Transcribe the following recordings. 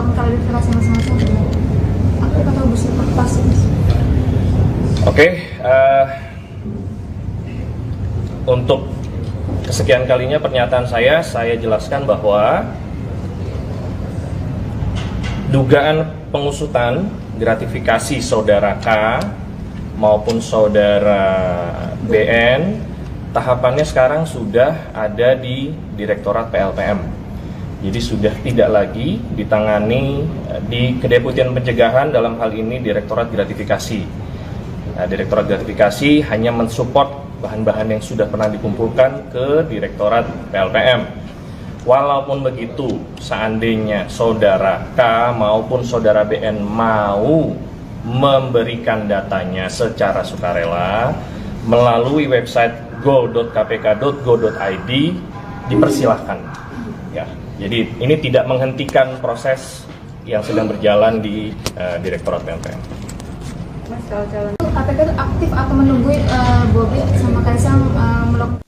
melakukan klarifikasi masing-masing. Aku kata bisa terpas. Oke, untuk kesekian kalinya pernyataan saya jelaskan bahwa dugaan pengusutan gratifikasi saudara K maupun saudara BN tahapannya sekarang sudah ada di Direktorat PLPM. Jadi sudah tidak lagi ditangani di Kedeputian Pencegahan, dalam hal ini Direktorat Gratifikasi. Nah, Direktorat Gratifikasi hanya mensupport bahan-bahan yang sudah pernah dikumpulkan ke Direktorat PLPM. Walaupun begitu, seandainya saudara K maupun saudara BN mau memberikan datanya secara sukarela melalui website go.kpk.go.id, dipersilahkan. Ya, jadi ini tidak menghentikan proses yang sedang berjalan di Direktorat PLPM. Mas, kalau calon KPK itu aktif atau menunggu Bobi sama Kaisang melakukan?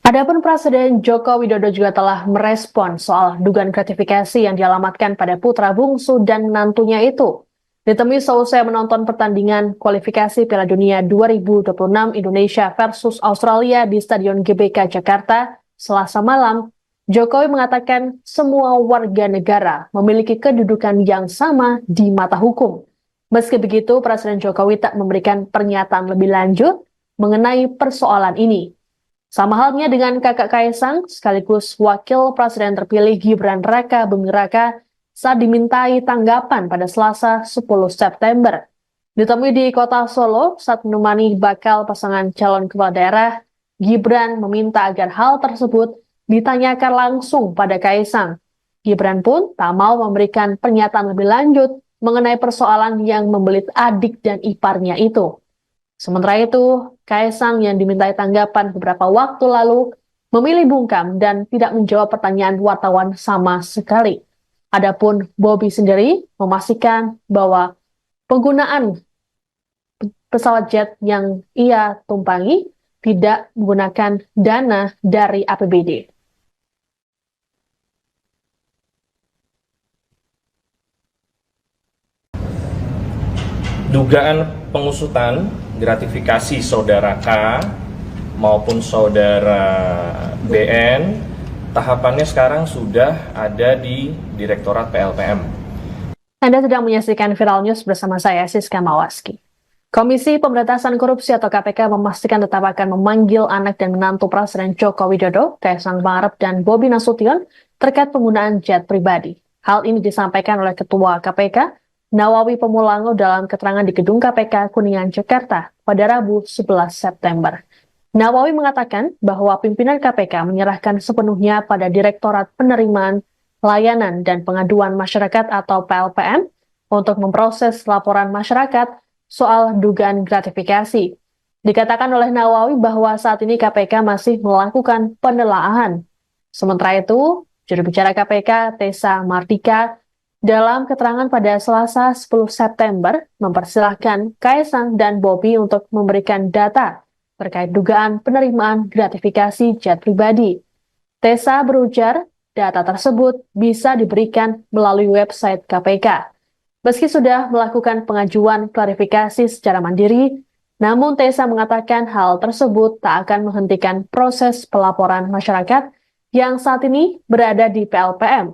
Adapun Presiden Joko Widodo juga telah merespon soal dugaan gratifikasi yang dialamatkan pada putra bungsu dan menantunya itu. Ditemui seusai menonton pertandingan kualifikasi Piala Dunia 2026 Indonesia versus Australia di Stadion GBK Jakarta Selasa malam, Jokowi mengatakan semua warga negara memiliki kedudukan yang sama di mata hukum. Meski begitu, Presiden Jokowi tak memberikan pernyataan lebih lanjut mengenai persoalan ini. Sama halnya dengan kakak Kaisang, sekaligus Wakil Presiden terpilih Gibran Raka Buming Raka saat dimintai tanggapan pada Selasa 10 September. Ditemui di kota Solo saat menemani bakal pasangan calon kepala daerah, Gibran meminta agar hal tersebut ditanyakan langsung pada Kaisang. Gibran pun tak mau memberikan pernyataan lebih lanjut mengenai persoalan yang membelit adik dan iparnya itu. Sementara itu, Kaisang yang dimintai tanggapan beberapa waktu lalu memilih bungkam dan tidak menjawab pertanyaan wartawan sama sekali. Adapun Bobi sendiri memastikan bahwa penggunaan pesawat jet yang ia tumpangi tidak menggunakan dana dari APBD. Dugaan pengusutan gratifikasi saudara K maupun saudara BN tahapannya sekarang sudah ada di Direktorat PLPM. Anda sedang menyaksikan Viral News bersama saya, Siska Mawaski. Komisi Pemberantasan Korupsi atau KPK memastikan tetap akan memanggil anak dan menantu Presiden Joko Widodo, Kaisang Pangarep dan Bobi Nasution terkait penggunaan jet pribadi. Hal ini disampaikan oleh Ketua KPK, Nawawi Pemulango dalam keterangan di Gedung KPK Kuningan, Jakarta pada Rabu 11 September. Nawawi mengatakan bahwa pimpinan KPK menyerahkan sepenuhnya pada Direktorat Penerimaan Layanan dan Pengaduan Masyarakat atau PLPM untuk memproses laporan masyarakat soal dugaan gratifikasi. Dikatakan oleh Nawawi bahwa saat ini KPK masih melakukan penelaahan. Sementara itu, juru bicara KPK Tessa Mardika dalam keterangan pada Selasa 10 September mempersilahkan Kaisang dan Bobi untuk memberikan data terkait dugaan penerimaan gratifikasi jet pribadi. Tessa berujar, data tersebut bisa diberikan melalui website KPK. Meski sudah melakukan pengajuan klarifikasi secara mandiri, namun Tessa mengatakan hal tersebut tak akan menghentikan proses pelaporan masyarakat yang saat ini berada di PLPM.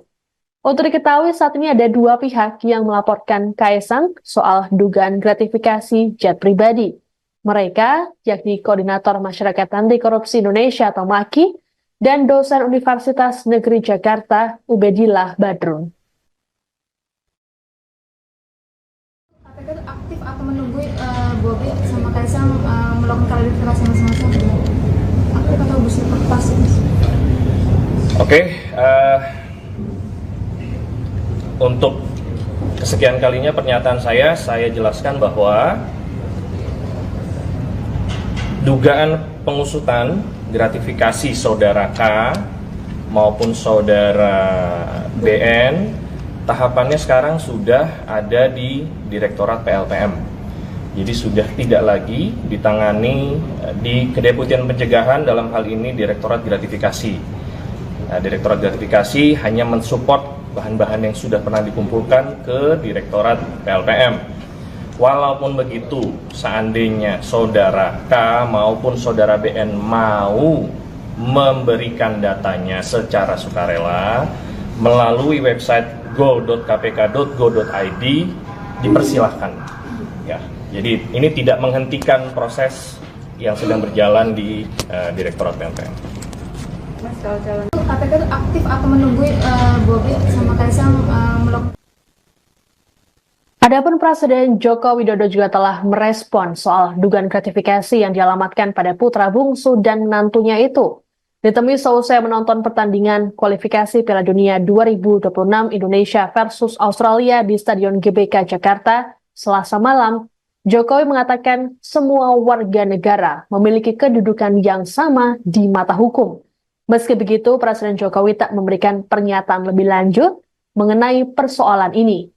Untuk diketahui saat ini ada dua pihak yang melaporkan Kaisang soal dugaan gratifikasi jet pribadi. Mereka yakni Koordinator Masyarakat Anti Korupsi Indonesia atau MAKI dan dosen Universitas Negeri Jakarta Ubedillah Badrun. KPK itu aktif atau menunggu Bobi sama Kaisang melakukan klarifikasi masing-masing. Aku kata bisa terpas. Oke, untuk kesekian kalinya pernyataan saya jelaskan bahwa dugaan pengusutan gratifikasi saudara K maupun saudara BN tahapannya sekarang sudah ada di Direktorat PLPM. Jadi sudah tidak lagi ditangani di Kedeputian Pencegahan, dalam hal ini Direktorat Gratifikasi. Nah, Direktorat Gratifikasi hanya mensupport bahan-bahan yang sudah pernah dikumpulkan ke Direktorat PLPM. Walaupun begitu, seandainya saudara K maupun saudara BN mau memberikan datanya secara sukarela melalui website go.kpk.go.id, dipersilahkan. Ya, jadi ini tidak menghentikan proses yang sedang berjalan di Direktorat PLPM. Mas, kalau calon KPK itu aktif atau menunggu Bobi sama Kaisang melakukan. Adapun Presiden Joko Widodo juga telah merespon soal dugaan gratifikasi yang dialamatkan pada putra bungsu dan menantunya itu. Ditemui seusai menonton pertandingan kualifikasi Piala Dunia 2026 Indonesia versus Australia di Stadion GBK Jakarta Selasa malam, Jokowi mengatakan semua warga negara memiliki kedudukan yang sama di mata hukum. Meski begitu, Presiden Jokowi tak memberikan pernyataan lebih lanjut mengenai persoalan ini.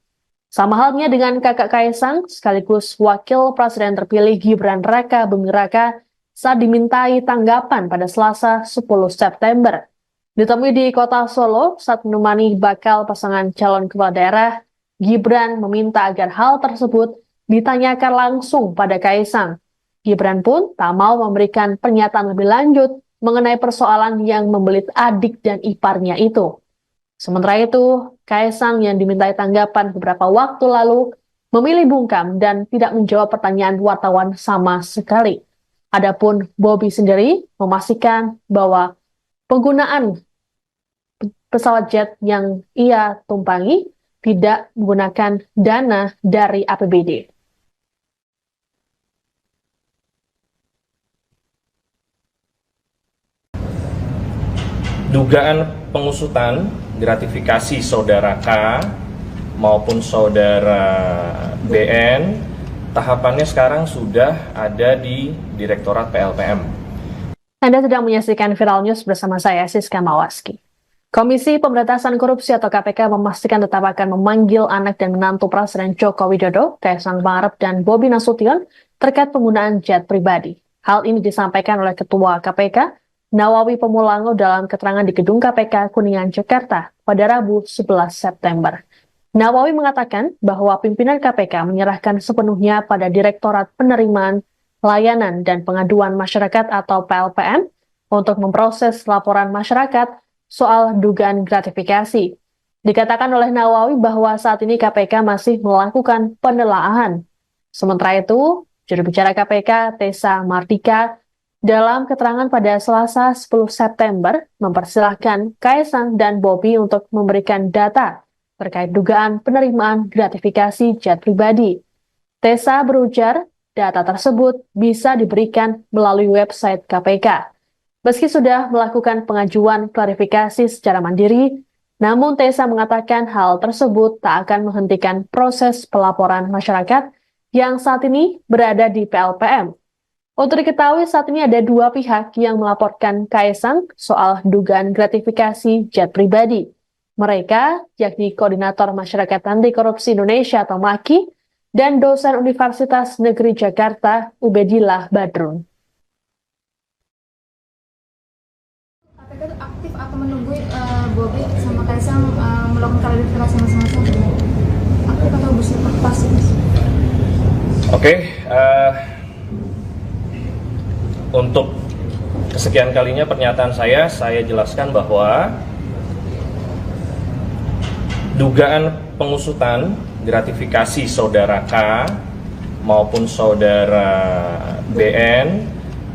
Sama halnya dengan kakak Kaisang, sekaligus Wakil Presiden terpilih Gibran Raka Buming Raka saat dimintai tanggapan pada Selasa 10 September. Ditemui di kota Solo saat menemani bakal pasangan calon kepala daerah, Gibran meminta agar hal tersebut ditanyakan langsung pada Kaisang. Gibran pun tak mau memberikan pernyataan lebih lanjut mengenai persoalan yang membelit adik dan iparnya itu. Sementara itu, Kaisang yang dimintai tanggapan beberapa waktu lalu memilih bungkam dan tidak menjawab pertanyaan wartawan sama sekali. Adapun Bobi sendiri memastikan bahwa penggunaan pesawat jet yang ia tumpangi tidak menggunakan dana dari APBD. Dugaan pengusutan gratifikasi saudara K maupun saudara BN, tahapannya sekarang sudah ada di Direktorat PLPM. Anda sedang menyaksikan Viral News bersama saya, Siska Mawaski. Komisi Pemberantasan Korupsi atau KPK memastikan tetap akan memanggil anak dan menantu Presiden Joko Widodo, Kaisang Pangarep dan Bobi Nasution terkait penggunaan jet pribadi. Hal ini disampaikan oleh Ketua KPK, Nawawi Pemulango dalam keterangan di Gedung KPK Kuningan, Jakarta pada Rabu 11 September. Nawawi mengatakan bahwa pimpinan KPK menyerahkan sepenuhnya pada Direktorat Penerimaan Layanan dan Pengaduan Masyarakat atau PLPM untuk memproses laporan masyarakat soal dugaan gratifikasi. Dikatakan oleh Nawawi bahwa saat ini KPK masih melakukan penelaahan. Sementara itu, juru bicara KPK Tessa Mardika dalam keterangan pada Selasa 10 September mempersilahkan Kaisang dan Bobi untuk memberikan data terkait dugaan penerimaan gratifikasi jet pribadi. Tessa berujar, data tersebut bisa diberikan melalui website KPK. Meski sudah melakukan pengajuan klarifikasi secara mandiri, namun Tessa mengatakan hal tersebut tak akan menghentikan proses pelaporan masyarakat yang saat ini berada di PLPM. Untuk diketahui saat ini ada dua pihak yang melaporkan Kaisang soal dugaan gratifikasi jet pribadi. Mereka yakni Koordinator Masyarakat Anti Korupsi Indonesia atau MAKI dan dosen Universitas Negeri Jakarta Ubedillah Badrun. KPK itu aktif atau menunggu Bobi sama Kaisang melakukan klarifikasi masing-masing? Aktif atau bersifat pasif? Oke, untuk kesekian kalinya pernyataan saya jelaskan bahwa dugaan pengusutan gratifikasi saudara K maupun saudara BN,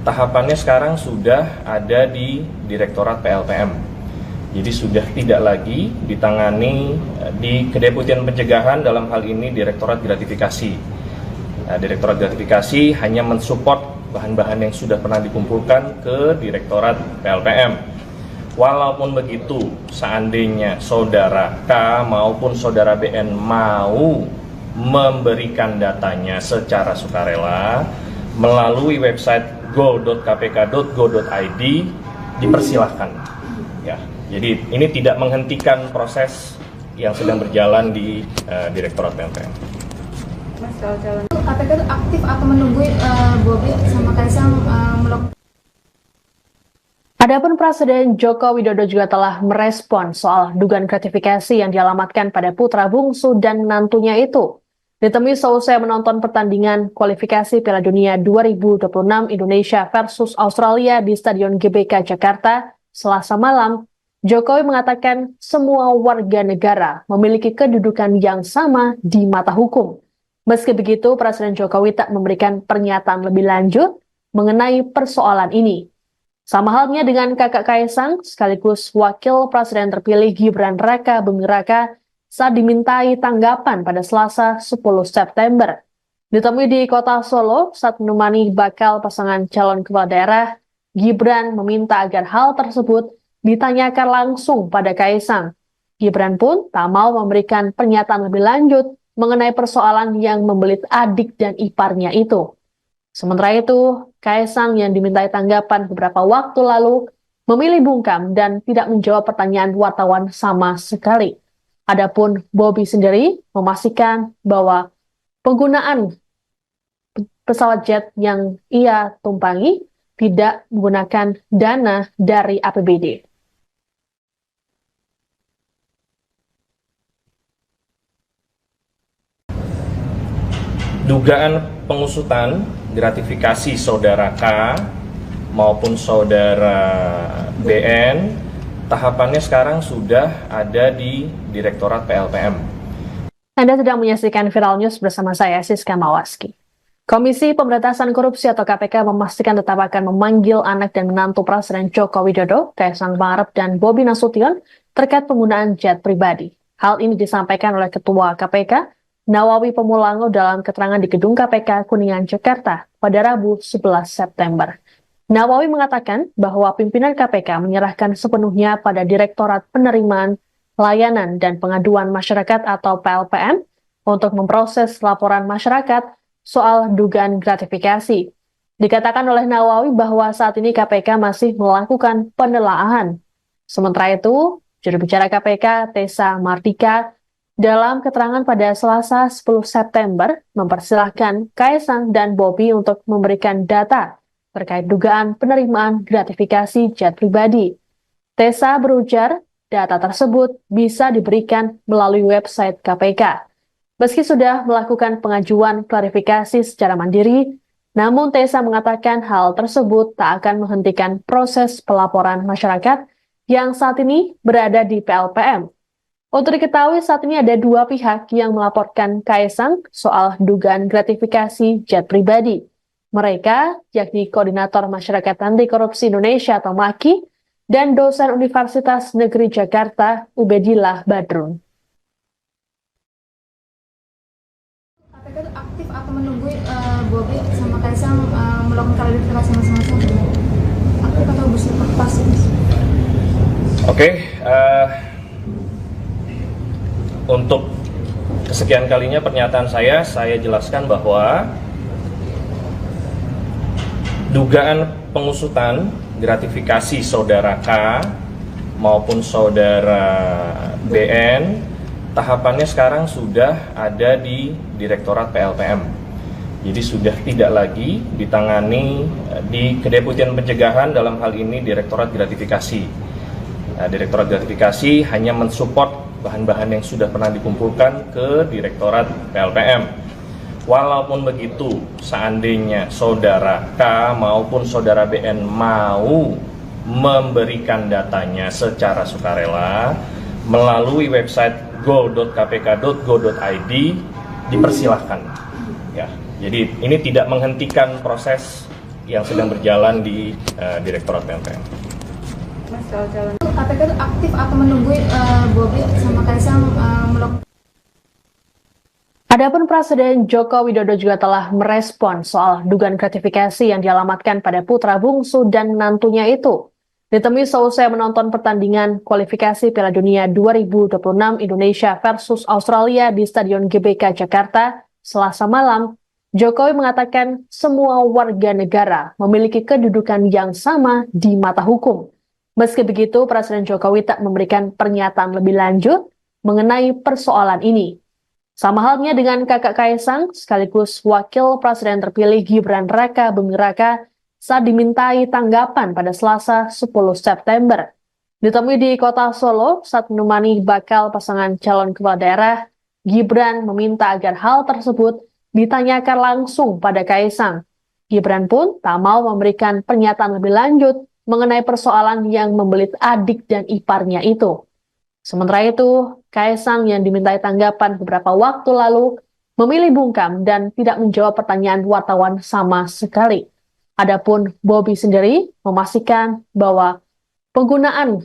tahapannya sekarang sudah ada di Direktorat PLPM. Jadi sudah tidak lagi ditangani di Kedeputian Pencegahan, dalam hal ini Direktorat Gratifikasi. Nah, Direktorat Gratifikasi hanya mensupport bahan-bahan yang sudah pernah dikumpulkan ke Direktorat PLPM. Walaupun begitu, seandainya saudara K maupun saudara BN mau memberikan datanya secara sukarela melalui website go.kpk.go.id, dipersilahkan. Ya, jadi ini tidak menghentikan proses yang sedang berjalan di Direktorat PLPM. Mas, kalau calon KPK itu aktif atau menunggu Bobi sama Kaisang melakukan. Adapun Presiden Joko Widodo juga telah merespon soal dugaan gratifikasi yang dialamatkan pada putra bungsu dan menantunya itu. Ditemui seusai menonton pertandingan kualifikasi Piala Dunia 2026 Indonesia versus Australia di Stadion GBK Jakarta, Selasa malam, Jokowi mengatakan semua warga negara memiliki kedudukan yang sama di mata hukum. Meski begitu, Presiden Jokowi tak memberikan pernyataan lebih lanjut mengenai persoalan ini. Sama halnya dengan kakak Kaisang, sekaligus wakil presiden terpilih Gibran Raka Buming Raka saat dimintai tanggapan pada Selasa 10 September. Ditemui di kota Solo saat menemani bakal pasangan calon kepala daerah, Gibran meminta agar hal tersebut ditanyakan langsung pada Kaisang. Gibran pun tak mau memberikan pernyataan lebih lanjut mengenai persoalan yang membelit adik dan iparnya itu. Sementara itu, Kaisang yang dimintai tanggapan beberapa waktu lalu memilih bungkam dan tidak menjawab pertanyaan wartawan sama sekali. Adapun Bobi sendiri memastikan bahwa penggunaan pesawat jet yang ia tumpangi tidak menggunakan dana dari APBD. Dugaan pengusutan gratifikasi saudara K maupun saudara BN, tahapannya sekarang sudah ada di Direktorat PLPM. Anda sedang menyaksikan Viral News bersama saya, Siska Mawaski. Komisi Pemberantasan Korupsi atau KPK memastikan tetap akan memanggil anak dan menantu Presiden Joko Widodo, Kaisang Pangarep dan Bobi Nasution terkait penggunaan jet pribadi. Hal ini disampaikan oleh Ketua KPK, Nawawi Pemulango dalam keterangan di Gedung KPK Kuningan, Jakarta pada Rabu 11 September. Nawawi mengatakan bahwa pimpinan KPK menyerahkan sepenuhnya pada Direktorat Penerimaan Layanan dan Pengaduan Masyarakat atau PLPM untuk memproses laporan masyarakat soal dugaan gratifikasi. Dikatakan oleh Nawawi bahwa saat ini KPK masih melakukan penelaahan. Sementara itu, juru bicara KPK Tessa Mardika dalam keterangan pada Selasa 10 September mempersilahkan Kaisang dan Bobi untuk memberikan data terkait dugaan penerimaan gratifikasi jet pribadi. Tessa berujar, data tersebut bisa diberikan melalui website KPK. Meski sudah melakukan pengajuan klarifikasi secara mandiri, namun Tessa mengatakan hal tersebut tak akan menghentikan proses pelaporan masyarakat yang saat ini berada di PLPM. Untuk diketahui saat ini ada dua pihak yang melaporkan Kaisang soal dugaan gratifikasi jet pribadi. Mereka yakni Koordinator Masyarakat Anti Korupsi Indonesia atau MAKI dan dosen Universitas Negeri Jakarta Ubedillah Badrun. KPK itu aktif atau menunggu Bobi sama Kaisang melakukan klarifikasi masing-masing? Aktif atau pasif? Oke, untuk kesekian kalinya pernyataan saya jelaskan bahwa dugaan pengusutan gratifikasi saudara K maupun saudara BN, tahapannya sekarang sudah ada di Direktorat PLPM. Jadi sudah tidak lagi ditangani di Kedeputian Pencegahan, dalam hal ini Direktorat Gratifikasi. Nah, Direktorat Gratifikasi hanya mensupport bahan-bahan yang sudah pernah dikumpulkan ke Direktorat PLPM. Walaupun begitu, seandainya saudara K maupun saudara BN mau memberikan datanya secara sukarela melalui website go.kpk.go.id, dipersilahkan. Ya, jadi ini tidak menghentikan proses yang sedang berjalan di Direktorat PLPM. KPK itu aktif atau menunggu Bobi sama Kaisang melakukan. Adapun Presiden Joko Widodo juga telah merespon soal dugaan gratifikasi yang dialamatkan pada putra bungsu dan menantunya itu. Ditemui seusai menonton pertandingan kualifikasi Piala Dunia 2026 Indonesia versus Australia di Stadion GBK Jakarta, Selasa malam, Jokowi mengatakan semua warga negara memiliki kedudukan yang sama di mata hukum. Meski begitu, Presiden Jokowi tak memberikan pernyataan lebih lanjut mengenai persoalan ini. Sama halnya dengan kakak Kaisang, sekaligus wakil presiden terpilih Gibran Raka Buming Raka saat dimintai tanggapan pada Selasa 10 September. Ditemui di kota Solo saat menemani bakal pasangan calon kepala daerah, Gibran meminta agar hal tersebut ditanyakan langsung pada Kaisang. Gibran pun tak mau memberikan pernyataan lebih lanjut mengenai persoalan yang membelit adik dan iparnya itu. Sementara itu, Kaisang yang dimintai tanggapan beberapa waktu lalu memilih bungkam dan tidak menjawab pertanyaan wartawan sama sekali. Adapun Bobi sendiri memastikan bahwa penggunaan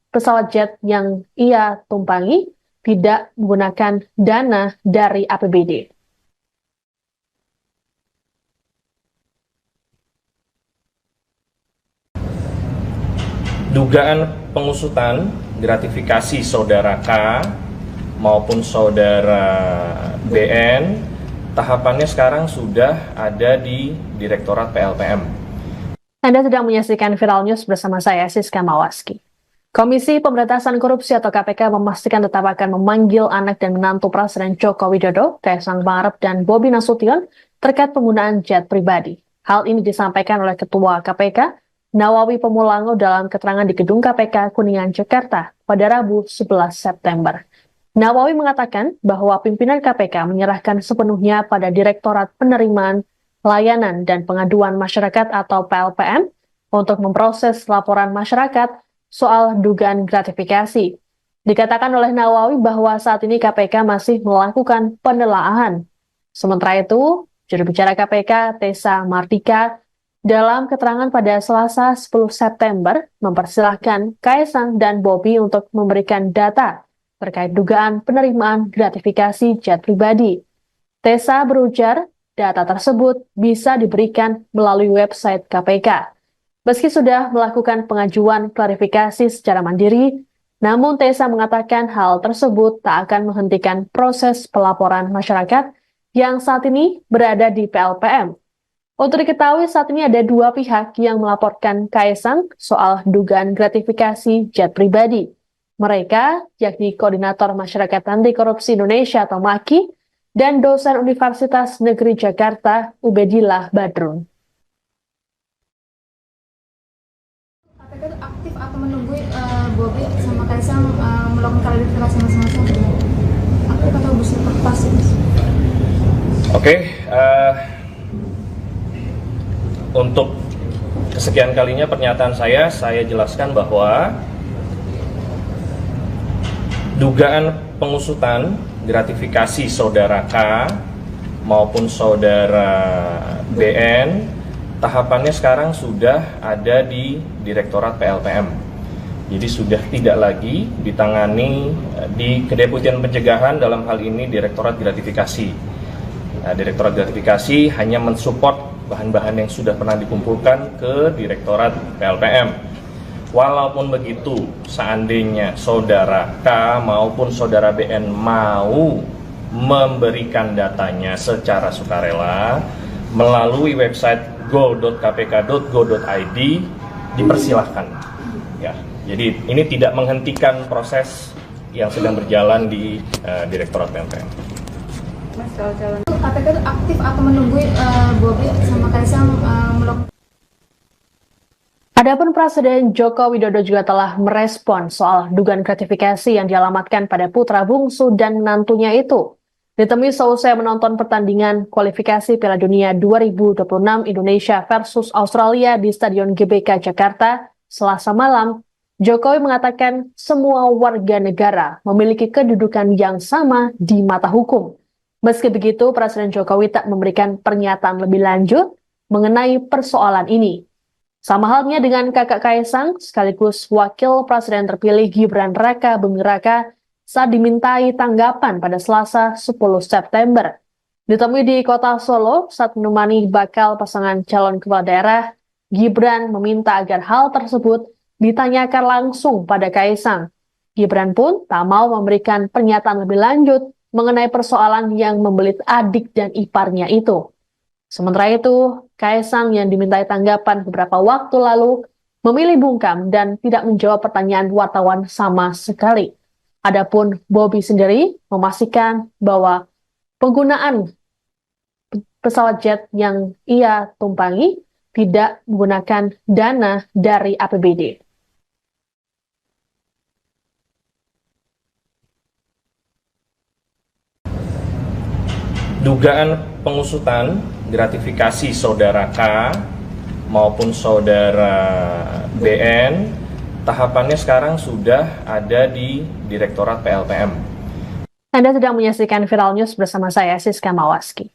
pesawat jet yang ia tumpangi tidak menggunakan dana dari APBD. Dugaan pengusutan gratifikasi saudara K maupun saudara BN, tahapannya sekarang sudah ada di Direktorat PLPM. Anda sedang menyaksikan Viral News bersama saya, Siska Mawaski. Komisi Pemberantasan Korupsi atau KPK memastikan tetap akan memanggil anak dan menantu Presiden Joko Widodo, Kaisang Pangarep dan Bobi Nasution terkait penggunaan jet pribadi. Hal ini disampaikan oleh Ketua KPK, Nawawi Pemulango dalam keterangan di Gedung KPK Kuningan, Jakarta pada Rabu 11 September. Nawawi mengatakan bahwa pimpinan KPK menyerahkan sepenuhnya pada Direktorat Penerimaan Layanan dan Pengaduan Masyarakat atau PLPM untuk memproses laporan masyarakat soal dugaan gratifikasi. Dikatakan oleh Nawawi bahwa saat ini KPK masih melakukan penelaahan. Sementara itu, juru bicara KPK Tessa Mardika dalam keterangan pada Selasa 10 September mempersilahkan Kaisang dan Bobi untuk memberikan data terkait dugaan penerimaan gratifikasi jet pribadi. Tessa berujar, data tersebut bisa diberikan melalui website KPK. Meski sudah melakukan pengajuan klarifikasi secara mandiri, namun Tessa mengatakan hal tersebut tak akan menghentikan proses pelaporan masyarakat yang saat ini berada di PLPM. Untuk diketahui saat ini ada dua pihak yang melaporkan Kaisang soal dugaan gratifikasi jet pribadi. Mereka, yakni Koordinator Masyarakat Anti Korupsi Indonesia atau MAKI, dan dosen Universitas Negeri Jakarta, Ubedillah Badrun. KPK itu aktif atau menunggu Bobi sama Kaisang melakukan klarifikasi masing-masing? Aktif atau pasif? Oke, untuk kesekian kalinya pernyataan saya jelaskan bahwa dugaan pengusutan gratifikasi saudara K maupun saudara BN, tahapannya sekarang sudah ada di Direktorat PLPM. Jadi sudah tidak lagi ditangani di Kedeputian Pencegahan, dalam hal ini Direktorat Gratifikasi. Nah, Direktorat Gratifikasi hanya mensupport bahan-bahan yang sudah pernah dikumpulkan ke Direktorat PLPM. Walaupun begitu, seandainya saudara K maupun saudara BN mau memberikan datanya secara sukarela melalui website go.kpk.go.id, dipersilahkan. Ya, jadi ini tidak menghentikan proses yang sedang berjalan di Direktorat PLPM. Mas, kalau calon KPK itu aktif atau menunggu Bobi sama Kaisang melakukan. Adapun Presiden Joko Widodo juga telah merespon soal dugaan gratifikasi yang dialamatkan pada putra bungsu dan menantunya itu. Ditemui seusai menonton pertandingan kualifikasi Piala Dunia 2026 Indonesia versus Australia di Stadion GBK Jakarta Selasa malam, Jokowi mengatakan semua warga negara memiliki kedudukan yang sama di mata hukum. Meski begitu, Presiden Jokowi tak memberikan pernyataan lebih lanjut mengenai persoalan ini. Sama halnya dengan kakak Kaisang, sekaligus Wakil Presiden terpilih Gibran Raka Buming Raka saat dimintai tanggapan pada Selasa 10 September. Ditemui di kota Solo saat menemani bakal pasangan calon kepala daerah, Gibran meminta agar hal tersebut ditanyakan langsung pada Kaisang. Gibran pun tak mau memberikan pernyataan lebih lanjut mengenai persoalan yang membelit adik dan iparnya itu. Sementara itu, Kaisang yang dimintai tanggapan beberapa waktu lalu memilih bungkam dan tidak menjawab pertanyaan wartawan sama sekali. Adapun Bobi sendiri memastikan bahwa penggunaan pesawat jet yang ia tumpangi tidak menggunakan dana dari APBD. Dugaan pengusutan gratifikasi saudara K maupun saudara BN, tahapannya sekarang sudah ada di Direktorat PLPM. Anda sedang menyaksikan Viral News bersama saya, Siska Mawaski.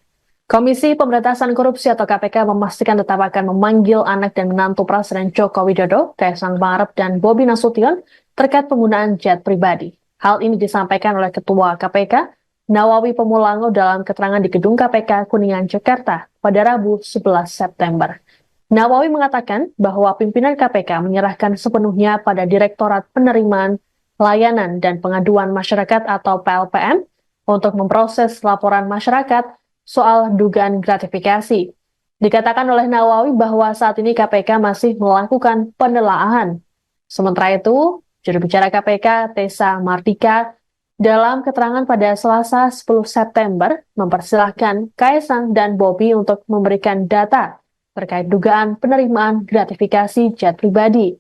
Komisi Pemberantasan Korupsi atau KPK memastikan tetap akan memanggil anak dan menantu Presiden Joko Widodo, Kaisang Pangarep dan Bobi Nasution terkait penggunaan jet pribadi. Hal ini disampaikan oleh Ketua KPK, Nawawi Pemulango dalam keterangan di Gedung KPK Kuningan, Jakarta pada Rabu 11 September. Nawawi mengatakan bahwa pimpinan KPK menyerahkan sepenuhnya pada Direktorat Penerimaan Layanan dan Pengaduan Masyarakat atau PLPM untuk memproses laporan masyarakat soal dugaan gratifikasi. Dikatakan oleh Nawawi bahwa saat ini KPK masih melakukan penelaahan. Sementara itu, juru bicara KPK Tessa Mardika dalam keterangan pada Selasa 10 September mempersilahkan Kaisang dan Bobi untuk memberikan data terkait dugaan penerimaan gratifikasi jet pribadi.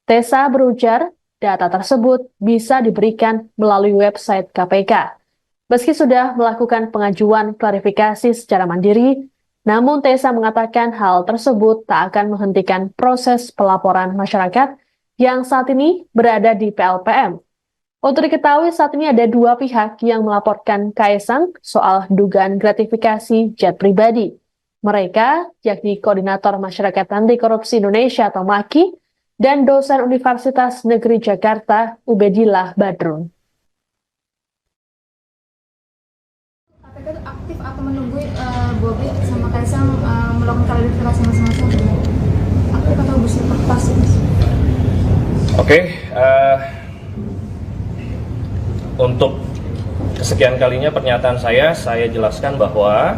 Tessa berujar, data tersebut bisa diberikan melalui website KPK. Meski sudah melakukan pengajuan klarifikasi secara mandiri, namun Tessa mengatakan hal tersebut tak akan menghentikan proses pelaporan masyarakat yang saat ini berada di PLPM. Untuk diketahui saat ini ada dua pihak yang melaporkan Kaisang soal dugaan gratifikasi jet pribadi. Mereka, yakni Koordinator Masyarakat Anti Korupsi Indonesia atau MAKI, dan dosen Universitas Negeri Jakarta, Ubedillah Badrun. KPK itu aktif atau menunggu Bobi sama Kaisang melakukan klarifikasi masing-masing? Aktif atau bersifat pasif? Oke, untuk kesekian kalinya pernyataan saya jelaskan bahwa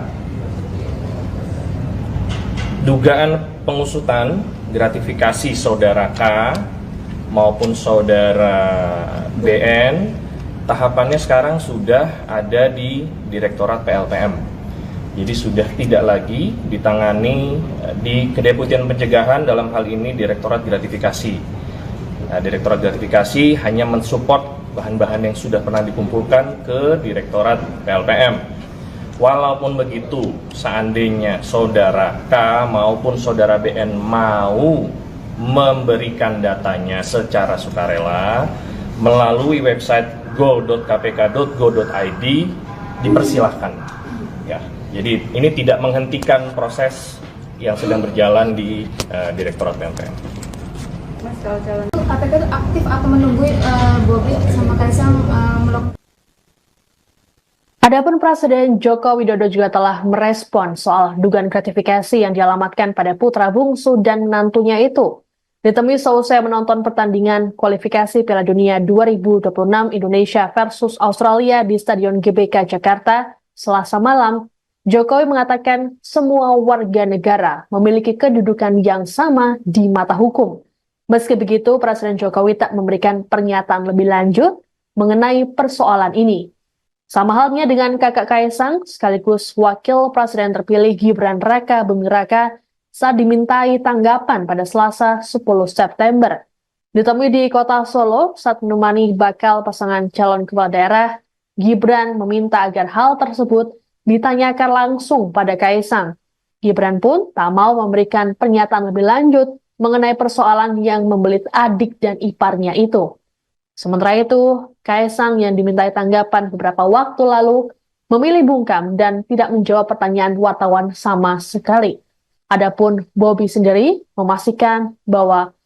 dugaan pengusutan gratifikasi saudara K maupun saudara BN, tahapannya sekarang sudah ada di Direktorat PLPM. Jadi sudah tidak lagi ditangani di Kedeputian Pencegahan, dalam hal ini Direktorat Gratifikasi. Nah, Direktorat Gratifikasi hanya mensupport bahan-bahan yang sudah pernah dikumpulkan ke Direktorat PLPM. Walaupun begitu, seandainya saudara K maupun saudara BN mau memberikan datanya secara sukarela melalui website go.kpk.go.id, dipersilahkan. Ya, jadi ini tidak menghentikan proses yang sedang berjalan di Direktorat PLPM. Mas, kalau jalan KPK itu aktif atau menunggu Bobi sama Kaisang melakukan. Adapun Presiden Joko Widodo juga telah merespon soal dugaan gratifikasi yang dialamatkan pada putra bungsu dan menantunya itu. Ditemui seusai menonton pertandingan kualifikasi Piala Dunia 2026 Indonesia versus Australia di Stadion GBK Jakarta Selasa malam, Jokowi mengatakan semua warga negara memiliki kedudukan yang sama di mata hukum. Meski begitu, Presiden Jokowi tak memberikan pernyataan lebih lanjut mengenai persoalan ini. Sama halnya dengan kakak Kaisang, sekaligus wakil presiden terpilih Gibran Raka Buming Raka saat dimintai tanggapan pada Selasa 10 September. Ditemui di kota Solo saat menemani bakal pasangan calon kepala daerah, Gibran meminta agar hal tersebut ditanyakan langsung pada Kaisang. Gibran pun tak mau memberikan pernyataan lebih lanjut mengenai persoalan yang membelit adik dan iparnya itu. Sementara itu, Kaisang yang dimintai tanggapan beberapa waktu lalu memilih bungkam dan tidak menjawab pertanyaan wartawan sama sekali. Adapun Bobi sendiri memastikan bahwa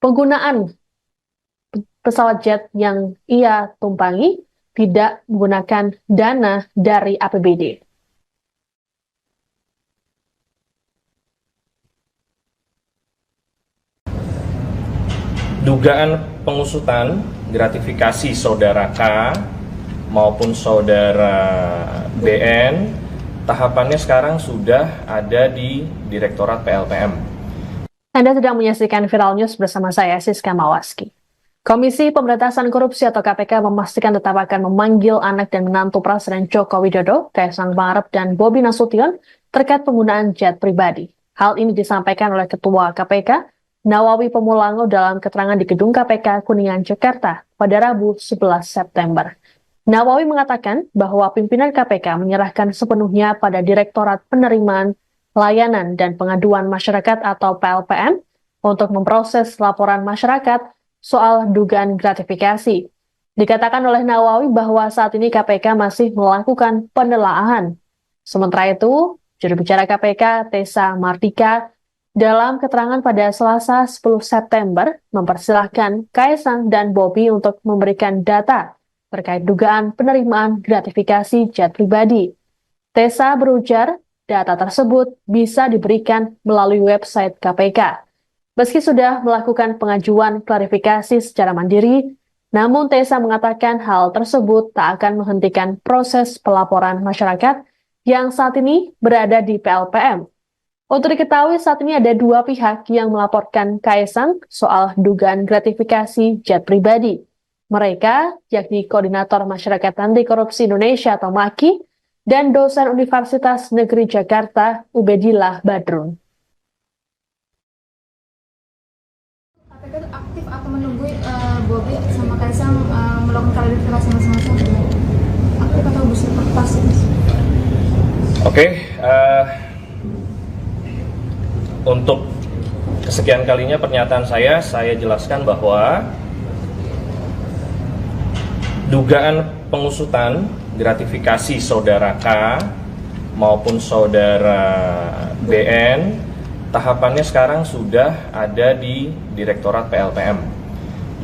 penggunaan pesawat jet yang ia tumpangi tidak menggunakan dana dari APBD. Dugaan pengusutan gratifikasi saudara K maupun saudara BN, tahapannya sekarang sudah ada di Direktorat PLPM. Anda sedang menyaksikan Viral News bersama saya, Siska Mawaski. Komisi Pemberantasan Korupsi atau KPK memastikan tetap akan memanggil anak dan menantu Presiden Joko Widodo, Kaisang Pangarep dan Bobi Nasution terkait penggunaan jet pribadi. Hal ini disampaikan oleh Ketua KPK, Nawawi Pemulango dalam keterangan di Gedung KPK Kuningan, Jakarta pada Rabu 11 September. Nawawi mengatakan bahwa pimpinan KPK menyerahkan sepenuhnya pada Direktorat Penerimaan, Layanan, dan Pengaduan Masyarakat atau PLPM untuk memproses laporan masyarakat soal dugaan gratifikasi. Dikatakan oleh Nawawi bahwa saat ini KPK masih melakukan penelaahan. Sementara itu, juru bicara KPK, Tessa Mardika, dalam keterangan pada Selasa 10 September, mempersilahkan Kaesang dan Bobi untuk memberikan data terkait dugaan penerimaan gratifikasi jet pribadi. Tessa berujar, data tersebut bisa diberikan melalui website KPK. Meski sudah melakukan pengajuan klarifikasi secara mandiri, namun Tessa mengatakan hal tersebut tak akan menghentikan proses pelaporan masyarakat yang saat ini berada di PLPM. Untuk diketahui saat ini ada dua pihak yang melaporkan Kaesang soal dugaan gratifikasi jet pribadi. Mereka yakni Koordinator Masyarakat Anti Korupsi Indonesia atau MAKI dan dosen Universitas Negeri Jakarta Ubedillah Badrun. KPK itu aktif atau menunggu Bobi sama Kaesang melakukan klarifikasi masing-masing? Aktif atau pasif? Oke, untuk kesekian kalinya pernyataan saya jelaskan bahwa dugaan pengusutan gratifikasi saudara K maupun saudara BN tahapannya sekarang sudah ada di Direktorat PLPM.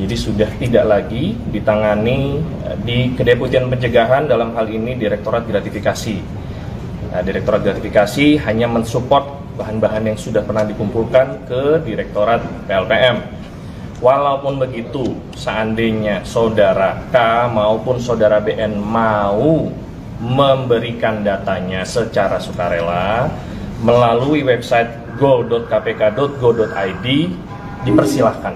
Jadi sudah tidak lagi ditangani di Kedeputian Pencegahan, dalam hal ini Direktorat Gratifikasi. Nah, Direktorat Gratifikasi hanya mensupport bahan-bahan yang sudah pernah dikumpulkan ke Direktorat PLPM. Walaupun begitu, seandainya saudara K maupun saudara BN mau memberikan datanya secara sukarela melalui website go.kpk.go.id, dipersilahkan.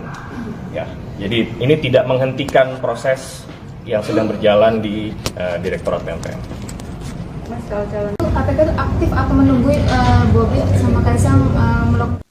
Ya, jadi ini tidak menghentikan proses yang sedang berjalan di Direktorat PLPM. Mas, kalau calon KPK itu aktif atau menunggu Bobi sama Kaesang melakukan.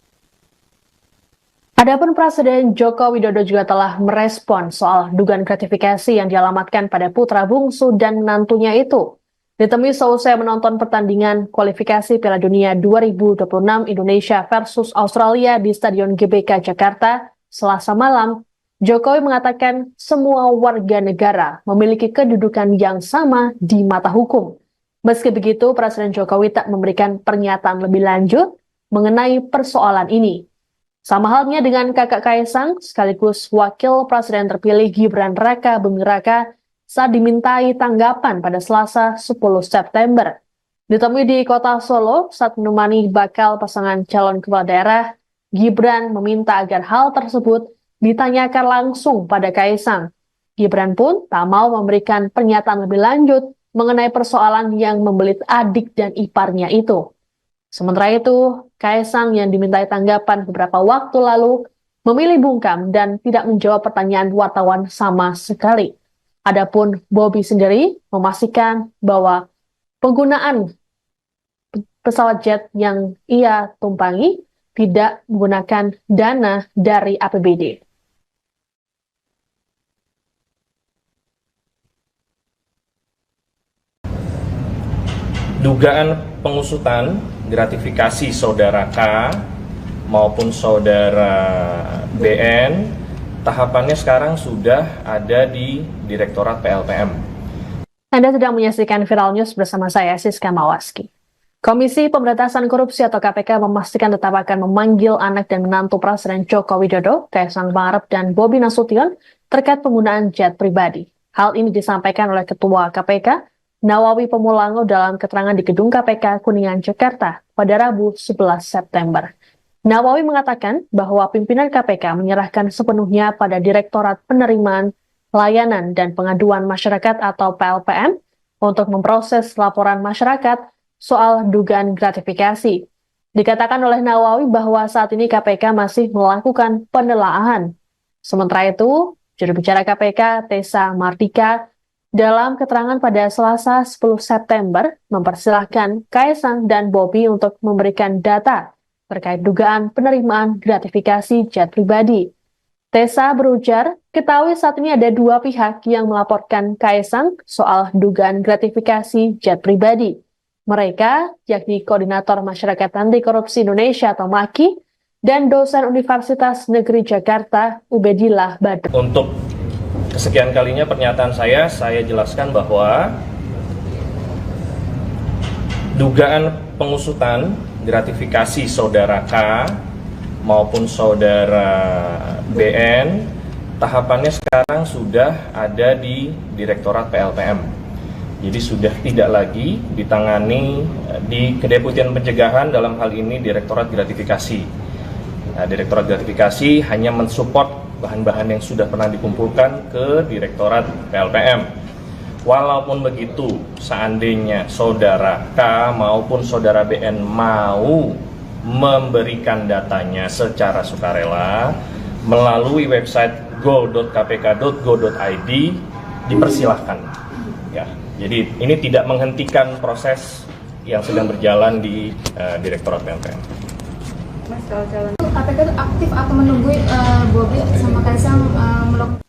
Adapun Presiden Joko Widodo juga telah merespon soal dugaan gratifikasi yang dialamatkan pada putra bungsu dan menantunya itu. Ditemui seusai menonton pertandingan kualifikasi Piala Dunia 2026 Indonesia versus Australia di Stadion GBK Jakarta Selasa malam, Jokowi mengatakan semua warga negara memiliki kedudukan yang sama di mata hukum. Meski begitu, Presiden Jokowi tak memberikan pernyataan lebih lanjut mengenai persoalan ini. Sama halnya dengan kakak Kaesang, sekaligus Wakil Presiden terpilih Gibran Raka Buming Raka saat dimintai tanggapan pada Selasa 10 September. Ditemui di kota Solo saat menemani bakal pasangan calon kepala daerah, Gibran meminta agar hal tersebut ditanyakan langsung pada Kaesang. Gibran pun tak mau memberikan pernyataan lebih lanjut mengenai persoalan yang membelit adik dan iparnya itu. Sementara itu, Kaesang yang dimintai tanggapan beberapa waktu lalu memilih bungkam dan tidak menjawab pertanyaan wartawan sama sekali. Adapun Bobi sendiri memastikan bahwa penggunaan pesawat jet yang ia tumpangi tidak menggunakan dana dari APBD. Dugaan pengusutan gratifikasi saudara K maupun saudara BN tahapannya sekarang sudah ada di Direktorat PLPM. Anda sedang menyaksikan Viral News bersama saya, Siska Mawaski. Komisi Pemberantasan Korupsi atau KPK memastikan tetap akan memanggil anak dan menantu Presiden Joko Widodo, Kaesang Pangarep dan Bobi Nasution terkait penggunaan jet pribadi. Hal ini disampaikan oleh Ketua KPK, Nawawi Pemulango dalam keterangan di Gedung KPK Kuningan, Jakarta pada Rabu 11 September. Nawawi mengatakan bahwa pimpinan KPK menyerahkan sepenuhnya pada Direktorat Penerimaan, Layanan, dan Pengaduan Masyarakat atau PLPM untuk memproses laporan masyarakat soal dugaan gratifikasi. Dikatakan oleh Nawawi bahwa saat ini KPK masih melakukan penelaahan. Sementara itu, juru bicara KPK, Tessa Mardika, dalam keterangan pada Selasa 10 September, mempersilahkan Kaesang dan Bobi untuk memberikan data terkait dugaan penerimaan gratifikasi jet pribadi. Tessa berujar, ketahui saat ini ada dua pihak yang melaporkan Kaisang soal dugaan gratifikasi jet pribadi. Mereka, yakni Koordinator Masyarakat Anti Korupsi Indonesia atau MAKI, dan dosen Universitas Negeri Jakarta, Ubedillah Badrun. Untuk kesekian kalinya pernyataan saya jelaskan bahwa dugaan pengusutan gratifikasi saudara K maupun saudara BN tahapannya sekarang sudah ada di Direktorat PLPM. Jadi sudah tidak lagi ditangani di Kedeputian Pencegahan, dalam hal ini Direktorat Gratifikasi. Nah, Direktorat Gratifikasi hanya mensupport bahan-bahan yang sudah pernah dikumpulkan ke Direktorat PLPM. Walaupun begitu, seandainya saudara K maupun saudara BN mau memberikan datanya secara sukarela melalui website go.kpk.go.id, dipersilahkan. Ya, jadi ini tidak menghentikan proses yang sedang berjalan di Direktorat PLPM. Mas, kalau calon KPK itu aktif atau menunggu Bobi sama Kaisang melakukan.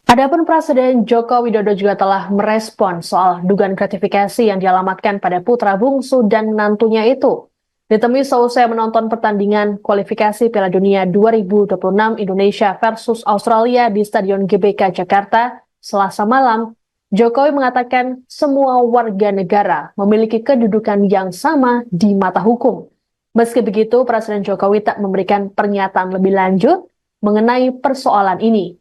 Adapun Presiden Joko Widodo juga telah merespon soal dugaan gratifikasi yang dialamatkan pada putra bungsu dan menantunya itu. Ditemui seusai menonton pertandingan kualifikasi Piala Dunia 2026 Indonesia versus Australia di Stadion GBK Jakarta Selasa malam, Jokowi mengatakan semua warga negara memiliki kedudukan yang sama di mata hukum. Meski begitu, Presiden Jokowi tak memberikan pernyataan lebih lanjut mengenai persoalan ini.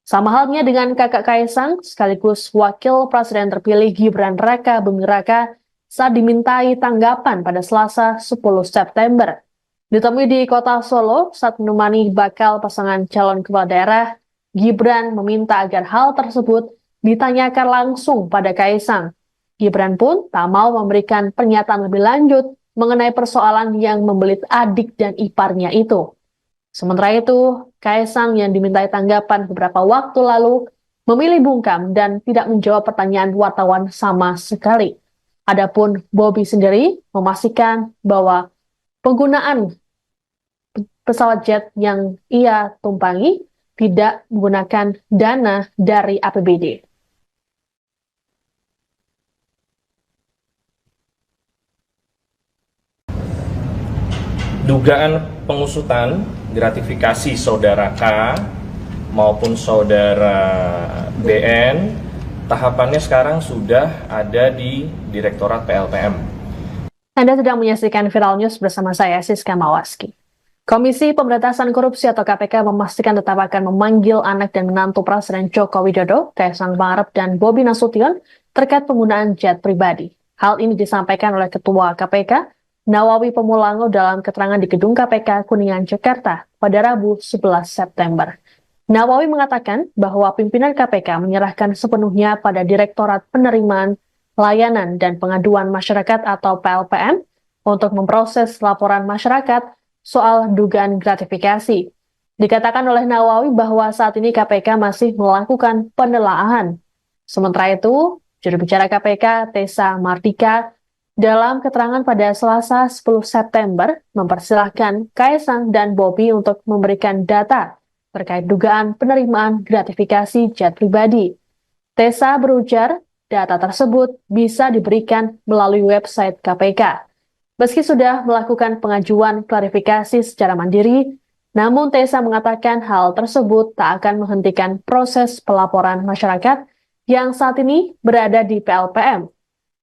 Sama halnya dengan kakak Kaisang, sekaligus Wakil Presiden terpilih Gibran Raka Buming Raka saat dimintai tanggapan pada Selasa 10 September. Ditemui di kota Solo saat menemani bakal pasangan calon kepala daerah, Gibran meminta agar hal tersebut ditanyakan langsung pada Kaisang. Gibran pun tak mau memberikan pernyataan lebih lanjut mengenai persoalan yang membelit adik dan iparnya itu. Sementara itu, Kaisang yang dimintai tanggapan beberapa waktu lalu memilih bungkam dan tidak menjawab pertanyaan wartawan sama sekali. Adapun Bobi sendiri memastikan bahwa penggunaan pesawat jet yang ia tumpangi tidak menggunakan dana dari APBD. Dugaan pengusutan gratifikasi saudara K maupun saudara BN tahapannya sekarang sudah ada di Direktorat PLPM. Anda sedang menyaksikan Viral News bersama saya, Siska Mawaski. Komisi Pemberantasan Korupsi atau KPK memastikan tetap akan memanggil anak dan menantu Presiden Joko Widodo, Kaisang Pangarep dan Bobi Nasution terkait penggunaan jet pribadi. Hal ini disampaikan oleh Ketua KPK, Nawawi Pemulango dalam keterangan di Gedung KPK Kuningan, Jakarta pada Rabu 11 September. Nawawi mengatakan bahwa pimpinan KPK menyerahkan sepenuhnya pada Direktorat Penerimaan Layanan dan Pengaduan Masyarakat atau PLPM untuk memproses laporan masyarakat soal dugaan gratifikasi. Dikatakan oleh Nawawi bahwa saat ini KPK masih melakukan penelaahan. Sementara itu, juru bicara KPK Tessa Mardika dalam keterangan pada Selasa 10 September mempersilahkan Kaisang dan Bobi untuk memberikan data terkait dugaan penerimaan gratifikasi jet pribadi. Tessa berujar, data tersebut bisa diberikan melalui website KPK. Meski sudah melakukan pengajuan klarifikasi secara mandiri, namun Tessa mengatakan hal tersebut tak akan menghentikan proses pelaporan masyarakat yang saat ini berada di PLPM.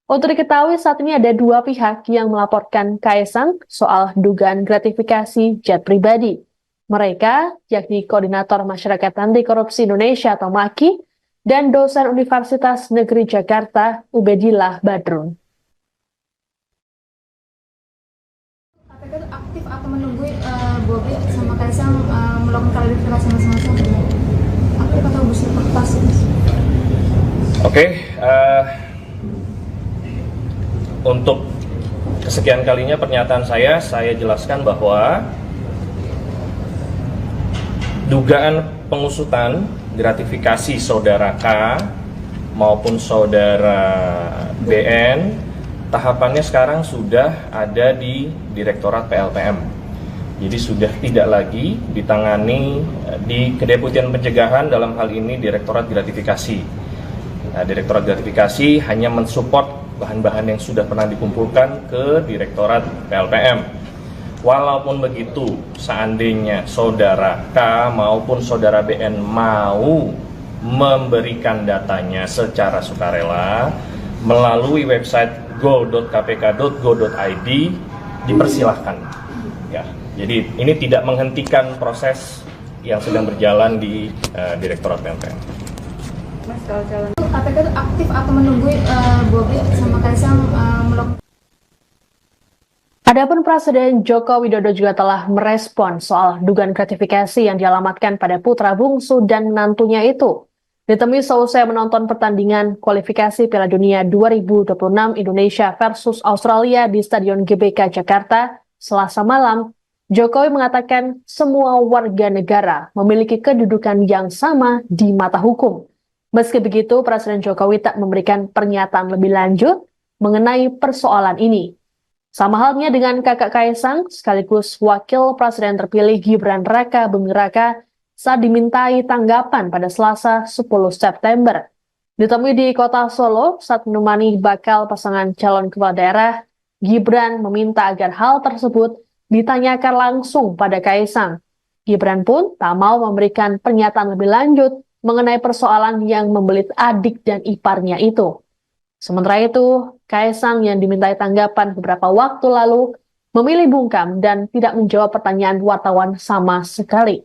Untuk diketahui saat ini ada dua pihak yang melaporkan Kaisang soal dugaan gratifikasi jet pribadi. Mereka, yakni Koordinator Masyarakat Anti Korupsi Indonesia atau MAKI, dan dosen Universitas Negeri Jakarta, Ubedillah Badrun. KPK itu aktif atau menunggu Bobi sama Kaisang melakukan klarifikasi masing-masing? Aktif atau pasif? Oke, untuk kesekian kalinya pernyataan saya jelaskan bahwa dugaan pengusutan gratifikasi saudara K maupun saudara BN tahapannya sekarang sudah ada di Direktorat PLPM. Jadi sudah tidak lagi ditangani di Kedeputian Pencegahan, dalam hal ini Direktorat Gratifikasi. Nah, Direktorat Gratifikasi hanya mensupport bahan-bahan yang sudah pernah dikumpulkan ke Direktorat PLPM. Walaupun begitu, seandainya saudara K maupun saudara BN mau memberikan datanya secara sukarela melalui website go.kpk.go.id, dipersilahkan. Ya, jadi ini tidak menghentikan proses yang sedang berjalan di Direktorat PLPM. Mas, kalau calon KPK itu aktif atau menunggu Bobi sama Kaisang melakukan? Adapun Presiden Joko Widodo juga telah merespon soal dugaan gratifikasi yang dialamatkan pada putra bungsu dan menantunya itu. Ditemui seusai menonton pertandingan kualifikasi Piala Dunia 2026 Indonesia versus Australia di Stadion GBK Jakarta Selasa malam, Jokowi mengatakan semua warga negara memiliki kedudukan yang sama di mata hukum. Meski begitu, Presiden Jokowi tak memberikan pernyataan lebih lanjut mengenai persoalan ini. Sama halnya dengan kakak Kaisang, sekaligus Wakil Presiden terpilih Gibran Raka Buming Raka saat dimintai tanggapan pada Selasa 10 September. Ditemui di kota Solo saat menemani bakal pasangan calon kepala daerah, Gibran meminta agar hal tersebut ditanyakan langsung pada Kaisang. Gibran pun tak mau memberikan pernyataan lebih lanjut mengenai persoalan yang membelit adik dan iparnya itu. Sementara itu, Kaisang yang dimintai tanggapan beberapa waktu lalu memilih bungkam dan tidak menjawab pertanyaan wartawan sama sekali.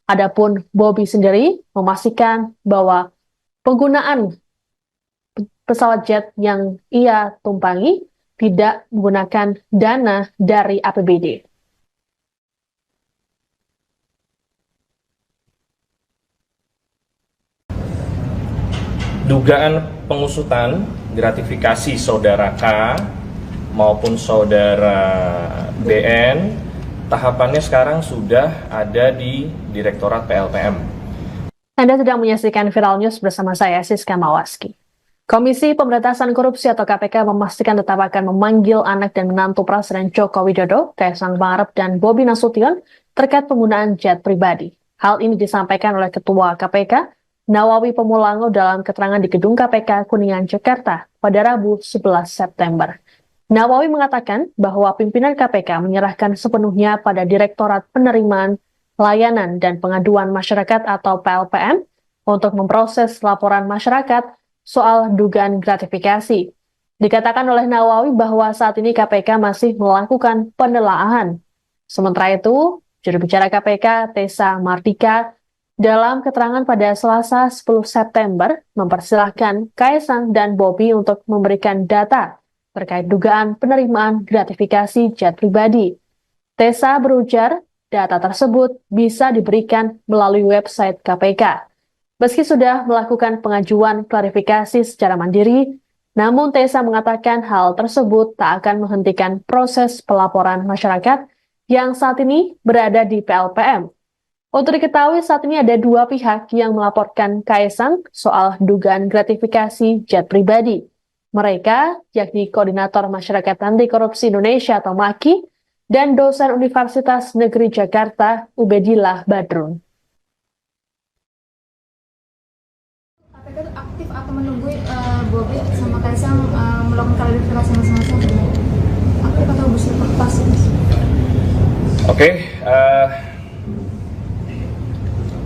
Adapun Bobi sendiri memastikan bahwa penggunaan pesawat jet yang ia tumpangi tidak menggunakan dana dari APBD. Dugaan pengusutan gratifikasi saudara K maupun saudara BN, tahapannya sekarang sudah ada di Direktorat PLPM. Anda sedang menyaksikan Viral News bersama saya, Siska Mawaski. Komisi Pemberantasan Korupsi atau KPK memastikan tetap akan memanggil anak dan menantu Presiden Joko Widodo, Kaisang Pangarep dan Bobi Nasution terkait penggunaan jet pribadi. Hal ini disampaikan oleh Ketua KPK, Nawawi Pemulango dalam keterangan di Gedung KPK Kuningan, Jakarta pada Rabu 11 September. Nawawi mengatakan bahwa pimpinan KPK menyerahkan sepenuhnya pada Direktorat Penerimaan Layanan dan Pengaduan Masyarakat atau PLPM untuk memproses laporan masyarakat soal dugaan gratifikasi. Dikatakan oleh Nawawi bahwa saat ini KPK masih melakukan penelaahan. Sementara itu, juru bicara KPK Tessa Mardika dalam keterangan pada Selasa 10 September mempersilahkan Kaisang dan Bobi untuk memberikan data terkait dugaan penerimaan gratifikasi jet pribadi. Tessa berujar, data tersebut bisa diberikan melalui website KPK. Meski sudah melakukan pengajuan klarifikasi secara mandiri, namun Tessa mengatakan hal tersebut tak akan menghentikan proses pelaporan masyarakat yang saat ini berada di PLPM. Untuk diketahui saat ini ada dua pihak yang melaporkan Kaisang soal dugaan gratifikasi jet pribadi. Mereka yakni Koordinator Masyarakat Anti Korupsi Indonesia atau MAKI dan dosen Universitas Negeri Jakarta Ubedillah Badrun. KPK itu aktif atau menunggu Bobi sama Kaisang melakukan klarifikasi masing-masing? Aktif atau bersifat pasif? Oke,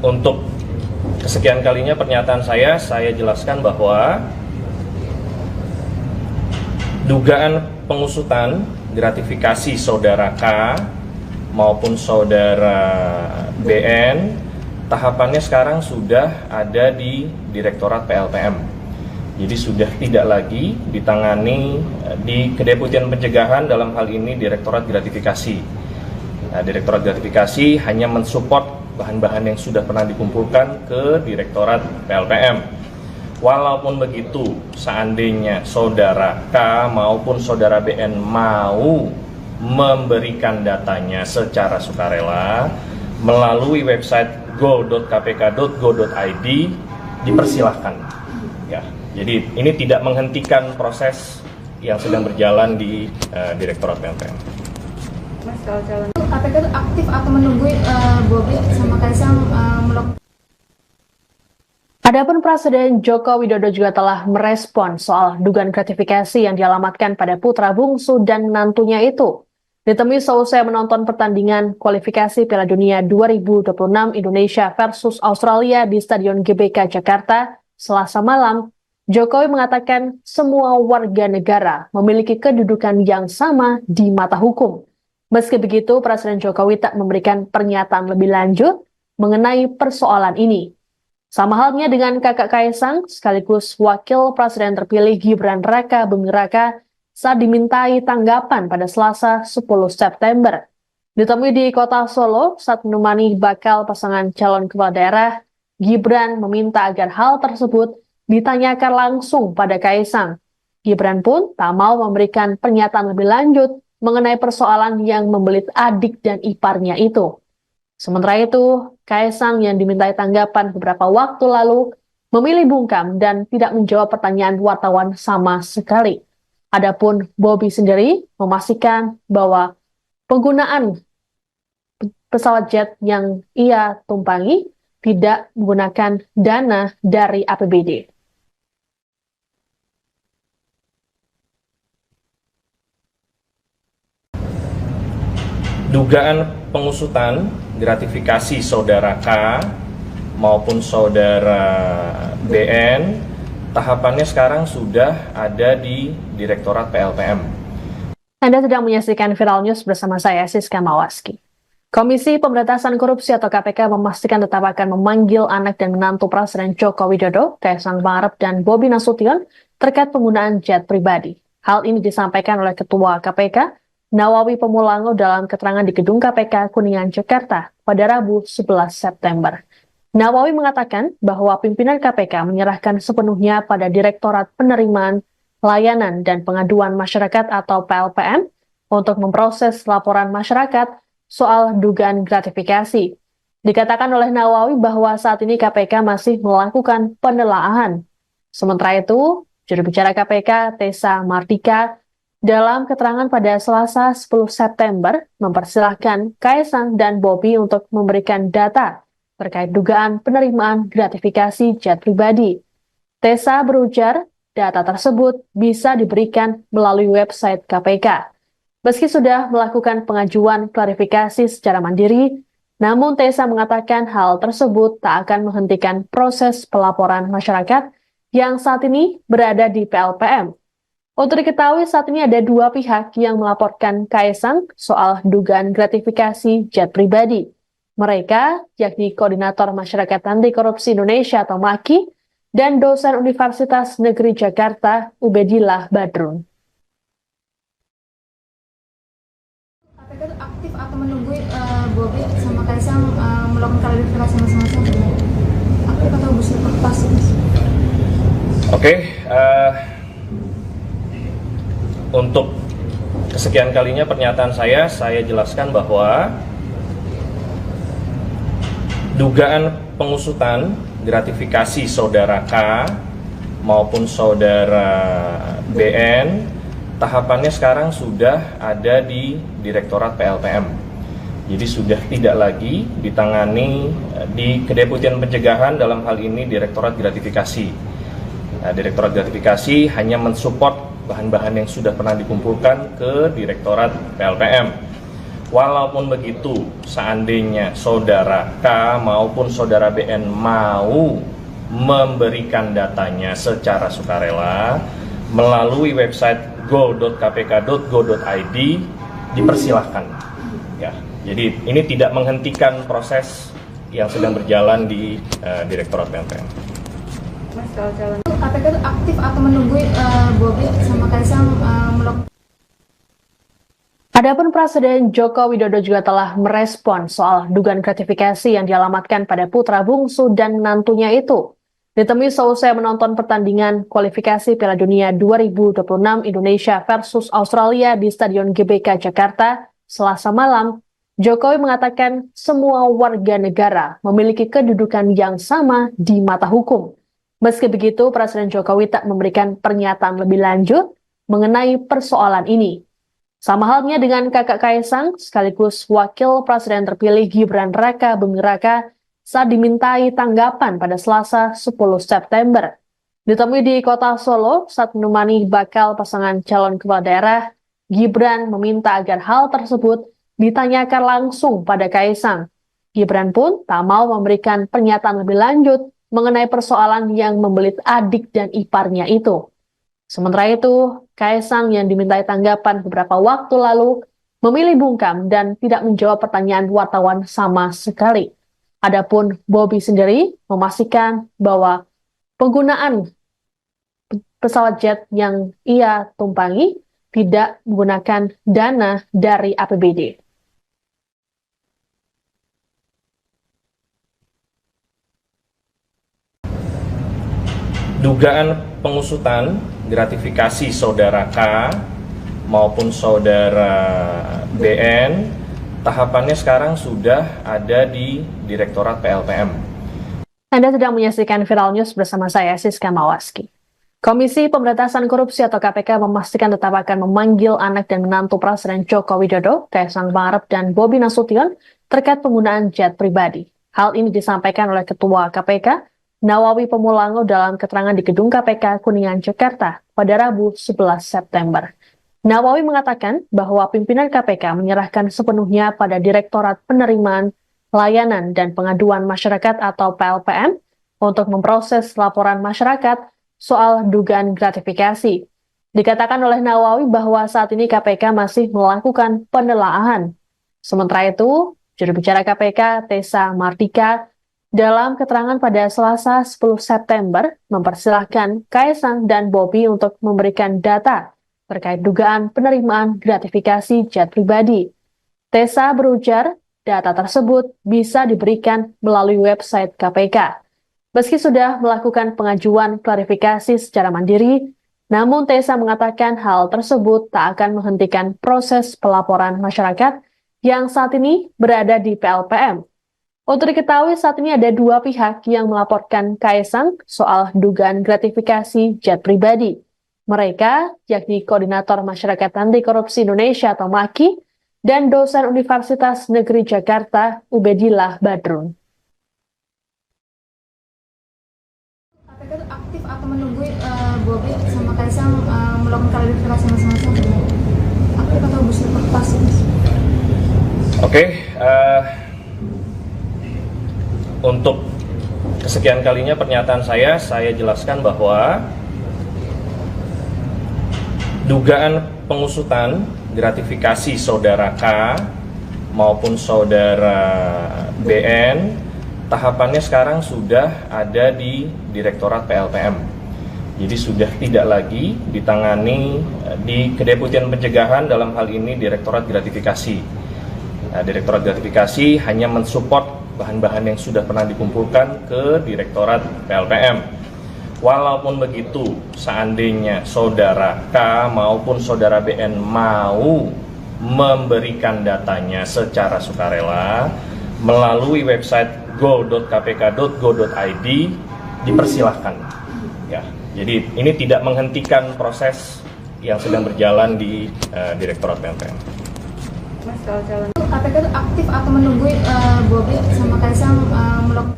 untuk kesekian kalinya pernyataan saya jelaskan bahwa dugaan pengusutan gratifikasi saudara K maupun saudara BN, tahapannya sekarang sudah ada di Direktorat PLPM. Jadi sudah tidak lagi ditangani di Kedeputian Pencegahan, dalam hal ini Direktorat Gratifikasi. Nah, Direktorat Gratifikasi hanya mensupport bahan-bahan yang sudah pernah dikumpulkan ke Direktorat PLPM. Walaupun begitu, seandainya saudara K maupun saudara BN mau memberikan datanya secara sukarela melalui website go.kpk.go.id, dipersilahkan. Ya, jadi ini tidak menghentikan proses yang sedang berjalan di Direktorat PLPM. Mas, kalau calon KPK itu aktif atau menunggu Bobi sama Kaisang melakukan. Adapun Presiden Joko Widodo juga telah merespon soal dugaan gratifikasi yang dialamatkan pada putra bungsu dan menantunya itu. Ditemui seusai menonton pertandingan kualifikasi Piala Dunia 2026 Indonesia versus Australia di Stadion GBK Jakarta Selasa malam, Jokowi mengatakan semua warga negara memiliki kedudukan yang sama di mata hukum. Meski begitu, Presiden Jokowi tak memberikan pernyataan lebih lanjut mengenai persoalan ini. Sama halnya dengan kakak Kaisang, sekaligus wakil presiden terpilih Gibran Raka Buming Raka saat dimintai tanggapan pada Selasa 10 September. Ditemui di kota Solo saat menemani bakal pasangan calon kepala daerah, Gibran meminta agar hal tersebut ditanyakan langsung pada Kaisang. Gibran pun tak mau memberikan pernyataan lebih lanjut mengenai persoalan yang membelit adik dan iparnya itu. Sementara itu, Kaisang yang dimintai tanggapan beberapa waktu lalu memilih bungkam dan tidak menjawab pertanyaan wartawan sama sekali. Adapun Bobi sendiri memastikan bahwa penggunaan pesawat jet yang ia tumpangi tidak menggunakan dana dari APBD. Dugaan pengusutan gratifikasi saudara K maupun saudara BN, tahapannya sekarang sudah ada di Direktorat PLPM. Anda sedang menyaksikan Viral News bersama saya, Siska Mawaski. Komisi Pemberantasan Korupsi atau KPK memastikan tetap akan memanggil anak dan menantu Presiden Joko Widodo, Kaisang Pangarep dan Bobi Nasution terkait penggunaan jet pribadi. Hal ini disampaikan oleh Ketua KPK, Nawawi Pemulango dalam keterangan di Gedung KPK Kuningan, Jakarta pada Rabu 11 September. Nawawi mengatakan bahwa pimpinan KPK menyerahkan sepenuhnya pada Direktorat Penerimaan, Layanan, dan Pengaduan Masyarakat atau PLPM untuk memproses laporan masyarakat soal dugaan gratifikasi. Dikatakan oleh Nawawi bahwa saat ini KPK masih melakukan penelaahan. Sementara itu, juru bicara KPK, Tessa Mardika, dalam keterangan pada Selasa 10 September, mempersilahkan Kaisang dan Bobi untuk memberikan data terkait dugaan penerimaan gratifikasi jet pribadi. Tessa berujar, data tersebut bisa diberikan melalui website KPK. Meski sudah melakukan pengajuan klarifikasi secara mandiri, namun Tessa mengatakan hal tersebut tak akan menghentikan proses pelaporan masyarakat yang saat ini berada di PLPM. Untuk diketahui saat ini ada dua pihak yang melaporkan Kaisang soal dugaan gratifikasi jet pribadi. Mereka yakni Koordinator Masyarakat Anti Korupsi Indonesia atau MAKI dan dosen Universitas Negeri Jakarta Ubedillah Badrun. KPK itu aktif atau menunggu Bobi sama Kaisang melakukan klarifikasi masing-masing? Aktif atau pasif? Oke, untuk kesekian kalinya pernyataan saya jelaskan bahwa dugaan pengusutan gratifikasi saudara K maupun saudara BN, tahapannya sekarang sudah ada di Direktorat PLPM. Jadi sudah tidak lagi ditangani di Kedeputian Pencegahan, dalam hal ini Direktorat Gratifikasi. Direktorat Gratifikasi hanya mensupport bahan-bahan yang sudah pernah dikumpulkan ke Direktorat PLPM. Walaupun begitu, seandainya saudara K maupun saudara BN mau memberikan datanya secara sukarela melalui website go.kpk.go.id, dipersilahkan. Ya, jadi ini tidak menghentikan proses yang sedang berjalan di Direktorat PLPM. Mas, kalau calon KPK itu aktif atau menunggu Bobi sama Kaisang melakukan. Adapun Presiden Joko Widodo juga telah merespon soal dugaan gratifikasi yang dialamatkan pada putra bungsu dan menantunya itu. Ditemui seusai menonton pertandingan kualifikasi Piala Dunia 2026 Indonesia versus Australia di Stadion GBK Jakarta Selasa malam, Jokowi mengatakan semua warga negara memiliki kedudukan yang sama di mata hukum. Meski begitu, Presiden Jokowi tak memberikan pernyataan lebih lanjut mengenai persoalan ini. Sama halnya dengan kakak Kaisang, sekaligus Wakil Presiden terpilih Gibran Raka Buming Raka saat dimintai tanggapan pada Selasa 10 September. Ditemui di kota Solo saat menemani bakal pasangan calon kepala daerah, Gibran meminta agar hal tersebut ditanyakan langsung pada Kaisang. Gibran pun tak mau memberikan pernyataan lebih lanjut mengenai persoalan yang membelit adik dan iparnya itu. Sementara itu, Kaisang yang dimintai tanggapan beberapa waktu lalu memilih bungkam dan tidak menjawab pertanyaan wartawan sama sekali. Adapun Bobi sendiri memastikan bahwa penggunaan pesawat jet yang ia tumpangi tidak menggunakan dana dari APBD. Dugaan pengusutan gratifikasi saudara K maupun saudara BN, tahapannya sekarang sudah ada di Direktorat PLPM. Anda sedang menyaksikan Viral News bersama saya, Siska Mawaski. Komisi Pemberantasan Korupsi atau KPK memastikan tetap akan memanggil anak dan menantu Presiden Joko Widodo, Kaisang Pangarep dan Bobi Nasution terkait penggunaan jet pribadi. Hal ini disampaikan oleh Ketua KPK, Nawawi Pemulango dalam keterangan di Gedung KPK Kuningan, Jakarta pada Rabu 11 September. Nawawi mengatakan bahwa pimpinan KPK menyerahkan sepenuhnya pada Direktorat Penerimaan, Layanan, dan Pengaduan Masyarakat atau PLPM untuk memproses laporan masyarakat soal dugaan gratifikasi. Dikatakan oleh Nawawi bahwa saat ini KPK masih melakukan penelaahan. Sementara itu, juru bicara KPK, Tessa Mardika, dalam keterangan pada Selasa 10 September, mempersilahkan Kaisang dan Bobi untuk memberikan data terkait dugaan penerimaan gratifikasi jet pribadi. Tessa berujar, data tersebut bisa diberikan melalui website KPK. Meski sudah melakukan pengajuan klarifikasi secara mandiri, namun Tessa mengatakan hal tersebut tak akan menghentikan proses pelaporan masyarakat yang saat ini berada di PLPM. Untuk diketahui saat ini ada dua pihak yang melaporkan Kaisang soal dugaan gratifikasi jet pribadi. Mereka yakni Koordinator Masyarakat Anti Korupsi Indonesia atau MAKI dan dosen Universitas Negeri Jakarta Ubedillah Badrun. KPK itu aktif atau menunggu Bobi sama Kaisang melakukan klarifikasi masing-masing? Aktif atau pasif? Oke, untuk kesekian kalinya pernyataan saya jelaskan bahwa dugaan pengusutan gratifikasi saudara K maupun saudara BN, tahapannya sekarang sudah ada di Direktorat PLPM. Jadi sudah tidak lagi ditangani di Kedeputian Pencegahan, dalam hal ini Direktorat Gratifikasi. Direktorat Gratifikasi hanya mensupport bahan-bahan yang sudah pernah dikumpulkan ke Direktorat PLPM. Walaupun begitu, seandainya saudara K maupun saudara BN mau memberikan datanya secara sukarela melalui website go.kpk.go.id, dipersilahkan. Ya, jadi ini tidak menghentikan proses yang sedang berjalan di Direktorat PLPM. Mas, kalau calon KPK itu aktif atau menunggu Bobi sama Kaisang melakukan.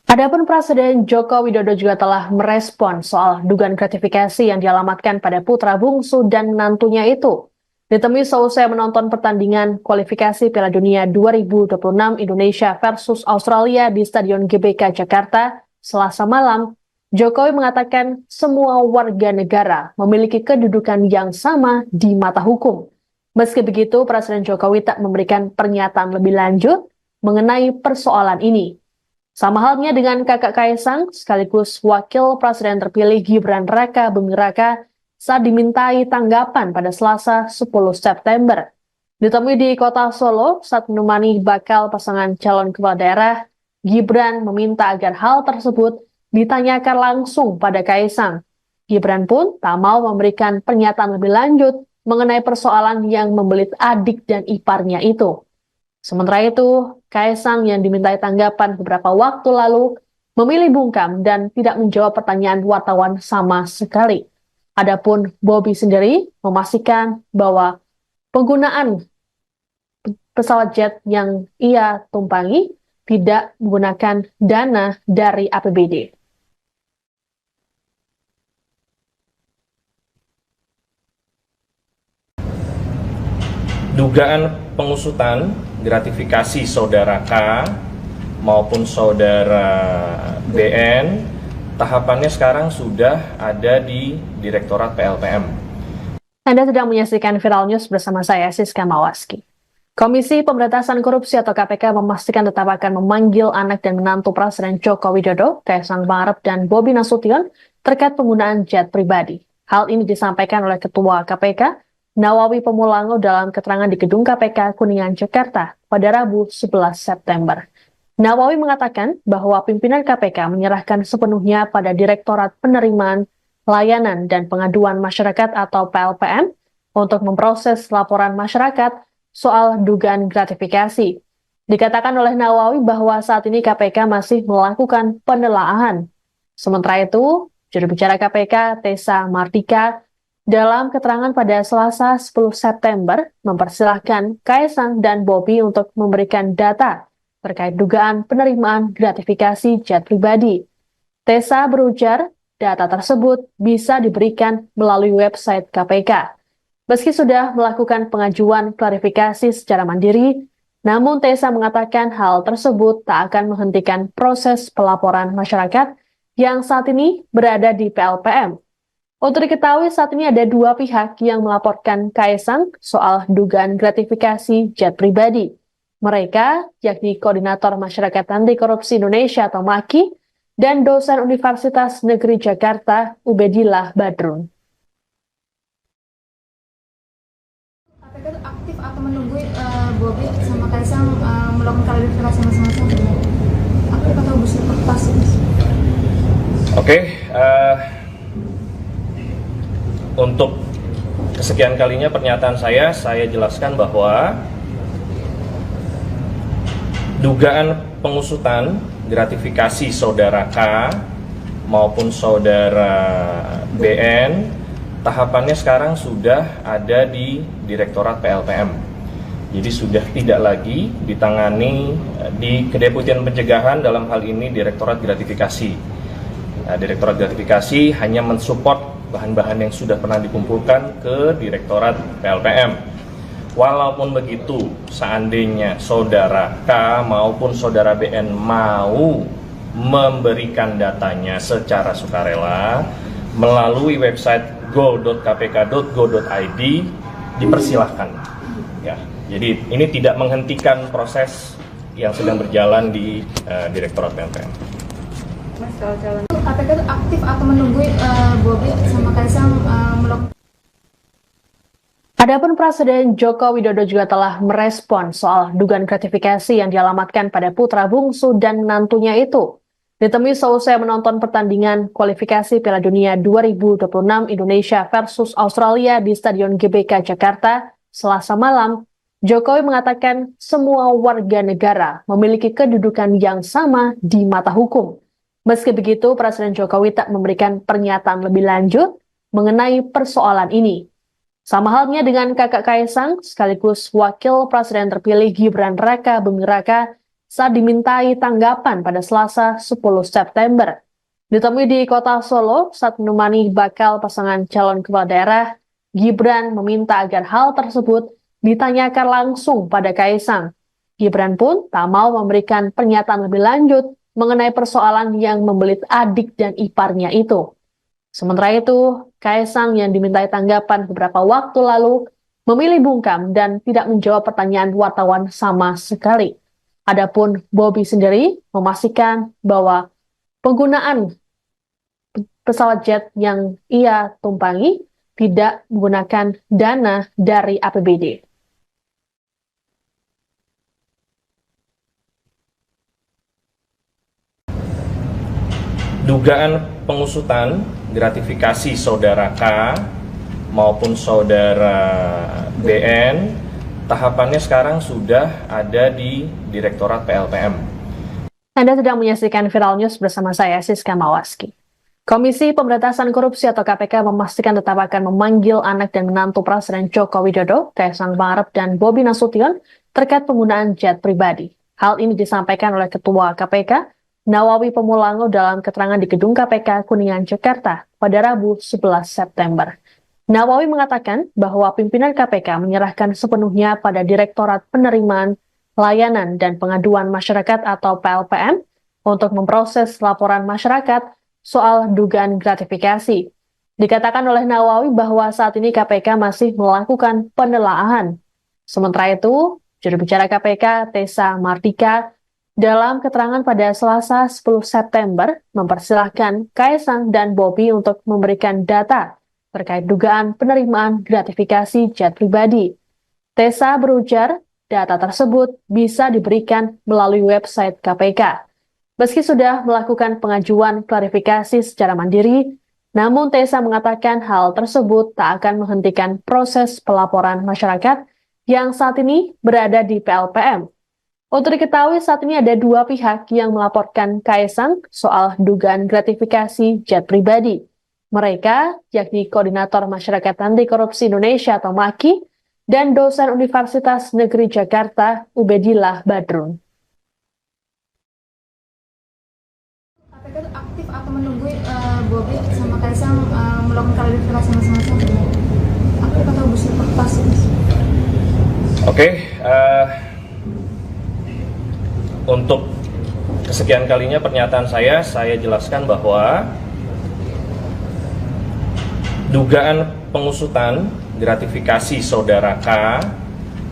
Adapun Presiden Joko Widodo juga telah merespon soal dugaan gratifikasi yang dialamatkan pada putra bungsu dan menantunya itu. Ditemui seusai menonton pertandingan kualifikasi Piala Dunia 2026 Indonesia versus Australia di Stadion GBK Jakarta Selasa malam, Jokowi mengatakan semua warga negara memiliki kedudukan yang sama di mata hukum. Meski begitu, Presiden Jokowi tak memberikan pernyataan lebih lanjut mengenai persoalan ini. Sama halnya dengan kakak Kaisang, sekaligus Wakil Presiden terpilih Gibran Raka Buming Raka saat dimintai tanggapan pada Selasa 10 September. Ditemui di kota Solo saat menemani bakal pasangan calon kepala daerah, Gibran meminta agar hal tersebut ditanyakan langsung pada Kaisang. Gibran pun tak mau memberikan pernyataan lebih lanjut mengenai persoalan yang membelit adik dan iparnya itu. Sementara itu, Kaisang yang dimintai tanggapan beberapa waktu lalu memilih bungkam dan tidak menjawab pertanyaan wartawan sama sekali. Adapun Bobi sendiri memastikan bahwa penggunaan pesawat jet yang ia tumpangi tidak menggunakan dana dari APBD. Dugaan pengusutan gratifikasi saudara K maupun saudara BN, tahapannya sekarang sudah ada di Direktorat PLPM. Anda sedang menyaksikan Viral News bersama saya, Siska Mawaski. Komisi Pemberantasan Korupsi atau KPK memastikan tetap akan memanggil anak dan menantu Presiden Joko Widodo, Kaisang Pangarep dan Bobi Nasution terkait penggunaan jet pribadi. Hal ini disampaikan oleh Ketua KPK, Nawawi Pemulango dalam keterangan di Gedung KPK Kuningan, Jakarta pada Rabu 11 September. Nawawi mengatakan bahwa pimpinan KPK menyerahkan sepenuhnya pada Direktorat Penerimaan, Layanan, dan Pengaduan Masyarakat atau PLPM untuk memproses laporan masyarakat soal dugaan gratifikasi. Dikatakan oleh Nawawi bahwa saat ini KPK masih melakukan penelaahan. Sementara itu, juru bicara KPK, Tessa Mardika, dalam keterangan pada Selasa 10 September, mempersilahkan Kaisang dan Bobi untuk memberikan data terkait dugaan penerimaan gratifikasi jet pribadi. Tessa berujar, data tersebut bisa diberikan melalui website KPK. Meski sudah melakukan pengajuan klarifikasi secara mandiri, namun Tessa mengatakan hal tersebut tak akan menghentikan proses pelaporan masyarakat yang saat ini berada di PLPM. Untuk diketahui saat ini ada dua pihak yang melaporkan Kaisang soal dugaan gratifikasi jet pribadi. Mereka yakni Koordinator Masyarakat Anti Korupsi Indonesia atau MAKI dan dosen Universitas Negeri Jakarta Ubedillah Badrun. KPK itu aktif atau menunggu Bobi sama Kaisang melakukan klarifikasi masing-masing? Aktif atau pasif? Oke, untuk kesekian kalinya pernyataan saya jelaskan bahwa dugaan pengusutan gratifikasi saudara K maupun saudara BN, tahapannya sekarang sudah ada di Direktorat PLPM. Jadi sudah tidak lagi ditangani di Kedeputian Pencegahan, dalam hal ini Direktorat Gratifikasi. Direktorat Gratifikasi hanya mensupport bahan-bahan yang sudah pernah dikumpulkan ke Direktorat PLPM. Walaupun begitu, seandainya saudara K maupun saudara BN mau memberikan datanya secara sukarela melalui website go.kpk.go.id, dipersilahkan. Ya, jadi ini tidak menghentikan proses yang sedang berjalan di Direktorat PLPM. Mas, kalau calon KPK itu aktif atau menunggu Bobi sama Kaisang melakukan. Adapun Presiden Joko Widodo juga telah merespon soal dugaan gratifikasi yang dialamatkan pada putra bungsu dan menantunya itu. Ditemui seusai menonton pertandingan kualifikasi Piala Dunia 2026 Indonesia versus Australia di Stadion GBK Jakarta Selasa malam, Jokowi mengatakan semua warga negara memiliki kedudukan yang sama di mata hukum. Meski begitu, Presiden Jokowi tak memberikan pernyataan lebih lanjut mengenai persoalan ini. Sama halnya dengan kakak Kaisang, sekaligus Wakil Presiden terpilih Gibran Raka Buming Raka saat dimintai tanggapan pada Selasa 10 September. Ditemui di kota Solo saat menemani bakal pasangan calon kepala daerah, Gibran meminta agar hal tersebut ditanyakan langsung pada Kaisang. Gibran pun tak mau memberikan pernyataan lebih lanjut mengenai persoalan yang membelit adik dan iparnya itu. Sementara itu, Kaisang yang dimintai tanggapan beberapa waktu lalu memilih bungkam dan tidak menjawab pertanyaan wartawan sama sekali. Adapun Bobi sendiri memastikan bahwa penggunaan pesawat jet yang ia tumpangi tidak menggunakan dana dari APBD. Dugaan pengusutan gratifikasi saudara K maupun saudara BN, tahapannya sekarang sudah ada di Direktorat PLPM. Anda sedang menyaksikan Viral News bersama saya, Siska Mawaski. Komisi Pemberantasan Korupsi atau KPK memastikan tetap akan memanggil anak dan menantu Presiden Joko Widodo, Kaisang Pangarep dan Bobi Nasution terkait penggunaan jet pribadi. Hal ini disampaikan oleh Ketua KPK, Nawawi Pemulango dalam keterangan di Gedung KPK Kuningan, Jakarta pada Rabu 11 September. Nawawi mengatakan bahwa pimpinan KPK menyerahkan sepenuhnya pada Direktorat Penerimaan, Layanan dan Pengaduan Masyarakat atau PLPM untuk memproses laporan masyarakat soal dugaan gratifikasi. Dikatakan oleh Nawawi bahwa saat ini KPK masih melakukan penelaahan. Sementara itu, juru bicara KPK Tessa Mardika dalam keterangan pada Selasa 10 September mempersilahkan Kaisang dan Bobi untuk memberikan data terkait dugaan penerimaan gratifikasi jet pribadi. Tessa berujar, data tersebut bisa diberikan melalui website KPK. Meski sudah melakukan pengajuan klarifikasi secara mandiri, namun Tessa mengatakan hal tersebut tak akan menghentikan proses pelaporan masyarakat yang saat ini berada di PLPM. Untuk diketahui saat ini ada dua pihak yang melaporkan Kaisang soal dugaan gratifikasi jet pribadi. Mereka yakni Koordinator Masyarakat Anti Korupsi Indonesia atau MAKI dan dosen Universitas Negeri Jakarta Ubedillah Badrun. KPK itu aktif atau menunggu Bobi sama Kaisang melakukan klarifikasi masing-masing? Aktif atau pasif? Oke, untuk kesekian kalinya pernyataan saya jelaskan bahwa dugaan pengusutan gratifikasi saudara K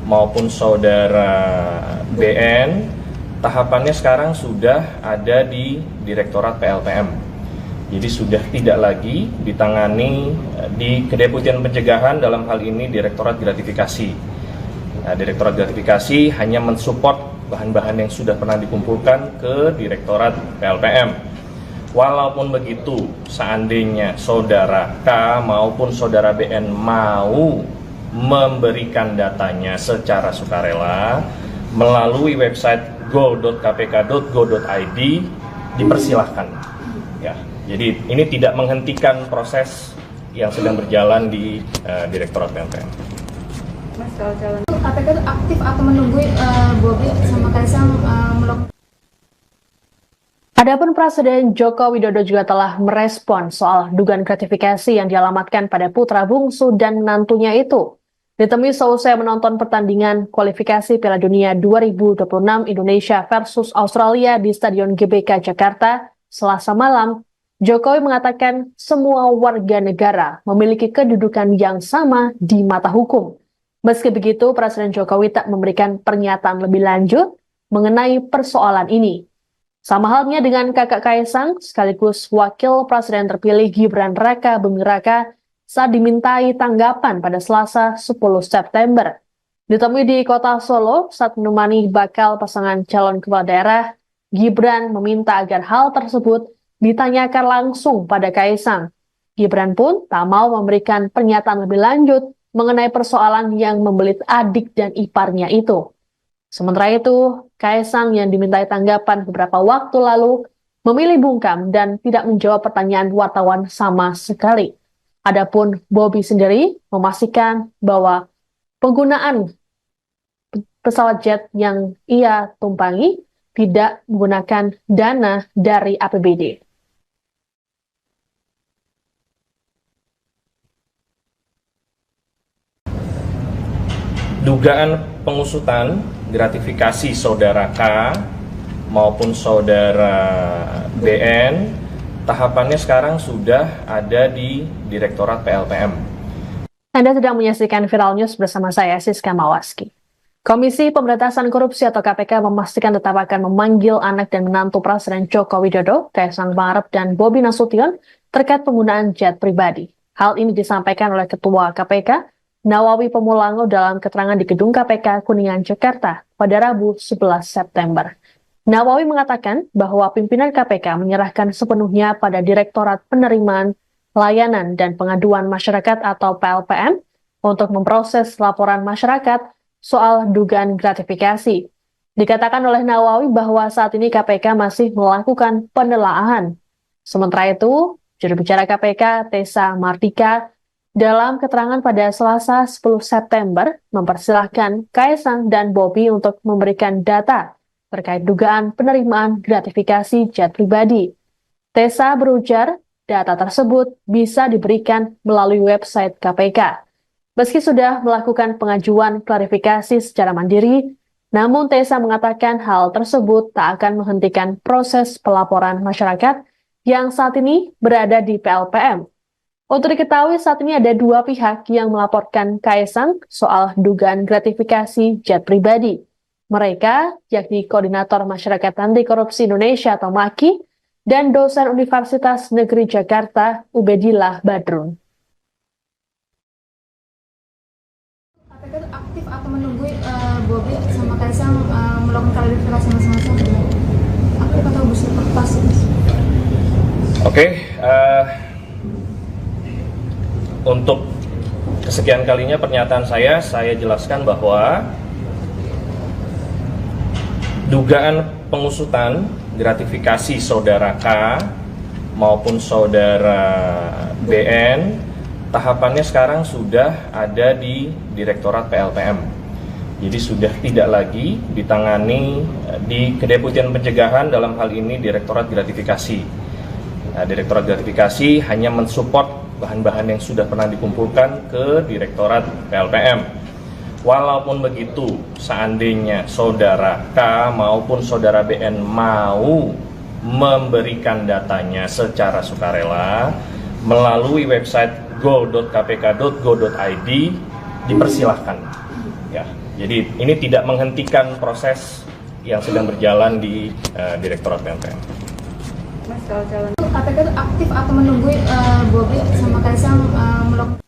maupun saudara BN tahapannya sekarang sudah ada di Direktorat PLPM. Jadi sudah tidak lagi ditangani di Kedeputian Pencegahan, dalam hal ini Direktorat Gratifikasi. Nah, Direktorat Gratifikasi hanya mensupport bahan-bahan yang sudah pernah dikumpulkan ke Direktorat PLPM. Walaupun begitu, seandainya saudara K maupun saudara BN mau memberikan datanya secara sukarela melalui website go.kpk.go.id, dipersilahkan. Ya, jadi ini tidak menghentikan proses yang sedang berjalan di Direktorat PLPM. Mas, kalau calon KPK itu aktif atau menunggu Bobi sama Kaisang melakukan. Adapun Presiden Joko Widodo juga telah merespon soal dugaan gratifikasi yang dialamatkan pada putra bungsu dan menantunya itu. Ditemui seusai menonton pertandingan kualifikasi Piala Dunia 2026 Indonesia versus Australia di Stadion GBK Jakarta Selasa malam, Jokowi mengatakan semua warga negara memiliki kedudukan yang sama di mata hukum. Meski begitu, Presiden Jokowi tak memberikan pernyataan lebih lanjut mengenai persoalan ini. Sama halnya dengan kakak Kaisang, sekaligus Wakil Presiden terpilih Gibran Raka Buming Raka saat dimintai tanggapan pada Selasa 10 September. Ditemui di kota Solo saat menemani bakal pasangan calon kepala daerah, Gibran meminta agar hal tersebut ditanyakan langsung pada Kaisang. Gibran pun tak mau memberikan pernyataan lebih lanjut mengenai persoalan yang membelit adik dan iparnya itu. Sementara itu, Kaisang yang dimintai tanggapan beberapa waktu lalu memilih bungkam dan tidak menjawab pertanyaan wartawan sama sekali. Adapun Bobi sendiri memastikan bahwa penggunaan pesawat jet yang ia tumpangi tidak menggunakan dana dari APBD. Dugaan pengusutan gratifikasi saudara K maupun saudara BN tahapannya sekarang sudah ada di Direktorat PLPM. Anda sedang menyaksikan Viral News bersama saya, Siska Mawaski. Komisi Pemberantasan Korupsi atau KPK memastikan tetap akan memanggil anak dan menantu Presiden Joko Widodo, Kaisang Pangarep dan Bobi Nasution terkait penggunaan jet pribadi. Hal ini disampaikan oleh Ketua KPK, Nawawi Pemulango dalam keterangan di Gedung KPK Kuningan, Jakarta pada Rabu 11 September. Nawawi mengatakan bahwa pimpinan KPK menyerahkan sepenuhnya pada Direktorat Penerimaan, Layanan dan Pengaduan Masyarakat atau PLPM untuk memproses laporan masyarakat soal dugaan gratifikasi. Dikatakan oleh Nawawi bahwa saat ini KPK masih melakukan penelaahan. Sementara itu, juru bicara KPK Tessa Mardika dalam keterangan pada Selasa 10 September mempersilahkan Kaesang dan Bobi untuk memberikan data terkait dugaan penerimaan gratifikasi jet pribadi. Tessa berujar, data tersebut bisa diberikan melalui website KPK. Meski sudah melakukan pengajuan klarifikasi secara mandiri, namun Tessa mengatakan hal tersebut tak akan menghentikan proses pelaporan masyarakat yang saat ini berada di PLPM. Untuk diketahui saat ini ada dua pihak yang melaporkan Kaesang soal dugaan gratifikasi jet pribadi. Mereka, yakni Koordinator Masyarakat Anti Korupsi Indonesia atau MAKI, dan dosen Universitas Negeri Jakarta, Ubedillah Badrun. KPK itu aktif atau menunggu Bobi sama Kaesang melakukan klarifikasi masing-masing? Aktif atau bersifat pasif? Oke, untuk kesekian kalinya pernyataan saya jelaskan bahwa dugaan pengusutan gratifikasi saudara K maupun saudara BN tahapannya sekarang sudah ada di Direktorat PLPM. Jadi sudah tidak lagi ditangani di Kedeputian Pencegahan, dalam hal ini Direktorat Gratifikasi. Direktorat Gratifikasi hanya mensupport bahan-bahan yang sudah pernah dikumpulkan ke Direktorat PLPM. Walaupun begitu, seandainya saudara K maupun saudara BN mau memberikan datanya secara sukarela melalui website go.kpk.go.id, dipersilahkan. Ya, jadi ini tidak menghentikan proses yang sedang berjalan di Direktorat PLPM. Mas, kalau calon KPK itu aktif atau menunggu Bobi sama Kaesang melakukan.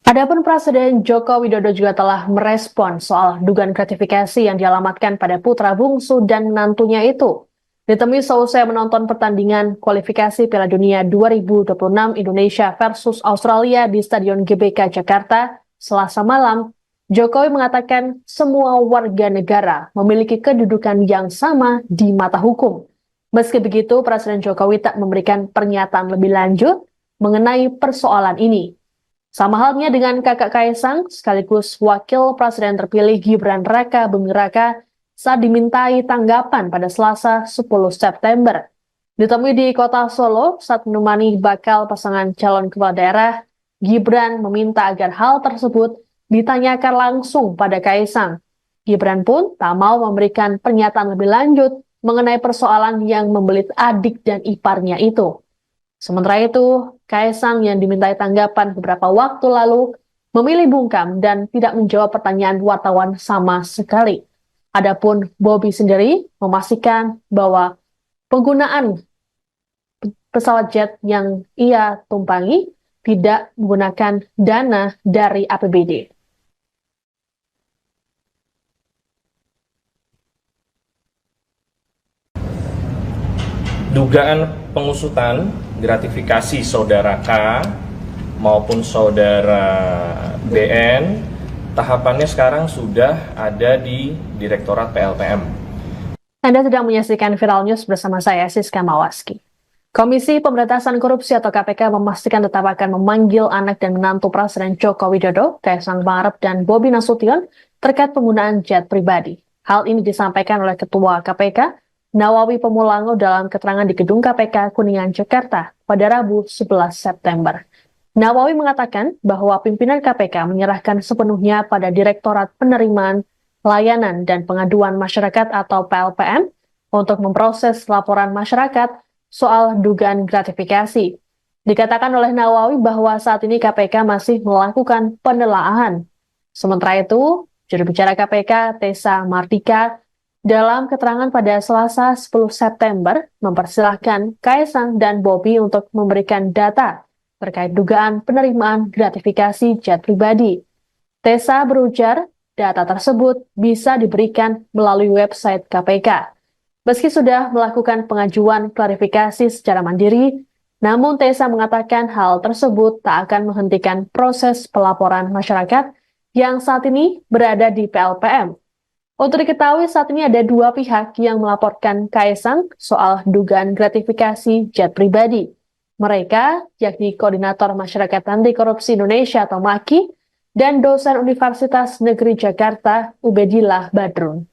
Adapun Presiden Joko Widodo juga telah merespon soal dugaan gratifikasi yang dialamatkan pada putra bungsu dan menantunya itu. Ditemui seusai menonton pertandingan kualifikasi Piala Dunia 2026 Indonesia versus Australia di Stadion GBK Jakarta Selasa malam, Jokowi mengatakan semua warga negara memiliki kedudukan yang sama di mata hukum. Meski begitu, Presiden Jokowi tak memberikan pernyataan lebih lanjut mengenai persoalan ini. Sama halnya dengan kakak Kaesang, sekaligus Wakil Presiden terpilih Gibran Raka Buming Raka saat dimintai tanggapan pada Selasa 10 September. Ditemui di kota Solo saat menemani bakal pasangan calon kepala daerah, Gibran meminta agar hal tersebut ditanyakan langsung pada Kaesang. Gibran pun tak mau memberikan pernyataan lebih lanjut mengenai persoalan yang membelit adik dan iparnya itu. Sementara itu, Kaesang yang dimintai tanggapan beberapa waktu lalu memilih bungkam dan tidak menjawab pertanyaan wartawan sama sekali. Adapun Bobi sendiri memastikan bahwa penggunaan pesawat jet yang ia tumpangi tidak menggunakan dana dari APBD. Dugaan pengusutan gratifikasi saudara K maupun saudara BN tahapannya sekarang sudah ada di Direktorat PLPM. Anda sedang menyaksikan Viral News bersama saya, Siska Mawaski. Komisi Pemberantasan Korupsi atau KPK memastikan tetap akan memanggil anak dan menantu Presiden Joko Widodo, Kaesang Pangarep dan Bobi Nasution terkait penggunaan jet pribadi. Hal ini disampaikan oleh Ketua KPK, Nawawi Pemulango dalam keterangan di Gedung KPK Kuningan, Jakarta pada Rabu 11 September. Nawawi mengatakan bahwa pimpinan KPK menyerahkan sepenuhnya pada Direktorat Penerimaan, Layanan, dan Pengaduan Masyarakat atau PLPM untuk memproses laporan masyarakat soal dugaan gratifikasi. Dikatakan oleh Nawawi bahwa saat ini KPK masih melakukan penelaahan. Sementara itu, juru bicara KPK Tessa Mardika dalam keterangan pada Selasa 10 September mempersilahkan Kaesang dan Bobi untuk memberikan data terkait dugaan penerimaan gratifikasi jet pribadi. Tessa berujar, data tersebut bisa diberikan melalui website KPK. Meski sudah melakukan pengajuan klarifikasi secara mandiri, namun Tessa mengatakan hal tersebut tak akan menghentikan proses pelaporan masyarakat yang saat ini berada di PLPM. Untuk diketahui saat ini ada dua pihak yang melaporkan Kaisang soal dugaan gratifikasi jet pribadi. Mereka yakni Koordinator Masyarakat Anti Korupsi Indonesia atau MAKI dan dosen Universitas Negeri Jakarta Ubedillah Badrun.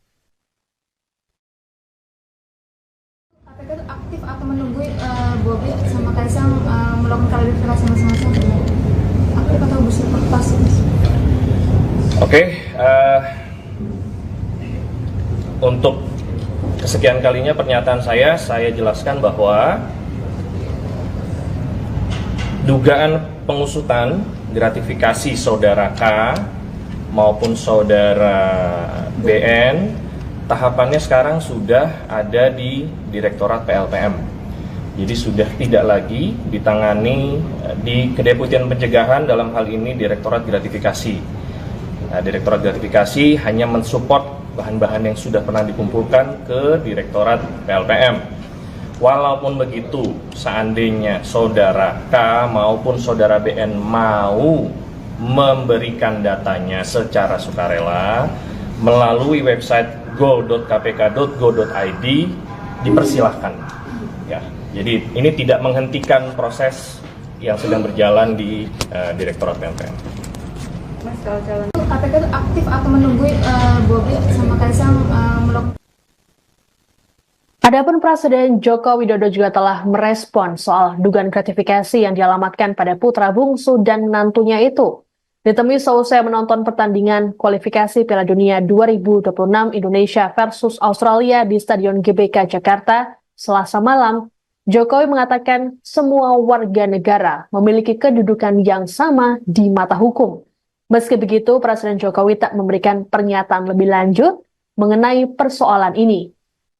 KPK itu aktif atau menunggu Bobi sama Kaisang melakukan klarifikasi masing-masing? Aktif atau bersih pasif? Oke, untuk kesekian kalinya pernyataan saya jelaskan bahwa dugaan pengusutan gratifikasi saudara K maupun saudara BN tahapannya sekarang sudah ada di Direktorat PLPM. Jadi sudah tidak lagi ditangani di Kedeputian Pencegahan, dalam hal ini Direktorat Gratifikasi. Direktorat Gratifikasi hanya mensupport bahan-bahan yang sudah pernah dikumpulkan ke Direktorat PLPM. Walaupun begitu, seandainya saudara K maupun saudara BN mau memberikan datanya secara sukarela melalui website go.kpk.go.id, dipersilahkan. Ya, jadi ini tidak menghentikan proses yang sedang berjalan di Direktorat PLPM. Mas, kalau calon KPK itu aktif atau menunggu Bobi sama Kaisang melakukan? Adapun Presiden Joko Widodo juga telah merespon soal dugaan gratifikasi yang dialamatkan pada putra bungsu dan menantunya itu. Ditemui seusai menonton pertandingan kualifikasi Piala Dunia 2026 Indonesia versus Australia di Stadion GBK Jakarta Selasa malam, Jokowi mengatakan semua warga negara memiliki kedudukan yang sama di mata hukum. Meski begitu, Presiden Jokowi tak memberikan pernyataan lebih lanjut mengenai persoalan ini.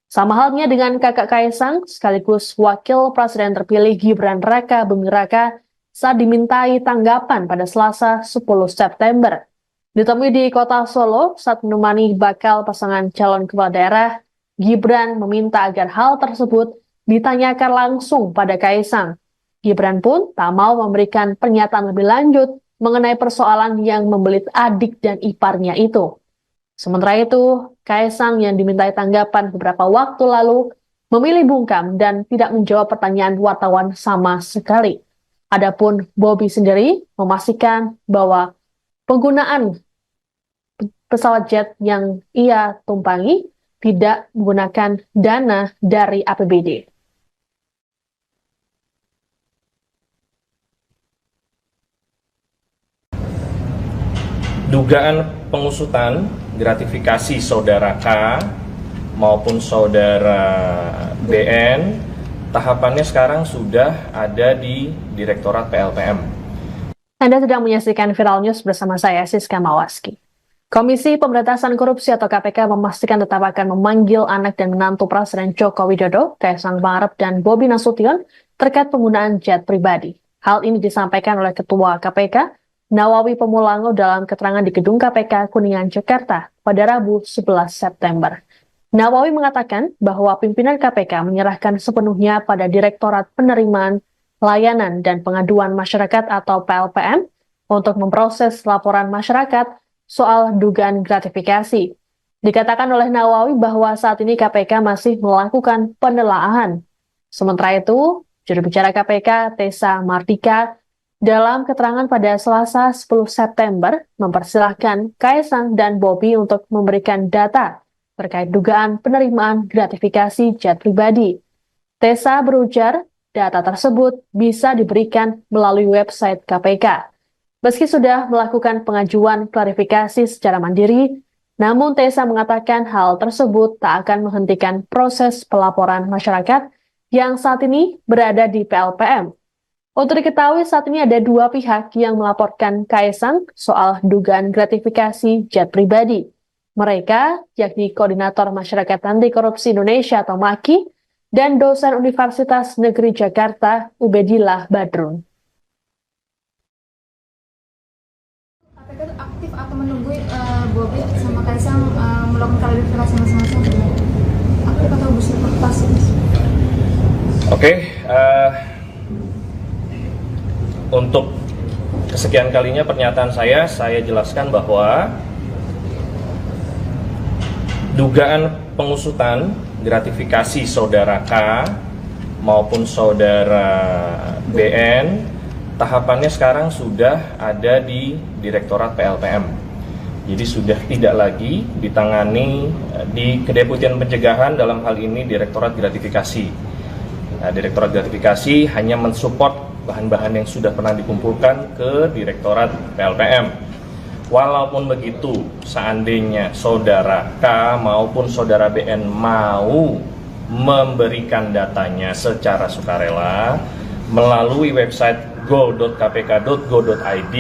Sama halnya dengan kakak Kaisang, sekaligus Wakil Presiden terpilih Gibran Raka Buming Raka saat dimintai tanggapan pada Selasa 10 September. Ditemui di kota Solo saat menemani bakal pasangan calon kepala daerah, Gibran meminta agar hal tersebut ditanyakan langsung pada Kaisang. Gibran pun tak mau memberikan pernyataan lebih lanjut mengenai persoalan yang membelit adik dan iparnya itu. Sementara itu, Kaisang yang dimintai tanggapan beberapa waktu lalu memilih bungkam dan tidak menjawab pertanyaan wartawan sama sekali. Adapun Bobi sendiri memastikan bahwa penggunaan pesawat jet yang ia tumpangi tidak menggunakan dana dari APBD. Dugaan pengusutan gratifikasi saudara K maupun saudara BN tahapannya sekarang sudah ada di Direktorat PLPM. Anda sedang menyaksikan Viral News bersama saya, Siska Mawaski. Komisi Pemberantasan Korupsi atau KPK memastikan tetap akan memanggil anak dan menantu Presiden Joko Widodo, Kaisang Pangarep dan Bobi Nasution terkait penggunaan jet pribadi. Hal ini disampaikan oleh Ketua KPK, Nawawi Pemulango dalam keterangan di Gedung KPK Kuningan, Jakarta pada Rabu 11 September. Nawawi mengatakan bahwa pimpinan KPK menyerahkan sepenuhnya pada Direktorat Penerimaan, Layanan, dan Pengaduan Masyarakat atau PLPM untuk memproses laporan masyarakat soal dugaan gratifikasi. Dikatakan oleh Nawawi bahwa saat ini KPK masih melakukan penelaahan. Sementara itu, juru bicara KPK, Tessa Mardika, dalam keterangan pada Selasa 10 September, mempersilahkan Kaisang dan Bobi untuk memberikan data terkait dugaan penerimaan gratifikasi jet pribadi. Tessa berujar, data tersebut bisa diberikan melalui website KPK. Meski sudah melakukan pengajuan klarifikasi secara mandiri, namun Tessa mengatakan hal tersebut tak akan menghentikan proses pelaporan masyarakat yang saat ini berada di PLPM. Untuk diketahui saat ini ada dua pihak yang melaporkan Kaisang soal dugaan gratifikasi jet pribadi. Mereka yakni Koordinator Masyarakat Anti Korupsi Indonesia atau MAKI dan dosen Universitas Negeri Jakarta Ubedillah Badrun. KPK itu aktif atau menunggu Bobi sama Kaisang melakukan klarifikasi masing-masing? Aktif atau bersih pasif? Oke, untuk kesekian kalinya pernyataan saya jelaskan bahwa Dugaan pengusutan gratifikasi saudara K maupun saudara BN, tahapannya sekarang sudah ada di Direktorat PLPM. Jadi sudah tidak lagi ditangani di Kedeputian Pencegahan, dalam hal ini Direktorat Gratifikasi. Direktorat Gratifikasi hanya mensupport bahan-bahan yang sudah pernah dikumpulkan ke Direktorat PLPM. Walaupun begitu, seandainya saudara K maupun saudara BN mau memberikan datanya secara sukarela melalui website go.kpk.go.id,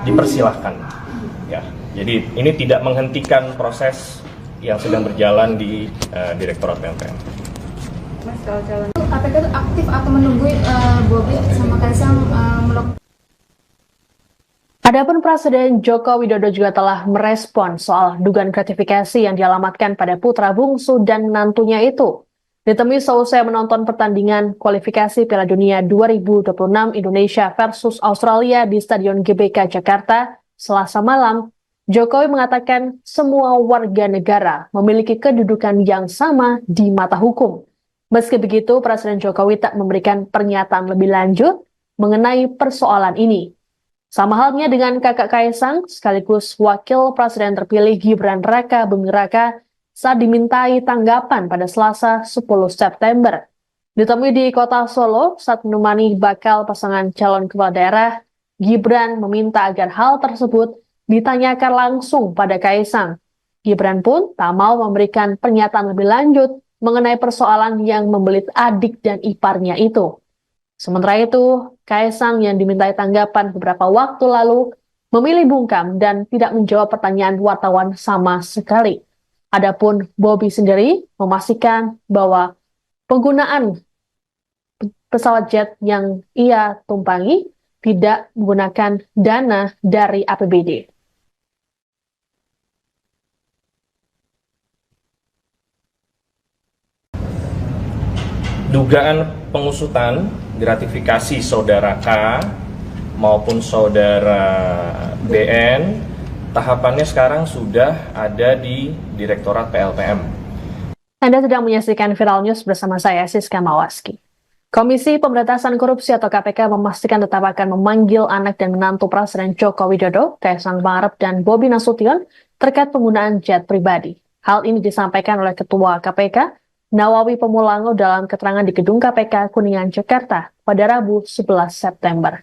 dipersilahkan. Ya, jadi ini tidak menghentikan proses yang sedang berjalan di Direktorat PLPM. Mas, kalau calon KPK itu aktif atau menunggu Bobi sama Kaisang melakukan. Adapun Presiden Joko Widodo juga telah merespon soal dugaan gratifikasi yang dialamatkan pada putra bungsu dan menantunya itu. Ditemui seusai menonton pertandingan kualifikasi Piala Dunia 2026 Indonesia versus Australia di Stadion GBK Jakarta Selasa malam, Jokowi mengatakan semua warga negara memiliki kedudukan yang sama di mata hukum. Meski begitu, Presiden Jokowi tak memberikan pernyataan lebih lanjut mengenai persoalan ini. Sama halnya dengan kakak Kaisang, sekaligus Wakil Presiden terpilih Gibran Raka Buming Raka saat dimintai tanggapan pada Selasa 10 September. Ditemui di kota Solo saat menemani bakal pasangan calon kepala daerah, Gibran meminta agar hal tersebut ditanyakan langsung pada Kaisang. Gibran pun tak mau memberikan pernyataan lebih lanjut mengenai persoalan yang membelit adik dan iparnya itu. Sementara itu, Kaisang yang dimintai tanggapan beberapa waktu lalu memilih bungkam dan tidak menjawab pertanyaan wartawan sama sekali. Adapun Bobi sendiri memastikan bahwa penggunaan pesawat jet yang ia tumpangi tidak menggunakan dana dari APBD. Dugaan pengusutan gratifikasi saudara K maupun saudara BN, tahapannya sekarang sudah ada di Direktorat PLPM. Anda sedang menyaksikan Viral News bersama saya, Siska Mawaski. Komisi Pemberantasan Korupsi atau KPK memastikan tetap akan memanggil anak dan menantu Presiden Joko Widodo, Kaisang Pangarep dan Bobi Nasution terkait penggunaan jet pribadi. Hal ini disampaikan oleh Ketua KPK, Nawawi Pemulango dalam keterangan di Gedung KPK Kuningan, Jakarta pada Rabu 11 September.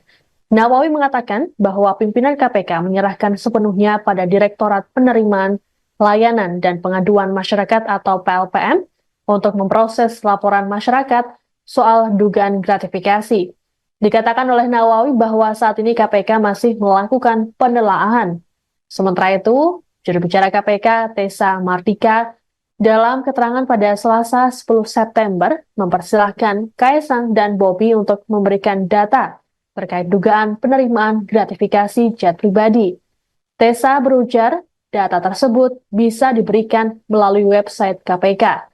Nawawi mengatakan bahwa pimpinan KPK menyerahkan sepenuhnya pada Direktorat Penerimaan, Layanan, dan Pengaduan Masyarakat atau PLPM untuk memproses laporan masyarakat soal dugaan gratifikasi. Dikatakan oleh Nawawi bahwa saat ini KPK masih melakukan penelaahan. Sementara itu, juru bicara KPK, Tessa Mardika, dalam keterangan pada Selasa 10 September, mempersilahkan Kaisang dan Bobi untuk memberikan data terkait dugaan penerimaan gratifikasi jet pribadi. Tessa berujar, data tersebut bisa diberikan melalui website KPK.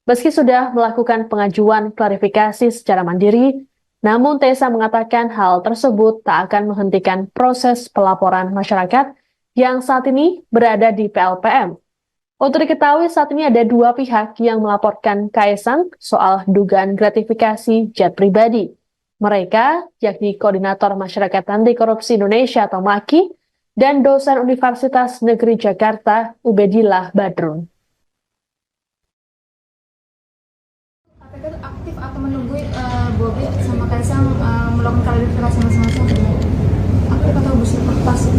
Meski sudah melakukan pengajuan klarifikasi secara mandiri, namun Tessa mengatakan hal tersebut tak akan menghentikan proses pelaporan masyarakat yang saat ini berada di PLPM. Untuk diketahui saat ini ada dua pihak yang melaporkan Kaisang soal dugaan gratifikasi jet pribadi. Mereka yakni Koordinator Masyarakat Anti Korupsi Indonesia atau MAKI dan dosen Universitas Negeri Jakarta Ubedillah Badrun. KPK itu aktif atau menunggu Bobi sama Kaisang melakukan klarifikasi masing-masing? Aktif atau bersifat pasif?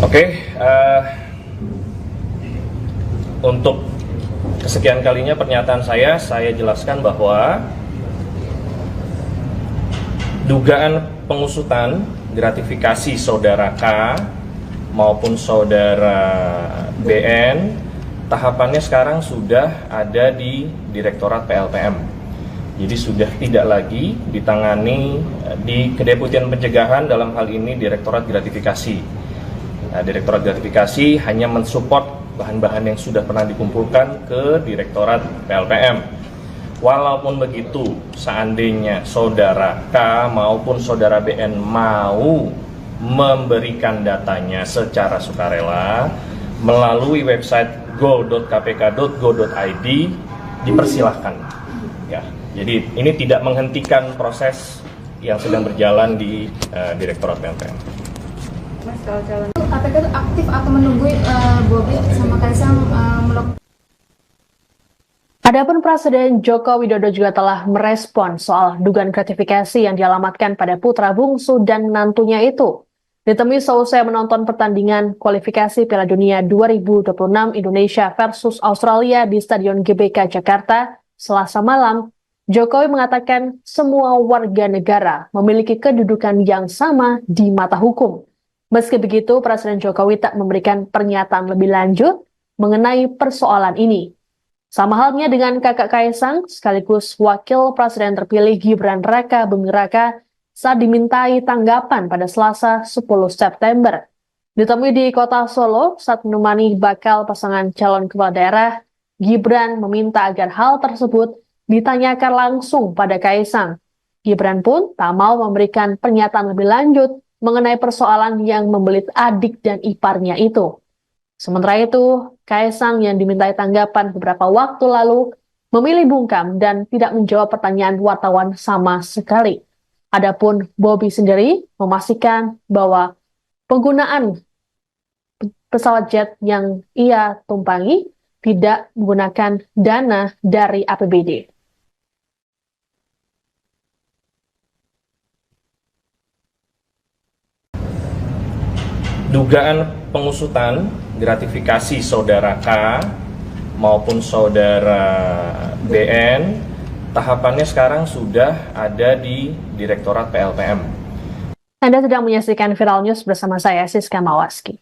Oke. Untuk kesekian kalinya pernyataan saya jelaskan bahwa dugaan pengusutan gratifikasi saudara K maupun saudara BN, tahapannya sekarang sudah ada di Direktorat PLPM. Jadi sudah tidak lagi ditangani di Kedeputian Pencegahan, dalam hal ini Direktorat Gratifikasi. Direktorat Gratifikasi hanya mensupport bahan-bahan yang sudah pernah dikumpulkan ke Direktorat PLPM. Walaupun begitu, seandainya saudara K maupun saudara BN mau memberikan datanya secara sukarela melalui website go.kpk.go.id dipersilahkan. Ya, jadi ini tidak menghentikan proses yang sedang berjalan di Direktorat PLPM. Mas, kalau calon KPK itu aktif atau menunggu Bobi sama Kaisang melakukan. Adapun Presiden Joko Widodo juga telah merespon soal dugaan gratifikasi yang dialamatkan pada putra bungsu dan menantunya itu. Ditemui seusai menonton pertandingan kualifikasi Piala Dunia 2026 Indonesia versus Australia di Stadion GBK Jakarta Selasa malam, Jokowi mengatakan semua warga negara memiliki kedudukan yang sama di mata hukum. Meski begitu, Presiden Jokowi tak memberikan pernyataan lebih lanjut mengenai persoalan ini. Sama halnya dengan kakak Kaisang, sekaligus Wakil Presiden terpilih Gibran Raka Buming Raka saat dimintai tanggapan pada Selasa 10 September. Ditemui di kota Solo saat menemani bakal pasangan calon kepala daerah, Gibran meminta agar hal tersebut ditanyakan langsung pada Kaisang. Gibran pun tak mau memberikan pernyataan lebih lanjut mengenai persoalan yang membelit adik dan iparnya itu. Sementara itu, Kaisang yang dimintai tanggapan beberapa waktu lalu memilih bungkam dan tidak menjawab pertanyaan wartawan sama sekali. Adapun Bobi sendiri memastikan bahwa penggunaan pesawat jet yang ia tumpangi tidak menggunakan dana dari APBD. Dugaan pengusutan gratifikasi saudara K maupun saudara BN, tahapannya sekarang sudah ada di Direktorat PLPM. Anda sedang menyaksikan Viral News bersama saya, Siska Mawaski.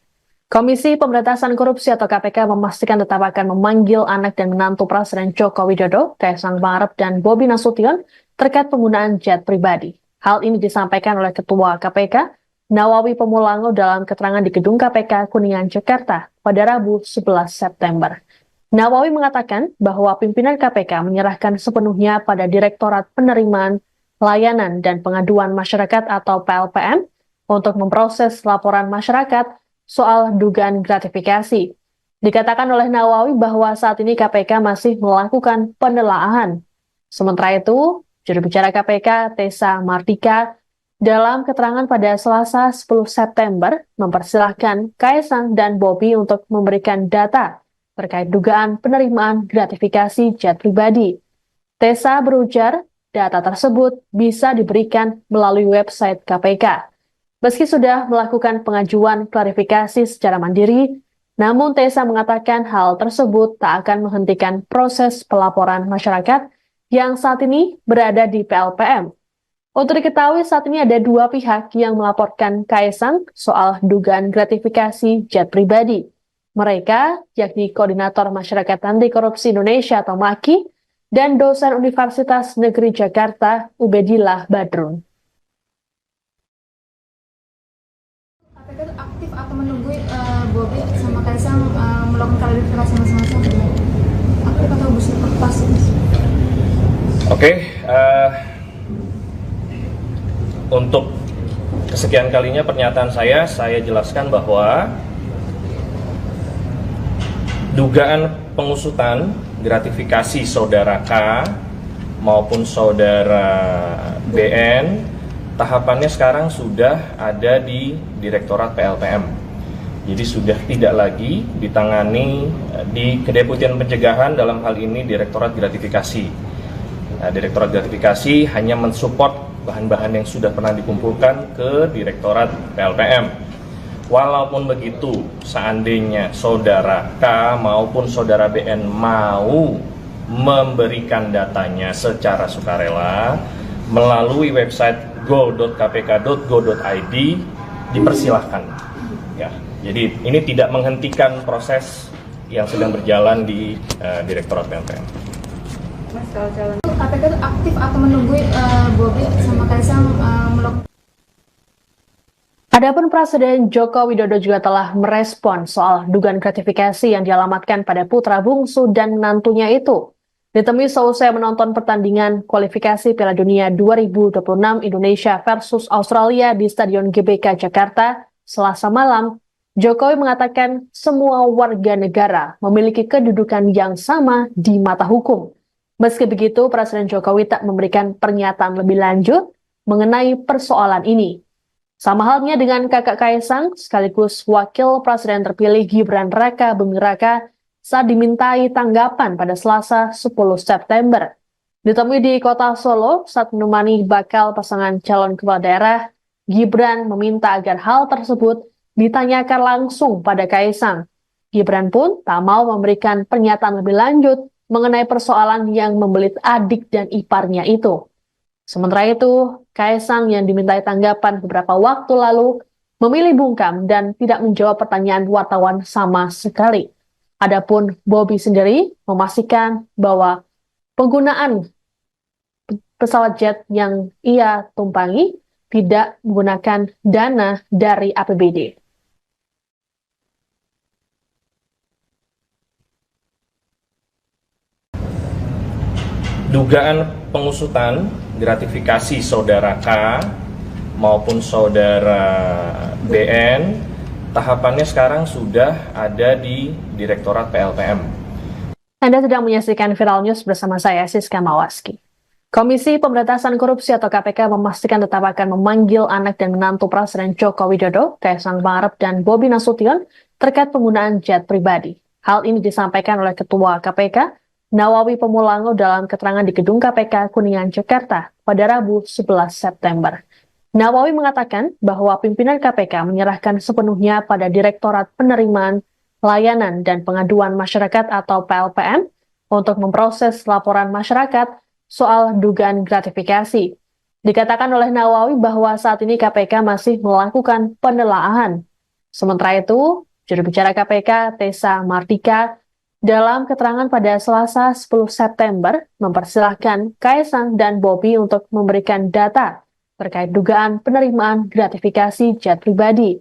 Komisi Pemberantasan Korupsi atau KPK memastikan tetap akan memanggil anak dan menantu Presiden Joko Widodo, Kaisang Pangarep dan Bobi Nasution terkait penggunaan jet pribadi. Hal ini disampaikan oleh Ketua KPK, Nawawi Pemulango dalam keterangan di Gedung KPK Kuningan, Jakarta pada Rabu 11 September. Nawawi mengatakan bahwa pimpinan KPK menyerahkan sepenuhnya pada Direktorat Penerimaan, Layanan, dan Pengaduan Masyarakat atau PLPM untuk memproses laporan masyarakat soal dugaan gratifikasi. Dikatakan oleh Nawawi bahwa saat ini KPK masih melakukan penelaahan. Sementara itu, juru bicara KPK, Tessa Mardika, dalam keterangan pada Selasa 10 September, mempersilahkan Kaisang dan Bobi untuk memberikan data terkait dugaan penerimaan gratifikasi jet pribadi. Tessa berujar, data tersebut bisa diberikan melalui website KPK. Meski sudah melakukan pengajuan klarifikasi secara mandiri, namun Tessa mengatakan hal tersebut tak akan menghentikan proses pelaporan masyarakat yang saat ini berada di PLPM. Untuk diketahui saat ini ada dua pihak yang melaporkan Kaisang soal dugaan gratifikasi jet pribadi. Mereka yakni Koordinator Masyarakat Anti Korupsi Indonesia atau MAKI dan dosen Universitas Negeri Jakarta Ubedillah Badrun. KPK itu aktif atau menunggu Bobi sama Kaisang melakukan klarifikasi masing-masing? Aktif atau bersifat sih? Oke. Untuk kesekian kalinya pernyataan saya jelaskan bahwa dugaan pengusutan gratifikasi saudara K maupun saudara BN, tahapannya sekarang sudah ada di Direktorat PLPM. Jadi sudah tidak lagi ditangani di Kedeputian Pencegahan, dalam hal ini Direktorat Gratifikasi. Direktorat Gratifikasi hanya mensupport bahan-bahan yang sudah pernah dikumpulkan ke Direktorat PLPM. Walaupun begitu, seandainya saudara K maupun saudara BN mau memberikan datanya secara sukarela melalui website go.kpk.go.id, dipersilahkan. Ya, jadi ini tidak menghentikan proses yang sedang berjalan di Direktorat PLPM. Mas, kalau calon KPK itu aktif atau menunggu Bobi sama Kaisang melakukan. Adapun Presiden Joko Widodo juga telah merespon soal dugaan gratifikasi yang dialamatkan pada putra bungsu dan menantunya itu. Ditemui seusai menonton pertandingan kualifikasi Piala Dunia 2026 Indonesia versus Australia di Stadion GBK Jakarta Selasa malam, Jokowi mengatakan semua warga negara memiliki kedudukan yang sama di mata hukum. Meski begitu, Presiden Jokowi tak memberikan pernyataan lebih lanjut mengenai persoalan ini. Sama halnya dengan kakak Kaisang, sekaligus Wakil Presiden terpilih Gibran Raka Buming Raka saat dimintai tanggapan pada Selasa 10 September. Ditemui di kota Solo saat menemani bakal pasangan calon kepala daerah, Gibran meminta agar hal tersebut ditanyakan langsung pada Kaisang. Gibran pun tak mau memberikan pernyataan lebih lanjut mengenai persoalan yang membelit adik dan iparnya itu. Sementara itu, Kaisang yang dimintai tanggapan beberapa waktu lalu memilih bungkam dan tidak menjawab pertanyaan wartawan sama sekali. Adapun Bobi sendiri memastikan bahwa penggunaan pesawat jet yang ia tumpangi tidak menggunakan dana dari APBD. Dugaan pengusutan gratifikasi saudara K maupun saudara BN, tahapannya sekarang sudah ada di Direktorat PLPM. Anda sedang menyaksikan Viral News bersama saya, Siska Mawaski. Komisi Pemberantasan Korupsi atau KPK memastikan tetap akan memanggil anak dan menantu Presiden Joko Widodo, Kaisang Pangarep dan Bobi Nasution terkait penggunaan jet pribadi. Hal ini disampaikan oleh Ketua KPK, Nawawi Pemulango dalam keterangan di Gedung KPK Kuningan, Jakarta pada Rabu 11 September. Nawawi mengatakan bahwa pimpinan KPK menyerahkan sepenuhnya pada Direktorat Penerimaan, Layanan, dan Pengaduan Masyarakat atau PLPM untuk memproses laporan masyarakat soal dugaan gratifikasi. Dikatakan oleh Nawawi bahwa saat ini KPK masih melakukan penelaahan. Sementara itu, juru bicara KPK, Tessa Mardika, dalam keterangan pada Selasa 10 September, mempersilahkan Kaisang dan Bobi untuk memberikan data terkait dugaan penerimaan gratifikasi jet pribadi.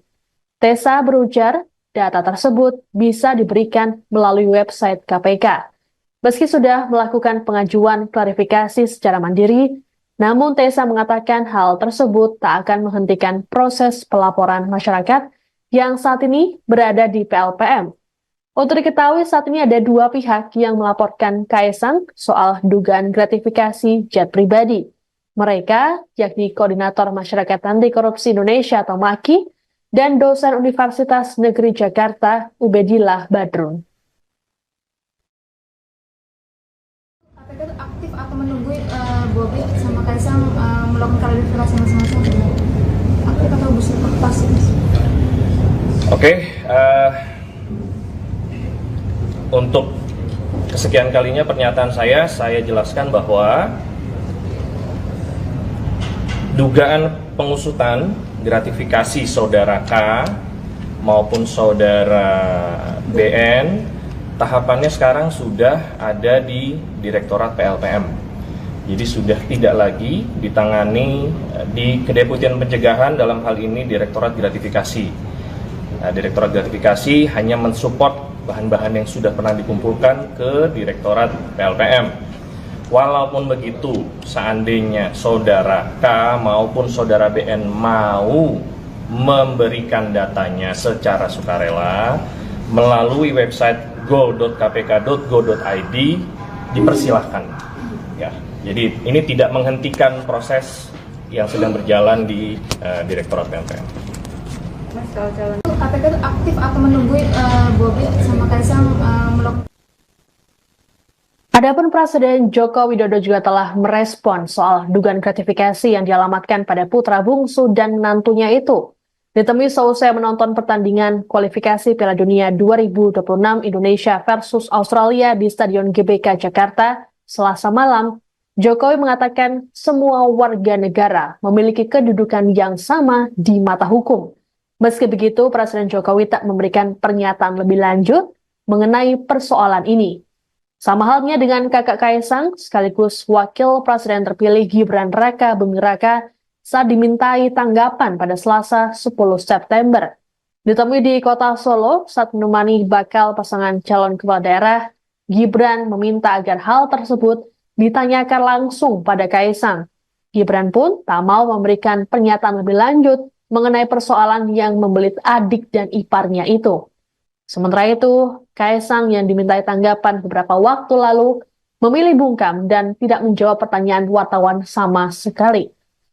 Tessa berujar, data tersebut bisa diberikan melalui website KPK. Meski sudah melakukan pengajuan klarifikasi secara mandiri, namun Tessa mengatakan hal tersebut tak akan menghentikan proses pelaporan masyarakat yang saat ini berada di PLPM. Untuk diketahui saat ini ada dua pihak yang melaporkan Kaisang soal dugaan gratifikasi jet pribadi. Mereka yakni Koordinator Masyarakat Anti Korupsi Indonesia atau MAKI dan dosen Universitas Negeri Jakarta Ubedillah Badrun. KPK itu aktif atau menunggu Bobi sama Kaisang melakukan klarifikasi masing-masing? Aktif atau pasif? Oke, untuk kesekian kalinya pernyataan saya jelaskan bahwa dugaan pengusutan gratifikasi saudara K maupun saudara BN, tahapannya sekarang sudah ada di Direktorat PLPM. Jadi sudah tidak lagi ditangani di Kedeputian Pencegahan, dalam hal ini Direktorat Gratifikasi. Direktorat Gratifikasi hanya mensupport bahan-bahan yang sudah pernah dikumpulkan ke Direktorat PLPM. Walaupun begitu, seandainya saudara K maupun saudara BN mau memberikan datanya secara sukarela melalui website go.kpk.go.id, dipersilahkan. Ya, jadi ini tidak menghentikan proses yang sedang berjalan di Direktorat PLPM. KPK itu aktif atau menunggu Bobi sama Kaisang melakukan. Adapun Presiden Joko Widodo juga telah merespon soal dugaan gratifikasi yang dialamatkan pada putra bungsu dan menantunya itu. Ditemui seusai menonton pertandingan kualifikasi Piala Dunia 2026 Indonesia versus Australia di Stadion GBK Jakarta Selasa malam, Jokowi mengatakan semua warga negara memiliki kedudukan yang sama di mata hukum. Meski begitu, Presiden Jokowi tak memberikan pernyataan lebih lanjut mengenai persoalan ini. Sama halnya dengan kakak Kaisang, sekaligus Wakil Presiden terpilih Gibran Raka Buming Raka saat dimintai tanggapan pada Selasa 10 September. Ditemui di kota Solo saat menemani bakal pasangan calon kepala daerah, Gibran meminta agar hal tersebut ditanyakan langsung pada Kaisang. Gibran pun tak mau memberikan pernyataan lebih lanjut mengenai persoalan yang membelit adik dan iparnya itu. Sementara itu, Kaisang yang dimintai tanggapan beberapa waktu lalu memilih bungkam dan tidak menjawab pertanyaan wartawan sama sekali.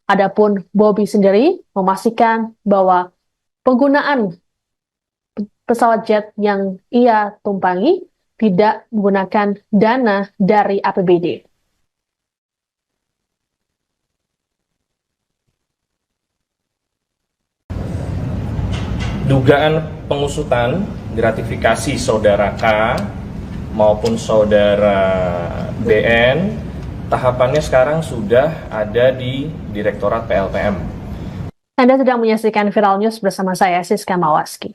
Adapun Bobby sendiri memastikan bahwa penggunaan pesawat jet yang ia tumpangi tidak menggunakan dana dari APBD. Dugaan pengusutan gratifikasi saudara K maupun saudara BN, tahapannya sekarang sudah ada di Direktorat PLPM. Anda sedang menyaksikan Viral News bersama saya, Siska Mawaski.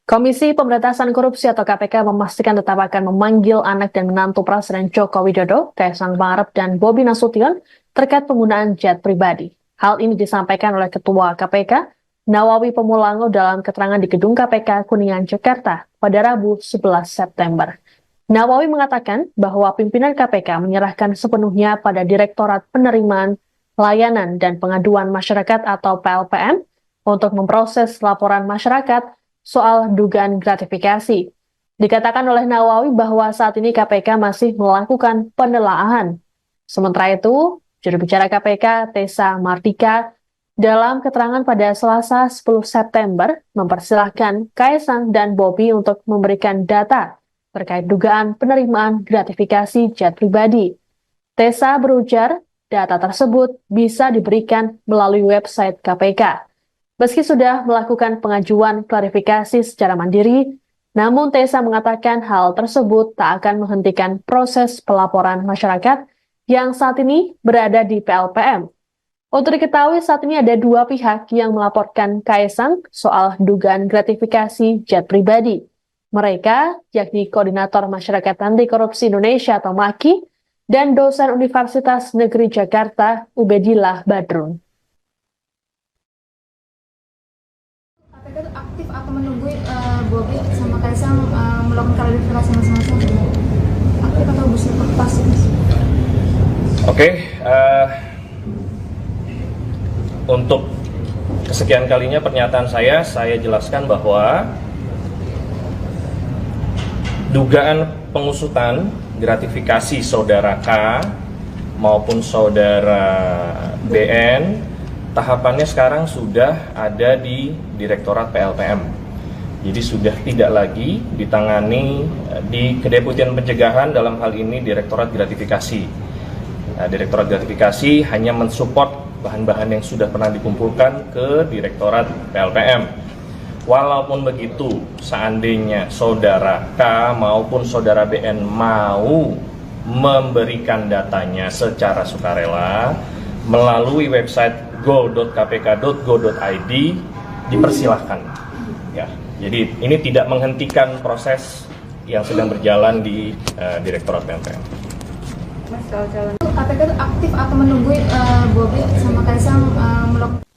Komisi Pemberantasan Korupsi atau KPK memastikan tetap akan memanggil anak dan menantu Presiden Joko Widodo, Kaisang Pangarep dan Bobi Nasution terkait penggunaan jet pribadi. Hal ini disampaikan oleh Ketua KPK, Nawawi Pemulango dalam keterangan di Gedung KPK Kuningan, Jakarta pada Rabu 11 September. Nawawi mengatakan bahwa pimpinan KPK menyerahkan sepenuhnya pada Direktorat Penerimaan, Layanan, dan Pengaduan Masyarakat atau PLPM untuk memproses laporan masyarakat soal dugaan gratifikasi. Dikatakan oleh Nawawi bahwa saat ini KPK masih melakukan penelaahan. Sementara itu, juru bicara KPK, Tessa Martika, dalam keterangan pada Selasa 10 September, mempersilahkan Kaisang dan Bobi untuk memberikan data terkait dugaan penerimaan gratifikasi jet pribadi. Tessa berujar, data tersebut bisa diberikan melalui website KPK. Meski sudah melakukan pengajuan klarifikasi secara mandiri, namun Tessa mengatakan hal tersebut tak akan menghentikan proses pelaporan masyarakat yang saat ini berada di PLPM. Untuk diketahui saat ini ada dua pihak yang melaporkan Kaisang soal dugaan gratifikasi jet pribadi. Mereka yakni Koordinator Masyarakat Anti Korupsi Indonesia atau MAKI dan dosen Universitas Negeri Jakarta Ubedillah Badrun. KPK itu aktif atau menunggu Bobi sama Kaisang melakukan klarifikasi masing-masing? Aktif atau busuk pasif? Oke, untuk kesekian kalinya pernyataan saya jelaskan bahwa dugaan pengusutan gratifikasi saudara K maupun saudara BN, tahapannya sekarang sudah ada di Direktorat PLPM. Jadi sudah tidak lagi ditangani di Kedeputian Pencegahan, dalam hal ini Direktorat Gratifikasi. Direktorat Gratifikasi hanya mensupport bahan-bahan yang sudah pernah dikumpulkan ke Direktorat PLPM. Walaupun begitu, seandainya saudara K maupun saudara BN mau memberikan datanya secara sukarela melalui website go.kpk.go.id, dipersilahkan. Ya, jadi ini tidak menghentikan proses yang sedang berjalan di Direktorat PLPM. KPK itu aktif atau menunggu Bobi sama Kaisang melakukan.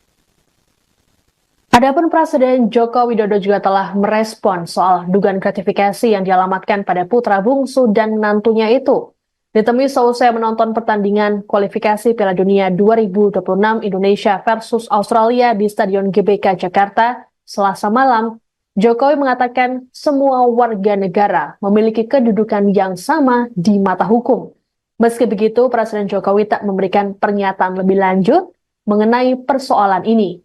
Adapun Presiden Joko Widodo juga telah merespon soal dugaan gratifikasi yang dialamatkan pada putra bungsu dan menantunya itu. Ditemui seusai menonton pertandingan kualifikasi Piala Dunia 2026 Indonesia versus Australia di Stadion GBK Jakarta Selasa malam, Jokowi mengatakan semua warga negara memiliki kedudukan yang sama di mata hukum. Meski begitu, Presiden Jokowi tak memberikan pernyataan lebih lanjut mengenai persoalan ini.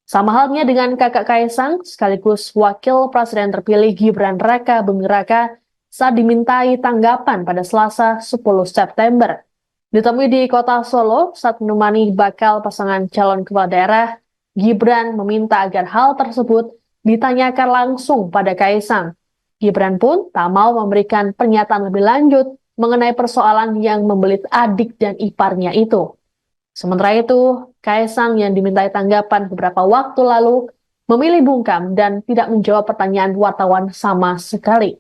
Sama halnya dengan kakak Kaisang, sekaligus Wakil Presiden terpilih Gibran Raka Buming Raka saat dimintai tanggapan pada Selasa 10 September. Ditemui di kota Solo saat menemani bakal pasangan calon kepala daerah, Gibran meminta agar hal tersebut ditanyakan langsung pada Kaisang. Gibran pun tak mau memberikan pernyataan lebih lanjut mengenai persoalan yang membelit adik dan iparnya itu. Sementara itu, Kaisang yang dimintai tanggapan beberapa waktu lalu memilih bungkam dan tidak menjawab pertanyaan wartawan sama sekali.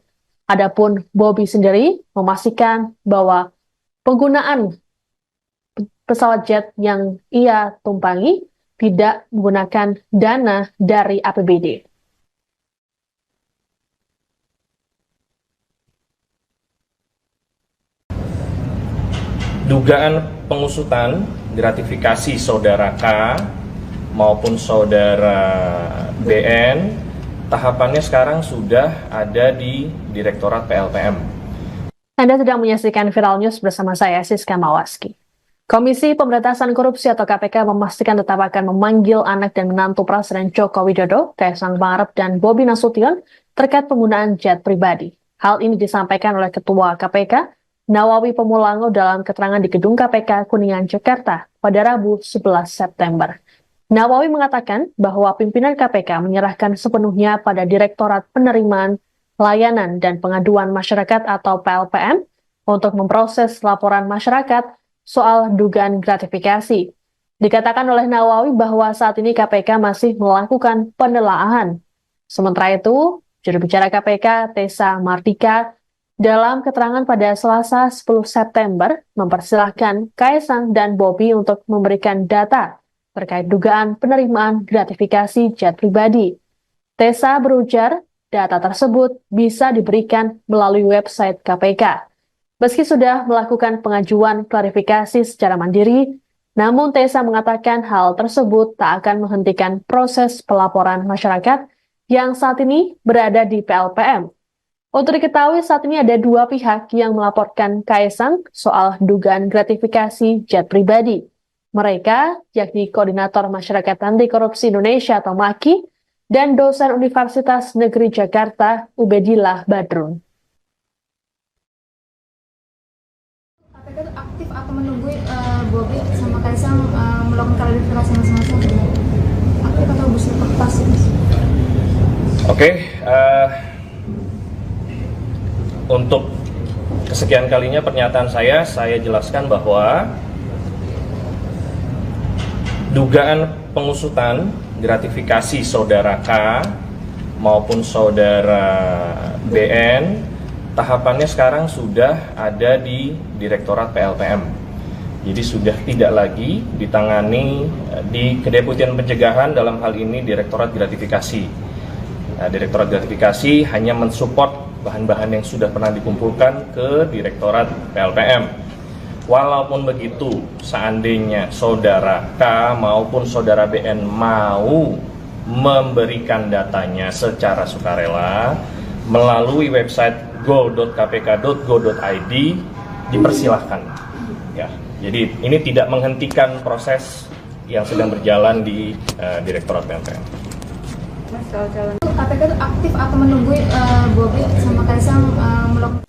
Adapun Bobi sendiri memastikan bahwa penggunaan pesawat jet yang ia tumpangi tidak menggunakan dana dari APBD. Dugaan pengusutan gratifikasi saudara K maupun saudara BN, tahapannya sekarang sudah ada di Direktorat PLPM. Anda sedang menyaksikan Viral News bersama saya, Siska Mawaski. Komisi Pemberantasan Korupsi atau KPK memastikan tetap akan memanggil anak dan menantu Presiden Joko Widodo, Kaisang Pangarep dan Bobi Nasution terkait penggunaan jet pribadi. Hal ini disampaikan oleh Ketua KPK, Nawawi Pemulango dalam keterangan di Gedung KPK Kuningan, Jakarta pada Rabu 11 September. Nawawi mengatakan bahwa pimpinan KPK menyerahkan sepenuhnya pada Direktorat Penerimaan, Layanan dan Pengaduan Masyarakat atau PLPM untuk memproses laporan masyarakat soal dugaan gratifikasi. Dikatakan oleh Nawawi bahwa saat ini KPK masih melakukan penelaahan. Sementara itu, juru bicara KPK, Tessa Mardika, dalam keterangan pada Selasa 10 September, mempersilahkan Kaisang dan Bobi untuk memberikan data terkait dugaan penerimaan gratifikasi jet pribadi. Tessa berujar, data tersebut bisa diberikan melalui website KPK. Meski sudah melakukan pengajuan klarifikasi secara mandiri, namun Tessa mengatakan hal tersebut tak akan menghentikan proses pelaporan masyarakat yang saat ini berada di PLPM. Untuk diketahui saat ini ada dua pihak yang melaporkan Kaisang soal dugaan gratifikasi jet pribadi. Mereka yakni Koordinator Masyarakat Anti Korupsi Indonesia atau MAKI dan dosen Universitas Negeri Jakarta Ubedillah Badrun. KPK itu aktif atau menunggu Bobi sama Kaisang melakukan klarifikasi masing-masing? Aktif atau busur kertas? Oke, untuk kesekian kalinya pernyataan saya jelaskan bahwa dugaan pengusutan gratifikasi saudara K maupun saudara BN, tahapannya sekarang sudah ada di Direktorat PLPM. Jadi sudah tidak lagi ditangani di Kedeputian Pencegahan, dalam hal ini Direktorat Gratifikasi. Nah, Direktorat Gratifikasi hanya mensupport bahan-bahan yang sudah pernah dikumpulkan ke Direktorat PLPM. Walaupun begitu, seandainya saudara K maupun saudara BN mau memberikan datanya secara sukarela melalui website go.kpk.go.id, dipersilahkan. Ya, jadi ini tidak menghentikan proses yang sedang berjalan di Direktorat PLPM. KPK itu aktif atau menunggu Bobi sama Kaisang melakukan.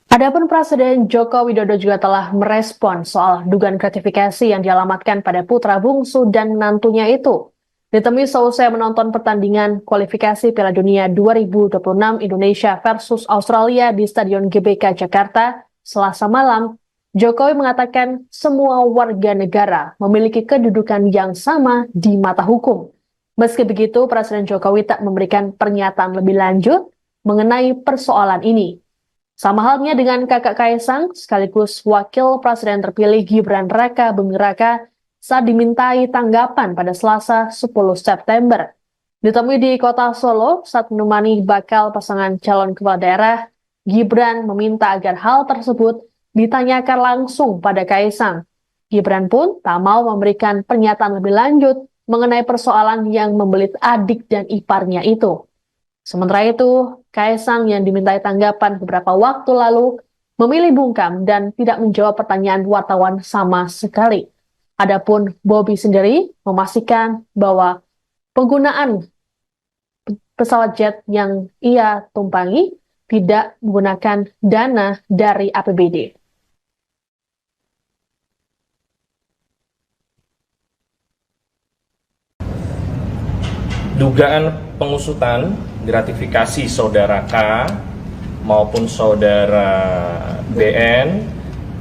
Adapun Presiden Joko Widodo juga telah merespon soal dugaan gratifikasi yang dialamatkan pada putra bungsu dan menantunya itu. Ditemui seusai menonton pertandingan kualifikasi Piala Dunia 2026 Indonesia versus Australia di Stadion GBK Jakarta Selasa malam, Jokowi mengatakan semua warga negara memiliki kedudukan yang sama di mata hukum. Meski begitu, Presiden Jokowi tak memberikan pernyataan lebih lanjut mengenai persoalan ini. Sama halnya dengan kakak Kaisang, sekaligus Wakil Presiden terpilih Gibran Raka Buming Raka saat dimintai tanggapan pada Selasa 10 September. Ditemui di kota Solo saat menemani bakal pasangan calon kepala daerah, Gibran meminta agar hal tersebut ditanyakan langsung pada Kaisang. Gibran pun tak mau memberikan pernyataan lebih lanjut mengenai persoalan yang membelit adik dan iparnya itu. Sementara itu, Kaisang yang dimintai tanggapan beberapa waktu lalu memilih bungkam dan tidak menjawab pertanyaan wartawan sama sekali. Adapun Bobi sendiri memastikan bahwa penggunaan pesawat jet yang ia tumpangi tidak menggunakan dana dari APBD. Dugaan pengusutan gratifikasi saudara K maupun saudara BN,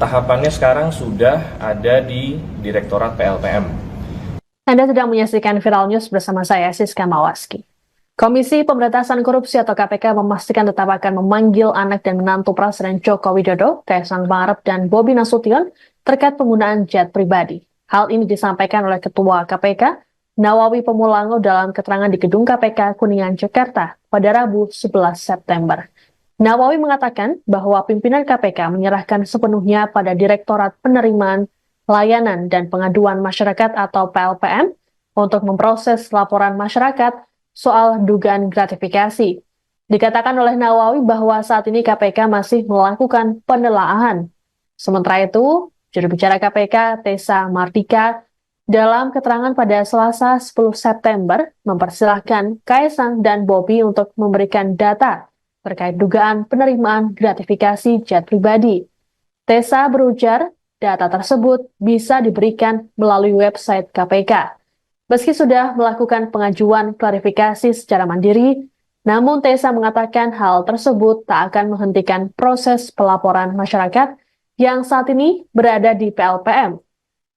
tahapannya sekarang sudah ada di Direktorat PLPM. Anda sedang menyaksikan Viral News bersama saya, Siska Mawaski. Komisi Pemberantasan Korupsi atau KPK memastikan tetap akan memanggil anak dan menantu Presiden Joko Widodo, Kaisang Pangarep dan Bobi Nasution terkait penggunaan jet pribadi. Hal ini disampaikan oleh Ketua KPK, Nawawi Pemulango dalam keterangan di Gedung KPK Kuningan, Jakarta pada Rabu 11 September. Nawawi mengatakan bahwa pimpinan KPK menyerahkan sepenuhnya pada Direktorat Penerimaan, Layanan dan Pengaduan Masyarakat atau PLPM untuk memproses laporan masyarakat soal dugaan gratifikasi. Dikatakan oleh Nawawi bahwa saat ini KPK masih melakukan penelaahan. Sementara itu, juru bicara KPK Tessa Martika dalam keterangan pada Selasa 10 September mempersilahkan Kaesang dan Bobi untuk memberikan data terkait dugaan penerimaan gratifikasi jet pribadi. Tessa berujar, data tersebut bisa diberikan melalui website KPK. Meski sudah melakukan pengajuan klarifikasi secara mandiri, namun Tessa mengatakan hal tersebut tak akan menghentikan proses pelaporan masyarakat yang saat ini berada di PLPM.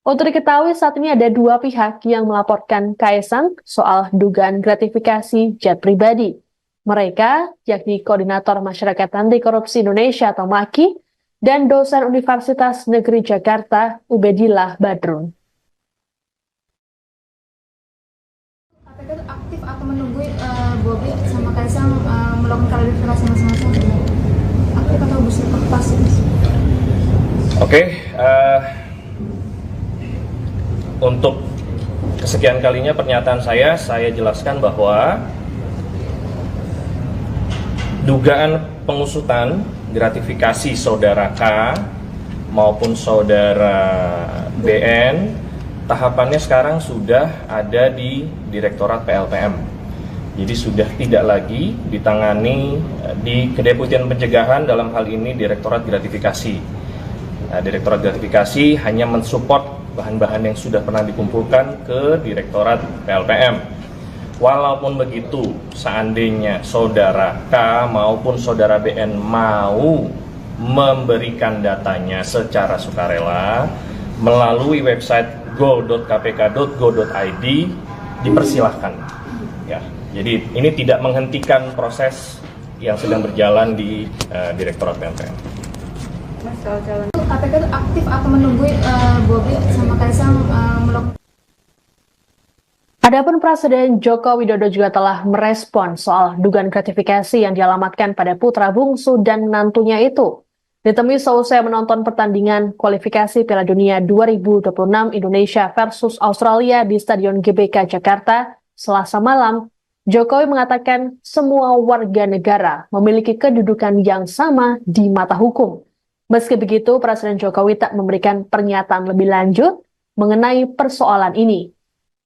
Untuk diketahui saat ini ada dua pihak yang melaporkan Kaesang soal dugaan gratifikasi jet pribadi. Mereka yakni Koordinator Masyarakat Anti Korupsi Indonesia atau MAKI dan dosen Universitas Negeri Jakarta Ubedillah Badrun. KPK itu aktif atau menunggu Bobi sama Kaesang melakukan klarifikasi masing-masing? Aktif atau busur pasif? Oke, untuk kesekian kalinya pernyataan saya jelaskan bahwa dugaan pengusutan gratifikasi saudara K maupun saudara BN tahapannya sekarang sudah ada di Direktorat PLPM. Jadi sudah tidak lagi ditangani di Kedeputian Pencegahan, dalam hal ini Direktorat Gratifikasi. Nah, Direktorat Gratifikasi hanya mensupport bahan-bahan yang sudah pernah dikumpulkan ke Direktorat PLPM. Walaupun begitu, seandainya saudara K maupun saudara BN mau memberikan datanya secara sukarela melalui website go.kpk.go.id, dipersilahkan. Ya, jadi ini tidak menghentikan proses yang sedang berjalan di Direktorat PLPM. KPK itu aktif atau menunggu Bobi sama Kaesang melakukan. Adapun Presiden Joko Widodo juga telah merespon soal dugaan gratifikasi yang dialamatkan pada putra bungsu dan menantunya itu. Ditemui seusai menonton pertandingan kualifikasi Piala Dunia 2026 Indonesia versus Australia di Stadion GBK Jakarta Selasa malam, Jokowi mengatakan semua warga negara memiliki kedudukan yang sama di mata hukum. Meski begitu, Presiden Jokowi tak memberikan pernyataan lebih lanjut mengenai persoalan ini.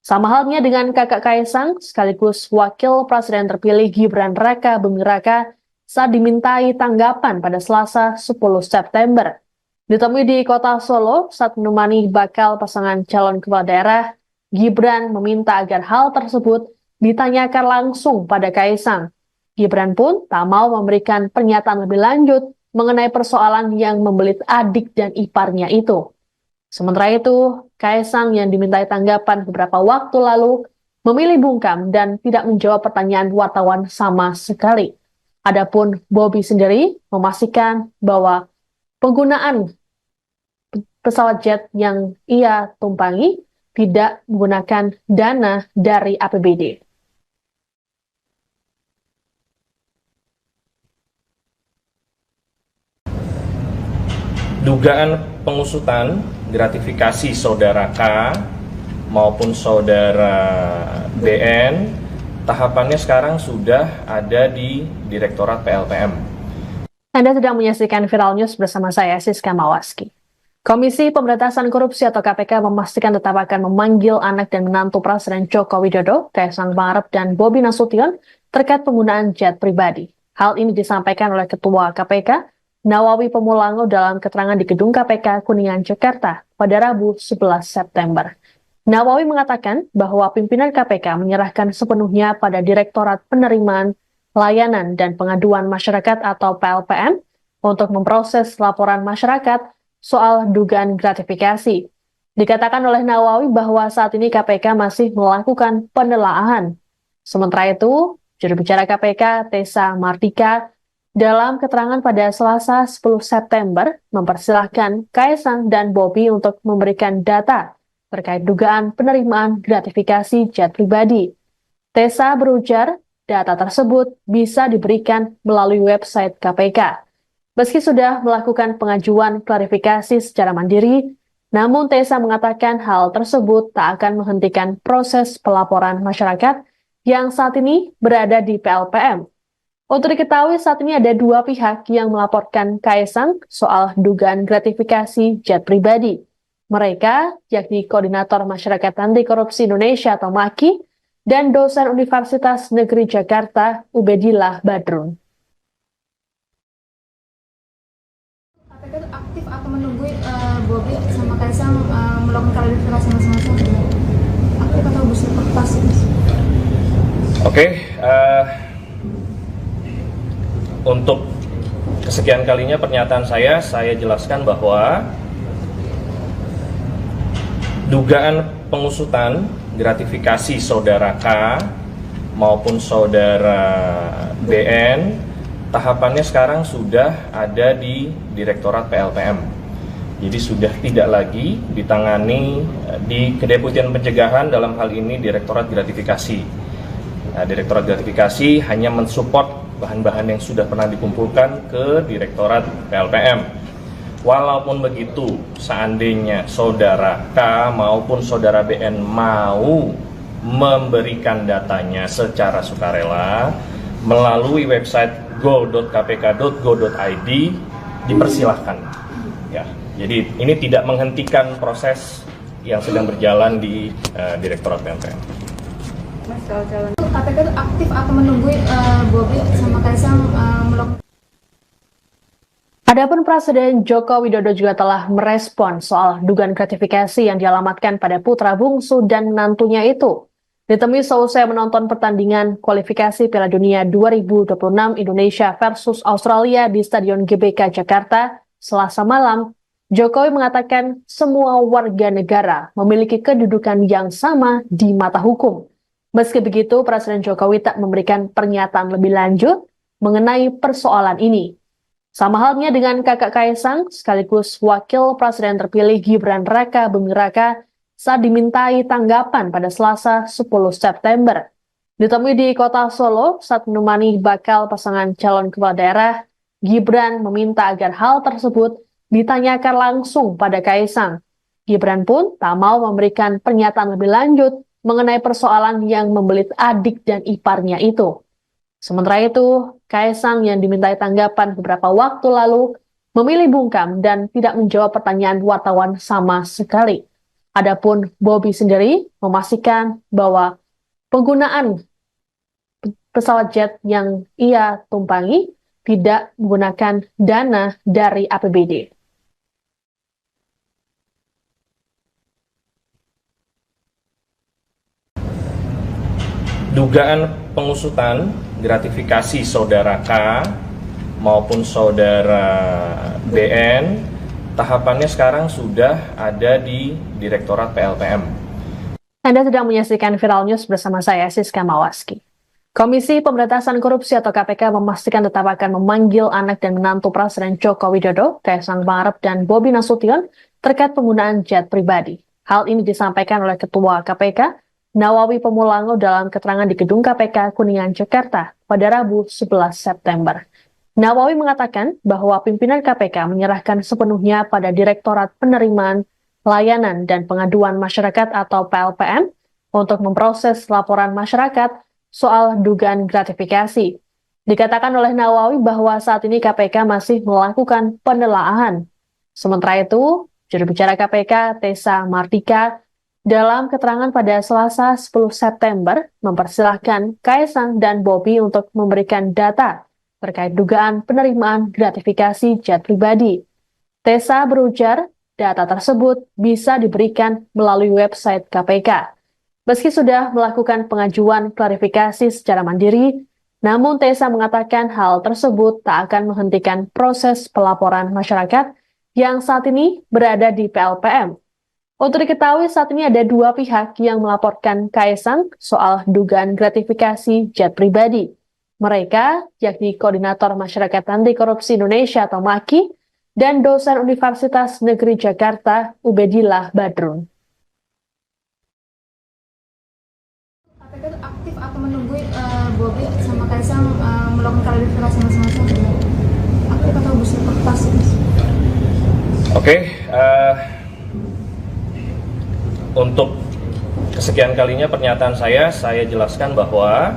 Sama halnya dengan kakak Kaesang, sekaligus Wakil Presiden terpilih Gibran Raka Buming Raka saat dimintai tanggapan pada Selasa 10 September. Ditemui di kota Solo saat menemani bakal pasangan calon kepala daerah, Gibran meminta agar hal tersebut ditanyakan langsung pada Kaesang. Gibran pun tak mau memberikan pernyataan lebih lanjut mengenai persoalan yang membelit adik dan iparnya itu. Sementara itu, Kaesang yang dimintai tanggapan beberapa waktu lalu memilih bungkam dan tidak menjawab pertanyaan wartawan sama sekali. Adapun Bobi sendiri memastikan bahwa penggunaan pesawat jet yang ia tumpangi tidak menggunakan dana dari APBD. Dugaan pengusutan gratifikasi saudara K maupun saudara BN tahapannya sekarang sudah ada di Direktorat PLPM. Anda sedang menyaksikan Viral News bersama saya, Siska Mawaski. Komisi Pemberantasan Korupsi atau KPK memastikan tetap akan memanggil anak dan menantu Presiden Joko Widodo, Kaesang Pangarep dan Bobi Nasution terkait penggunaan jet pribadi. Hal ini disampaikan oleh Ketua KPK, Nawawi Pemulango dalam keterangan di Gedung KPK Kuningan, Jakarta pada Rabu 11 September. Nawawi mengatakan bahwa pimpinan KPK menyerahkan sepenuhnya pada Direktorat Penerimaan, Layanan dan Pengaduan Masyarakat atau PLPM untuk memproses laporan masyarakat soal dugaan gratifikasi. Dikatakan oleh Nawawi bahwa saat ini KPK masih melakukan penelaahan. Sementara itu, juru bicara KPK Tessa Martika dalam keterangan pada Selasa 10 September mempersilahkan Kaesang dan Bobi untuk memberikan data terkait dugaan penerimaan gratifikasi jet pribadi. Tessa berujar, data tersebut bisa diberikan melalui website KPK. Meski sudah melakukan pengajuan klarifikasi secara mandiri, Namun Tessa mengatakan hal tersebut tak akan menghentikan proses pelaporan masyarakat yang saat ini berada di PLPM. Untuk diketahui saat ini ada dua pihak yang melaporkan Kaesang soal dugaan gratifikasi jet pribadi. Mereka yakni Koordinator Masyarakat Anti Korupsi Indonesia atau MAKI dan dosen Universitas Negeri Jakarta Ubedillah Badrun. KPK itu aktif atau menunggu Bobi sama Kaesang melakukan klarifikasi masing-masing? Aktif atau busur pas? Oke, untuk kesekian kalinya pernyataan saya jelaskan bahwa dugaan pengusutan gratifikasi saudara K maupun saudara BN tahapannya sekarang sudah ada di Direktorat PLPM. Jadi sudah tidak lagi ditangani di Kedeputian Pencegahan, dalam hal ini Direktorat Gratifikasi. Nah, Direktorat Gratifikasi hanya mensupport bahan-bahan yang sudah pernah dikumpulkan ke Direktorat PLPM. Walaupun begitu, seandainya saudara K maupun saudara BN mau memberikan datanya secara sukarela melalui website go.kpk.go.id, dipersilahkan. Ya, jadi ini tidak menghentikan proses yang sedang berjalan di Direktorat PLPM. KPK itu aktif atau menunggu Bobi sama Kaesang melakukan. Adapun Presiden Joko Widodo juga telah merespon soal dugaan gratifikasi yang dialamatkan pada putra bungsu dan menantunya itu. Ditemui seusai menonton pertandingan kualifikasi Piala Dunia 2026 Indonesia versus Australia di Stadion GBK Jakarta Selasa malam, Jokowi mengatakan semua warga negara memiliki kedudukan yang sama di mata hukum. Meski begitu, Presiden Jokowi tak memberikan pernyataan lebih lanjut mengenai persoalan ini. Sama halnya dengan kakak Kaesang, sekaligus Wakil Presiden terpilih Gibran Raka Buming Raka saat dimintai tanggapan pada Selasa 10 September. Ditemui di kota Solo saat menemani bakal pasangan calon kepala daerah, Gibran meminta agar hal tersebut ditanyakan langsung pada Kaesang. Gibran pun tak mau memberikan pernyataan lebih lanjut mengenai persoalan yang membelit adik dan iparnya itu. Sementara itu, Kaesang yang dimintai tanggapan beberapa waktu lalu memilih bungkam dan tidak menjawab pertanyaan wartawan sama sekali. Adapun Bobi sendiri memastikan bahwa penggunaan pesawat jet yang ia tumpangi tidak menggunakan dana dari APBD. Dugaan pengusutan gratifikasi saudara K maupun saudara BN tahapannya sekarang sudah ada di Direktorat PLPM. Anda sedang menyaksikan Viral News bersama saya, Siska Mawaski. Komisi Pemberantasan Korupsi atau KPK memastikan tetap akan memanggil anak dan menantu Presiden Joko Widodo, Kaesang Pangarep dan Bobi Nasution terkait penggunaan jet pribadi. Hal ini disampaikan oleh Ketua KPK, Nawawi Pemulango dalam keterangan di Gedung KPK Kuningan, Jakarta pada Rabu 11 September. Nawawi mengatakan bahwa pimpinan KPK menyerahkan sepenuhnya pada Direktorat Penerimaan, Layanan, dan Pengaduan Masyarakat atau PLPM untuk memproses laporan masyarakat soal dugaan gratifikasi. Dikatakan oleh Nawawi bahwa saat ini KPK masih melakukan penelaahan. Sementara itu, juru bicara KPK, Tessa Mardika, dalam keterangan pada Selasa 10 September, mempersilahkan Kaesang dan Bobi untuk memberikan data terkait dugaan penerimaan gratifikasi jet pribadi. Tessa berujar, data tersebut bisa diberikan melalui website KPK. Meski sudah melakukan pengajuan klarifikasi secara mandiri, namun Tessa mengatakan hal tersebut tak akan menghentikan proses pelaporan masyarakat yang saat ini berada di PLPM. Untuk diketahui saat ini ada dua pihak yang melaporkan Kaesang soal dugaan gratifikasi jet pribadi. Mereka yakni Koordinator Masyarakat Anti Korupsi Indonesia atau MAKI dan dosen Universitas Negeri Jakarta Ubedillah Badrun. KPK itu aktif atau menunggu Bobi sama Kaesang melakukan klarifikasi masing-masing? Aktif atau busur pas? Oke, Untuk kesekian kalinya pernyataan saya jelaskan bahwa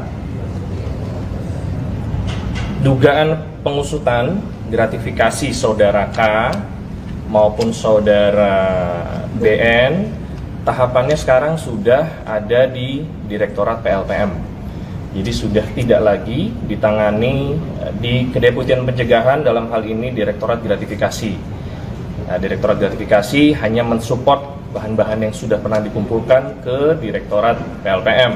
dugaan pengusutan gratifikasi saudara K maupun saudara BN tahapannya sekarang sudah ada di Direktorat PLPM. Jadi sudah tidak lagi ditangani di Kedeputian Pencegahan, dalam hal ini Direktorat Gratifikasi. Nah, Direktorat Gratifikasi hanya mensupport bahan-bahan yang sudah pernah dikumpulkan ke Direktorat PLPM.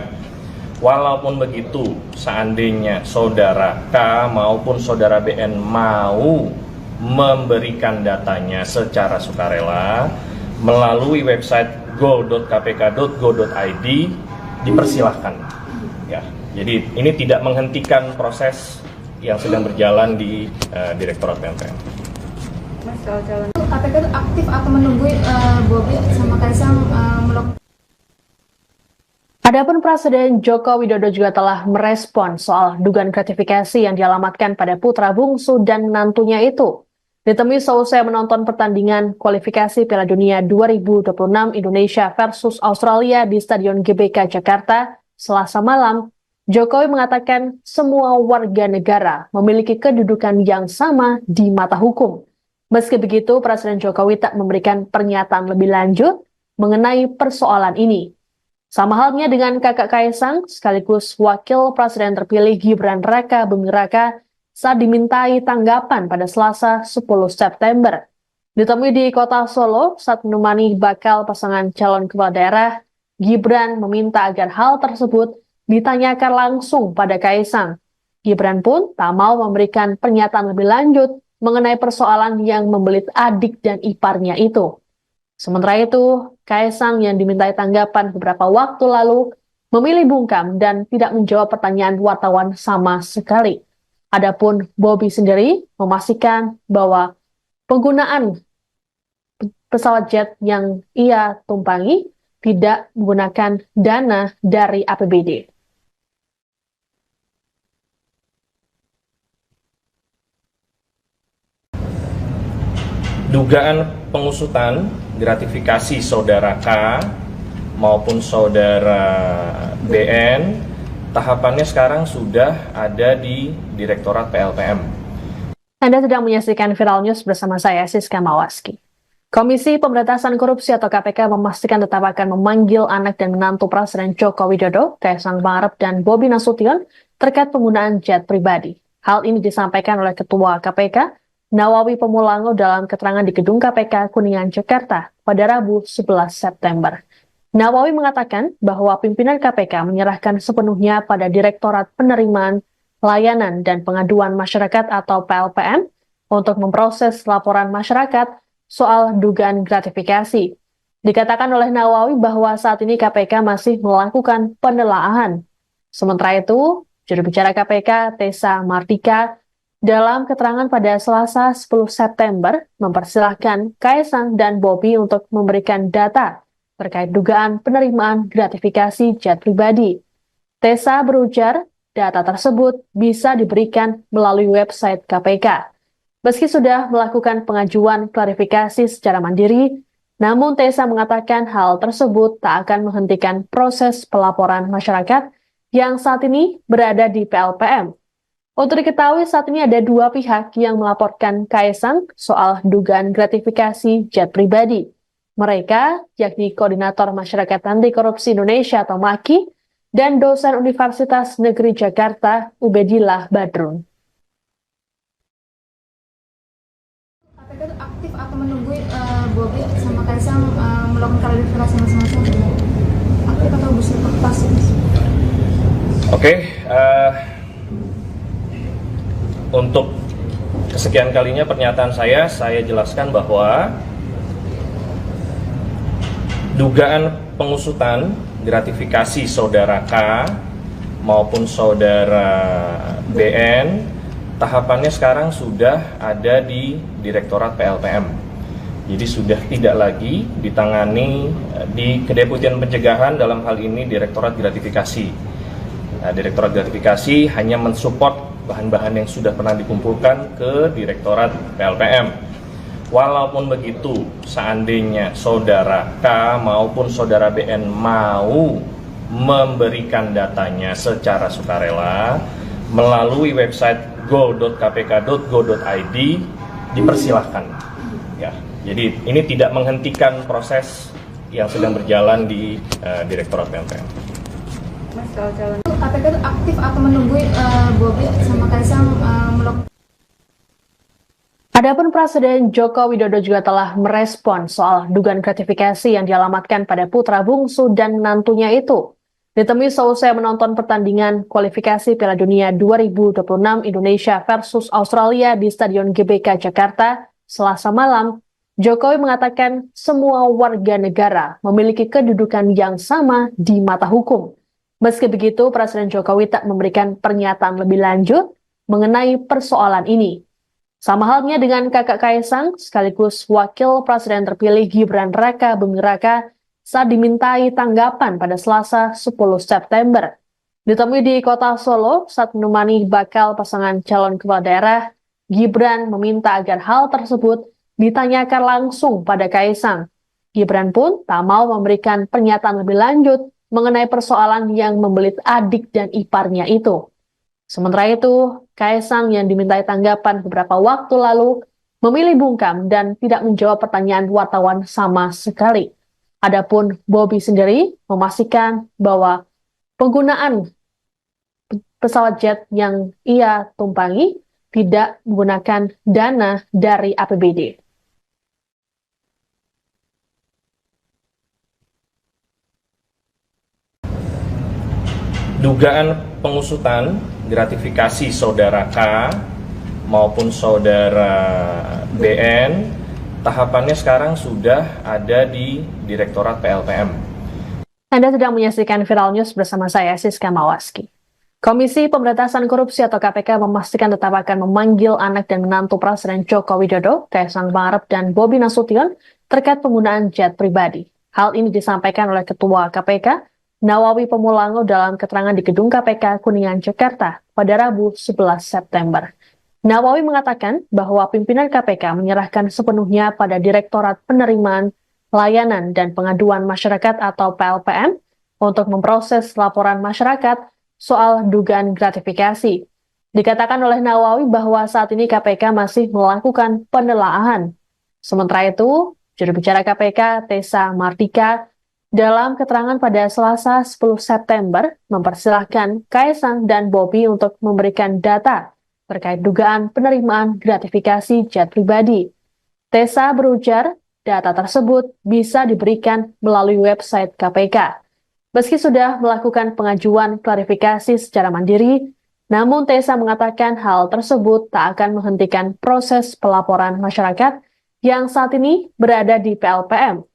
Walaupun begitu, seandainya saudara K maupun saudara BN mau memberikan datanya secara sukarela melalui website go.kpk.go.id, dipersilahkan. Ya, jadi ini tidak menghentikan proses yang sedang berjalan di Direktorat PLPM. KPK itu aktif atau menunggu Bobi sama Kaisang melakukan. Adapun Presiden Joko Widodo juga telah merespon soal dugaan gratifikasi yang dialamatkan pada putra bungsu dan menantunya itu. Ditemui seusai menonton pertandingan kualifikasi Piala Dunia 2026 Indonesia versus Australia di Stadion GBK Jakarta Selasa malam, Jokowi mengatakan semua warga negara memiliki kedudukan yang sama di mata hukum. Meski begitu, Presiden Jokowi tak memberikan pernyataan lebih lanjut mengenai persoalan ini. Sama halnya dengan kakak Kaisang, sekaligus Wakil Presiden terpilih Gibran Raka Buming Raka saat dimintai tanggapan pada Selasa 10 September. Ditemui di kota Solo saat menemani bakal pasangan calon kepala daerah, Gibran meminta agar hal tersebut ditanyakan langsung pada Kaisang. Gibran pun tak mau memberikan pernyataan lebih lanjut mengenai persoalan yang membelit adik dan iparnya itu. Sementara itu, Kaisang yang dimintai tanggapan beberapa waktu lalu memilih bungkam dan tidak menjawab pertanyaan wartawan sama sekali. Adapun Bobi sendiri memastikan bahwa penggunaan pesawat jet yang ia tumpangi tidak menggunakan dana dari APBD. Dugaan pengusutan gratifikasi saudara K maupun saudara BN tahapannya sekarang sudah ada di Direktorat PLPM. Anda sedang menyaksikan Viral News bersama saya, Siska Mawaski. Komisi Pemberantasan Korupsi atau KPK memastikan tetap akan memanggil anak dan menantu Presiden Joko Widodo, Kaisang Pangarep dan Bobi Nasution terkait penggunaan jet pribadi. Hal ini disampaikan oleh Ketua KPK, Nawawi Pemulango dalam keterangan di Gedung KPK Kuningan, Jakarta pada Rabu 11 September. Nawawi mengatakan bahwa pimpinan KPK menyerahkan sepenuhnya pada Direktorat Penerimaan, Layanan, dan Pengaduan Masyarakat atau PLPM untuk memproses laporan masyarakat soal dugaan gratifikasi. Dikatakan oleh Nawawi bahwa saat ini KPK masih melakukan penelaahan. Sementara itu, juru bicara KPK, Tessa Martika, dalam keterangan pada Selasa 10 September, mempersilahkan Kaisang dan Bobi untuk memberikan data terkait dugaan penerimaan gratifikasi jet pribadi. Tessa berujar, data tersebut bisa diberikan melalui website KPK. Meski sudah melakukan pengajuan klarifikasi secara mandiri, namun Tessa mengatakan hal tersebut tak akan menghentikan proses pelaporan masyarakat yang saat ini berada di PLPM. Untuk diketahui, saat ini ada dua pihak yang melaporkan Kaisang soal dugaan gratifikasi jet pribadi. Mereka, yakni Koordinator Masyarakat Anti Korupsi Indonesia atau MAKI, dan dosen Universitas Negeri Jakarta, Ubedillah Badrun. KPK itu aktif atau menunggu Bobi sama Kaisang melakukan klarifikasi masing-masing? Aktif atau pasif? Oke. Untuk kesekian kalinya pernyataan saya jelaskan bahwa dugaan pengusutan gratifikasi saudara K maupun saudara BN tahapannya sekarang sudah ada di Direktorat PLPM. Jadi sudah tidak lagi ditangani di Kedeputian Pencegahan, dalam hal ini Direktorat Gratifikasi. Nah, Direktorat Gratifikasi hanya mensupport bahan-bahan yang sudah pernah dikumpulkan ke Direktorat PLPM. Walaupun begitu, seandainya saudara K maupun saudara BN mau memberikan datanya secara sukarela melalui website go.kpk.go.id, dipersilahkan. Ya, jadi ini tidak menghentikan proses yang sedang berjalan di Direktorat PLPM. Mas, kalau calon KPK itu aktif atau menunggu Bobi sama Kaisang melakukan. Adapun Presiden Joko Widodo juga telah merespon soal dugaan gratifikasi yang dialamatkan pada putra bungsu dan menantunya itu. Ditemui seusai menonton pertandingan kualifikasi Piala Dunia 2026 Indonesia versus Australia di Stadion GBK Jakarta Selasa malam, Jokowi mengatakan semua warga negara memiliki kedudukan yang sama di mata hukum. Meski begitu, Presiden Jokowi tak memberikan pernyataan lebih lanjut mengenai persoalan ini. Sama halnya dengan kakak Kaisang, sekaligus wakil presiden terpilih Gibran Raka Buming Raka saat dimintai tanggapan pada Selasa 10 September. Ditemui di kota Solo saat menemani bakal pasangan calon kepala daerah, Gibran meminta agar hal tersebut ditanyakan langsung pada Kaisang. Gibran pun tak mau memberikan pernyataan lebih lanjut mengenai persoalan yang membelit adik dan iparnya itu. Sementara itu, Kaisang yang dimintai tanggapan beberapa waktu lalu memilih bungkam dan tidak menjawab pertanyaan wartawan sama sekali. Adapun Bobi sendiri memastikan bahwa penggunaan pesawat jet yang ia tumpangi tidak menggunakan dana dari APBD. Dugaan pengusutan gratifikasi saudara K maupun saudara BN, tahapannya sekarang sudah ada di Direktorat PLPM. Anda sedang menyaksikan Viral News bersama saya, Siska Mawaski. Komisi Pemberantasan Korupsi atau KPK memastikan tetap akan memanggil anak dan menantu Presiden Joko Widodo, Kaisang Pangarep dan Bobi Nasution terkait penggunaan jet pribadi. Hal ini disampaikan oleh Ketua KPK, Nawawi Pemulango dalam keterangan di Gedung KPK Kuningan, Jakarta pada Rabu 11 September. Nawawi mengatakan bahwa pimpinan KPK menyerahkan sepenuhnya pada Direktorat Penerimaan, Layanan, dan Pengaduan Masyarakat atau PLPM untuk memproses laporan masyarakat soal dugaan gratifikasi. Dikatakan oleh Nawawi bahwa saat ini KPK masih melakukan penelaahan. Sementara itu, juru bicara KPK, Tessa Martika, dalam keterangan pada Selasa 10 September, mempersilahkan Kaisang dan Bobi untuk memberikan data terkait dugaan penerimaan gratifikasi jet pribadi. Tessa berujar, data tersebut bisa diberikan melalui website KPK. Meski sudah melakukan pengajuan klarifikasi secara mandiri, namun Tessa mengatakan hal tersebut tak akan menghentikan proses pelaporan masyarakat yang saat ini berada di PLPM.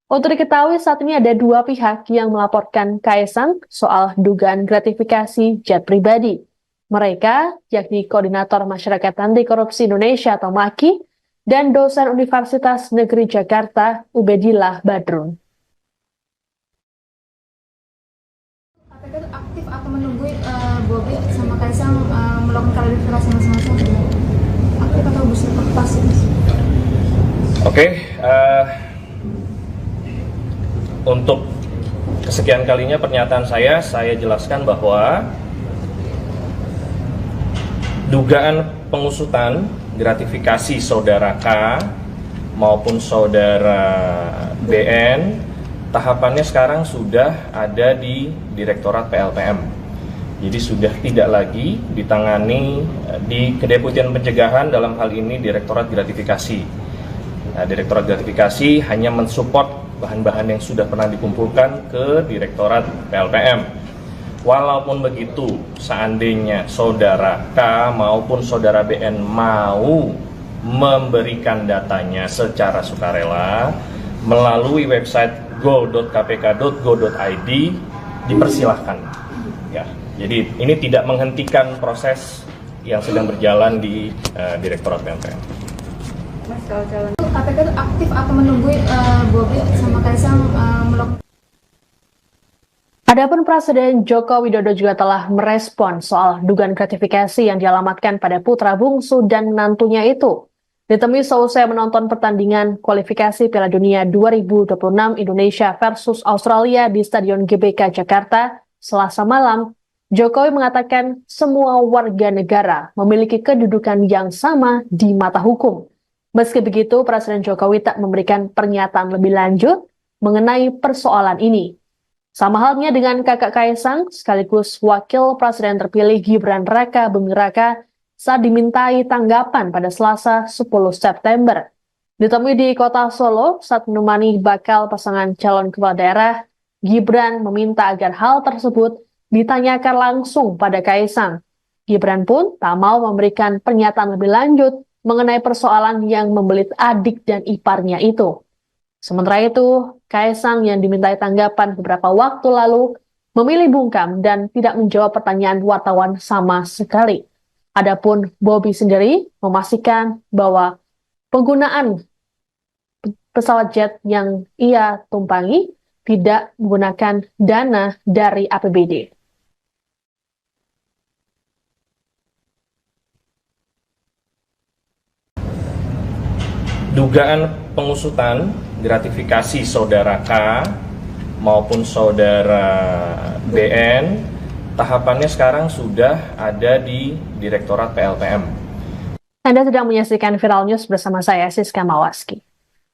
Untuk diketahui saat ini ada dua pihak yang melaporkan Kaisang soal dugaan gratifikasi jet pribadi. Mereka yakni Koordinator Masyarakat Anti Korupsi Indonesia atau MAKI dan dosen Universitas Negeri Jakarta Ubedillah Badrun. KPK itu aktif atau menunggu Bobi sama Kaisang melakukan klarifikasi masing-masing? Aktif atau pasif? Oke, untuk kesekian kalinya pernyataan saya jelaskan bahwa dugaan pengusutan gratifikasi saudara K maupun saudara BN, tahapannya sekarang sudah ada di Direktorat PLPM. Jadi sudah tidak lagi ditangani di Kedeputian Pencegahan, dalam hal ini Direktorat Gratifikasi. Nah, Direktorat Gratifikasi hanya mensupport bahan-bahan yang sudah pernah dikumpulkan ke Direktorat PLPM. Walaupun begitu, seandainya saudara K maupun saudara BN mau memberikan datanya secara sukarela melalui website go.kpk.go.id, dipersilahkan. Ya, jadi ini tidak menghentikan proses yang sedang berjalan di Direktorat PLPM. Mas, kalau calon KPK itu aktif atau menunggu Bobi sama Kaisang melakukan. Adapun Presiden Joko Widodo juga telah merespon soal dugaan gratifikasi yang dialamatkan pada putra bungsu dan menantunya itu. Ditemui seusai menonton pertandingan kualifikasi Piala Dunia 2026 Indonesia versus Australia di Stadion GBK Jakarta, Selasa malam, Jokowi mengatakan semua warga negara memiliki kedudukan yang sama di mata hukum. Meski begitu, Presiden Jokowi tak memberikan pernyataan lebih lanjut mengenai persoalan ini. Sama halnya dengan kakak Kaisang, sekaligus Wakil Presiden terpilih Gibran Raka Buming Raka, saat dimintai tanggapan pada Selasa 10 September. Ditemui di kota Solo saat menemani bakal pasangan calon kepala daerah, Gibran meminta agar hal tersebut ditanyakan langsung pada Kaisang. Gibran pun tak mau memberikan pernyataan lebih lanjut mengenai persoalan yang membelit adik dan iparnya itu. Sementara itu, Kaisang yang dimintai tanggapan beberapa waktu lalu memilih bungkam dan tidak menjawab pertanyaan wartawan sama sekali. Adapun Bobi sendiri memastikan bahwa penggunaan pesawat jet yang ia tumpangi tidak menggunakan dana dari APBD. Dugaan pengusutan gratifikasi saudara K maupun saudara BN, tahapannya sekarang sudah ada di Direktorat PLPM. Anda sedang menyaksikan Viral News bersama saya, Siska Mawaski.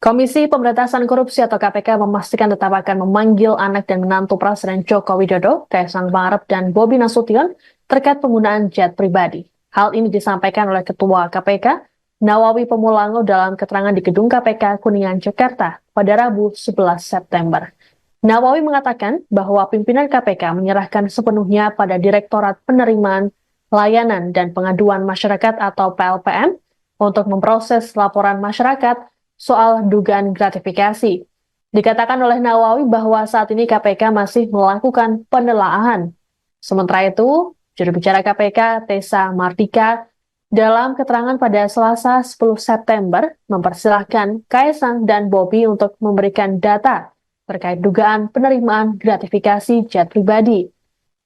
Komisi Pemberantasan Korupsi atau KPK memastikan tetap akan memanggil anak dan menantu Presiden Joko Widodo, Kaisang Pangarep dan Bobi Nasution terkait penggunaan jet pribadi. Hal ini disampaikan oleh Ketua KPK, Nawawi Pemulango dalam keterangan di Gedung KPK Kuningan, Jakarta pada Rabu 11 September. Nawawi mengatakan bahwa pimpinan KPK menyerahkan sepenuhnya pada Direktorat Penerimaan Layanan dan Pengaduan Masyarakat atau PLPM untuk memproses laporan masyarakat soal dugaan gratifikasi. Dikatakan oleh Nawawi bahwa saat ini KPK masih melakukan penelaahan. Sementara itu, juru bicara KPK Tessa Mardika dalam keterangan pada Selasa 10 September mempersilahkan Kaisang dan Bobi untuk memberikan data terkait dugaan penerimaan gratifikasi jet pribadi.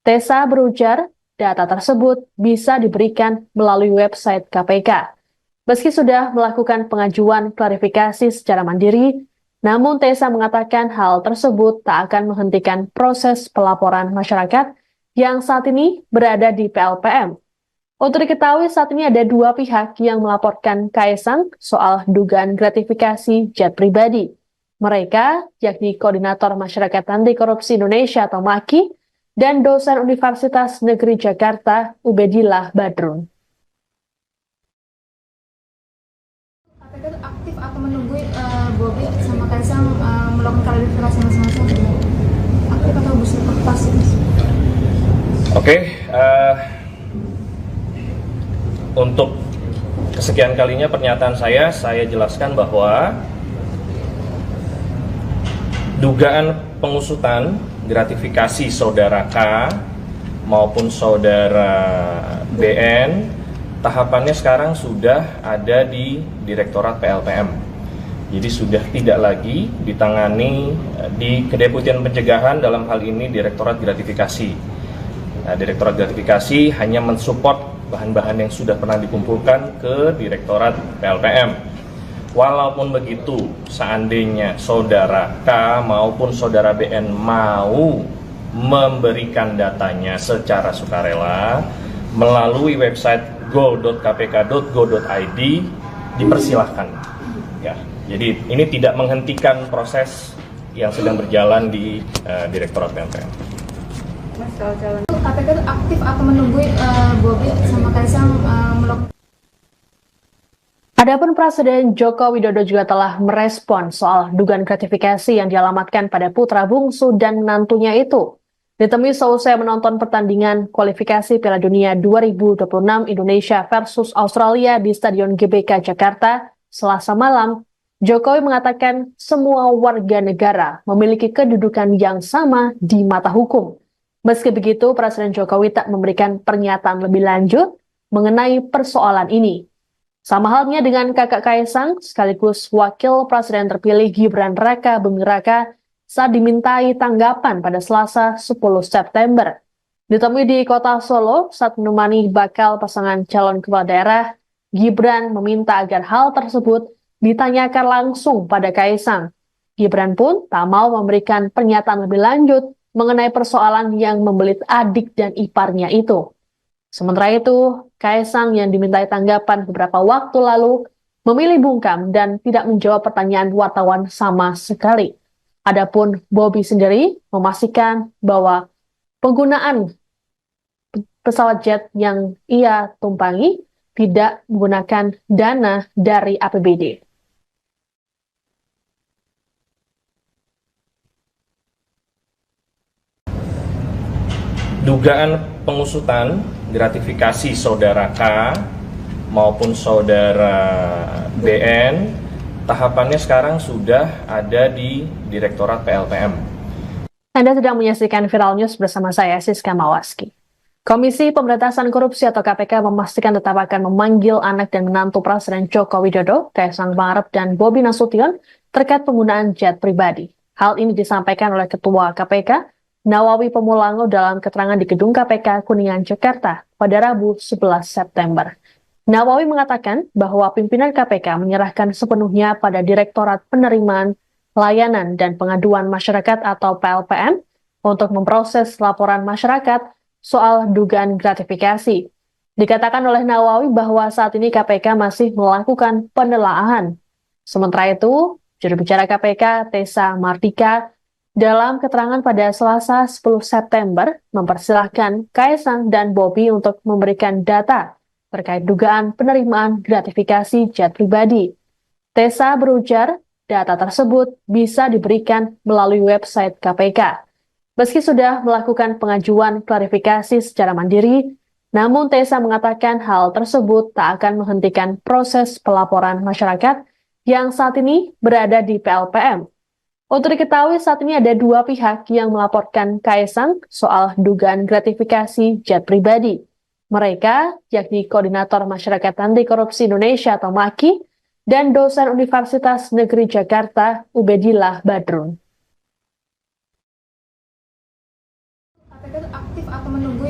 Tessa berujar, data tersebut bisa diberikan melalui website KPK. Meski sudah melakukan pengajuan klarifikasi secara mandiri, namun Tessa mengatakan hal tersebut tak akan menghentikan proses pelaporan masyarakat yang saat ini berada di PLPM. Untuk diketahui saat ini ada dua pihak yang melaporkan Kaisang soal dugaan gratifikasi jet pribadi. Mereka yakni Koordinator Masyarakat Anti Korupsi Indonesia atau MAKI dan dosen Universitas Negeri Jakarta Ubedillah Badrun. KPK itu aktif atau menunggu Bobi sama Kaisang melakukan klarifikasi masing-masing? Aktif atau busuk pasif? Oke, untuk kesekian kalinya pernyataan saya jelaskan bahwa dugaan pengusutan gratifikasi saudara K maupun saudara BN, tahapannya sekarang sudah ada di Direktorat PLPM. Jadi sudah tidak lagi ditangani di Kedeputian Pencegahan, dalam hal ini Direktorat Gratifikasi. Nah, Direktorat Gratifikasi hanya mensupport bahan-bahan yang sudah pernah dikumpulkan ke Direktorat PLPM. Walaupun begitu, seandainya saudara K maupun saudara BN mau memberikan datanya secara sukarela melalui website go.kpk.go.id, dipersilahkan. Ya, jadi ini tidak menghentikan proses yang sedang berjalan di Direktorat PLPM. KPK itu aktif atau menunggu Bobi sama Kaisang melakukan. Adapun Presiden Joko Widodo juga telah merespon soal dugaan gratifikasi yang dialamatkan pada putra bungsu dan menantunya itu. Ditemui seusai menonton pertandingan kualifikasi Piala Dunia 2026 Indonesia versus Australia di Stadion GBK Jakarta, Selasa malam, Jokowi mengatakan semua warga negara memiliki kedudukan yang sama di mata hukum. Meski begitu, Presiden Jokowi tak memberikan pernyataan lebih lanjut mengenai persoalan ini. Sama halnya dengan kakak Kaisang, sekaligus Wakil Presiden terpilih Gibran Raka Buming Raka, saat dimintai tanggapan pada Selasa 10 September. Ditemui di kota Solo saat menemani bakal pasangan calon kepala daerah, Gibran meminta agar hal tersebut ditanyakan langsung pada Kaisang. Gibran pun tak mau memberikan pernyataan lebih lanjut mengenai persoalan yang membelit adik dan iparnya itu. Sementara itu, Kaisang yang dimintai tanggapan beberapa waktu lalu memilih bungkam dan tidak menjawab pertanyaan wartawan sama sekali. Adapun Bobi sendiri memastikan bahwa penggunaan pesawat jet yang ia tumpangi tidak menggunakan dana dari APBD. Dugaan pengusutan gratifikasi saudara K maupun saudara BN, tahapannya sekarang sudah ada di Direktorat PLPM. Anda sedang menyaksikan Viral News bersama saya, Siska Mawaski. Komisi Pemberantasan Korupsi atau KPK memastikan tetap akan memanggil anak dan menantu Presiden Joko Widodo, Kaisang Pangarep dan Bobi Nasution terkait penggunaan jet pribadi. Hal ini disampaikan oleh Ketua KPK, Nawawi Pemulango dalam keterangan di Gedung KPK Kuningan, Jakarta pada Rabu 11 September. Nawawi mengatakan bahwa pimpinan KPK menyerahkan sepenuhnya pada Direktorat Penerimaan, Layanan, dan Pengaduan Masyarakat atau PLPM untuk memproses laporan masyarakat soal dugaan gratifikasi. Dikatakan oleh Nawawi bahwa saat ini KPK masih melakukan penelaahan. Sementara itu, juru bicara KPK, Tessa Mardika, dalam keterangan pada Selasa 10 September, mempersilahkan Kaisang dan Bobi untuk memberikan data terkait dugaan penerimaan gratifikasi jet pribadi. Tessa berujar, data tersebut bisa diberikan melalui website KPK. Meski sudah melakukan pengajuan klarifikasi secara mandiri, namun Tessa mengatakan hal tersebut tak akan menghentikan proses pelaporan masyarakat yang saat ini berada di PLPM. Untuk diketahui saat ini ada dua pihak yang melaporkan Kaisang soal dugaan gratifikasi jet pribadi. Mereka yakni Koordinator Masyarakat Anti Korupsi Indonesia atau MAKI dan dosen Universitas Negeri Jakarta Ubedillah Badrun. KPK itu aktif atau menunggu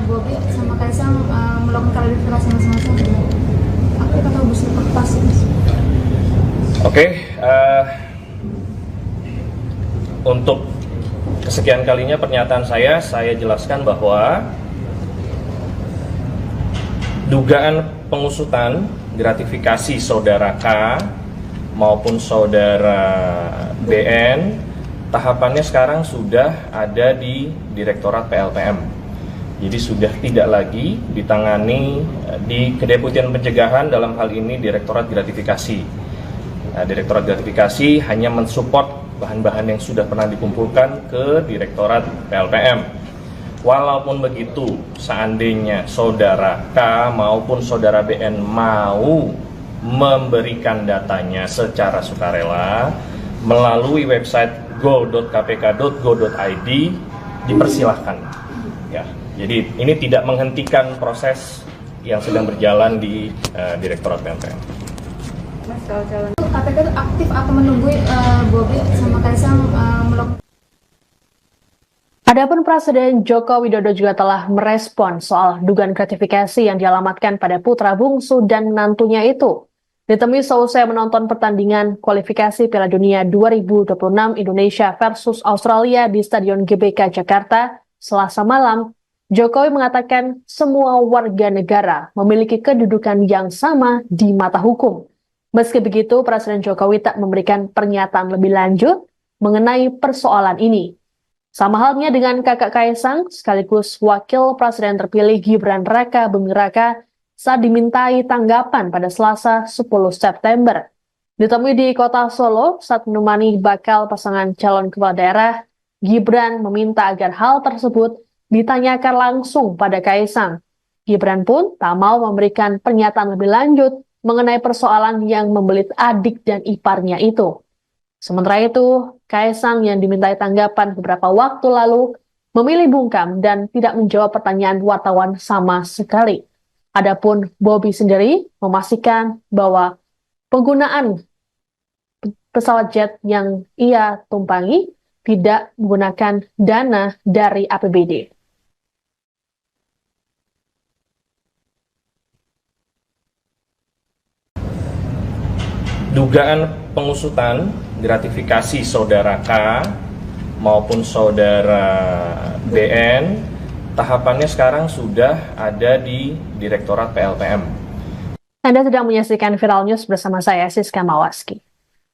Bobi sama Kaisang melakukan klarifikasi masing-masing? Aktif atau busur pasif? Oke, untuk kesekian kalinya pernyataan saya jelaskan bahwa dugaan pengusutan gratifikasi saudara K maupun saudara BN, tahapannya sekarang sudah ada di Direktorat PLPM. Jadi sudah tidak lagi ditangani di Kedeputian Pencegahan, dalam hal ini Direktorat Gratifikasi. Nah, Direktorat Gratifikasi hanya mensupport bahan-bahan yang sudah pernah dikumpulkan ke Direktorat PLPM. Walaupun begitu, seandainya saudara K maupun saudara BN mau memberikan datanya secara sukarela melalui website go.kpk.go.id, dipersilahkan. Ya, jadi ini tidak menghentikan proses yang sedang berjalan di Direktorat PLPM. KPK itu aktif atau menunggu Bobi sama Kaisang melakukan. Adapun Presiden Joko Widodo juga telah merespon soal dugaan gratifikasi yang dialamatkan pada putra bungsu dan menantunya itu. Ditemui seusai menonton pertandingan kualifikasi Piala Dunia 2026 Indonesia versus Australia di Stadion GBK Jakarta Selasa malam, Jokowi mengatakan semua warga negara memiliki kedudukan yang sama di mata hukum. Meski begitu, Presiden Jokowi tak memberikan pernyataan lebih lanjut mengenai persoalan ini. Sama halnya dengan kakak Kaisang, sekaligus Wakil Presiden terpilih Gibran Raka Buming Raka saat dimintai tanggapan pada Selasa 10 September. Ditemui di kota Solo saat menemani bakal pasangan calon kepala daerah, Gibran meminta agar hal tersebut ditanyakan langsung pada Kaisang. Gibran pun tak mau memberikan pernyataan lebih lanjut mengenai persoalan yang membelit adik dan iparnya itu. Sementara itu, Kaisang yang dimintai tanggapan beberapa waktu lalu memilih bungkam dan tidak menjawab pertanyaan wartawan sama sekali. Adapun Bobi sendiri memastikan bahwa penggunaan pesawat jet yang ia tumpangi tidak menggunakan dana dari APBD. dugaan pengusutan gratifikasi saudara K maupun saudara BN, tahapannya sekarang sudah ada di Direktorat PLPM. Anda sedang menyaksikan Viral News bersama saya, Siska Mawaski.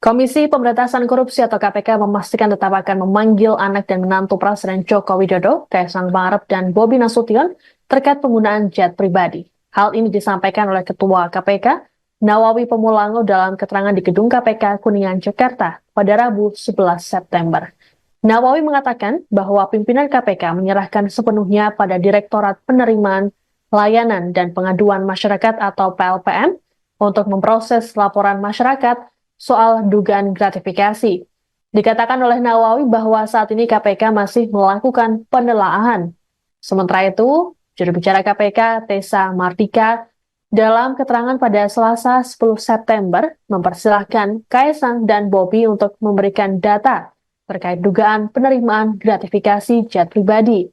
Komisi Pemberantasan Korupsi atau KPK memastikan tetap akan memanggil anak dan menantu Presiden Joko Widodo, Kaisang Pangarep dan Bobi Nasution terkait penggunaan jet pribadi. Hal ini disampaikan oleh Ketua KPK, Nawawi Pemulango dalam keterangan di Gedung KPK Kuningan, Jakarta pada Rabu 11 September. Nawawi mengatakan bahwa pimpinan KPK menyerahkan sepenuhnya pada Direktorat Penerimaan, Layanan dan Pengaduan Masyarakat atau PLPM untuk memproses laporan masyarakat soal dugaan gratifikasi. Dikatakan oleh Nawawi bahwa saat ini KPK masih melakukan penelaahan. Sementara itu, juru bicara KPK, Tessa Mardika, dalam keterangan pada Selasa 10 September, mempersilahkan Kaisang dan Bobi untuk memberikan data terkait dugaan penerimaan gratifikasi jet pribadi.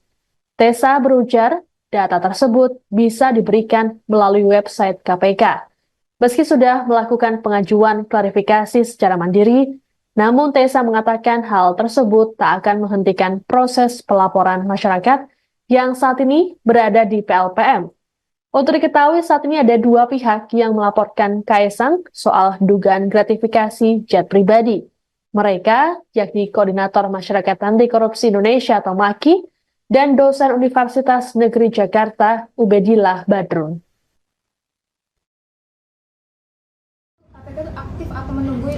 Tessa berujar, data tersebut bisa diberikan melalui website KPK. Meski sudah melakukan pengajuan klarifikasi secara mandiri, namun Tessa mengatakan hal tersebut tak akan menghentikan proses pelaporan masyarakat yang saat ini berada di PLPM. Untuk diketahui saat ini ada dua pihak yang melaporkan Kaisang soal dugaan gratifikasi jet pribadi. Mereka yakni Koordinator Masyarakat Anti Korupsi Indonesia atau MAKI dan dosen Universitas Negeri Jakarta Ubedillah Badrun. KPK itu aktif atau menunggu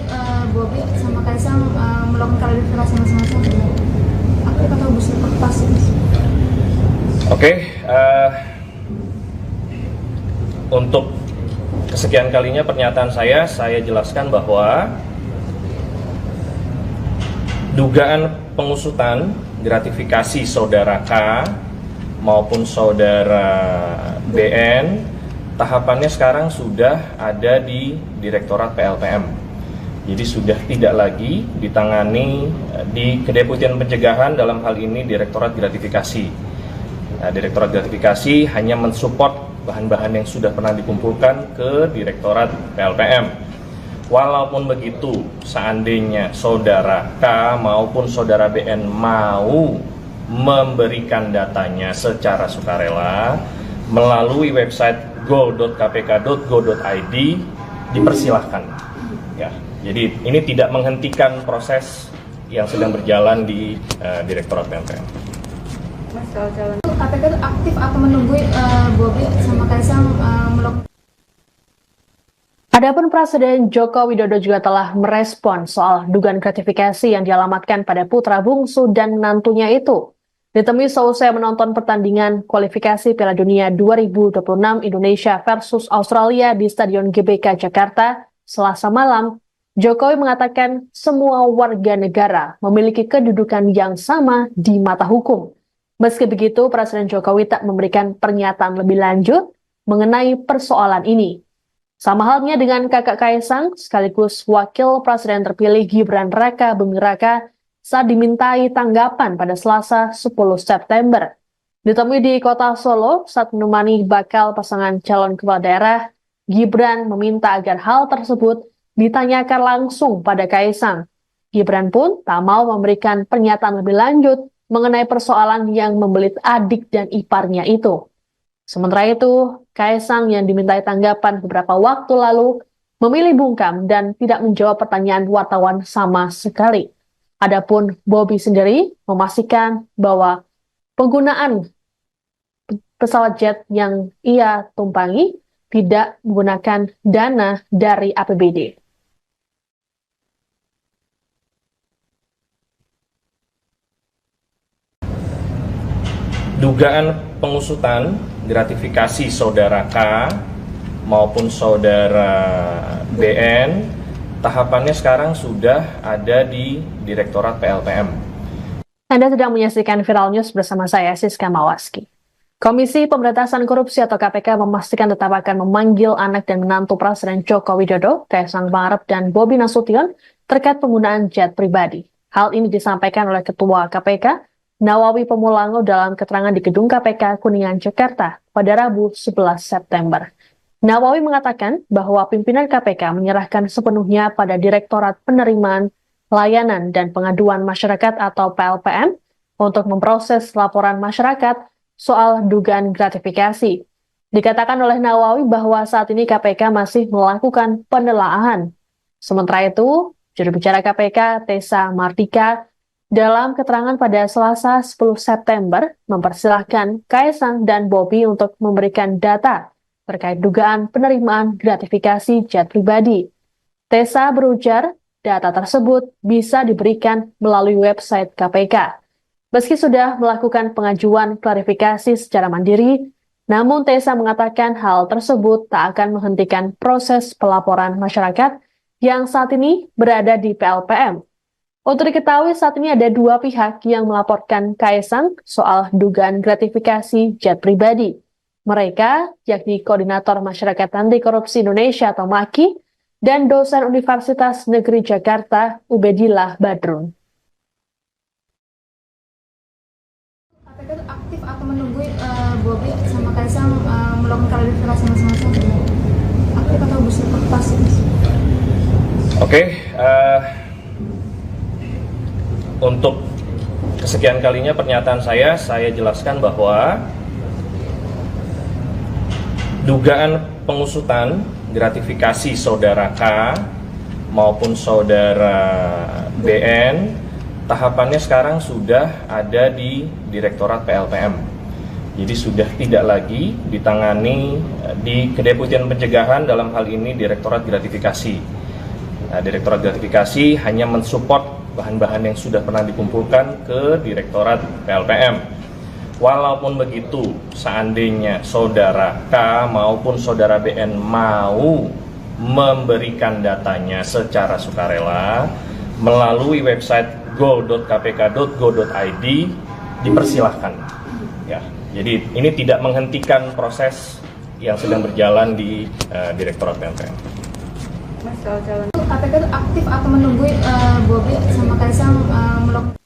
Bobi sama Kaisang melakukan klarifikasi masing-masing? Aktif atau busur lepas? Oke, untuk kesekian kalinya pernyataan saya jelaskan bahwa dugaan pengusutan gratifikasi saudara K maupun saudara BN, tahapannya sekarang sudah ada di Direktorat PLPM. Jadi sudah tidak lagi ditangani di Kedeputian Pencegahan, dalam hal ini Direktorat Gratifikasi. Nah, Direktorat Gratifikasi hanya mensupport bahan-bahan yang sudah pernah dikumpulkan ke Direktorat PLPM. Walaupun begitu, seandainya saudara K maupun saudara BN mau memberikan datanya secara sukarela melalui website go.kpk.go.id, dipersilahkan. Ya, jadi ini tidak menghentikan proses yang sedang berjalan di Direktorat PLPM. KPK itu aktif atau menunggu Bobi sama Kaisang melakukan. Adapun Presiden Joko Widodo juga telah merespon soal dugaan gratifikasi yang dialamatkan pada putra bungsu dan menantunya itu. Ditemui seusai menonton pertandingan kualifikasi Piala Dunia 2026 Indonesia versus Australia di Stadion GBK Jakarta Selasa malam, Jokowi mengatakan semua warga negara memiliki kedudukan yang sama di mata hukum. Meski begitu, Presiden Jokowi tak memberikan pernyataan lebih lanjut mengenai persoalan ini. Sama halnya dengan kakak Kaisang, sekaligus Wakil Presiden terpilih Gibran Raka Buming Raka saat dimintai tanggapan pada Selasa 10 September. Ditemui di kota Solo saat menemani bakal pasangan calon kepala daerah, Gibran meminta agar hal tersebut ditanyakan langsung pada Kaisang. Gibran pun tak mau memberikan pernyataan lebih lanjut mengenai persoalan yang membelit adik dan iparnya itu. Sementara itu, Kaisang yang dimintai tanggapan beberapa waktu lalu memilih bungkam dan tidak menjawab pertanyaan wartawan sama sekali. Adapun Bobi sendiri memastikan bahwa penggunaan pesawat jet yang ia tumpangi tidak menggunakan dana dari APBD. Dugaan pengusutan gratifikasi saudara K maupun saudara BN, tahapannya sekarang sudah ada di Direktorat PLPM. Anda sedang menyaksikan Viral News bersama saya, Siska Mawaski. Komisi Pemberantasan Korupsi atau KPK memastikan tetap akan memanggil anak dan menantu Presiden Joko Widodo, Kaisang Pangarep dan Bobi Nasution terkait penggunaan jet pribadi. Hal ini disampaikan oleh Ketua KPK, Nawawi Pemulango dalam keterangan di Gedung KPK Kuningan, Jakarta pada Rabu 11 September. Nawawi mengatakan bahwa pimpinan KPK menyerahkan sepenuhnya pada Direktorat Penerimaan, Layanan, dan Pengaduan Masyarakat atau PLPM untuk memproses laporan masyarakat soal dugaan gratifikasi. Dikatakan oleh Nawawi bahwa saat ini KPK masih melakukan penelaahan. Sementara itu, juru bicara KPK Tessa Martika dalam keterangan pada Selasa 10 September mempersilahkan Kaesang dan Bobi untuk memberikan data terkait dugaan penerimaan gratifikasi jet pribadi. Tessa berujar, data tersebut bisa diberikan melalui website KPK. Meski sudah melakukan pengajuan klarifikasi secara mandiri, namun Tessa mengatakan hal tersebut tak akan menghentikan proses pelaporan masyarakat yang saat ini berada di PLPM. Untuk diketahui saat ini ada dua pihak yang melaporkan Kaesang soal dugaan gratifikasi jet pribadi. Mereka, yakni Koordinator Masyarakat Anti Korupsi Indonesia atau MAKI, dan dosen Universitas Negeri Jakarta, Ubedillah Badrun. KPK itu aktif atau menunggu Bobi sama Kaesang melakukan klarifikasi masing-masing? Aktif atau busur pasif? Oke, untuk kesekian kalinya pernyataan saya jelaskan bahwa dugaan pengusutan gratifikasi saudara K maupun saudara BN tahapannya sekarang sudah ada di Direktorat PLPM. Jadi sudah tidak lagi ditangani di Kedeputian Pencegahan, dalam hal ini Direktorat Gratifikasi. Nah, Direktorat Gratifikasi hanya mensupport bahan-bahan yang sudah pernah dikumpulkan ke Direktorat PLPM. Walaupun begitu, seandainya saudara K maupun saudara BN mau memberikan datanya secara sukarela melalui website go.kpk.go.id, dipersilahkan. Ya, jadi ini tidak menghentikan proses yang sedang berjalan di Direktorat PLPM. KPK itu aktif atau menunggu Bobi sama Kaesang melakukan.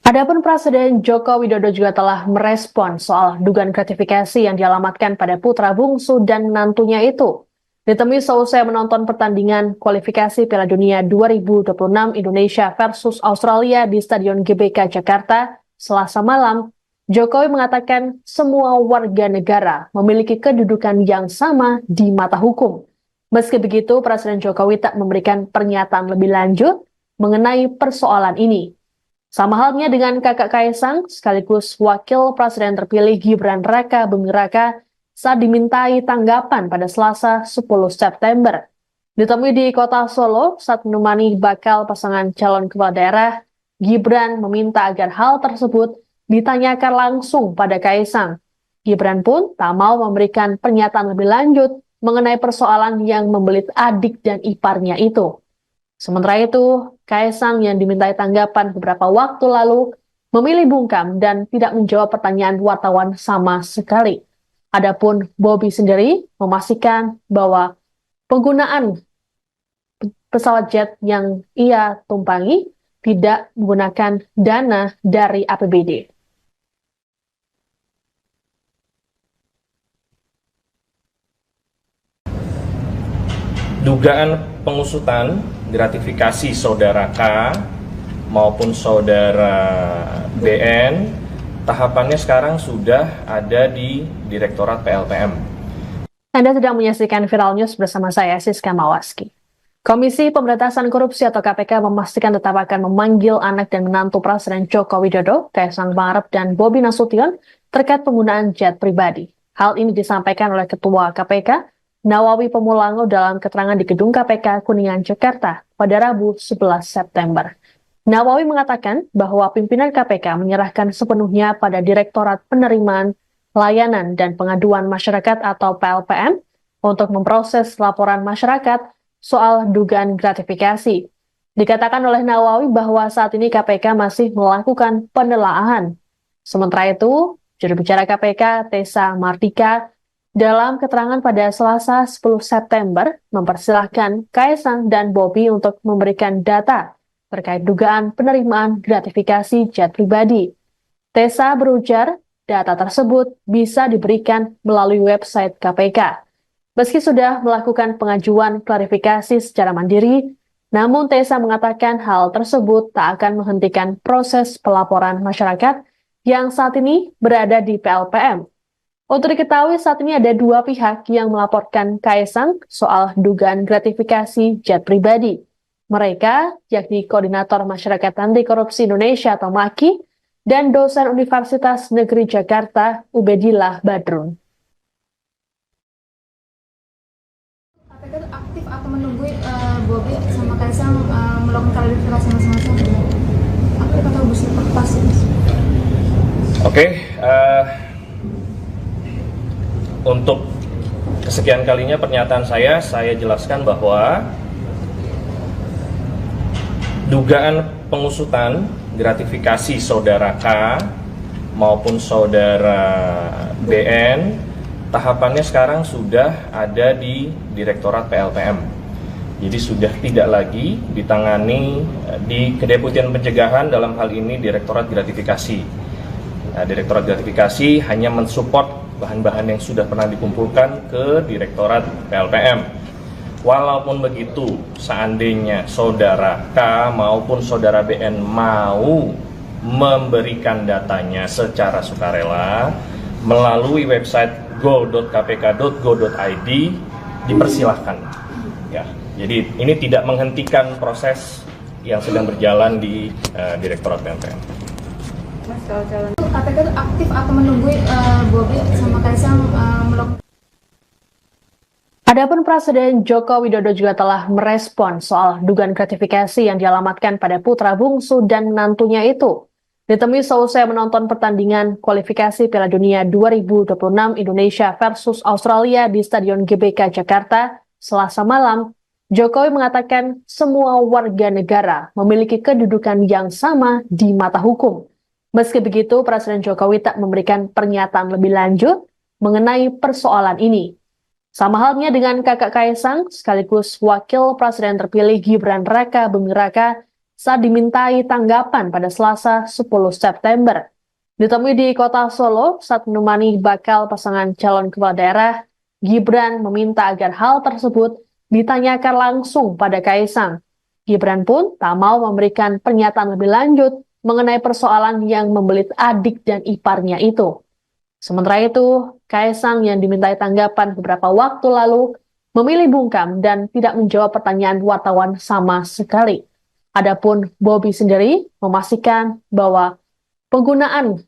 Adapun Presiden Joko Widodo juga telah merespon soal dugaan gratifikasi yang dialamatkan pada putra bungsu dan menantunya itu. Ditemui seusai menonton pertandingan kualifikasi Piala Dunia 2026 Indonesia versus Australia di Stadion GBK Jakarta Selasa malam, Jokowi mengatakan semua warga negara memiliki kedudukan yang sama di mata hukum. Meski begitu, Presiden Jokowi tak memberikan pernyataan lebih lanjut mengenai persoalan ini. Sama halnya dengan kakak Kaesang, sekaligus Wakil Presiden terpilih Gibran Raka Buming Raka saat dimintai tanggapan pada Selasa 10 September. Ditemui di kota Solo saat menemani bakal pasangan calon kepala daerah, Gibran meminta agar hal tersebut ditanyakan langsung pada Kaesang. Gibran pun tak mau memberikan pernyataan lebih lanjut mengenai persoalan yang membelit adik dan iparnya itu. Sementara itu, Kaesang yang dimintai tanggapan beberapa waktu lalu memilih bungkam dan tidak menjawab pertanyaan wartawan sama sekali. Adapun Bobi sendiri memastikan bahwa penggunaan pesawat jet yang ia tumpangi tidak menggunakan dana dari APBD. Dugaan pengusutan gratifikasi saudara K maupun saudara BN tahapannya sekarang sudah ada di Direktorat PLPM. Anda sedang menyaksikan Viral News bersama saya, Siska Mawaski. Komisi Pemberantasan Korupsi atau KPK memastikan tetap akan memanggil anak dan menantu Presiden Joko Widodo, Kaesang Pangarep dan Bobi Nasution terkait penggunaan jet pribadi. Hal ini disampaikan oleh Ketua KPK, Nawawi Pemulango dalam keterangan di Gedung KPK Kuningan, Jakarta pada Rabu 11 September. Nawawi mengatakan bahwa pimpinan KPK menyerahkan sepenuhnya pada Direktorat Penerimaan, Layanan, dan Pengaduan Masyarakat atau PLPM untuk memproses laporan masyarakat soal dugaan gratifikasi. Dikatakan oleh Nawawi bahwa saat ini KPK masih melakukan penelaahan. Sementara itu, juru bicara KPK Tessa Martika dalam keterangan pada Selasa 10 September mempersilahkan Kaesang dan Bobi untuk memberikan data terkait dugaan penerimaan gratifikasi jet pribadi. Tessa berujar, data tersebut bisa diberikan melalui website KPK. Meski sudah melakukan pengajuan klarifikasi secara mandiri, namun Tessa mengatakan hal tersebut tak akan menghentikan proses pelaporan masyarakat yang saat ini berada di PLPM. Untuk diketahui saat ini ada dua pihak yang melaporkan Kaesang soal dugaan gratifikasi jet pribadi. Mereka yakni Koordinator Masyarakat Anti Korupsi Indonesia atau MAKI dan dosen Universitas Negeri Jakarta Ubedillah Badrun. KPK itu aktif atau menunggu Bobi sama Kaisang melakukan klarifikasi masing-masing? Aktif atau bersih pasti? Oke, untuk kesekian kalinya pernyataan saya jelaskan bahwa dugaan pengusutan gratifikasi saudara K maupun saudara BN tahapannya sekarang sudah ada di Direktorat PLPM. Jadi sudah tidak lagi ditangani di Kedeputian Pencegahan, dalam hal ini Direktorat Gratifikasi. Nah, Direktorat Gratifikasi hanya mensupport bahan-bahan yang sudah pernah dikumpulkan ke Direktorat PLPM. Walaupun begitu, seandainya saudara K maupun saudara BN mau memberikan datanya secara sukarela melalui website go.kpk.go.id, dipersilahkan. Ya, jadi ini tidak menghentikan proses yang sedang berjalan di Direktorat PLPM. KPK itu aktif atau menunggu Bobi sama Kaisang melakukan. Adapun Presiden Joko Widodo juga telah merespon soal dugaan gratifikasi yang dialamatkan pada putra bungsu dan menantunya itu. Ditemui seusai menonton pertandingan kualifikasi Piala Dunia 2026 Indonesia versus Australia di Stadion GBK Jakarta Selasa malam, Jokowi mengatakan semua warga negara memiliki kedudukan yang sama di mata hukum. Meski begitu, Presiden Jokowi tak memberikan pernyataan lebih lanjut mengenai persoalan ini. Sama halnya dengan kakak Kaesang, sekaligus Wakil Presiden terpilih Gibran Raka Buming Raka saat dimintai tanggapan pada Selasa 10 September. Ditemui di kota Solo saat menemani bakal pasangan calon kepala daerah, Gibran meminta agar hal tersebut ditanyakan langsung pada Kaesang. Gibran pun tak mau memberikan pernyataan lebih lanjut mengenai persoalan yang membelit adik dan iparnya itu. Sementara itu, Kaesang yang dimintai tanggapan beberapa waktu lalu memilih bungkam dan tidak menjawab pertanyaan wartawan sama sekali. Adapun Bobi sendiri memastikan bahwa penggunaan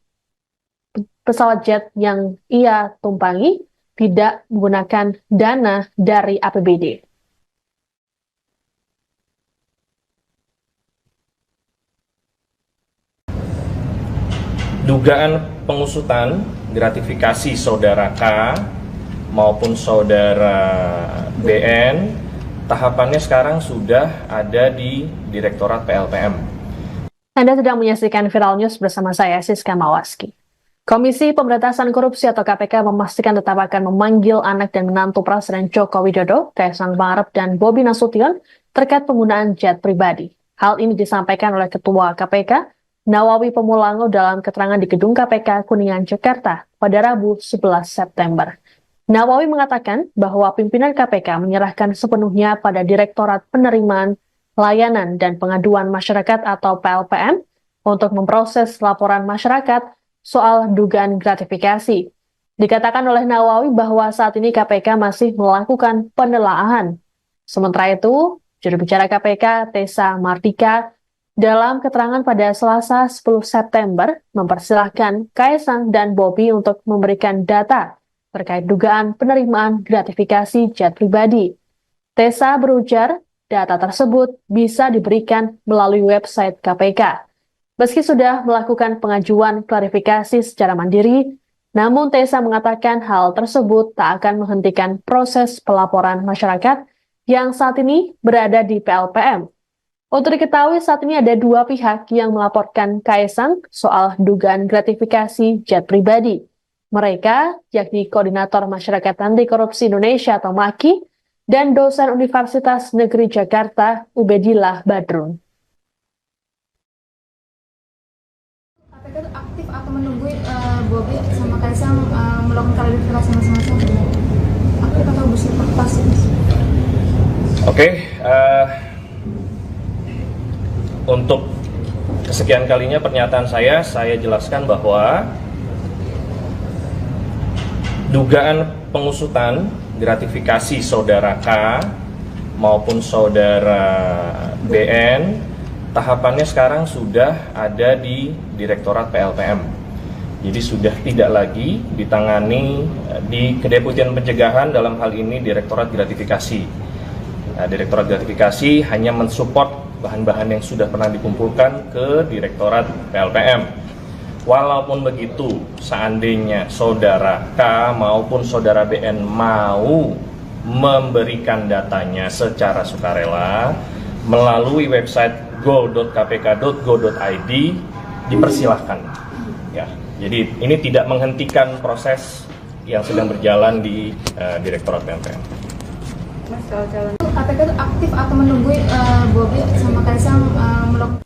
pesawat jet yang ia tumpangi tidak menggunakan dana dari APBD. Dugaan pengusutan gratifikasi saudara K maupun saudara BN tahapannya sekarang sudah ada di Direktorat PLPM. Anda sedang menyaksikan Viral News bersama saya, Siska Mawaski. Komisi Pemberantasan Korupsi atau KPK memastikan tetap akan memanggil anak dan menantu Presiden Joko Widodo, Kaesang Pangarep dan Bobi Nasution terkait penggunaan jet pribadi. Hal ini disampaikan oleh Ketua KPK, Nawawi Pemulango dalam keterangan di Gedung KPK Kuningan, Jakarta pada Rabu 11 September. Nawawi mengatakan bahwa pimpinan KPK menyerahkan sepenuhnya pada Direktorat Penerimaan Layanan dan Pengaduan Masyarakat atau PLPM untuk memproses laporan masyarakat soal dugaan gratifikasi. Dikatakan oleh Nawawi bahwa saat ini KPK masih melakukan penelaahan. Sementara itu, juru bicara KPK Tessa Mardika dalam keterangan pada Selasa 10 September mempersilahkan Kaesang dan Bobi untuk memberikan data terkait dugaan penerimaan gratifikasi jet pribadi. Tessa berujar, data tersebut bisa diberikan melalui website KPK. Meski sudah melakukan pengajuan klarifikasi secara mandiri, namun Tessa mengatakan hal tersebut tak akan menghentikan proses pelaporan masyarakat yang saat ini berada di PLPM. Untuk diketahui saat ini ada dua pihak yang melaporkan Kaesang soal dugaan gratifikasi jet pribadi. Mereka yakni Koordinator Masyarakat Anti Korupsi Indonesia atau MAKI dan dosen Universitas Negeri Jakarta Ubedillah Badrun. KPK itu aktif atau menunggu Bobi Kaisang melakukan klarifikasi masing-masing. Aku kata bus pasti. Oke, untuk kesekian kalinya pernyataan saya jelaskan bahwa dugaan pengusutan gratifikasi saudara K maupun saudara BN tahapannya sekarang sudah ada di Direktorat PLPM. Jadi sudah tidak lagi ditangani di Kedeputian Pencegahan, dalam hal ini Direktorat Gratifikasi. Nah, Direktorat Gratifikasi hanya mensupport bahan-bahan yang sudah pernah dikumpulkan ke Direktorat PLPM. Walaupun begitu, seandainya saudara K maupun saudara BN mau memberikan datanya secara sukarela melalui website go.kpk.go.id, dipersilahkan. Ya, jadi ini tidak menghentikan proses yang sedang berjalan di Direktorat PLPM. KPK itu aktif atau menunggu Bobi sama Kaisang melakukan.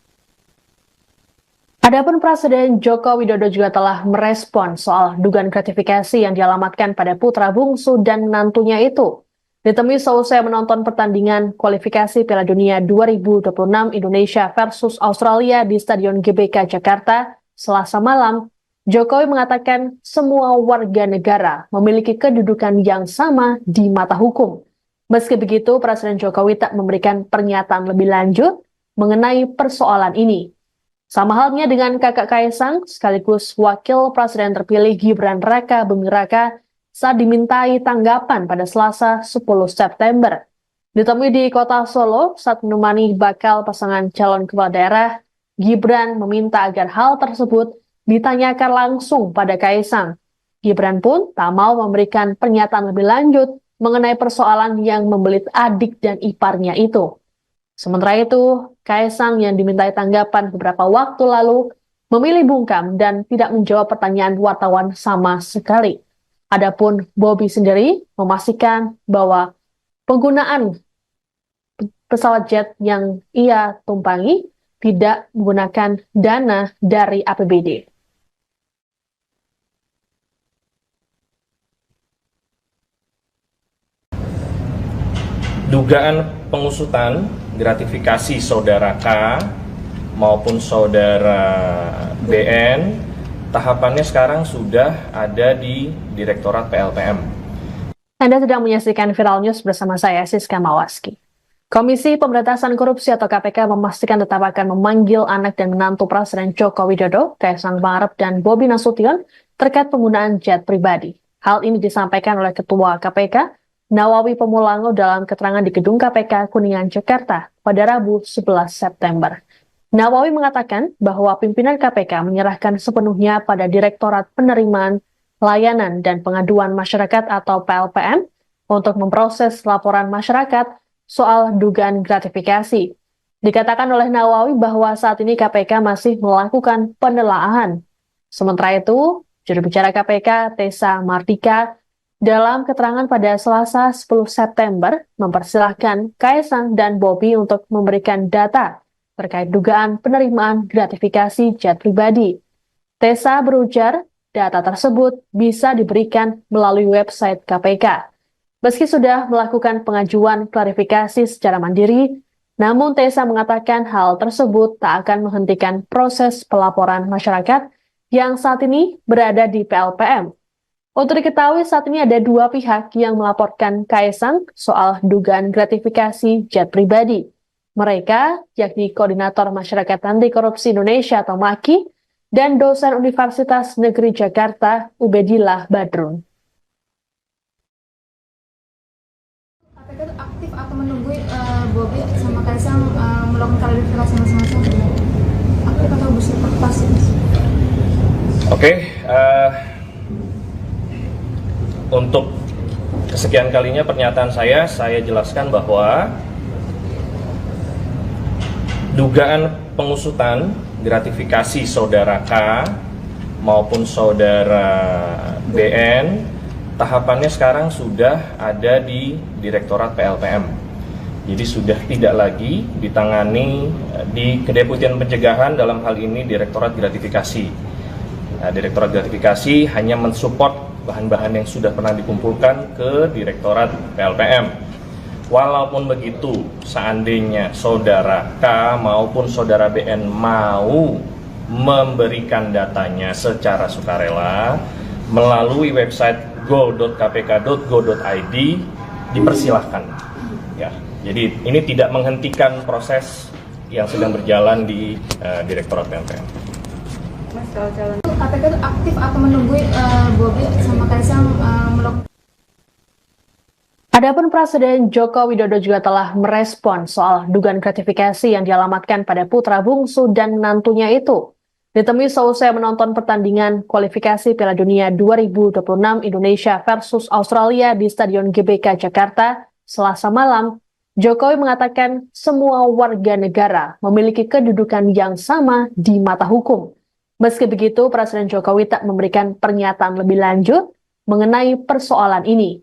Adapun Presiden Joko Widodo juga telah merespon soal dugaan gratifikasi yang dialamatkan pada putra bungsu dan menantunya itu. Ditemui seusai menonton pertandingan kualifikasi Piala Dunia 2026 Indonesia versus Australia di Stadion GBK Jakarta Selasa malam, Jokowi mengatakan semua warga negara memiliki kedudukan yang sama di mata hukum. Meski begitu, Presiden Jokowi tak memberikan pernyataan lebih lanjut mengenai persoalan ini. Sama halnya dengan kakak Kaisang, sekaligus wakil presiden terpilih Gibran Raka Buming Raka saat dimintai tanggapan pada Selasa 10 September. Ditemui di kota Solo saat menemani bakal pasangan calon kepala daerah, Gibran meminta agar hal tersebut ditanyakan langsung pada Kaisang. Gibran pun tak mau memberikan pernyataan lebih lanjut mengenai persoalan yang membelit adik dan iparnya itu. Sementara itu, Kaisang yang dimintai tanggapan beberapa waktu lalu memilih bungkam dan tidak menjawab pertanyaan wartawan sama sekali. Adapun Bobi sendiri memastikan bahwa penggunaan pesawat jet yang ia tumpangi tidak menggunakan dana dari APBD. Dugaan pengusutan gratifikasi saudara K maupun saudara BN tahapannya sekarang sudah ada di Direktorat PLPM. Anda sedang menyaksikan Viral News bersama saya, Siska Mawaski. Komisi Pemberantasan Korupsi atau KPK memastikan tetap akan memanggil anak dan menantu Presiden Joko Widodo, Kaisang Pangarep dan Bobi Nasution terkait penggunaan jet pribadi. Hal ini disampaikan oleh Ketua KPK, Nawawi Pemulango dalam keterangan di Gedung KPK Kuningan, Jakarta pada Rabu 11 September. Nawawi mengatakan bahwa pimpinan KPK menyerahkan sepenuhnya pada Direktorat Penerimaan Layanan dan Pengaduan Masyarakat atau PLPM untuk memproses laporan masyarakat soal dugaan gratifikasi. Dikatakan oleh Nawawi bahwa saat ini KPK masih melakukan penelaahan. Sementara itu, juru bicara KPK Tessa Mardika dalam keterangan pada Selasa 10 September mempersilahkan Kaisang dan Bobi untuk memberikan data terkait dugaan penerimaan gratifikasi jet pribadi. Tessa berujar, data tersebut bisa diberikan melalui website KPK. Meski sudah melakukan pengajuan klarifikasi secara mandiri, namun Tessa mengatakan hal tersebut tak akan menghentikan proses pelaporan masyarakat yang saat ini berada di PLPM. Untuk diketahui saat ini ada dua pihak yang melaporkan Kaisang soal dugaan gratifikasi jet pribadi. Mereka yakni Koordinator Masyarakat Anti Korupsi Indonesia atau MAKI dan dosen Universitas Negeri Jakarta Ubedillah Badrun. KPK itu aktif atau menunggu Bobi sama Kaisang melakukan klarifikasi masing-masing. Aku kata bus pasti. Oke, untuk kesekian kalinya pernyataan saya jelaskan bahwa dugaan pengusutan gratifikasi saudara K maupun saudara BN tahapannya sekarang sudah ada di Direktorat PLPM. Jadi sudah tidak lagi ditangani di Kedeputian Pencegahan, dalam hal ini Direktorat Gratifikasi. Direktorat Gratifikasi hanya mensupport bahan-bahan yang sudah pernah dikumpulkan ke Direktorat PLPM. Walaupun begitu, seandainya saudara K maupun saudara BN mau memberikan datanya secara sukarela melalui website go.kpk.go.id, dipersilahkan. Ya, jadi ini tidak menghentikan proses yang sedang berjalan di Direktorat PLPM. Mas, kalau calon KPK itu aktif atau menunggu Bobi sama Kaisang melakukan. Adapun Presiden Joko Widodo juga telah merespon soal dugaan gratifikasi yang dialamatkan pada putra bungsu dan menantunya itu. Ditemui seusai menonton pertandingan kualifikasi Piala Dunia 2026 Indonesia versus Australia di Stadion GBK Jakarta Selasa malam, Jokowi mengatakan semua warga negara memiliki kedudukan yang sama di mata hukum. Meski begitu, Presiden Jokowi tak memberikan pernyataan lebih lanjut mengenai persoalan ini.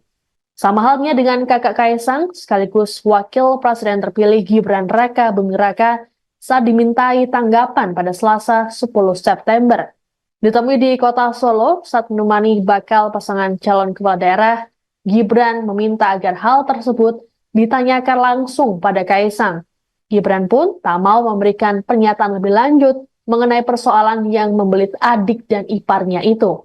Sama halnya dengan kakak Kaisang, sekaligus Wakil Presiden terpilih Gibran Raka Buming Raka saat dimintai tanggapan pada Selasa 10 September. Ditemui di kota Solo saat menemani bakal pasangan calon kepala daerah, Gibran meminta agar hal tersebut ditanyakan langsung pada Kaisang. Gibran pun tak mau memberikan pernyataan lebih lanjut mengenai persoalan yang membelit adik dan iparnya itu.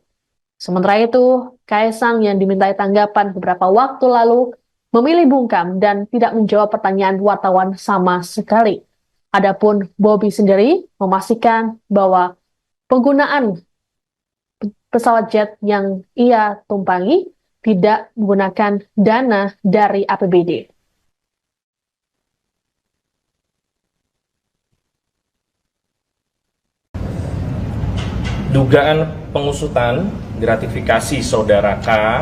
Sementara itu, Kaisang yang dimintai tanggapan beberapa waktu lalu memilih bungkam dan tidak menjawab pertanyaan wartawan sama sekali. Adapun Bobi sendiri memastikan bahwa penggunaan pesawat jet yang ia tumpangi tidak menggunakan dana dari APBD. Dugaan pengusutan gratifikasi saudara K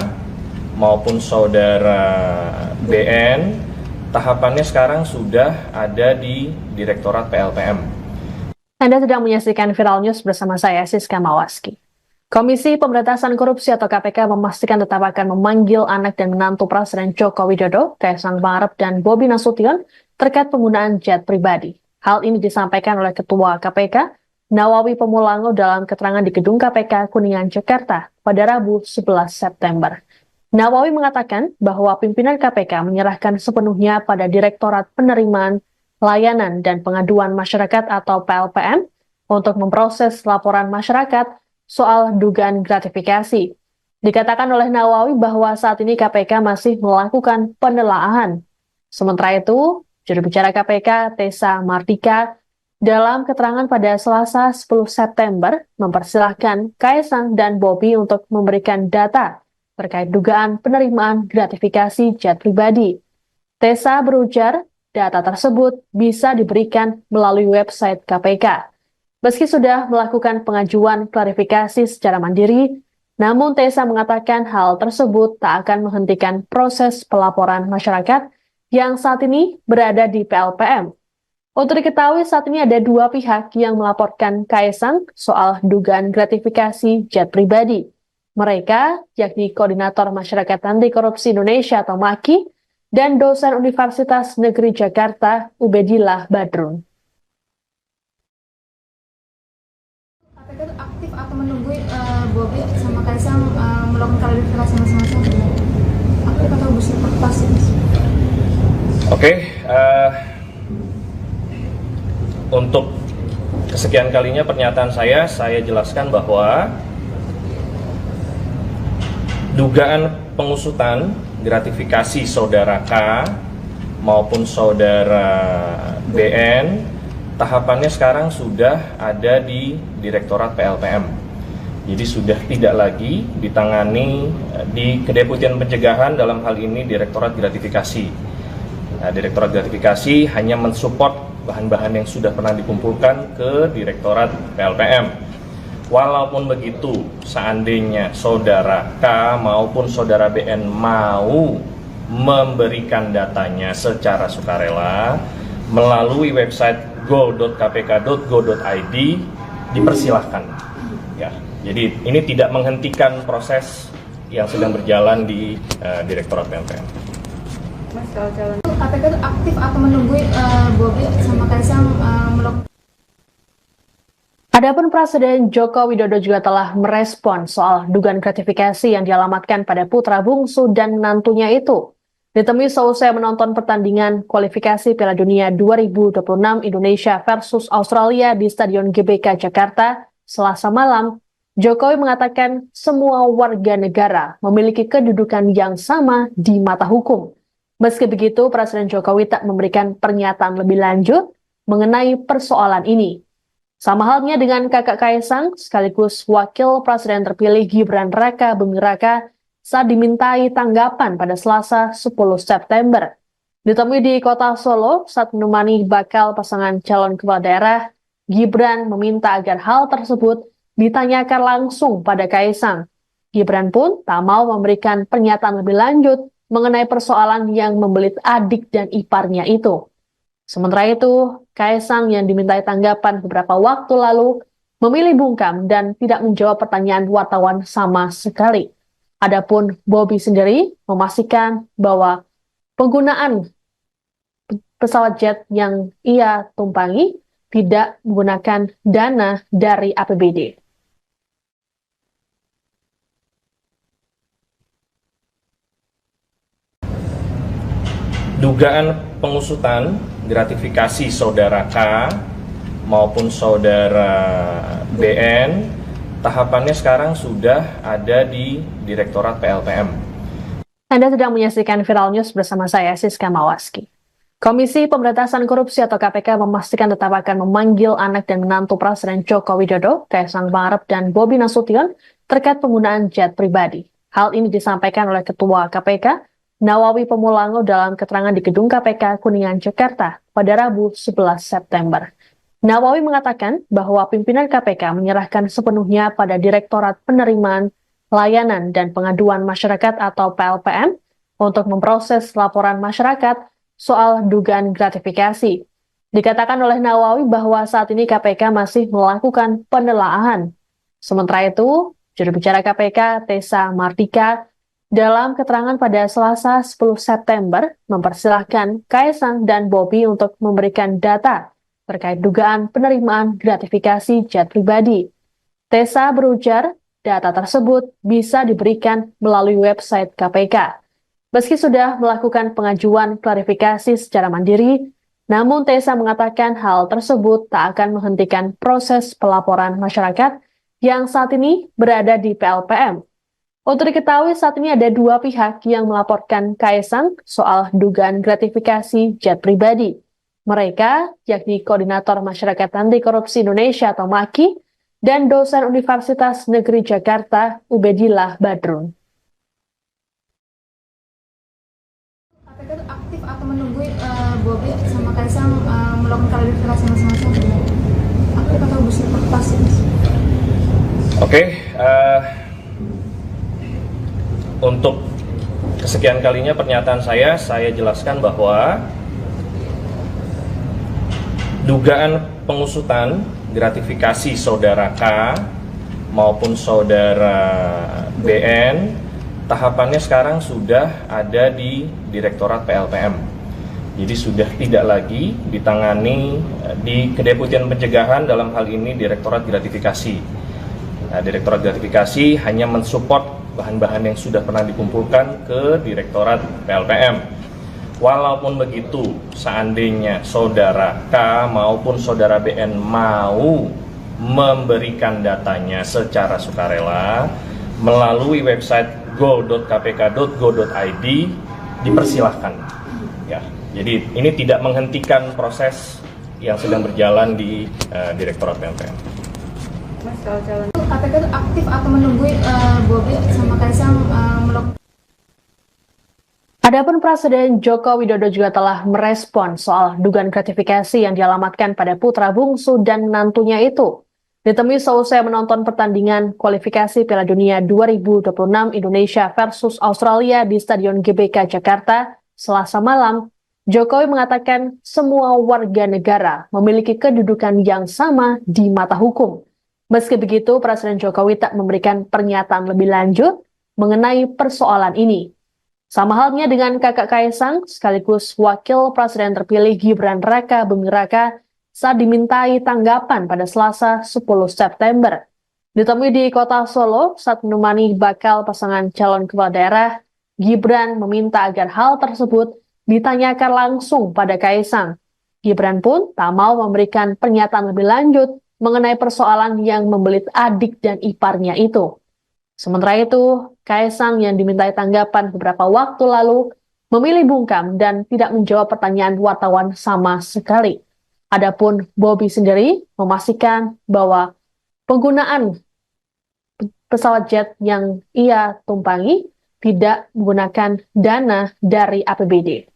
maupun saudara BN, tahapannya sekarang sudah ada di Direktorat PLPM. Anda sedang menyaksikan Viral News bersama saya, Siska Mawaski. Komisi Pemberantasan Korupsi atau KPK memastikan tetap akan memanggil anak dan menantu Presiden Joko Widodo, Kaisang Pangarep dan Bobi Nasution terkait penggunaan jet pribadi. Hal ini disampaikan oleh Ketua KPK, Nawawi Pemulango dalam keterangan di Gedung KPK Kuningan, Jakarta pada Rabu 11 September. Nawawi mengatakan bahwa pimpinan KPK menyerahkan sepenuhnya pada Direktorat Penerimaan Layanan dan Pengaduan Masyarakat atau PLPM untuk memproses laporan masyarakat soal dugaan gratifikasi. Dikatakan oleh Nawawi bahwa saat ini KPK masih melakukan penelaahan. Sementara itu, juru bicara KPK Tessa Mardika dalam keterangan pada Selasa 10 September mempersilahkan Kaisang dan Bobi untuk memberikan data terkait dugaan penerimaan gratifikasi jet pribadi. Tessa berujar, data tersebut bisa diberikan melalui website KPK. Meski sudah melakukan pengajuan klarifikasi secara mandiri, namun Tessa mengatakan hal tersebut tak akan menghentikan proses pelaporan masyarakat yang saat ini berada di PLPM. Untuk diketahui saat ini ada dua pihak yang melaporkan Kaisang soal dugaan gratifikasi jet pribadi. Mereka yakni Koordinator Masyarakat Anti Korupsi Indonesia atau MAKI dan dosen Universitas Negeri Jakarta Ubedillah Badrun. KPK itu aktif atau menunggu Bobi sama Kaisang melakukan klarifikasi masing-masing? Aktif atau pasif? Oke, untuk kesekian kalinya pernyataan saya jelaskan bahwa dugaan pengusutan gratifikasi saudara K maupun saudara BN, tahapannya sekarang sudah ada di Direktorat PLPM. Jadi sudah tidak lagi ditangani di Kedeputian Pencegahan, dalam hal ini Direktorat Gratifikasi. Nah, Direktorat Gratifikasi hanya mensupport bahan-bahan yang sudah pernah dikumpulkan ke Direktorat PLPM. Walaupun begitu, seandainya saudara K maupun saudara BN mau memberikan datanya secara sukarela melalui website go.kpk.go.id, dipersilahkan. Ya, jadi ini tidak menghentikan proses yang sedang berjalan di Direktorat PLPM. Mas, kalau calon KPK itu aktif atau menunggu Bobi sama Kaisang melakukan. Adapun Presiden Joko Widodo juga telah merespon soal dugaan gratifikasi yang dialamatkan pada putra bungsu dan menantunya itu. Ditemui seusai menonton pertandingan kualifikasi Piala Dunia 2026 Indonesia versus Australia di Stadion GBK Jakarta, Selasa malam, Jokowi mengatakan semua warga negara memiliki kedudukan yang sama di mata hukum. Meski begitu, Presiden Jokowi tak memberikan pernyataan lebih lanjut mengenai persoalan ini. Sama halnya dengan kakak Kaisang, sekaligus wakil presiden terpilih Gibran Raka Buming Raka saat dimintai tanggapan pada Selasa 10 September. Ditemui di kota Solo saat menemani bakal pasangan calon kepala daerah, Gibran meminta agar hal tersebut ditanyakan langsung pada Kaisang. Gibran pun tak mau memberikan pernyataan lebih lanjut mengenai persoalan yang membelit adik dan iparnya itu. Sementara itu, Kaisang yang dimintai tanggapan beberapa waktu lalu memilih bungkam dan tidak menjawab pertanyaan wartawan sama sekali. Adapun Bobi sendiri memastikan bahwa penggunaan pesawat jet yang ia tumpangi tidak menggunakan dana dari APBD. Dugaan pengusutan gratifikasi saudara K maupun saudara BN, tahapannya sekarang sudah ada di Direktorat PLPM. Anda sedang menyaksikan Viral News bersama saya, Siska Mawaski. Komisi Pemberantasan Korupsi atau KPK memastikan tetap akan memanggil anak dan menantu Presiden Joko Widodo, Kaisang Pangarep dan Bobi Nasution terkait penggunaan jet pribadi. Hal ini disampaikan oleh Ketua KPK, Nawawi Pemulango dalam keterangan di Gedung KPK Kuningan, Jakarta pada Rabu 11 September. Nawawi mengatakan bahwa pimpinan KPK menyerahkan sepenuhnya pada Direktorat Penerimaan Layanan dan Pengaduan Masyarakat atau PLPM untuk memproses laporan masyarakat soal dugaan gratifikasi. Dikatakan oleh Nawawi bahwa saat ini KPK masih melakukan penelaahan. Sementara itu, juru bicara KPK, Tessa Mardika, dalam keterangan pada Selasa 10 September, mempersilahkan Kaisang dan Bobi untuk memberikan data terkait dugaan penerimaan gratifikasi jet pribadi. Tessa berujar, data tersebut bisa diberikan melalui website KPK. Meski sudah melakukan pengajuan klarifikasi secara mandiri, namun Tessa mengatakan hal tersebut tak akan menghentikan proses pelaporan masyarakat yang saat ini berada di PLPM. Untuk diketahui saat ini ada dua pihak yang melaporkan Kaisang soal dugaan gratifikasi jet pribadi. Mereka yakni Koordinator Masyarakat Anti Korupsi Indonesia atau MAKI dan dosen Universitas Negeri Jakarta Ubedillah Badrun. KPK itu aktif atau menunggu Bobi sama Kaisang melakukan klarifikasi masing-masing? Aktif atau pasif? Oke. Untuk kesekian kalinya pernyataan saya jelaskan bahwa dugaan pengusutan gratifikasi saudara K maupun saudara BN, tahapannya sekarang sudah ada di Direktorat PLPM. Jadi sudah tidak lagi ditangani di Kedeputian Pencegahan, dalam hal ini Direktorat Gratifikasi. Nah, Direktorat Gratifikasi hanya mensupport bahan-bahan yang sudah pernah dikumpulkan ke Direktorat PLPM. Walaupun begitu, seandainya saudara K maupun saudara BN mau memberikan datanya secara sukarela melalui website go.kpk.go.id, dipersilahkan. Ya, jadi ini tidak menghentikan proses yang sedang berjalan di Direktorat PLPM. Mas, kalau calon KPK itu aktif atau menunggu Bobi sama Kaisang melakukan. Adapun Presiden Joko Widodo juga telah merespon soal dugaan gratifikasi yang dialamatkan pada putra bungsu dan menantunya itu. Ditemui seusai menonton pertandingan kualifikasi Piala Dunia 2026 Indonesia versus Australia di Stadion GBK Jakarta, Selasa malam, Jokowi mengatakan semua warga negara memiliki kedudukan yang sama di mata hukum. Meski begitu, Presiden Jokowi tak memberikan pernyataan lebih lanjut mengenai persoalan ini. Sama halnya dengan kakak Kaisang, sekaligus wakil presiden terpilih Gibran Raka Buming Raka saat dimintai tanggapan pada Selasa 10 September. Ditemui di kota Solo saat menemani bakal pasangan calon kepala daerah, Gibran meminta agar hal tersebut ditanyakan langsung pada Kaisang. Gibran pun tak mau memberikan pernyataan lebih lanjut mengenai persoalan yang membelit adik dan iparnya itu. Sementara itu, Kaisang yang dimintai tanggapan beberapa waktu lalu memilih bungkam dan tidak menjawab pertanyaan wartawan sama sekali. Adapun Bobi sendiri memastikan bahwa penggunaan pesawat jet yang ia tumpangi tidak menggunakan dana dari APBD.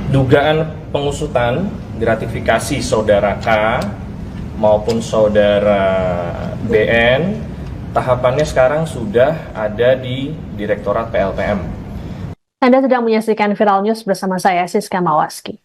Dugaan pengusutan gratifikasi saudara K maupun saudara BN, tahapannya sekarang sudah ada di Direktorat PLPM. Anda sedang menyaksikan Viral News bersama saya, Siska Mawaski.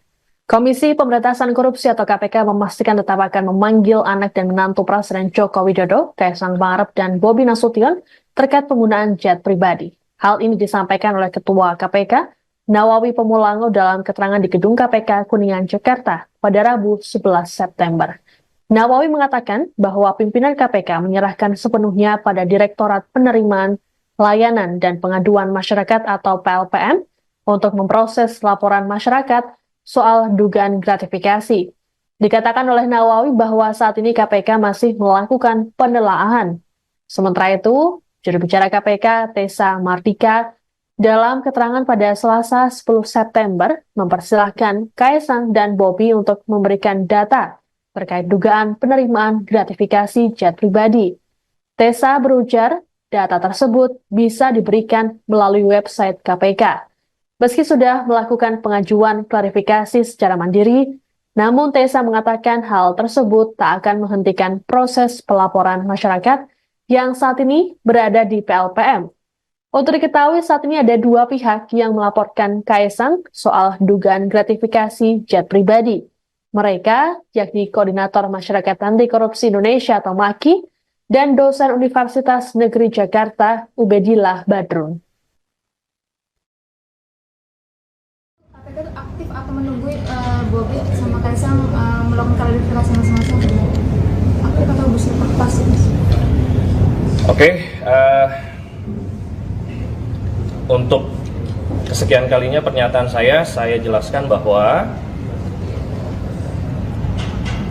Komisi Pemberantasan Korupsi atau KPK memastikan tetap akan memanggil anak dan menantu Presiden Joko Widodo, Kaisang Pangarep dan Bobi Nasution terkait penggunaan jet pribadi. Hal ini disampaikan oleh Ketua KPK, Nawawi Pemulango dalam keterangan di Gedung KPK Kuningan, Jakarta pada Rabu 11 September. Nawawi mengatakan bahwa pimpinan KPK menyerahkan sepenuhnya pada Direktorat Penerimaan Layanan dan Pengaduan Masyarakat atau PLPM untuk memproses laporan masyarakat soal dugaan gratifikasi. Dikatakan oleh Nawawi bahwa saat ini KPK masih melakukan penelaahan. Sementara itu, juru bicara KPK, Tessa Mardika, dalam keterangan pada Selasa 10 September, mempersilahkan Kaisang dan Bobi untuk memberikan data terkait dugaan penerimaan gratifikasi jet pribadi. Tessa berujar, data tersebut bisa diberikan melalui website KPK. Meski sudah melakukan pengajuan klarifikasi secara mandiri, namun Tessa mengatakan hal tersebut tak akan menghentikan proses pelaporan masyarakat yang saat ini berada di PLPM. Untuk diketahui saat ini ada dua pihak yang melaporkan Kaisang soal dugaan gratifikasi jet pribadi. Mereka yakni Koordinator Masyarakat Anti Korupsi Indonesia atau MAKI dan dosen Universitas Negeri Jakarta Ubedillah Badrun. KPK itu aktif atau menunggu Bobi sama Kaisang melakukan klarifikasi masing-masing? Aktif atau bersifat pasif? Oke, untuk kesekian kalinya pernyataan saya jelaskan bahwa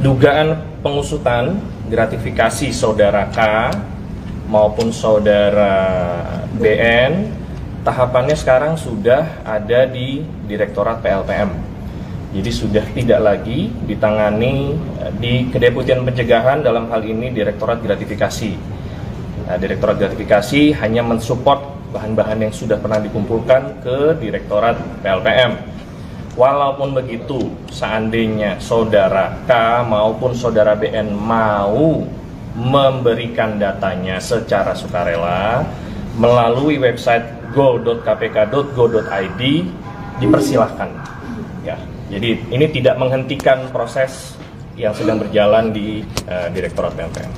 dugaan pengusutan gratifikasi saudara K maupun saudara BN, tahapannya sekarang sudah ada di Direktorat PLPM. Jadi sudah tidak lagi ditangani di Kedeputian Pencegahan, dalam hal ini Direktorat Gratifikasi. Nah, Direktorat Gratifikasi hanya mensupport bahan-bahan yang sudah pernah dikumpulkan ke Direktorat PLPM. Walaupun begitu, seandainya saudara K maupun saudara BN mau memberikan datanya secara sukarela melalui website go.kpk.go.id, dipersilahkan. Ya, jadi ini tidak menghentikan proses yang sedang berjalan di Direktorat PLPM.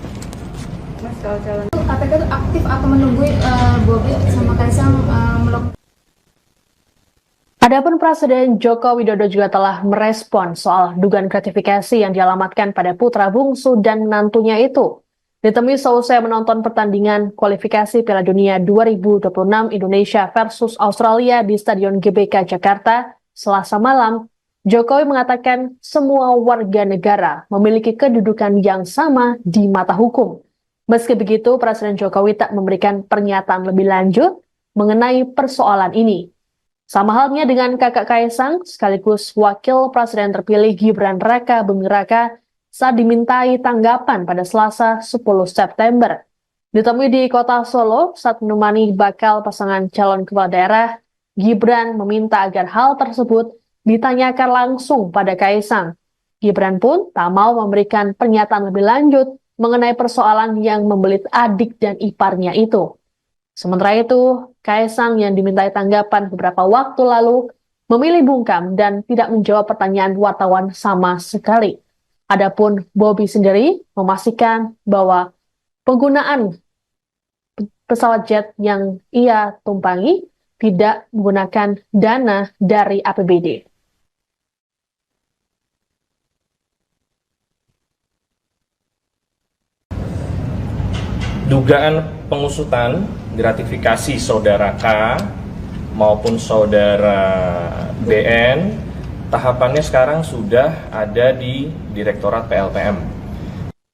KPK itu aktif atau menunggu Bobi sama Kaisang melakukan. Adapun Presiden Joko Widodo juga telah merespon soal dugaan gratifikasi yang dialamatkan pada putra bungsu dan menantunya itu. Ditemui seusai menonton pertandingan kualifikasi Piala Dunia 2026 Indonesia versus Australia di Stadion GBK Jakarta Selasa malam, Jokowi mengatakan semua warga negara memiliki kedudukan yang sama di mata hukum. Meski begitu, Presiden Jokowi tak memberikan pernyataan lebih lanjut mengenai persoalan ini. Sama halnya dengan kakak Kaisang, sekaligus Wakil Presiden terpilih Gibran Raka Buming Raka saat dimintai tanggapan pada Selasa 10 September. Ditemui di kota Solo saat menemani bakal pasangan calon kepala daerah, Gibran meminta agar hal tersebut ditanyakan langsung pada Kaisang. Gibran pun tak mau memberikan pernyataan lebih lanjut mengenai persoalan yang membelit adik dan iparnya itu. Sementara itu, Kaisang yang dimintai tanggapan beberapa waktu lalu memilih bungkam dan tidak menjawab pertanyaan wartawan sama sekali. Adapun Bobi sendiri memastikan bahwa penggunaan pesawat jet yang ia tumpangi tidak menggunakan dana dari APBD. Dugaan pengusutan gratifikasi saudara K maupun saudara BN, tahapannya sekarang sudah ada di Direktorat PLPM.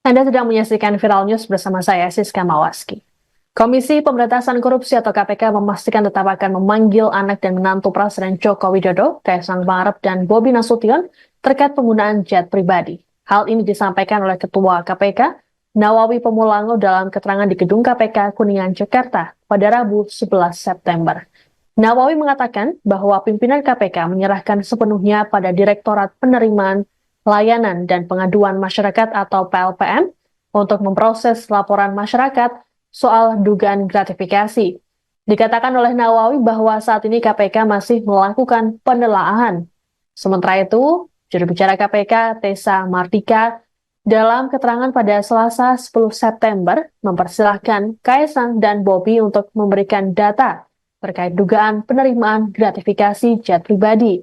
Anda sedang menyaksikan Viral News bersama saya, Siska Mawaski. Komisi Pemberantasan Korupsi atau KPK memastikan tetap akan memanggil anak dan menantu Presiden Joko Widodo, Kaisang Pangarep dan Bobi Nasution terkait penggunaan jet pribadi. Hal ini disampaikan oleh Ketua KPK, Nawawi Pemulango dalam keterangan di Gedung KPK Kuningan, Jakarta pada Rabu 11 September. Nawawi mengatakan bahwa pimpinan KPK menyerahkan sepenuhnya pada Direktorat Penerimaan Layanan dan Pengaduan Masyarakat atau PLPM untuk memproses laporan masyarakat soal dugaan gratifikasi. Dikatakan oleh Nawawi bahwa saat ini KPK masih melakukan penelaahan. Sementara itu, juru bicara KPK Tessa Mardika dalam keterangan pada Selasa 10 September mempersilahkan Kaisang dan Bobi untuk memberikan data terkait dugaan penerimaan gratifikasi jet pribadi.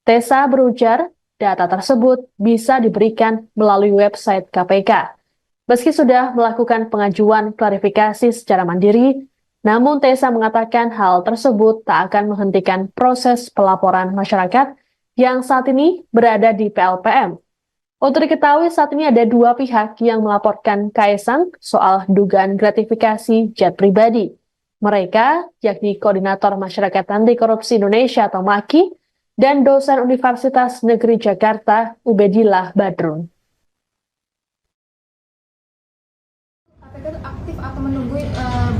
Tessa berujar, data tersebut bisa diberikan melalui website KPK. Meski sudah melakukan pengajuan klarifikasi secara mandiri, namun Tessa mengatakan hal tersebut tak akan menghentikan proses pelaporan masyarakat yang saat ini berada di PLPM. Untuk diketahui saat ini ada dua pihak yang melaporkan Kaisang soal dugaan gratifikasi jet pribadi. Mereka yakni Koordinator Masyarakat Anti Korupsi Indonesia atau MAKI dan dosen Universitas Negeri Jakarta Ubedillah Badrun. KPK itu aktif atau menunggu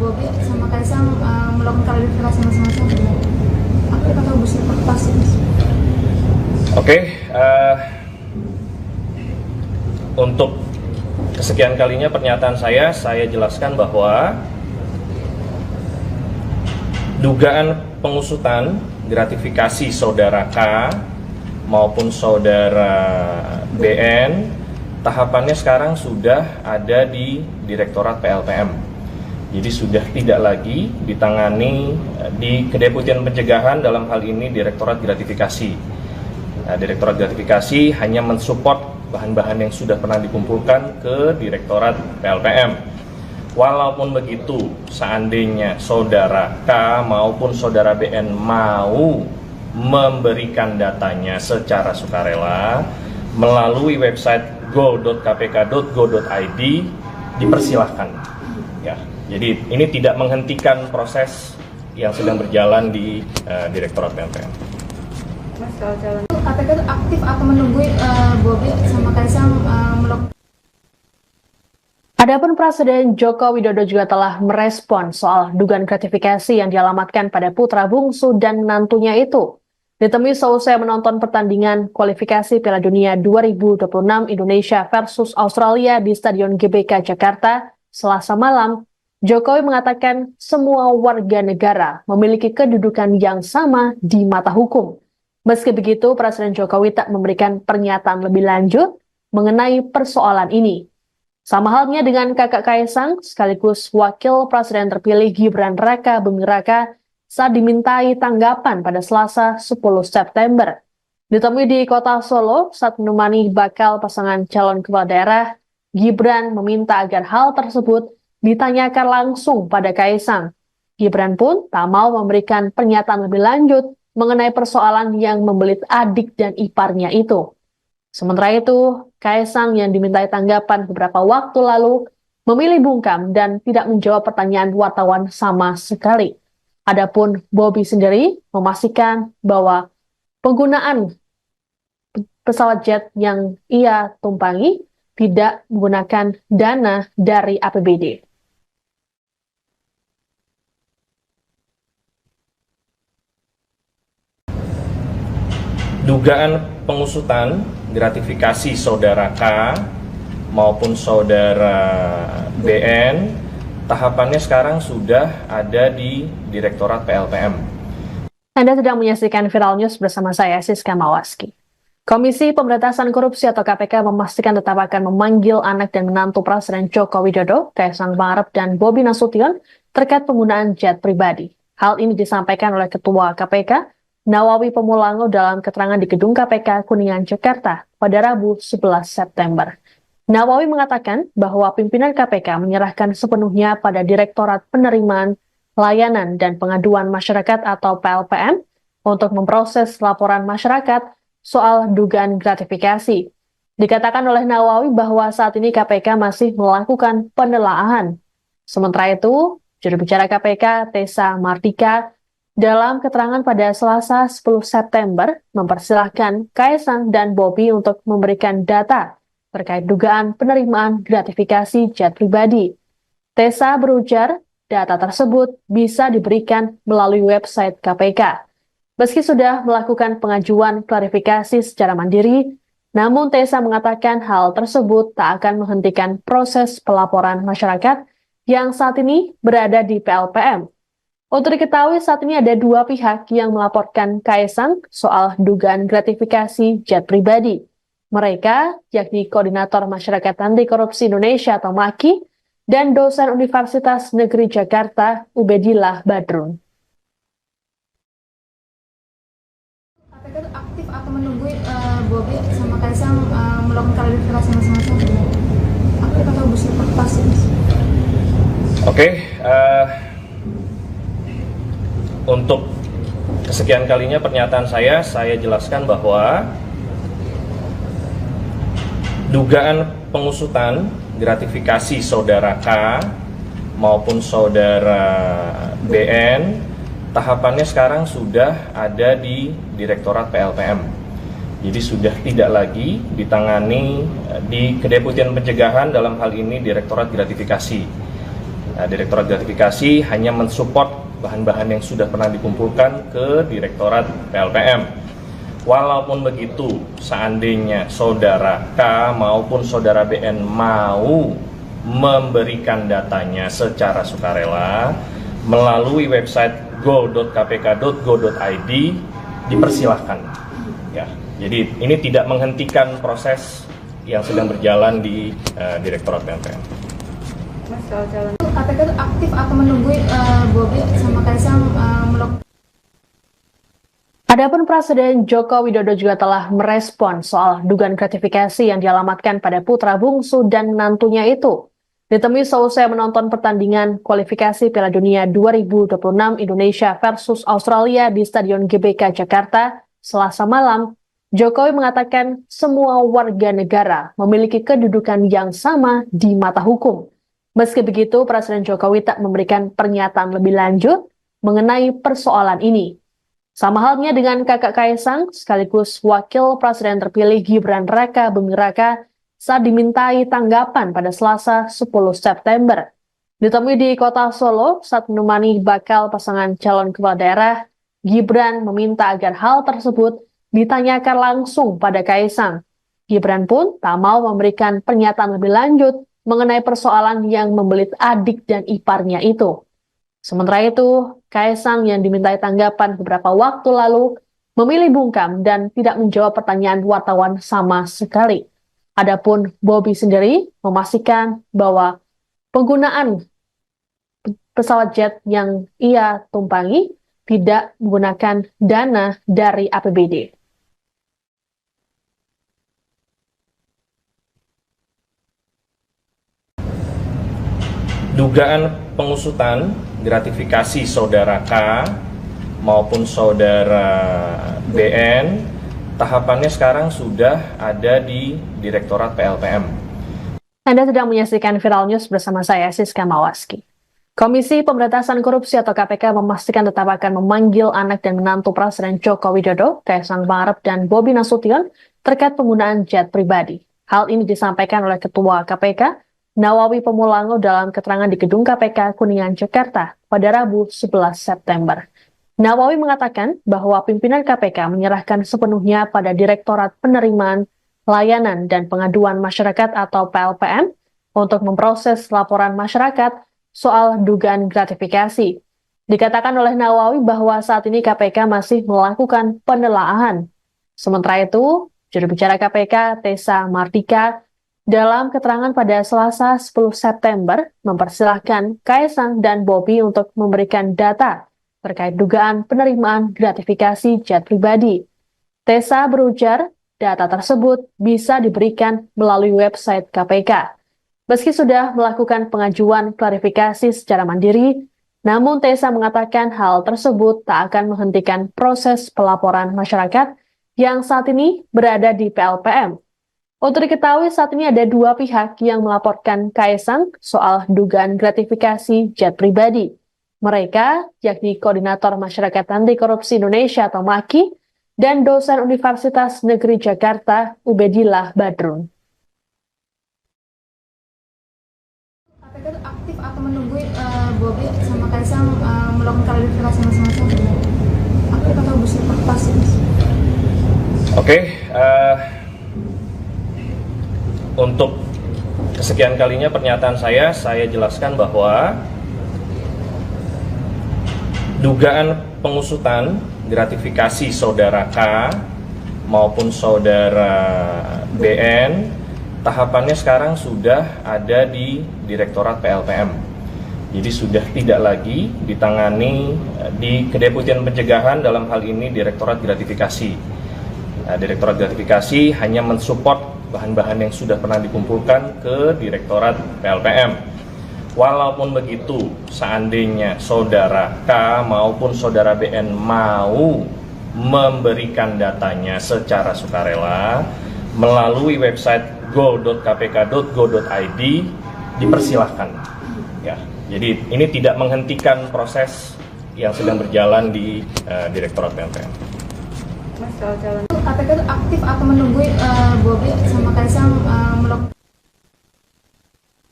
Bobi sama Kaisang melakukan klarifikasi masing-masing? Aktif atau pasif? Oke, untuk kesekian kalinya pernyataan saya jelaskan bahwa dugaan pengusutan gratifikasi saudara K maupun saudara BN, tahapannya sekarang sudah ada di Direktorat PLPM. Jadi sudah tidak lagi ditangani di Kedeputian Pencegahan, dalam hal ini Direktorat Gratifikasi. Nah, Direktorat Gratifikasi hanya mensupport bahan-bahan yang sudah pernah dikumpulkan ke Direktorat PLPM. Walaupun begitu, seandainya saudara K maupun saudara BN mau memberikan datanya secara sukarela melalui website go.kpk.go.id, dipersilahkan. Ya, jadi ini tidak menghentikan proses yang sedang berjalan di Direktorat PLPM. KPK itu aktif atau menunggu Bobi sama Kaisang melakukan. Adapun Presiden Joko Widodo juga telah merespon soal dugaan gratifikasi yang dialamatkan pada putra bungsu dan menantunya itu. Ditemui seusai menonton pertandingan kualifikasi Piala Dunia 2026 Indonesia versus Australia di Stadion GBK Jakarta Selasa malam, Jokowi mengatakan semua warga negara memiliki kedudukan yang sama di mata hukum. Meski begitu, Presiden Jokowi tak memberikan pernyataan lebih lanjut mengenai persoalan ini. Sama halnya dengan kakak Kaisang, sekaligus Wakil Presiden terpilih Gibran Raka Buming Raka saat dimintai tanggapan pada Selasa 10 September. Ditemui di kota Solo saat menemani bakal pasangan calon kepala daerah, Gibran meminta agar hal tersebut ditanyakan langsung pada Kaisang. Gibran pun tak mau memberikan pernyataan lebih lanjut mengenai persoalan yang membelit adik dan iparnya itu. Sementara itu, Kaisang yang dimintai tanggapan beberapa waktu lalu memilih bungkam dan tidak menjawab pertanyaan wartawan sama sekali. Adapun Bobi sendiri memastikan bahwa penggunaan pesawat jet yang ia tumpangi tidak menggunakan dana dari APBD. Dugaan pengusutan gratifikasi saudara K maupun saudara BN, tahapannya sekarang sudah ada di Direktorat PLPM. Anda sedang menyaksikan Viral News bersama saya, Siska Mawaski. Komisi Pemberantasan Korupsi atau KPK memastikan tetap akan memanggil anak dan menantu Presiden Joko Widodo, Kaisang Pangarep dan Bobi Nasution terkait penggunaan jet pribadi. Hal ini disampaikan oleh Ketua KPK, Nawawi Pemulango dalam keterangan di Gedung KPK Kuningan, Jakarta pada Rabu 11 September. Nawawi mengatakan bahwa pimpinan KPK menyerahkan sepenuhnya pada Direktorat Penerimaan, Layanan, dan Pengaduan Masyarakat atau PLPM untuk memproses laporan masyarakat soal dugaan gratifikasi. Dikatakan oleh Nawawi bahwa saat ini KPK masih melakukan penelaahan. Sementara itu, juru bicara KPK, Tessa Mardika, dalam keterangan pada Selasa 10 September, mempersilahkan Kaesang dan Bobi untuk memberikan data terkait dugaan penerimaan gratifikasi jet pribadi. Tessa berujar, data tersebut bisa diberikan melalui website KPK. Meski sudah melakukan pengajuan klarifikasi secara mandiri, namun Tessa mengatakan hal tersebut tak akan menghentikan proses pelaporan masyarakat yang saat ini berada di PLPM. Untuk diketahui saat ini ada dua pihak yang melaporkan Kaesang soal dugaan gratifikasi jet pribadi. Mereka yakni Koordinator Masyarakat Anti Korupsi Indonesia atau MAKI dan dosen Universitas Negeri Jakarta Ubedillah Badrun. KPK itu aktif atau menunggu Bobi sama Kaesang melakukan klarifikasi masing-masing? Aktif atau bersifat pasif? Oke, untuk kesekian kalinya pernyataan saya jelaskan bahwa dugaan pengusutan gratifikasi saudara K maupun saudara BN tahapannya sekarang sudah ada di Direktorat PLPM. Jadi sudah tidak lagi ditangani di Kedeputian Pencegahan, dalam hal ini Direktorat Gratifikasi. Nah, Direktorat Gratifikasi hanya mensupport bahan-bahan yang sudah pernah dikumpulkan ke Direktorat PLPM. Walaupun begitu, seandainya saudara K maupun saudara BN mau memberikan datanya secara sukarela melalui website go.kpk.go.id, dipersilahkan. Ya, jadi ini tidak menghentikan proses yang sedang berjalan di Direktorat PLPM. KPK itu aktif atau menunggu Bobi sama Kaesang melakukan. Adapun Presiden Joko Widodo juga telah merespon soal dugaan gratifikasi yang dialamatkan pada putra bungsu dan menantunya itu. Ditemui seusai menonton pertandingan kualifikasi Piala Dunia 2026 Indonesia versus Australia di Stadion GBK Jakarta Selasa malam, Jokowi mengatakan semua warga negara memiliki kedudukan yang sama di mata hukum. Meski begitu, Presiden Jokowi tak memberikan pernyataan lebih lanjut mengenai persoalan ini. Sama halnya dengan kakak Kaesang, sekaligus Wakil Presiden terpilih Gibran Raka Buming Raka saat dimintai tanggapan pada Selasa 10 September. Ditemui di kota Solo saat menemani bakal pasangan calon kepala daerah, Gibran meminta agar hal tersebut ditanyakan langsung pada Kaesang. Gibran pun tak mau memberikan pernyataan lebih lanjut mengenai persoalan yang membelit adik dan iparnya itu. Sementara itu, Kaesang yang dimintai tanggapan beberapa waktu lalu memilih bungkam dan tidak menjawab pertanyaan wartawan sama sekali. Adapun Bobi sendiri memastikan bahwa penggunaan pesawat jet yang ia tumpangi tidak menggunakan dana dari APBD. Dugaan pengusutan gratifikasi saudara K maupun saudara BN tahapannya sekarang sudah ada di Direktorat PLPM. Anda sedang menyaksikan Viral News bersama saya, Siska Mawaski. Komisi Pemberantasan Korupsi atau KPK memastikan tetap akan memanggil anak dan menantu Presiden Joko Widodo, Kaesang Pangarep dan Bobi Nasution terkait penggunaan jet pribadi. Hal ini disampaikan oleh Ketua KPK, Nawawi Pemulango dalam keterangan di Gedung KPK Kuningan, Jakarta pada Rabu 11 September. Nawawi mengatakan bahwa pimpinan KPK menyerahkan sepenuhnya pada Direktorat Penerimaan, Layanan, dan Pengaduan Masyarakat atau PLPM untuk memproses laporan masyarakat soal dugaan gratifikasi. Dikatakan oleh Nawawi bahwa saat ini KPK masih melakukan penelaahan. Sementara itu, juru bicara KPK, Tessa Mardika, dalam keterangan pada Selasa 10 September, mempersilahkan Kaesang dan Bobi untuk memberikan data terkait dugaan penerimaan gratifikasi jet pribadi. Tessa berujar, data tersebut bisa diberikan melalui website KPK. Meski sudah melakukan pengajuan klarifikasi secara mandiri, namun Tessa mengatakan hal tersebut tak akan menghentikan proses pelaporan masyarakat yang saat ini berada di PLPM. Untuk diketahui saat ini ada dua pihak yang melaporkan Kaesang soal dugaan gratifikasi jet pribadi. Mereka yakni Koordinator Masyarakat Anti Korupsi Indonesia atau MAKI dan dosen Universitas Negeri Jakarta Ubedillah Badrun. KPK itu aktif atau menunggu Bobi sama Kaisang melakukan klarifikasi masing-masing? Aktif atau busuk pasti? Oke, untuk kesekian kalinya pernyataan saya jelaskan bahwa dugaan pengusutan gratifikasi saudara K maupun saudara BN tahapannya sekarang sudah ada di Direktorat PLPM. Jadi sudah tidak lagi ditangani di Kedeputian Pencegahan, dalam hal ini Direktorat Gratifikasi. Nah, Direktorat Gratifikasi hanya mensupport bahan-bahan yang sudah pernah dikumpulkan ke Direktorat PLPM. Walaupun begitu, seandainya saudara K maupun saudara BN mau memberikan datanya secara sukarela melalui website go.kpk.go.id, dipersilahkan. Ya, jadi ini tidak menghentikan proses yang sedang berjalan di Direktorat PLPM. KPK itu aktif atau menunggu Bobi sama Kaisang melakukan.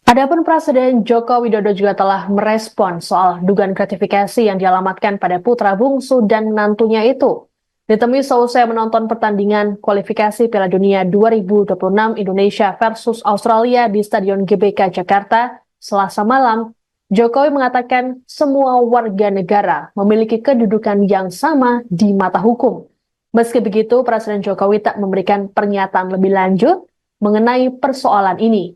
Adapun Presiden Joko Widodo juga telah merespon soal dugaan gratifikasi yang dialamatkan pada putra bungsu dan menantunya itu. Ditemui seusai menonton pertandingan kualifikasi Piala Dunia 2026 Indonesia versus Australia di Stadion GBK Jakarta Selasa malam, Jokowi mengatakan semua warga negara memiliki kedudukan yang sama di mata hukum. Meski begitu, Presiden Jokowi tak memberikan pernyataan lebih lanjut mengenai persoalan ini.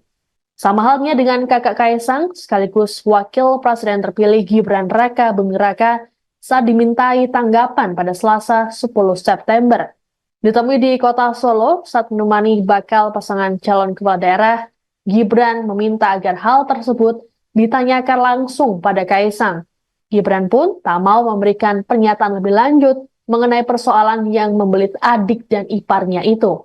Sama halnya dengan kakak Kaesang, sekaligus Wakil Presiden terpilih Gibran Raka Buming Raka saat dimintai tanggapan pada Selasa 10 September. Ditemui di kota Solo saat menemani bakal pasangan calon kepala daerah, Gibran meminta agar hal tersebut ditanyakan langsung pada Kaesang. Gibran pun tak mau memberikan pernyataan lebih lanjut mengenai persoalan yang membelit adik dan iparnya itu.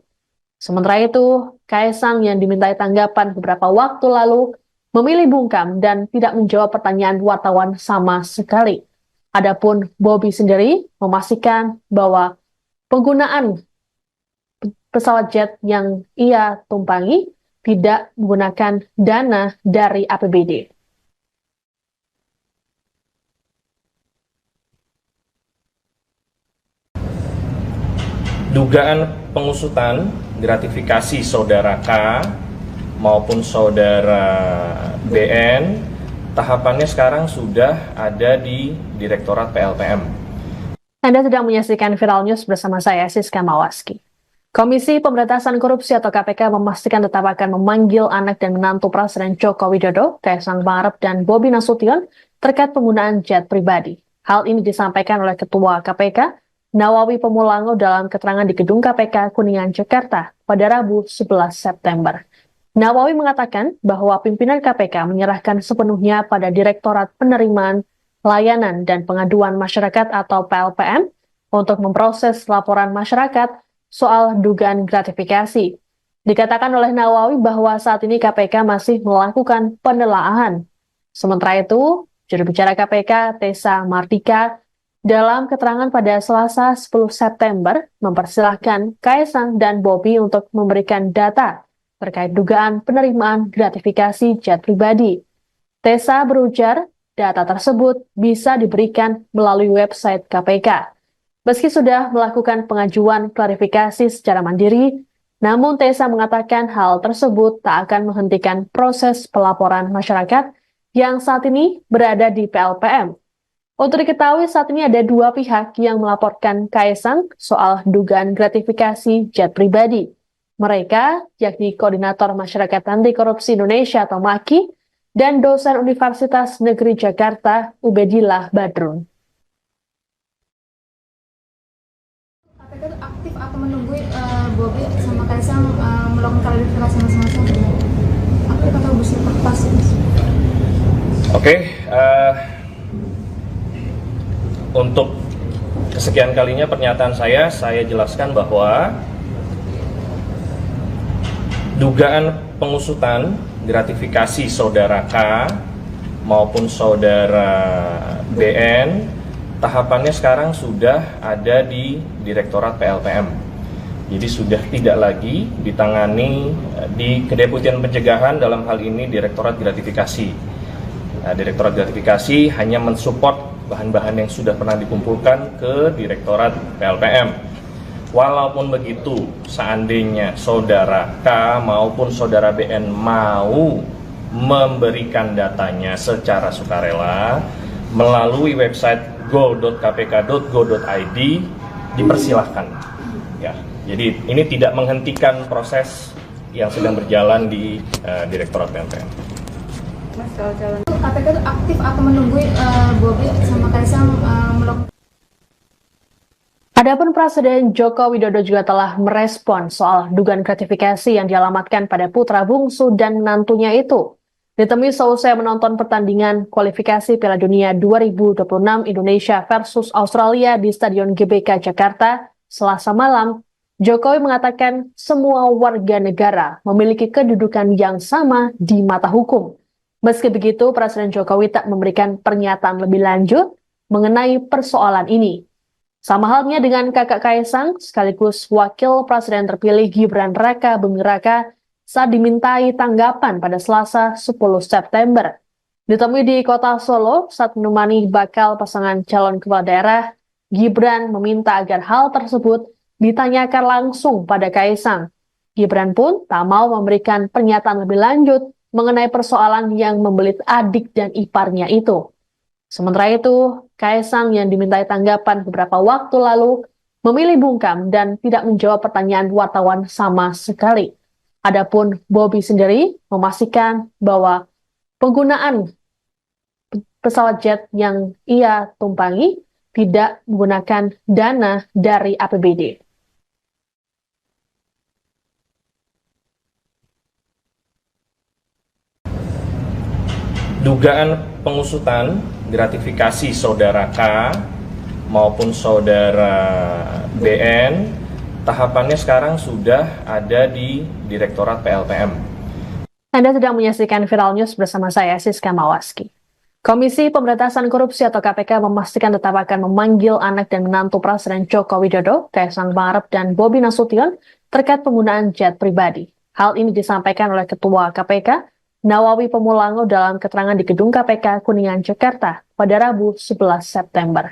Sementara itu, Kaesang yang dimintai tanggapan beberapa waktu lalu memilih bungkam dan tidak menjawab pertanyaan wartawan sama sekali. Adapun Bobi sendiri memastikan bahwa penggunaan pesawat jet yang ia tumpangi tidak menggunakan dana dari APBD. Dugaan pengusutan gratifikasi saudara K maupun saudara BN tahapannya sekarang sudah ada di Direktorat PLPM. Anda sedang menyaksikan Viral News bersama saya, Siska Mawaski. Komisi Pemberantasan Korupsi atau KPK memastikan tetap akan memanggil anak dan menantu Presiden Joko Widodo, Kaesang Pangarep dan Bobi Nasution terkait penggunaan jet pribadi. Hal ini disampaikan oleh Ketua KPK, Nawawi Pemulango dalam keterangan di Gedung KPK Kuningan, Jakarta pada Rabu 11 September. Nawawi mengatakan bahwa pimpinan KPK menyerahkan sepenuhnya pada Direktorat Penerimaan Layanan dan Pengaduan Masyarakat atau PLPM untuk memproses laporan masyarakat soal dugaan gratifikasi. Dikatakan oleh Nawawi bahwa saat ini KPK masih melakukan penelaahan. Sementara itu, juru bicara KPK Tessa Mardika dalam keterangan pada Selasa 10 September mempersilahkan Kaesang dan Bobi untuk memberikan data terkait dugaan penerimaan gratifikasi jet pribadi. Tessa berujar, data tersebut bisa diberikan melalui website KPK. Meski sudah melakukan pengajuan klarifikasi secara mandiri, namun Tessa mengatakan hal tersebut tak akan menghentikan proses pelaporan masyarakat yang saat ini berada di PLPM. Untuk diketahui saat ini ada dua pihak yang melaporkan Kaesang soal dugaan gratifikasi jet pribadi. Mereka yakni Koordinator Masyarakat Anti Korupsi Indonesia atau MAKI dan dosen Universitas Negeri Jakarta Ubedillah Badrun. klarifikasi masing-masing. Aku kata bus lepas. Oke, untuk kesekian kalinya pernyataan saya jelaskan bahwa dugaan pengusutan gratifikasi saudara K maupun saudara BN tahapannya sekarang sudah ada di Direktorat PLPM. Jadi sudah tidak lagi ditangani di Kedeputian Pencegahan, dalam hal ini Direktorat Gratifikasi. Nah, Direktorat Gratifikasi hanya mensupport bahan-bahan yang sudah pernah dikumpulkan ke Direktorat PLPM. Walaupun begitu, seandainya saudara K maupun saudara BN mau memberikan datanya secara sukarela melalui website go.kpk.go.id, dipersilahkan. Ya, jadi ini tidak menghentikan proses yang sedang berjalan di Direktorat PLPM. Mas, kalau calon KPK itu aktif atau menunggu Bobi sama Kaisang melakukan. Adapun Presiden Joko Widodo juga telah merespon soal dugaan gratifikasi yang dialamatkan pada putra bungsu dan menantunya itu. Ditemui seusai menonton pertandingan kualifikasi Piala Dunia 2026 Indonesia versus Australia di Stadion GBK Jakarta Selasa malam, Jokowi mengatakan semua warga negara memiliki kedudukan yang sama di mata hukum. Meski begitu, Presiden Jokowi tak memberikan pernyataan lebih lanjut mengenai persoalan ini. Sama halnya dengan kakak Kaisang, sekaligus Wakil Presiden terpilih Gibran Raka Buming Raka saat dimintai tanggapan pada Selasa 10 September. Ditemui di kota Solo saat menemani bakal pasangan calon kepala daerah, Gibran meminta agar hal tersebut ditanyakan langsung pada Kaisang. Gibran pun tak mau memberikan pernyataan lebih lanjut mengenai persoalan yang membelit adik dan iparnya itu. Sementara itu, Kaisang yang dimintai tanggapan beberapa waktu lalu memilih bungkam dan tidak menjawab pertanyaan wartawan sama sekali. Adapun Bobi sendiri memastikan bahwa penggunaan pesawat jet yang ia tumpangi tidak menggunakan dana dari APBD. Dugaan pengusutan gratifikasi saudara K maupun saudara BN tahapannya sekarang sudah ada di Direktorat PLPM. Anda sedang menyaksikan Viral News bersama saya, Siska Mawaski. Komisi Pemberantasan Korupsi atau KPK memastikan tetap akan memanggil anak dan menantu Presiden Joko Widodo, Kaisang Pangarep dan Bobi Nasution terkait penggunaan jet pribadi. Hal ini disampaikan oleh Ketua KPK, Nawawi Pemulango dalam keterangan di Gedung KPK Kuningan, Jakarta pada Rabu 11 September.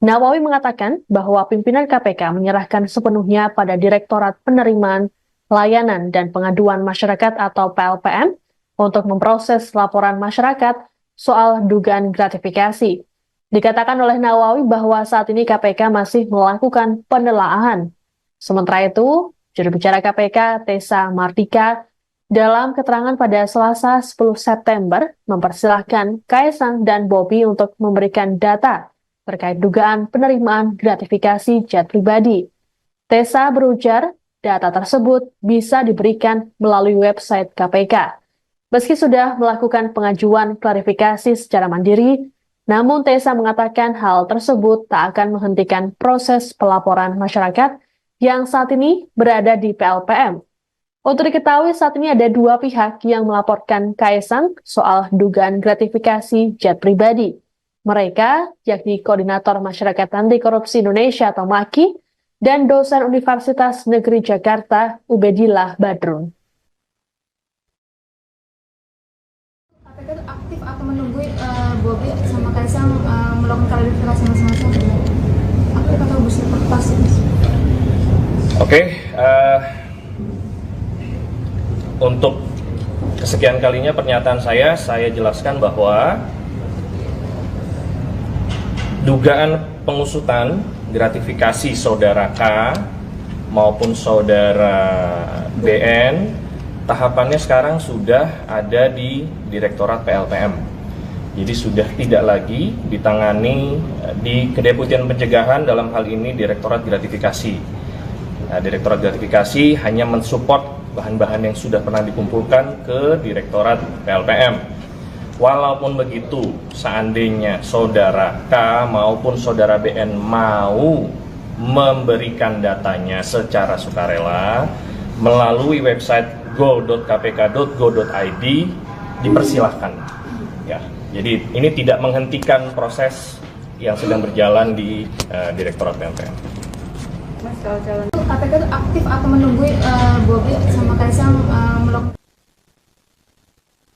Nawawi mengatakan bahwa pimpinan KPK menyerahkan sepenuhnya pada Direktorat Penerimaan Layanan dan Pengaduan Masyarakat atau PLPM untuk memproses laporan masyarakat soal dugaan gratifikasi. Dikatakan oleh Nawawi bahwa saat ini KPK masih melakukan penelaahan. Sementara itu, juru bicara KPK Tessa Mardika dalam keterangan pada Selasa 10 September mempersilahkan Kaisang dan Bobi untuk memberikan data terkait dugaan penerimaan gratifikasi jet pribadi. Tessa berujar data tersebut bisa diberikan melalui website KPK. Meski sudah melakukan pengajuan klarifikasi secara mandiri, namun Tessa mengatakan hal tersebut tak akan menghentikan proses pelaporan masyarakat yang saat ini berada di PLPM. Untuk diketahui saat ini ada dua pihak yang melaporkan Kaisang soal dugaan gratifikasi jet pribadi. Mereka yakni Koordinator Masyarakat Anti Korupsi Indonesia atau MAKI dan dosen Universitas Negeri Jakarta Ubedillah Badrun. KPK itu aktif atau menunggu Bobi sama Kaisang melakukan klarifikasi masing-masing. Aku kata bus lepas. Oke, untuk kesekian kalinya pernyataan saya jelaskan bahwa dugaan pengusutan gratifikasi saudara K maupun saudara BN tahapannya sekarang sudah ada di Direktorat PLPM. Jadi sudah tidak lagi ditangani di Kedeputian Pencegahan, dalam hal ini Direktorat Gratifikasi. Nah, Direktorat Gratifikasi hanya mensupport bahan-bahan yang sudah pernah dikumpulkan ke Direktorat PLPM. Walaupun begitu, seandainya saudara K maupun saudara BN mau memberikan datanya secara sukarela melalui website go.kpk.go.id, dipersilahkan. Ya, jadi ini tidak menghentikan proses yang sedang berjalan di Direktorat PLPM. Mas, kalau calon KPK itu aktif atau menunggu Bobi sama Kaisang melakukan.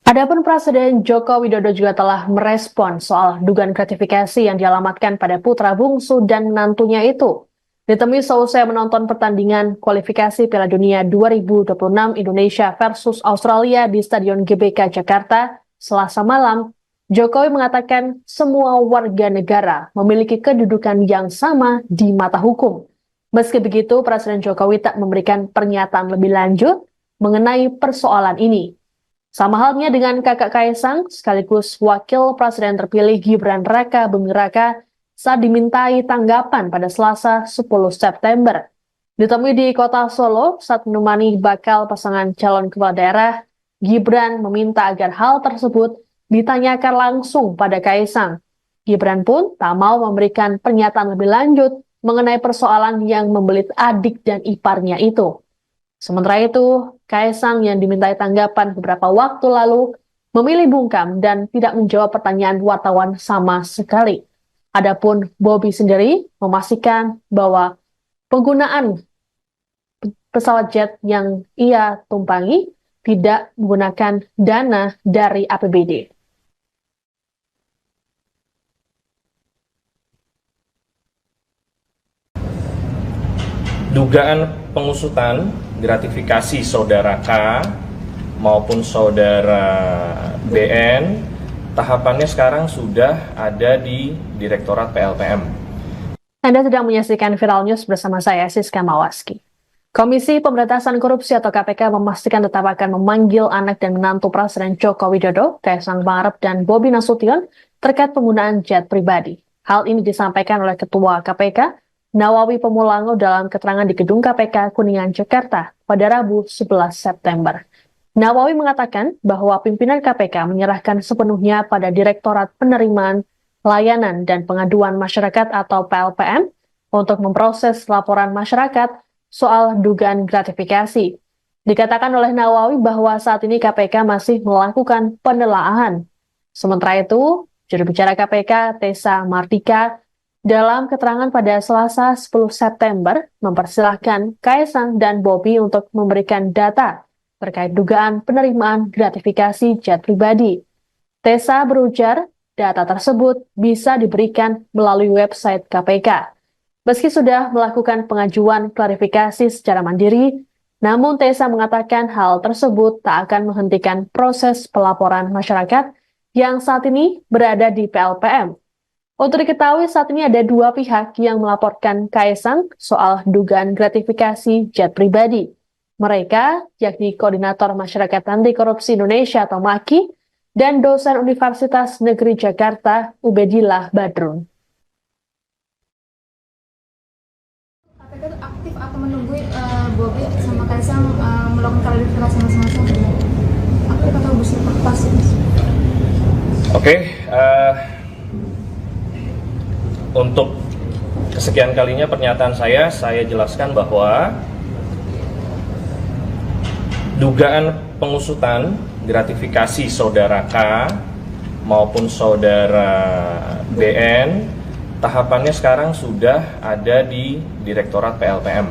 Adapun Presiden Joko Widodo juga telah merespon soal dugaan gratifikasi yang dialamatkan pada putra bungsu dan menantunya itu. Ditemui seusai menonton pertandingan kualifikasi Piala Dunia 2026 Indonesia versus Australia di Stadion GBK Jakarta Selasa malam, Jokowi mengatakan semua warga negara memiliki kedudukan yang sama di mata hukum. Meski begitu, Presiden Jokowi tak memberikan pernyataan lebih lanjut mengenai persoalan ini. Sama halnya dengan kakak Kaisang, sekaligus Wakil Presiden terpilih Gibran Raka Buming Raka saat dimintai tanggapan pada Selasa 10 September. Ditemui di kota Solo saat menemani bakal pasangan calon kepala daerah, Gibran meminta agar hal tersebut ditanyakan langsung pada Kaisang. Gibran pun tak mau memberikan pernyataan lebih lanjut mengenai persoalan yang membelit adik dan iparnya itu. Sementara itu, Kaisang yang dimintai tanggapan beberapa waktu lalu memilih bungkam dan tidak menjawab pertanyaan wartawan sama sekali. Adapun Bobi sendiri memastikan bahwa penggunaan pesawat jet yang ia tumpangi tidak menggunakan dana dari APBD. Dugaan pengusutan gratifikasi saudara K maupun saudara BN, tahapannya sekarang sudah ada di Direktorat PLPM. Anda sedang menyaksikan Viral News bersama saya, Siska Mawaski. Komisi Pemberantasan Korupsi atau KPK memastikan tetap akan memanggil anak dan menantu Presiden Joko Widodo, Kaisang Pangarep dan Bobi Nasution terkait penggunaan jet pribadi. Hal ini disampaikan oleh Ketua KPK, Nawawi Pemulango dalam keterangan di Gedung KPK Kuningan, Jakarta pada Rabu 11 September. Nawawi mengatakan bahwa pimpinan KPK menyerahkan sepenuhnya pada Direktorat Penerimaan Layanan dan Pengaduan Masyarakat atau PLPM untuk memproses laporan masyarakat soal dugaan gratifikasi. Dikatakan oleh Nawawi bahwa saat ini KPK masih melakukan penelaahan. Sementara itu, juru bicara KPK Tessa Mardika dalam keterangan pada Selasa 10 September mempersilahkan Kaisang dan Bobi untuk memberikan data terkait dugaan penerimaan gratifikasi jet pribadi. Tessa berujar, data tersebut bisa diberikan melalui website KPK. Meski sudah melakukan pengajuan klarifikasi secara mandiri, namun Tessa mengatakan hal tersebut tak akan menghentikan proses pelaporan masyarakat yang saat ini berada di PLPM. Untuk diketahui saat ini ada dua pihak yang melaporkan Kaisang soal dugaan gratifikasi jet pribadi. Mereka yakni Koordinator Masyarakat Anti Korupsi Indonesia atau MAKI dan dosen Universitas Negeri Jakarta Ubedillah Badrun. KPK itu aktif atau menunggu Bobi sama Kaisang melakukan klarifikasi masing-masing? Aktif atau bersifat pasif? Oke, untuk kesekian kalinya pernyataan saya jelaskan bahwa dugaan pengusutan gratifikasi saudara K maupun saudara BN, tahapannya sekarang sudah ada di Direktorat PLPM.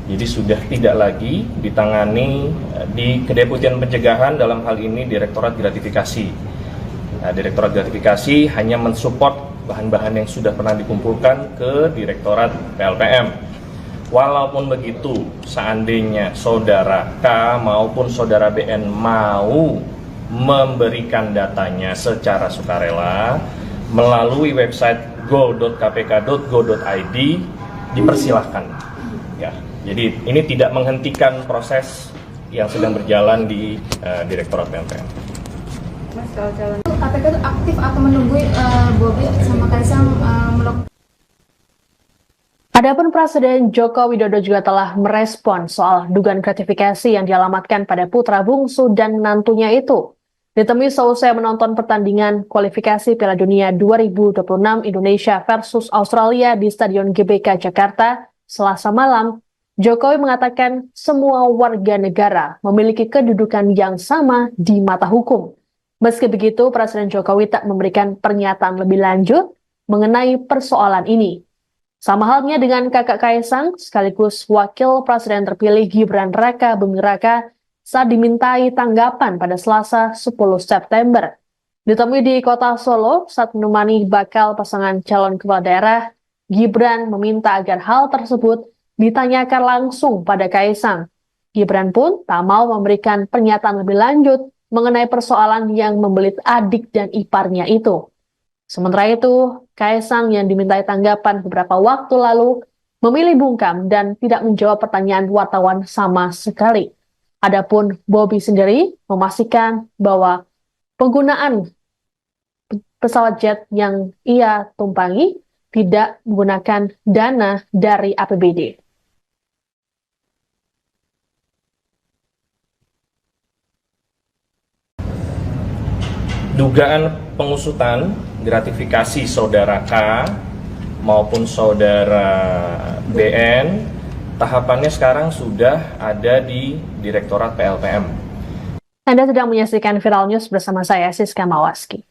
Jadi sudah tidak lagi ditangani di Kedeputian Pencegahan, dalam hal ini Direktorat Gratifikasi. Nah, Direktorat Gratifikasi hanya mensupport bahan-bahan yang sudah pernah dikumpulkan ke Direktorat PLPM. Walaupun begitu, seandainya saudara K maupun saudara BN mau memberikan datanya secara sukarela melalui website go.kpk.go.id, dipersilahkan. Ya, jadi ini tidak menghentikan proses yang sedang berjalan di Direktorat PLPM. Mas, kalau calon KPK itu aktif atau menunggu Bobi sama Kaisang melakukan. Adapun Presiden Joko Widodo juga telah merespon soal dugaan gratifikasi yang dialamatkan pada putra bungsu dan menantunya itu. Ditemui seusai menonton pertandingan kualifikasi Piala Dunia 2026 Indonesia versus Australia di Stadion GBK Jakarta, Selasa malam, Jokowi mengatakan semua warga negara memiliki kedudukan yang sama di mata hukum. Meski begitu, Presiden Jokowi tak memberikan pernyataan lebih lanjut mengenai persoalan ini. Sama halnya dengan kakak Kaisang, sekaligus wakil presiden terpilih Gibran Raka Buming Raka saat dimintai tanggapan pada Selasa 10 September. Ditemui di kota Solo saat menemani bakal pasangan calon kepala daerah, Gibran meminta agar hal tersebut ditanyakan langsung pada Kaisang. Gibran pun tak mau memberikan pernyataan lebih lanjut mengenai persoalan yang membelit adik dan iparnya itu. Sementara itu, Kaisang yang dimintai tanggapan beberapa waktu lalu memilih bungkam dan tidak menjawab pertanyaan wartawan sama sekali. Adapun Bobi sendiri memastikan bahwa penggunaan pesawat jet yang ia tumpangi tidak menggunakan dana dari APBD. Dugaan pengusutan gratifikasi saudara K maupun saudara BN, tahapannya sekarang sudah ada di Direktorat PLPM. Anda sedang menyaksikan Viral News bersama saya, Siska Mawaski.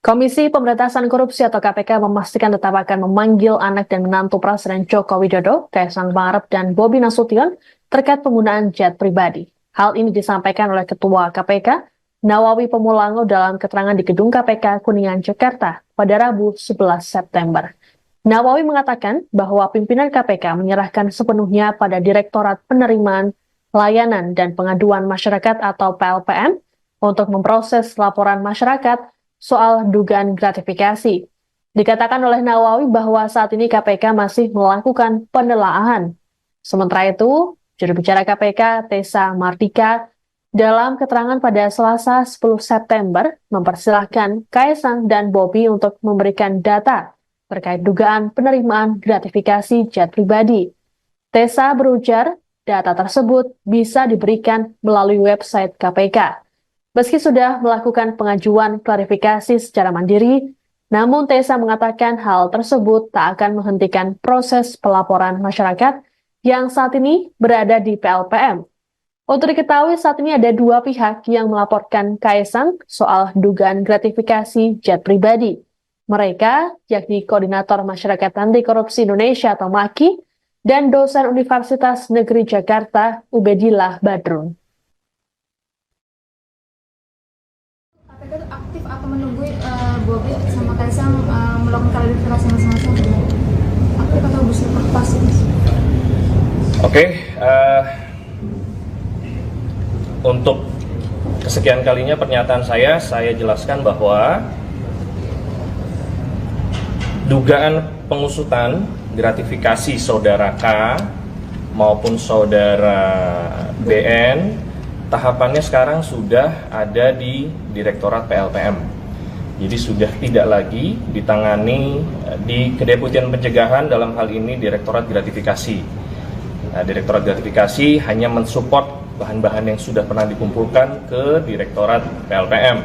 Komisi Pemberantasan Korupsi atau KPK memastikan tetap akan memanggil anak dan menantu Presiden Joko Widodo, Kaisang Pangarep dan Bobi Nasution terkait penggunaan jet pribadi. Hal ini disampaikan oleh Ketua KPK, Nawawi Pemulango dalam keterangan di Gedung KPK Kuningan, Jakarta pada Rabu 11 September. Nawawi mengatakan bahwa pimpinan KPK menyerahkan sepenuhnya pada Direktorat Penerimaan, Layanan, dan Pengaduan Masyarakat atau PLPM untuk memproses laporan masyarakat soal dugaan gratifikasi. Dikatakan oleh Nawawi bahwa saat ini KPK masih melakukan penelaahan. Sementara itu, juru bicara KPK, Tessa Mardika, dalam keterangan pada Selasa 10 September, mempersilahkan Kaisang dan Bobi untuk memberikan data terkait dugaan penerimaan gratifikasi jet pribadi. Tessa berujar, data tersebut bisa diberikan melalui website KPK. Meski sudah melakukan pengajuan klarifikasi secara mandiri, namun Tessa mengatakan hal tersebut tak akan menghentikan proses pelaporan masyarakat yang saat ini berada di PLPM. Untuk diketahui saat ini ada dua pihak yang melaporkan Kaisang soal dugaan gratifikasi jet pribadi. Mereka yakni Koordinator Masyarakat Anti Korupsi Indonesia atau MAKI dan dosen Universitas Negeri Jakarta Ubedillah Badrun. KPK itu aktif atau menunggu Bobi sama Kaisang melakukan klarifikasi masing-masing? Aktif atau bersifat pasif? Oke, untuk kesekian kalinya pernyataan saya jelaskan bahwa dugaan pengusutan gratifikasi saudara K maupun saudara BN, tahapannya sekarang sudah ada di Direktorat PLPM. Jadi sudah tidak lagi ditangani di Kedeputian Pencegahan, dalam hal ini Direktorat Gratifikasi. Nah, Direktorat Gratifikasi hanya mensupport bahan-bahan yang sudah pernah dikumpulkan ke Direktorat PLPM.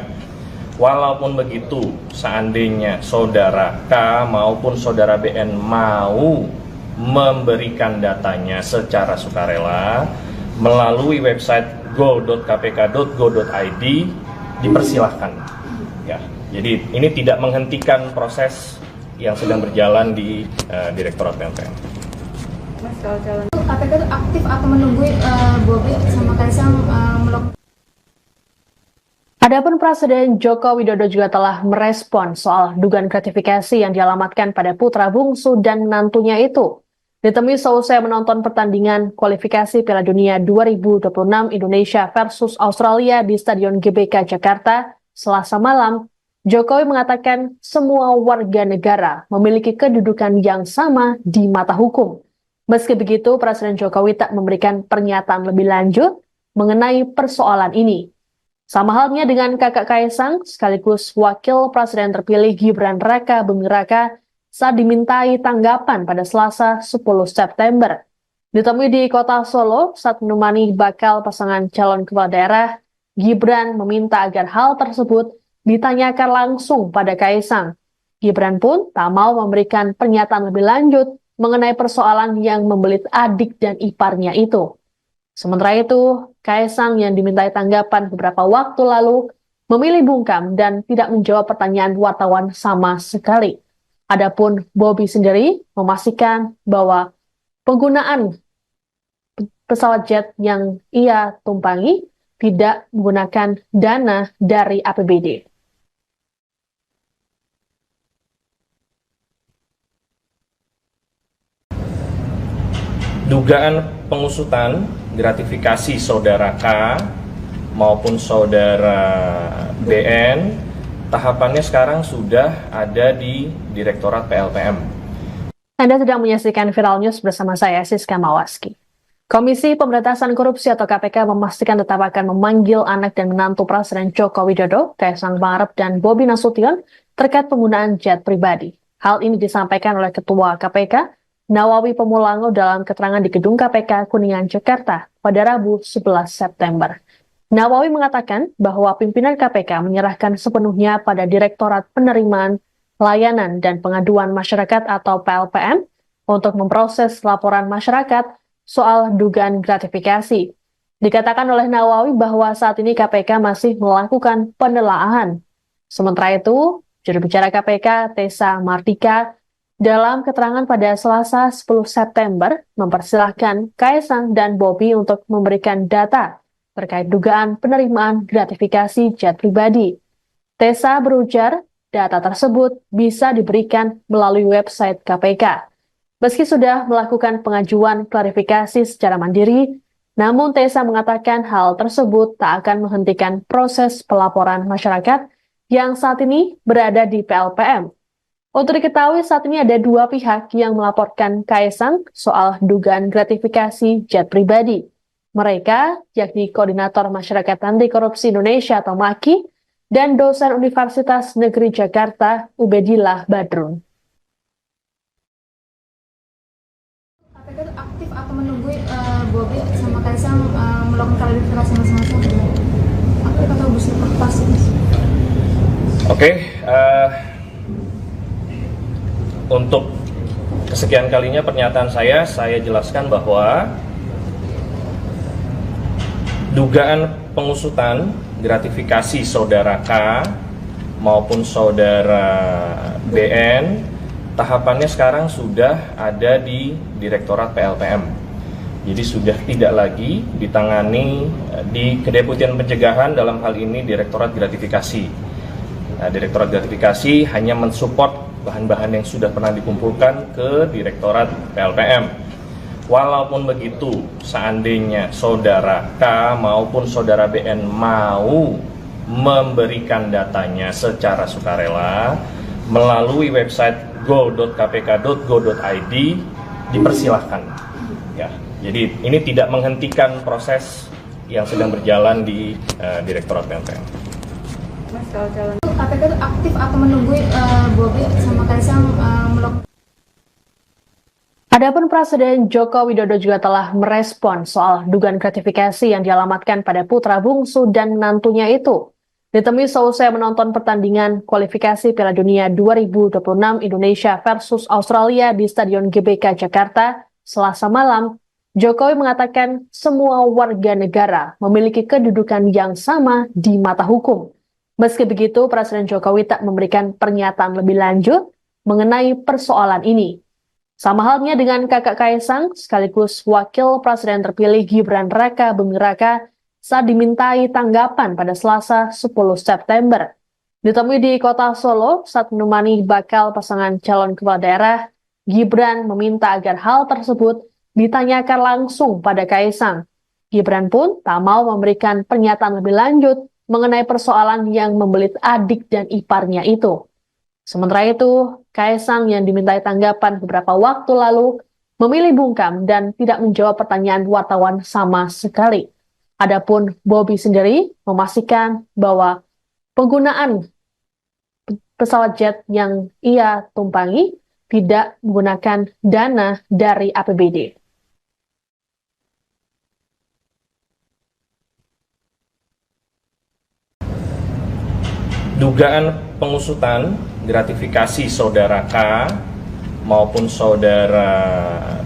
Walaupun begitu, seandainya saudara K maupun saudara BN mau memberikan datanya secara sukarela melalui website go.kpk.go.id, dipersilahkan. Ya, jadi ini tidak menghentikan proses yang sedang berjalan di Direktorat PLPM. KPK itu aktif atau menunggu Bobi sama Kaisang melakukan. Adapun Presiden Joko Widodo juga telah merespon soal dugaan gratifikasi yang dialamatkan pada putra bungsu dan menantunya itu. Ditemui seusai menonton pertandingan kualifikasi Piala Dunia 2026 Indonesia versus Australia di Stadion GBK Jakarta, Selasa malam, Jokowi mengatakan semua warga negara memiliki kedudukan yang sama di mata hukum. Meski begitu, Presiden Jokowi tak memberikan pernyataan lebih lanjut mengenai persoalan ini. Sama halnya dengan kakak Kaisang, sekaligus wakil presiden terpilih Gibran Raka Buming Raka, saat dimintai tanggapan pada Selasa 10 September. Ditemui di kota Solo saat menemani bakal pasangan calon kepala daerah, Gibran meminta agar hal tersebut ditanyakan langsung pada Kaisang. Gibran pun tak mau memberikan pernyataan lebih lanjut mengenai persoalan yang membelit adik dan iparnya itu. Sementara itu, Kaisang yang dimintai tanggapan beberapa waktu lalu memilih bungkam dan tidak menjawab pertanyaan wartawan sama sekali. Adapun Bobi sendiri memastikan bahwa penggunaan pesawat jet yang ia tumpangi tidak menggunakan dana dari APBD. Dugaan pengusutan gratifikasi saudara K maupun saudara BN, tahapannya sekarang sudah ada di Direktorat PLPM. Anda sedang menyaksikan Viral News bersama saya, Siska Mawaski. Komisi Pemberantasan Korupsi atau KPK memastikan tetap akan memanggil anak dan menantu Presiden Joko Widodo, Kaisang Pangarep dan Bobi Nasution terkait penggunaan jet pribadi. Hal ini disampaikan oleh Ketua KPK, Nawawi Pemulango dalam keterangan di Gedung KPK Kuningan, Jakarta pada Rabu 11 September. Nawawi mengatakan bahwa pimpinan KPK menyerahkan sepenuhnya pada Direktorat Penerimaan, Layanan, dan Pengaduan Masyarakat atau PLPM untuk memproses laporan masyarakat soal dugaan gratifikasi. Dikatakan oleh Nawawi bahwa saat ini KPK masih melakukan penelaahan. Sementara itu, juru bicara KPK, Tessa Mardika, dalam keterangan pada Selasa 10 September, mempersilahkan Kaisang dan Bobi untuk memberikan data terkait dugaan penerimaan gratifikasi jet pribadi. Tessa berujar, data tersebut bisa diberikan melalui website KPK. Meski sudah melakukan pengajuan klarifikasi secara mandiri, namun Tessa mengatakan hal tersebut tak akan menghentikan proses pelaporan masyarakat yang saat ini berada di PLPM. Untuk diketahui saat ini ada dua pihak yang melaporkan Kaisang soal dugaan gratifikasi jet pribadi. Mereka yakni Koordinator Masyarakat Anti Korupsi Indonesia atau MAKI dan dosen Universitas Negeri Jakarta Ubedillah Badrun. KPK itu aktif atau menunggu Bobi sama Kaisang melakukan klarifikasi masing-masing? Aktif atau bersifat pasif? Oke, untuk kesekian kalinya pernyataan saya jelaskan bahwa dugaan pengusutan gratifikasi saudara K maupun saudara BN, tahapannya sekarang sudah ada di Direktorat PLPM. Jadi sudah tidak lagi ditangani di Kedeputian Pencegahan, dalam hal ini Direktorat Gratifikasi. Nah, Direktorat Gratifikasi hanya mensupport bahan-bahan yang sudah pernah dikumpulkan ke Direktorat PLPM. Walaupun begitu, seandainya saudara K maupun saudara BN mau memberikan datanya secara sukarela melalui website go.kpk.go.id, dipersilahkan. Ya, jadi ini tidak menghentikan proses yang sedang berjalan di Direktorat PLPM. KPK itu aktif atau menunggu Bobi sama Kaisang melakukan. Adapun Presiden Joko Widodo juga telah merespon soal dugaan gratifikasi yang dialamatkan pada putra bungsu dan menantunya itu. Ditemui seusai menonton pertandingan kualifikasi Piala Dunia 2026 Indonesia versus Australia di Stadion GBK Jakarta Selasa malam, Jokowi mengatakan semua warga negara memiliki kedudukan yang sama di mata hukum. Meski begitu, Presiden Jokowi tak memberikan pernyataan lebih lanjut mengenai persoalan ini. Sama halnya dengan kakak Kaisang, sekaligus Wakil Presiden terpilih Gibran Raka Buming Raka saat dimintai tanggapan pada Selasa 10 September. Ditemui di kota Solo saat menemani bakal pasangan calon kepala daerah, Gibran meminta agar hal tersebut ditanyakan langsung pada Kaisang. Gibran pun tak mau memberikan pernyataan lebih lanjut mengenai persoalan yang membelit adik dan iparnya itu. Sementara itu, Kaisang yang dimintai tanggapan beberapa waktu lalu memilih bungkam dan tidak menjawab pertanyaan wartawan sama sekali. Adapun Bobi sendiri memastikan bahwa penggunaan pesawat jet yang ia tumpangi tidak menggunakan dana dari APBD. Dugaan pengusutan gratifikasi saudara K maupun saudara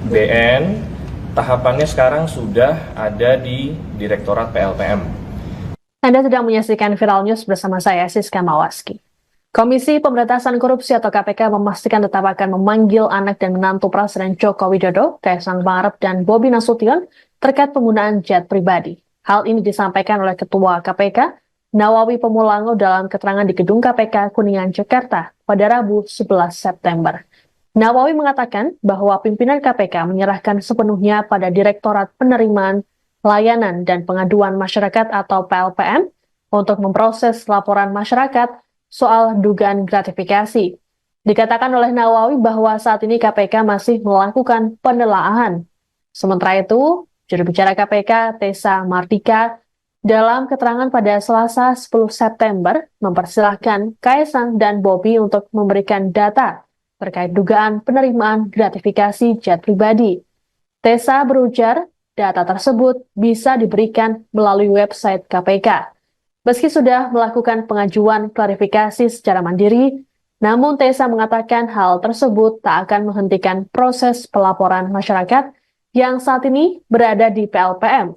BN, tahapannya sekarang sudah ada di Direktorat PLPM. Anda sedang menyaksikan Viral News bersama saya, Siska Mawaski. Komisi Pemberantasan Korupsi atau KPK memastikan tetap akan memanggil anak dan menantu Presiden Joko Widodo, Kaisang Pangarep dan Bobi Nasution terkait penggunaan jet pribadi. Hal ini disampaikan oleh Ketua KPK, Nawawi Pemulango dalam keterangan di Gedung KPK Kuningan, Jakarta pada Rabu 11 September. Nawawi mengatakan bahwa pimpinan KPK menyerahkan sepenuhnya pada Direktorat Penerimaan, Layanan, dan Pengaduan Masyarakat atau PLPM untuk memproses laporan masyarakat soal dugaan gratifikasi. Dikatakan oleh Nawawi bahwa saat ini KPK masih melakukan penelaahan. Sementara itu, juru bicara KPK, Tessa Mardika, dalam keterangan pada Selasa 10 September, mempersilahkan Kaisang dan Bobi untuk memberikan data terkait dugaan penerimaan gratifikasi jet pribadi. Tessa berujar, data tersebut bisa diberikan melalui website KPK. Meski sudah melakukan pengajuan klarifikasi secara mandiri, namun Tessa mengatakan hal tersebut tak akan menghentikan proses pelaporan masyarakat yang saat ini berada di PLPM.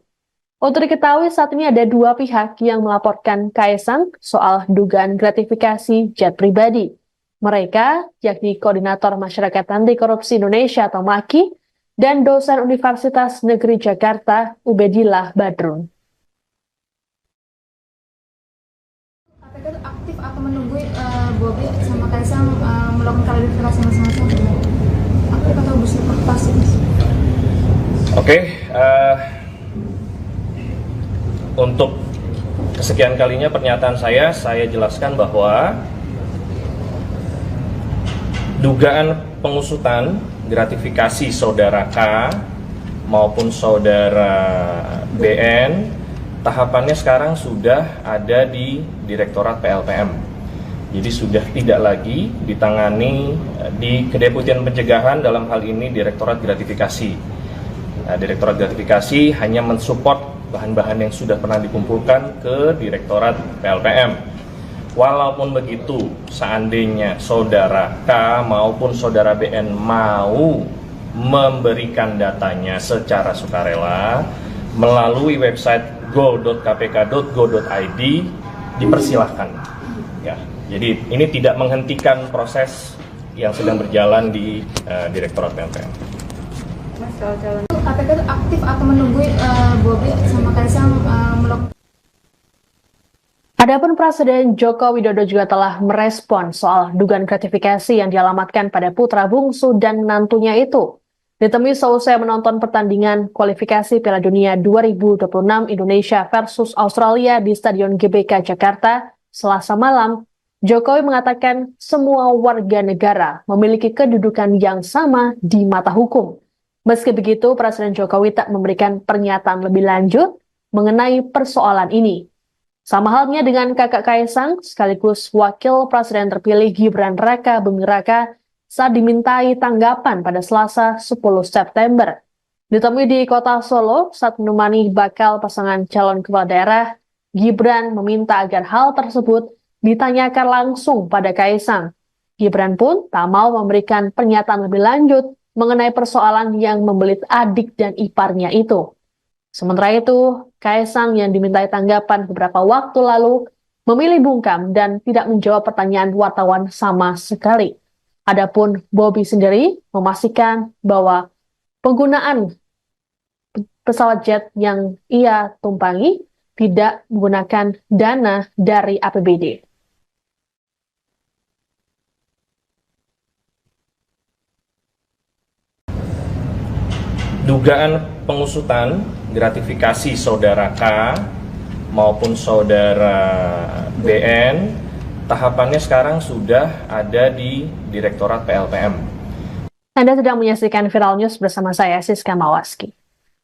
Untuk diketahui saat ini ada dua pihak yang melaporkan Kaisang soal dugaan gratifikasi jet pribadi. Mereka yakni Koordinator Masyarakat Anti Korupsi Indonesia atau MAKI dan dosen Universitas Negeri Jakarta Ubedillah Badrun. KPK itu aktif atau menunggu Bobi sama Kaisang melakukan klarifikasi masing-masing? Aku kata busnya pasti. Oke, untuk kesekian kalinya pernyataan saya jelaskan bahwa dugaan pengusutan gratifikasi saudara K maupun saudara BN, tahapannya sekarang sudah ada di Direktorat PLPM. Jadi sudah tidak lagi ditangani di Kedeputian Pencegahan, dalam hal ini Direktorat Gratifikasi. Nah, Direktorat Gratifikasi hanya mensupport bahan-bahan yang sudah pernah dikumpulkan ke Direktorat PLPM. Walaupun begitu, seandainya saudara K maupun saudara BN mau memberikan datanya secara sukarela melalui website go.kpk.go.id, dipersilahkan. Ya, jadi ini tidak menghentikan proses yang sedang berjalan di Direktorat PLPM. KPK itu aktif atau menunggu Bobi sama Kaisang melakukan. Adapun Presiden Joko Widodo juga telah merespon soal dugaan gratifikasi yang dialamatkan pada putra bungsu dan menantunya itu. Ditemui seusai menonton pertandingan kualifikasi Piala Dunia 2026 Indonesia versus Australia di Stadion GBK Jakarta Selasa malam, Jokowi mengatakan semua warga negara memiliki kedudukan yang sama di mata hukum. Meski begitu, Presiden Jokowi tak memberikan pernyataan lebih lanjut mengenai persoalan ini. Sama halnya dengan kakak Kaisang, sekaligus Wakil Presiden terpilih Gibran Raka Buming Raka saat dimintai tanggapan pada Selasa 10 September. Ditemui di kota Solo saat menemani bakal pasangan calon kepala daerah, Gibran meminta agar hal tersebut ditanyakan langsung pada Kaisang. Gibran pun tak mau memberikan pernyataan lebih lanjut mengenai persoalan yang membelit adik dan iparnya itu. Sementara itu, Kaisang yang dimintai tanggapan beberapa waktu lalu memilih bungkam dan tidak menjawab pertanyaan wartawan sama sekali. Adapun Bobi sendiri memastikan bahwa penggunaan pesawat jet yang ia tumpangi tidak menggunakan dana dari APBD. Dugaan pengusutan gratifikasi saudara K maupun saudara BN, tahapannya sekarang sudah ada di Direktorat PLPM. Anda sedang menyaksikan Viral News bersama saya, Siska Mawaski.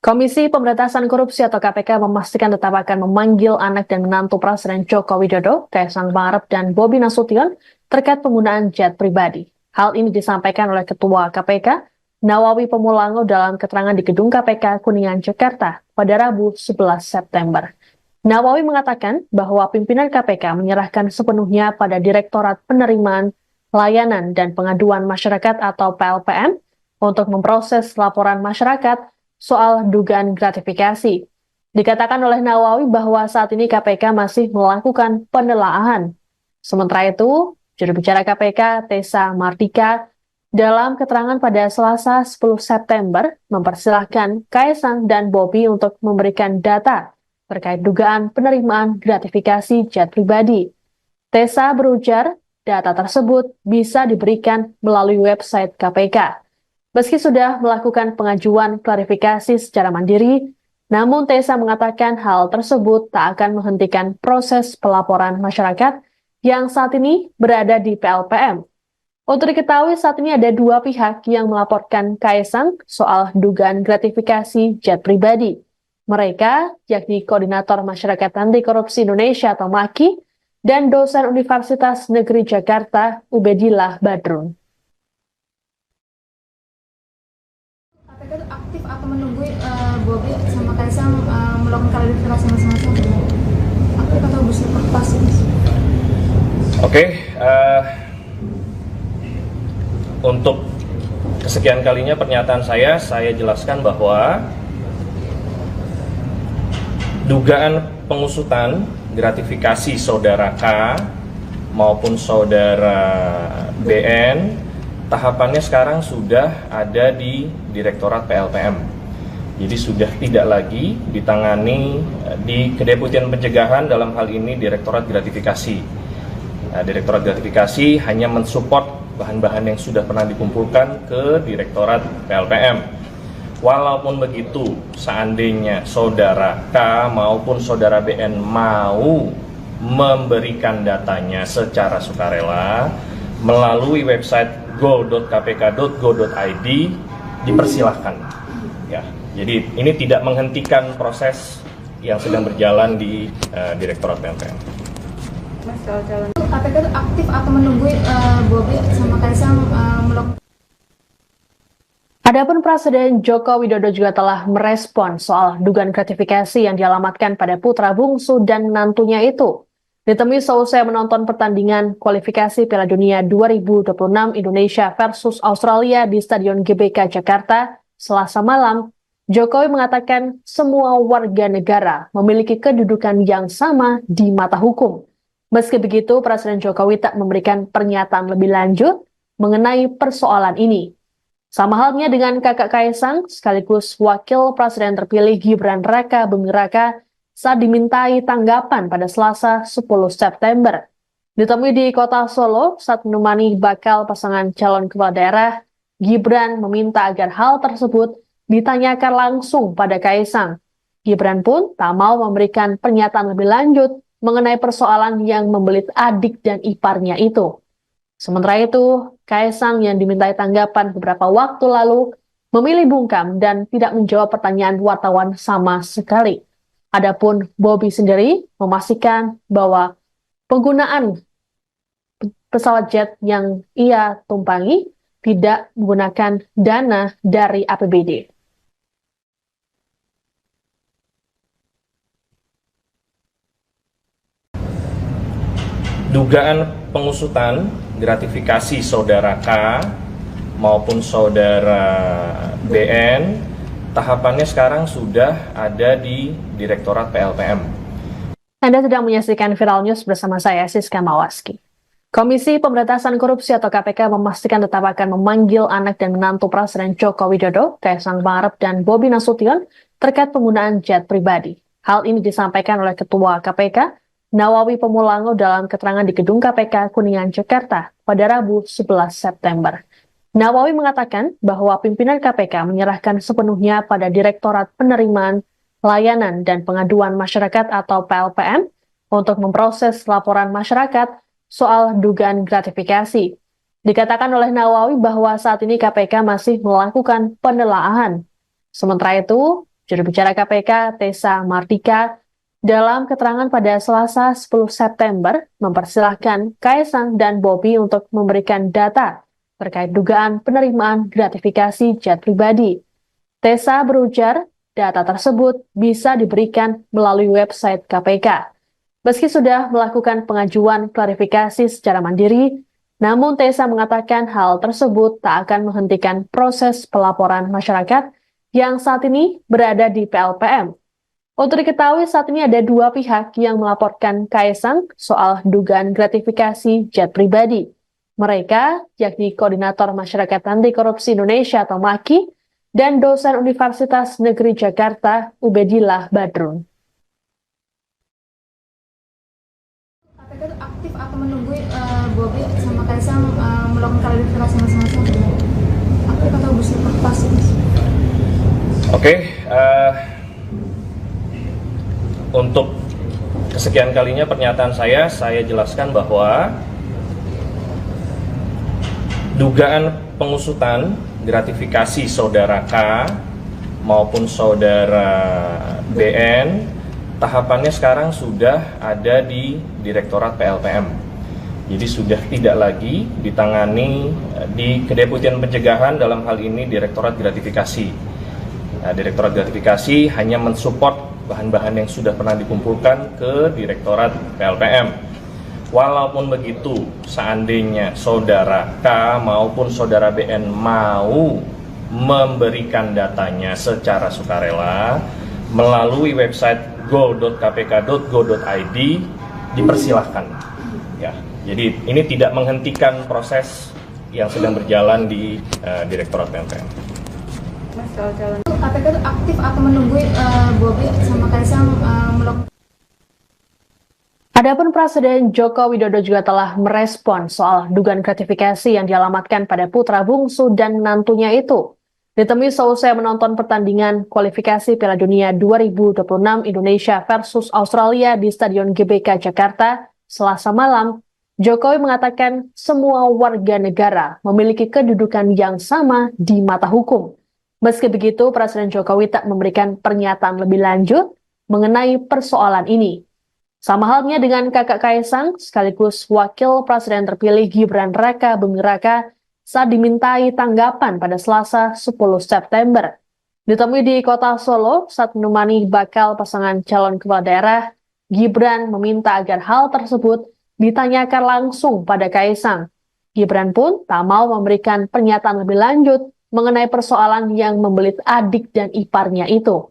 Komisi Pemberantasan Korupsi atau KPK memastikan tetap akan memanggil anak dan menantu Presiden Joko Widodo, Kaisang Pangarep dan Bobi Nasution terkait penggunaan jet pribadi. Hal ini disampaikan oleh Ketua KPK, Nawawi Pemulango dalam keterangan di Gedung KPK Kuningan, Jakarta pada Rabu 11 September. Nawawi mengatakan bahwa pimpinan KPK menyerahkan sepenuhnya pada Direktorat Penerimaan, Layanan, dan Pengaduan Masyarakat atau PLPM untuk memproses laporan masyarakat soal dugaan gratifikasi. Dikatakan oleh Nawawi bahwa saat ini KPK masih melakukan penelaahan. Sementara itu, juru bicara KPK, Tessa Mardika, dalam keterangan pada Selasa 10 September, mempersilahkan Kaisang dan Bobi untuk memberikan data terkait dugaan penerimaan gratifikasi jet pribadi. Tessa berujar, data tersebut bisa diberikan melalui website KPK. Meski sudah melakukan pengajuan klarifikasi secara mandiri, namun Tessa mengatakan hal tersebut tak akan menghentikan proses pelaporan masyarakat yang saat ini berada di PLPM. Untuk diketahui saat ini ada dua pihak yang melaporkan Kaisang soal dugaan gratifikasi jet pribadi. Mereka yakni Koordinator Masyarakat Anti Korupsi Indonesia atau MAKI dan dosen Universitas Negeri Jakarta Ubedillah Badrun. KPK itu aktif atau menunggu Bobi sama Kaisang melakukan klarifikasi masing-masing? Aktif atau bersifat pasif? Oke, untuk kesekian kalinya pernyataan saya jelaskan bahwa dugaan pengusutan gratifikasi saudara K maupun saudara BN tahapannya sekarang sudah ada di Direktorat PLPM. Jadi sudah tidak lagi ditangani di Kedeputian Pencegahan, dalam hal ini Direktorat Gratifikasi. Nah, Direktorat Gratifikasi hanya mensupport bahan-bahan yang sudah pernah dikumpulkan ke Direktorat PLPM. Walaupun begitu, seandainya saudara K maupun saudara BN mau memberikan datanya secara sukarela melalui website go.kpk.go.id, dipersilahkan. Ya, jadi ini tidak menghentikan proses yang sedang berjalan di Direktorat PLPM. KPK itu aktif atau menunggu Bobi sama Kaisang melakukan. Adapun Presiden Joko Widodo juga telah merespon soal dugaan gratifikasi yang dialamatkan pada putra bungsu dan menantunya itu. Ditemui seusai menonton pertandingan kualifikasi Piala Dunia 2026 Indonesia versus Australia di Stadion GBK Jakarta Selasa malam, Jokowi mengatakan semua warga negara memiliki kedudukan yang sama di mata hukum. Meski begitu, Presiden Jokowi tak memberikan pernyataan lebih lanjut mengenai persoalan ini. Sama halnya dengan kakak Kaisang, sekaligus Wakil Presiden terpilih Gibran Raka Buming Raka saat dimintai tanggapan pada Selasa 10 September. Ditemui di kota Solo saat menemani bakal pasangan calon kepala daerah, Gibran meminta agar hal tersebut ditanyakan langsung pada Kaisang. Gibran pun tak mau memberikan pernyataan lebih lanjut mengenai persoalan yang membelit adik dan iparnya itu. Sementara itu, Kaisang yang dimintai tanggapan beberapa waktu lalu memilih bungkam dan tidak menjawab pertanyaan wartawan sama sekali. Adapun Bobi sendiri memastikan bahwa penggunaan pesawat jet yang ia tumpangi tidak menggunakan dana dari APBD. Dugaan pengusutan gratifikasi saudara K maupun saudara BN tahapannya sekarang sudah ada di Direktorat PLPM. Anda sedang menyaksikan Viral News bersama saya, Siska Mawaski. Komisi Pemberantasan Korupsi atau KPK memastikan tetap akan memanggil anak dan menantu Presiden Joko Widodo, Kaisang Pangarep dan Bobi Nasution terkait penggunaan jet pribadi. Hal ini disampaikan oleh Ketua KPK, Nawawi Pemulango dalam keterangan di Gedung KPK Kuningan, Jakarta pada Rabu 11 September. Nawawi mengatakan bahwa pimpinan KPK menyerahkan sepenuhnya pada Direktorat Penerimaan, Layanan, dan Pengaduan Masyarakat atau PLPM untuk memproses laporan masyarakat soal dugaan gratifikasi. Dikatakan oleh Nawawi bahwa saat ini KPK masih melakukan penelaahan. Sementara itu, juru bicara KPK, Tessa Mardika, dalam keterangan pada Selasa 10 September, mempersilahkan Kaisang dan Bobi untuk memberikan data terkait dugaan penerimaan gratifikasi jet pribadi. Tessa berujar, data tersebut bisa diberikan melalui website KPK. Meski sudah melakukan pengajuan klarifikasi secara mandiri, namun Tessa mengatakan hal tersebut tak akan menghentikan proses pelaporan masyarakat yang saat ini berada di PLPM. Untuk diketahui saat ini ada dua pihak yang melaporkan Kaesang soal dugaan gratifikasi jet pribadi. Mereka, yakni Koordinator Masyarakat Anti Korupsi Indonesia atau MAKI, dan dosen Universitas Negeri Jakarta, Ubedillah Badrun. KPK itu aktif atau menunggu Bobi sama Kaisang melakukan klarifikasi masing-masing? Aktif atau bersifat pasif? Oke, untuk kesekian kalinya pernyataan saya jelaskan bahwa dugaan pengusutan gratifikasi saudara K maupun saudara BN tahapannya sekarang sudah ada di Direktorat PLPM. Jadi sudah tidak lagi ditangani di Kedeputian Pencegahan, dalam hal ini Direktorat Gratifikasi. Nah, Direktorat Gratifikasi hanya mensupport bahan-bahan yang sudah pernah dikumpulkan ke Direktorat PLPM. Walaupun begitu, seandainya saudara K maupun saudara BN mau memberikan datanya secara sukarela melalui website go.kpk.go.id, dipersilahkan. Ya, jadi ini tidak menghentikan proses yang sedang berjalan di Direktorat PLPM. KPK itu aktif atau menunggu Bobi sama Kaisang melakukan. Adapun Presiden Joko Widodo juga telah merespon soal dugaan gratifikasi yang dialamatkan pada putra bungsu dan menantunya itu. Ditemui seusai menonton pertandingan kualifikasi Piala Dunia 2026 Indonesia versus Australia di Stadion GBK Jakarta Selasa malam, Jokowi mengatakan semua warga negara memiliki kedudukan yang sama di mata hukum. Meski begitu, Presiden Jokowi tak memberikan pernyataan lebih lanjut mengenai persoalan ini. Sama halnya dengan kakak Kaesang, sekaligus Wakil Presiden terpilih Gibran Raka Buming Raka saat dimintai tanggapan pada Selasa 10 September. Ditemui di kota Solo saat menemani bakal pasangan calon kepala daerah, Gibran meminta agar hal tersebut ditanyakan langsung pada Kaesang. Gibran pun tak mau memberikan pernyataan lebih lanjut mengenai persoalan yang membelit adik dan iparnya itu.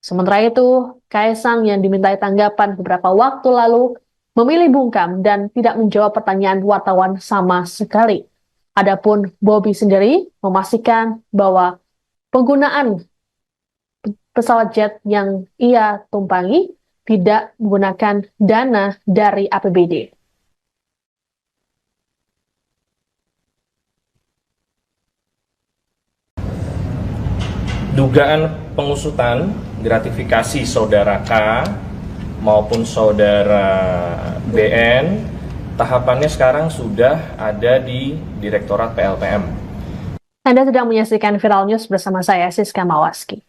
Sementara itu, Kaesang yang dimintai tanggapan beberapa waktu lalu memilih bungkam dan tidak menjawab pertanyaan wartawan sama sekali. Adapun Bobi sendiri memastikan bahwa penggunaan pesawat jet yang ia tumpangi tidak menggunakan dana dari APBD. Dugaan pengusutan gratifikasi saudara K maupun saudara BN tahapannya sekarang sudah ada di Direktorat PLPM. Anda sedang menyaksikan Viral News bersama saya, Siska Mawaski.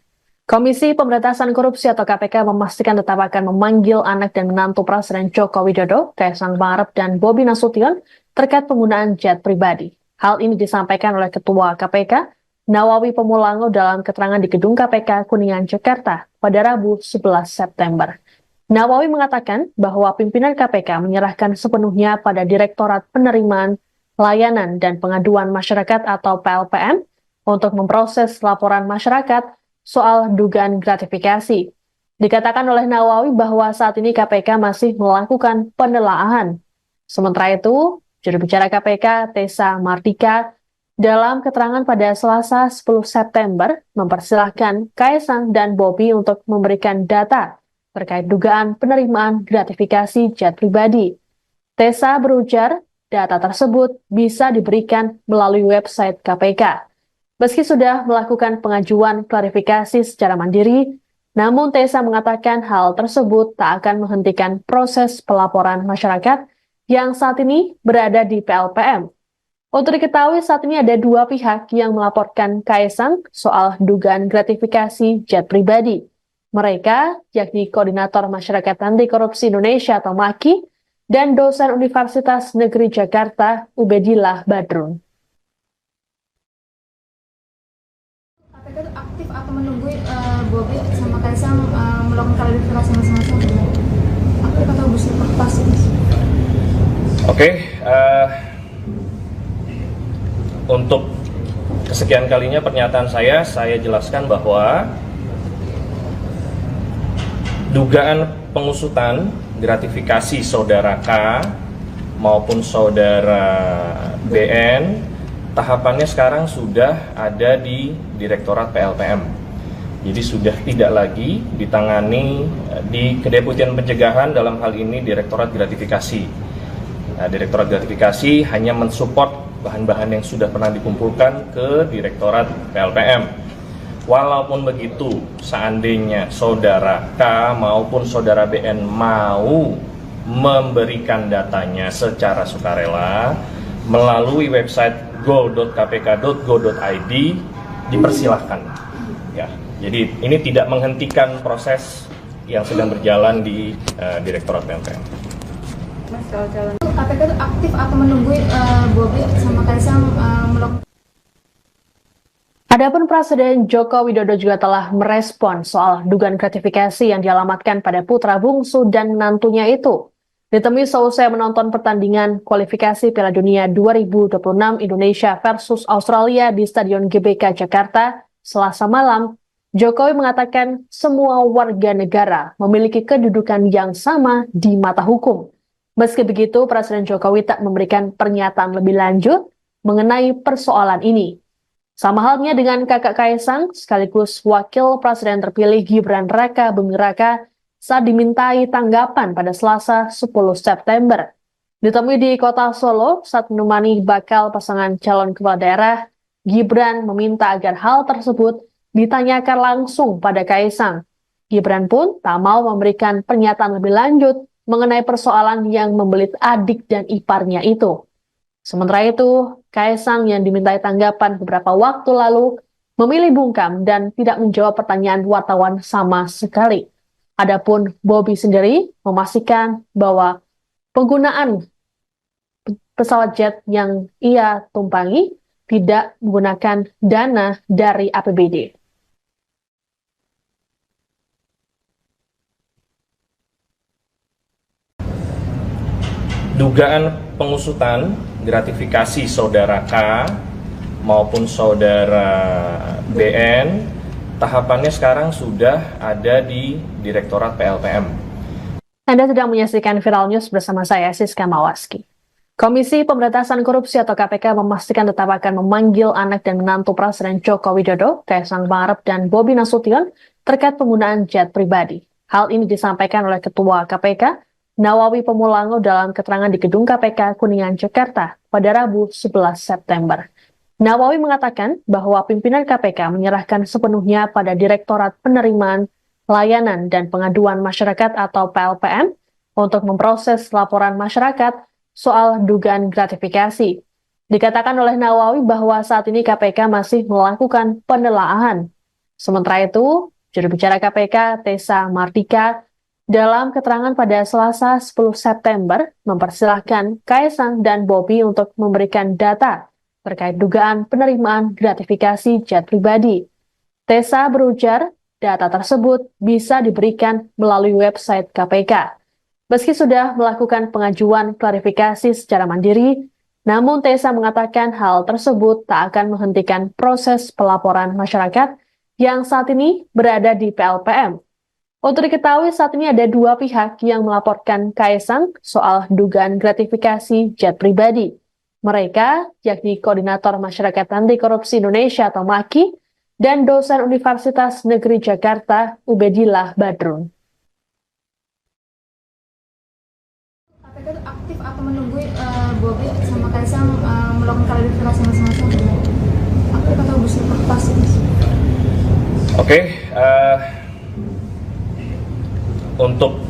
Komisi Pemberantasan Korupsi atau KPK memastikan tetap akan memanggil anak dan menantu Presiden Joko Widodo, Kaesang Pangarep dan Bobi Nasution terkait penggunaan jet pribadi. Hal ini disampaikan oleh Ketua KPK, Nawawi Pemulango dalam keterangan di Gedung KPK Kuningan, Jakarta pada Rabu 11 September. Nawawi mengatakan bahwa pimpinan KPK menyerahkan sepenuhnya pada Direktorat Penerimaan Layanan dan Pengaduan Masyarakat atau PLPM untuk memproses laporan masyarakat soal dugaan gratifikasi. Dikatakan oleh Nawawi bahwa saat ini KPK masih melakukan penelaahan. Sementara itu, juru bicara KPK Tessa Mardika dalam keterangan pada Selasa 10 September mempersilahkan Kaesang dan Bobi untuk memberikan data terkait dugaan penerimaan gratifikasi jet pribadi. Tessa berujar, data tersebut bisa diberikan melalui website KPK. Meski sudah melakukan pengajuan klarifikasi secara mandiri, namun Tessa mengatakan hal tersebut tak akan menghentikan proses pelaporan masyarakat yang saat ini berada di PLPM. Untuk diketahui saat ini ada dua pihak yang melaporkan Kaesang soal dugaan gratifikasi jet pribadi. Mereka, yakni Koordinator Masyarakat Anti Korupsi Indonesia atau MAKI, dan dosen Universitas Negeri Jakarta, Ubedillah Badrun. Bobi sama Kaisang melakukan klarifikasi masing-masing. Aku kata busnya pas ini. Oke, untuk kesekian kalinya pernyataan saya jelaskan bahwa dugaan pengusutan gratifikasi saudara K maupun saudara BN tahapannya sekarang sudah ada di Direktorat PLPM. Jadi sudah tidak lagi ditangani di Kedeputian Pencegahan, dalam hal ini Direktorat Gratifikasi. Nah, Direktorat Gratifikasi hanya mensupport bahan-bahan yang sudah pernah dikumpulkan ke Direktorat PLPM. Walaupun begitu, seandainya saudara K maupun saudara BN mau memberikan datanya secara sukarela melalui website go.kpk.go.id, dipersilahkan. Ya, jadi ini tidak menghentikan proses yang sedang berjalan di Direktorat PLPM. Mas, kalau calon KPK itu aktif atau menunggu Bobi sama Kaisang melakukan. Adapun Presiden Joko Widodo juga telah merespon soal dugaan gratifikasi yang dialamatkan pada putra bungsu dan menantunya itu. Ditemui seusai menonton pertandingan kualifikasi Piala Dunia 2026 Indonesia versus Australia di Stadion GBK Jakarta Selasa malam, Jokowi mengatakan semua warga negara memiliki kedudukan yang sama di mata hukum. Meski begitu, Presiden Jokowi tak memberikan pernyataan lebih lanjut mengenai persoalan ini. Sama halnya dengan kakak Kaisang, sekaligus Wakil Presiden terpilih Gibran Raka Buming Raka saat dimintai tanggapan pada Selasa 10 September. Ditemui di kota Solo saat menemani bakal pasangan calon kepala daerah, Gibran meminta agar hal tersebut ditanyakan langsung pada Kaisang. Gibran pun tak mau memberikan pernyataan lebih lanjut mengenai persoalan yang membelit adik dan iparnya itu. Sementara itu, Kaisang yang dimintai tanggapan beberapa waktu lalu memilih bungkam dan tidak menjawab pertanyaan wartawan sama sekali. Adapun Bobi sendiri memastikan bahwa penggunaan pesawat jet yang ia tumpangi tidak menggunakan dana dari APBD. Dugaan pengusutan gratifikasi saudara K maupun saudara BN tahapannya sekarang sudah ada di Direktorat PLPM. Anda sedang menyaksikan Viral News bersama saya, Siska Mawaski. Komisi Pemberantasan Korupsi atau KPK memastikan tetap akan memanggil anak dan menantu Presiden Joko Widodo, Kaisang Pangarep dan Bobi Nasution terkait penggunaan jet pribadi. Hal ini disampaikan oleh Ketua KPK, Nawawi Pemulango dalam keterangan di Gedung KPK Kuningan, Jakarta pada Rabu 11 September. Nawawi mengatakan bahwa pimpinan KPK menyerahkan sepenuhnya pada Direktorat Penerimaan, Layanan, dan Pengaduan Masyarakat atau PLPM untuk memproses laporan masyarakat soal dugaan gratifikasi. Dikatakan oleh Nawawi bahwa saat ini KPK masih melakukan penelaahan. Sementara itu, juru bicara KPK, Tessa Mardika, dalam keterangan pada Selasa 10 September, mempersilahkan Kaisang dan Bobi untuk memberikan data terkait dugaan penerimaan gratifikasi jet pribadi. Tessa berujar, data tersebut bisa diberikan melalui website KPK. Meski sudah melakukan pengajuan klarifikasi secara mandiri, namun Tessa mengatakan hal tersebut tak akan menghentikan proses pelaporan masyarakat yang saat ini berada di PLPM. Untuk diketahui, saat ini ada dua pihak yang melaporkan Kaisang soal dugaan gratifikasi jet pribadi. Mereka, yakni Koordinator Masyarakat Anti Korupsi Indonesia atau MAKI, dan dosen Universitas Negeri Jakarta, Ubedillah Badrun. KPK itu aktif atau menunggu Bobi sama Kaisang melakukan klarifikasi masing-masing. Aku kata busnya pas ini. Oke, untuk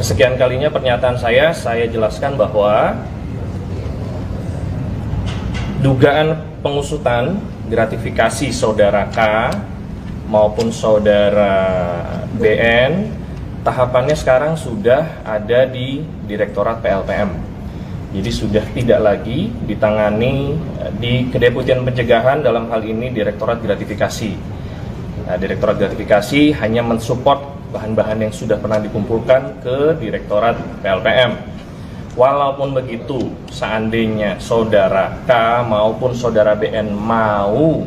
kesekian kalinya pernyataan saya jelaskan bahwa dugaan pengusutan gratifikasi saudara K maupun saudara BN tahapannya sekarang sudah ada di Direktorat PLPM. Jadi sudah tidak lagi ditangani di Kedeputian Pencegahan, dalam hal ini Direktorat Gratifikasi. Direktorat Gratifikasi hanya mensupport bahan-bahan yang sudah pernah dikumpulkan ke Direktorat PLPM. Walaupun begitu, seandainya saudara K maupun saudara BN mau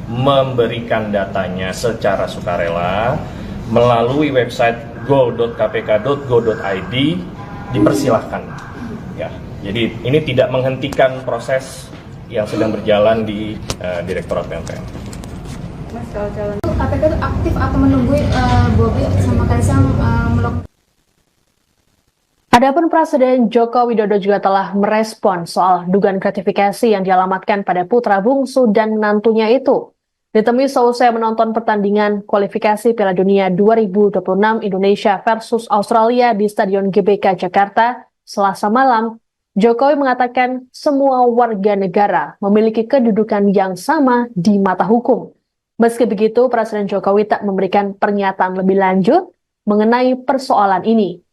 memberikan datanya secara sukarela melalui website go.kpk.go.id, dipersilahkan. Ya, jadi ini tidak menghentikan proses yang sedang berjalan di Direktorat PLPM. Mas, kalau calon KPK itu aktif atau menunggu Bobi sama Kaisang melakukan. Adapun Presiden Joko Widodo juga telah merespon soal dugaan gratifikasi yang dialamatkan pada putra bungsu dan menantunya itu. Ditemui seusai menonton pertandingan kualifikasi Piala Dunia 2026 Indonesia versus Australia di Stadion GBK Jakarta Selasa malam, Jokowi mengatakan semua warga negara memiliki kedudukan yang sama di mata hukum. Meski begitu, Presiden Jokowi tak memberikan pernyataan lebih lanjut mengenai persoalan ini.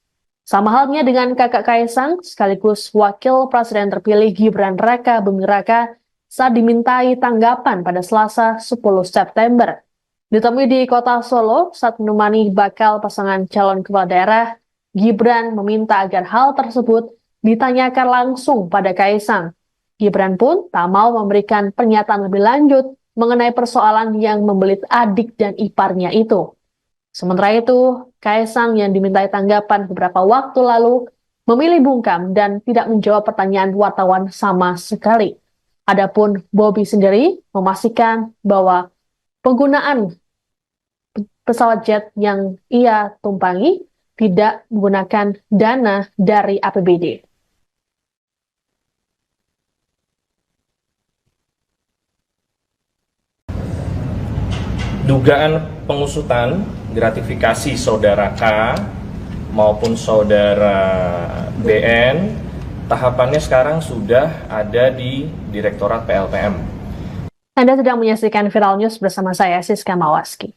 Sama halnya dengan kakak Kaisang, sekaligus Wakil Presiden terpilih Gibran Raka Buming Raka saat dimintai tanggapan pada Selasa 10 September. Ditemui di kota Solo saat menemani bakal pasangan calon kepala daerah, Gibran meminta agar hal tersebut ditanyakan langsung pada Kaisang. Gibran pun tak mau memberikan pernyataan lebih lanjut mengenai persoalan yang membelit adik dan iparnya itu. Sementara itu, Kaisang yang dimintai tanggapan beberapa waktu lalu memilih bungkam dan tidak menjawab pertanyaan wartawan sama sekali. Adapun Bobi sendiri memastikan bahwa penggunaan pesawat jet yang ia tumpangi tidak menggunakan dana dari APBD. Dugaan pengusutan gratifikasi saudara K maupun saudara BN, tahapannya sekarang sudah ada di Direktorat PLPM. Anda sedang menyaksikan Viral News bersama saya, Siska Mawaski.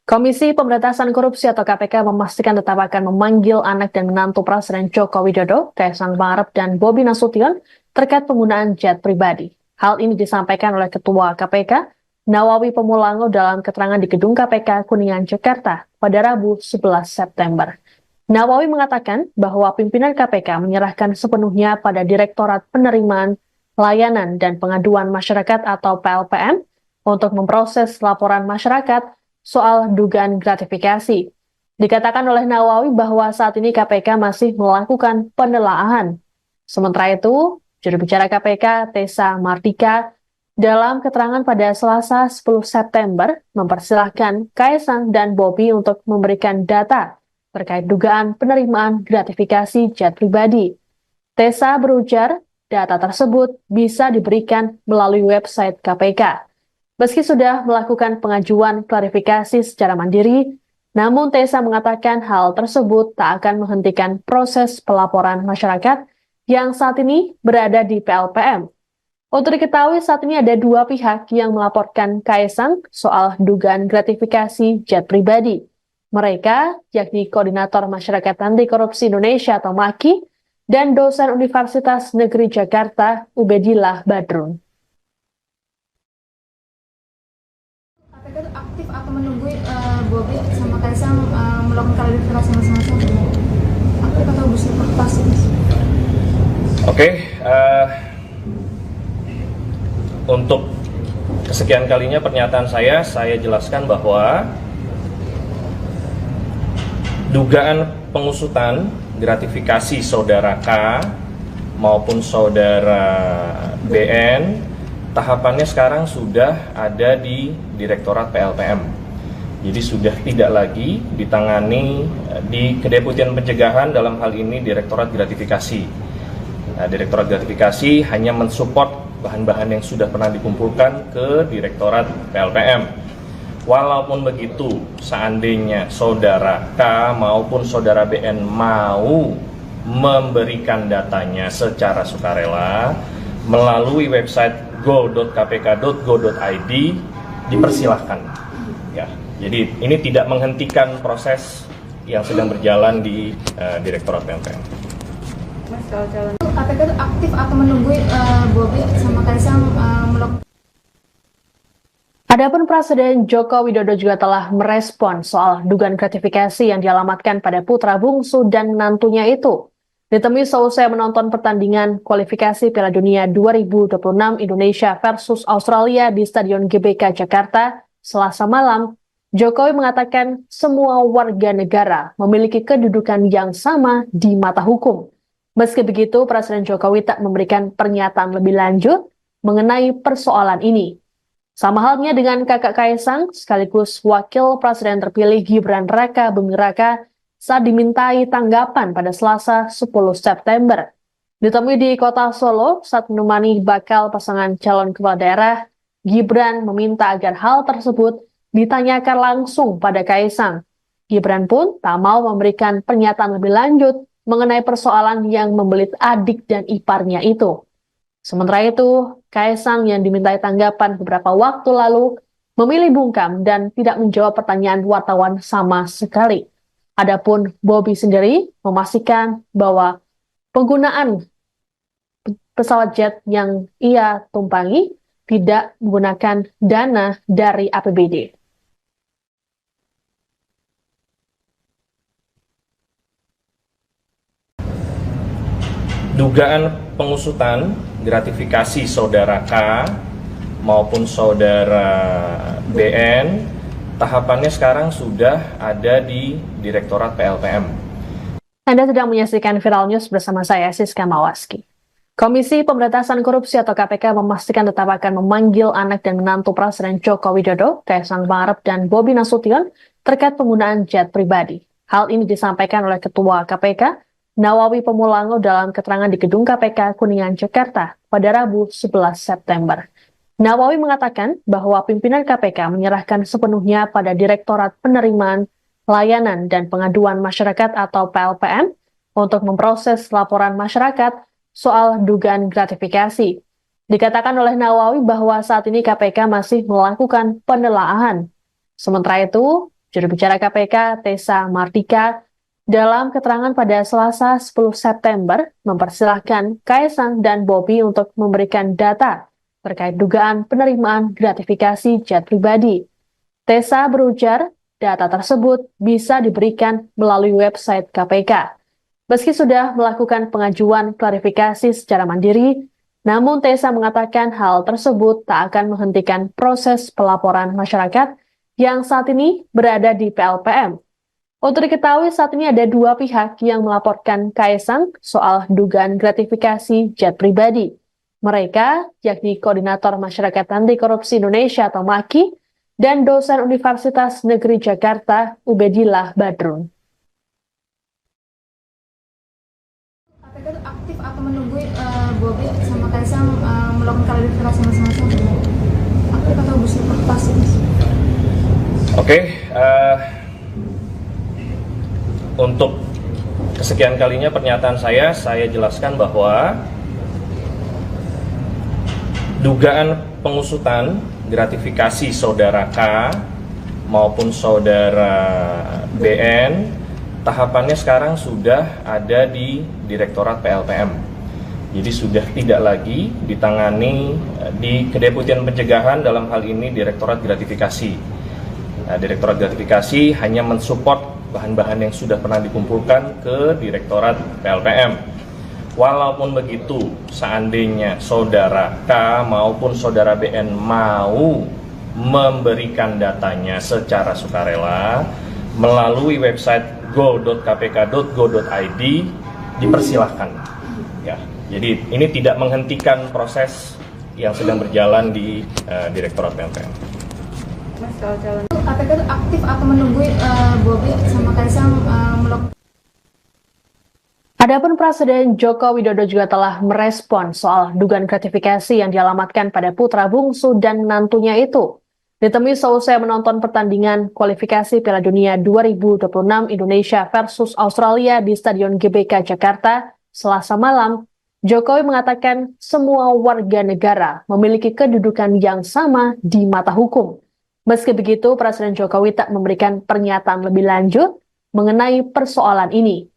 Komisi Pemberantasan Korupsi atau KPK memastikan tetap akan memanggil anak dan menantu Presiden Joko Widodo, Kaisang Pangarep dan Bobi Nasution terkait penggunaan jet pribadi. Hal ini disampaikan oleh Ketua KPK, Nawawi Pemulango dalam keterangan di Gedung KPK Kuningan, Jakarta pada Rabu 11 September. Nawawi mengatakan bahwa pimpinan KPK menyerahkan sepenuhnya pada Direktorat Penerimaan Layanan dan Pengaduan Masyarakat atau PLPM untuk memproses laporan masyarakat soal dugaan gratifikasi. Dikatakan oleh Nawawi bahwa saat ini KPK masih melakukan penelaahan. Sementara itu, juru bicara KPK Tessa Mardika dalam keterangan pada Selasa 10 September mempersilahkan Kaisang dan Bobi untuk memberikan data terkait dugaan penerimaan gratifikasi jet pribadi. Tessa berujar, data tersebut bisa diberikan melalui website KPK. Meski sudah melakukan pengajuan klarifikasi secara mandiri, namun Tessa mengatakan hal tersebut tak akan menghentikan proses pelaporan masyarakat yang saat ini berada di PLPM. Untuk diketahui saat ini ada dua pihak yang melaporkan Kaisang soal dugaan gratifikasi jet pribadi. Mereka yakni Koordinator Masyarakat Anti Korupsi Indonesia atau MAKI dan dosen Universitas Negeri Jakarta Ubedillah Badrun. KPK itu aktif atau menunggu Bobi sama Kaisang melakukan klarifikasi masing-masing? Aktif atau bersifat pasif? Oke, untuk kesekian kalinya pernyataan saya jelaskan bahwa dugaan pengusutan gratifikasi saudara K maupun saudara BN, tahapannya sekarang sudah ada di Direktorat PLPM. Jadi sudah tidak lagi ditangani di Kedeputian Pencegahan, dalam hal ini Direktorat Gratifikasi. Direktorat Gratifikasi hanya mensupport bahan-bahan yang sudah pernah dikumpulkan ke Direktorat PLPM. Walaupun begitu, seandainya saudara K maupun saudara BN mau memberikan datanya secara sukarela melalui website go.kpk.go.id, dipersilahkan. Ya, jadi ini tidak menghentikan proses yang sedang berjalan di Direktorat PLPM. Mas, kalau calon KPK itu aktif atau menunggu Bobi sama Kaisang melakukan. Adapun Presiden Joko Widodo juga telah merespon soal dugaan gratifikasi yang dialamatkan pada putra bungsu dan menantunya itu. Ditemui seusai menonton pertandingan kualifikasi Piala Dunia 2026 Indonesia versus Australia di Stadion GBK Jakarta, Selasa malam, Jokowi mengatakan semua warga negara memiliki kedudukan yang sama di mata hukum. Meski begitu, Presiden Jokowi tak memberikan pernyataan lebih lanjut mengenai persoalan ini. Sama halnya dengan kakak Kaisang, sekaligus wakil presiden terpilih Gibran Raka Buming Raka saat dimintai tanggapan pada Selasa 10 September. Ditemui di kota Solo saat menemani bakal pasangan calon kepala daerah, Gibran meminta agar hal tersebut ditanyakan langsung pada Kaisang. Gibran pun tak mau memberikan pernyataan lebih lanjut mengenai persoalan yang membelit adik dan iparnya itu. Sementara itu, Kaisang yang dimintai tanggapan beberapa waktu lalu memilih bungkam dan tidak menjawab pertanyaan wartawan sama sekali. Adapun Bobi sendiri memastikan bahwa penggunaan pesawat jet yang ia tumpangi tidak menggunakan dana dari APBD. Dugaan pengusutan gratifikasi saudara K maupun saudara BN, tahapannya sekarang sudah ada di Direktorat PLPM. Anda sedang menyaksikan Viral News bersama saya, Siska Mawaski. Komisi Pemberantasan Korupsi atau KPK memastikan tetap akan memanggil anak dan menantu Presiden Joko Widodo, Kaisang Pangarep dan Bobi Nasution terkait penggunaan jet pribadi. Hal ini disampaikan oleh Ketua KPK, Nawawi Pemulango dalam keterangan di Gedung KPK Kuningan, Jakarta pada Rabu 11 September. Nawawi mengatakan bahwa pimpinan KPK menyerahkan sepenuhnya pada Direktorat Penerimaan Layanan dan Pengaduan Masyarakat atau PLPM untuk memproses laporan masyarakat soal dugaan gratifikasi. Dikatakan oleh Nawawi bahwa saat ini KPK masih melakukan penelaahan. Sementara itu, juru bicara KPK Tessa Mardika dalam keterangan pada Selasa 10 September mempersilahkan Kaisang dan Bobi untuk memberikan data terkait dugaan penerimaan gratifikasi jet pribadi. Tessa berujar, data tersebut bisa diberikan melalui website KPK. Meski sudah melakukan pengajuan klarifikasi secara mandiri, namun Tessa mengatakan hal tersebut tak akan menghentikan proses pelaporan masyarakat yang saat ini berada di PLPM. Untuk diketahui saat ini ada dua pihak yang melaporkan Kaisang soal dugaan gratifikasi jet pribadi. Mereka yakni Koordinator Masyarakat Anti Korupsi Indonesia atau MAKI dan dosen Universitas Negeri Jakarta Ubedillah Badrun. KPK itu aktif atau menunggu Bobi sama Kaisang melakukan klarifikasi masing-masing? Aktif atau bersifat pasif? Oke, untuk kesekian kalinya pernyataan saya jelaskan bahwa dugaan pengusutan gratifikasi saudara K maupun saudara BN, tahapannya sekarang sudah ada di Direktorat PLPM. Jadi sudah tidak lagi ditangani di Kedeputian Pencegahan, dalam hal ini Direktorat Gratifikasi. Nah, Direktorat Gratifikasi hanya mensupport bahan-bahan yang sudah pernah dikumpulkan ke Direktorat PLPM. Walaupun begitu, seandainya saudara K maupun saudara BN mau memberikan datanya secara sukarela melalui website go.kpk.go.id, dipersilahkan. Ya, jadi ini tidak menghentikan proses yang sedang berjalan di Direktorat PLPM. KPK itu aktif atau menunggu Bobi sama Kaisang melakukan. Adapun Presiden Joko Widodo juga telah merespon soal dugaan gratifikasi yang dialamatkan pada putra bungsu dan menantunya itu. Ditemui seusai menonton pertandingan kualifikasi Piala Dunia 2026 Indonesia versus Australia di Stadion GBK Jakarta, Selasa malam, Jokowi mengatakan semua warga negara memiliki kedudukan yang sama di mata hukum. Meski begitu, Presiden Jokowi tak memberikan pernyataan lebih lanjut mengenai persoalan ini.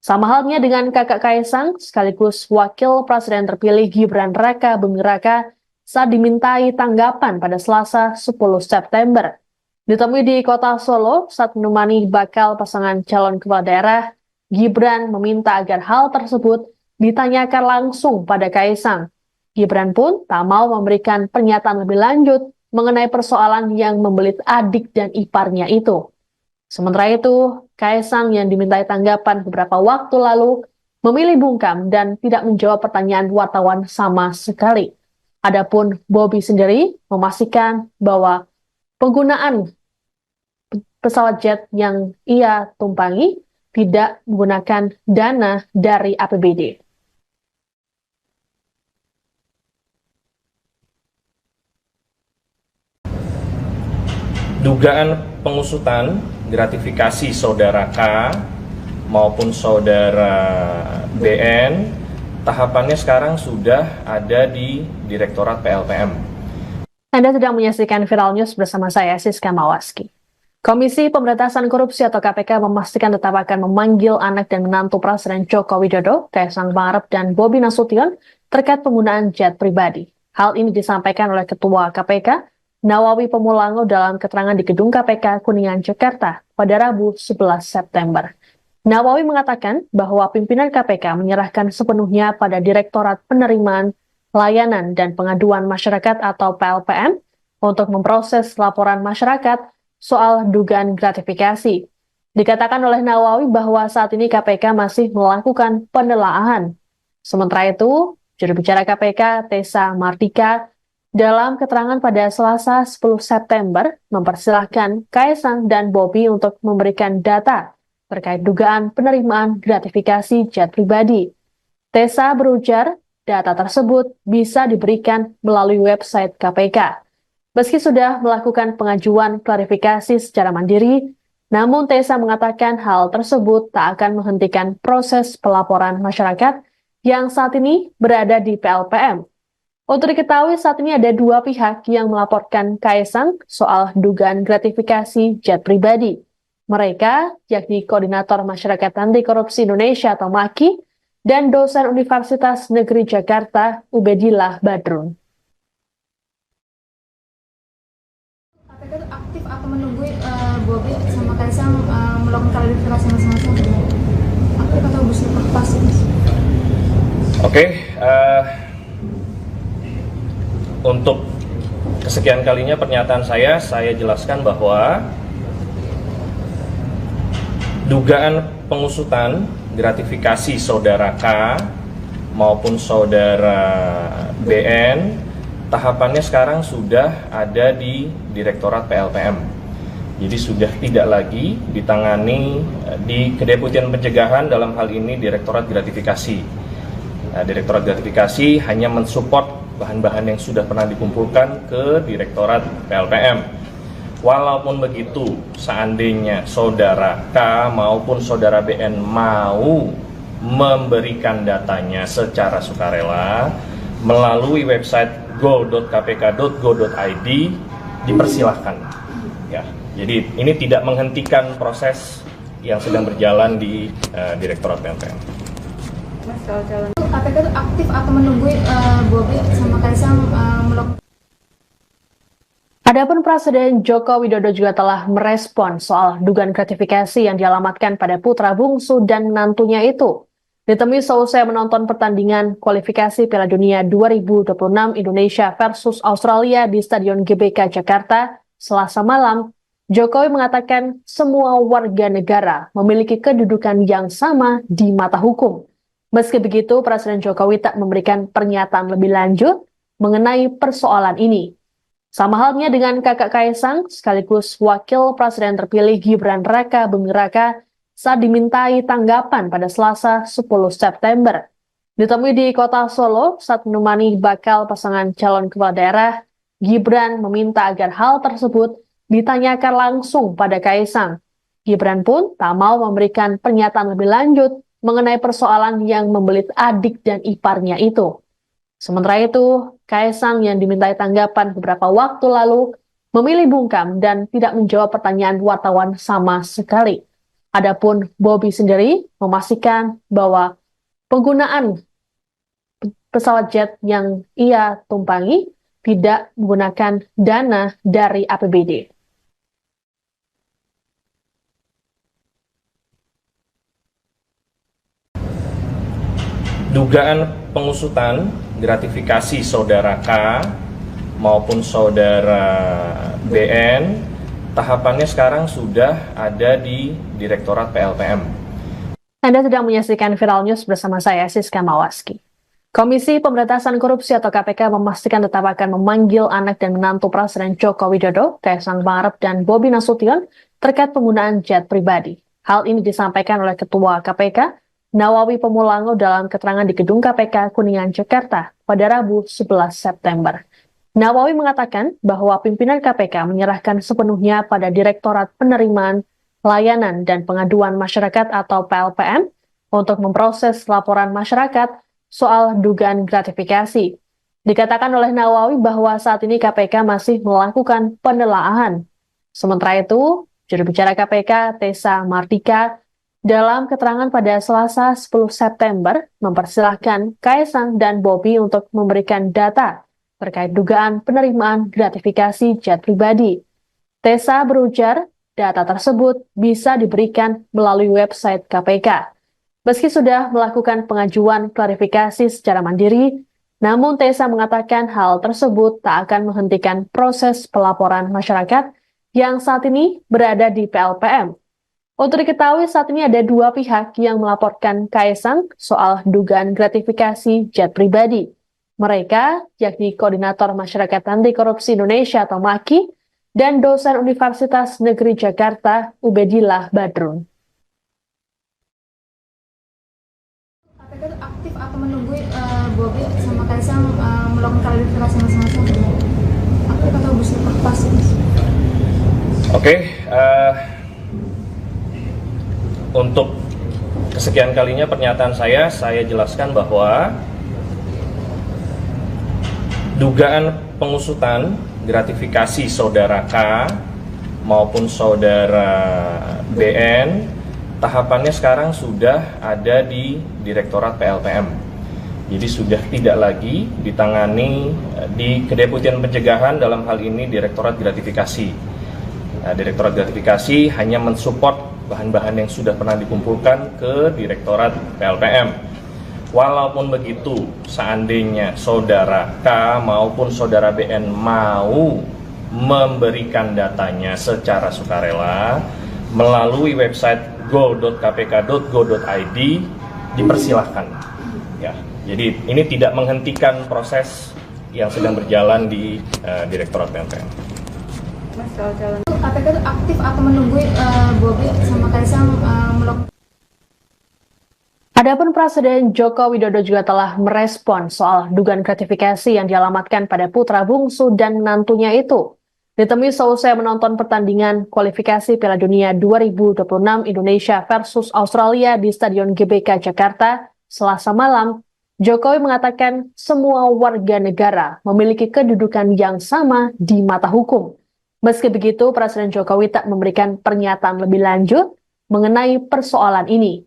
Sama halnya dengan kakak Kaisang, sekaligus wakil presiden terpilih Gibran Raka Buming Raka saat dimintai tanggapan pada Selasa 10 September. Ditemui di kota Solo saat menemani bakal pasangan calon kepala daerah, Gibran meminta agar hal tersebut ditanyakan langsung pada Kaisang. Gibran pun tak mau memberikan pernyataan lebih lanjut mengenai persoalan yang membelit adik dan iparnya itu. Sementara itu, Kaisang yang dimintai tanggapan beberapa waktu lalu memilih bungkam dan tidak menjawab pertanyaan wartawan sama sekali. Adapun Bobi sendiri memastikan bahwa penggunaan pesawat jet yang ia tumpangi tidak menggunakan dana dari APBD. Dugaan pengusutan gratifikasi saudara K maupun saudara BN, tahapannya sekarang sudah ada di Direktorat PLPM. Anda sedang menyaksikan Viral News bersama saya, Siska Mawaski. Komisi Pemberantasan Korupsi atau KPK memastikan tetap akan memanggil anak dan menantu Presiden Joko Widodo, Kaisang Pangarep dan Bobi Nasution terkait penggunaan jet pribadi. Hal ini disampaikan oleh Ketua KPK, Nawawi Pemulango dalam keterangan di Gedung KPK Kuningan, Jakarta pada Rabu 11 September. Nawawi mengatakan bahwa pimpinan KPK menyerahkan sepenuhnya pada Direktorat Penerimaan Layanan dan Pengaduan Masyarakat atau PLPM untuk memproses laporan masyarakat soal dugaan gratifikasi. Dikatakan oleh Nawawi bahwa saat ini KPK masih melakukan penelaahan. Sementara itu, juru bicara KPK, Tessa Mardika, dalam keterangan pada Selasa 10 September, mempersilahkan Kaisang dan Bobi untuk memberikan data terkait dugaan penerimaan gratifikasi jet pribadi. Tessa berujar, data tersebut bisa diberikan melalui website KPK. Meski sudah melakukan pengajuan klarifikasi secara mandiri, namun Tessa mengatakan hal tersebut tak akan menghentikan proses pelaporan masyarakat yang saat ini berada di PLPM. Untuk diketahui saat ini ada dua pihak yang melaporkan Kaisang soal dugaan gratifikasi jet pribadi. Mereka yakni Koordinator Masyarakat Anti Korupsi Indonesia atau MAKI dan dosen Universitas Negeri Jakarta Ubedillah Badrun. KPK itu aktif atau menunggu Bobi sama Kaisang melakukan klarifikasi masing-masing? Aktif atau pasif? Oke, untuk kesekian kalinya pernyataan saya jelaskan bahwa dugaan pengusutan gratifikasi saudara K maupun saudara BN, tahapannya sekarang sudah ada di Direktorat PLPM. Jadi sudah tidak lagi ditangani di Kedeputian Pencegahan, dalam hal ini Direktorat Gratifikasi. Nah, Direktorat Gratifikasi hanya mensupport bahan-bahan yang sudah pernah dikumpulkan ke Direktorat PLPM. Walaupun begitu, seandainya saudara K maupun saudara BN mau memberikan datanya secara sukarela melalui website go.kpk.go.id, dipersilahkan. Ya, jadi ini tidak menghentikan proses yang sedang berjalan di Direktorat PLPM. KPK itu aktif atau menunggu Bobi sama Kaisang melakukan. Adapun Presiden Joko Widodo juga telah merespon soal dugaan gratifikasi yang dialamatkan pada putra bungsu dan menantunya itu. Ditemui seusai menonton pertandingan kualifikasi Piala Dunia 2026 Indonesia versus Australia di Stadion GBK Jakarta Selasa malam, Jokowi mengatakan semua warga negara memiliki kedudukan yang sama di mata hukum. Meski begitu, Presiden Jokowi tak memberikan pernyataan lebih lanjut mengenai persoalan ini. Sama halnya dengan kakak Kaisang, sekaligus Wakil Presiden terpilih Gibran Raka Buming Raka saat dimintai tanggapan pada Selasa 10 September. Ditemui di kota Solo saat menemani bakal pasangan calon kepala daerah, Gibran meminta agar hal tersebut ditanyakan langsung pada Kaisang. Gibran pun tak mau memberikan pernyataan lebih lanjut mengenai persoalan yang membelit adik dan iparnya itu. Sementara itu, Kaisang yang dimintai tanggapan beberapa waktu lalu memilih bungkam dan tidak menjawab pertanyaan wartawan sama sekali. Adapun Bobi sendiri memastikan bahwa penggunaan pesawat jet yang ia tumpangi tidak menggunakan dana dari APBD. Dugaan pengusutan gratifikasi saudara K maupun saudara BN, tahapannya sekarang sudah ada di Direktorat PLPM. Anda sedang menyaksikan Viral News bersama saya, Siska Mawaski. Komisi Pemberantasan Korupsi atau KPK memastikan tetap akan memanggil anak dan menantu Presiden Joko Widodo, Kaisang Pangarep dan Bobi Nasution terkait penggunaan jet pribadi. Hal ini disampaikan oleh Ketua KPK, Nawawi Pemulango dalam keterangan di Gedung KPK Kuningan, Jakarta pada Rabu 11 September. Nawawi mengatakan bahwa pimpinan KPK menyerahkan sepenuhnya pada Direktorat Penerimaan Layanan dan Pengaduan Masyarakat atau PLPM untuk memproses laporan masyarakat soal dugaan gratifikasi. Dikatakan oleh Nawawi bahwa saat ini KPK masih melakukan penelaahan. Sementara itu, juru bicara KPK, Tessa Mardika, dalam keterangan pada Selasa 10 September, mempersilahkan Kaisang dan Bobi untuk memberikan data terkait dugaan penerimaan gratifikasi jet pribadi. Tessa berujar, data tersebut bisa diberikan melalui website KPK. Meski sudah melakukan pengajuan klarifikasi secara mandiri, namun Tessa mengatakan hal tersebut tak akan menghentikan proses pelaporan masyarakat yang saat ini berada di PLPM. Untuk diketahui saat ini ada dua pihak yang melaporkan Kaisang soal dugaan gratifikasi jet pribadi. Mereka yakni Koordinator Masyarakat Anti Korupsi Indonesia atau MAKI dan dosen Universitas Negeri Jakarta Ubedillah Badrun. KPK itu aktif atau menunggu Bobi sama Kaisang melakukan klarifikasi masing-masing? Aktif atau pasif? Oke, untuk kesekian kalinya pernyataan saya jelaskan bahwa dugaan pengusutan gratifikasi saudara K maupun saudara BN, tahapannya sekarang sudah ada di Direktorat PLPM. Jadi sudah tidak lagi ditangani di Kedeputian Pencegahan, dalam hal ini Direktorat Gratifikasi. Nah, Direktorat Gratifikasi hanya mensupport bahan-bahan yang sudah pernah dikumpulkan ke Direktorat PLPM. Walaupun begitu, seandainya saudara K maupun saudara BN mau memberikan datanya secara sukarela melalui website go.kpk.go.id, dipersilahkan. Ya, jadi ini tidak menghentikan proses yang sedang berjalan di Direktorat PLPM. KPK itu aktif atau menunggu Bobi sama Kaisang melakukan. Adapun Presiden Joko Widodo juga telah merespon soal dugaan gratifikasi yang dialamatkan pada putra bungsu dan menantunya itu. Ditemui seusai menonton pertandingan kualifikasi Piala Dunia 2026 Indonesia versus Australia di Stadion GBK Jakarta Selasa malam, Jokowi mengatakan semua warga negara memiliki kedudukan yang sama di mata hukum. Meski begitu, Presiden Jokowi tak memberikan pernyataan lebih lanjut mengenai persoalan ini.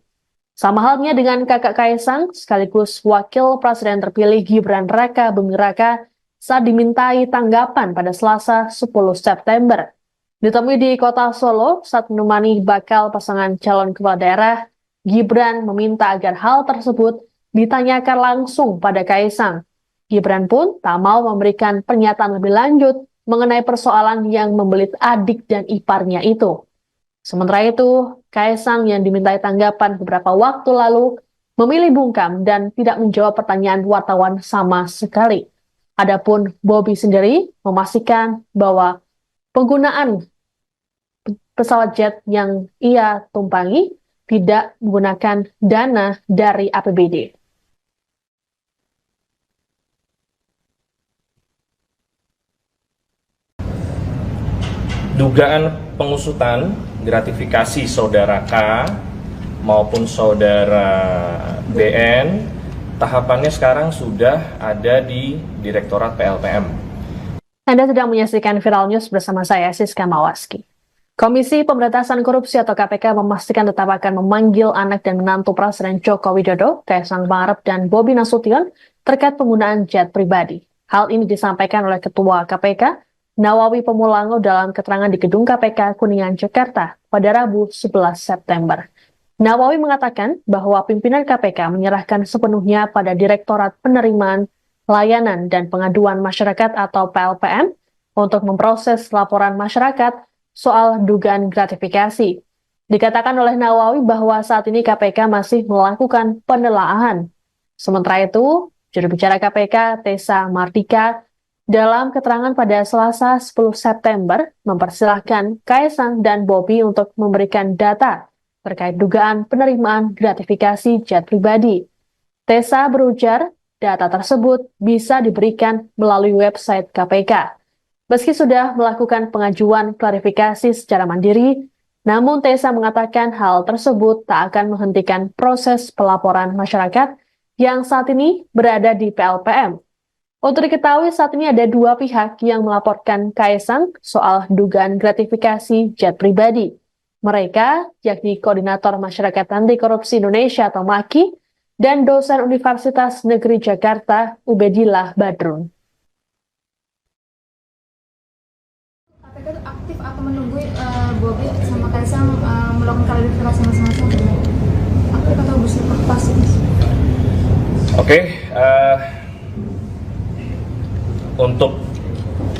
Sama halnya dengan kakak Kaisang, sekaligus Wakil Presiden terpilih Gibran Raka Buming Raka saat dimintai tanggapan pada Selasa 10 September. Ditemui di kota Solo saat menemani bakal pasangan calon kepala daerah, Gibran meminta agar hal tersebut ditanyakan langsung pada Kaisang. Gibran pun tak mau memberikan pernyataan lebih lanjut mengenai persoalan yang membelit adik dan iparnya itu. Sementara itu, Kaisang yang dimintai tanggapan beberapa waktu lalu memilih bungkam dan tidak menjawab pertanyaan wartawan sama sekali. Adapun Bobi sendiri memastikan bahwa penggunaan pesawat jet yang ia tumpangi tidak menggunakan dana dari APBD. Dugaan pengusutan gratifikasi saudara K maupun saudara BN, tahapannya sekarang sudah ada di Direktorat PLPM. Anda sedang menyaksikan Viral News bersama saya, Siska Mawaski. Komisi Pemberantasan Korupsi atau KPK memastikan tetap akan memanggil anak dan menantu Presiden Joko Widodo, Kaisang Pangarep dan Bobi Nasution terkait penggunaan jet pribadi. Hal ini disampaikan oleh Ketua KPK, Nawawi Pemulango dalam keterangan di Gedung KPK Kuningan, Jakarta pada Rabu 11 September. Nawawi mengatakan bahwa pimpinan KPK menyerahkan sepenuhnya pada Direktorat Penerimaan, Layanan, dan Pengaduan Masyarakat atau PLPM untuk memproses laporan masyarakat soal dugaan gratifikasi. Dikatakan oleh Nawawi bahwa saat ini KPK masih melakukan penelaahan. Sementara itu, juru bicara KPK, Tessa Mardika, dalam keterangan pada Selasa 10 September, mempersilahkan Kaesang dan Bobi untuk memberikan data terkait dugaan penerimaan gratifikasi jet pribadi. Tessa berujar, data tersebut bisa diberikan melalui website KPK. Meski sudah melakukan pengajuan klarifikasi secara mandiri, namun Tessa mengatakan hal tersebut tak akan menghentikan proses pelaporan masyarakat yang saat ini berada di PLPM. Untuk diketahui saat ini ada dua pihak yang melaporkan Kaesang soal dugaan gratifikasi jet pribadi. Mereka, yakni Koordinator Masyarakat Anti Korupsi Indonesia atau MAKI, dan dosen Universitas Negeri Jakarta, Ubedillah Badrun. KPK itu aktif atau menunggu Bobi sama Kaesang melakukan klarifikasi masing-masing? Aktif atau bersifat pasif? Oke, untuk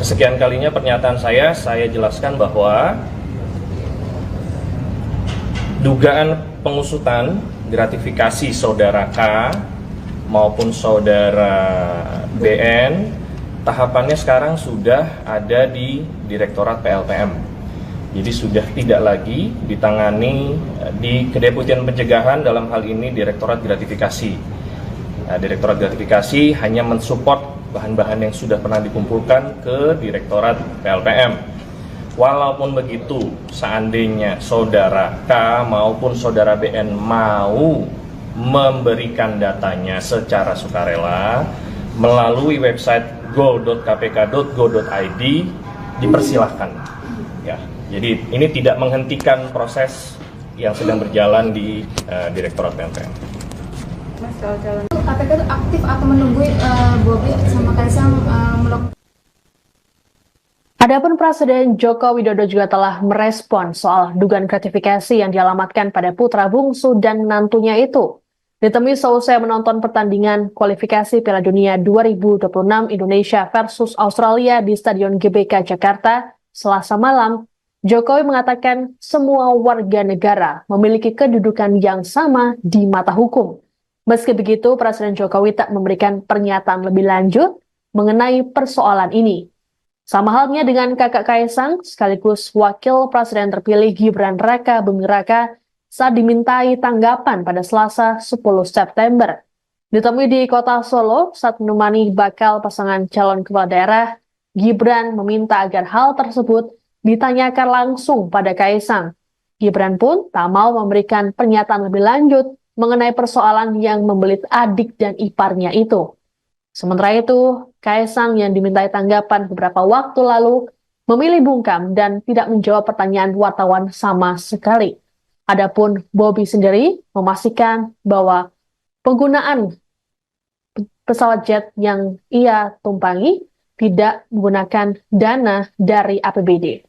kesekian kalinya pernyataan saya jelaskan bahwa dugaan pengusutan gratifikasi saudara K maupun saudara BN tahapannya sekarang sudah ada di Direktorat PLPM. Jadi sudah tidak lagi ditangani di Kedeputian Pencegahan, dalam hal ini Direktorat Gratifikasi. Nah, Direktorat Gratifikasi hanya mensupport bahan-bahan yang sudah pernah dikumpulkan ke Direktorat PLPM. Walaupun begitu, seandainya saudara K maupun saudara BN mau memberikan datanya secara sukarela melalui website go.kpk.go.id, dipersilahkan. Ya, jadi ini tidak menghentikan proses yang sedang berjalan di Direktorat PLPM. KPK itu aktif atau menunggu Bobi sama Kaesang melakukan. Adapun Presiden Joko Widodo juga telah merespon soal dugaan gratifikasi yang dialamatkan pada putra bungsu dan menantunya itu. Ditemui seusai menonton pertandingan kualifikasi Piala Dunia 2026 Indonesia versus Australia di Stadion GBK Jakarta Selasa malam, Jokowi mengatakan semua warga negara memiliki kedudukan yang sama di mata hukum. Meski begitu, Presiden Jokowi tak memberikan pernyataan lebih lanjut mengenai persoalan ini. Sama halnya dengan kakak Kaesang, sekaligus Wakil Presiden terpilih Gibran Raka Buming Raka saat dimintai tanggapan pada Selasa 10 September. Ditemui di kota Solo saat menemani bakal pasangan calon kepala daerah, Gibran meminta agar hal tersebut ditanyakan langsung pada Kaesang. Gibran pun tak mau memberikan pernyataan lebih lanjut mengenai persoalan yang membelit adik dan iparnya itu. Sementara itu, Kaesang yang dimintai tanggapan beberapa waktu lalu memilih bungkam dan tidak menjawab pertanyaan wartawan sama sekali. Adapun Bobi sendiri memastikan bahwa penggunaan pesawat jet yang ia tumpangi tidak menggunakan dana dari APBD.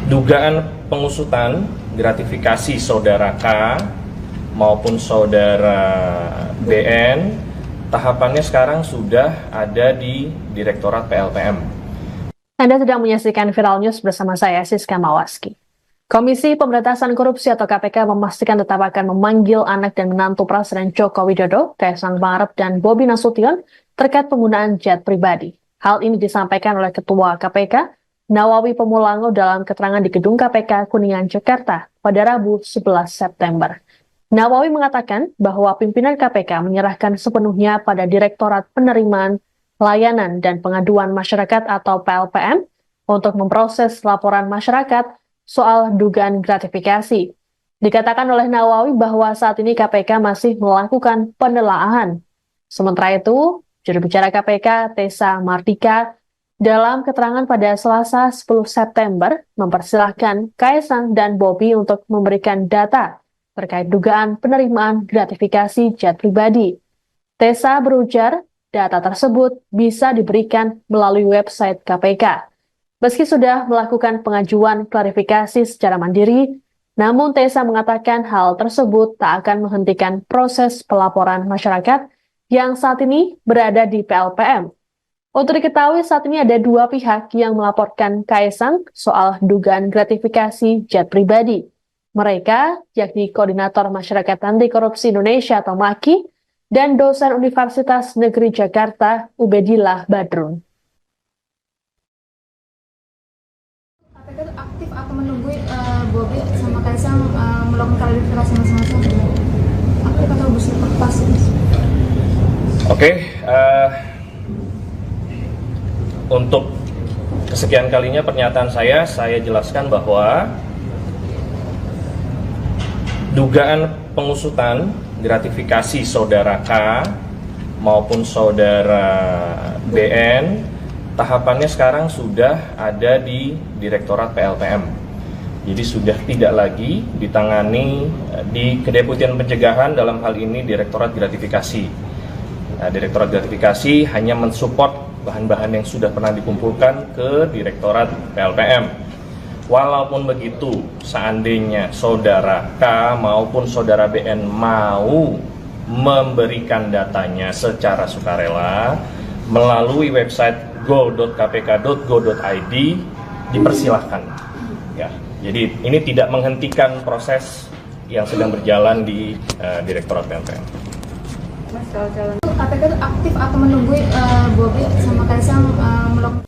Dugaan pengusutan gratifikasi saudara K maupun saudara BN tahapannya sekarang sudah ada di Direktorat PLPM. Anda sedang menyaksikan Viral News bersama saya, Siska Mawaski. Komisi Pemberantasan Korupsi atau KPK memastikan tetap akan memanggil anak dan menantu Presiden Joko Widodo, Kaesang Pangarep dan Bobi Nasution terkait penggunaan jet pribadi. Hal ini disampaikan oleh Ketua KPK, Nawawi Pemulango dalam keterangan di Gedung KPK Kuningan, Jakarta pada Rabu 11 September. Nawawi mengatakan bahwa pimpinan KPK menyerahkan sepenuhnya pada Direktorat Penerimaan, Layanan, dan Pengaduan Masyarakat atau PLPM untuk memproses laporan masyarakat soal dugaan gratifikasi. Dikatakan oleh Nawawi bahwa saat ini KPK masih melakukan penelaahan. Sementara itu, juru bicara KPK, Tessa Mardika, dalam keterangan pada Selasa 10 September, mempersilahkan Kaesang dan Bobi untuk memberikan data terkait dugaan penerimaan gratifikasi jet pribadi. Tessa berujar, data tersebut bisa diberikan melalui website KPK. Meski sudah melakukan pengajuan klarifikasi secara mandiri, namun Tessa mengatakan hal tersebut tak akan menghentikan proses pelaporan masyarakat yang saat ini berada di PLPM. Untuk diketahui saat ini ada dua pihak yang melaporkan Kaesang soal dugaan gratifikasi jet pribadi. Mereka yakni Koordinator Masyarakat Anti Korupsi Indonesia atau MAKI dan dosen Universitas Negeri Jakarta Ubedillah Badrun. KPK itu aktif atau menunggu Bobi sama Kaisang melakukan klarifikasi masing-masing? Aktif atau bersih pas? Oke, untuk kesekian kalinya pernyataan saya jelaskan bahwa dugaan pengusutan gratifikasi saudara K maupun saudara BN tahapannya sekarang sudah ada di Direktorat PLPM. Jadi sudah tidak lagi ditangani di Kedeputian Pencegahan, dalam hal ini Direktorat Gratifikasi. Nah, Direktorat Gratifikasi hanya mensupport bahan-bahan yang sudah pernah dikumpulkan ke Direktorat PLPM. Walaupun begitu, seandainya saudara K maupun saudara BN mau memberikan datanya secara sukarela melalui website go.kpk.go.id, dipersilahkan. Ya, jadi ini tidak menghentikan proses yang sedang berjalan di Direktorat PLPM. KPK itu aktif atau menunggu Bobi sama Kaisang melakukan.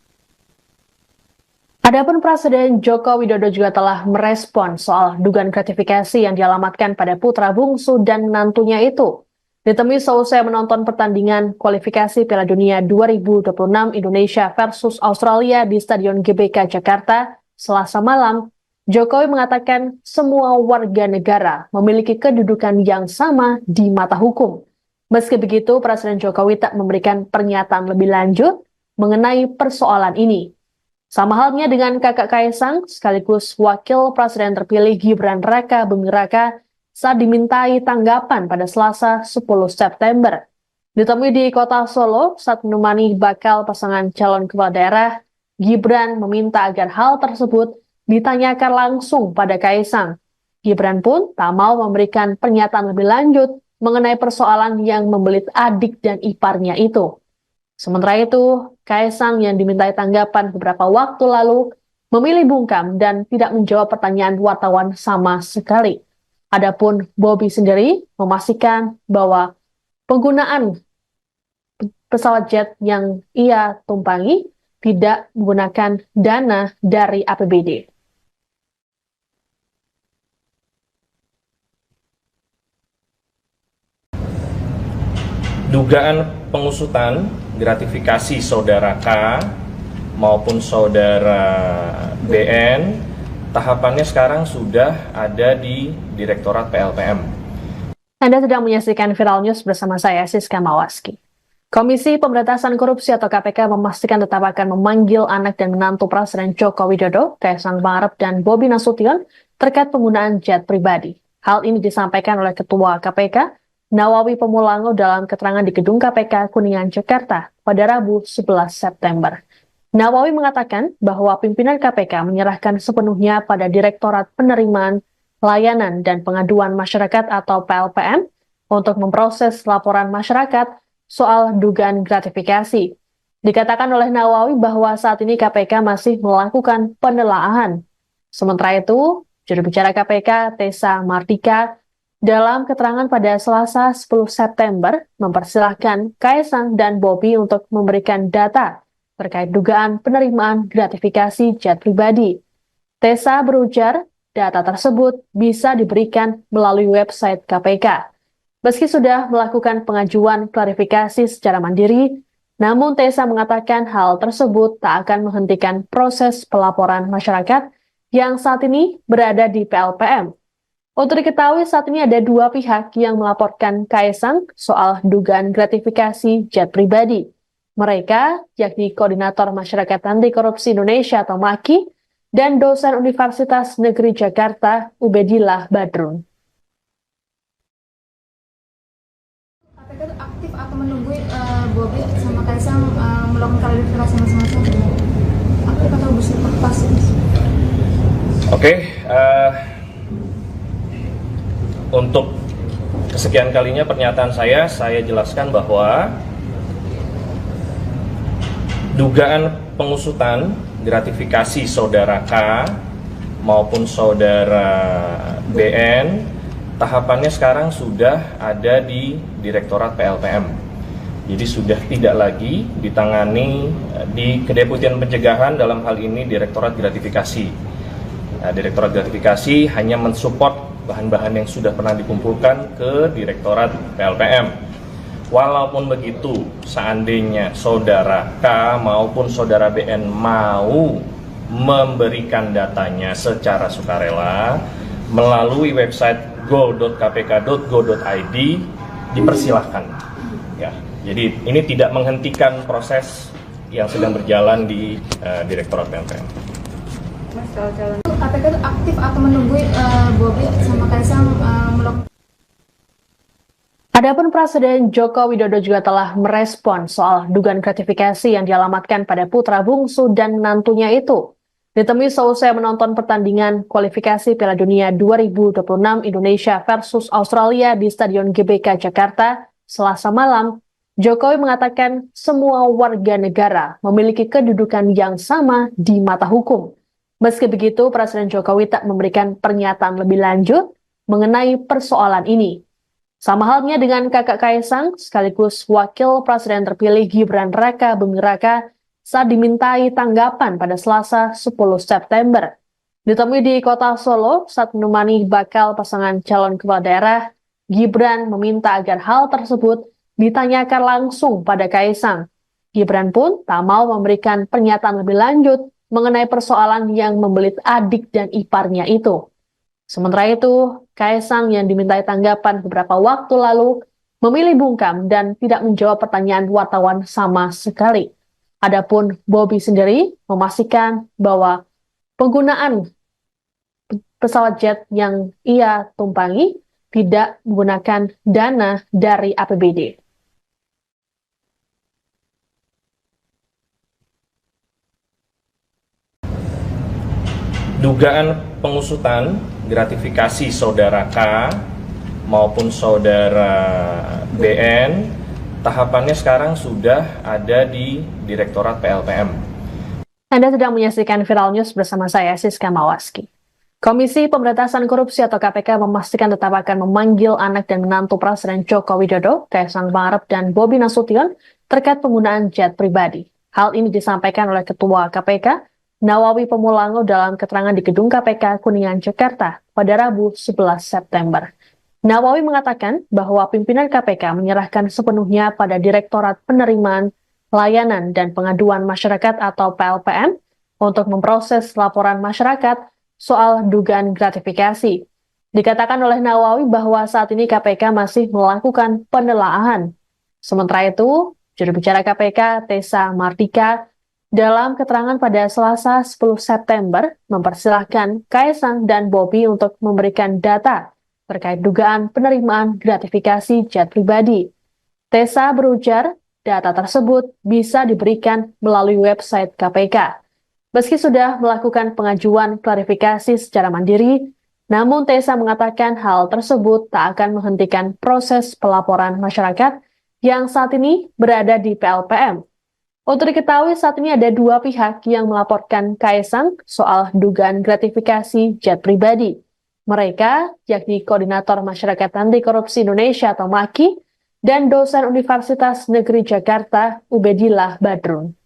Adapun Presiden Joko Widodo juga telah merespon soal dugaan gratifikasi yang dialamatkan pada putra bungsu dan menantunya itu. Ditemui seusai menonton pertandingan kualifikasi Piala Dunia 2026 Indonesia versus Australia di Stadion GBK Jakarta Selasa malam, Jokowi mengatakan semua warga negara memiliki kedudukan yang sama di mata hukum. Meski begitu, Presiden Jokowi tak memberikan pernyataan lebih lanjut mengenai persoalan ini. Sama halnya dengan kakak Kaesang, sekaligus Wakil Presiden terpilih Gibran Raka Buming Raka saat dimintai tanggapan pada Selasa 10 September. Ditemui di kota Solo saat menemani bakal pasangan calon kepala daerah, Gibran meminta agar hal tersebut ditanyakan langsung pada Kaesang. Gibran pun tak mau memberikan pernyataan lebih lanjut mengenai persoalan yang membelit adik dan iparnya itu. Sementara itu, Kaesang yang dimintai tanggapan beberapa waktu lalu memilih bungkam dan tidak menjawab pertanyaan wartawan sama sekali. Adapun Bobi sendiri memastikan bahwa penggunaan pesawat jet yang ia tumpangi tidak menggunakan dana dari APBD. Dugaan pengusutan gratifikasi saudara K maupun saudara BN tahapannya sekarang sudah ada di Direktorat PLPM. Anda sedang menyaksikan Viral News bersama saya, Siska Mawaski. Komisi Pemberantasan Korupsi atau KPK memastikan tetap akan memanggil anak dan menantu Presiden Joko Widodo, Kaesang Pangarep dan Bobi Nasution terkait penggunaan jet pribadi. Hal ini disampaikan oleh Ketua KPK, Nawawi Pemulango dalam keterangan di Gedung KPK Kuningan, Jakarta pada Rabu 11 September. Nawawi mengatakan bahwa pimpinan KPK menyerahkan sepenuhnya pada Direktorat Penerimaan Layanan dan Pengaduan Masyarakat atau PLPM untuk memproses laporan masyarakat soal dugaan gratifikasi. Dikatakan oleh Nawawi bahwa saat ini KPK masih melakukan penelaahan. Sementara itu, juru bicara KPK Tessa Mardika dalam keterangan pada Selasa 10 September mempersilahkan Kaesang dan Bobi untuk memberikan data terkait dugaan penerimaan gratifikasi jet pribadi. Tessa berujar, data tersebut bisa diberikan melalui website KPK. Meski sudah melakukan pengajuan klarifikasi secara mandiri, namun Tessa mengatakan hal tersebut tak akan menghentikan proses pelaporan masyarakat yang saat ini berada di PLPM. Untuk diketahui saat ini ada dua pihak yang melaporkan Kaesang soal dugaan gratifikasi jet pribadi. Mereka yakni Koordinator Masyarakat Anti Korupsi Indonesia atau MAKI dan dosen Universitas Negeri Jakarta Ubedillah Badrun. aktif atau menunggu Bobi sama Kaisang melakukan klarifikasi masing-masing? Aktif atau pas? Oke, untuk kesekian kalinya pernyataan saya jelaskan bahwa dugaan pengusutan gratifikasi saudara K maupun saudara BN tahapannya sekarang sudah ada di Direktorat PLPM. Jadi sudah tidak lagi ditangani di Kedeputian Pencegahan, dalam hal ini Direktorat Gratifikasi. Nah, Direktorat Gratifikasi hanya mensupport bahan-bahan yang sudah pernah dikumpulkan ke Direktorat PLPM. Walaupun begitu, seandainya saudara K maupun saudara BN mau memberikan datanya secara sukarela melalui website go.kpk.go.id, dipersilahkan. Ya, jadi ini tidak menghentikan proses yang sedang berjalan di Direktorat PLPM. KPK itu aktif atau menunggu Bobi sama Kaisang melakukan. Adapun Presiden Joko Widodo juga telah merespon soal dugaan gratifikasi yang dialamatkan pada putra bungsu dan menantunya itu. Ditemui seusai menonton pertandingan kualifikasi Piala Dunia 2026 Indonesia versus Australia di Stadion GBK Jakarta Selasa malam, Jokowi mengatakan semua warga negara memiliki kedudukan yang sama di mata hukum. Meski begitu, Presiden Jokowi tak memberikan pernyataan lebih lanjut mengenai persoalan ini. Sama halnya dengan kakak Kaisang, sekaligus Wakil Presiden terpilih Gibran Raka Buming Raka saat dimintai tanggapan pada Selasa 10 September. Ditemui di kota Solo saat menemani bakal pasangan calon kepala daerah, Gibran meminta agar hal tersebut ditanyakan langsung pada Kaisang. Gibran pun tak mau memberikan pernyataan lebih lanjut mengenai persoalan yang membelit adik dan iparnya itu. Sementara itu, Kaisang yang dimintai tanggapan beberapa waktu lalu memilih bungkam dan tidak menjawab pertanyaan wartawan sama sekali. Adapun Bobi sendiri memastikan bahwa penggunaan pesawat jet yang ia tumpangi tidak menggunakan dana dari APBD. Dugaan pengusutan gratifikasi saudara K maupun saudara BN tahapannya sekarang sudah ada di Direktorat PLPM. Anda sedang menyaksikan Viral News bersama saya, Siska Mawaski. Komisi Pemberantasan Korupsi atau KPK memastikan tetap akan memanggil anak dan menantu Presiden Joko Widodo, Kaisang Pangarep dan Bobi Nasution terkait penggunaan jet pribadi. Hal ini disampaikan oleh Ketua KPK, Nawawi Pemulango dalam keterangan di Gedung KPK Kuningan, Jakarta pada Rabu 11 September. Nawawi mengatakan bahwa pimpinan KPK menyerahkan sepenuhnya pada Direktorat Penerimaan, Layanan, dan Pengaduan Masyarakat atau PLPM untuk memproses laporan masyarakat soal dugaan gratifikasi. Dikatakan oleh Nawawi bahwa saat ini KPK masih melakukan penelaahan. Sementara itu, juru bicara KPK, Tessa Mardika, dalam keterangan pada Selasa 10 September, mempersilahkan Kaisang dan Bobi untuk memberikan data terkait dugaan penerimaan gratifikasi jet pribadi. Tessa berujar, data tersebut bisa diberikan melalui website KPK. Meski sudah melakukan pengajuan klarifikasi secara mandiri, namun Tessa mengatakan hal tersebut tak akan menghentikan proses pelaporan masyarakat yang saat ini berada di PLPM. Untuk diketahui saat ini ada dua pihak yang melaporkan Kaisang soal dugaan gratifikasi jet pribadi. Mereka yakni Koordinator Masyarakat Anti Korupsi Indonesia atau MAKI dan dosen Universitas Negeri Jakarta Ubedillah Badrun.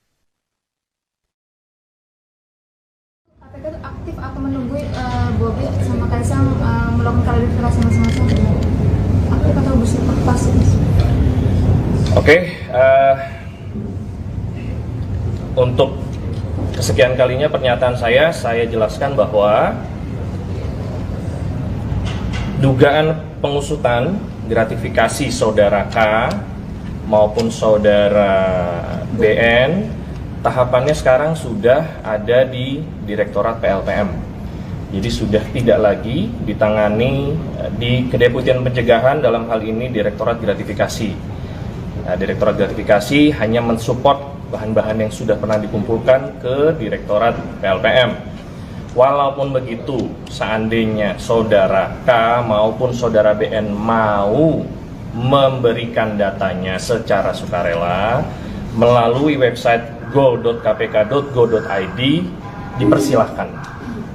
KPK itu aktif atau menunggu Bobi sama Kaisang melakukan klarifikasi masing-masing? Aktif atau pas? Oke, untuk kesekian kalinya pernyataan saya jelaskan bahwa dugaan pengusutan gratifikasi saudara K maupun saudara BN tahapannya sekarang sudah ada di Direktorat PLPM. Jadi sudah tidak lagi ditangani di Kedeputian Pencegahan, dalam hal ini Direktorat Gratifikasi. Direktorat Gratifikasi hanya mensupport bahan-bahan yang sudah pernah dikumpulkan ke Direktorat PLPM. Walaupun begitu, seandainya saudara K maupun saudara BN mau memberikan datanya secara sukarela melalui website go.kpk.go.id, dipersilahkan.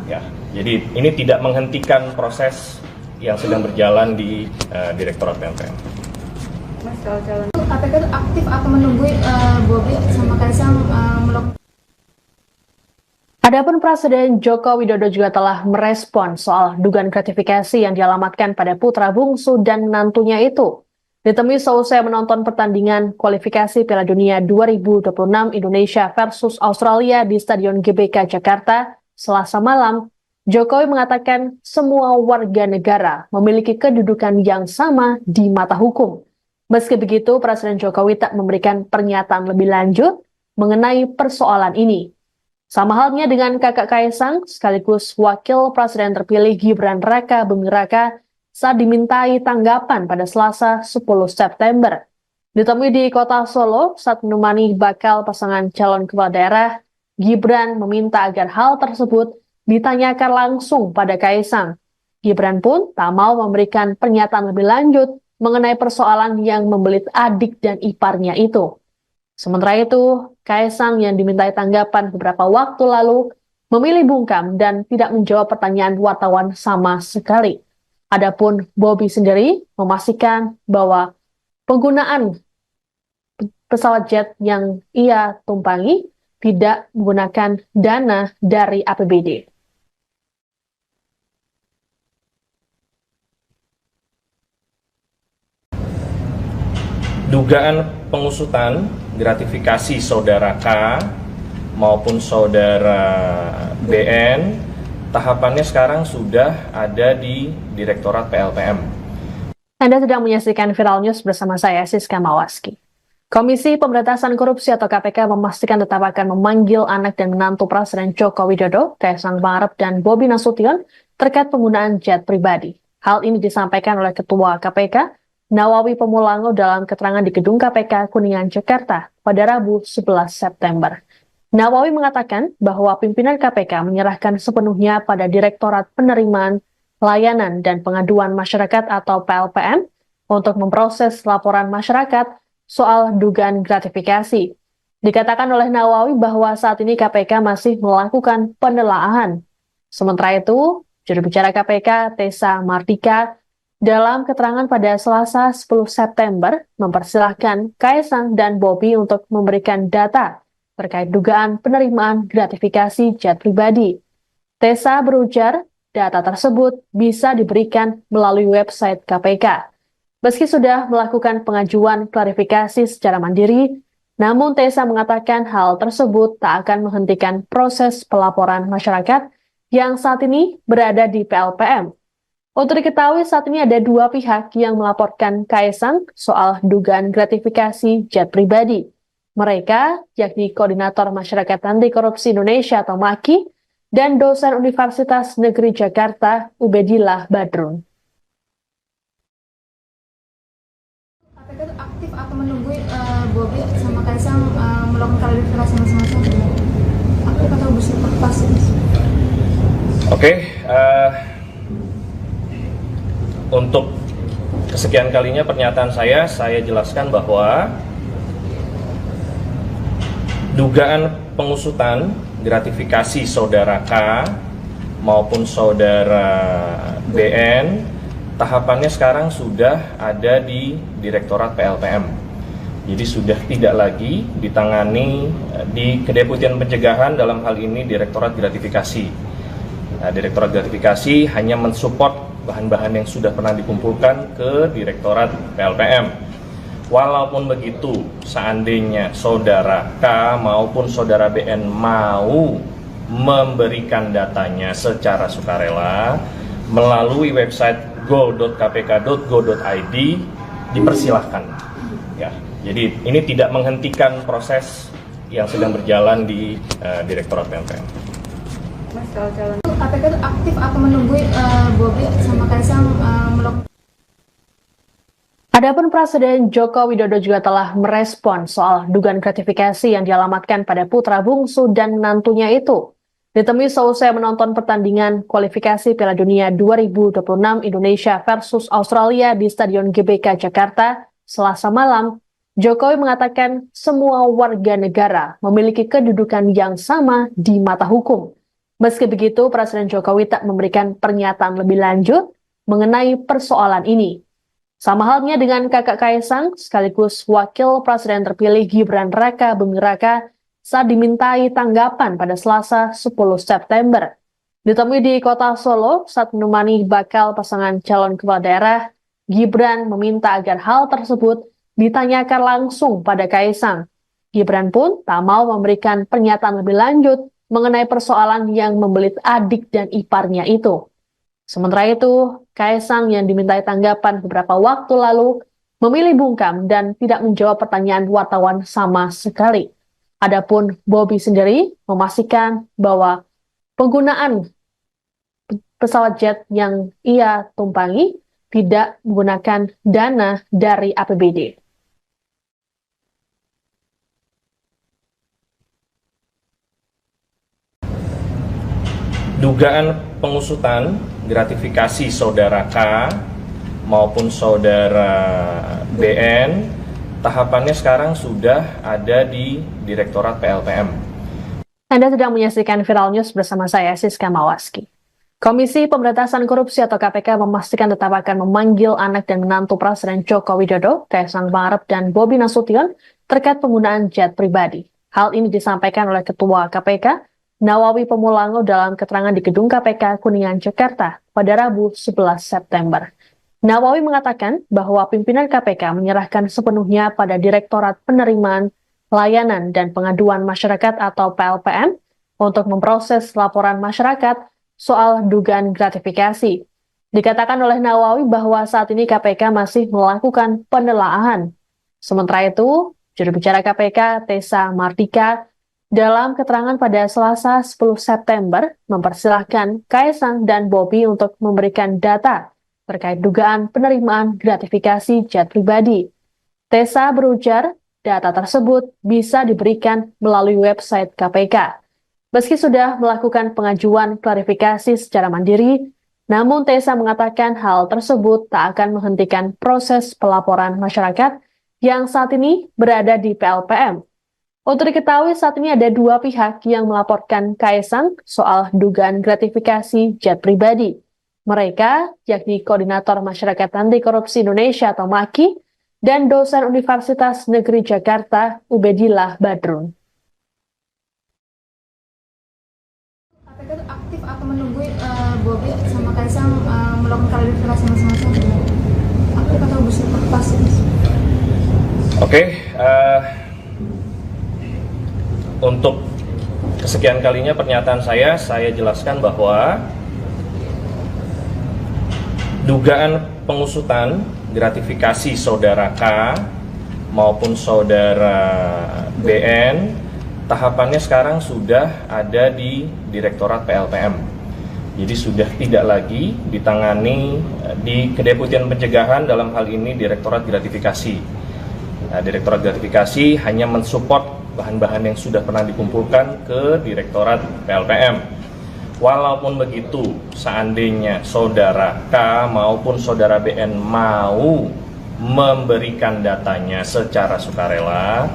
Ya, jadi ini tidak menghentikan proses yang sedang berjalan di Direktorat PLPM. Mas, kalau calon KPK itu aktif atau menunggu Bobi sama Kaisang melakukan. Adapun Presiden Joko Widodo juga telah merespon soal dugaan gratifikasi yang dialamatkan pada putra bungsu dan menantunya itu. Ditemui seusai menonton pertandingan kualifikasi Piala Dunia 2026 Indonesia versus Australia di Stadion GBK Jakarta Selasa malam, Jokowi mengatakan semua warga negara memiliki kedudukan yang sama di mata hukum. Meski begitu, Presiden Jokowi tak memberikan pernyataan lebih lanjut mengenai persoalan ini. Sama halnya dengan kakak Kaisang, sekaligus Wakil Presiden terpilih Gibran Raka Buming Raka saat dimintai tanggapan pada Selasa 10 September. Ditemui di kota Solo saat menemani bakal pasangan calon kepala daerah, Gibran meminta agar hal tersebut ditanyakan langsung pada Kaisang. Gibran pun tak mau memberikan pernyataan lebih lanjut mengenai persoalan yang membelit adik dan iparnya itu. Sementara itu, Kaisang yang dimintai tanggapan beberapa waktu lalu memilih bungkam dan tidak menjawab pertanyaan wartawan sama sekali. Adapun Bobi sendiri memastikan bahwa penggunaan pesawat jet yang ia tumpangi tidak menggunakan dana dari APBD. Dugaan pengusutan gratifikasi saudara K maupun saudara BN, tahapannya sekarang sudah ada di Direktorat PLPM. Anda sedang menyaksikan Viral News bersama saya, Siska Mawaski. Komisi Pemberantasan Korupsi atau KPK memastikan tetap akan memanggil anak dan menantu Presiden Joko Widodo, Kaisang Pangarep dan Bobi Nasution terkait penggunaan jet pribadi. Hal ini disampaikan oleh Ketua KPK, Nawawi Pemulango dalam keterangan di Gedung KPK Kuningan, Jakarta pada Rabu 11 September. Nawawi mengatakan bahwa pimpinan KPK menyerahkan sepenuhnya pada Direktorat Penerimaan, Layanan, dan Pengaduan Masyarakat atau PLPM untuk memproses laporan masyarakat soal dugaan gratifikasi. Dikatakan oleh Nawawi bahwa saat ini KPK masih melakukan penelaahan. Sementara itu, juru bicara KPK, Tessa Mardika, dalam keterangan pada Selasa 10 September, mempersilahkan Kaisang dan Bobi untuk memberikan data terkait dugaan penerimaan gratifikasi jet pribadi. Tessa berujar, data tersebut bisa diberikan melalui website KPK. Meski sudah melakukan pengajuan klarifikasi secara mandiri, namun Tessa mengatakan hal tersebut tak akan menghentikan proses pelaporan masyarakat yang saat ini berada di PLPM. Untuk diketahui saat ini ada dua pihak yang melaporkan Kaisang soal dugaan gratifikasi jet pribadi. Mereka yakni Koordinator Masyarakat Anti Korupsi Indonesia atau MAKI dan dosen Universitas Negeri Jakarta Ubedillah Badrun. KPK itu aktif atau menunggu Bobi sama Kaisang melakukan klarifikasi masing-masing? Aktif atau bersifat pasif? Oke, untuk kesekian kalinya pernyataan saya jelaskan bahwa dugaan pengusutan gratifikasi saudara K maupun saudara BN, tahapannya sekarang sudah ada di Direktorat PLPM. Jadi sudah tidak lagi ditangani di Kedeputian Pencegahan, dalam hal ini Direktorat Gratifikasi. Direktorat Gratifikasi hanya mensupport bahan-bahan yang sudah pernah dikumpulkan ke Direktorat PLPM. Walaupun begitu, seandainya saudara K maupun saudara BN mau memberikan datanya secara sukarela melalui website go.kpk.go.id, dipersilahkan. Ya, jadi ini tidak menghentikan proses yang sedang berjalan di Direktorat PLPM. Mas, kalau calon KPK itu aktif atau menunggu Bobi sama Kaisang melakukan. Adapun Presiden Joko Widodo juga telah merespon soal dugaan gratifikasi yang dialamatkan pada putra bungsu dan menantunya itu. Ditemui seusai menonton pertandingan kualifikasi Piala Dunia 2026 Indonesia versus Australia di Stadion GBK Jakarta, Selasa malam, Jokowi mengatakan semua warga negara memiliki kedudukan yang sama di mata hukum. Meski begitu, Presiden Jokowi tak memberikan pernyataan lebih lanjut mengenai persoalan ini. Sama halnya dengan kakak Kaisang, sekaligus wakil presiden terpilih Gibran Raka Buming Raka saat dimintai tanggapan pada Selasa 10 September. Ditemui di kota Solo saat menemani bakal pasangan calon kepala daerah, Gibran meminta agar hal tersebut ditanyakan langsung pada Kaisang. Gibran pun tak mau memberikan pernyataan lebih lanjut mengenai persoalan yang membelit adik dan iparnya itu. Sementara itu, Kaisang yang dimintai tanggapan beberapa waktu lalu memilih bungkam dan tidak menjawab pertanyaan wartawan sama sekali. Adapun Bobi sendiri memastikan bahwa penggunaan pesawat jet yang ia tumpangi tidak menggunakan dana dari APBD. Dugaan pengusutan gratifikasi saudara K maupun saudara BN, tahapannya sekarang sudah ada di Direktorat PLPM. Anda sedang menyaksikan Viral News bersama saya, Siska Mawaski. Komisi Pemberantasan Korupsi atau KPK memastikan tetap akan memanggil anak dan menantu Presiden Joko Widodo, Kaisang Pangarep dan Bobi Nasution terkait penggunaan jet pribadi. Hal ini disampaikan oleh Ketua KPK, Nawawi Pemulango dalam keterangan di Gedung KPK Kuningan, Jakarta pada Rabu 11 September. Nawawi mengatakan bahwa pimpinan KPK menyerahkan sepenuhnya pada Direktorat Penerimaan Layanan dan Pengaduan Masyarakat atau PLPM untuk memproses laporan masyarakat soal dugaan gratifikasi. Dikatakan oleh Nawawi bahwa saat ini KPK masih melakukan penelaahan. Sementara itu, juru bicara KPK Tessa Mardika dalam keterangan pada Selasa 10 September mempersilahkan Kaisang dan Bobi untuk memberikan data terkait dugaan penerimaan gratifikasi jet pribadi. Tessa berujar, data tersebut bisa diberikan melalui website KPK. Meski sudah melakukan pengajuan klarifikasi secara mandiri, namun Tessa mengatakan hal tersebut tak akan menghentikan proses pelaporan masyarakat yang saat ini berada di PLPM. Untuk diketahui saat ini ada dua pihak yang melaporkan Kaisang soal dugaan gratifikasi jet pribadi. Mereka yakni Koordinator Masyarakat Anti Korupsi Indonesia atau MAKI dan dosen Universitas Negeri Jakarta Ubedillah Badrun. KPK itu aktif atau menunggu Bobi sama Kaisang melakukan klarifikasi masing-masing? Aktif atau pasif? Oke, untuk kesekian kalinya pernyataan saya jelaskan bahwa dugaan pengusutan gratifikasi saudara K maupun saudara BN, tahapannya sekarang sudah ada di Direktorat PLPM. Jadi sudah tidak lagi ditangani di Kedeputian Pencegahan, dalam hal ini Direktorat Gratifikasi. Nah, Direktorat Gratifikasi hanya mensupport bahan-bahan yang sudah pernah dikumpulkan ke Direktorat PLPM. Walaupun begitu, seandainya saudara K maupun saudara BN mau memberikan datanya secara sukarela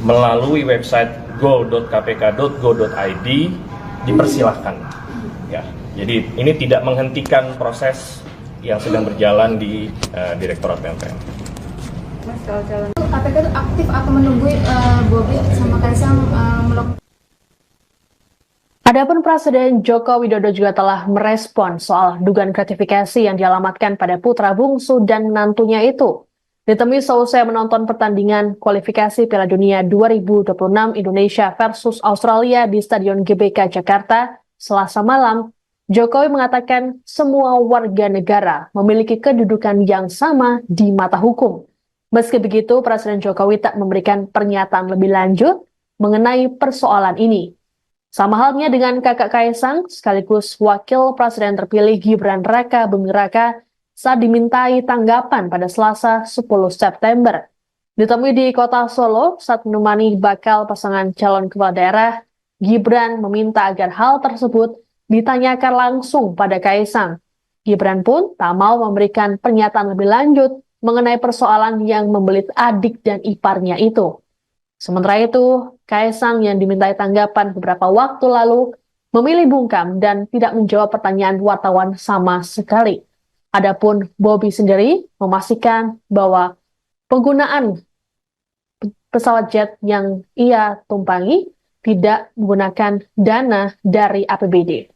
melalui website go.kpk.go.id, dipersilahkan. Ya, jadi ini tidak menghentikan proses yang sedang berjalan di Direktorat PLPM. Mas, kalau calon KPK itu aktif atau menunggu Bobi sama Kaisang melakukan. Adapun Presiden Joko Widodo juga telah merespon soal dugaan gratifikasi yang dialamatkan pada putra bungsu dan menantunya itu. Ditemui seusai menonton pertandingan kualifikasi Piala Dunia 2026 Indonesia versus Australia di Stadion GBK Jakarta, Selasa malam, Jokowi mengatakan semua warga negara memiliki kedudukan yang sama di mata hukum. Meski begitu, Presiden Jokowi tak memberikan pernyataan lebih lanjut mengenai persoalan ini. Sama halnya dengan kakak Kaisang, sekaligus wakil presiden terpilih Gibran Raka Buming Raka saat dimintai tanggapan pada Selasa 10 September. Ditemui di kota Solo saat menemani bakal pasangan calon kepala daerah, Gibran meminta agar hal tersebut ditanyakan langsung pada Kaisang. Gibran pun tak mau memberikan pernyataan lebih lanjut mengenai persoalan yang membelit adik dan iparnya itu. Sementara itu, Kaisang yang dimintai tanggapan beberapa waktu lalu memilih bungkam dan tidak menjawab pertanyaan wartawan sama sekali. Adapun Bobi sendiri memastikan bahwa penggunaan pesawat jet yang ia tumpangi tidak menggunakan dana dari APBD.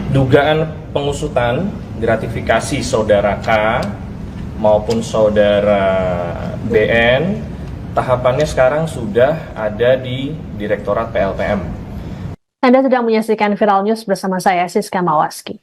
Dugaan pengusutan gratifikasi saudara K maupun saudara BN, tahapannya sekarang sudah ada di Direktorat PLPM. Anda sedang menyaksikan Viral News bersama saya, Siska Mawaski.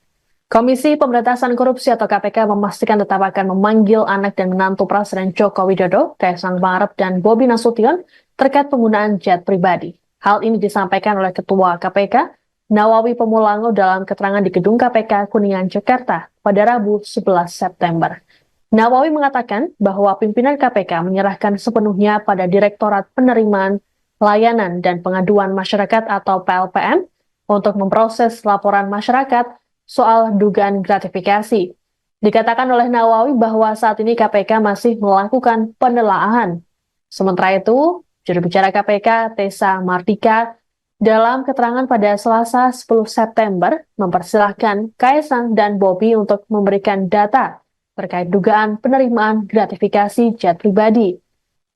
Komisi Pemberantasan Korupsi atau KPK memastikan tetap akan memanggil anak dan menantu Presiden Joko Widodo, Kaisang Pangarep dan Bobi Nasution terkait penggunaan jet pribadi. Hal ini disampaikan oleh Ketua KPK, Nawawi Pemulango dalam keterangan di Gedung KPK Kuningan, Jakarta pada Rabu 11 September. Nawawi mengatakan bahwa pimpinan KPK menyerahkan sepenuhnya pada Direktorat Penerimaan Layanan dan Pengaduan Masyarakat atau PLPM untuk memproses laporan masyarakat soal dugaan gratifikasi. Dikatakan oleh Nawawi bahwa saat ini KPK masih melakukan penelaahan. Sementara itu, juru bicara KPK, Tessa Mardika, dalam keterangan pada Selasa 10 September, mempersilahkan Kaisang dan Bobi untuk memberikan data terkait dugaan penerimaan gratifikasi jet pribadi.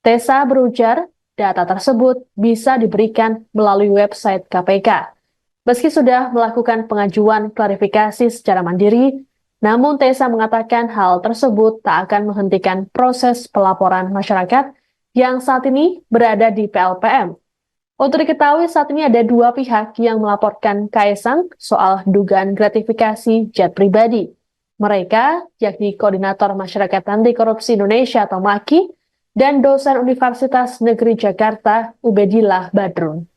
Tessa berujar, data tersebut bisa diberikan melalui website KPK. Meski sudah melakukan pengajuan klarifikasi secara mandiri, namun Tessa mengatakan hal tersebut tak akan menghentikan proses pelaporan masyarakat yang saat ini berada di PLPM. Untuk diketahui saat ini ada dua pihak yang melaporkan Kaisang soal dugaan gratifikasi jet pribadi. Mereka yakni Koordinator Masyarakat Anti Korupsi Indonesia atau MAKI dan dosen Universitas Negeri Jakarta Ubedillah Badrun.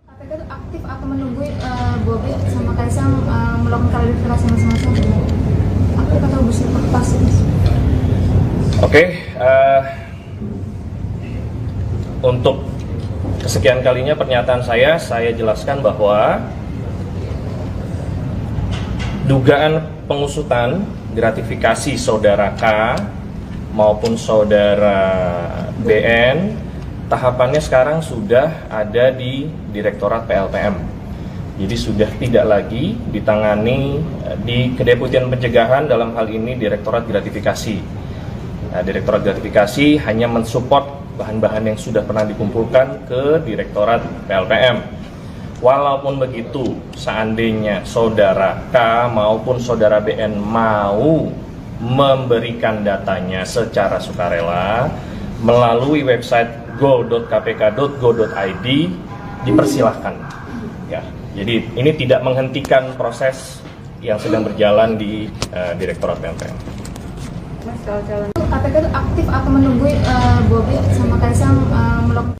KPK itu aktif atau menunggu Bobi sama Kaisang melakukan klarifikasi masing-masing? Aktif atau pasif? Oke, untuk kesekian kalinya pernyataan saya jelaskan bahwa dugaan pengusutan gratifikasi saudara K maupun saudara BN, tahapannya sekarang sudah ada di Direktorat PLPM. Jadi sudah tidak lagi ditangani di Kedeputian Pencegahan, dalam hal ini Direktorat Gratifikasi. Nah, Direktorat Gratifikasi hanya mensupport bahan-bahan yang sudah pernah dikumpulkan ke Direktorat PLPM. Walaupun begitu, seandainya saudara K maupun saudara BN mau memberikan datanya secara sukarela melalui website go.kpk.go.id, dipersilahkan. Ya, jadi ini tidak menghentikan proses yang sedang berjalan di Direktorat PLPM. KPK itu aktif atau menunggu Bobi sama Kaisang melakukan.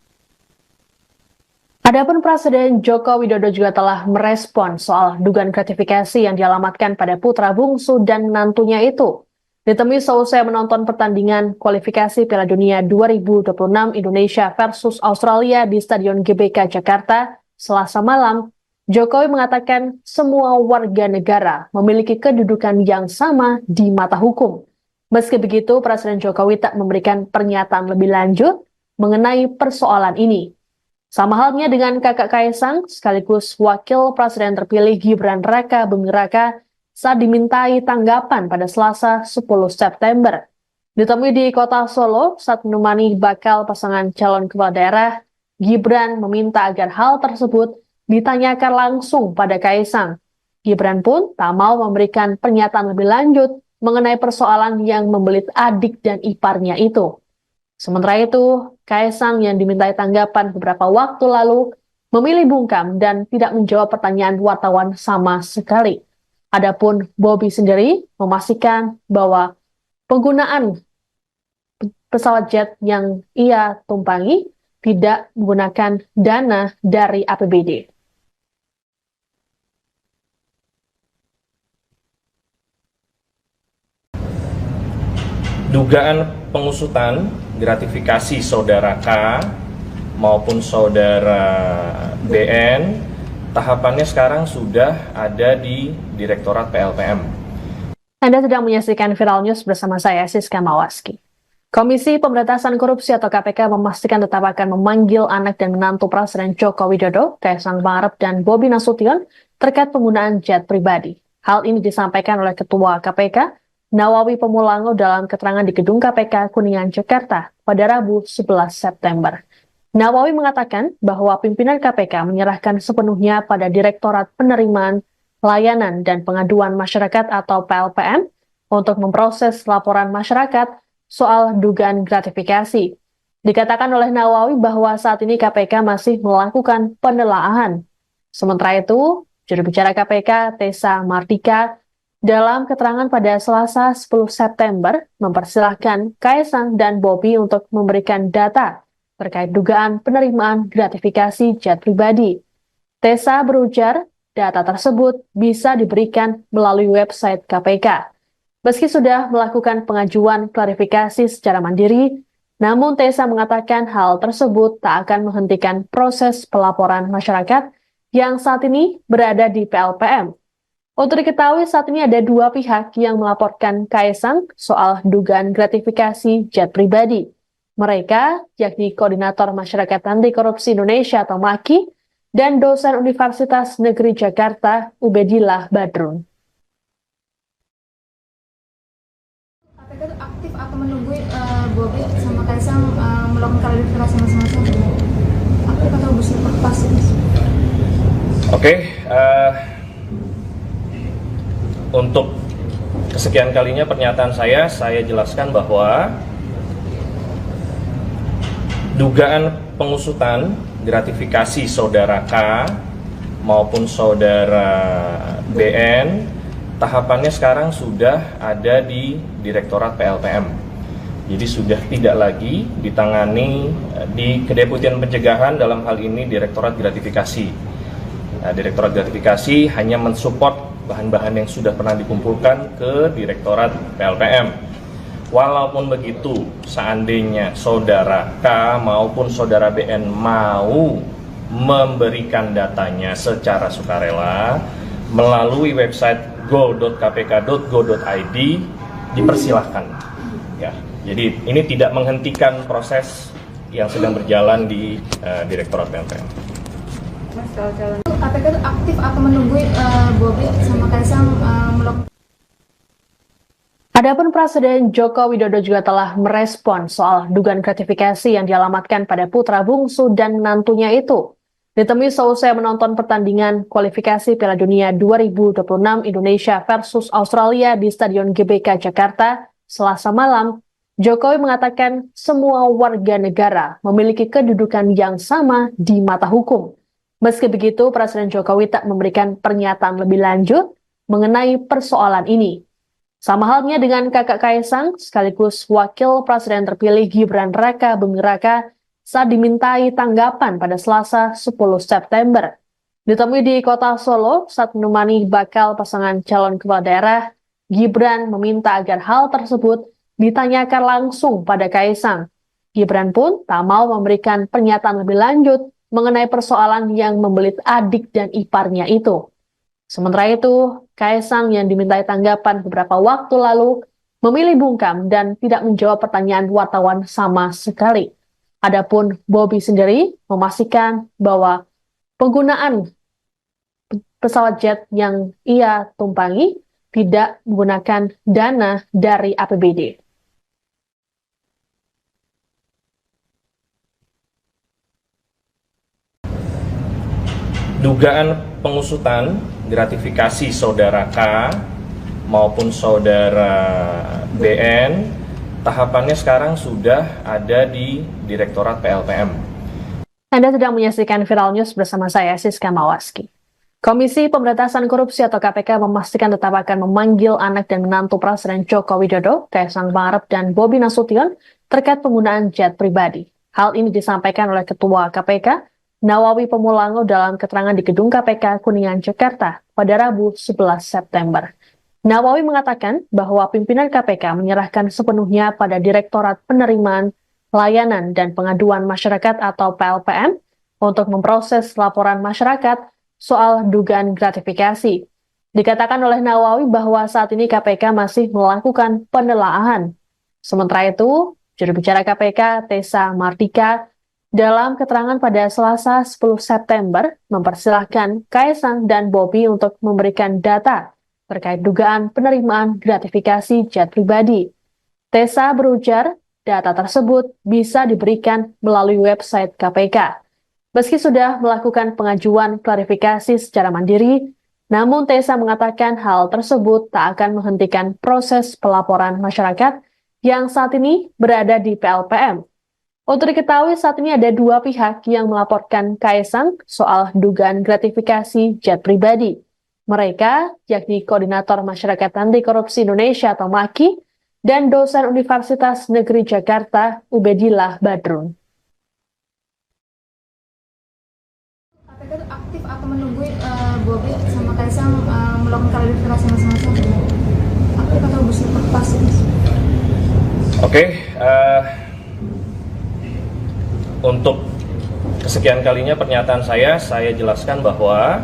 Adapun Presiden Joko Widodo juga telah merespon soal dugaan gratifikasi yang dialamatkan pada putra bungsu dan menantunya itu. Ditemui seusai menonton pertandingan kualifikasi Piala Dunia 2026 Indonesia versus Australia di Stadion GBK Jakarta Selasa malam, Jokowi mengatakan semua warga negara memiliki kedudukan yang sama di mata hukum. Meski begitu, Presiden Jokowi tak memberikan pernyataan lebih lanjut mengenai persoalan ini. Sama halnya dengan kakak Kaisang, sekaligus Wakil Presiden terpilih Gibran Raka Buming Raka saat dimintai tanggapan pada Selasa 10 September. Ditemui di kota Solo saat menemani bakal pasangan calon kepala daerah, Gibran meminta agar hal tersebut ditanyakan langsung pada Kaisang. Gibran pun tak mau memberikan pernyataan lebih lanjut mengenai persoalan yang membelit adik dan iparnya itu. Sementara itu, Kaisang yang dimintai tanggapan beberapa waktu lalu memilih bungkam dan tidak menjawab pertanyaan wartawan sama sekali. Adapun Bobi sendiri memastikan bahwa penggunaan pesawat jet yang ia tumpangi tidak menggunakan dana dari APBD. Dugaan pengusutan gratifikasi saudara K maupun saudara BN, tahapannya sekarang sudah ada di Direktorat PLPM. Anda sedang menyaksikan Viral News bersama saya, Siska Mawaski. Komisi Pemberantasan Korupsi atau KPK memastikan tetap akan memanggil anak dan menantu Presiden Joko Widodo, Kaisang Pangarep dan Bobi Nasution terkait penggunaan jet pribadi. Hal ini disampaikan oleh Ketua KPK, Nawawi Pemulango dalam keterangan di Gedung KPK Kuningan, Jakarta pada Rabu 11 September. Nawawi mengatakan bahwa pimpinan KPK menyerahkan sepenuhnya pada Direktorat Penerimaan Layanan dan Pengaduan Masyarakat atau PLPM untuk memproses laporan masyarakat soal dugaan gratifikasi. Dikatakan oleh Nawawi bahwa saat ini KPK masih melakukan penelaahan. Sementara itu, juru bicara KPK, Tessa Mardika, dalam keterangan pada Selasa 10 September, mempersilahkan Kaisang dan Bobi untuk memberikan data terkait dugaan penerimaan gratifikasi jet pribadi. Tessa berujar, data tersebut bisa diberikan melalui website KPK. Meski sudah melakukan pengajuan klarifikasi secara mandiri, namun Tessa mengatakan hal tersebut tak akan menghentikan proses pelaporan masyarakat yang saat ini berada di PLPM. Untuk diketahui saat ini ada dua pihak yang melaporkan Kaisang soal dugaan gratifikasi jet pribadi. Mereka yakni Koordinator Masyarakat Anti Korupsi Indonesia atau MAKI dan dosen Universitas Negeri Jakarta Ubedillah Badrun. KPK itu aktif atau menunggu Bobi sama Kaisang melakukan klarifikasi masing-masing? Aktif atau berlepas? Oke, untuk kesekian kalinya pernyataan saya jelaskan bahwa dugaan pengusutan gratifikasi saudara K maupun saudara BN, tahapannya sekarang sudah ada di Direktorat PLPM. Jadi sudah tidak lagi ditangani di Kedeputian Pencegahan, dalam hal ini Direktorat Gratifikasi. Nah, Direktorat Gratifikasi hanya mensupport bahan-bahan yang sudah pernah dikumpulkan ke Direktorat PLPM. Walaupun begitu, seandainya saudara K maupun saudara BN mau memberikan datanya secara sukarela melalui website go.kpk.go.id, dipersilahkan. Ya, jadi ini tidak menghentikan proses yang sedang berjalan di Direktorat PLPM. KPK itu aktif atau menunggu Bobi sama Kaisang melakukan. Adapun Presiden Joko Widodo juga telah merespon soal dugaan gratifikasi yang dialamatkan pada putra bungsu dan menantunya itu. Ditemui seusai menonton pertandingan kualifikasi Piala Dunia 2026 Indonesia versus Australia di Stadion GBK Jakarta Selasa malam, Jokowi mengatakan semua warga negara memiliki kedudukan yang sama di mata hukum. Meski begitu, Presiden Jokowi tak memberikan pernyataan lebih lanjut mengenai persoalan ini. Sama halnya dengan kakak Kaisang, sekaligus Wakil Presiden terpilih Gibran Raka Buming Raka saat dimintai tanggapan pada Selasa 10 September. Ditemui di kota Solo saat menemani bakal pasangan calon kepala daerah, Gibran meminta agar hal tersebut ditanyakan langsung pada Kaisang. Gibran pun tak mau memberikan pernyataan lebih lanjut mengenai persoalan yang membelit adik dan iparnya itu. Sementara itu, Kaisang yang dimintai tanggapan beberapa waktu lalu memilih bungkam dan tidak menjawab pertanyaan wartawan sama sekali. Adapun Bobi sendiri memastikan bahwa penggunaan pesawat jet yang ia tumpangi tidak menggunakan dana dari APBD. Dugaan pengusutan gratifikasi saudara K maupun saudara BN, tahapannya sekarang sudah ada di Direktorat PLPM. Anda sedang menyaksikan Viral News bersama saya, Siska Mawaski. Komisi Pemberantasan Korupsi atau KPK memastikan tetap akan memanggil anak dan menantu Presiden Joko Widodo, Kaisang Pangarep dan Bobi Nasution terkait penggunaan jet pribadi. Hal ini disampaikan oleh Ketua KPK, Nawawi Pemulango dalam keterangan di Gedung KPK Kuningan, Jakarta pada Rabu 11 September. Nawawi mengatakan bahwa pimpinan KPK menyerahkan sepenuhnya pada Direktorat Penerimaan, Layanan, dan Pengaduan Masyarakat atau PLPM untuk memproses laporan masyarakat soal dugaan gratifikasi. Dikatakan oleh Nawawi bahwa saat ini KPK masih melakukan penelaahan. Sementara itu, juru bicara KPK, Tessa Martika, dalam keterangan pada Selasa 10 September, mempersilahkan Kaesang dan Bobi untuk memberikan data terkait dugaan penerimaan gratifikasi jet pribadi. Tessa berujar, data tersebut bisa diberikan melalui website KPK. Meski sudah melakukan pengajuan klarifikasi secara mandiri, namun Tessa mengatakan hal tersebut tak akan menghentikan proses pelaporan masyarakat yang saat ini berada di PLPM. Untuk diketahui saat ini ada dua pihak yang melaporkan Kaesang soal dugaan gratifikasi jet pribadi. Mereka yakni Koordinator Masyarakat Anti Korupsi Indonesia atau MAKI dan dosen Universitas Negeri Jakarta Ubedillah Badrun. KPK itu aktif atau menunggu Bobi sama Kaesang melakukan klarifikasi masing-masing? Aktif atau pasif? Oke, untuk kesekian kalinya pernyataan saya jelaskan bahwa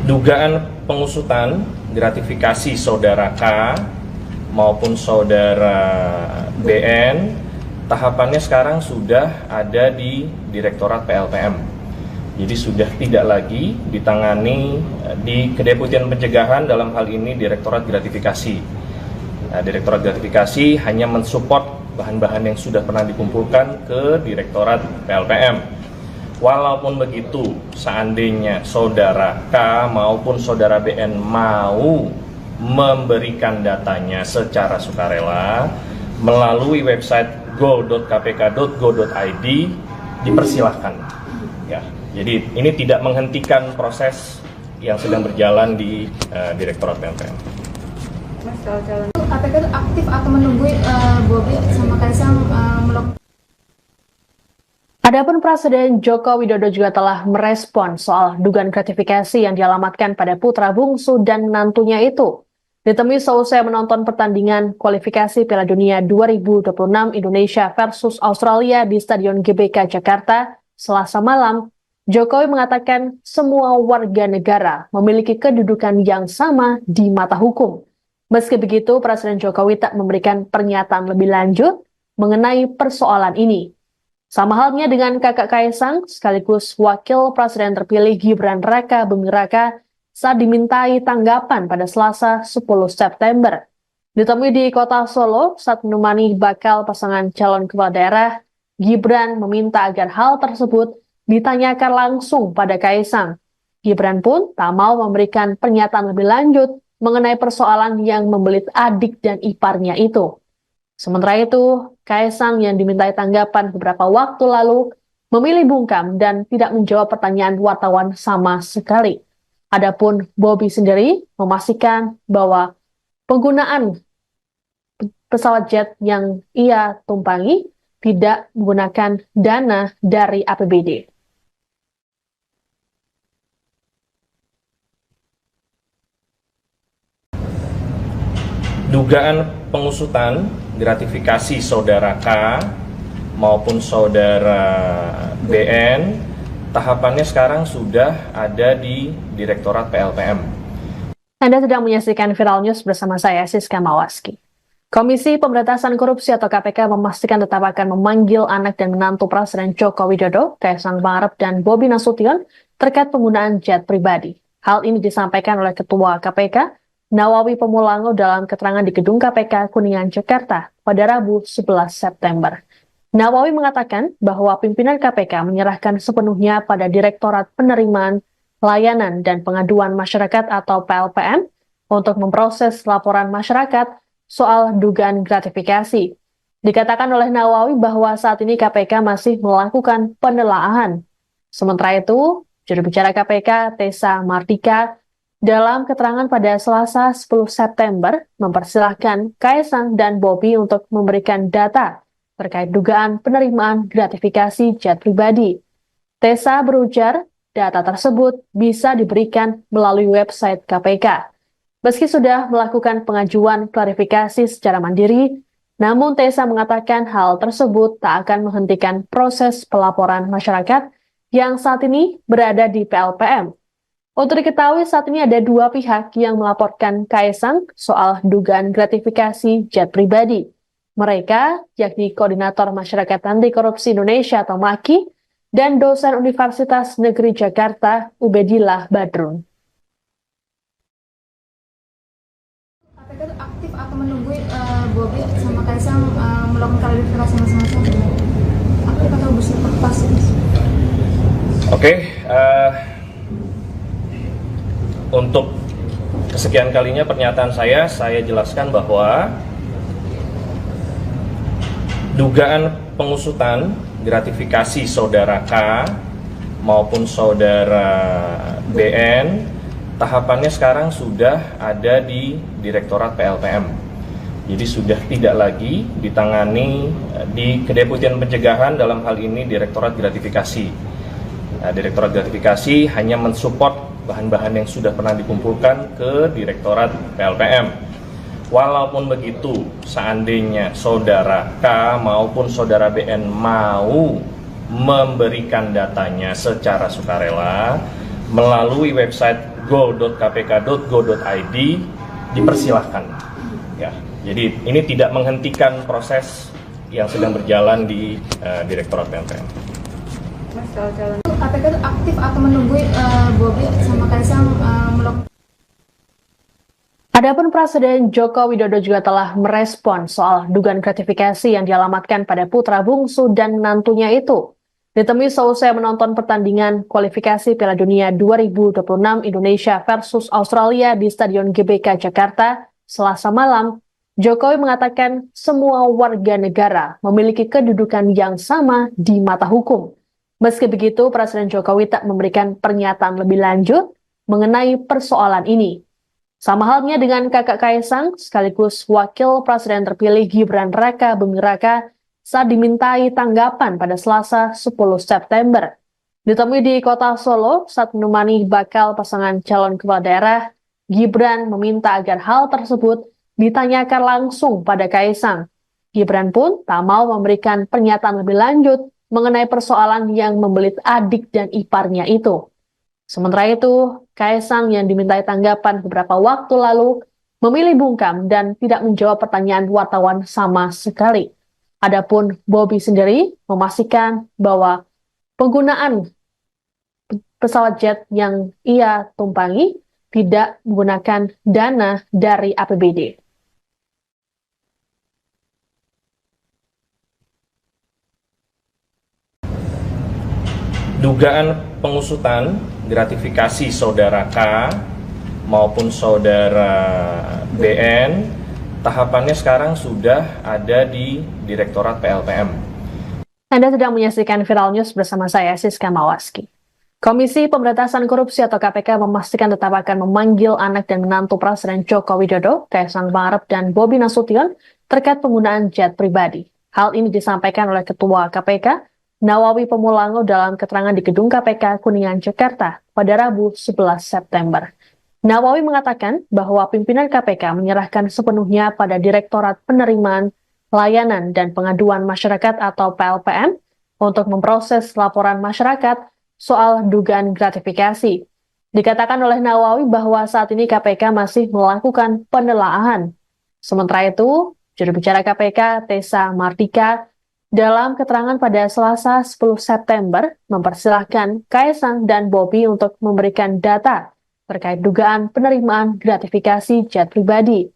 dugaan pengusutan gratifikasi saudara K maupun saudara BN tahapannya sekarang sudah ada di Direktorat PLPM. Jadi sudah tidak lagi ditangani di Kedeputian Pencegahan, dalam hal ini Direktorat Gratifikasi. Nah, Direktorat Gratifikasi hanya mensupport bahan-bahan yang sudah pernah dikumpulkan ke Direktorat PLPM. Walaupun begitu, seandainya saudara K maupun saudara BN mau memberikan datanya secara sukarela melalui website go.kpk.go.id, dipersilahkan. Ya, jadi ini tidak menghentikan proses yang sedang berjalan di Direktorat PLPM. KPK itu aktif atau menunggu Bobi sama Kaesang melakukan. Adapun Presiden Joko Widodo juga telah merespon soal dugaan gratifikasi yang dialamatkan pada putra bungsu dan menantunya itu. Ditemui seusai menonton pertandingan kualifikasi Piala Dunia 2026 Indonesia versus Australia di Stadion GBK Jakarta Selasa malam, Jokowi mengatakan semua warga negara memiliki kedudukan yang sama di mata hukum. Meski begitu, Presiden Jokowi tak memberikan pernyataan lebih lanjut mengenai persoalan ini. Sama halnya dengan kakak Kaesang, sekaligus Wakil Presiden terpilih Gibran Raka Buming Raka saat dimintai tanggapan pada Selasa 10 September. Ditemui di kota Solo saat menemani bakal pasangan calon kepala daerah, Gibran meminta agar hal tersebut ditanyakan langsung pada Kaesang. Gibran pun tak mau memberikan pernyataan lebih lanjut mengenai persoalan yang membelit adik dan iparnya itu. Sementara itu, Kaesang yang dimintai tanggapan beberapa waktu lalu memilih bungkam dan tidak menjawab pertanyaan wartawan sama sekali. Adapun Bobi sendiri memastikan bahwa penggunaan pesawat jet yang ia tumpangi tidak menggunakan dana dari APBD. Dugaan pengusutan gratifikasi saudara K maupun saudara BN tahapannya sekarang sudah ada di Direktorat PLPM. Anda sedang menyaksikan Viral News bersama saya, Siska Mawaski. Komisi Pemberantasan Korupsi atau KPK memastikan tetap akan memanggil anak dan menantu Presiden Joko Widodo, Kaesang Pangarep dan Bobi Nasution terkait penggunaan jet pribadi. Hal ini disampaikan oleh Ketua KPK, Nawawi Pemulango dalam keterangan di Gedung KPK Kuningan, Jakarta pada Rabu 11 September. Nawawi mengatakan bahwa pimpinan KPK menyerahkan sepenuhnya pada Direktorat Penerimaan, Layanan, dan Pengaduan Masyarakat atau PLPM untuk memproses laporan masyarakat soal dugaan gratifikasi. Dikatakan oleh Nawawi bahwa saat ini KPK masih melakukan penelaahan. Sementara itu, juru bicara KPK, Tessa Martika, dalam keterangan pada Selasa 10 September, mempersilahkan Kaesang dan Bobi untuk memberikan data terkait dugaan penerimaan gratifikasi jet pribadi. Tessa berujar, data tersebut bisa diberikan melalui website KPK. Meski sudah melakukan pengajuan klarifikasi secara mandiri, namun Tessa mengatakan hal tersebut tak akan menghentikan proses pelaporan masyarakat yang saat ini berada di PLPM. Untuk diketahui saat ini ada dua pihak yang melaporkan Kaesang soal dugaan gratifikasi jet pribadi. Mereka yakni Koordinator Masyarakat Anti Korupsi Indonesia atau MAKI dan dosen Universitas Negeri Jakarta Ubedillah Badrun. KPK itu aktif atau menunggu Bobi sama Kaisang melakukan klarifikasi masing-masing? Aktif atau berlepas? Oke, untuk kesekian kalinya pernyataan saya jelaskan bahwa dugaan pengusutan gratifikasi saudara K maupun saudara BN tahapannya sekarang sudah ada di Direktorat PLPM. Jadi sudah tidak lagi ditangani di Kedeputian Pencegahan, dalam hal ini Direktorat Gratifikasi. Nah, Direktorat Gratifikasi hanya mensupport bahan-bahan yang sudah pernah dikumpulkan ke Direktorat PLPM. Walaupun begitu, seandainya saudara K maupun saudara BN mau memberikan datanya secara sukarela melalui website go.kpk.go.id, dipersilahkan. Ya, jadi ini tidak menghentikan proses yang sedang berjalan di Direktorat PLPM. KPK itu aktif atau menunggu Bobi sama Kaisang melakukan. Adapun Presiden Joko Widodo juga telah merespon soal dugaan gratifikasi yang dialamatkan pada putra bungsu dan menantunya itu. Ditemui seusai menonton pertandingan kualifikasi Piala Dunia 2026 Indonesia versus Australia di Stadion GBK Jakarta Selasa malam, Jokowi mengatakan semua warga negara memiliki kedudukan yang sama di mata hukum. Meski begitu, Presiden Jokowi tak memberikan pernyataan lebih lanjut mengenai persoalan ini. Sama halnya dengan kakak Kaesang, sekaligus Wakil Presiden terpilih Gibran Raka Buming Raka saat dimintai tanggapan pada Selasa 10 September. Ditemui di kota Solo saat menemani bakal pasangan calon kepala daerah, Gibran meminta agar hal tersebut ditanyakan langsung pada Kaesang. Gibran pun tak mau memberikan pernyataan lebih lanjut mengenai persoalan yang membelit adik dan iparnya itu. Sementara itu, Kaesang yang dimintai tanggapan beberapa waktu lalu memilih bungkam dan tidak menjawab pertanyaan wartawan sama sekali. Adapun Bobi sendiri memastikan bahwa penggunaan pesawat jet yang ia tumpangi tidak menggunakan dana dari APBD. Dugaan pengusutan gratifikasi saudara K maupun saudara BN tahapannya sekarang sudah ada di Direktorat PLPM. Anda sedang menyaksikan Viral News bersama saya, Siska Mawaski. Komisi Pemberantasan Korupsi atau KPK memastikan tetap akan memanggil anak dan menantu Presiden Joko Widodo, Kaesang Pangarep dan Bobi Nasution terkait penggunaan jet pribadi. Hal ini disampaikan oleh Ketua KPK, Nawawi Pemulango dalam keterangan di Gedung KPK Kuningan, Jakarta pada Rabu 11 September. Nawawi mengatakan bahwa pimpinan KPK menyerahkan sepenuhnya pada Direktorat Penerimaan Layanan dan Pengaduan Masyarakat atau PLPM untuk memproses laporan masyarakat soal dugaan gratifikasi. Dikatakan oleh Nawawi bahwa saat ini KPK masih melakukan penelaahan. Sementara itu, juru bicara KPK Tessa Mardika dalam keterangan pada Selasa 10 September mempersilahkan Kaesang dan Bobi untuk memberikan data terkait dugaan penerimaan gratifikasi jet pribadi.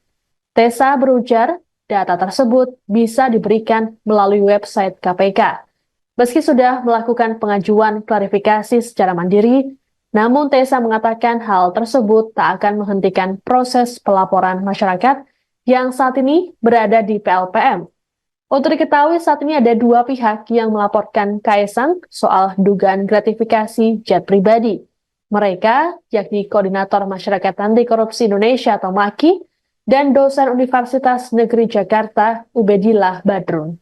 Tessa berujar, data tersebut bisa diberikan melalui website KPK. Meski sudah melakukan pengajuan klarifikasi secara mandiri, namun Tessa mengatakan hal tersebut tak akan menghentikan proses pelaporan masyarakat yang saat ini berada di PLPM. Untuk diketahui saat ini ada dua pihak yang melaporkan Kaesang soal dugaan gratifikasi jet pribadi. Mereka yakni Koordinator Masyarakat Anti Korupsi Indonesia atau MAKI dan dosen Universitas Negeri Jakarta Ubedillah Badrun.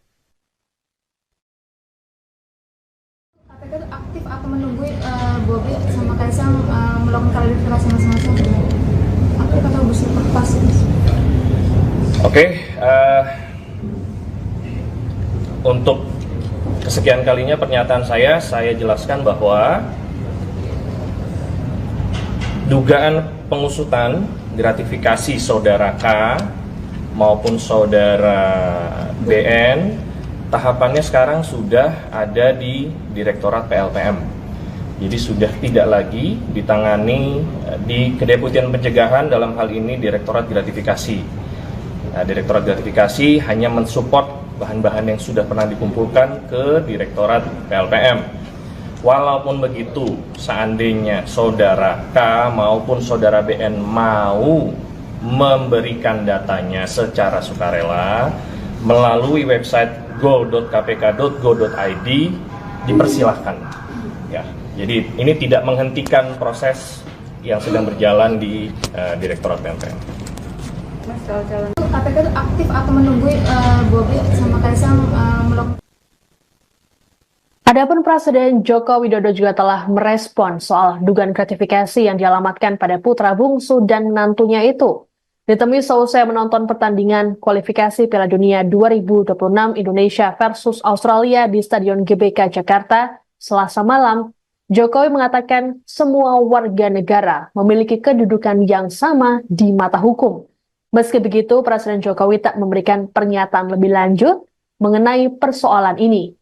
Bobi sama Kaisang melakukan klarifikasi masing-masing. Aku kata bisa lepas. Oke, untuk kesekian kalinya pernyataan saya jelaskan bahwa dugaan pengusutan gratifikasi saudara K maupun saudara BN tahapannya sekarang sudah ada di Direktorat PLPM. Jadi sudah tidak lagi ditangani di Kedeputian Pencegahan, dalam hal ini Direktorat Gratifikasi. Nah, Direktorat Gratifikasi hanya mensupport bahan-bahan yang sudah pernah dikumpulkan ke Direktorat PLPM. Walaupun begitu, seandainya saudara K maupun saudara BN mau memberikan datanya secara sukarela melalui website go.kpk.go.id, dipersilahkan. Ya, jadi ini tidak menghentikan proses yang sedang berjalan di Direktorat PLPM. KPK itu aktif atau menunggu Bobi sama Kaisang melakukan. Adapun Presiden Joko Widodo juga telah merespon soal dugaan gratifikasi yang dialamatkan pada putra bungsu dan menantunya itu. Ditemui seusai menonton pertandingan kualifikasi Piala Dunia 2026 Indonesia versus Australia di Stadion GBK Jakarta Selasa malam, Jokowi mengatakan semua warga negara memiliki kedudukan yang sama di mata hukum. Meski begitu, Presiden Jokowi tak memberikan pernyataan lebih lanjut mengenai persoalan ini.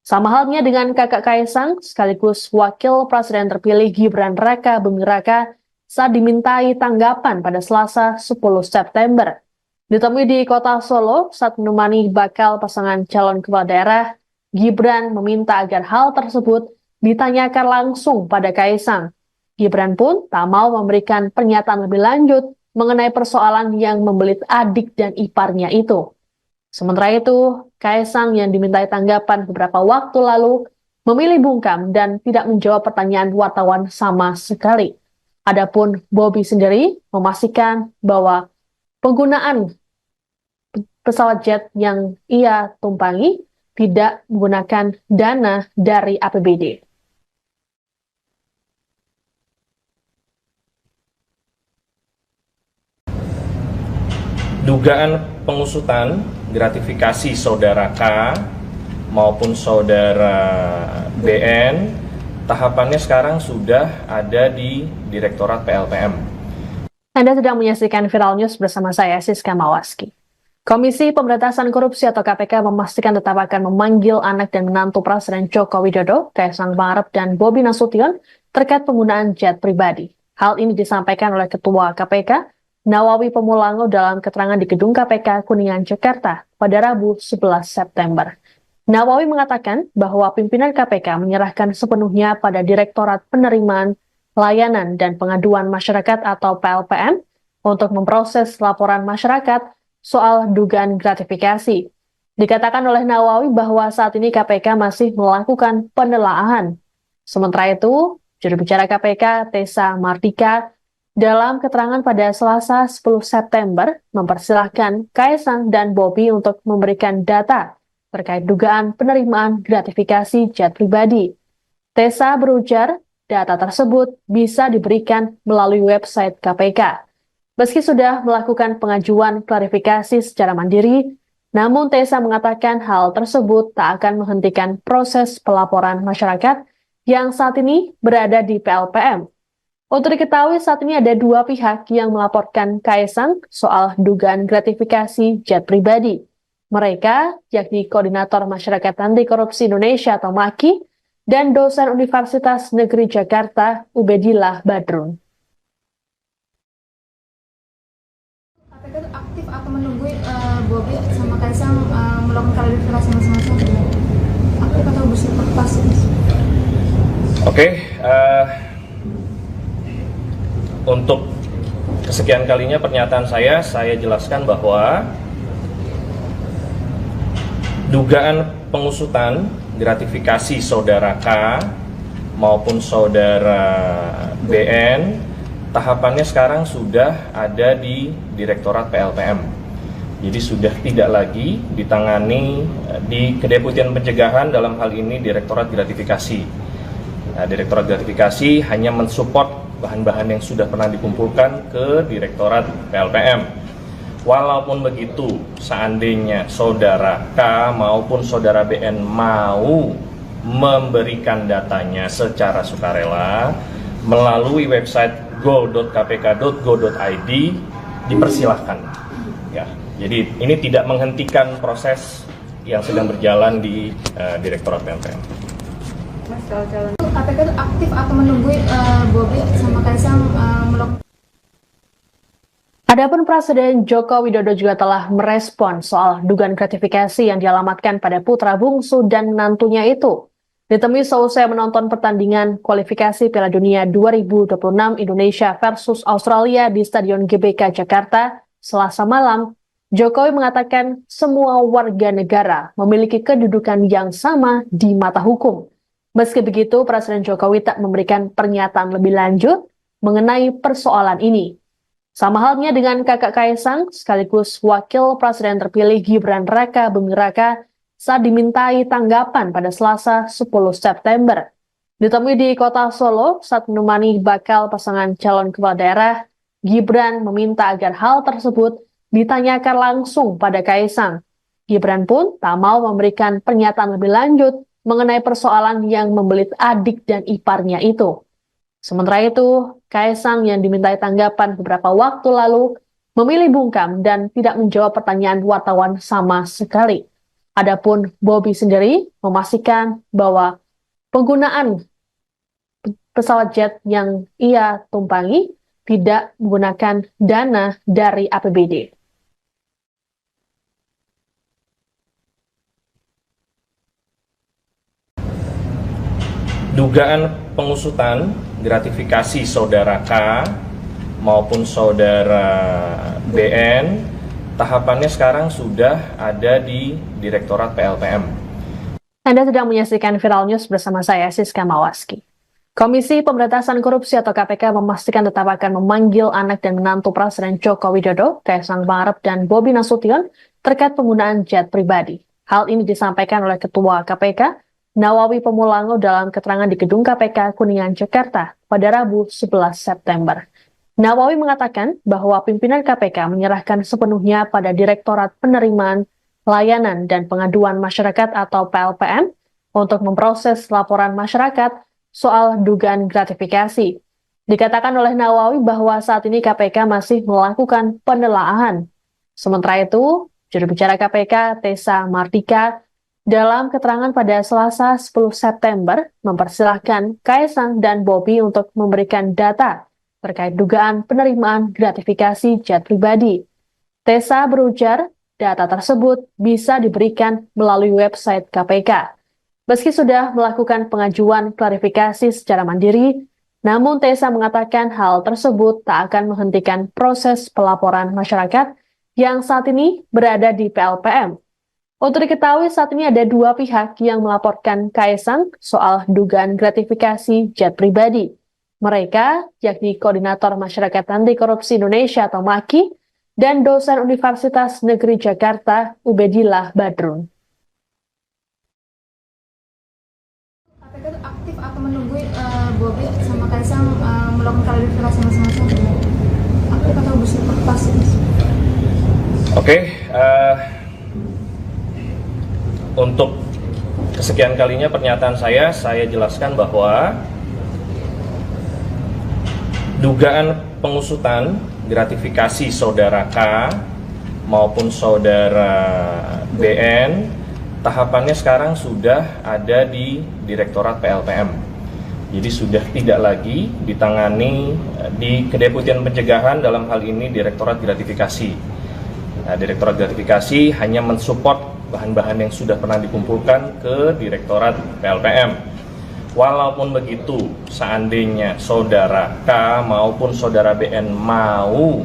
Sama halnya dengan kakak Kaisang, sekaligus Wakil Presiden terpilih Gibran Raka Buming Raka saat dimintai tanggapan pada Selasa 10 September. Ditemui di kota Solo saat menemani bakal pasangan calon kepala daerah, Gibran meminta agar hal tersebut ditanyakan langsung pada Kaisang. Gibran pun tak mau memberikan pernyataan lebih lanjut mengenai persoalan yang membelit adik dan iparnya itu. Sementara itu, Kaisang yang dimintai tanggapan beberapa waktu lalu memilih bungkam dan tidak menjawab pertanyaan wartawan sama sekali. Adapun Bobi sendiri memastikan bahwa penggunaan pesawat jet yang ia tumpangi tidak menggunakan dana dari APBD. Dugaan pengusutan gratifikasi saudara K maupun saudara BN tahapannya sekarang sudah ada di Direktorat PLPM. Anda sedang menyaksikan Viral News bersama saya, Siska Mawaski. Komisi Pemberantasan Korupsi atau KPK memastikan tetap akan memanggil anak dan menantu Presiden Joko Widodo, Kaisang Pangarep dan Bobi Nasution terkait penggunaan jet pribadi. Hal ini disampaikan oleh Ketua KPK, Nawawi Pemulango dalam keterangan di Gedung KPK Kuningan, Jakarta pada Rabu 11 September. Nawawi mengatakan bahwa pimpinan KPK menyerahkan sepenuhnya pada Direktorat Penerimaan Layanan dan Pengaduan Masyarakat atau PLPM untuk memproses laporan masyarakat soal dugaan gratifikasi. Dikatakan oleh Nawawi bahwa saat ini KPK masih melakukan penelaahan. Sementara itu, juru bicara KPK Tessa Mardika dalam keterangan pada Selasa 10 September mempersilahkan Kaisang dan Bobi untuk memberikan data terkait dugaan penerimaan gratifikasi jet pribadi. Tessa berujar, data tersebut bisa diberikan melalui website KPK. Meski sudah melakukan pengajuan klarifikasi secara mandiri, namun Tessa mengatakan hal tersebut tak akan menghentikan proses pelaporan masyarakat yang saat ini berada di PLPM. Untuk diketahui saat ini ada dua pihak yang melaporkan Kaisang soal dugaan gratifikasi jet pribadi. Mereka yakni Koordinator Masyarakat Anti Korupsi Indonesia atau MAKI dan dosen Universitas Negeri Jakarta Ubedillah Badrun. KPK itu aktif atau menunggu Bobi sama Kaisang melakukan klarifikasi masing-masing. Aku kata bisa lepas. Oke, untuk kesekian kalinya pernyataan saya jelaskan bahwa dugaan pengusutan gratifikasi saudara K maupun saudara BN tahapannya sekarang sudah ada di Direktorat PLPM. Jadi sudah tidak lagi ditangani di Kedeputian Pencegahan, dalam hal ini Direktorat Gratifikasi. Direktorat Gratifikasi hanya mensupport bahan-bahan yang sudah pernah dikumpulkan ke Direktorat PLPM. Walaupun begitu, seandainya saudara K maupun saudara BN mau memberikan datanya secara sukarela melalui website go.kpk.go.id, dipersilahkan. Ya, jadi ini tidak menghentikan proses yang sedang berjalan di Direktorat PLPM. Mas, kalau calon KPK itu aktif atau menunggu Bobi sama Kaisang melakukan. Adapun Presiden Joko Widodo juga telah merespon soal dugaan gratifikasi yang dialamatkan pada putra bungsu dan menantunya itu. Ditemui seusai menonton pertandingan kualifikasi Piala Dunia 2026 Indonesia versus Australia di Stadion GBK Jakarta Selasa malam, Jokowi mengatakan semua warga negara memiliki kedudukan yang sama di mata hukum. Meski begitu, Presiden Jokowi tak memberikan pernyataan lebih lanjut mengenai persoalan ini. Sama halnya dengan kakak Kaisang, sekaligus Wakil Presiden terpilih Gibran Raka Buming Raka saat dimintai tanggapan pada Selasa 10 September. Ditemui di kota Solo saat menemani bakal pasangan calon kepala daerah, Gibran meminta agar hal tersebut ditanyakan langsung pada Kaisang. Gibran pun tak mau memberikan pernyataan lebih lanjut mengenai persoalan yang membelit adik dan iparnya itu. Sementara itu, Kaisang yang dimintai tanggapan beberapa waktu lalu memilih bungkam dan tidak menjawab pertanyaan wartawan sama sekali. Adapun Bobi sendiri memastikan bahwa penggunaan pesawat jet yang ia tumpangi tidak menggunakan dana dari APBD. Dugaan pengusutan gratifikasi saudara K maupun saudara BN, tahapannya sekarang sudah ada di Direktorat PLPM. Anda sedang menyaksikan Viral News bersama saya, Siska Mawaski. Komisi Pemberantasan Korupsi atau KPK memastikan tetap akan memanggil anak dan menantu Presiden Joko Widodo, Kaisang Pangarep dan Bobi Nasution terkait penggunaan jet pribadi. Hal ini disampaikan oleh Ketua KPK, Nawawi Pemulango dalam keterangan di Gedung KPK Kuningan, Jakarta pada Rabu 11 September. Nawawi mengatakan bahwa pimpinan KPK menyerahkan sepenuhnya pada Direktorat Penerimaan Layanan dan Pengaduan Masyarakat atau PLPM untuk memproses laporan masyarakat soal dugaan gratifikasi. Dikatakan oleh Nawawi bahwa saat ini KPK masih melakukan penelaahan. Sementara itu, juru bicara KPK Tessa Mardika dalam keterangan pada Selasa 10 September mempersilahkan Kaisang dan Bobi untuk memberikan data terkait dugaan penerimaan gratifikasi jet pribadi. Tessa berujar, data tersebut bisa diberikan melalui website KPK. Meski sudah melakukan pengajuan klarifikasi secara mandiri, namun Tessa mengatakan hal tersebut tak akan menghentikan proses pelaporan masyarakat yang saat ini berada di PLPM. Untuk diketahui saat ini ada dua pihak yang melaporkan Kaisang soal dugaan gratifikasi jet pribadi. Mereka yakni Koordinator Masyarakat Anti Korupsi Indonesia atau MAKI dan dosen Universitas Negeri Jakarta Ubedillah Badrun. KPK itu aktif atau menunggu Bobi sama Kaisang melakukan klarifikasi masing-masing? Aktif atau bersifat pasif? Oke, untuk kesekian kalinya pernyataan saya jelaskan bahwa dugaan pengusutan gratifikasi saudara K maupun saudara BN, tahapannya sekarang sudah ada di Direktorat PLPM. Jadi sudah tidak lagi ditangani di Kedeputian Pencegahan, dalam hal ini Direktorat Gratifikasi. Direktorat Gratifikasi hanya mensupport bahan-bahan yang sudah pernah dikumpulkan ke Direktorat PLPM. Walaupun begitu, seandainya saudara K maupun saudara BN mau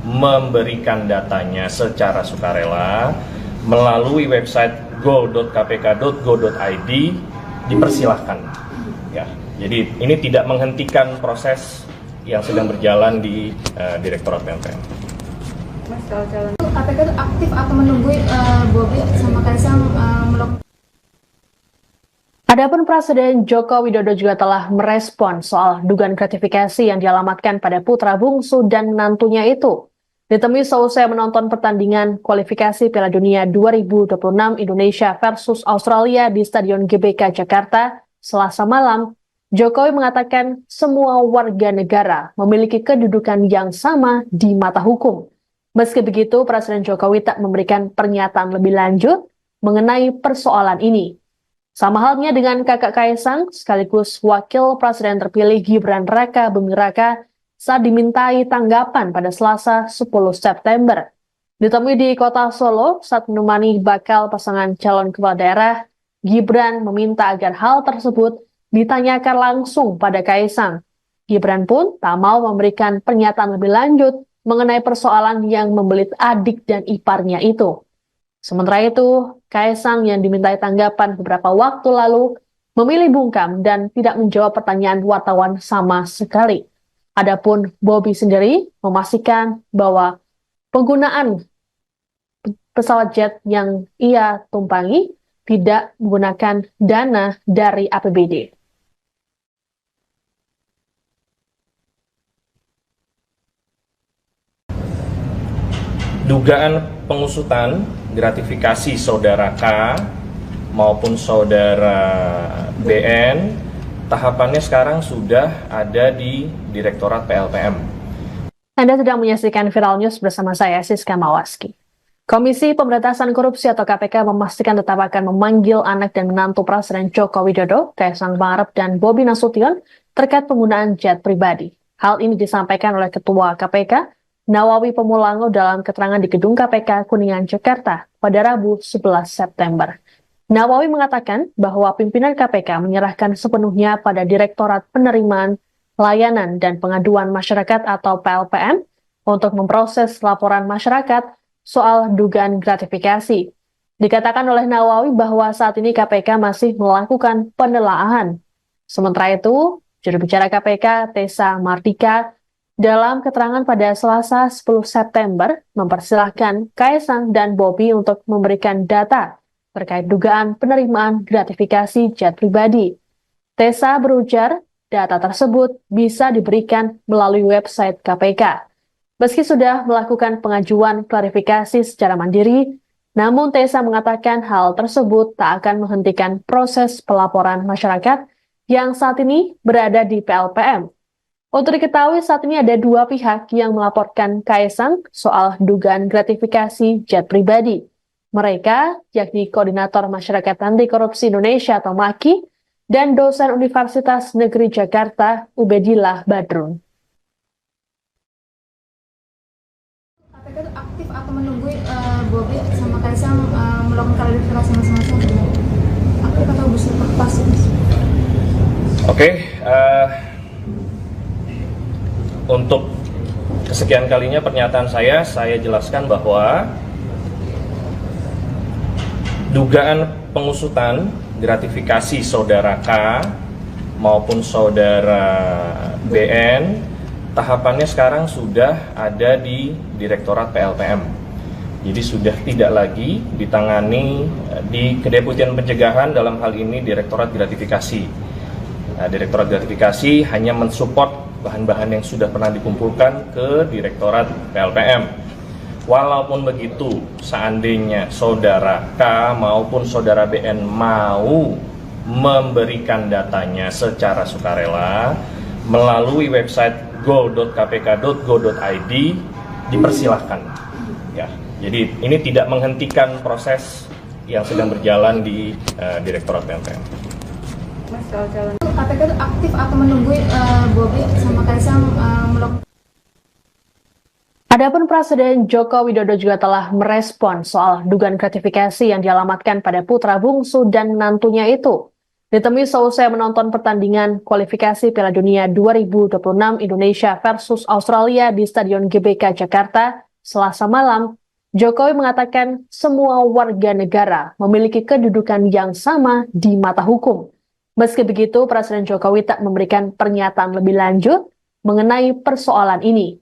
memberikan datanya secara sukarela melalui website go.kpk.go.id, dipersilahkan. Ya, jadi ini tidak menghentikan proses yang sedang berjalan di Direktorat PLPM. Mas, kalau calon KPK itu aktif atau menunggu Bobi sama Kaisang melakukan. Adapun Presiden Joko Widodo juga telah merespon soal dugaan gratifikasi yang dialamatkan pada putra bungsu dan menantunya itu. Ditemui seusai menonton pertandingan kualifikasi Piala Dunia 2026 Indonesia versus Australia di Stadion GBK Jakarta, Selasa malam, Jokowi mengatakan semua warga negara memiliki kedudukan yang sama di mata hukum. Meski begitu, Presiden Jokowi tak memberikan pernyataan lebih lanjut mengenai persoalan ini. Sama halnya dengan kakak Kaisang, sekaligus wakil presiden terpilih Gibran Raka Buming Raka saat dimintai tanggapan pada Selasa 10 September. Ditemui di kota Solo saat menemani bakal pasangan calon kepala daerah, Gibran meminta agar hal tersebut ditanyakan langsung pada Kaisang. Gibran pun tak mau memberikan pernyataan lebih lanjut mengenai persoalan yang membelit adik dan iparnya itu. Sementara itu, Kaisang yang dimintai tanggapan beberapa waktu lalu memilih bungkam dan tidak menjawab pertanyaan wartawan sama sekali. Adapun Bobi sendiri memastikan bahwa penggunaan pesawat jet yang ia tumpangi tidak menggunakan dana dari APBD. Dugaan pengusutan gratifikasi saudara K maupun saudara BN, tahapannya sekarang sudah ada di Direktorat PLPM. Anda sedang menyaksikan Viral News bersama saya, Siska Mawaski. Komisi Pemberantasan Korupsi atau KPK memastikan tetap akan memanggil anak dan menantu Presiden Joko Widodo, Kaisang Pangarep dan Bobi Nasution terkait penggunaan jet pribadi. Hal ini disampaikan oleh Ketua KPK, Nawawi Pemulango dalam keterangan di Gedung KPK Kuningan, Jakarta pada Rabu 11 September. Nawawi mengatakan bahwa pimpinan KPK menyerahkan sepenuhnya pada Direktorat Penerimaan, Layanan, dan Pengaduan Masyarakat atau PLPM untuk memproses laporan masyarakat soal dugaan gratifikasi. Dikatakan oleh Nawawi bahwa saat ini KPK masih melakukan penelaahan. Sementara itu, juru bicara KPK, Tessa Mardika, dalam keterangan pada Selasa 10 September, mempersilahkan Kaisang dan Bobi untuk memberikan data terkait dugaan penerimaan gratifikasi jet pribadi. Tessa berujar, data tersebut bisa diberikan melalui website KPK. Meski sudah melakukan pengajuan klarifikasi secara mandiri, namun Tessa mengatakan hal tersebut tak akan menghentikan proses pelaporan masyarakat yang saat ini berada di PLPM. Untuk diketahui saat ini ada dua pihak yang melaporkan Kaisang soal dugaan gratifikasi jet pribadi. Mereka yakni Koordinator Masyarakat Anti Korupsi Indonesia atau MAKI dan dosen Universitas Negeri Jakarta Ubedillah Badrun. KPK itu aktif atau menunggu Bobi sama Kaisang melakukan klarifikasi masing-masing? Aktif atau pasif? Oke, untuk kesekian kalinya pernyataan saya jelaskan bahwa dugaan pengusutan gratifikasi saudara K maupun saudara BN, tahapannya sekarang sudah ada di Direktorat PLPM. Jadi sudah tidak lagi ditangani di Kedeputian Pencegahan, dalam hal ini Direktorat Gratifikasi. Direktorat Gratifikasi hanya mensupport bahan-bahan yang sudah pernah dikumpulkan ke Direktorat PLPM. Walaupun begitu, seandainya saudara K maupun saudara BN mau memberikan datanya secara sukarela melalui website go.kpk.go.id, dipersilahkan. Ya, jadi ini tidak menghentikan proses yang sedang berjalan di Direktorat PLPM. KPK itu aktif atau menunggu Bobi sama Kaisang melakukan. Adapun Presiden Joko Widodo juga telah merespon soal dugaan gratifikasi yang dialamatkan pada putra bungsu dan menantunya itu. Ditemui seusai menonton pertandingan kualifikasi Piala Dunia 2026 Indonesia versus Australia di Stadion GBK Jakarta, Selasa malam, Jokowi mengatakan semua warga negara memiliki kedudukan yang sama di mata hukum. Meski begitu, Presiden Jokowi tak memberikan pernyataan lebih lanjut mengenai persoalan ini.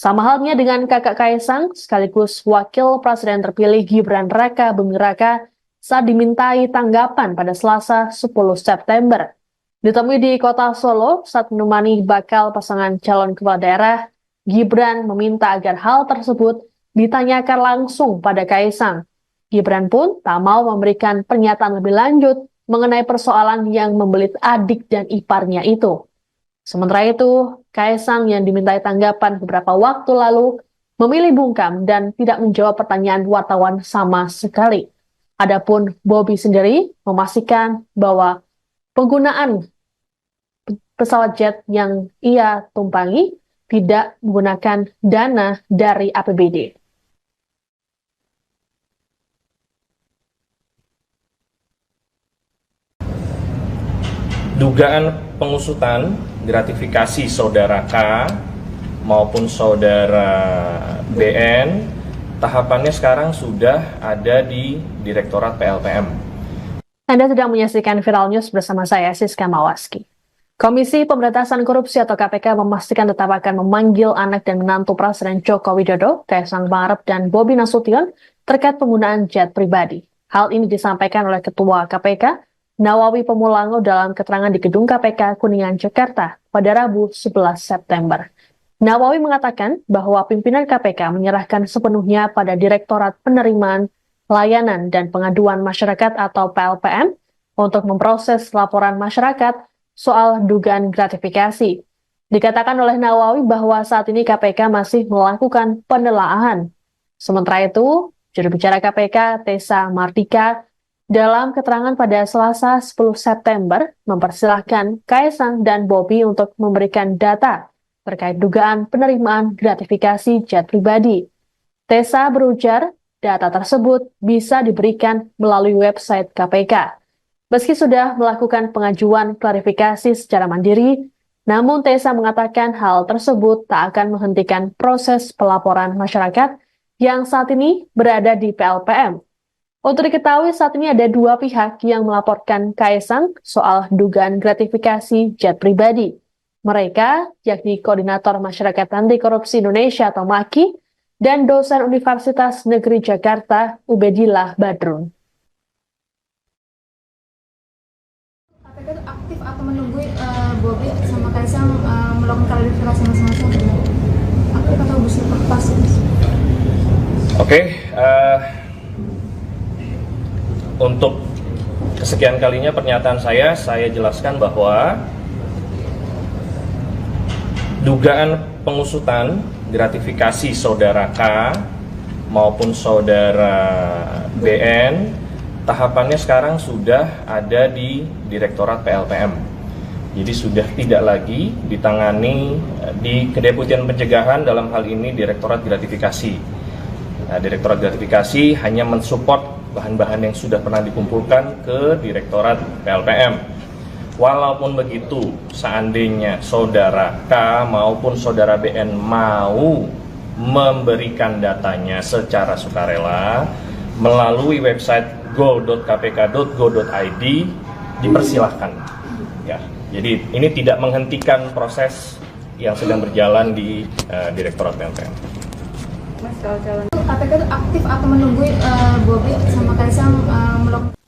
Sama halnya dengan kakak Kaisang, sekaligus wakil presiden terpilih Gibran Raka Buming Raka saat dimintai tanggapan pada Selasa 10 September. Ditemui di kota Solo saat menemani bakal pasangan calon kepala daerah, Gibran meminta agar hal tersebut ditanyakan langsung pada Kaisang. Gibran pun tak mau memberikan pernyataan lebih lanjut mengenai persoalan yang membelit adik dan iparnya itu. Sementara itu, Kaisang yang dimintai tanggapan beberapa waktu lalu memilih bungkam dan tidak menjawab pertanyaan wartawan sama sekali. Adapun Bobi sendiri memastikan bahwa penggunaan pesawat jet yang ia tumpangi tidak menggunakan dana dari APBD. Dugaan pengusutan gratifikasi saudara K maupun saudara BN, tahapannya sekarang sudah ada di Direktorat PLPM. Anda sedang menyaksikan Viral News bersama saya, Siska Mawaski. Komisi Pemberantasan Korupsi atau KPK memastikan tetap akan memanggil anak dan menantu Presiden Joko Widodo, Kaisang Pangarep dan Bobi Nasution terkait penggunaan jet pribadi. Hal ini disampaikan oleh Ketua KPK, Nawawi Pemulango dalam keterangan di Gedung KPK Kuningan, Jakarta pada Rabu 11 September. Nawawi mengatakan bahwa pimpinan KPK menyerahkan sepenuhnya pada Direktorat Penerimaan Layanan dan Pengaduan Masyarakat atau PLPM untuk memproses laporan masyarakat soal dugaan gratifikasi. Dikatakan oleh Nawawi bahwa saat ini KPK masih melakukan penelaahan. Sementara itu, juru bicara KPK Tessa Mardika dalam keterangan pada Selasa 10 September mempersilahkan Kaisang dan Bobi untuk memberikan data terkait dugaan penerimaan gratifikasi jet pribadi. Tessa berujar, data tersebut bisa diberikan melalui website KPK. Meski sudah melakukan pengajuan klarifikasi secara mandiri, namun Tessa mengatakan hal tersebut tak akan menghentikan proses pelaporan masyarakat yang saat ini berada di PLPM. Untuk diketahui saat ini ada dua pihak yang melaporkan Kaisang soal dugaan gratifikasi jet pribadi. Mereka yakni Koordinator Masyarakat Anti Korupsi Indonesia atau MAKI dan dosen Universitas Negeri Jakarta Ubedillah Badrun. KPK itu aktif atau menunggu Bobi sama Kaisang melakukan klarifikasi masing-masing? Aktif atau pasif? Oke, untuk kesekian kalinya pernyataan saya jelaskan bahwa dugaan pengusutan gratifikasi saudara K maupun saudara BN, tahapannya sekarang sudah ada di Direktorat PLPM. Jadi sudah tidak lagi ditangani di Kedeputian Pencegahan, dalam hal ini Direktorat Gratifikasi. Nah, Direktorat Gratifikasi hanya mensupport bahan-bahan yang sudah pernah dikumpulkan ke Direktorat PLPM. Walaupun begitu, seandainya saudara K maupun saudara BN mau memberikan datanya secara sukarela melalui website go.kpk.go.id, dipersilahkan. Ya, jadi ini tidak menghentikan proses yang sedang berjalan di Direktorat PLPM. Mas, kalau calon KPK itu aktif atau menunggu Bobi sama Kaisang melakukan.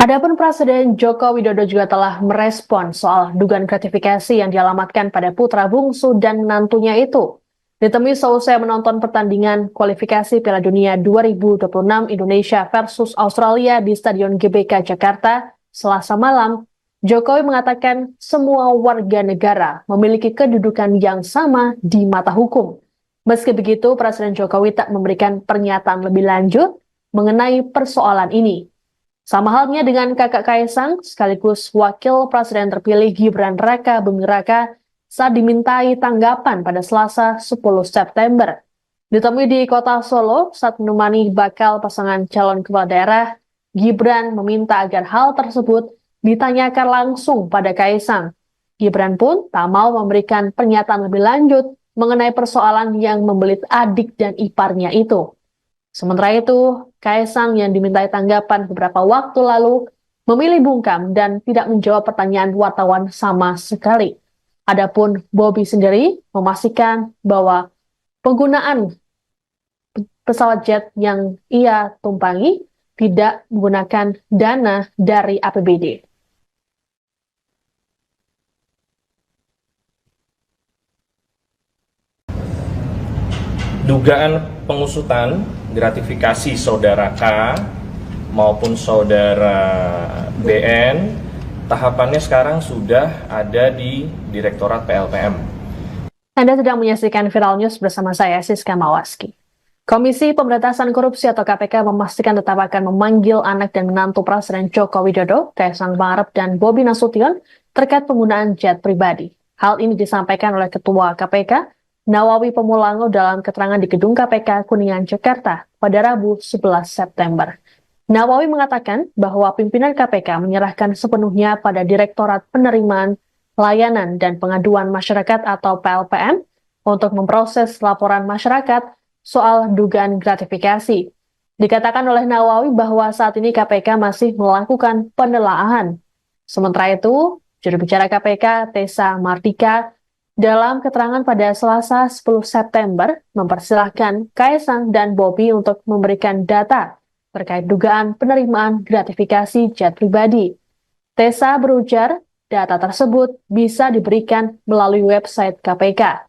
Adapun Presiden Joko Widodo juga telah merespon soal dugaan gratifikasi yang dialamatkan pada putra bungsu dan menantunya itu. Ditemui seusai menonton pertandingan kualifikasi Piala Dunia 2026 Indonesia versus Australia di Stadion GBK Jakarta Selasa malam, Jokowi mengatakan semua warga negara memiliki kedudukan yang sama di mata hukum. Meski begitu, Presiden Jokowi tak memberikan pernyataan lebih lanjut mengenai persoalan ini. Sama halnya dengan kakak Kaisang, sekaligus Wakil Presiden terpilih Gibran Raka Buming Raka saat dimintai tanggapan pada Selasa 10 September. Ditemui di kota Solo saat menemani bakal pasangan calon kepala daerah, Gibran meminta agar hal tersebut ditanyakan langsung pada Kaisang. Gibran pun tak mau memberikan pernyataan lebih lanjut mengenai persoalan yang membelit adik dan iparnya itu. Sementara itu, Kaisang yang dimintai tanggapan beberapa waktu lalu memilih bungkam dan tidak menjawab pertanyaan wartawan sama sekali. Adapun Bobi sendiri memastikan bahwa penggunaan pesawat jet yang ia tumpangi tidak menggunakan dana dari APBD. Dugaan pengusutan gratifikasi saudara K maupun saudara BN, tahapannya sekarang sudah ada di Direktorat PLPM. Anda sedang menyaksikan Viral News bersama saya, Siska Mawaski. Komisi Pemberantasan Korupsi atau KPK memastikan tetap akan memanggil anak dan menantu Presiden Joko Widodo, Kaisang Pangarep dan Bobi Nasution terkait penggunaan jet pribadi. Hal ini disampaikan oleh Ketua KPK, Nawawi Pemulango dalam keterangan di Gedung KPK Kuningan, Jakarta pada Rabu 11 September. Nawawi mengatakan bahwa pimpinan KPK menyerahkan sepenuhnya pada Direktorat Penerimaan Layanan dan Pengaduan Masyarakat atau PLPM untuk memproses laporan masyarakat soal dugaan gratifikasi. Dikatakan oleh Nawawi bahwa saat ini KPK masih melakukan penelaahan. Sementara itu, juru bicara KPK Tessa Mardika dalam keterangan pada Selasa 10 September mempersilahkan Kaisang dan Bobi untuk memberikan data terkait dugaan penerimaan gratifikasi jet pribadi. Tessa berujar, data tersebut bisa diberikan melalui website KPK.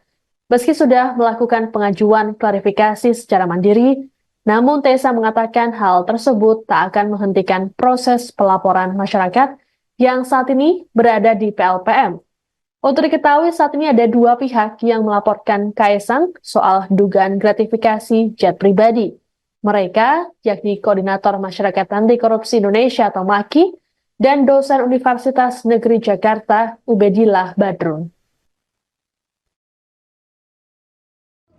Meski sudah melakukan pengajuan klarifikasi secara mandiri, namun Tessa mengatakan hal tersebut tak akan menghentikan proses pelaporan masyarakat yang saat ini berada di PLPM. Untuk diketahui saat ini ada dua pihak yang melaporkan Kaisang soal dugaan gratifikasi jet pribadi. Mereka yakni Koordinator Masyarakat Anti Korupsi Indonesia atau MAKI dan dosen Universitas Negeri Jakarta Ubedillah Badrun.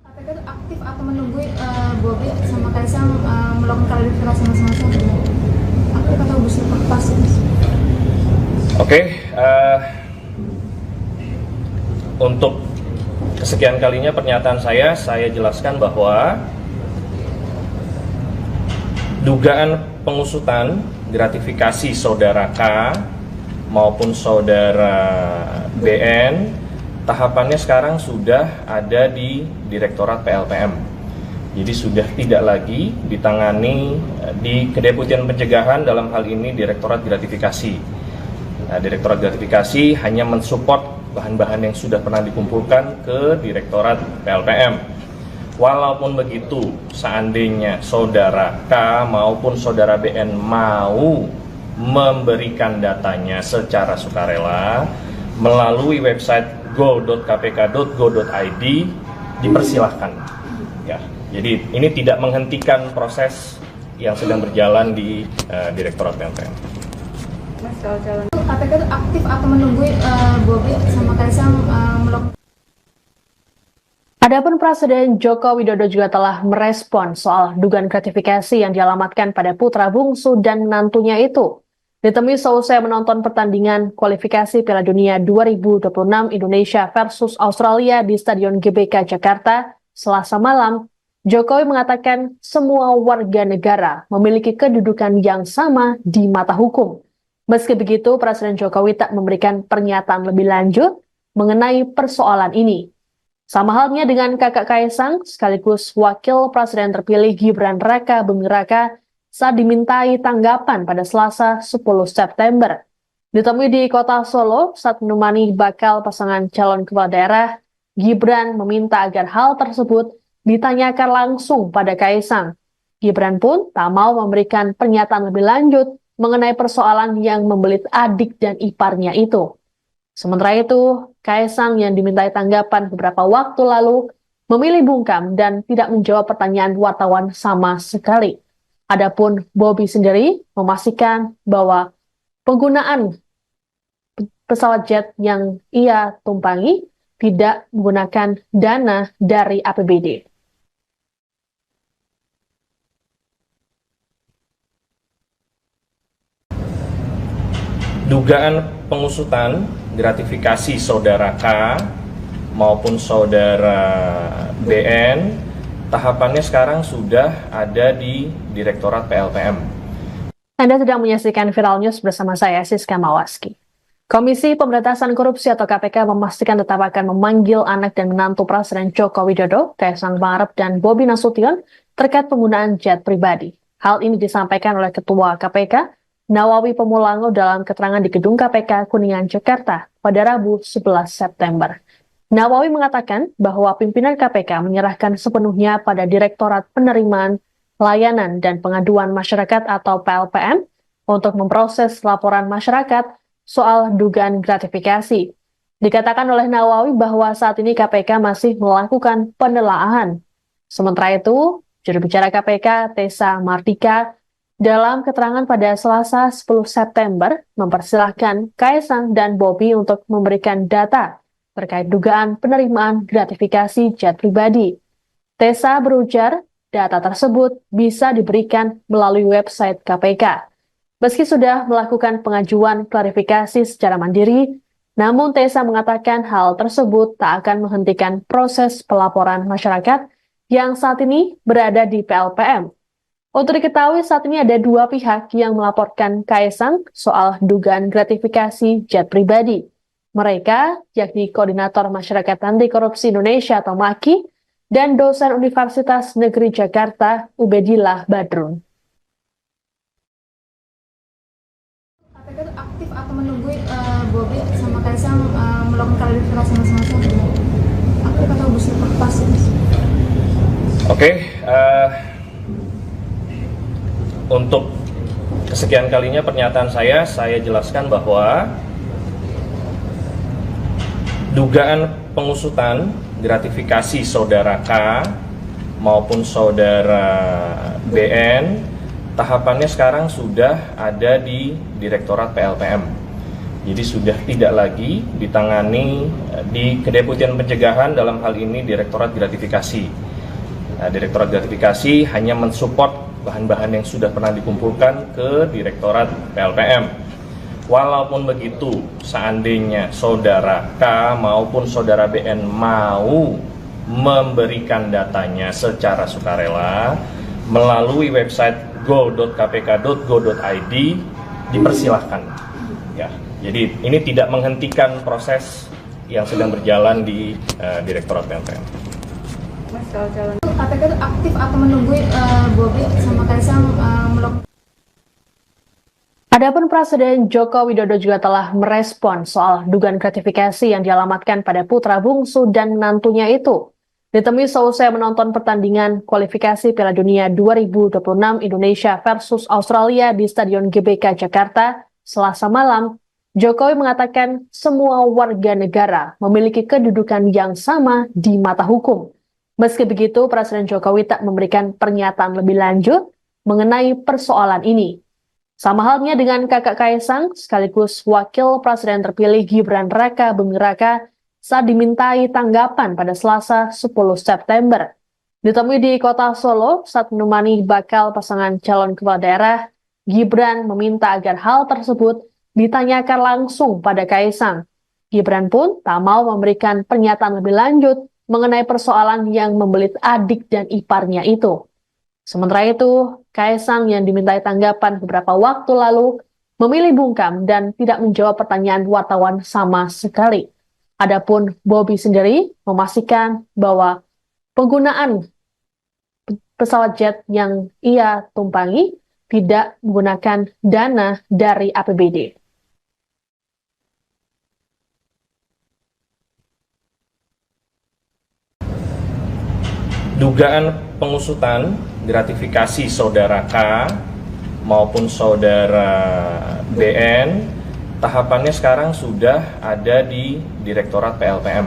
KPK itu aktif atau menunggu Bobi sama Kaisang melakukan klarifikasi masing-masing? Aktif atau bersifat pasif? Oke, untuk kesekian kalinya pernyataan saya jelaskan bahwa dugaan pengusutan gratifikasi saudara K maupun saudara BN, tahapannya sekarang sudah ada di Direktorat PLPM. Jadi sudah tidak lagi ditangani di Kedeputian Pencegahan, dalam hal ini Direktorat Gratifikasi. Nah, Direktorat Gratifikasi hanya mensupport bahan-bahan yang sudah pernah dikumpulkan ke Direktorat PLPM. Walaupun begitu, seandainya saudara K maupun saudara BN mau memberikan datanya secara sukarela melalui website go.kpk.go.id, dipersilahkan. Ya, jadi ini tidak menghentikan proses yang sedang berjalan di Direktorat PLPM. KPK itu aktif atau menunggu Bobi sama Kaisang melakukan. Adapun Presiden Joko Widodo juga telah merespon soal dugaan gratifikasi yang dialamatkan pada putra bungsu dan menantunya itu. Ditemui seusai menonton pertandingan kualifikasi Piala Dunia 2026 Indonesia versus Australia di Stadion GBK Jakarta Selasa malam, Jokowi mengatakan semua warga negara memiliki kedudukan yang sama di mata hukum. Meski begitu, Presiden Jokowi tak memberikan pernyataan lebih lanjut mengenai persoalan ini. Sama halnya dengan kakak Kaisang, sekaligus Wakil Presiden terpilih Gibran Raka Buming Raka saat dimintai tanggapan pada Selasa 10 September. Ditemui di kota Solo saat menemani bakal pasangan calon kepala daerah, Gibran meminta agar hal tersebut ditanyakan langsung pada Kaisang. Gibran pun tak mau memberikan pernyataan lebih lanjut mengenai persoalan yang membelit adik dan iparnya itu. Sementara itu, Kaisang yang dimintai tanggapan beberapa waktu lalu memilih bungkam dan tidak menjawab pertanyaan wartawan sama sekali. Adapun Bobi sendiri memastikan bahwa penggunaan pesawat jet yang ia tumpangi tidak menggunakan dana dari APBD. Dugaan pengusutan gratifikasi saudara K maupun saudara BN, tahapannya sekarang sudah ada di Direktorat PLPM. Anda sedang menyaksikan Viral News bersama saya, Siska Mawaski. Komisi Pemberantasan Korupsi atau KPK memastikan tetap akan memanggil anak dan menantu Presiden Joko Widodo, Kaisang Pangarep dan Bobi Nasution terkait penggunaan jet pribadi. Hal ini disampaikan oleh Ketua KPK, Nawawi Pemulango dalam keterangan di Gedung KPK Kuningan, Jakarta pada Rabu 11 September. Nawawi mengatakan bahwa pimpinan KPK menyerahkan sepenuhnya pada Direktorat Penerimaan, Layanan, dan Pengaduan Masyarakat atau PLPM untuk memproses laporan masyarakat soal dugaan gratifikasi. Dikatakan oleh Nawawi bahwa saat ini KPK masih melakukan penelaahan. Sementara itu, juru bicara KPK, Tessa Mardika, dalam keterangan pada Selasa 10 September, mempersilahkan Kaisang dan Bobi untuk memberikan data terkait dugaan penerimaan gratifikasi jet pribadi. Tessa berujar, data tersebut bisa diberikan melalui website KPK. Meski sudah melakukan pengajuan klarifikasi secara mandiri, namun Tessa mengatakan hal tersebut tak akan menghentikan proses pelaporan masyarakat yang saat ini berada di PLPM. Untuk diketahui saat ini ada dua pihak yang melaporkan Kaisang soal dugaan gratifikasi jet pribadi. Mereka yakni Koordinator Masyarakat Anti Korupsi Indonesia atau MAKI dan dosen Universitas Negeri Jakarta Ubedillah Badrun. KPK itu aktif atau menunggu Bobi sama Kaisang melakukan klarifikasi masing-masing? Aktif atau pasif? Oke, untuk kesekian kalinya pernyataan saya jelaskan bahwa dugaan pengusutan gratifikasi saudara K maupun saudara BN tahapannya sekarang sudah ada di Direktorat PLPM. Jadi sudah tidak lagi ditangani di Kedeputian Pencegahan, dalam hal ini Direktorat Gratifikasi. Direktorat Gratifikasi hanya mensupport bahan-bahan yang sudah pernah dikumpulkan ke Direktorat PLPM. Walaupun begitu, seandainya saudara K maupun saudara BN mau memberikan datanya secara sukarela melalui website go.kpk.go.id, dipersilahkan. Ya, jadi ini tidak menghentikan proses yang sedang berjalan di Direktorat PLPM. KPK itu aktif atau menunggu Bobi sama Kaisang melakukan. Adapun Presiden Joko Widodo juga telah merespon soal dugaan gratifikasi yang dialamatkan pada putra bungsu dan menantunya itu. Ditemui seusai menonton pertandingan kualifikasi Piala Dunia 2026 Indonesia versus Australia di Stadion GBK Jakarta Selasa malam, Jokowi mengatakan semua warga negara memiliki kedudukan yang sama di mata hukum. Meski begitu, Presiden Jokowi tak memberikan pernyataan lebih lanjut mengenai persoalan ini. Sama halnya dengan kakak Kaisang, sekaligus Wakil Presiden terpilih Gibran Raka Buming Raka saat dimintai tanggapan pada Selasa 10 September. Ditemui di kota Solo saat menemani bakal pasangan calon kepala daerah, Gibran meminta agar hal tersebut ditanyakan langsung pada Kaisang. Gibran pun tak mau memberikan pernyataan lebih lanjut mengenai persoalan yang membelit adik dan iparnya itu. Sementara itu, Kaisang yang dimintai tanggapan beberapa waktu lalu memilih bungkam dan tidak menjawab pertanyaan wartawan sama sekali. Adapun Bobi sendiri memastikan bahwa penggunaan pesawat jet yang ia tumpangi tidak menggunakan dana dari APBD. Dugaan pengusutan gratifikasi saudara K maupun saudara BN tahapannya sekarang sudah ada di Direktorat PLPM.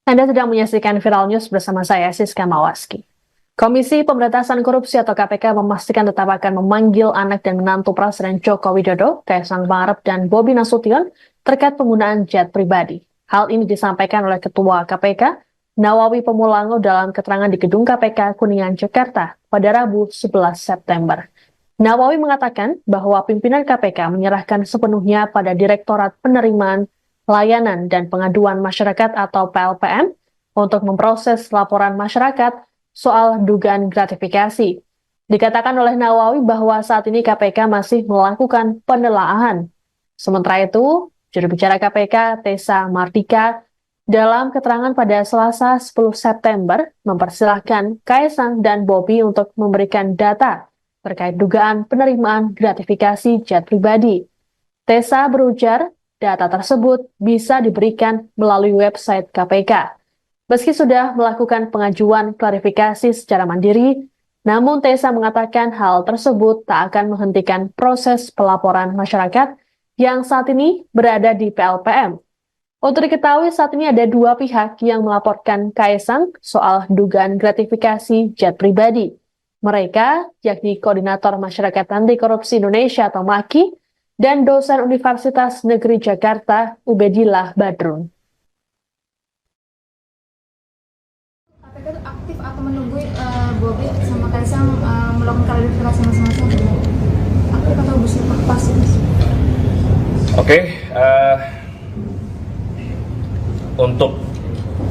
Anda sedang menyaksikan Viral News bersama saya, Siska Mawaski. Komisi Pemberantasan Korupsi atau KPK memastikan tetap akan memanggil anak dan menantu Presiden Joko Widodo, Kaisang Pangarep dan Bobi Nasution terkait penggunaan jet pribadi. Hal ini disampaikan oleh Ketua KPK, Nawawi Pemulango dalam keterangan di Gedung KPK Kuningan, Jakarta pada Rabu 11 September. Nawawi mengatakan bahwa pimpinan KPK menyerahkan sepenuhnya pada Direktorat Penerimaan, Layanan, dan Pengaduan Masyarakat atau PLPM untuk memproses laporan masyarakat soal dugaan gratifikasi. Dikatakan oleh Nawawi bahwa saat ini KPK masih melakukan penelaahan. Sementara itu, juru bicara KPK, Tessa Mardika, dalam keterangan pada Selasa 10 September, mempersilahkan Kaisang dan Bobi untuk memberikan data terkait dugaan penerimaan gratifikasi jet pribadi. Tessa berujar, data tersebut bisa diberikan melalui website KPK. Meski sudah melakukan pengajuan klarifikasi secara mandiri, namun Tessa mengatakan hal tersebut tak akan menghentikan proses pelaporan masyarakat yang saat ini berada di PLPM. Untuk diketahui saat ini ada dua pihak yang melaporkan Kaesang soal dugaan gratifikasi jet pribadi. Mereka yakni Koordinator Masyarakat Anti Korupsi Indonesia atau MAKI dan dosen Universitas Negeri Jakarta Ubedillah Badrun. KPK itu aktif atau menunggu Bobi sama Kaisang melakukan klarifikasi masing-masing? Aktif atau bersifat pasif? Oke, untuk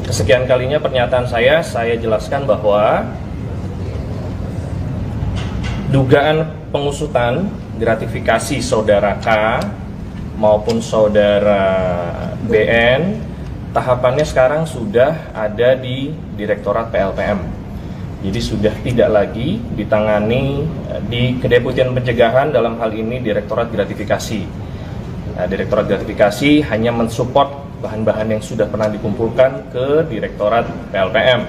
kesekian kalinya pernyataan saya jelaskan bahwa dugaan pengusutan gratifikasi saudara K maupun saudara BN tahapannya sekarang sudah ada di Direktorat PLPM. Jadi sudah tidak lagi ditangani di Kedeputian Pencegahan, dalam hal ini Direktorat Gratifikasi. Direktorat Gratifikasi hanya mensupport bahan-bahan yang sudah pernah dikumpulkan ke Direktorat PLPM.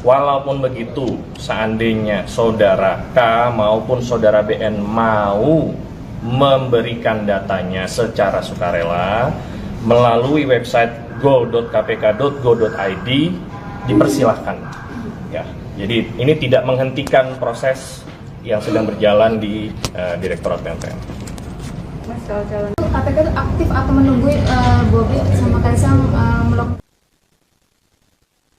Walaupun begitu, seandainya saudara K maupun saudara BN mau memberikan datanya secara sukarela melalui website go.kpk.go.id, dipersilahkan. Ya, jadi ini tidak menghentikan proses yang sedang berjalan di Direktorat PLPM. KPK itu aktif atau menunggu Bobi sama Kaisang melakukan.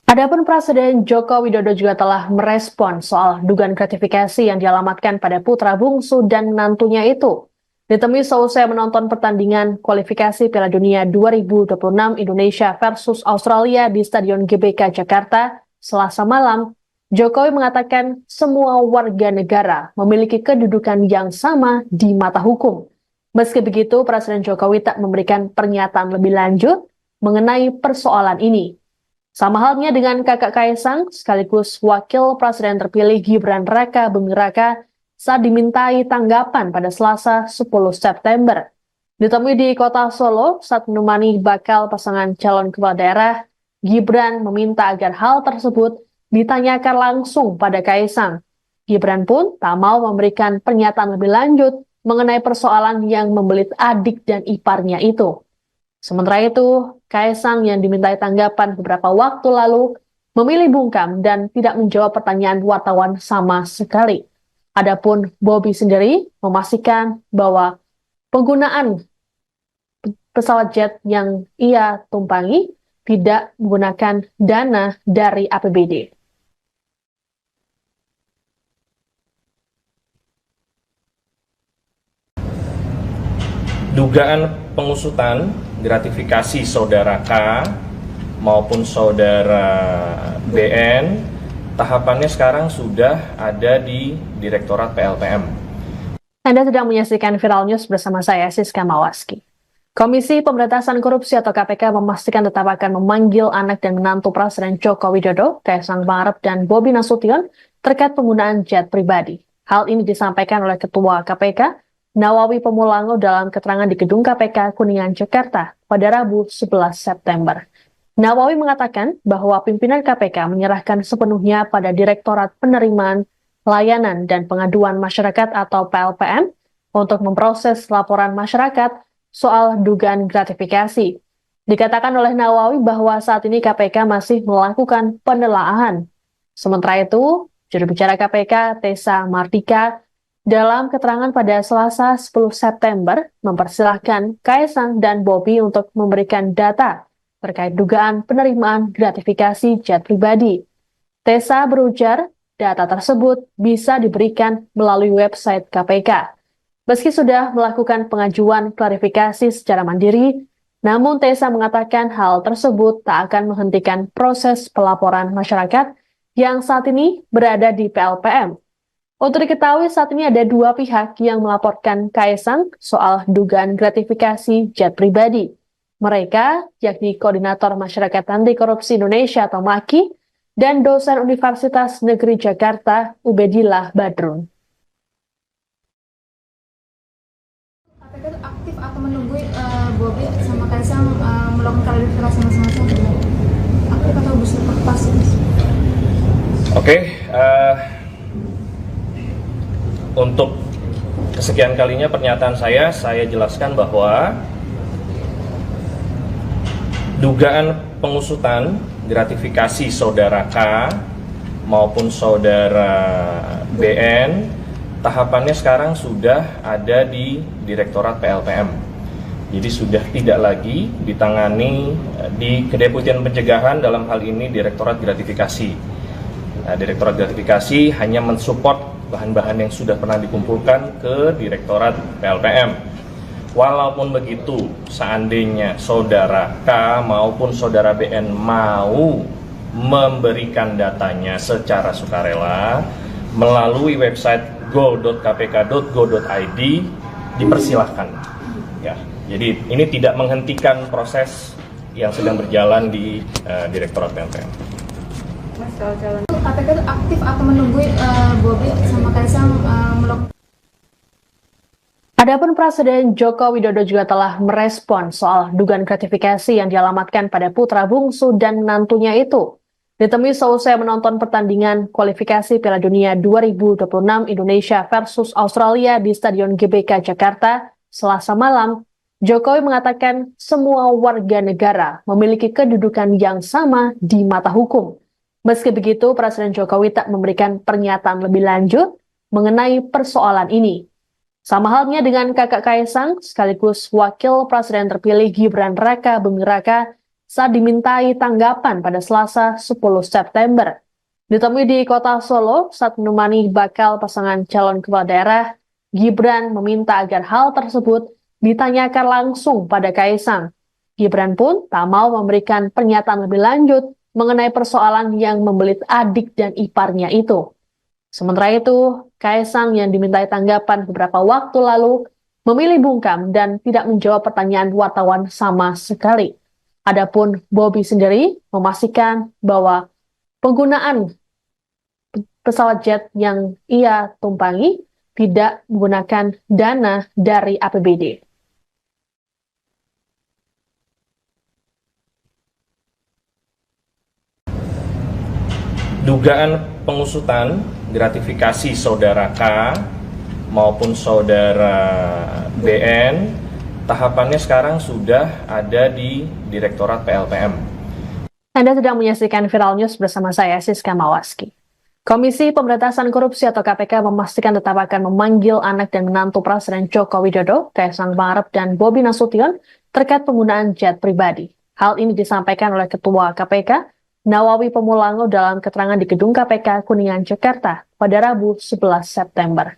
Adapun Presiden Joko Widodo juga telah merespon soal dugaan gratifikasi yang dialamatkan pada putra bungsu dan menantunya itu. Ditemui seusai menonton pertandingan kualifikasi Piala Dunia 2026 Indonesia versus Australia di Stadion GBK Jakarta Selasa malam, Jokowi mengatakan semua warga negara memiliki kedudukan yang sama di mata hukum. Meski begitu, Presiden Jokowi tak memberikan pernyataan lebih lanjut mengenai persoalan ini. Sama halnya dengan kakak Kaesang, sekaligus Wakil Presiden terpilih Gibran Raka Buming Raka saat dimintai tanggapan pada Selasa 10 September. Ditemui di kota Solo saat menemani bakal pasangan calon kepala daerah, Gibran meminta agar hal tersebut ditanyakan langsung pada Kaesang. Gibran pun tak mau memberikan pernyataan lebih lanjut mengenai persoalan yang membelit adik dan iparnya itu. Sementara itu, Kaesang yang dimintai tanggapan beberapa waktu lalu memilih bungkam dan tidak menjawab pertanyaan wartawan sama sekali. Adapun Bobi sendiri memastikan bahwa penggunaan pesawat jet yang ia tumpangi tidak menggunakan dana dari APBD. Dugaan pengusutan gratifikasi saudara K maupun saudara BN tahapannya sekarang sudah ada di Direktorat PLPM. Anda sedang menyaksikan Viral News bersama saya, Siska Mawaski. Komisi Pemberantasan Korupsi atau KPK memastikan tetap akan memanggil anak dan menantu Presiden Joko Widodo, Kaesang Pangarep dan Bobi Nasution terkait penggunaan jet pribadi. Hal ini disampaikan oleh Ketua KPK, Nawawi Pemulango dalam keterangan di Gedung KPK Kuningan, Jakarta pada Rabu 11 September. Nawawi mengatakan bahwa pimpinan KPK menyerahkan sepenuhnya pada Direktorat Penerimaan, Layanan, dan Pengaduan Masyarakat atau PLPM untuk memproses laporan masyarakat soal dugaan gratifikasi. Dikatakan oleh Nawawi bahwa saat ini KPK masih melakukan penelaahan. Sementara itu, juru bicara KPK, Tessa Mardika, dalam keterangan pada Selasa 10 September, mempersilahkan Kaesang dan Bobi untuk memberikan data terkait dugaan penerimaan gratifikasi jet pribadi. Tessa berujar, data tersebut bisa diberikan melalui website KPK. Meski sudah melakukan pengajuan klarifikasi secara mandiri, namun Tessa mengatakan hal tersebut tak akan menghentikan proses pelaporan masyarakat yang saat ini berada di PLPM. Untuk diketahui saat ini ada dua pihak yang melaporkan Kaesang soal dugaan gratifikasi jet pribadi. Mereka yakni Koordinator Masyarakat Anti Korupsi Indonesia atau MAKI dan dosen Universitas Negeri Jakarta Ubedillah Badrun. Bobi sama Kaisang melakukan klarifikasi masing-masing. Aku kata bisa pas. Oke, untuk kesekian kalinya pernyataan saya jelaskan bahwa dugaan pengusutan gratifikasi saudara K maupun saudara BN tahapannya sekarang sudah ada di Direktorat PLPM. Jadi sudah tidak lagi ditangani di Kedeputian Pencegahan, dalam hal ini Direktorat Gratifikasi. Direktorat Gratifikasi hanya mensupport bahan-bahan yang sudah pernah dikumpulkan ke Direktorat PLPM. Walaupun begitu, seandainya saudara K maupun saudara BN mau memberikan datanya secara sukarela melalui website go.kpk.go.id, dipersilahkan. Ya, jadi ini tidak menghentikan proses yang sedang berjalan di Direktorat PLPM. Mas, kalau calon KPK itu aktif atau menunggu Bobi sama Kaisang melakukan. Adapun Presiden Joko Widodo juga telah merespon soal dugaan gratifikasi yang dialamatkan pada putra bungsu dan menantunya itu. Ditemui seusai menonton pertandingan kualifikasi Piala Dunia 2026 Indonesia versus Australia di Stadion GBK Jakarta Selasa malam, Jokowi mengatakan semua warga negara memiliki kedudukan yang sama di mata hukum. Meski begitu, Presiden Jokowi tak memberikan pernyataan lebih lanjut mengenai persoalan ini. Sama halnya dengan kakak Kaisang, sekaligus Wakil Presiden terpilih Gibran Raka Buming Raka saat dimintai tanggapan pada Selasa 10 September. Ditemui di kota Solo saat menemani bakal pasangan calon kepala daerah, Gibran meminta agar hal tersebut ditanyakan langsung pada Kaisang. Gibran pun tak mau memberikan pernyataan lebih lanjut mengenai persoalan yang membelit adik dan iparnya itu. Sementara itu, Kaisang yang dimintai tanggapan beberapa waktu lalu memilih bungkam dan tidak menjawab pertanyaan wartawan sama sekali. Adapun Bobi sendiri memastikan bahwa penggunaan pesawat jet yang ia tumpangi tidak menggunakan dana dari APBD. Dugaan pengusutan gratifikasi saudara K maupun saudara BN tahapannya sekarang sudah ada di Direktorat PLPM. Anda sedang menyaksikan Viral News bersama saya, Siska Mawaski. Komisi Pemberantasan Korupsi atau KPK memastikan tetap akan memanggil anak dan menantu Presiden Joko Widodo, Kaisang Pangarep dan Bobi Nasution terkait penggunaan jet pribadi. Hal ini disampaikan oleh Ketua KPK, Nawawi Pemulango dalam keterangan di Gedung KPK Kuningan, Jakarta pada Rabu 11 September.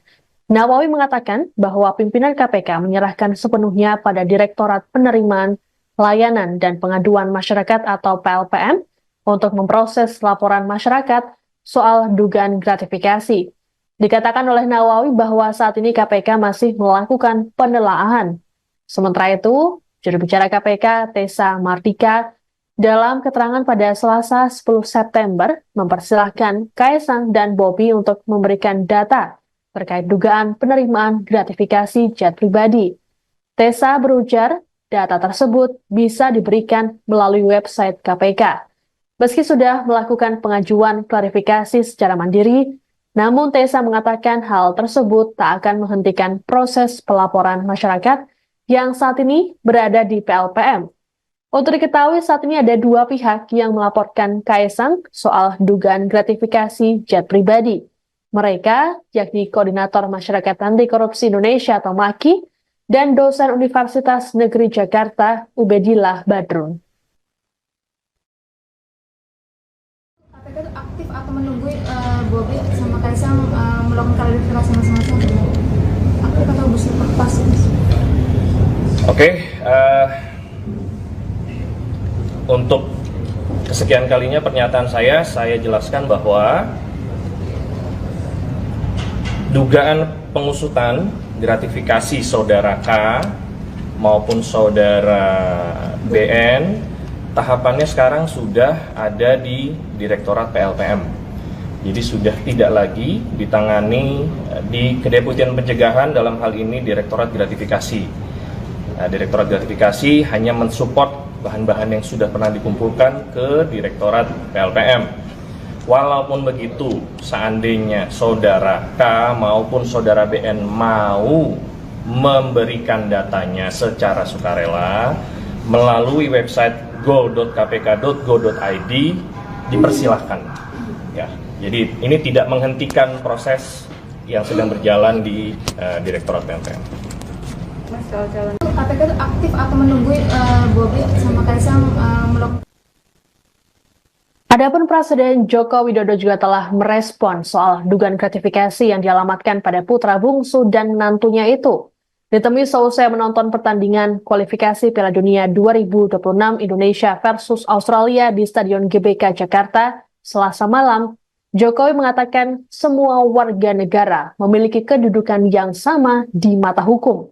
Nawawi mengatakan bahwa pimpinan KPK menyerahkan sepenuhnya pada Direktorat Penerimaan, Layanan, dan Pengaduan Masyarakat atau PLPM untuk memproses laporan masyarakat soal dugaan gratifikasi. Dikatakan oleh Nawawi bahwa saat ini KPK masih melakukan penelaahan. Sementara itu, juru bicara KPK, Tessa Mardika, dalam keterangan pada Selasa 10 September, mempersilahkan Kaisang dan Bobi untuk memberikan data terkait dugaan penerimaan gratifikasi jet pribadi. Tessa berujar, data tersebut bisa diberikan melalui website KPK. Meski sudah melakukan pengajuan klarifikasi secara mandiri, namun Tessa mengatakan hal tersebut tak akan menghentikan proses pelaporan masyarakat yang saat ini berada di PLPM. Untuk diketahui saat ini ada dua pihak yang melaporkan Kaisang soal dugaan gratifikasi jet pribadi. Mereka yakni Koordinator Masyarakat Anti Korupsi Indonesia atau MAKI dan dosen Universitas Negeri Jakarta Ubedillah Badrun. KPK itu aktif atau menunggu Bobi sama Kaisang melakukan klarifikasi masing-masing. Aku kata bisa pas. Oke, untuk kesekian kalinya pernyataan saya jelaskan bahwa dugaan pengusutan gratifikasi saudara K maupun saudara BN tahapannya sekarang sudah ada di Direktorat PLPM. Jadi sudah tidak lagi ditangani di Kedeputian Pencegahan, dalam hal ini Direktorat Gratifikasi. Direktorat Gratifikasi hanya mensupport bahan-bahan yang sudah pernah dikumpulkan ke Direktorat PLPM. Walaupun begitu, seandainya saudara K maupun saudara BN mau memberikan datanya secara sukarela melalui website go.kpk.go.id, dipersilahkan. Ya, jadi ini tidak menghentikan proses yang sedang berjalan di Direktorat PLPM. Mas, kalau calon KPK itu aktif atau menunggu Bobi sama Kaisang melakukan. Adapun Presiden Joko Widodo juga telah merespon soal dugaan gratifikasi yang dialamatkan pada putra bungsu dan menantunya itu. Ditemui seusai menonton pertandingan kualifikasi Piala Dunia 2026 Indonesia versus Australia di Stadion GBK Jakarta Selasa malam, Jokowi mengatakan semua warga negara memiliki kedudukan yang sama di mata hukum.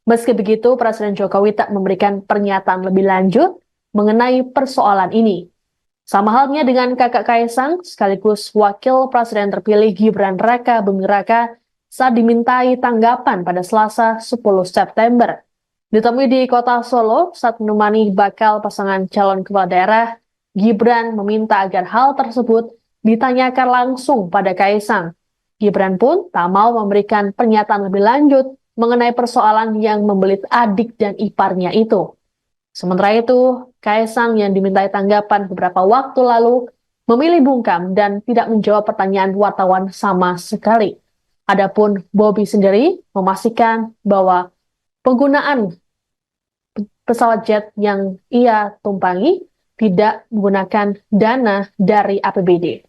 Meski begitu, Presiden Jokowi tak memberikan pernyataan lebih lanjut mengenai persoalan ini. Sama halnya dengan kakak Kaisang, sekaligus Wakil Presiden terpilih Gibran Raka Buming Raka saat dimintai tanggapan pada Selasa 10 September. Ditemui di kota Solo saat menemani bakal pasangan calon kepala daerah, Gibran meminta agar hal tersebut ditanyakan langsung pada Kaisang. Gibran pun tak mau memberikan pernyataan lebih lanjut mengenai persoalan yang membelit adik dan iparnya itu. Sementara itu, Kaisang yang dimintai tanggapan beberapa waktu lalu memilih bungkam dan tidak menjawab pertanyaan wartawan sama sekali. Adapun Bobi sendiri memastikan bahwa penggunaan pesawat jet yang ia tumpangi tidak menggunakan dana dari APBD.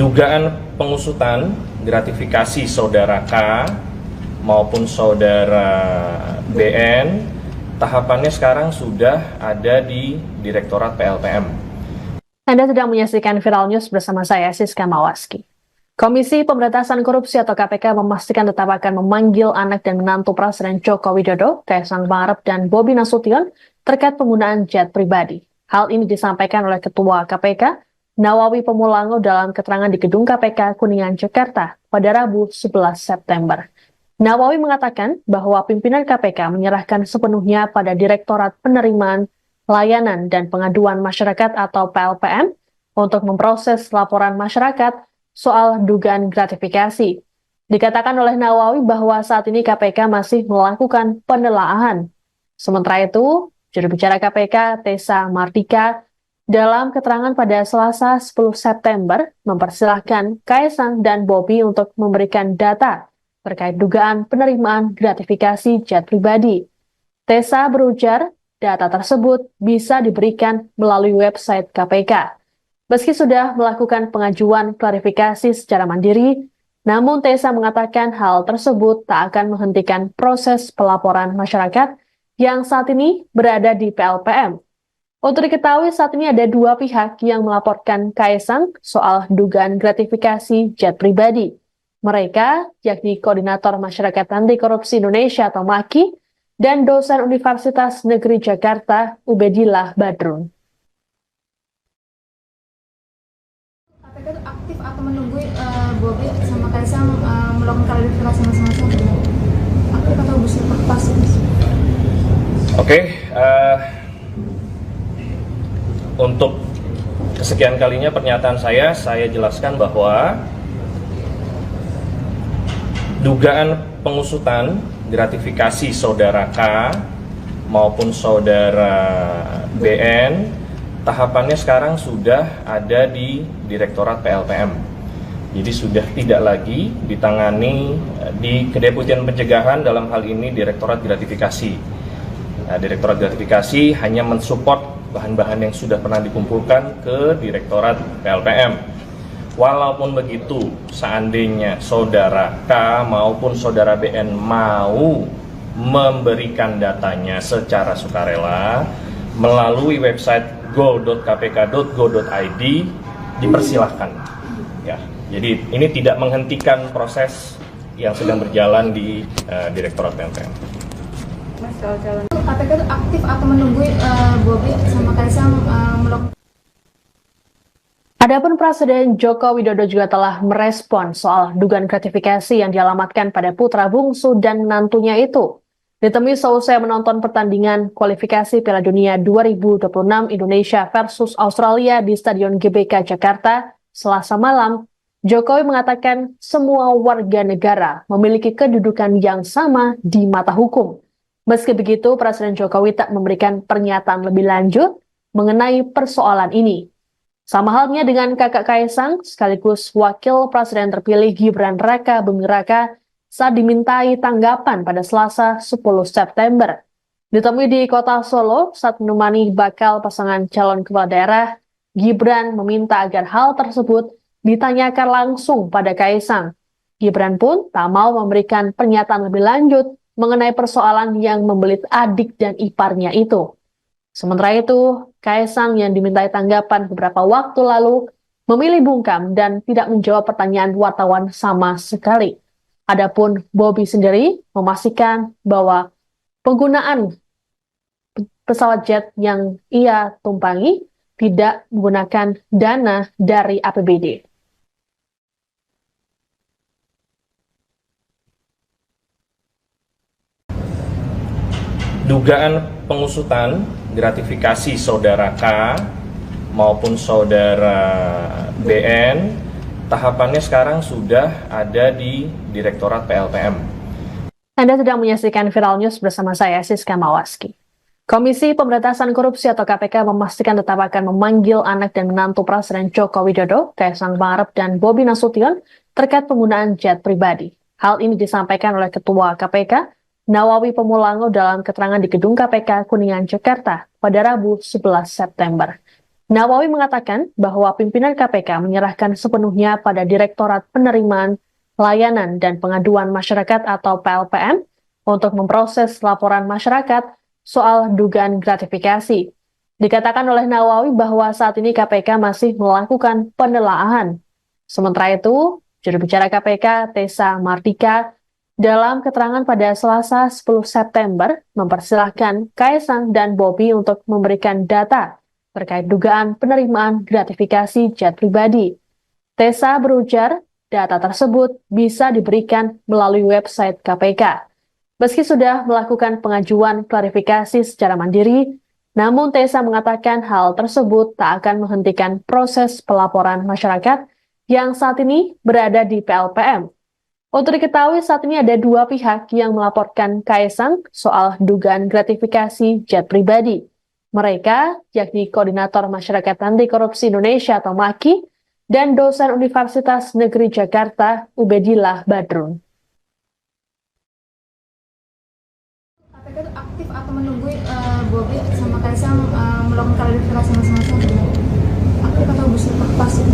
Dugaan pengusutan gratifikasi saudara K maupun saudara BN, tahapannya sekarang sudah ada di Direktorat PLPM. Anda sedang menyaksikan Viral News bersama saya, Siska Mawaski. Komisi Pemberantasan Korupsi atau KPK memastikan tetap akan memanggil anak dan menantu Presiden Joko Widodo, Kaisang Pangarep dan Bobi Nasution terkait penggunaan jet pribadi. Hal ini disampaikan oleh Ketua KPK, Nawawi Pemulango dalam keterangan di Gedung KPK Kuningan, Jakarta pada Rabu 11 September. Nawawi mengatakan bahwa pimpinan KPK menyerahkan sepenuhnya pada Direktorat Penerimaan, Layanan, dan Pengaduan Masyarakat atau PLPM untuk memproses laporan masyarakat soal dugaan gratifikasi. Dikatakan oleh Nawawi bahwa saat ini KPK masih melakukan penelaahan. Sementara itu, juru bicara KPK, Tessa Mardika, dalam keterangan pada Selasa 10 September, mempersilahkan Kaisang dan Bobi untuk memberikan data terkait dugaan penerimaan gratifikasi jet pribadi. Tessa berujar, data tersebut bisa diberikan melalui website KPK. Meski sudah melakukan pengajuan klarifikasi secara mandiri, namun Tessa mengatakan hal tersebut tak akan menghentikan proses pelaporan masyarakat yang saat ini berada di PLPM. Untuk diketahui saat ini ada dua pihak yang melaporkan Kaisang soal dugaan gratifikasi jet pribadi. Mereka yakni Koordinator Masyarakat Anti Korupsi Indonesia atau MAKI dan dosen Universitas Negeri Jakarta Ubedillah Badrun. KPK itu aktif atau menunggu Bobi sama Kaisang melakukan klarifikasi masing-masing? Aktif atau pasif? Oke. Untuk kesekian kalinya pernyataan saya jelaskan bahwa dugaan pengusutan gratifikasi saudara K maupun saudara BN, tahapannya sekarang sudah ada di Direktorat PLPM. Jadi sudah tidak lagi ditangani di Kedeputian Pencegahan, dalam hal ini Direktorat Gratifikasi. Direktorat Gratifikasi hanya mensupport bahan-bahan yang sudah pernah dikumpulkan ke Direktorat PLPM. Walaupun begitu, seandainya saudara K maupun saudara BN mau memberikan datanya secara sukarela melalui website go.kpk.go.id, dipersilahkan. Ya, jadi ini tidak menghentikan proses yang sedang berjalan di Direktorat PLPM. Mas, kalau calon KPK itu aktif atau menunggu Bobi sama Kaisang melakukan. Adapun Presiden Joko Widodo juga telah merespon soal dugaan gratifikasi yang dialamatkan pada putra bungsu dan menantunya itu. Ditemui seusai menonton pertandingan kualifikasi Piala Dunia 2026 Indonesia versus Australia di Stadion GBK Jakarta, Selasa malam, Jokowi mengatakan semua warga negara memiliki kedudukan yang sama di mata hukum. Meski begitu, Presiden Jokowi tak memberikan pernyataan lebih lanjut mengenai persoalan ini. Sama halnya dengan kakak Kaisang, sekaligus Wakil Presiden terpilih Gibran Raka Buming Raka saat dimintai tanggapan pada Selasa 10 September. Ditemui di kota Solo saat menemani bakal pasangan calon kepala daerah, Gibran meminta agar hal tersebut ditanyakan langsung pada Kaisang. Gibran pun tak mau memberikan pernyataan lebih lanjut mengenai persoalan yang membelit adik dan iparnya itu. Sementara itu, Kaisang yang dimintai tanggapan beberapa waktu lalu memilih bungkam dan tidak menjawab pertanyaan wartawan sama sekali. Adapun Bobi sendiri memastikan bahwa penggunaan pesawat jet yang ia tumpangi tidak menggunakan dana dari APBD. Dugaan pengusutan gratifikasi saudara K maupun saudara BN, tahapannya sekarang sudah ada di Direktorat PLPM. Anda sedang menyaksikan Viral News bersama saya, Siska Mawaski. Komisi Pemberantasan Korupsi atau KPK memastikan tetap akan memanggil anak dan menantu Presiden Joko Widodo, Kaisang Pangarep dan Bobi Nasution terkait penggunaan jet pribadi. Hal ini disampaikan oleh Ketua KPK, Nawawi Pemulango dalam keterangan di Gedung KPK Kuningan, Jakarta pada Rabu 11 September. Nawawi mengatakan bahwa pimpinan KPK menyerahkan sepenuhnya pada Direktorat Penerimaan, Layanan, dan Pengaduan Masyarakat atau PLPM untuk memproses laporan masyarakat soal dugaan gratifikasi. Dikatakan oleh Nawawi bahwa saat ini KPK masih melakukan penelaahan. Sementara itu, juru bicara KPK, Tessa Mardika, dalam keterangan pada Selasa 10 September, mempersilahkan Kaisang dan Bobi untuk memberikan data terkait dugaan penerimaan gratifikasi jet pribadi. Tessa berujar, data tersebut bisa diberikan melalui website KPK. Meski sudah melakukan pengajuan klarifikasi secara mandiri, namun Tessa mengatakan hal tersebut tak akan menghentikan proses pelaporan masyarakat yang saat ini berada di PLPM. Untuk diketahui saat ini ada dua pihak yang melaporkan Kaisang soal dugaan gratifikasi jet pribadi. Mereka yakni Koordinator Masyarakat Anti Korupsi Indonesia atau MAKI dan dosen Universitas Negeri Jakarta Ubedillah Badrun. KPK itu aktif atau menunggu Bobi sama Kaisang melakukan klarifikasi masing-masing? Aktif atau bersifat pasif?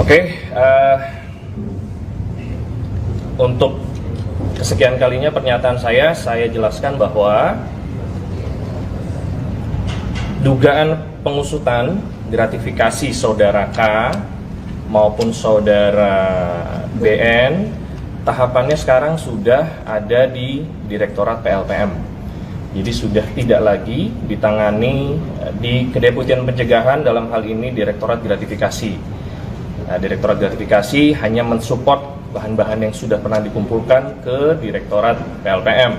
Oke, untuk kesekian kalinya pernyataan saya jelaskan bahwa dugaan pengusutan gratifikasi saudara K maupun saudara BN, tahapannya sekarang sudah ada di Direktorat PLPM. Jadi sudah tidak lagi ditangani di Kedeputian Pencegahan, dalam hal ini Direktorat Gratifikasi. Direktorat Gratifikasi hanya mensupport bahan-bahan yang sudah pernah dikumpulkan ke Direktorat PLPM.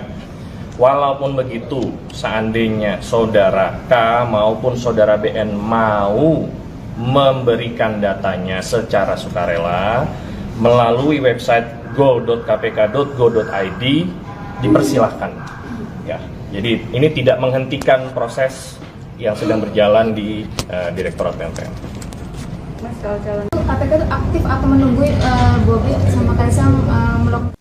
Walaupun begitu, seandainya saudara K maupun saudara BN mau memberikan datanya secara sukarela melalui website go.kpk.go.id, dipersilahkan. Ya, jadi ini tidak menghentikan proses yang sedang berjalan di Direktorat PLPM. Mas, kalau calon KPK itu aktif atau menunggu Bobi sama Kaisang melakukan.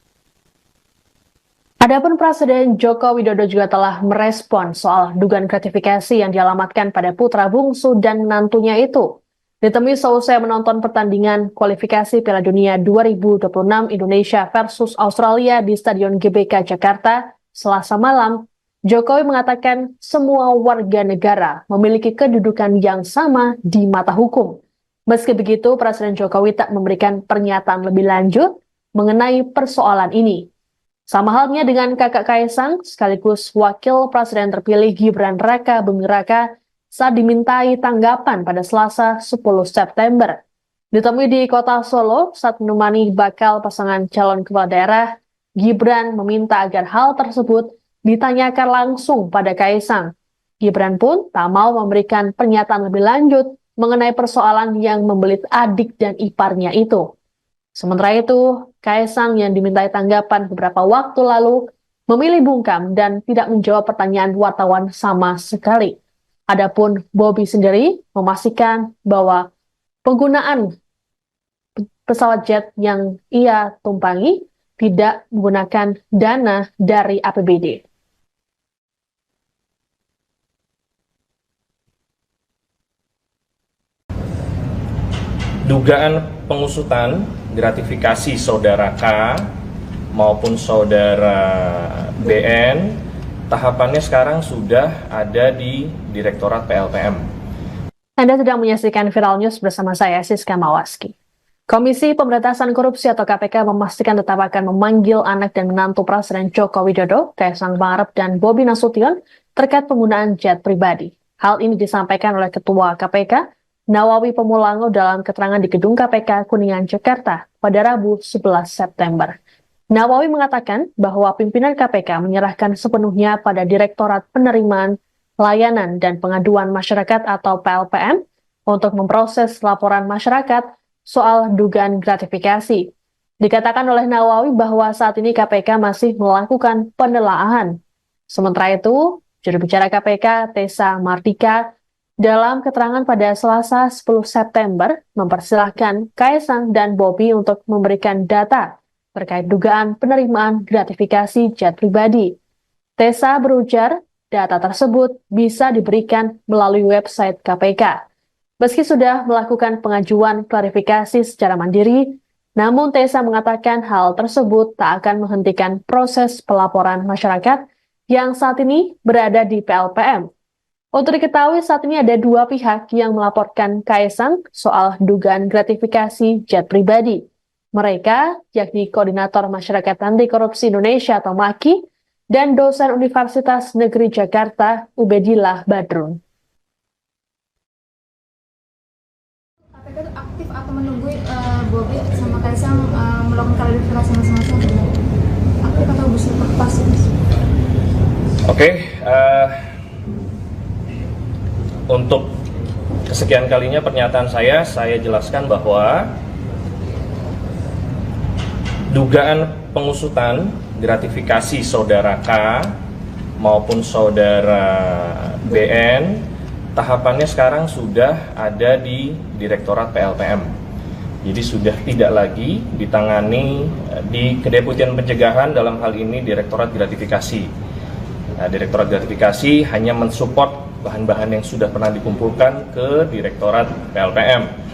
Adapun Presiden Joko Widodo juga telah merespon soal dugaan gratifikasi yang dialamatkan pada putra bungsu dan menantunya itu. Ditemui seusai menonton pertandingan kualifikasi Piala Dunia 2026 Indonesia versus Australia di Stadion GBK Jakarta, Selasa malam, Jokowi mengatakan semua warga negara memiliki kedudukan yang sama di mata hukum. Meski begitu, Presiden Jokowi tak memberikan pernyataan lebih lanjut mengenai persoalan ini. Sama halnya dengan kakak Kaisang, sekaligus Wakil Presiden terpilih Gibran Raka Buming Raka saat dimintai tanggapan pada Selasa 10 September. Ditemui di kota Solo saat menemani bakal pasangan calon kepala daerah, Gibran meminta agar hal tersebut ditanyakan langsung pada Kaisang. Gibran pun tak mau memberikan pernyataan lebih lanjut mengenai persoalan yang membelit adik dan iparnya itu. Sementara itu, Kaisang yang dimintai tanggapan beberapa waktu lalu memilih bungkam dan tidak menjawab pertanyaan wartawan sama sekali. Adapun Bobi sendiri memastikan bahwa penggunaan pesawat jet yang ia tumpangi tidak menggunakan dana dari APBD. Dugaan pengusutan gratifikasi saudara K maupun saudara BN, tahapannya sekarang sudah ada di Direktorat PLPM. Anda sedang menyaksikan Viral News bersama saya, Siska Mawaski. Komisi Pemberantasan Korupsi atau KPK memastikan tetap akan memanggil anak dan menantu Presiden Joko Widodo, Kaisang Pangarep dan Bobi Nasution terkait penggunaan jet pribadi. Hal ini disampaikan oleh Ketua KPK, Nawawi Pemulango dalam keterangan di Gedung KPK Kuningan, Jakarta pada Rabu 11 September. Nawawi mengatakan bahwa pimpinan KPK menyerahkan sepenuhnya pada Direktorat Penerimaan, Layanan, dan Pengaduan Masyarakat atau PLPM untuk memproses laporan masyarakat soal dugaan gratifikasi. Dikatakan oleh Nawawi bahwa saat ini KPK masih melakukan penelaahan. Sementara itu, juru bicara KPK, Tessa Mardika, dalam keterangan pada Selasa 10 September, mempersilahkan Kaisang dan Bobi untuk memberikan data terkait dugaan penerimaan gratifikasi jet pribadi. Tessa berujar, data tersebut bisa diberikan melalui website KPK. Meski sudah melakukan pengajuan klarifikasi secara mandiri, namun Tessa mengatakan hal tersebut tak akan menghentikan proses pelaporan masyarakat yang saat ini berada di PLPM. Untuk diketahui saat ini ada dua pihak yang melaporkan Kaisang soal dugaan gratifikasi jet pribadi. Mereka yakni Koordinator Masyarakat Anti Korupsi Indonesia atau MAKI dan dosen Universitas Negeri Jakarta Ubedillah Badrun. KPK itu aktif atau menunggu Bobi sama Kaisang melakukan klarifikasi masing-masing? Aktif atau bersifat pasif? Oke, untuk kesekian kalinya pernyataan saya jelaskan bahwa dugaan pengusutan gratifikasi saudara K maupun saudara BN, tahapannya sekarang sudah ada di Direktorat PLPM. Jadi sudah tidak lagi ditangani di Kedeputian Pencegahan, dalam hal ini Direktorat Gratifikasi. Nah, Direktorat Gratifikasi hanya mensupport bahan-bahan yang sudah pernah dikumpulkan ke Direktorat PLPM.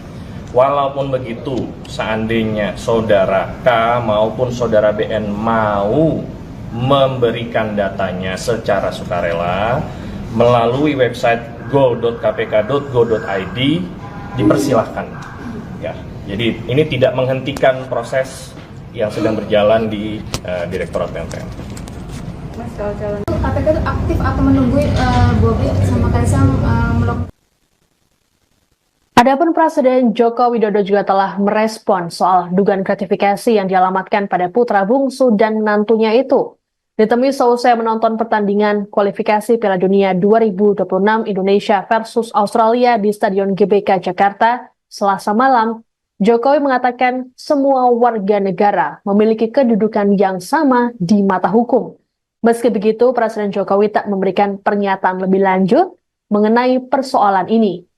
Walaupun begitu, seandainya saudara K maupun saudara BN mau memberikan datanya secara sukarela melalui website go.kpk.go.id, dipersilahkan. Ya, jadi ini tidak menghentikan proses yang sedang berjalan di Direktorat PLPM. Mas, kalau calon KPK itu aktif atau menunggu Bobi sama Kaisang melakukan. Adapun Presiden Joko Widodo juga telah merespon soal dugaan gratifikasi yang dialamatkan pada putra bungsu dan menantunya itu. Ditemui seusai menonton pertandingan kualifikasi Piala Dunia 2026 Indonesia versus Australia di Stadion GBK Jakarta Selasa malam, Jokowi mengatakan semua warga negara memiliki kedudukan yang sama di mata hukum. Meski begitu, Presiden Jokowi tak memberikan pernyataan lebih lanjut mengenai persoalan ini.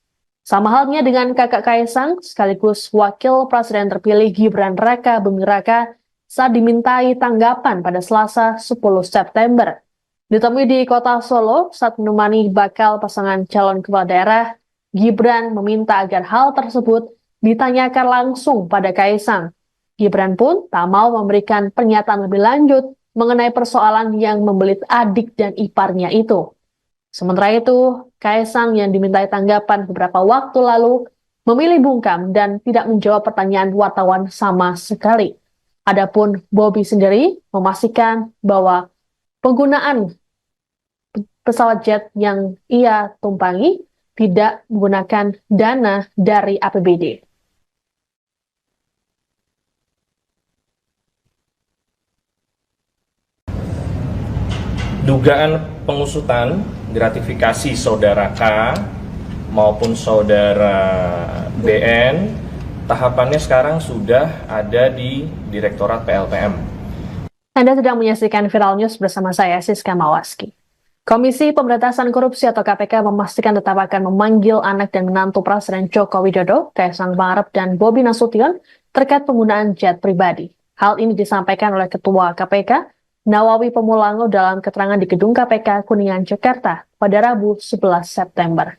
Sama halnya dengan kakak Kaisang, sekaligus Wakil Presiden terpilih Gibran Raka Buming Raka saat dimintai tanggapan pada Selasa 10 September. Ditemui di kota Solo saat menemani bakal pasangan calon kepala daerah, Gibran meminta agar hal tersebut ditanyakan langsung pada Kaisang. Gibran pun tak mau memberikan pernyataan lebih lanjut mengenai persoalan yang membelit adik dan iparnya itu. Sementara itu, Kaisang yang dimintai tanggapan beberapa waktu lalu memilih bungkam dan tidak menjawab pertanyaan wartawan sama sekali. Adapun Bobi sendiri memastikan bahwa penggunaan pesawat jet yang ia tumpangi tidak menggunakan dana dari APBD. Dugaan pengusutan gratifikasi saudara K maupun saudara BN, tahapannya sekarang sudah ada di Direktorat PLPM. Anda sedang menyaksikan Viral News bersama saya, Siska Mawaski. Komisi Pemberantasan Korupsi atau KPK memastikan tetap akan memanggil anak dan menantu Presiden Joko Widodo, Kaisang Pangarep dan Bobi Nasution terkait penggunaan jet pribadi. Hal ini disampaikan oleh Ketua KPK, Nawawi Pemulango dalam keterangan di Gedung KPK Kuningan, Jakarta pada Rabu 11 September.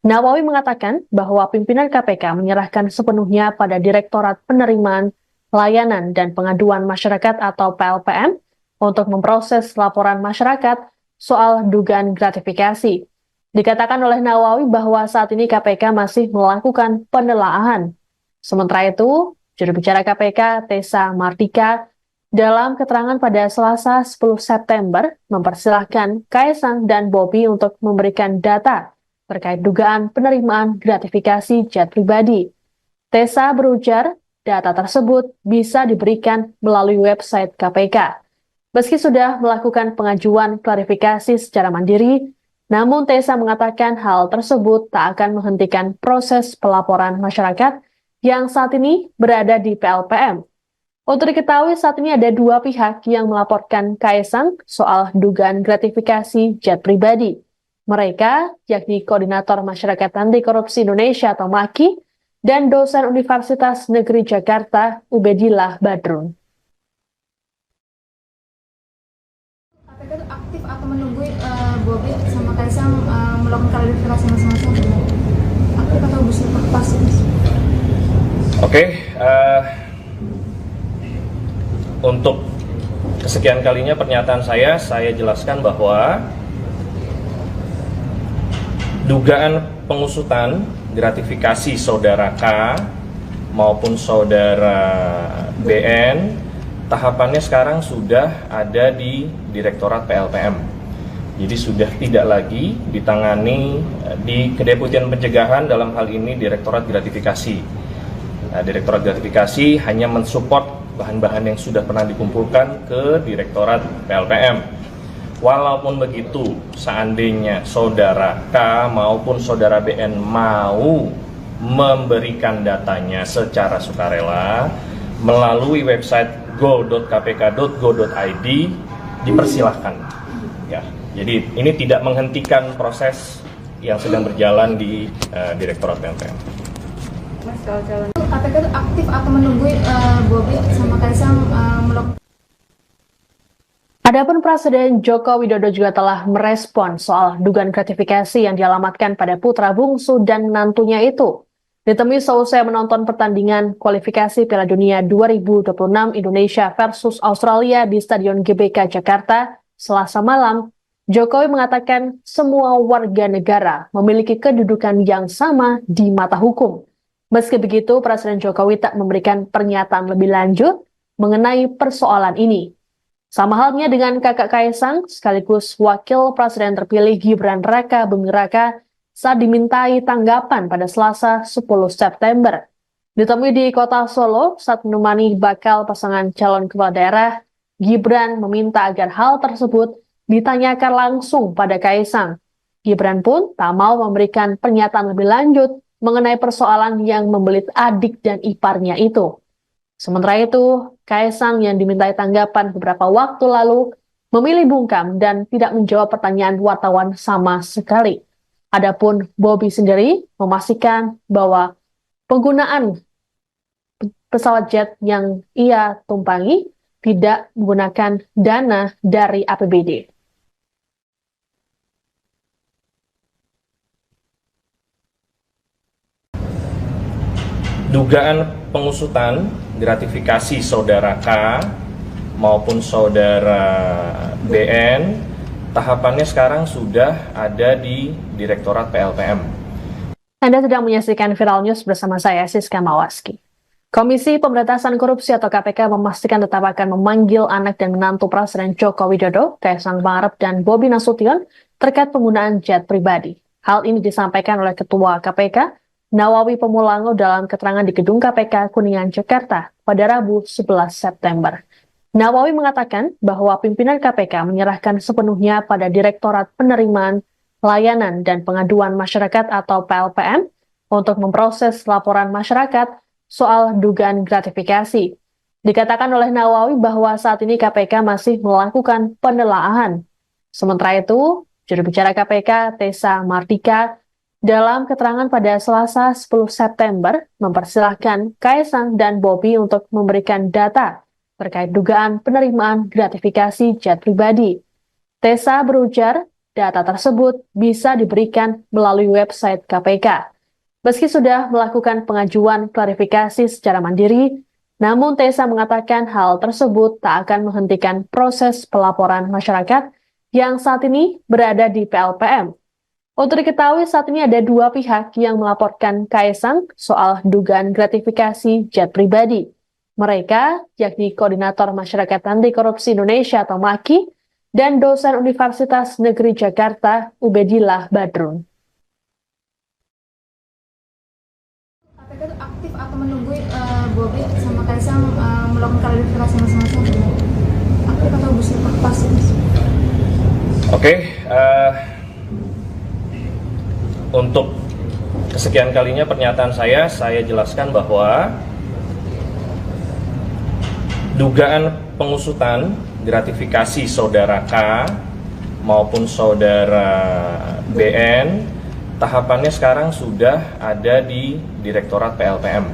Nawawi mengatakan bahwa pimpinan KPK menyerahkan sepenuhnya pada Direktorat Penerimaan Layanan dan Pengaduan Masyarakat atau PLPM untuk memproses laporan masyarakat soal dugaan gratifikasi. Dikatakan oleh Nawawi bahwa saat ini KPK masih melakukan penelaahan. Sementara itu, juru bicara KPK Tessa Mardika dalam keterangan pada Selasa 10 September mempersilahkan Kaisang dan Bobi untuk memberikan data terkait dugaan penerimaan gratifikasi jet pribadi. Tessa berujar, data tersebut bisa diberikan melalui website KPK. Meski sudah melakukan pengajuan klarifikasi secara mandiri, namun Tessa mengatakan hal tersebut tak akan menghentikan proses pelaporan masyarakat yang saat ini berada di PLPM. Untuk diketahui saat ini ada dua pihak yang melaporkan Kaisang soal dugaan gratifikasi jet pribadi. Mereka yakni Koordinator Masyarakat Anti Korupsi Indonesia atau MAKI dan dosen Universitas Negeri Jakarta Ubedillah Badrun. KPK itu aktif atau menunggu Bobi sama Kaisang melakukan klarifikasi masing-masing? Aktif atau pasif? Oke, untuk kesekian kalinya pernyataan saya jelaskan bahwa dugaan pengusutan gratifikasi saudara K maupun saudara BN, tahapannya sekarang sudah ada di Direktorat PLPM. Jadi sudah tidak lagi ditangani di Kedeputian Pencegahan, dalam hal ini Direktorat Gratifikasi. Direktorat Gratifikasi hanya mensupport bahan-bahan yang sudah pernah dikumpulkan ke Direktorat PLPM. Walaupun begitu, seandainya saudara K maupun saudara BN mau memberikan datanya secara sukarela melalui website go.kpk.go.id, dipersilahkan. Ya, jadi ini tidak menghentikan proses yang sedang berjalan di Direktorat PLPM. Mas, kalau calon KPK itu aktif atau menunggu Bobi sama Kaisang melakukan. Adapun Presiden Joko Widodo juga telah merespon soal dugaan gratifikasi yang dialamatkan pada putra bungsu dan menantunya itu. Ditemui seusai menonton pertandingan kualifikasi Piala Dunia 2026 Indonesia versus Australia di Stadion GBK Jakarta Selasa malam, Jokowi mengatakan semua warga negara memiliki kedudukan yang sama di mata hukum. Meski begitu, Presiden Jokowi tak memberikan pernyataan lebih lanjut mengenai persoalan ini. Sama halnya dengan kakak Kaisang, sekaligus Wakil Presiden terpilih Gibran Raka Buming Raka saat dimintai tanggapan pada Selasa 10 September. Ditemui di kota Solo saat menemani bakal pasangan calon kepala daerah, Gibran meminta agar hal tersebut ditanyakan langsung pada Kaisang. Gibran pun tak mau memberikan pernyataan lebih lanjut mengenai persoalan yang membelit adik dan iparnya itu. Sementara itu, Kaisang yang dimintai tanggapan beberapa waktu lalu memilih bungkam dan tidak menjawab pertanyaan wartawan sama sekali. Adapun Bobi sendiri memastikan bahwa penggunaan pesawat jet yang ia tumpangi tidak menggunakan dana dari APBD. Dugaan pengusutan gratifikasi saudara K maupun saudara BN, tahapannya sekarang sudah ada di Direktorat PLPM. Anda sedang menyaksikan Viral News bersama saya, Siska Mawaski. Komisi Pemberantasan Korupsi atau KPK memastikan tetap akan memanggil anak dan menantu Presiden Joko Widodo, Kaisang Pangarep dan Bobi Nasution terkait penggunaan jet pribadi. Hal ini disampaikan oleh Ketua KPK, Nawawi Pemulango dalam keterangan di Gedung KPK Kuningan, Jakarta pada Rabu 11 September. Nawawi mengatakan bahwa pimpinan KPK menyerahkan sepenuhnya pada Direktorat Penerimaan, Layanan, dan Pengaduan Masyarakat atau PLPM untuk memproses laporan masyarakat soal dugaan gratifikasi. Dikatakan oleh Nawawi bahwa saat ini KPK masih melakukan penelaahan. Sementara itu, juru bicara KPK, Tessa Martika, dalam keterangan pada Selasa 10 September, mempersilahkan Kaisang dan Bobi untuk memberikan data terkait dugaan penerimaan gratifikasi jet pribadi. Tessa berujar, data tersebut bisa diberikan melalui website KPK. Meski sudah melakukan pengajuan klarifikasi secara mandiri, namun Tessa mengatakan hal tersebut tak akan menghentikan proses pelaporan masyarakat yang saat ini berada di PLPM. Untuk diketahui saat ini ada dua pihak yang melaporkan Kaisang soal dugaan gratifikasi jet pribadi. Mereka yakni Koordinator Masyarakat Anti Korupsi Indonesia atau MAKI dan dosen Universitas Negeri Jakarta Ubedillah Badrun. KPK itu aktif atau menunggu Bobi sama Kaisang melakukan klarifikasi masing-masing? Aktif atau bersifat pasif? Oke, untuk kesekian kalinya pernyataan saya jelaskan bahwa dugaan pengusutan gratifikasi saudara K maupun saudara BN tahapannya sekarang sudah ada di Direktorat PLPM.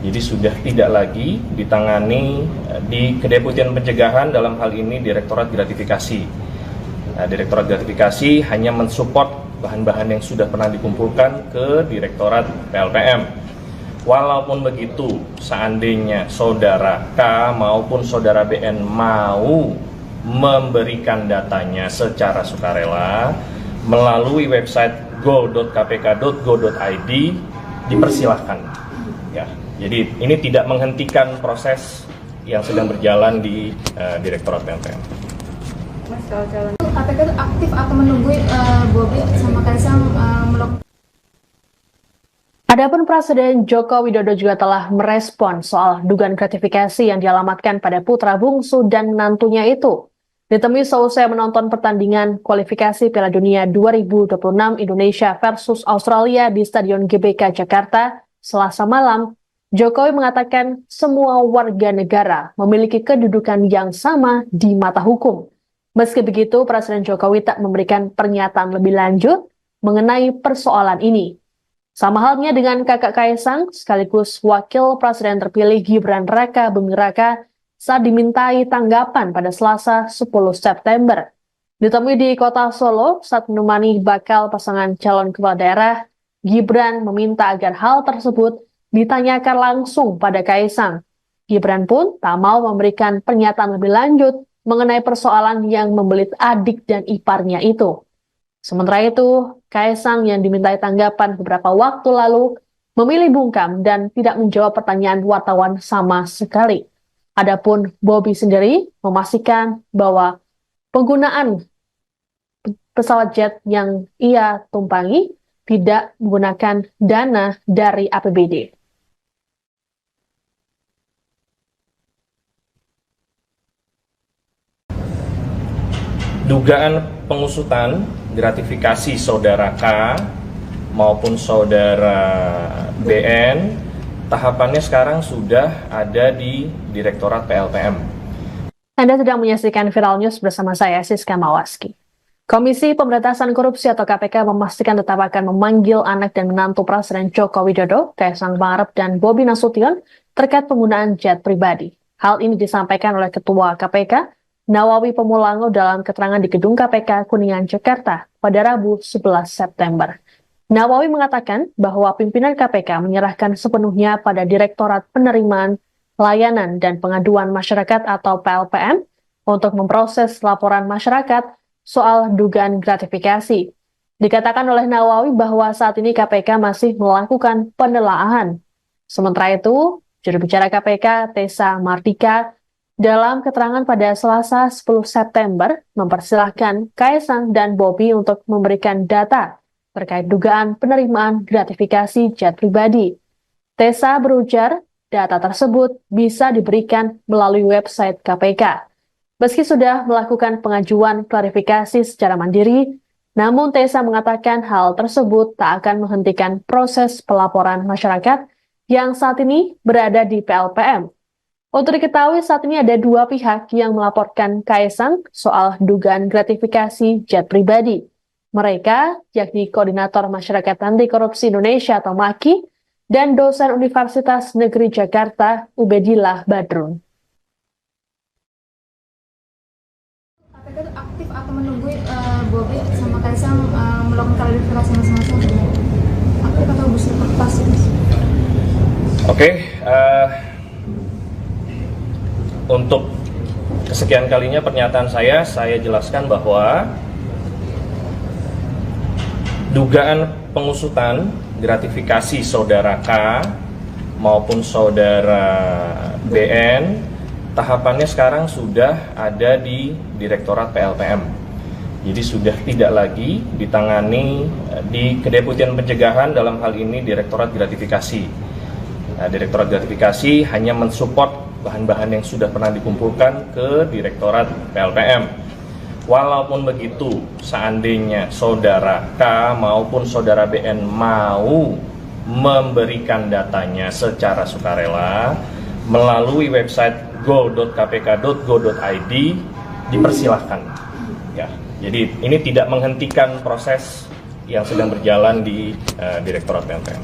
Jadi sudah tidak lagi ditangani di Kedeputian Pencegahan, dalam hal ini Direktorat Gratifikasi. Direktorat Gratifikasi hanya mensupport bahan-bahan yang sudah pernah dikumpulkan ke Direktorat PLPM. Walaupun begitu, seandainya saudara K maupun saudara BN mau memberikan datanya secara sukarela melalui website go.kpk.go.id, dipersilahkan. Ya, jadi ini tidak menghentikan proses yang sedang berjalan di Direktorat PLPM. KPK itu aktif atau menunggu Bobi sama Kaisang melakukan. Adapun Presiden Joko Widodo juga telah merespon soal dugaan gratifikasi yang dialamatkan pada putra bungsu dan menantunya itu. Ditemui seusai menonton pertandingan kualifikasi Piala Dunia 2026 Indonesia versus Australia di Stadion GBK Jakarta Selasa malam, Jokowi mengatakan semua warga negara memiliki kedudukan yang sama di mata hukum. Meski begitu, Presiden Jokowi tak memberikan pernyataan lebih lanjut mengenai persoalan ini. Sama halnya dengan kakak Kaisang, sekaligus Wakil Presiden terpilih Gibran Raka Buming Raka saat dimintai tanggapan pada Selasa 10 September. Ditemui di kota Solo saat menemani bakal pasangan calon kepala daerah, Gibran meminta agar hal tersebut ditanyakan langsung pada Kaisang. Gibran pun tak mau memberikan pernyataan lebih lanjut mengenai persoalan yang membelit adik dan iparnya itu. Sementara itu, Kaisang yang dimintai tanggapan beberapa waktu lalu memilih bungkam dan tidak menjawab pertanyaan wartawan sama sekali. Adapun Bobi sendiri memastikan bahwa penggunaan pesawat jet yang ia tumpangi tidak menggunakan dana dari APBD. Dugaan pengusutan gratifikasi saudara K maupun saudara BN tahapannya sekarang sudah ada di Direktorat PLPM. Anda sedang menyaksikan Viral News bersama saya, Siska Mawaski. Komisi Pemberantasan Korupsi atau KPK memastikan tetap akan memanggil anak dan menantu Presiden Joko Widodo, Kaisang Pangarep dan Bobi Nasution terkait penggunaan jet pribadi. Hal ini disampaikan oleh Ketua KPK, Nawawi Pemulango dalam keterangan di Gedung KPK Kuningan, Jakarta pada Rabu 11 September. Nawawi mengatakan bahwa pimpinan KPK menyerahkan sepenuhnya pada Direktorat Penerimaan, Layanan, dan Pengaduan Masyarakat atau PLPM untuk memproses laporan masyarakat soal dugaan gratifikasi. Dikatakan oleh Nawawi bahwa saat ini KPK masih melakukan penelaahan. Sementara itu, juru bicara KPK, Tessa Martika, dalam keterangan pada Selasa 10 September, mempersilahkan Kaisang dan Bobi untuk memberikan data terkait dugaan penerimaan gratifikasi jet pribadi. Tessa berujar, data tersebut bisa diberikan melalui website KPK. Meski sudah melakukan pengajuan klarifikasi secara mandiri, namun Tessa mengatakan hal tersebut tak akan menghentikan proses pelaporan masyarakat yang saat ini berada di PLPM. Untuk diketahui saat ini ada dua pihak yang melaporkan Kaesang soal dugaan gratifikasi jet pribadi. Mereka yakni Koordinator Masyarakat Anti Korupsi Indonesia atau MAKI dan dosen Universitas Negeri Jakarta Ubedillah Badrun. KPK itu aktif atau menunggu Bobi sama Kaisang melakukan klarifikasi masing-masing? Aktif atau pasif? Oke, untuk kesekian kalinya pernyataan saya jelaskan bahwa dugaan pengusutan gratifikasi saudara K maupun saudara BN tahapannya sekarang sudah ada di Direktorat PLPM. Jadi sudah tidak lagi ditangani di Kedeputian Pencegahan, dalam hal ini Direktorat Gratifikasi. Nah, Direktorat Gratifikasi hanya mensupport bahan-bahan yang sudah pernah dikumpulkan ke Direktorat PLPM. Walaupun begitu, seandainya saudara K maupun saudara BN mau memberikan datanya secara sukarela melalui website go.kpk.go.id, dipersilahkan. Ya, jadi ini tidak menghentikan proses yang sedang berjalan di Direktorat PLPM.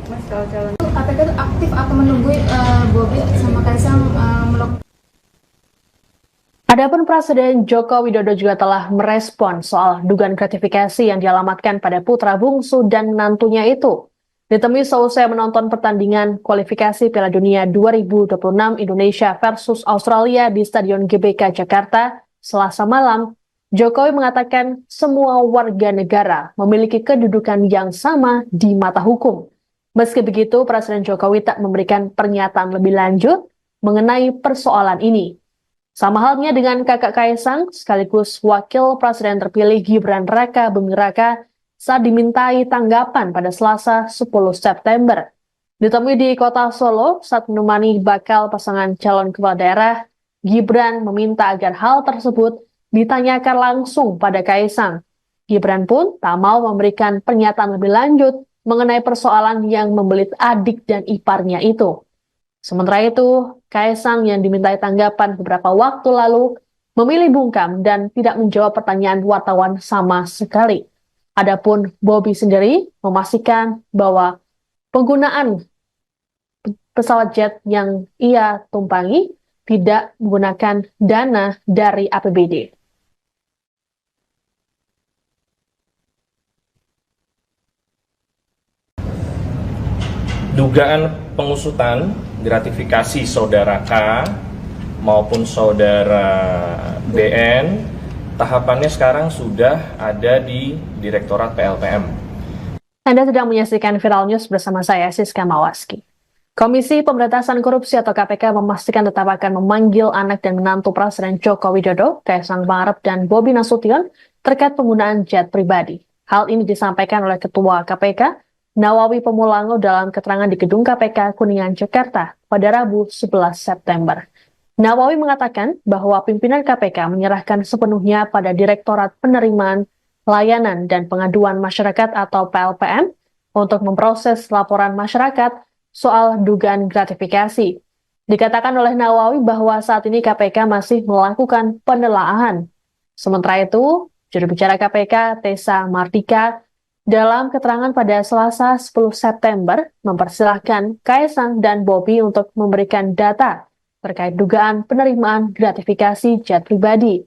Mas, kalau calon KPK itu aktif atau menunggu Bobi sama Kaisang melakukan. Adapun Presiden Joko Widodo juga telah merespon soal dugaan gratifikasi yang dialamatkan pada putra bungsu dan menantunya itu. Ditemui seusai menonton pertandingan kualifikasi Piala Dunia 2026 Indonesia versus Australia di Stadion GBK Jakarta Selasa malam, Jokowi mengatakan semua warga negara memiliki kedudukan yang sama di mata hukum. Meski begitu, Presiden Jokowi tak memberikan pernyataan lebih lanjut mengenai persoalan ini. Sama halnya dengan kakak Kaesang, sekaligus Wakil Presiden terpilih Gibran Raka Buming Raka saat dimintai tanggapan pada Selasa 10 September. Ditemui di kota Solo saat menemani bakal pasangan calon kepala daerah, Gibran meminta agar hal tersebut ditanyakan langsung pada Kaesang. Gibran pun tak mau memberikan pernyataan lebih lanjut mengenai persoalan yang membelit adik dan iparnya itu. Sementara itu, Kaesang yang dimintai tanggapan beberapa waktu lalu memilih bungkam dan tidak menjawab pertanyaan wartawan sama sekali. Adapun Bobi sendiri memastikan bahwa penggunaan pesawat jet yang ia tumpangi tidak menggunakan dana dari APBD. Dugaan pengusutan gratifikasi saudara K maupun saudara BN tahapannya sekarang sudah ada di Direktorat PLPM. Anda sedang menyaksikan Viral News bersama saya, Siska Mawaski. Komisi Pemberantasan Korupsi atau KPK memastikan tetap akan memanggil anak dan menantu Presiden Joko Widodo, Kaesang Pangarep dan Bobi Nasution terkait penggunaan jet pribadi. Hal ini disampaikan oleh Ketua KPK, Nawawi Pemulango dalam keterangan di Gedung KPK Kuningan, Jakarta pada Rabu 11 September. Nawawi mengatakan bahwa pimpinan KPK menyerahkan sepenuhnya pada Direktorat Penerimaan Layanan dan Pengaduan Masyarakat atau PLPM untuk memproses laporan masyarakat soal dugaan gratifikasi. Dikatakan oleh Nawawi bahwa saat ini KPK masih melakukan penelaahan. Sementara itu, juru bicara KPK Tessa Mardika dalam keterangan pada Selasa 10 September mempersilahkan Kaesang dan Bobi untuk memberikan data terkait dugaan penerimaan gratifikasi jet pribadi.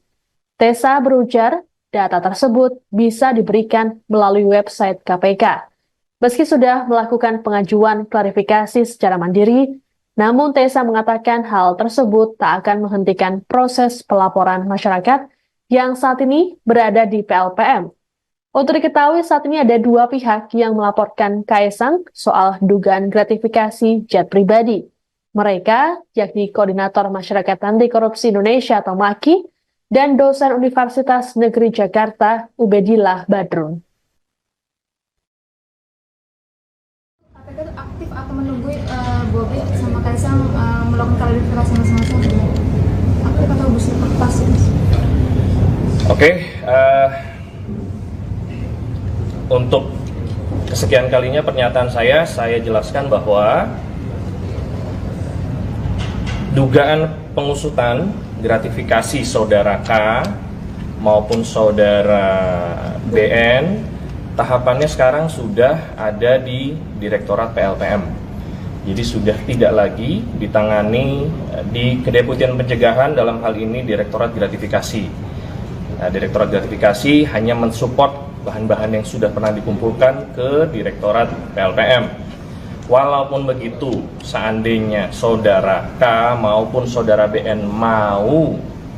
Tessa berujar, data tersebut bisa diberikan melalui website KPK. Meski sudah melakukan pengajuan klarifikasi secara mandiri, namun Tessa mengatakan hal tersebut tak akan menghentikan proses pelaporan masyarakat yang saat ini berada di PLPM. Untuk diketahui saat ini ada dua pihak yang melaporkan Kaesang soal dugaan gratifikasi jet pribadi. Mereka yakni Koordinator Masyarakat Anti Korupsi Indonesia atau MAKI dan dosen Universitas Negeri Jakarta Ubedillah Badrun. klarifikasi masa-masa aku kata bus lepas sih. Oke, untuk kesekian kalinya pernyataan saya jelaskan bahwa dugaan pengusutan gratifikasi saudara K maupun saudara BN tahapannya sekarang sudah ada di Direktorat PLPM. Jadi sudah tidak lagi ditangani di Kedeputian Pencegahan, dalam hal ini Direktorat Gratifikasi. Nah, Direktorat Gratifikasi hanya mensupport bahan-bahan yang sudah pernah dikumpulkan ke Direktorat PLPM. Walaupun begitu, seandainya saudara K maupun saudara BN mau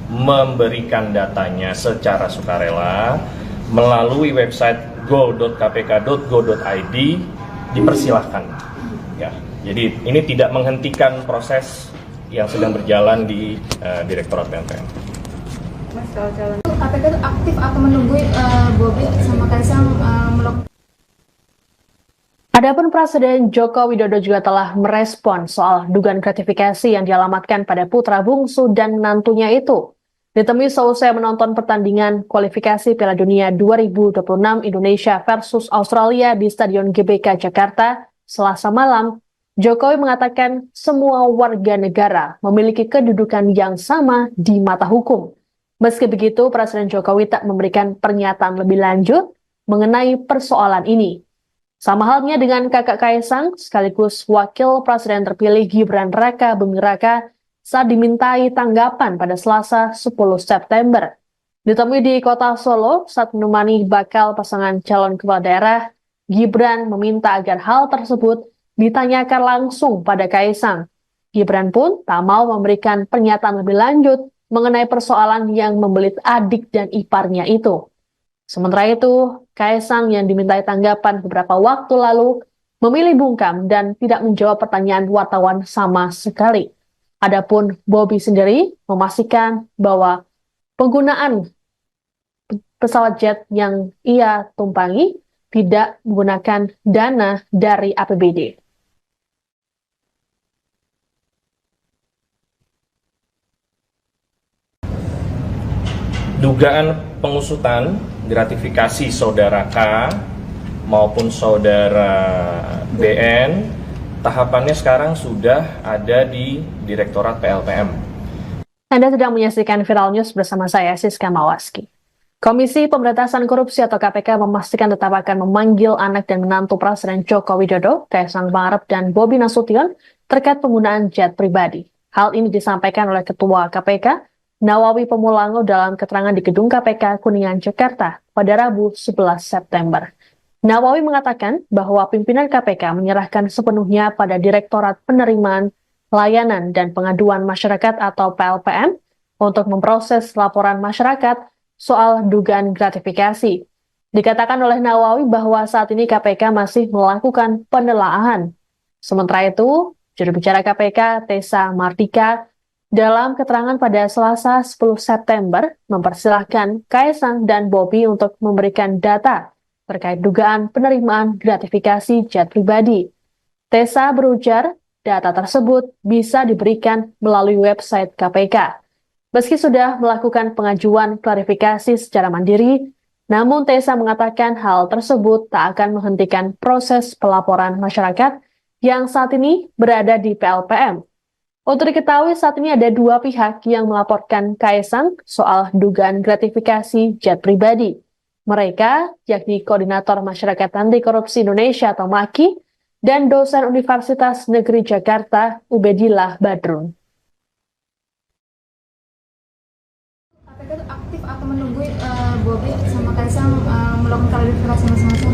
memberikan datanya secara sukarela melalui website go.kpk.go.id, dipersilahkan. Ya, jadi ini tidak menghentikan proses yang sedang berjalan di Direktorat PLPM. Mas, kalau calon KPK itu aktif atau menunggu Bobi sama Kaisang melakukan. Adapun Presiden Joko Widodo juga telah merespon soal dugaan gratifikasi yang dialamatkan pada putra bungsu dan menantunya itu. Ditemui seusai menonton pertandingan kualifikasi Piala Dunia 2026 Indonesia versus Australia di Stadion GBK Jakarta Selasa malam, Jokowi mengatakan semua warga negara memiliki kedudukan yang sama di mata hukum. Meski begitu, Presiden Jokowi tak memberikan pernyataan lebih lanjut mengenai persoalan ini. Sama halnya dengan kakak Kaisang, sekaligus Wakil Presiden terpilih Gibran Raka Buming Raka saat dimintai tanggapan pada Selasa 10 September. Ditemui di kota Solo saat menemani bakal pasangan calon kepala daerah, Gibran meminta agar hal tersebut ditanyakan langsung pada Kaisang. Gibran pun tak mau memberikan pernyataan lebih lanjut mengenai persoalan yang membelit adik dan iparnya itu. Sementara itu, Kaisang yang dimintai tanggapan beberapa waktu lalu memilih bungkam dan tidak menjawab pertanyaan wartawan sama sekali. Adapun Bobi sendiri memastikan bahwa penggunaan pesawat jet yang ia tumpangi tidak menggunakan dana dari APBD. Dugaan pengusutan gratifikasi saudara K maupun saudara BN tahapannya sekarang sudah ada di Direktorat PLPM. Anda sedang menyaksikan Viral News bersama saya, Siska Mawaski. Komisi Pemberantasan Korupsi atau KPK memastikan tetap akan memanggil anak dan menantu Presiden Joko Widodo, Kaisang Pangarep dan Bobi Nasution terkait penggunaan jet pribadi. Hal ini disampaikan oleh Ketua KPK, Nawawi Pemulango dalam keterangan di Gedung KPK Kuningan, Jakarta pada Rabu 11 September. Nawawi mengatakan bahwa pimpinan KPK menyerahkan sepenuhnya pada Direktorat Penerimaan, Layanan, dan Pengaduan Masyarakat atau PLPM untuk memproses laporan masyarakat soal dugaan gratifikasi. Dikatakan oleh Nawawi bahwa saat ini KPK masih melakukan penelaahan. Sementara itu, juru bicara KPK, Tessa Mardika, dalam keterangan pada Selasa 10 September, mempersilahkan Kaisang dan Bobi untuk memberikan data terkait dugaan penerimaan gratifikasi jet pribadi. Tessa berujar, data tersebut bisa diberikan melalui website KPK. Meski sudah melakukan pengajuan klarifikasi secara mandiri, namun Tessa mengatakan hal tersebut tak akan menghentikan proses pelaporan masyarakat yang saat ini berada di PLPM. Untuk diketahui saat ini ada dua pihak yang melaporkan Kaisang soal dugaan gratifikasi jet pribadi. Mereka yakni Koordinator Masyarakat Anti Korupsi Indonesia atau MAKI dan dosen Universitas Negeri Jakarta Ubedillah Badrun. KPK itu aktif atau menunggu Bobi sama Kaisang melakukan klarifikasi masa-masa.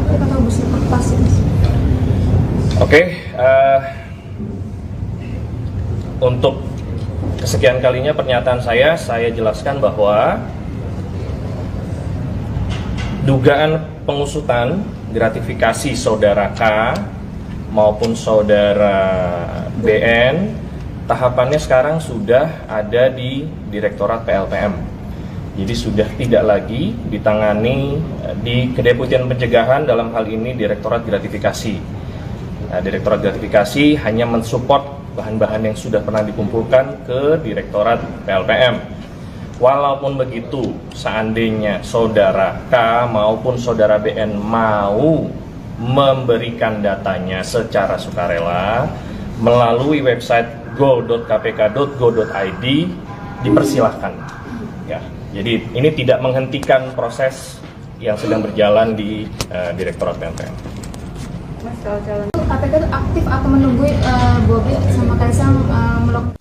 Aku kata bus lepas sih. Oke, untuk kesekian kalinya pernyataan saya jelaskan bahwa dugaan pengusutan gratifikasi saudara K maupun saudara BN tahapannya sekarang sudah ada di Direktorat PLPM. Jadi sudah tidak lagi ditangani di Kedeputian Pencegahan, dalam hal ini Direktorat Gratifikasi. Nah, Direktorat Gratifikasi hanya mensupport bahan-bahan yang sudah pernah dikumpulkan ke Direktorat PLPM. Walaupun begitu, seandainya saudara K maupun saudara BN mau memberikan datanya secara sukarela melalui website go.kpk.go.id, dipersilahkan. Ya, jadi ini tidak menghentikan proses yang sedang berjalan di Direktorat PLPM. KPK itu aktif atau menunggu Bobi sama Kaisang melakukan.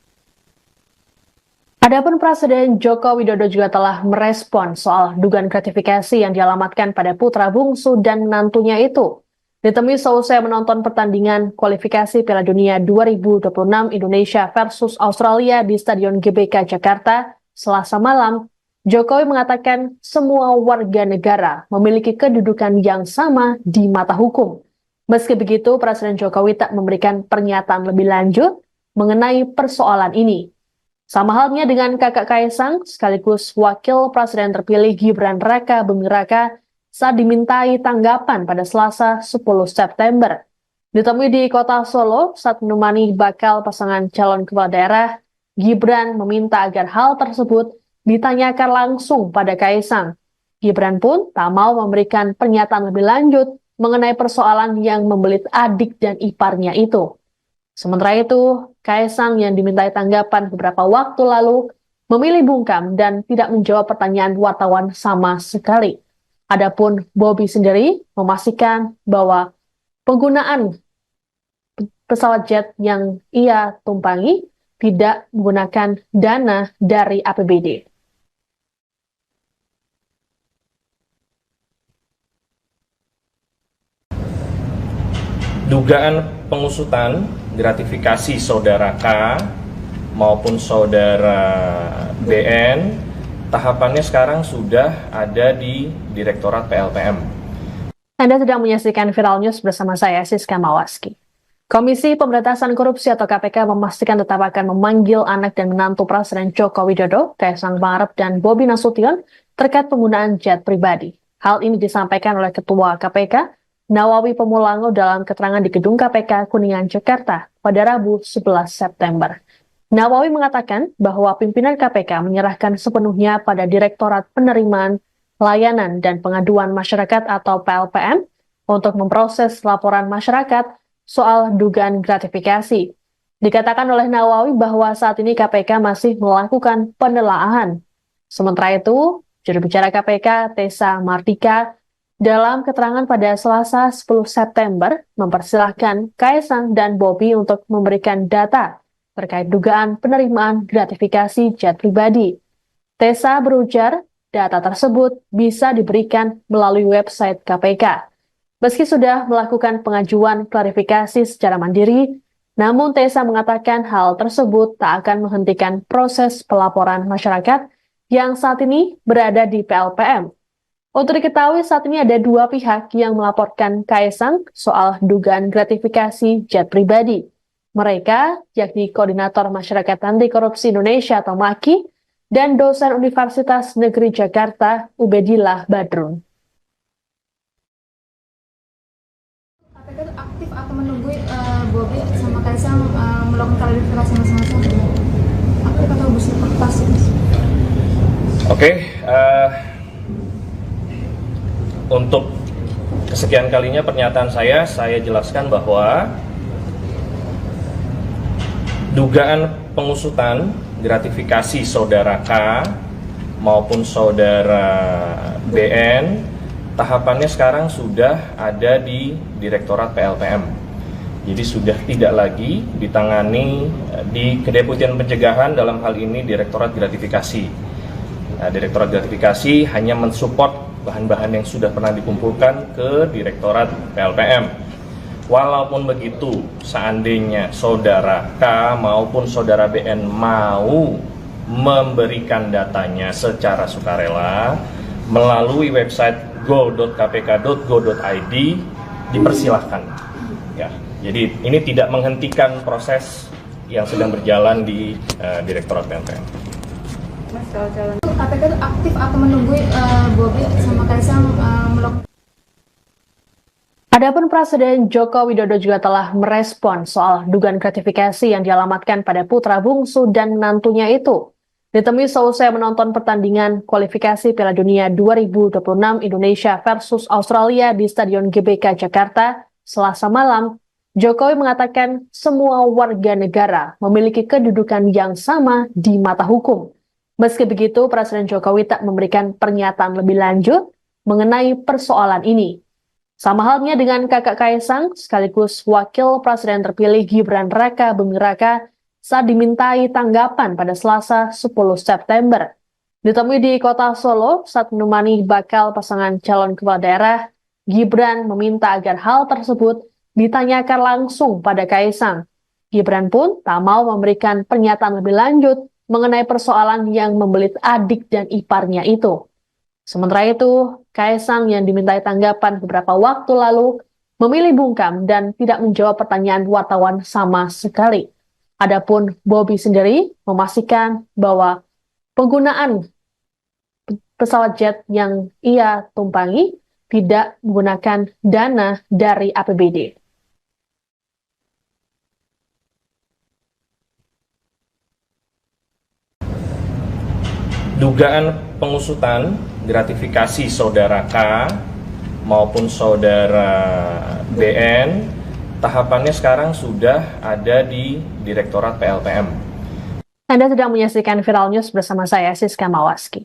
Adapun Presiden Joko Widodo juga telah merespon soal dugaan gratifikasi yang dialamatkan pada putra bungsu dan menantunya itu. Ditemui seusai menonton pertandingan kualifikasi Piala Dunia 2026 Indonesia versus Australia di Stadion GBK Jakarta Selasa malam, Jokowi mengatakan semua warga negara memiliki kedudukan yang sama di mata hukum. Meski begitu, Presiden Jokowi tak memberikan pernyataan lebih lanjut mengenai persoalan ini. Sama halnya dengan kakak Kaisang, sekaligus wakil presiden terpilih Gibran Raka Buming Raka saat dimintai tanggapan pada Selasa 10 September. Ditemui di kota Solo saat menemani bakal pasangan calon kepala daerah, Gibran meminta agar hal tersebut ditanyakan langsung pada Kaisang. Gibran pun tak mau memberikan pernyataan lebih lanjut mengenai persoalan yang membelit adik dan iparnya itu. Sementara itu, Kaisang yang dimintai tanggapan beberapa waktu lalu memilih bungkam dan tidak menjawab pertanyaan wartawan sama sekali. Adapun Bobi sendiri memastikan bahwa penggunaan pesawat jet yang ia tumpangi tidak menggunakan dana dari APBD. Dugaan pengusutan gratifikasi saudara K maupun saudara BN, tahapannya sekarang sudah ada di Direktorat PLPM. Anda sedang menyaksikan Viral News bersama saya, Siska Mawaski. Komisi Pemberantasan Korupsi atau KPK memastikan tetap akan memanggil anak dan menantu Presiden Joko Widodo, Kaisang Pangarep dan Bobi Nasution terkait penggunaan jet pribadi. Hal ini disampaikan oleh Ketua KPK, Nawawi Pemulango dalam keterangan di Gedung KPK Kuningan, Jakarta pada Rabu 11 September. Nawawi mengatakan bahwa pimpinan KPK menyerahkan sepenuhnya pada Direktorat Penerimaan Layanan dan Pengaduan Masyarakat atau PLPM untuk memproses laporan masyarakat soal dugaan gratifikasi. Dikatakan oleh Nawawi bahwa saat ini KPK masih melakukan penelaahan. Sementara itu, juru bicara KPK Tessa Mardika dalam keterangan pada Selasa 10 September mempersilahkan Kaisang dan Bobi untuk memberikan data terkait dugaan penerimaan gratifikasi jet pribadi. Tessa berujar, data tersebut bisa diberikan melalui website KPK. Meski sudah melakukan pengajuan klarifikasi secara mandiri, namun Tessa mengatakan hal tersebut tak akan menghentikan proses pelaporan masyarakat yang saat ini berada di PLPM. Untuk diketahui saat ini ada dua pihak yang melaporkan Kaisang soal dugaan gratifikasi jet pribadi. Mereka yakni Koordinator Masyarakat Anti Korupsi Indonesia atau MAKI dan dosen Universitas Negeri Jakarta Ubedillah Badrun. KPK itu aktif atau menunggu Bobi sama Kaisang melakukan klarifikasi masing-masing? Aktif atau pasif? Oke. Untuk kesekian kalinya pernyataan saya jelaskan bahwa dugaan pengusutan gratifikasi saudara K maupun saudara BN, tahapannya sekarang sudah ada di Direktorat PLPM. Jadi sudah tidak lagi ditangani di Kedeputian Pencegahan, dalam hal ini Direktorat Gratifikasi. Nah, Direktorat Gratifikasi hanya mensupport bahan-bahan yang sudah pernah dikumpulkan ke Direktorat PLPM. Walaupun begitu, seandainya saudara K maupun saudara BN mau memberikan datanya secara sukarela melalui website go.kpk.go.id, dipersilahkan. Ya, jadi ini tidak menghentikan proses yang sedang berjalan di Direktorat PLPM. KPK itu aktif atau menunggu Bobi sama Kaisang melakukan. Adapun Presiden Joko Widodo juga telah merespon soal dugaan gratifikasi yang dialamatkan pada putra bungsu dan menantunya itu. Ditemui seusai menonton pertandingan kualifikasi Piala Dunia 2026 Indonesia versus Australia di Stadion GBK Jakarta, Selasa malam, Jokowi mengatakan semua warga negara memiliki kedudukan yang sama di mata hukum. Meski begitu, Presiden Jokowi tak memberikan pernyataan lebih lanjut mengenai persoalan ini. Sama halnya dengan kakak Kaisang, sekaligus wakil presiden terpilih Gibran Raka Buming Raka saat dimintai tanggapan pada Selasa 10 September. Ditemui di kota Solo saat menemani bakal pasangan calon kepala daerah, Gibran meminta agar hal tersebut ditanyakan langsung pada Kaisang. Gibran pun tak mau memberikan pernyataan lebih lanjut mengenai persoalan yang membelit adik dan iparnya itu. Sementara itu, Kaisang yang dimintai tanggapan beberapa waktu lalu memilih bungkam dan tidak menjawab pertanyaan wartawan sama sekali. Adapun Bobi sendiri memastikan bahwa penggunaan pesawat jet yang ia tumpangi tidak menggunakan dana dari APBD. Dugaan pengusutan gratifikasi saudara K maupun saudara BN, tahapannya sekarang sudah ada di Direktorat PLPM. Anda sedang menyaksikan Viral News bersama saya, Siska Mawaski.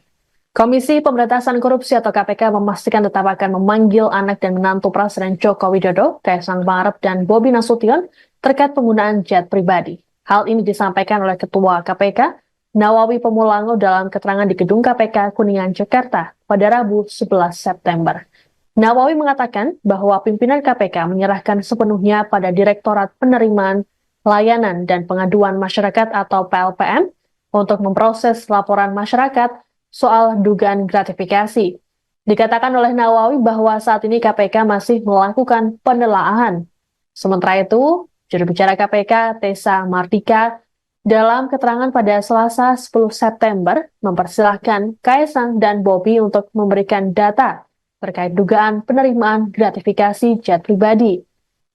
Komisi Pemberantasan Korupsi atau KPK memastikan tetap akan memanggil anak dan menantu Presiden Joko Widodo, Kaisang Pangarep dan Bobi Nasution terkait penggunaan jet pribadi. Hal ini disampaikan oleh Ketua KPK, Nawawi Pemulango dalam keterangan di Gedung KPK Kuningan, Jakarta pada Rabu 11 September. Nawawi mengatakan bahwa pimpinan KPK menyerahkan sepenuhnya pada Direktorat Penerimaan, Layanan, dan Pengaduan Masyarakat atau PLPM untuk memproses laporan masyarakat soal dugaan gratifikasi. Dikatakan oleh Nawawi bahwa saat ini KPK masih melakukan penelaahan. Sementara itu, juru bicara KPK, Tessa Mardika, dalam keterangan pada Selasa 10 September, mempersilahkan Kaisang dan Bobi untuk memberikan data terkait dugaan penerimaan gratifikasi jet pribadi.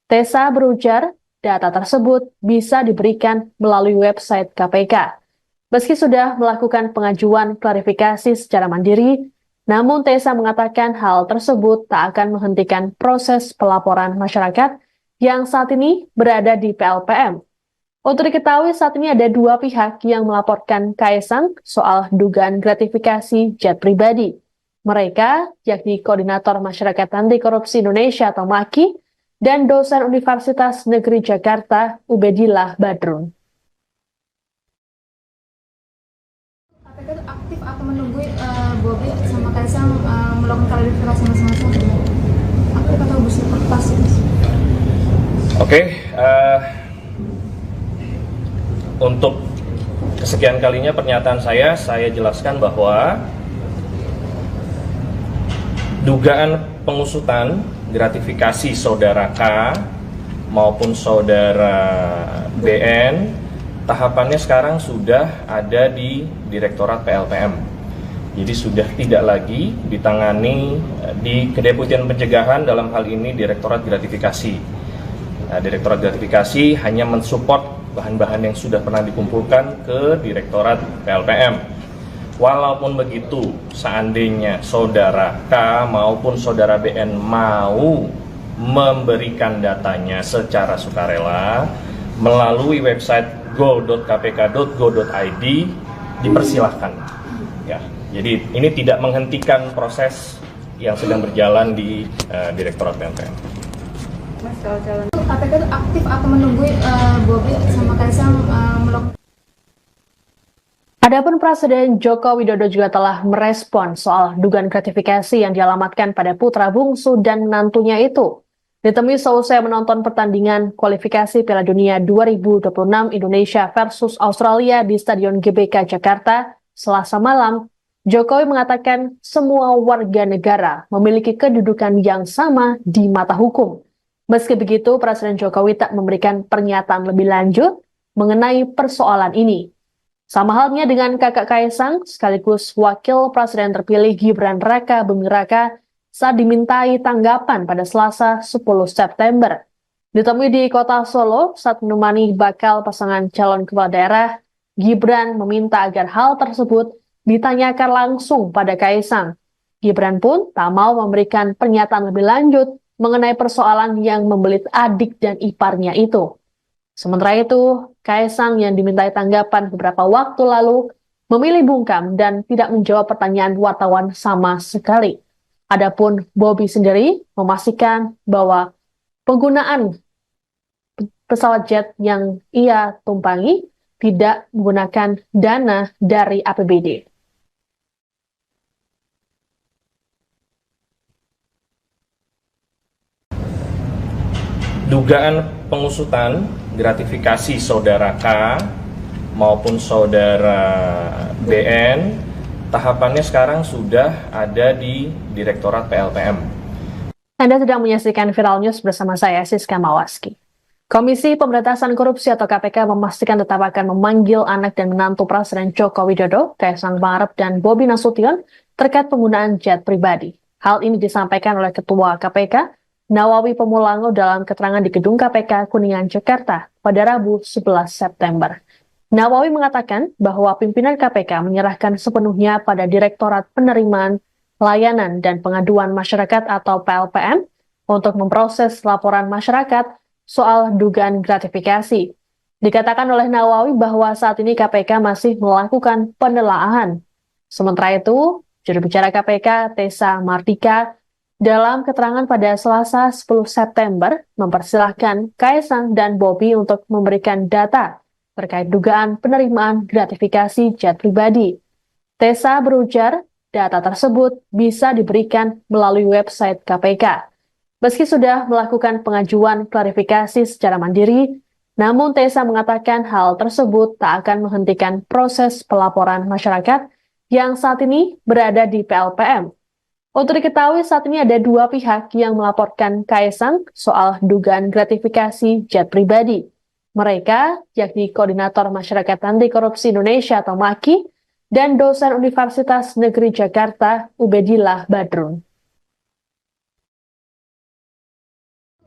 Tessa berujar, data tersebut bisa diberikan melalui website KPK. Meski sudah melakukan pengajuan klarifikasi secara mandiri, namun Tessa mengatakan hal tersebut tak akan menghentikan proses pelaporan masyarakat yang saat ini berada di PLPM. Untuk diketahui saat ini ada dua pihak yang melaporkan Kaisang soal dugaan gratifikasi jet pribadi. Mereka yakni Koordinator Masyarakat Anti Korupsi Indonesia atau MAKI dan dosen Universitas Negeri Jakarta Ubedillah Badrun. KPK itu aktif atau menunggu Bobi sama Kaisang melakukan klarifikasi masing-masing? Aktif atau bersifat pasif? Oke, untuk kesekian kalinya pernyataan saya jelaskan bahwa dugaan pengusutan gratifikasi saudara K maupun saudara BN, tahapannya sekarang sudah ada di Direktorat PLPM. Jadi sudah tidak lagi ditangani di Kedeputian Pencegahan, dalam hal ini Direktorat Gratifikasi. Nah, Direktorat Gratifikasi hanya mensupport bahan-bahan yang sudah pernah dikumpulkan ke Direktorat PLPM. Walaupun begitu, seandainya saudara K maupun saudara BN mau memberikan datanya secara sukarela melalui website go.kpk.go.id, dipersilahkan. Ya, jadi ini tidak menghentikan proses yang sedang berjalan di Direktorat PLPM. KPK itu aktif atau menunggu Bobi sama Kaisang melakukan. Adapun Presiden Joko Widodo juga telah merespon soal dugaan gratifikasi yang dialamatkan pada putra bungsu dan menantunya itu. Ditemui seusai menonton pertandingan kualifikasi Piala Dunia 2026 Indonesia versus Australia di Stadion GBK Jakarta, Selasa malam, Jokowi mengatakan semua warga negara memiliki kedudukan yang sama di mata hukum. Meski begitu, Presiden Jokowi tak memberikan pernyataan lebih lanjut mengenai persoalan ini. Sama halnya dengan kakak Kaisang, sekaligus wakil presiden terpilih Gibran Raka Buming Raka saat dimintai tanggapan pada Selasa 10 September. Ditemui di kota Solo saat menemani bakal pasangan calon kepala daerah, Gibran meminta agar hal tersebut ditanyakan langsung pada Kaisang. Gibran pun tak mau memberikan pernyataan lebih lanjut mengenai persoalan yang membelit adik dan iparnya itu. Sementara itu, Kaisang yang dimintai tanggapan beberapa waktu lalu memilih bungkam dan tidak menjawab pertanyaan wartawan sama sekali. Adapun Bobi sendiri memastikan bahwa penggunaan pesawat jet yang ia tumpangi tidak menggunakan dana dari APBD. Dugaan pengusutan gratifikasi saudara K maupun saudara BN, tahapannya sekarang sudah ada di Direktorat PLPM. Anda sedang menyaksikan Viral News bersama saya, Siska Mawaski. Komisi Pemberantasan Korupsi atau KPK memastikan tetap akan memanggil anak dan menantu Presiden Joko Widodo, Kaisang Pangarep dan Bobi Nasution terkait penggunaan jet pribadi. Hal ini disampaikan oleh Ketua KPK, Nawawi Pemulango dalam keterangan di Gedung KPK Kuningan, Jakarta pada Rabu 11 September. Nawawi mengatakan bahwa pimpinan KPK menyerahkan sepenuhnya pada Direktorat Penerimaan, Layanan, dan Pengaduan Masyarakat atau PLPM untuk memproses laporan masyarakat soal dugaan gratifikasi. Dikatakan oleh Nawawi bahwa saat ini KPK masih melakukan penelaahan. Sementara itu, juru bicara KPK, Tessa Mardika, dalam keterangan pada Selasa 10 September, mempersilahkan Kaisang dan Bobi untuk memberikan data terkait dugaan penerimaan gratifikasi jet pribadi. Tessa berujar, data tersebut bisa diberikan melalui website KPK. Meski sudah melakukan pengajuan klarifikasi secara mandiri, namun Tessa mengatakan hal tersebut tak akan menghentikan proses pelaporan masyarakat yang saat ini berada di PLPM. Untuk diketahui saat ini ada dua pihak yang melaporkan Kaisang soal dugaan gratifikasi jet pribadi. Mereka yakni Koordinator Masyarakat Anti Korupsi Indonesia atau MAKI dan dosen Universitas Negeri Jakarta Ubedillah Badrun.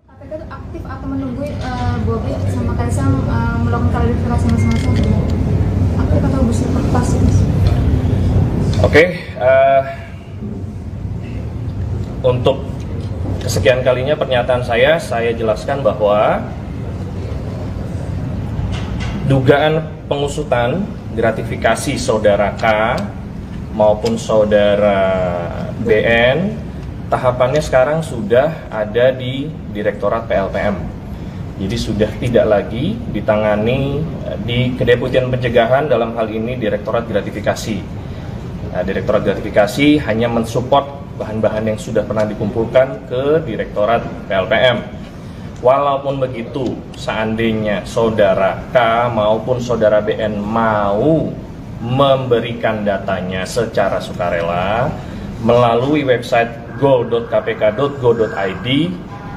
KPK itu aktif atau menunggu Bobi sama Kaisang melakukan klarifikasi masing-masing? Aktif atau bersifat pasif? Oke, untuk kesekian kalinya pernyataan saya jelaskan bahwa dugaan pengusutan gratifikasi saudara K maupun saudara BN, tahapannya sekarang sudah ada di Direktorat PLPM. Jadi sudah tidak lagi ditangani di Kedeputian Pencegahan, dalam hal ini Direktorat Gratifikasi. Nah, Direktorat Gratifikasi hanya mensupport bahan-bahan yang sudah pernah dikumpulkan ke Direktorat PLPM. Walaupun begitu, seandainya saudara K maupun saudara BN mau memberikan datanya secara sukarela melalui website go.kpk.go.id,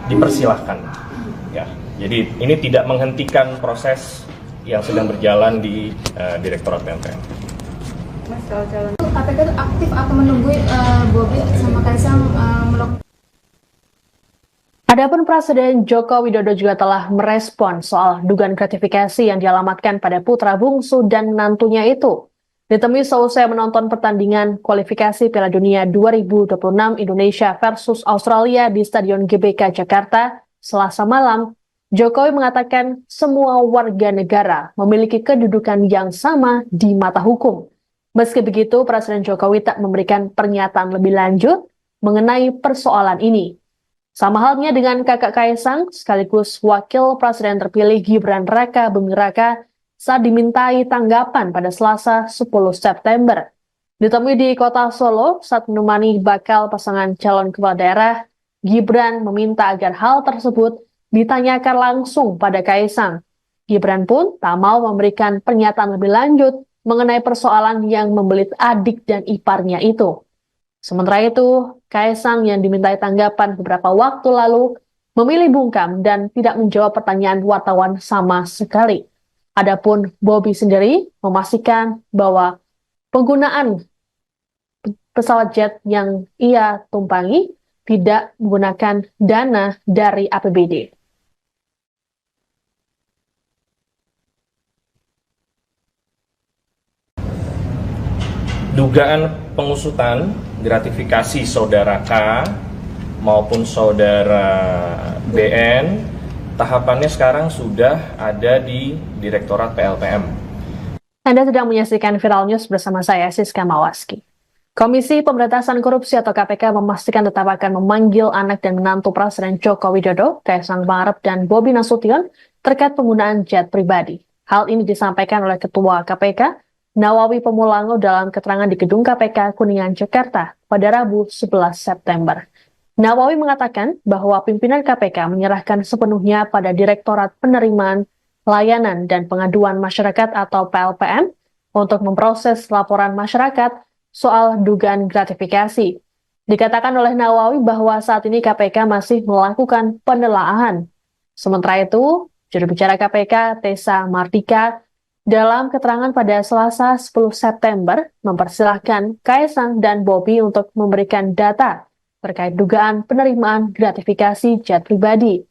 dipersilahkan. Ya, jadi ini tidak menghentikan proses yang sedang berjalan di Direktorat PLPM. KPK itu aktif atau menunggu Bobi sama Kaisang melakukan. Adapun Presiden Joko Widodo juga telah merespon soal dugaan gratifikasi yang dialamatkan pada putra bungsu dan menantunya itu. Ditemui seusai menonton pertandingan kualifikasi Piala Dunia 2026 Indonesia versus Australia di Stadion GBK Jakarta Selasa malam, Jokowi mengatakan semua warga negara memiliki kedudukan yang sama di mata hukum. Meski begitu, Presiden Jokowi tak memberikan pernyataan lebih lanjut mengenai persoalan ini. Sama halnya dengan kakak Kaisang, sekaligus Wakil Presiden terpilih Gibran Raka Buming Raka saat dimintai tanggapan pada Selasa 10 September. Ditemui di kota Solo saat menemani bakal pasangan calon kepala daerah, Gibran meminta agar hal tersebut ditanyakan langsung pada Kaisang. Gibran pun tak mau memberikan pernyataan lebih lanjut mengenai persoalan yang membelit adik dan iparnya itu. Sementara itu, Kaisang yang dimintai tanggapan beberapa waktu lalu memilih bungkam dan tidak menjawab pertanyaan wartawan sama sekali. Adapun Bobi sendiri memastikan bahwa penggunaan pesawat jet yang ia tumpangi tidak menggunakan dana dari APBD. Dugaan pengusutan gratifikasi saudara K maupun saudara BN, tahapannya sekarang sudah ada di Direktorat PLPM. Anda sedang menyaksikan Viral News bersama saya, Siska Mawaski. Komisi Pemberantasan Korupsi atau KPK memastikan tetap akan memanggil anak dan menantu Presiden Joko Widodo, Kaisang Pangarep dan Bobi Nasution terkait penggunaan jet pribadi. Hal ini disampaikan oleh Ketua KPK, Nawawi Pemulango dalam keterangan di Gedung KPK Kuningan, Jakarta pada Rabu 11 September. Nawawi mengatakan bahwa pimpinan KPK menyerahkan sepenuhnya pada Direktorat Penerimaan, Layanan, dan Pengaduan Masyarakat atau PLPM untuk memproses laporan masyarakat soal dugaan gratifikasi. Dikatakan oleh Nawawi bahwa saat ini KPK masih melakukan penelaahan. Sementara itu, juru bicara KPK, Tessa Mardika, dalam keterangan pada Selasa 10 September, mempersilahkan Kaisang dan Bobi untuk memberikan data terkait dugaan penerimaan gratifikasi jet pribadi.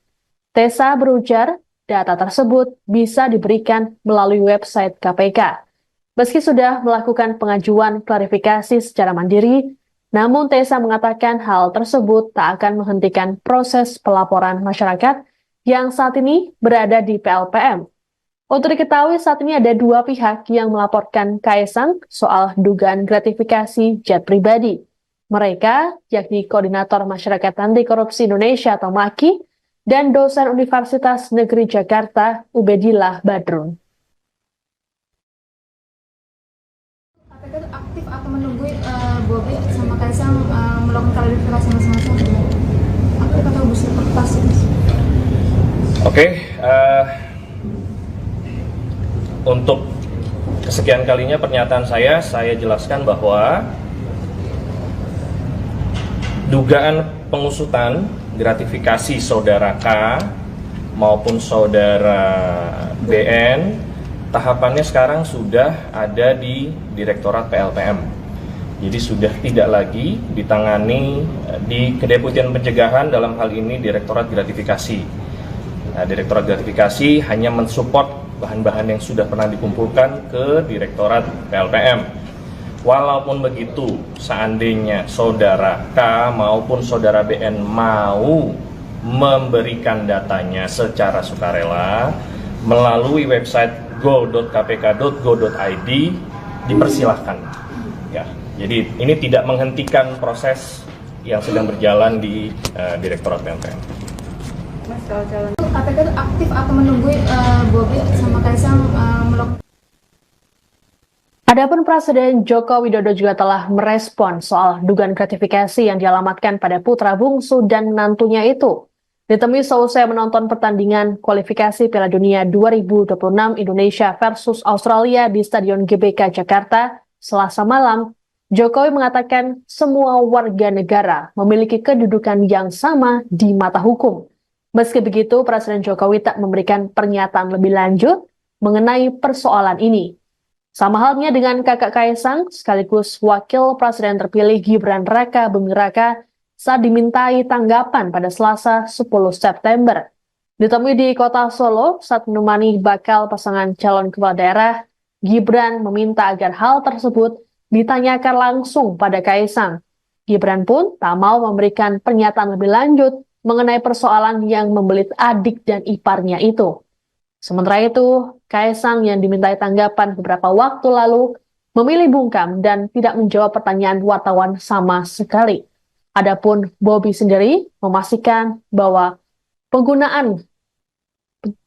Tessa berujar, data tersebut bisa diberikan melalui website KPK. Meski sudah melakukan pengajuan klarifikasi secara mandiri, namun Tessa mengatakan hal tersebut tak akan menghentikan proses pelaporan masyarakat yang saat ini berada di PLPM. Untuk diketahui saat ini ada dua pihak yang melaporkan Kaisang soal dugaan gratifikasi jet pribadi. Mereka yakni Koordinator Masyarakat Anti Korupsi Indonesia atau MAKI dan dosen Universitas Negeri Jakarta Ubedillah Badrun. KPK itu aktif atau menunggu Bobi sama Kaisang melakukan klarifikasi masing-masing? Aktif atau busur kertas? Oke, untuk kesekian kalinya pernyataan saya jelaskan bahwa dugaan pengusutan gratifikasi saudara K maupun saudara BN, tahapannya sekarang sudah ada di Direktorat PLPM. Jadi sudah tidak lagi ditangani di Kedeputian Pencegahan, dalam hal ini Direktorat Gratifikasi. Nah, Direktorat Gratifikasi hanya mensupport bahan-bahan yang sudah pernah dikumpulkan ke Direktorat PLPM. Walaupun begitu, seandainya saudara K maupun saudara BN mau memberikan datanya secara sukarela melalui website go.kpk.go.id, dipersilahkan. Ya, jadi ini tidak menghentikan proses yang sedang berjalan di Direktorat PLPM. KPK itu aktif atau menunggu Bobi sama Kaisang melakukan. Adapun Presiden Joko Widodo juga telah merespon soal dugaan gratifikasi yang dialamatkan pada putra bungsu dan menantunya itu. Ditemui seusai menonton pertandingan kualifikasi Piala Dunia 2026 Indonesia versus Australia di Stadion GBK Jakarta Selasa malam, Jokowi mengatakan semua warga negara memiliki kedudukan yang sama di mata hukum. Meski begitu, Presiden Jokowi tak memberikan pernyataan lebih lanjut mengenai persoalan ini. Sama halnya dengan kakak Kaisang, sekaligus Wakil Presiden terpilih Gibran Raka Buming Raka saat dimintai tanggapan pada Selasa 10 September. Ditemui di kota Solo saat menemani bakal pasangan calon kepala daerah, Gibran meminta agar hal tersebut ditanyakan langsung pada Kaisang. Gibran pun tak mau memberikan pernyataan lebih lanjut mengenai persoalan yang membelit adik dan iparnya itu. Sementara itu, Kaisang yang dimintai tanggapan beberapa waktu lalu memilih bungkam dan tidak menjawab pertanyaan wartawan sama sekali. Adapun Bobi sendiri memastikan bahwa penggunaan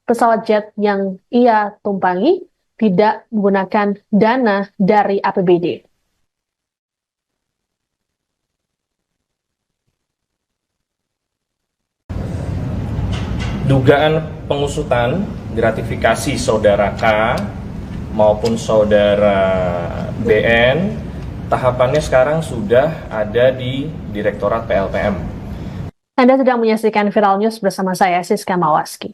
pesawat jet yang ia tumpangi tidak menggunakan dana dari APBD. Dugaan pengusutan gratifikasi saudara K maupun saudara BN, tahapannya sekarang sudah ada di Direktorat PLPM. Anda sedang menyaksikan Viral News bersama saya, Siska Mawaski.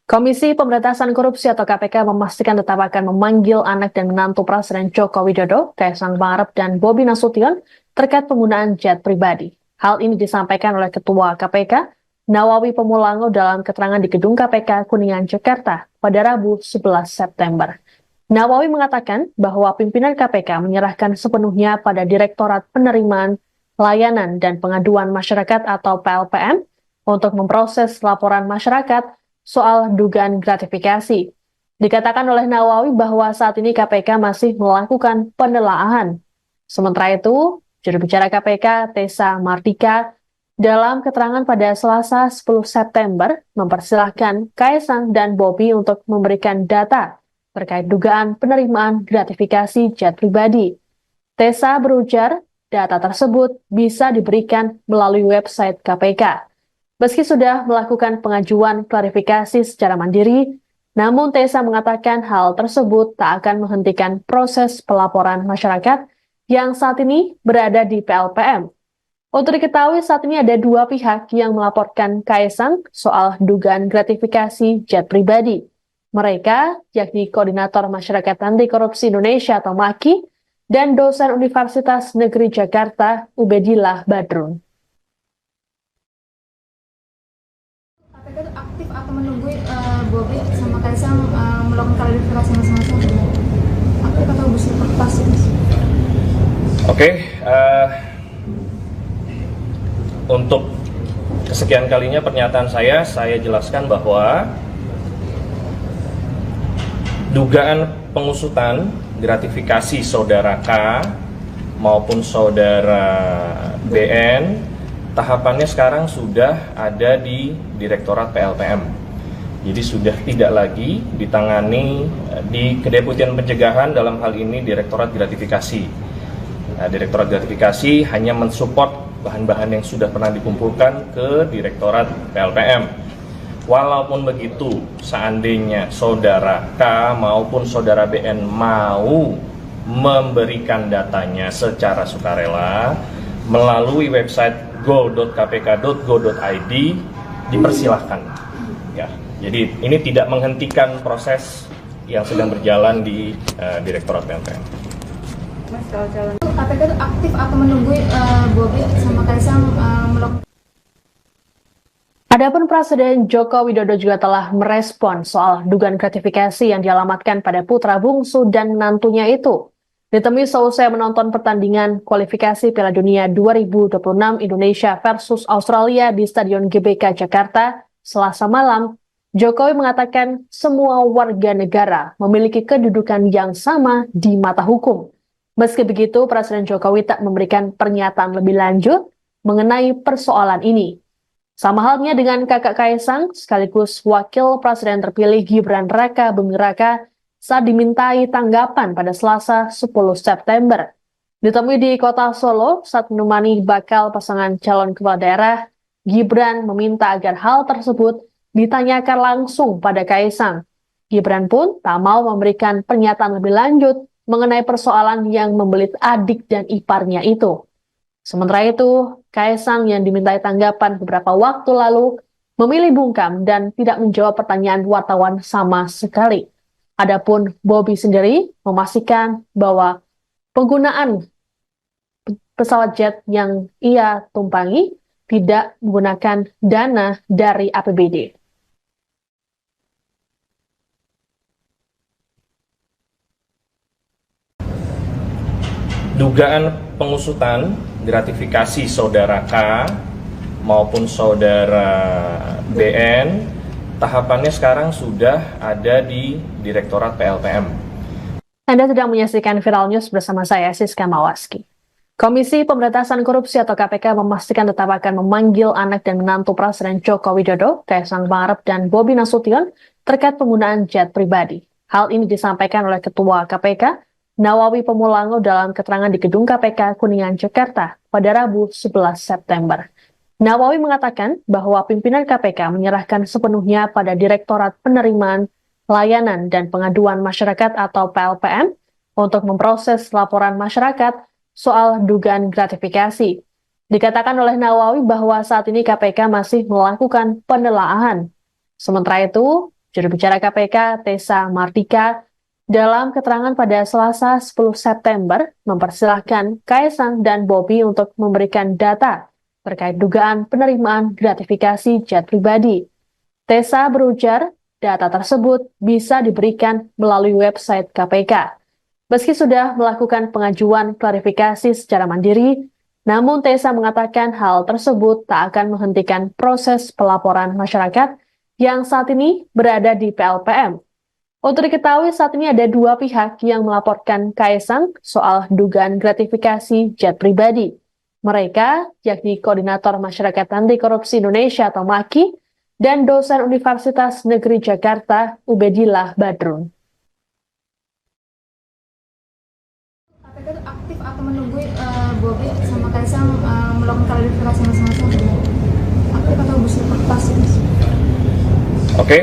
Komisi Pemberantasan Korupsi atau KPK memastikan tetap akan memanggil anak dan menantu Presiden Joko Widodo, Kaisang Pangarep dan Bobi Nasution terkait penggunaan jet pribadi. Hal ini disampaikan oleh Ketua KPK, Nawawi Pemulango dalam keterangan di Gedung KPK Kuningan, Jakarta pada Rabu 11 September. Nawawi mengatakan bahwa pimpinan KPK menyerahkan sepenuhnya pada Direktorat Penerimaan, Layanan, dan Pengaduan Masyarakat atau PLPM untuk memproses laporan masyarakat soal dugaan gratifikasi. Dikatakan oleh Nawawi bahwa saat ini KPK masih melakukan penelaahan. Sementara itu, juru bicara KPK, Tessa Mardika, dalam keterangan pada Selasa 10 September, mempersilahkan Kaisang dan Bobi untuk memberikan data terkait dugaan penerimaan gratifikasi jet pribadi. Tessa berujar, data tersebut bisa diberikan melalui website KPK. Meski sudah melakukan pengajuan klarifikasi secara mandiri, namun Tessa mengatakan hal tersebut tak akan menghentikan proses pelaporan masyarakat yang saat ini berada di PLPM. Untuk diketahui, saat ini ada dua pihak yang melaporkan Kaisang soal dugaan gratifikasi jet pribadi. Mereka, yakni Koordinator Masyarakat Anti Korupsi Indonesia atau MAKI, dan dosen Universitas Negeri Jakarta, Ubedillah Badrun. KPK itu aktif atau menunggu Bobi sama Kaisang melakukan klarifikasi masing-masing? Aktif atau busur pasif? Oke, untuk kesekian kalinya pernyataan saya jelaskan bahwa dugaan pengusutan gratifikasi saudara K maupun saudara BN tahapannya sekarang sudah ada di Direktorat PLPM. Jadi sudah tidak lagi ditangani di Kedeputian Pencegahan, dalam hal ini Direktorat Gratifikasi. Nah, Direktorat Gratifikasi hanya mensupport bahan-bahan yang sudah pernah dikumpulkan ke Direktorat PLPM. Walaupun begitu, seandainya saudara K maupun saudara BN mau memberikan datanya secara sukarela melalui website go.kpk.go.id, dipersilahkan. Ya, jadi ini tidak menghentikan proses yang sedang berjalan di Direktorat PLPM. KPK itu aktif atau menunggu Bobi sama Kaisang melakukan. Adapun Presiden Joko Widodo juga telah merespon soal dugaan gratifikasi yang dialamatkan pada putra bungsu dan menantunya itu. Ditemui seusai menonton pertandingan kualifikasi Piala Dunia 2026 Indonesia versus Australia di Stadion GBK Jakarta Selasa malam, Jokowi mengatakan semua warga negara memiliki kedudukan yang sama di mata hukum. Meski begitu, Presiden Jokowi tak memberikan pernyataan lebih lanjut mengenai persoalan ini. Sama halnya dengan kakak Kaisang, sekaligus Wakil Presiden terpilih Gibran Raka Buming Raka saat dimintai tanggapan pada Selasa 10 September. Ditemui di kota Solo saat menemani bakal pasangan calon kepala daerah, Gibran meminta agar hal tersebut ditanyakan langsung pada Kaisang. Gibran pun tak mau memberikan pernyataan lebih lanjut mengenai persoalan yang membelit adik dan iparnya itu. Sementara itu, Kaisang yang dimintai tanggapan beberapa waktu lalu memilih bungkam dan tidak menjawab pertanyaan wartawan sama sekali. Adapun Bobi sendiri memastikan bahwa penggunaan pesawat jet yang ia tumpangi tidak menggunakan dana dari APBD. Dugaan pengusutan gratifikasi saudara K maupun saudara BN tahapannya sekarang sudah ada di Direktorat PLPM. Anda sedang menyaksikan Viral News bersama saya, Siska Mawaski. Komisi Pemberantasan Korupsi atau KPK memastikan tetap akan memanggil anak dan menantu Presiden Joko Widodo, Kaisang Pangarep dan Bobi Nasution terkait penggunaan jet pribadi. Hal ini disampaikan oleh Ketua KPK, Nawawi Pemulango dalam keterangan di Gedung KPK Kuningan, Jakarta pada Rabu 11 September. Nawawi mengatakan bahwa pimpinan KPK menyerahkan sepenuhnya pada Direktorat Penerimaan, Layanan, dan Pengaduan Masyarakat atau PLPM untuk memproses laporan masyarakat soal dugaan gratifikasi. Dikatakan oleh Nawawi bahwa saat ini KPK masih melakukan penelaahan. Sementara itu, juru bicara KPK, Tessa Mardika, dalam keterangan pada Selasa 10 September, mempersilahkan Kaisang dan Bobi untuk memberikan data terkait dugaan penerimaan gratifikasi jet pribadi. Tessa berujar, data tersebut bisa diberikan melalui website KPK. Meski sudah melakukan pengajuan klarifikasi secara mandiri, namun Tessa mengatakan hal tersebut tak akan menghentikan proses pelaporan masyarakat yang saat ini berada di PLPM. Untuk diketahui saat ini ada dua pihak yang melaporkan Kaesang soal dugaan gratifikasi jet pribadi. Mereka, yakni Koordinator Masyarakat Anti Korupsi Indonesia atau MAKI, dan dosen Universitas Negeri Jakarta, Ubedillah Badrun. KPK itu aktif atau menunggu Bobi sama Kaisang melakukan klarifikasi masing-masing? Aktif atau busur pasif? Oke,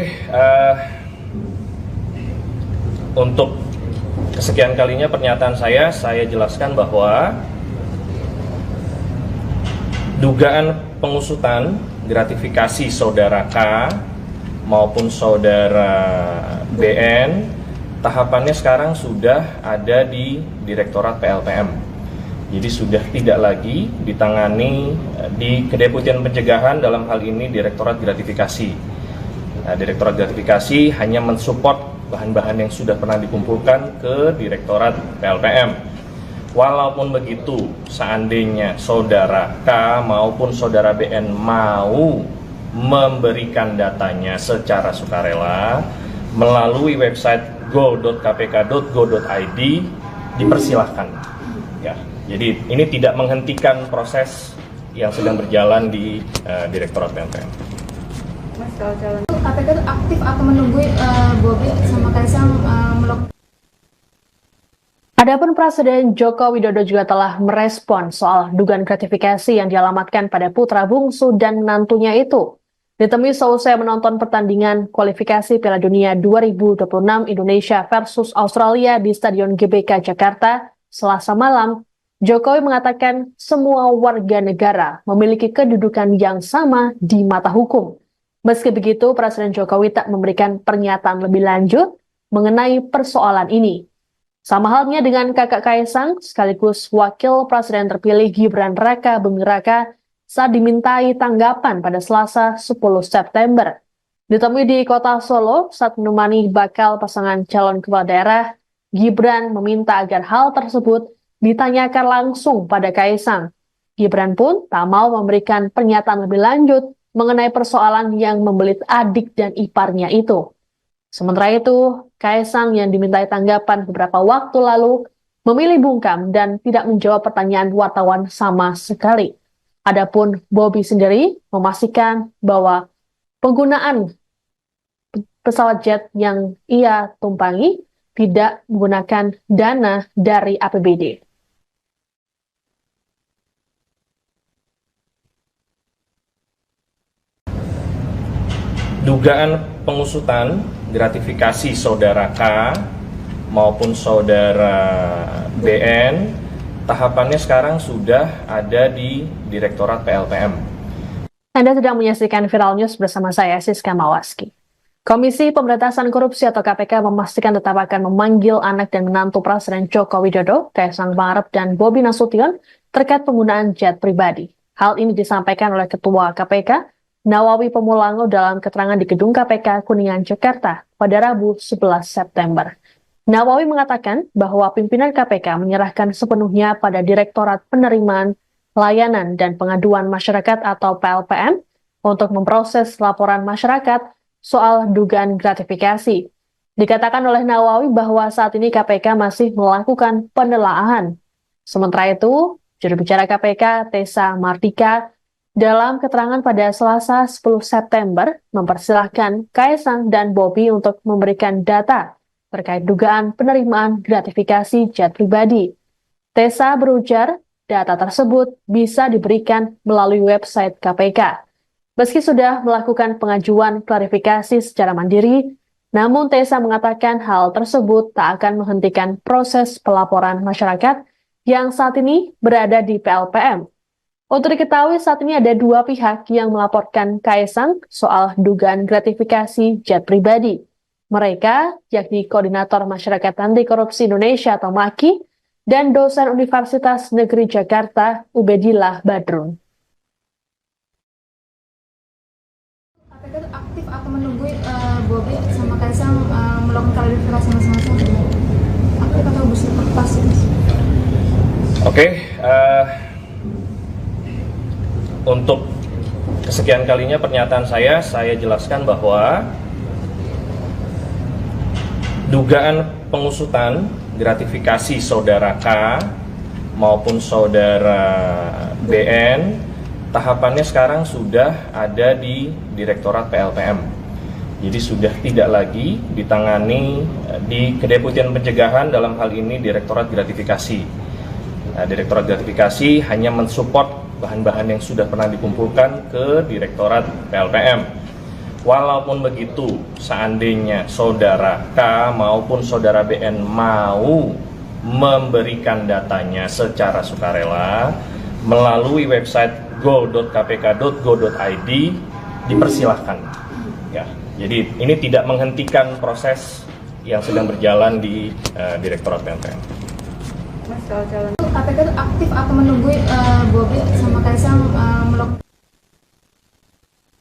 untuk kesekian kalinya pernyataan saya jelaskan bahwa dugaan pengusutan gratifikasi saudara K maupun saudara BN tahapannya sekarang sudah ada di Direktorat PLPM. Jadi sudah tidak lagi ditangani di Kedeputian Pencegahan, dalam hal ini Direktorat Gratifikasi. Nah, Direktorat Gratifikasi hanya mensupport bahan-bahan yang sudah pernah dikumpulkan ke Direktorat PLPM. Walaupun begitu, seandainya saudara K maupun saudara BN mau memberikan datanya secara sukarela melalui website go.kpk.go.id, dipersilahkan. Ya, jadi ini tidak menghentikan proses yang sedang berjalan di Direktorat PLPM. KPK itu aktif atau menunggu Bobi sama Kaisang melakukan. Adapun Presiden Joko Widodo juga telah merespon soal dugaan gratifikasi yang dialamatkan pada putra bungsu dan menantunya itu. Ditemui seusai menonton pertandingan kualifikasi Piala Dunia 2026 Indonesia versus Australia di Stadion GBK Jakarta Selasa malam, Jokowi mengatakan semua warga negara memiliki kedudukan yang sama di mata hukum. Meski begitu, Presiden Jokowi tak memberikan pernyataan lebih lanjut mengenai persoalan ini. Sama halnya dengan kakak Kaesang, sekaligus Wakil Presiden terpilih Gibran Raka Buming Raka saat dimintai tanggapan pada Selasa 10 September. Ditemui di kota Solo saat menemani bakal pasangan calon kepala daerah, Gibran meminta agar hal tersebut ditanyakan langsung pada Kaesang. Gibran pun tak mau memberikan pernyataan lebih lanjut mengenai persoalan yang membelit adik dan iparnya itu. Sementara itu, Kaesang yang dimintai tanggapan beberapa waktu lalu memilih bungkam dan tidak menjawab pertanyaan wartawan sama sekali. Adapun Bobi sendiri memastikan bahwa penggunaan pesawat jet yang ia tumpangi tidak menggunakan dana dari APBD. Dugaan pengusutan gratifikasi saudara K maupun saudara BN tahapannya sekarang sudah ada di Direktorat PLPM. Anda sedang menyaksikan Viral News bersama saya, Siska Mawaski. Komisi Pemberantasan Korupsi atau KPK memastikan tetap akan memanggil anak dan menantu Presiden Joko Widodo, Kaesang Pangarep dan Bobi Nasution terkait penggunaan jet pribadi. Hal ini disampaikan oleh Ketua KPK, Nawawi Pemulango dalam keterangan di Gedung KPK Kuningan, Jakarta pada Rabu 11 September. Nawawi mengatakan bahwa pimpinan KPK menyerahkan sepenuhnya pada Direktorat Penerimaan Layanan dan Pengaduan Masyarakat atau PLPM untuk memproses laporan masyarakat soal dugaan gratifikasi. Dikatakan oleh Nawawi bahwa saat ini KPK masih melakukan penelaahan. Sementara itu, juru bicara KPK Tessa Mardika dalam keterangan pada Selasa 10 September mempersilahkan Kaesang dan Bobi untuk memberikan data terkait dugaan penerimaan gratifikasi jet pribadi. Tessa berujar, data tersebut bisa diberikan melalui website KPK. Meski sudah melakukan pengajuan klarifikasi secara mandiri, namun Tessa mengatakan hal tersebut tak akan menghentikan proses pelaporan masyarakat yang saat ini berada di PLPM. Untuk diketahui saat ini ada dua pihak yang melaporkan Kaesang soal dugaan gratifikasi jet pribadi. Mereka, yakni Koordinator Masyarakat Anti Korupsi Indonesia atau MAKI, dan dosen Universitas Negeri Jakarta, Ubedillah Badrun. Bobi sama Kaisang melakukan klarifikasi masing-masing. Aku kata busnya pas sih. Oke, untuk kesekian kalinya pernyataan saya jelaskan bahwa dugaan pengusutan gratifikasi saudara K maupun saudara BN tahapannya sekarang sudah ada di Direktorat PLPM. Jadi sudah tidak lagi ditangani di Kedeputian Pencegahan, dalam hal ini Direktorat Gratifikasi. Nah, Direktorat Gratifikasi hanya mensupport bahan-bahan yang sudah pernah dikumpulkan ke Direktorat PLPM. Walaupun begitu, seandainya saudara K maupun saudara BN mau memberikan datanya secara sukarela melalui website go.kpk.go.id, dipersilahkan. Ya, jadi ini tidak menghentikan proses yang sedang berjalan di Direktorat PLPM. KPK itu aktif atau menunggu Bobi sama Kaisang melakukan.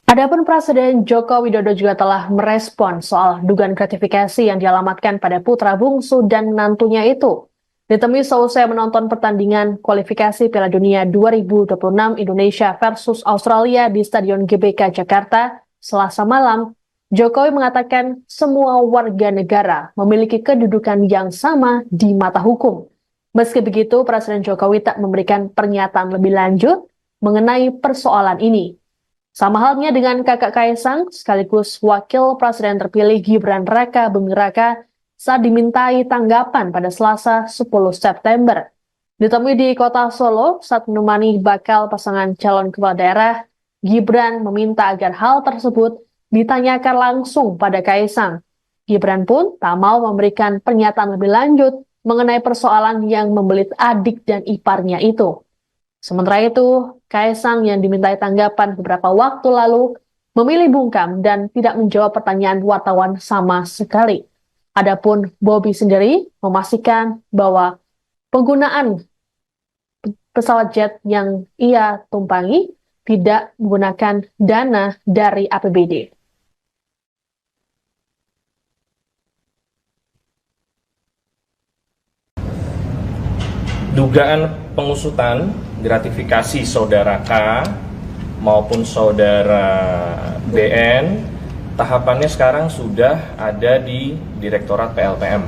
Adapun Presiden Joko Widodo juga telah merespon soal dugaan gratifikasi yang dialamatkan pada putra bungsu dan menantunya itu. Ditemui seusai menonton pertandingan kualifikasi Piala Dunia 2026 Indonesia versus Australia di Stadion GBK Jakarta Selasa malam, Jokowi mengatakan semua warga negara memiliki kedudukan yang sama di mata hukum. Meski begitu, Presiden Jokowi tak memberikan pernyataan lebih lanjut mengenai persoalan ini. Sama halnya dengan kakak Kaisang, sekaligus Wakil Presiden terpilih Gibran Raka Buming Raka saat dimintai tanggapan pada Selasa 10 September. Ditemui di kota Solo saat menemani bakal pasangan calon kepala daerah, Gibran meminta agar hal tersebut ditanyakan langsung pada Kaisang. Gibran pun tak mau memberikan pernyataan lebih lanjut mengenai persoalan yang membelit adik dan iparnya itu. Sementara itu, Kaisang yang dimintai tanggapan beberapa waktu lalu memilih bungkam dan tidak menjawab pertanyaan wartawan sama sekali. Adapun Bobi sendiri memastikan bahwa penggunaan pesawat jet yang ia tumpangi tidak menggunakan dana dari APBD. Dugaan pengusutan gratifikasi saudara K maupun saudara BN tahapannya sekarang sudah ada di Direktorat PLPM.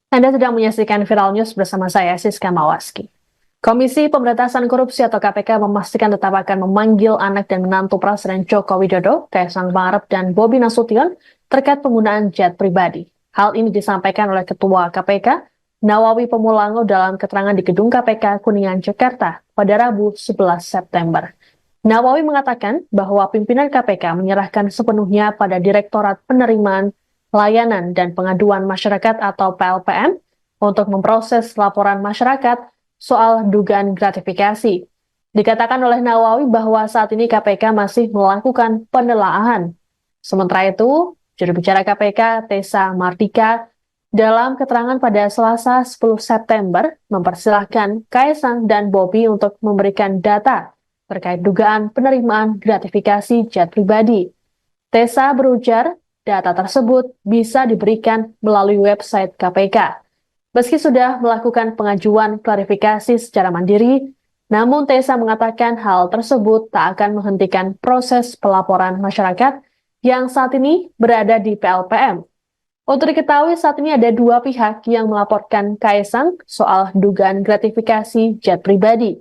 Anda sedang menyaksikan Viral News bersama saya, Siska Mawaski. Komisi Pemberantasan Korupsi atau KPK memastikan tetap akan memanggil anak dan menantu Presiden Joko Widodo, Kaisang Pangarep dan Bobi Nasution terkait penggunaan jet pribadi. Hal ini disampaikan oleh Ketua KPK, Nawawi Pemulango dalam keterangan di Gedung KPK Kuningan, Jakarta pada Rabu 11 September. Nawawi mengatakan bahwa pimpinan KPK menyerahkan sepenuhnya pada Direktorat Penerimaan Layanan dan Pengaduan Masyarakat atau PLPM untuk memproses laporan masyarakat soal dugaan gratifikasi. Dikatakan oleh Nawawi bahwa saat ini KPK masih melakukan penelaahan. Sementara itu, juru bicara KPK Tessa Mardika dalam keterangan pada Selasa 10 September mempersilahkan Kaisang dan Bobi untuk memberikan data terkait dugaan penerimaan gratifikasi jet pribadi. Tessa berujar, data tersebut bisa diberikan melalui website KPK. Meski sudah melakukan pengajuan klarifikasi secara mandiri, namun Tessa mengatakan hal tersebut tak akan menghentikan proses pelaporan masyarakat yang saat ini berada di PLPM. Untuk diketahui saat ini ada dua pihak yang melaporkan Kaisang soal dugaan gratifikasi jet pribadi.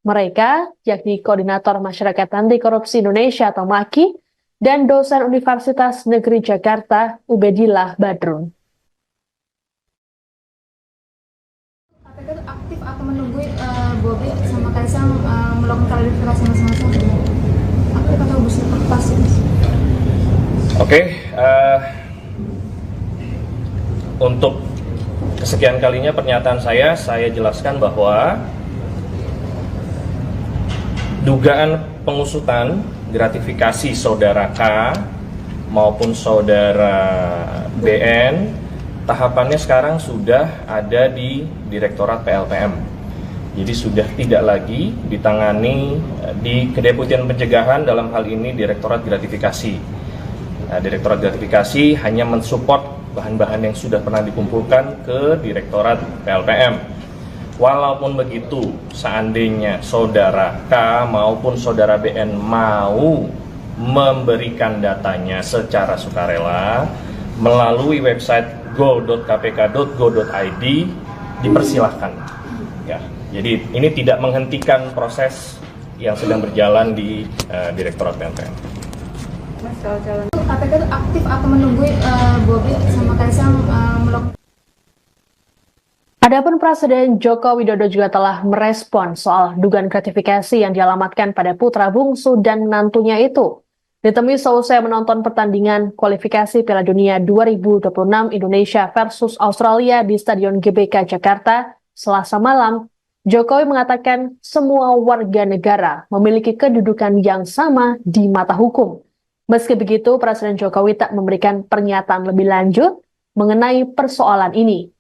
Mereka yakni Koordinator Masyarakat Anti Korupsi Indonesia atau MAKI dan dosen Universitas Negeri Jakarta Ubedillah Badrun. KPK itu aktif atau menunggu Bobi sama Kaisang melakukan klarifikasi masing-masing. Aku kata busnya pas sih. Oke, untuk kesekian kalinya pernyataan saya jelaskan bahwa dugaan pengusutan gratifikasi saudara K maupun saudara BN tahapannya sekarang sudah ada di Direktorat PLPM. Jadi sudah tidak lagi ditangani di Kedeputian Pencegahan, dalam hal ini Direktorat Gratifikasi. Direktorat Gratifikasi hanya mensupport bahan-bahan yang sudah pernah dikumpulkan ke Direktorat PLPM. Walaupun begitu, seandainya saudara K maupun saudara BN mau memberikan datanya secara sukarela melalui website go.kpk.go.id, dipersilahkan. Ya, jadi ini tidak menghentikan proses yang sedang berjalan di Direktorat PLPM. KPK itu aktif atau menunggu Bobi sama Kaisang melakukan. Adapun Presiden Joko Widodo juga telah merespon soal dugaan gratifikasi yang dialamatkan pada putra bungsu dan menantunya itu. Ditemui seusai menonton pertandingan kualifikasi Piala Dunia 2026 Indonesia versus Australia di Stadion GBK Jakarta Selasa malam, Jokowi mengatakan semua warga negara memiliki kedudukan yang sama di mata hukum. Meski begitu, Presiden Jokowi tak memberikan pernyataan lebih lanjut mengenai persoalan ini.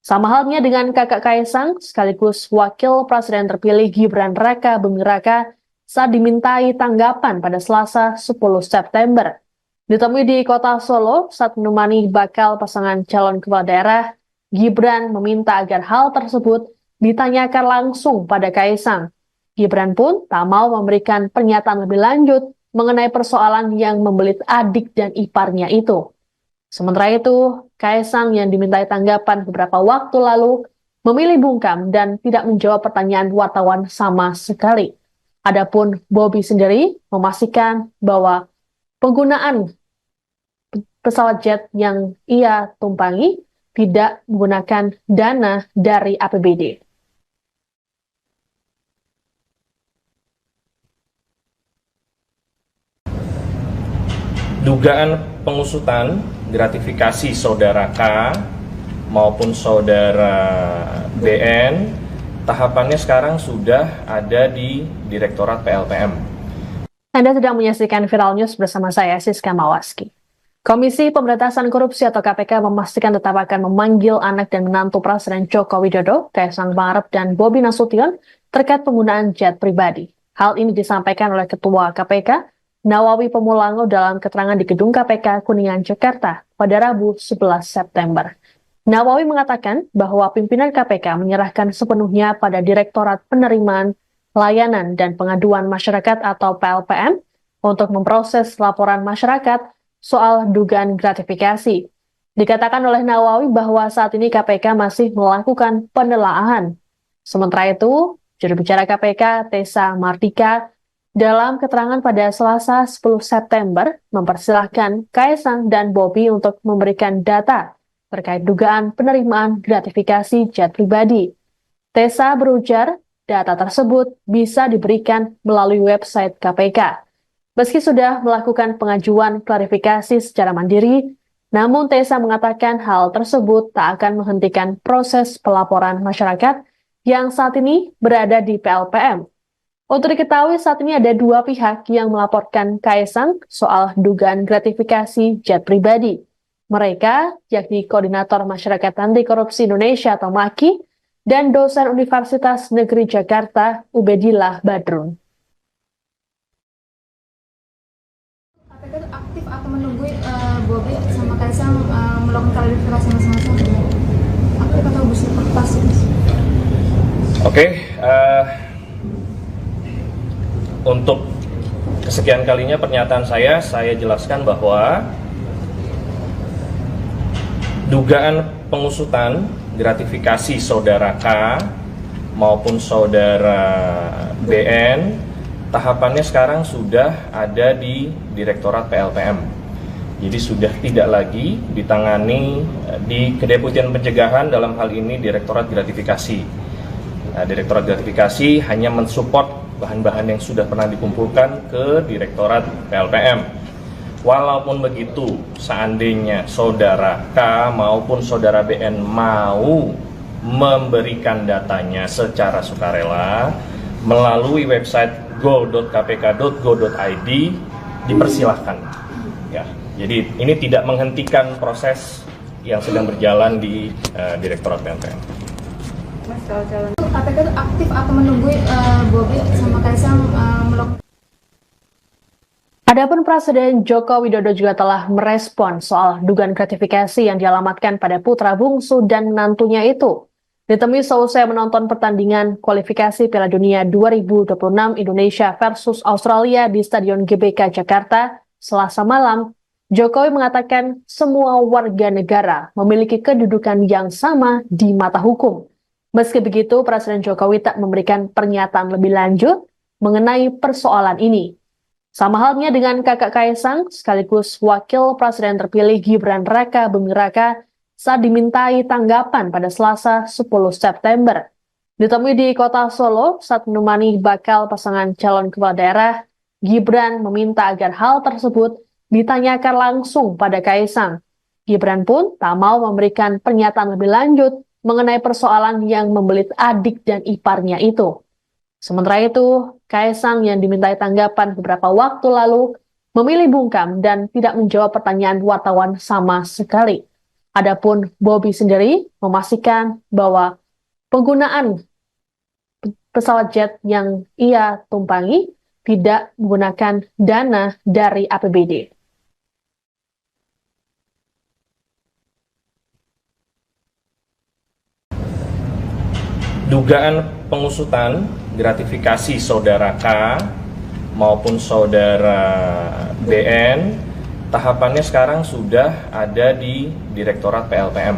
Sama halnya dengan kakak Kaisang, sekaligus wakil presiden terpilih Gibran Raka Buming Raka saat dimintai tanggapan pada Selasa 10 September. Ditemui di kota Solo saat menemani bakal pasangan calon kepala daerah, Gibran meminta agar hal tersebut ditanyakan langsung pada Kaisang. Gibran pun tak mau memberikan pernyataan lebih lanjut mengenai persoalan yang membelit adik dan iparnya itu. Sementara itu, Kaisang yang dimintai tanggapan beberapa waktu lalu memilih bungkam dan tidak menjawab pertanyaan wartawan sama sekali. Adapun Bobi sendiri memastikan bahwa penggunaan pesawat jet yang ia tumpangi tidak menggunakan dana dari APBD. Dugaan pengusutan gratifikasi saudara K maupun saudara BN, tahapannya sekarang sudah ada di Direktorat PLPM. Anda sedang menyaksikan Viral News bersama saya, Siska Mawaski. Komisi Pemberantasan Korupsi atau KPK memastikan tetap akan memanggil anak dan menantu Presiden Joko Widodo, Kaisang Pangarep dan Bobi Nasution terkait penggunaan jet pribadi. Hal ini disampaikan oleh Ketua KPK, Nawawi Pemulango dalam keterangan di Gedung KPK Kuningan, Jakarta pada Rabu 11 September. Nawawi mengatakan bahwa pimpinan KPK menyerahkan sepenuhnya pada Direktorat Penerimaan Layanan dan Pengaduan Masyarakat atau PLPM untuk memproses laporan masyarakat soal dugaan gratifikasi. Dikatakan oleh Nawawi bahwa saat ini KPK masih melakukan penelaahan. Sementara itu, juru bicara KPK Tessa Mardika dalam keterangan pada Selasa 10 September mempersilahkan Kaisang dan Bobi untuk memberikan data terkait dugaan penerimaan gratifikasi jet pribadi. Tessa berujar, data tersebut bisa diberikan melalui website KPK. Meski sudah melakukan pengajuan klarifikasi secara mandiri, namun Tessa mengatakan hal tersebut tak akan menghentikan proses pelaporan masyarakat yang saat ini berada di PLPM. Untuk diketahui saat ini ada dua pihak yang melaporkan Kaisang soal dugaan gratifikasi jet pribadi. Mereka yakni Koordinator Masyarakat Anti Korupsi Indonesia atau MAKI dan dosen Universitas Negeri Jakarta Ubedillah Badrun. KPK itu aktif atau menunggu Bobi sama Kaisang melakukan klarifikasi masing-masing? Aktif atau pasif? Oke, untuk kesekian kalinya pernyataan saya jelaskan bahwa dugaan pengusutan gratifikasi saudara K maupun saudara BN, tahapannya sekarang sudah ada di Direktorat PLPM. Jadi sudah tidak lagi ditangani di Kedeputian Pencegahan, dalam hal ini Direktorat Gratifikasi. Direktorat Gratifikasi hanya mensupport bahan-bahan yang sudah pernah dikumpulkan ke Direktorat PLPM. Walaupun begitu, seandainya saudara K maupun saudara BN mau memberikan datanya secara sukarela melalui website go.kpk.go.id, dipersilahkan. Ya, jadi ini tidak menghentikan proses yang sedang berjalan di Direktorat PLPM. KPK itu aktif atau menunggu Bobi sama Kaisang melakukan. Adapun Presiden Joko Widodo juga telah merespon soal dugaan gratifikasi yang dialamatkan pada putra bungsu dan menantunya itu. Ditemui seusai menonton pertandingan kualifikasi Piala Dunia 2026 Indonesia versus Australia di Stadion GBK Jakarta, Selasa malam, Jokowi mengatakan semua warga negara memiliki kedudukan yang sama di mata hukum. Meski begitu, Presiden Jokowi tak memberikan pernyataan lebih lanjut mengenai persoalan ini. Sama halnya dengan kakak Kaisang, sekaligus wakil presiden terpilih Gibran Raka Buming Raka saat dimintai tanggapan pada Selasa 10 September. Ditemui di kota Solo saat menemani bakal pasangan calon kepala daerah, Gibran meminta agar hal tersebut ditanyakan langsung pada Kaisang. Gibran pun tak mau memberikan pernyataan lebih lanjut mengenai persoalan yang membelit adik dan iparnya itu. Sementara itu, Kaisang yang dimintai tanggapan beberapa waktu lalu memilih bungkam dan tidak menjawab pertanyaan wartawan sama sekali. Adapun Bobi sendiri memastikan bahwa penggunaan pesawat jet yang ia tumpangi tidak menggunakan dana dari APBD. Dugaan pengusutan gratifikasi saudara K maupun saudara BN, tahapannya sekarang sudah ada di Direktorat PLPM.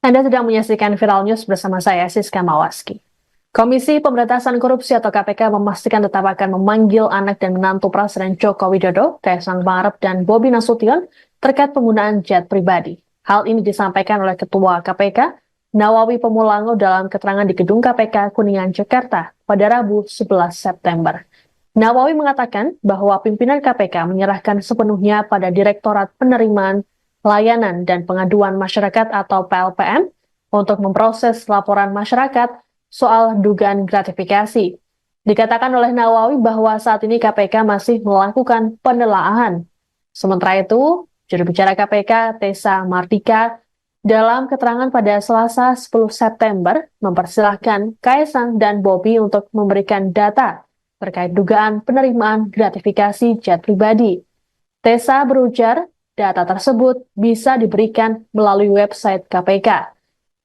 Anda sedang menyaksikan Viral News bersama saya, Siska Mawaski. Komisi Pemberantasan Korupsi atau KPK memastikan tetap akan memanggil anak dan menantu Presiden Joko Widodo, Kaisang Pangarep dan Bobi Nasution terkait penggunaan jet pribadi. Hal ini disampaikan oleh Ketua KPK, Nawawi Pemulango dalam keterangan di Gedung KPK Kuningan, Jakarta pada Rabu 11 September. Nawawi mengatakan bahwa pimpinan KPK menyerahkan sepenuhnya pada Direktorat Penerimaan, Layanan, dan Pengaduan Masyarakat atau PLPM untuk memproses laporan masyarakat soal dugaan gratifikasi. Dikatakan oleh Nawawi bahwa saat ini KPK masih melakukan penelaahan. Sementara itu, juru bicara KPK, Tessa Mardika, dalam keterangan pada Selasa 10 September, mempersilahkan Kaisang dan Bobi untuk memberikan data terkait dugaan penerimaan gratifikasi jet pribadi. Tessa berujar, data tersebut bisa diberikan melalui website KPK.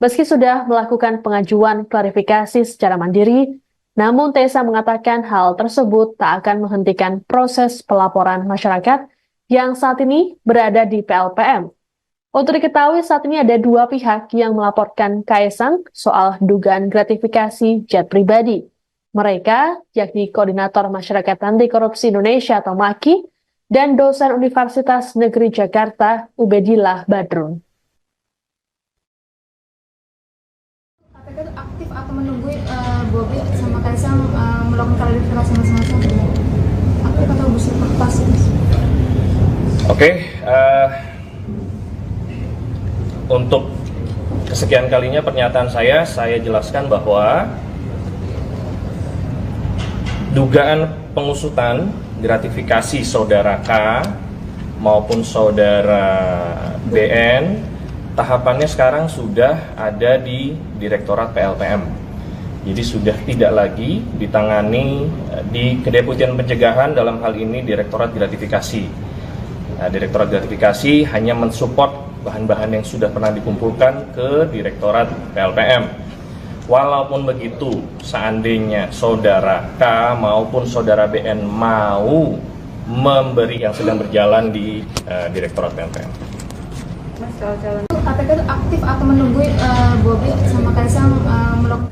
Meski sudah melakukan pengajuan klarifikasi secara mandiri, namun Tessa mengatakan hal tersebut tak akan menghentikan proses pelaporan masyarakat yang saat ini berada di PLPM. Untuk diketahui saat ini ada dua pihak yang melaporkan Kaisang soal dugaan gratifikasi jet pribadi. Mereka yakni Koordinator Masyarakat Anti Korupsi Indonesia atau MAKI dan dosen Universitas Negeri Jakarta Ubedillah Badrun. KPK itu aktif atau menunggu Bobi sama Kaisang melakukan klarifikasi masing-masing? Aktif atau bersifat pasif? Oke, untuk kesekian kalinya pernyataan saya jelaskan bahwa dugaan pengusutan gratifikasi saudara K maupun saudara BN, tahapannya sekarang sudah ada di Direktorat PLPM. Jadi sudah tidak lagi ditangani di Kedeputian Pencegahan, dalam hal ini Direktorat Gratifikasi. Nah, Direktorat Gratifikasi hanya mensupport bahan-bahan yang sudah pernah dikumpulkan ke Direktorat PLPM. Walaupun begitu, seandainya saudara K maupun saudara BN mau memberi yang sedang berjalan di Direktorat PLPM. KPK itu aktif atau menunggu Bobi sama Kaisang melakukan.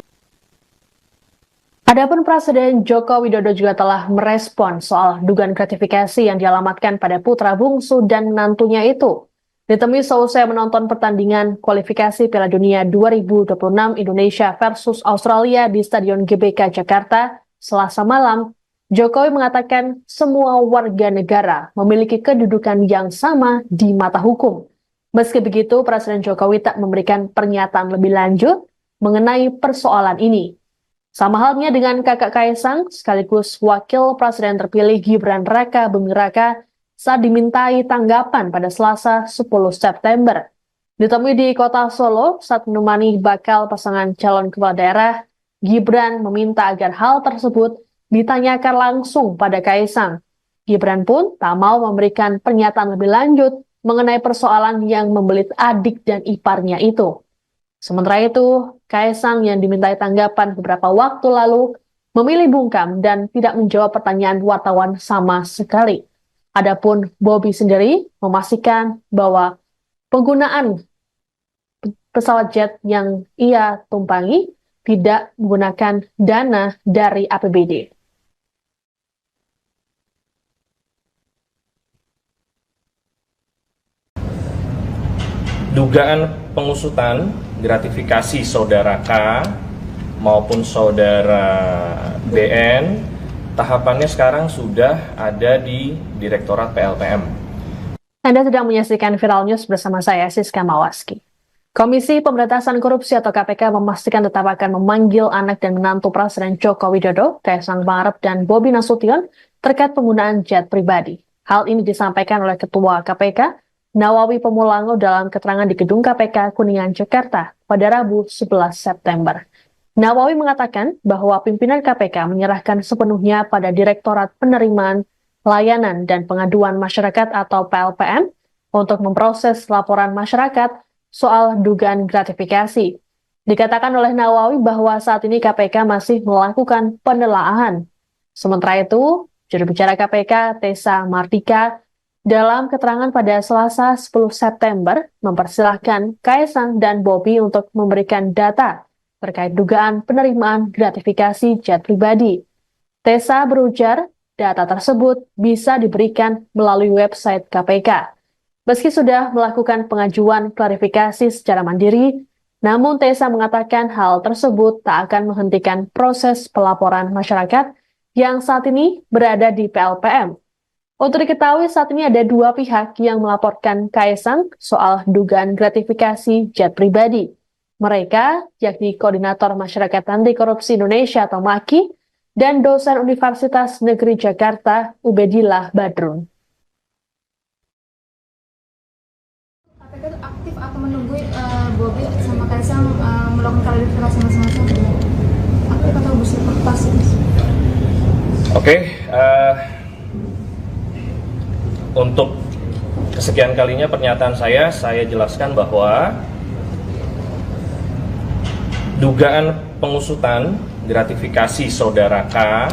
Adapun Presiden Joko Widodo juga telah merespon soal dugaan gratifikasi yang dialamatkan pada putra bungsu dan menantunya itu. Ditemui seusai menonton pertandingan kualifikasi Piala Dunia 2026 Indonesia versus Australia di Stadion GBK Jakarta, Selasa malam, Jokowi mengatakan semua warga negara memiliki kedudukan yang sama di mata hukum. Meski begitu, Presiden Jokowi tak memberikan pernyataan lebih lanjut mengenai persoalan ini. Sama halnya dengan kakak Kaisang, sekaligus wakil presiden terpilih Gibran Raka Buming Raka saat dimintai tanggapan pada Selasa 10 September. Ditemui di kota Solo saat menemani bakal pasangan calon kepala daerah, Gibran meminta agar hal tersebut ditanyakan langsung pada Kaisang. Gibran pun tak mau memberikan pernyataan lebih lanjut mengenai persoalan yang membelit adik dan iparnya itu. Sementara itu, Kaisang yang dimintai tanggapan beberapa waktu lalu memilih bungkam dan tidak menjawab pertanyaan wartawan sama sekali. Adapun Bobby sendiri memastikan bahwa penggunaan pesawat jet yang ia tumpangi tidak menggunakan dana dari APBD. Dugaan pengusutan gratifikasi saudara K maupun saudara BN, tahapannya sekarang sudah ada di Direktorat PLPM. Anda sedang menyaksikan Viral News bersama saya, Siska Mawaski. Komisi Pemberantasan Korupsi atau KPK memastikan tetap akan memanggil anak dan menantu Presiden Joko Widodo, Kaisang Pangarep dan Bobi Nasution terkait penggunaan jet pribadi. Hal ini disampaikan oleh Ketua KPK, Nawawi Pemulango dalam keterangan di Gedung KPK Kuningan, Jakarta pada Rabu 11 September. Nawawi mengatakan bahwa pimpinan KPK menyerahkan sepenuhnya pada Direktorat Penerimaan Layanan dan Pengaduan Masyarakat atau PLPM untuk memproses laporan masyarakat soal dugaan gratifikasi. Dikatakan oleh Nawawi bahwa saat ini KPK masih melakukan penelaahan. Sementara itu, juru bicara KPK Tessa Mardika dalam keterangan pada Selasa 10 September mempersilahkan Kaisang dan Bobi untuk memberikan data terkait dugaan penerimaan gratifikasi jet pribadi. Tessa berujar, data tersebut bisa diberikan melalui website KPK. Meski sudah melakukan pengajuan klarifikasi secara mandiri, namun Tessa mengatakan hal tersebut tak akan menghentikan proses pelaporan masyarakat yang saat ini berada di PLPM. Untuk diketahui saat ini ada dua pihak yang melaporkan Kaisang soal dugaan gratifikasi jet pribadi. Mereka yakni Koordinator Masyarakat Anti Korupsi Indonesia atau MAKI dan dosen Universitas Negeri Jakarta Ubedillah Badrun. KPK itu aktif atau menunggu Bobi sama Kaisang melakukan klarifikasi masing-masing? Aktif atau bersifat pasif? Oke, untuk kesekian kalinya pernyataan saya jelaskan bahwa dugaan pengusutan gratifikasi saudara K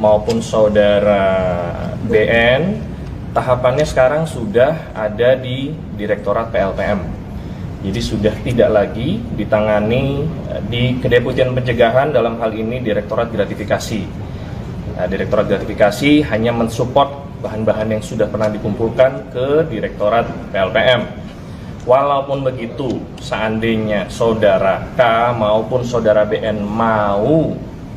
maupun saudara BN, tahapannya sekarang sudah ada di Direktorat PLPM. Jadi sudah tidak lagi ditangani di Kedeputian Pencegahan, dalam hal ini Direktorat Gratifikasi. Nah, Direktorat Gratifikasi hanya mensupport bahan-bahan yang sudah pernah dikumpulkan ke Direktorat PLPM. Walaupun begitu, seandainya saudara K maupun saudara BN mau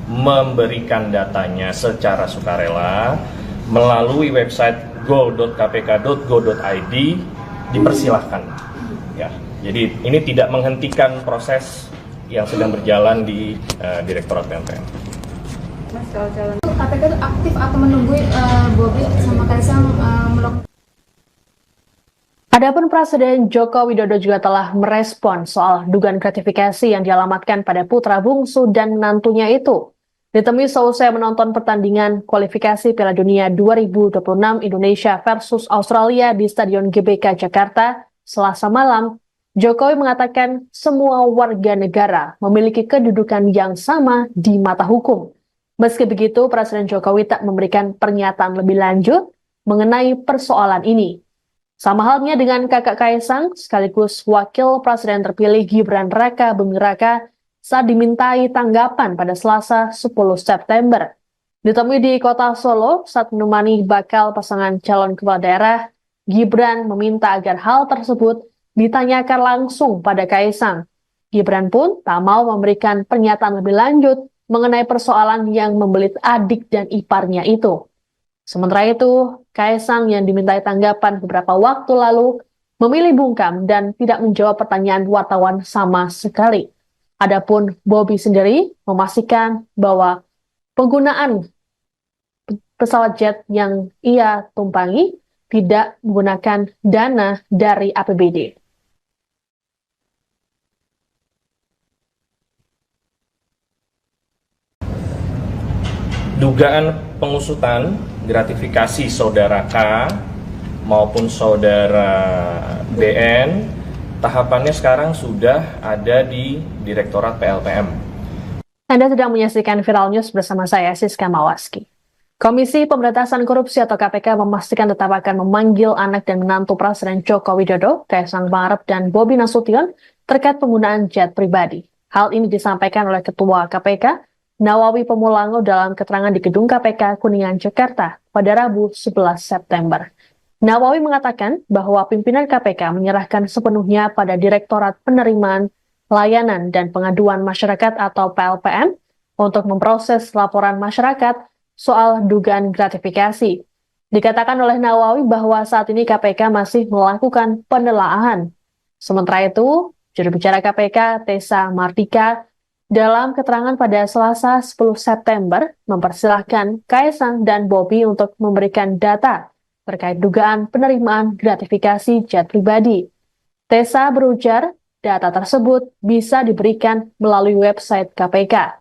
memberikan datanya secara sukarela melalui website go.kpk.go.id, dipersilahkan. Ya, jadi ini tidak menghentikan proses yang sedang berjalan di Direktorat PLPM. KPK itu aktif atau menunggu Bobi sama Kaisang melakukan. Adapun Presiden Joko Widodo juga telah merespon soal dugaan gratifikasi yang dialamatkan pada putra bungsu dan menantunya itu. Ditemui seusai menonton pertandingan kualifikasi Piala Dunia 2026 Indonesia versus Australia di Stadion GBK Jakarta Selasa malam, Jokowi mengatakan semua warga negara memiliki kedudukan yang sama di mata hukum. Meski begitu, Presiden Jokowi tak memberikan pernyataan lebih lanjut mengenai persoalan ini. Sama halnya dengan kakak Kaisang, sekaligus Wakil Presiden terpilih Gibran Raka Buming Raka saat dimintai tanggapan pada Selasa 10 September. Ditemui di kota Solo saat menemani bakal pasangan calon kepala daerah, Gibran meminta agar hal tersebut ditanyakan langsung pada Kaisang. Gibran pun tak mau memberikan pernyataan lebih lanjut mengenai persoalan yang membelit adik dan iparnya itu. Sementara itu, Kaisang yang dimintai tanggapan beberapa waktu lalu memilih bungkam dan tidak menjawab pertanyaan wartawan sama sekali. Adapun Bobi sendiri memastikan bahwa penggunaan pesawat jet yang ia tumpangi tidak menggunakan dana dari APBD. Dugaan pengusutan gratifikasi saudara K maupun saudara BN, tahapannya sekarang sudah ada di Direktorat PLPM. Anda sedang menyaksikan Viral News bersama saya, Siska Mawaski. Komisi Pemberantasan Korupsi atau KPK memastikan tetap akan memanggil anak dan menantu Presiden Joko Widodo, Kaisang Pangarep dan Bobi Nasution terkait penggunaan jet pribadi. Hal ini disampaikan oleh Ketua KPK, Nawawi Pemulango dalam keterangan di Gedung KPK Kuningan, Jakarta pada Rabu 11 September. Nawawi mengatakan bahwa pimpinan KPK menyerahkan sepenuhnya pada Direktorat Penerimaan Layanan dan Pengaduan Masyarakat atau PLPM untuk memproses laporan masyarakat soal dugaan gratifikasi. Dikatakan oleh Nawawi bahwa saat ini KPK masih melakukan penelaahan. Sementara itu, juru bicara KPK Tessa Mardika dalam keterangan pada Selasa 10 September mempersilahkan Kaisang dan Bobi untuk memberikan data terkait dugaan penerimaan gratifikasi jet pribadi. Tessa berujar, data tersebut bisa diberikan melalui website KPK.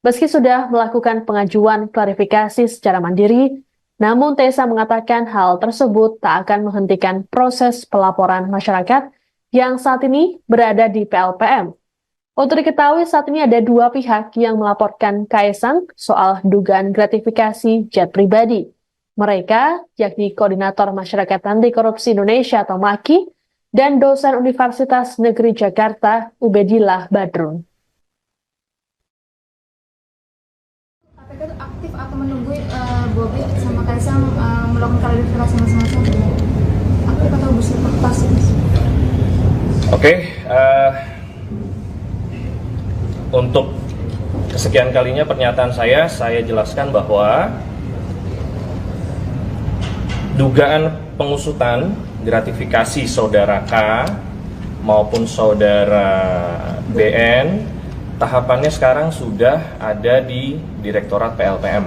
Meski sudah melakukan pengajuan klarifikasi secara mandiri, namun Tessa mengatakan hal tersebut tak akan menghentikan proses pelaporan masyarakat yang saat ini berada di PLPM. Untuk diketahui saat ini ada dua pihak yang melaporkan Kaisang soal dugaan gratifikasi jet pribadi. Mereka yakni Koordinator Masyarakat Anti Korupsi Indonesia atau MAKI dan dosen Universitas Negeri Jakarta Ubedillah Badrun. KPK itu aktif atau menunggu Bobi sama Kaisang melakukan klarifikasi masing-masing? Aktif atau pasif? Oke, untuk kesekian kalinya pernyataan saya jelaskan bahwa dugaan pengusutan gratifikasi saudara K maupun saudara BN, tahapannya sekarang sudah ada di Direktorat PLPM.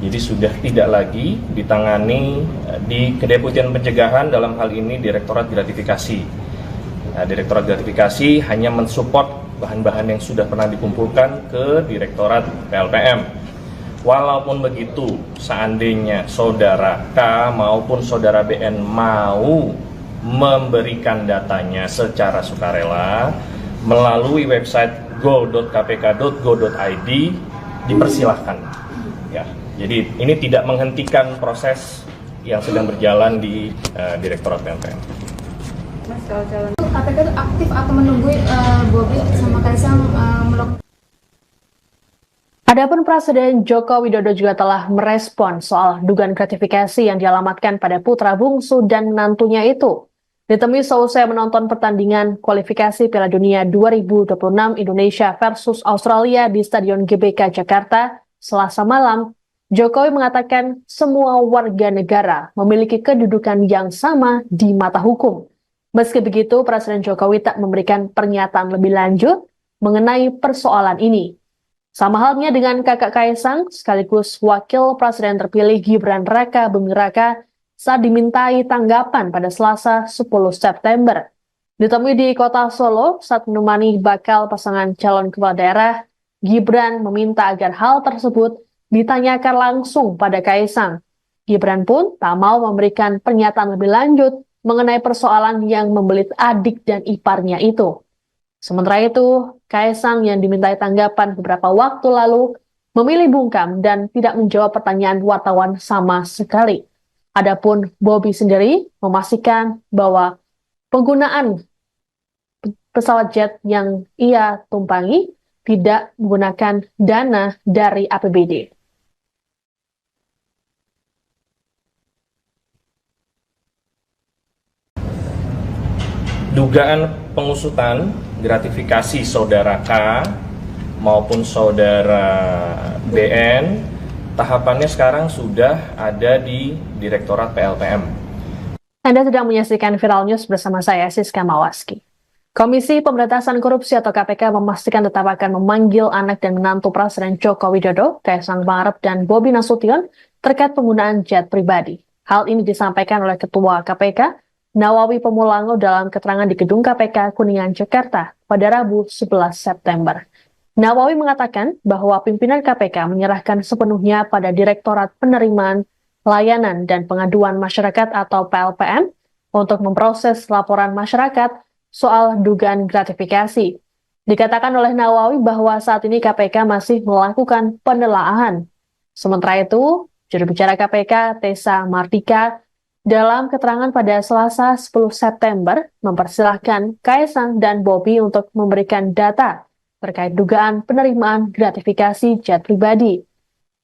Jadi sudah tidak lagi ditangani di Kedeputian Pencegahan, dalam hal ini Direktorat Gratifikasi. Nah, Direktorat Gratifikasi hanya mensupport bahan-bahan yang sudah pernah dikumpulkan ke Direktorat PLPM. Walaupun begitu, seandainya saudara K maupun saudara BN mau memberikan datanya secara sukarela melalui website go.kpk.go.id, dipersilahkan. Ya, jadi ini tidak menghentikan proses yang sedang berjalan di Direktorat PLPM. KPK itu aktif atau menunggu Bobi sama Kaisang melakukan. Adapun Presiden Joko Widodo juga telah merespon soal dugaan gratifikasi yang dialamatkan pada putra bungsu dan menantunya itu. Ditemui seusai menonton pertandingan kualifikasi Piala Dunia 2026 Indonesia versus Australia di Stadion GBK Jakarta Selasa malam, Jokowi mengatakan semua warga negara memiliki kedudukan yang sama di mata hukum. Meski begitu, Presiden Jokowi tak memberikan pernyataan lebih lanjut mengenai persoalan ini. Sama halnya dengan kakak Kaisang, sekaligus Wakil Presiden terpilih Gibran Raka Buming Raka saat dimintai tanggapan pada Selasa 10 September. Ditemui di kota Solo saat menemani bakal pasangan calon kepala daerah, Gibran meminta agar hal tersebut ditanyakan langsung pada Kaisang. Gibran pun tak mau memberikan pernyataan lebih lanjut mengenai persoalan yang membelit adik dan iparnya itu. Sementara itu, Kaisang yang dimintai tanggapan beberapa waktu lalu memilih bungkam dan tidak menjawab pertanyaan wartawan sama sekali. Adapun Bobi sendiri memastikan bahwa penggunaan pesawat jet yang ia tumpangi tidak menggunakan dana dari APBD. Dugaan pengusutan gratifikasi saudara K maupun saudara BN, tahapannya sekarang sudah ada di Direktorat PLPM. Anda sedang menyaksikan Viral News bersama saya, Siska Mawaski. Komisi Pemberantasan Korupsi atau KPK memastikan tetap akan memanggil anak dan menantu Presiden Joko Widodo, Kaisang Pangarep dan Bobi Nasution terkait penggunaan jet pribadi. Hal ini disampaikan oleh Ketua KPK, Nawawi Pemulango dalam keterangan di Gedung KPK Kuningan, Jakarta pada Rabu 11 September. Nawawi mengatakan bahwa pimpinan KPK menyerahkan sepenuhnya pada Direktorat Penerimaan, Layanan, dan Pengaduan Masyarakat atau PLPM untuk memproses laporan masyarakat soal dugaan gratifikasi. Dikatakan oleh Nawawi bahwa saat ini KPK masih melakukan penelaahan. Sementara itu, juru bicara KPK Tessa Mardika dalam keterangan pada Selasa 10 September mempersilahkan Kaesang dan Bobi untuk memberikan data terkait dugaan penerimaan gratifikasi jet pribadi.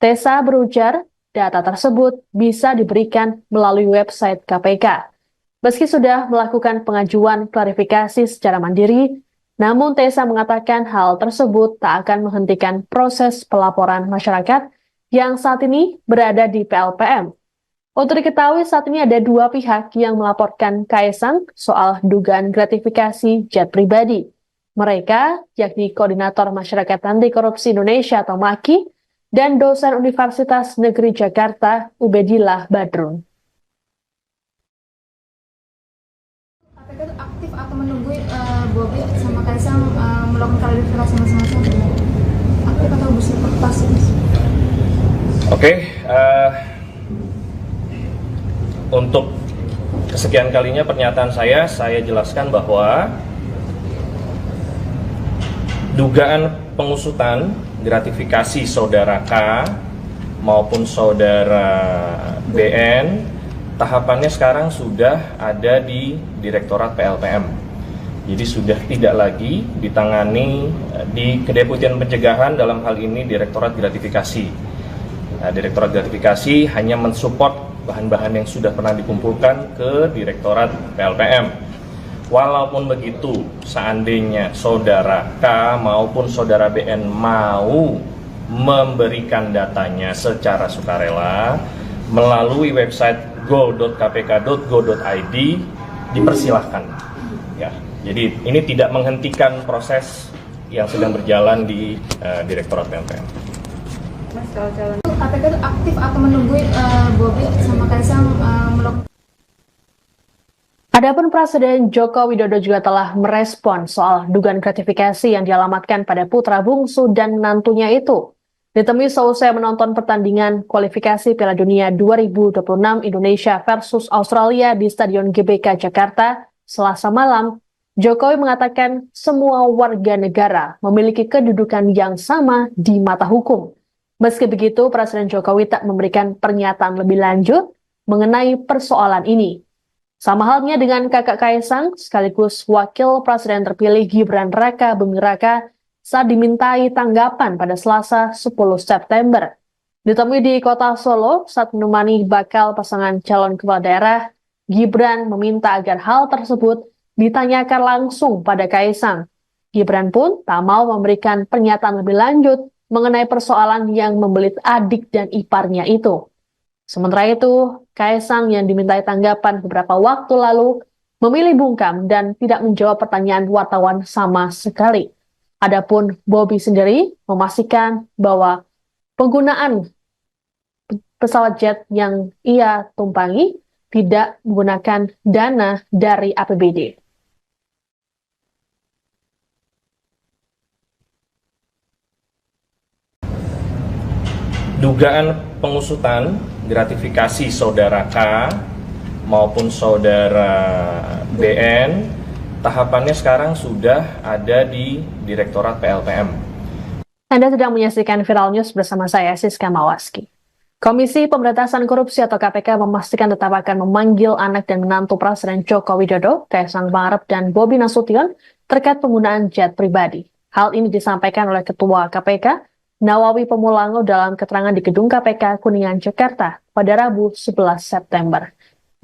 Tessa berujar, data tersebut bisa diberikan melalui website KPK. Meski sudah melakukan pengajuan klarifikasi secara mandiri, namun Tessa mengatakan hal tersebut tak akan menghentikan proses pelaporan masyarakat yang saat ini berada di PLPM. Untuk diketahui saat ini ada dua pihak yang melaporkan Kaesang soal dugaan gratifikasi jet pribadi. Mereka yakni Koordinator Masyarakat Anti Korupsi Indonesia atau MAKI dan dosen Universitas Negeri Jakarta Ubedillah Badrun. KPK itu aktif atau menunggu Bobi sama Kaesang melakukan klarifikasi masing-masing? Aktif atau bersifat pasif? Oke, untuk kesekian kalinya pernyataan saya jelaskan bahwa dugaan pengusutan gratifikasi saudara K maupun saudara BN tahapannya sekarang sudah ada di Direktorat PLPM. Jadi sudah tidak lagi ditangani di Kedeputian Pencegahan, dalam hal ini Direktorat Gratifikasi. Nah, Direktorat Gratifikasi hanya mensupport bahan-bahan yang sudah pernah dikumpulkan ke Direktorat PLPM. Walaupun begitu, seandainya saudara K maupun saudara BN mau memberikan datanya secara sukarela melalui website go.kpk.go.id, dipersilahkan. Ya, jadi ini tidak menghentikan proses yang sedang berjalan di Direktorat PLPM. KPK itu aktif atau menunggu Bobi sama Kaesang melakukan. Adapun Presiden Joko Widodo juga telah merespon soal dugaan gratifikasi yang dialamatkan pada putra bungsu dan menantunya itu. Ditemui seusai menonton pertandingan kualifikasi Piala Dunia 2026 Indonesia versus Australia di Stadion GBK Jakarta Selasa malam, Jokowi mengatakan semua warga negara memiliki kedudukan yang sama di mata hukum. Meski begitu, Presiden Jokowi tak memberikan pernyataan lebih lanjut mengenai persoalan ini. Sama halnya dengan kakak Kaesang, sekaligus Wakil Presiden terpilih Gibran Raka Buming Raka saat dimintai tanggapan pada Selasa 10 September. Ditemui di kota Solo saat menemani bakal pasangan calon kepala daerah, Gibran meminta agar hal tersebut ditanyakan langsung pada Kaesang. Gibran pun tak mau memberikan pernyataan lebih lanjut mengenai persoalan yang membelit adik dan iparnya itu. Sementara itu, Kaesang yang dimintai tanggapan beberapa waktu lalu memilih bungkam dan tidak menjawab pertanyaan wartawan sama sekali. Adapun Bobi sendiri memastikan bahwa penggunaan pesawat jet yang ia tumpangi tidak menggunakan dana dari APBD. Dugaan pengusutan gratifikasi saudara K maupun saudara BN tahapannya sekarang sudah ada di Direktorat PLPM. Anda sedang menyaksikan Viral News bersama saya, Siska Mawaski. Komisi Pemberantasan Korupsi atau KPK memastikan tetap akan memanggil anak dan menantu Presiden Joko Widodo, Kaesang Pangarep dan Bobi Nasution terkait penggunaan jet pribadi. Hal ini disampaikan oleh Ketua KPK, Nawawi Pemulango dalam keterangan di Gedung KPK Kuningan, Jakarta pada Rabu 11 September.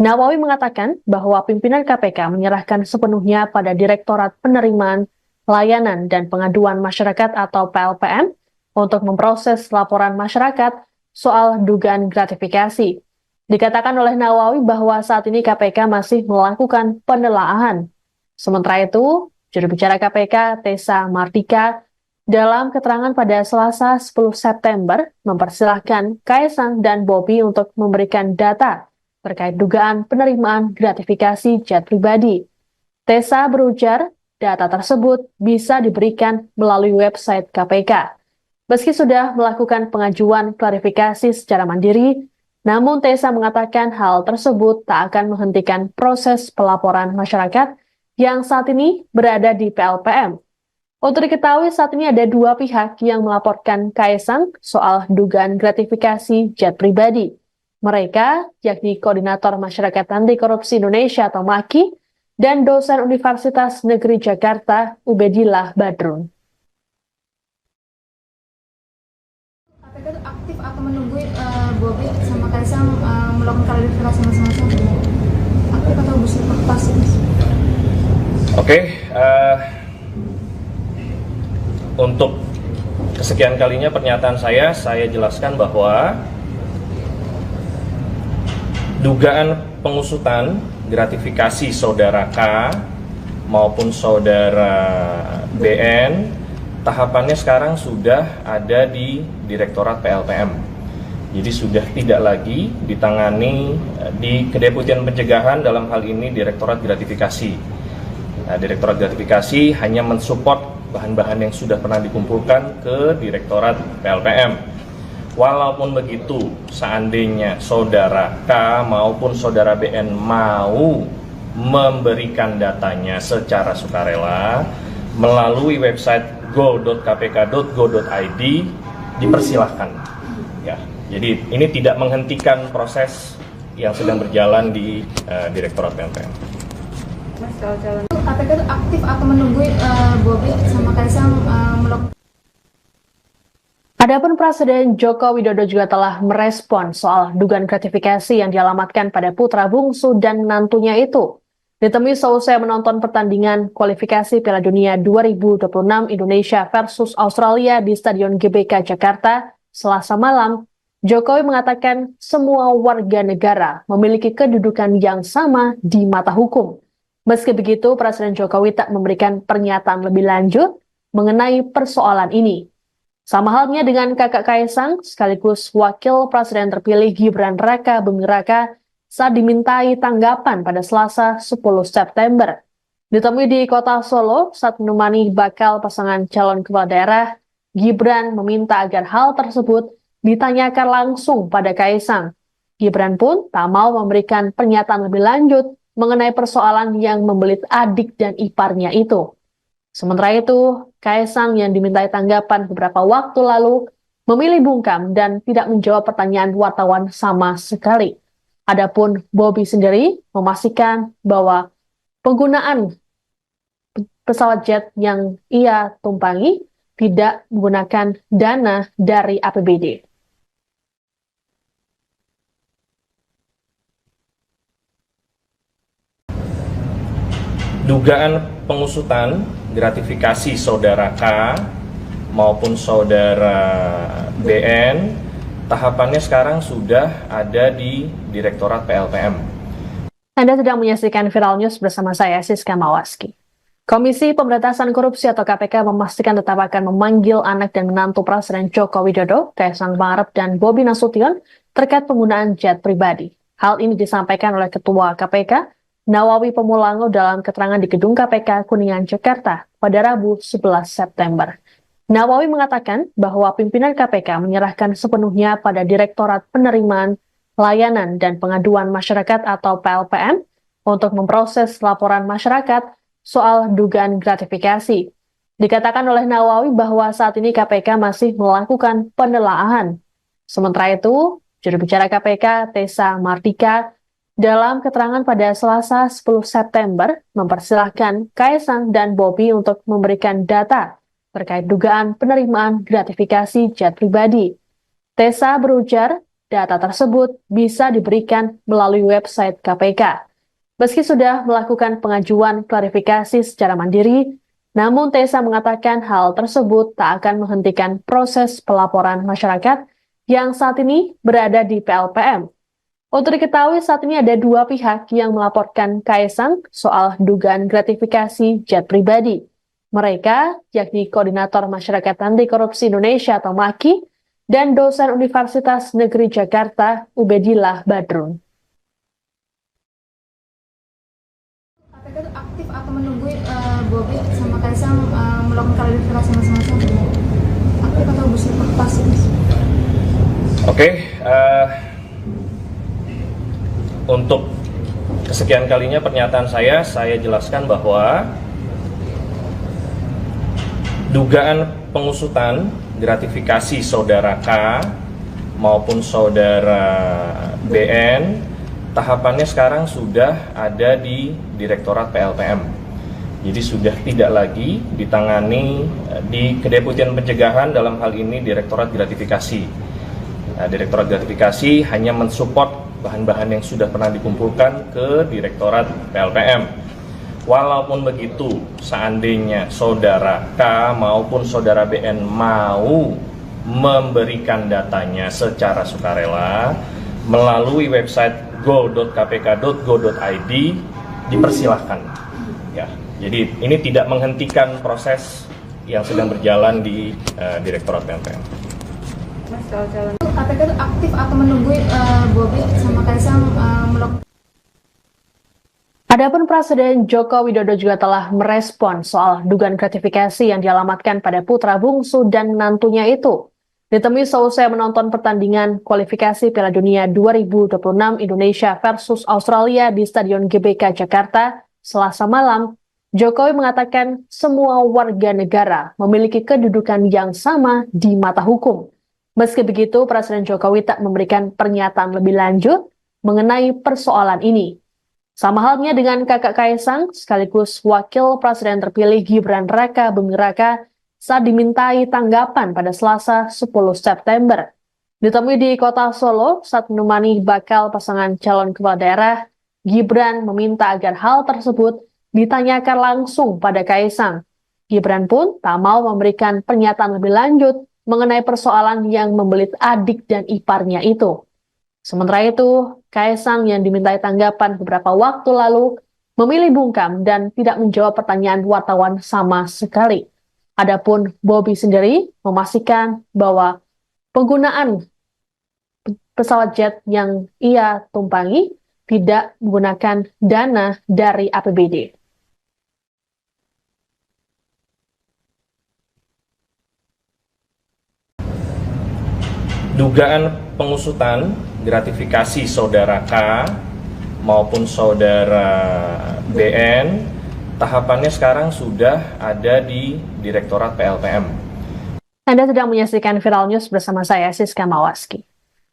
Nawawi mengatakan bahwa pimpinan KPK menyerahkan sepenuhnya pada Direktorat Penerimaan, Layanan, dan Pengaduan Masyarakat atau PLPM untuk memproses laporan masyarakat soal dugaan gratifikasi. Dikatakan oleh Nawawi bahwa saat ini KPK masih melakukan penelaahan. Sementara itu, juru bicara KPK Tessa Mardika dalam keterangan pada Selasa 10 September mempersilahkan Kaesang dan Bobi untuk memberikan data terkait dugaan penerimaan gratifikasi jet pribadi. Tessa berujar, data tersebut bisa diberikan melalui website KPK. Meski sudah melakukan pengajuan klarifikasi secara mandiri, namun Tessa mengatakan hal tersebut tak akan menghentikan proses pelaporan masyarakat yang saat ini berada di PLPM. Untuk diketahui saat ini ada dua pihak yang melaporkan Kaesang soal dugaan gratifikasi jet pribadi. Mereka yakni Koordinator Masyarakat Anti Korupsi Indonesia atau MAKI dan dosen Universitas Negeri Jakarta Ubedillah Badrun. KPK itu aktif atau menunggu Bobi sama Kaisang melakukan klarifikasi masing-masing? Aktif atau pasif? Oke, untuk kesekian kalinya pernyataan saya jelaskan bahwa dugaan pengusutan gratifikasi saudara K maupun saudara BN tahapannya sekarang sudah ada di Direktorat PLPM. Jadi sudah tidak lagi ditangani di Kedeputian Pencegahan, dalam hal ini Direktorat Gratifikasi. Nah, Direktorat Gratifikasi hanya mensupport bahan-bahan yang sudah pernah dikumpulkan ke Direktorat PLPM. Walaupun begitu, seandainya saudara K maupun saudara BN mau memberikan datanya secara sukarela melalui website go.kpk.go.id, dipersilahkan. Ya, jadi ini tidak menghentikan proses yang sedang berjalan di Direktorat PLPM. KPK itu aktif atau menunggu Bobi sama Kaisang melakukan. Adapun Presiden Joko Widodo juga telah merespon soal dugaan gratifikasi yang dialamatkan pada putra bungsu dan menantunya itu. Ditemui seusai menonton pertandingan kualifikasi Piala Dunia 2026 Indonesia versus Australia di Stadion GBK Jakarta Selasa malam, Jokowi mengatakan semua warga negara memiliki kedudukan yang sama di mata hukum. Meski begitu, Presiden Jokowi tak memberikan pernyataan lebih lanjut mengenai persoalan ini. Sama halnya dengan kakak Kaesang, sekaligus Wakil Presiden terpilih Gibran Raka Buming Raka saat dimintai tanggapan pada Selasa 10 September. Ditemui di kota Solo saat menemani bakal pasangan calon kepala daerah, Gibran meminta agar hal tersebut ditanyakan langsung pada Kaesang. Gibran pun tak mau memberikan pernyataan lebih lanjut mengenai persoalan yang membelit adik dan iparnya itu. Sementara itu, Kaesang yang dimintai tanggapan beberapa waktu lalu memilih bungkam dan tidak menjawab pertanyaan wartawan sama sekali. Adapun Bobi sendiri memastikan bahwa penggunaan pesawat jet yang ia tumpangi tidak menggunakan dana dari APBD. Dugaan pengusutan gratifikasi saudara K maupun saudara BN tahapannya sekarang sudah ada di Direktorat PLPM. Anda sedang menyaksikan Viral News bersama saya, Siska Mawaski. Komisi Pemberantasan Korupsi atau KPK memastikan tetap akan memanggil anak dan menantu Presiden Joko Widodo, Kaesang Pangarep dan Bobi Nasution terkait penggunaan jet pribadi. Hal ini disampaikan oleh Ketua KPK, Nawawi Pemulango dalam keterangan di Gedung KPK Kuningan, Jakarta pada Rabu 11 September. Nawawi mengatakan bahwa pimpinan KPK menyerahkan sepenuhnya pada Direktorat Penerimaan Layanan dan Pengaduan Masyarakat atau PLPM untuk memproses laporan masyarakat soal dugaan gratifikasi. Dikatakan oleh Nawawi bahwa saat ini KPK masih melakukan penelaahan. Sementara itu, juru bicara KPK Tessa Mardika dalam keterangan pada Selasa 10 September mempersilahkan Kaesang dan Bobi untuk memberikan data terkait dugaan penerimaan gratifikasi jet pribadi. Tessa berujar, data tersebut bisa diberikan melalui website KPK. Meski sudah melakukan pengajuan klarifikasi secara mandiri, namun Tessa mengatakan hal tersebut tak akan menghentikan proses pelaporan masyarakat yang saat ini berada di PLPM. Untuk diketahui saat ini ada dua pihak yang melaporkan Kaesang soal dugaan gratifikasi jet pribadi. Mereka yakni Koordinator Masyarakat Anti Korupsi Indonesia atau MAKI dan dosen Universitas Negeri Jakarta Ubedillah Badrun. KPK itu aktif atau menunggu Bobi Kaisang melakukan klarifikasi masing-masing aktif atau pasif? Oke, untuk kesekian kalinya pernyataan saya jelaskan bahwa dugaan pengusutan gratifikasi saudara K maupun saudara BN tahapannya sekarang sudah ada di Direktorat PLPM. Jadi sudah tidak lagi ditangani di Kedeputian Pencegahan, dalam hal ini Direktorat Gratifikasi. Nah, Direktorat Gratifikasi hanya mensupport bahan-bahan yang sudah pernah dikumpulkan ke Direktorat PLPM. Walaupun begitu, seandainya saudara K maupun saudara BN mau memberikan datanya secara sukarela melalui website go.kpk.go.id, dipersilahkan. Ya, jadi ini tidak menghentikan proses yang sedang berjalan di Direktorat PLPM. Mas, kalau calon KPK itu aktif atau menunggu Bobi sama Kaisang melakukan? Adapun Presiden Joko Widodo juga telah merespon soal dugaan gratifikasi yang dialamatkan pada putra bungsu dan menantunya itu. Ditemui seusai menonton pertandingan kualifikasi Piala Dunia 2026 Indonesia versus Australia di Stadion GBK Jakarta Selasa malam, Jokowi mengatakan semua warga negara memiliki kedudukan yang sama di mata hukum. Meski begitu, Presiden Jokowi tak memberikan pernyataan lebih lanjut mengenai persoalan ini. Sama halnya dengan kakak Kaisang, sekaligus Wakil Presiden terpilih Gibran Raka Buming Raka saat dimintai tanggapan pada Selasa 10 September. Ditemui di kota Solo saat menemani bakal pasangan calon kepala daerah, Gibran meminta agar hal tersebut ditanyakan langsung pada Kaisang. Gibran pun tak mau memberikan pernyataan lebih lanjut mengenai persoalan yang membelit adik dan iparnya itu. Sementara itu, Kaisang yang dimintai tanggapan beberapa waktu lalu memilih bungkam dan tidak menjawab pertanyaan wartawan sama sekali. Adapun Bobi sendiri memastikan bahwa penggunaan pesawat jet yang ia tumpangi tidak menggunakan dana dari APBD. Dugaan pengusutan gratifikasi saudara K maupun saudara BN tahapannya sekarang sudah ada di Direktorat PLPM. Anda sedang menyaksikan Viral News bersama saya, Siska Mawaski.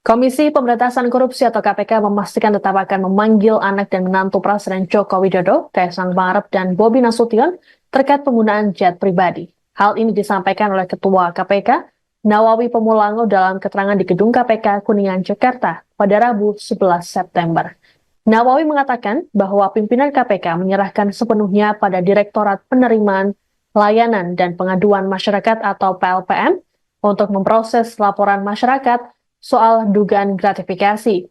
Komisi Pemberantasan Korupsi atau KPK memastikan tetap akan memanggil anak dan menantu Presiden Joko Widodo, Kaisang Pangarep dan Bobi Nasution terkait penggunaan jet pribadi. Hal ini disampaikan oleh Ketua KPK, Nawawi Pemulango dalam keterangan di Gedung KPK Kuningan, Jakarta pada Rabu 11 September. Nawawi mengatakan bahwa pimpinan KPK menyerahkan sepenuhnya pada Direktorat Penerimaan Layanan dan Pengaduan Masyarakat atau PLPM untuk memproses laporan masyarakat soal dugaan gratifikasi.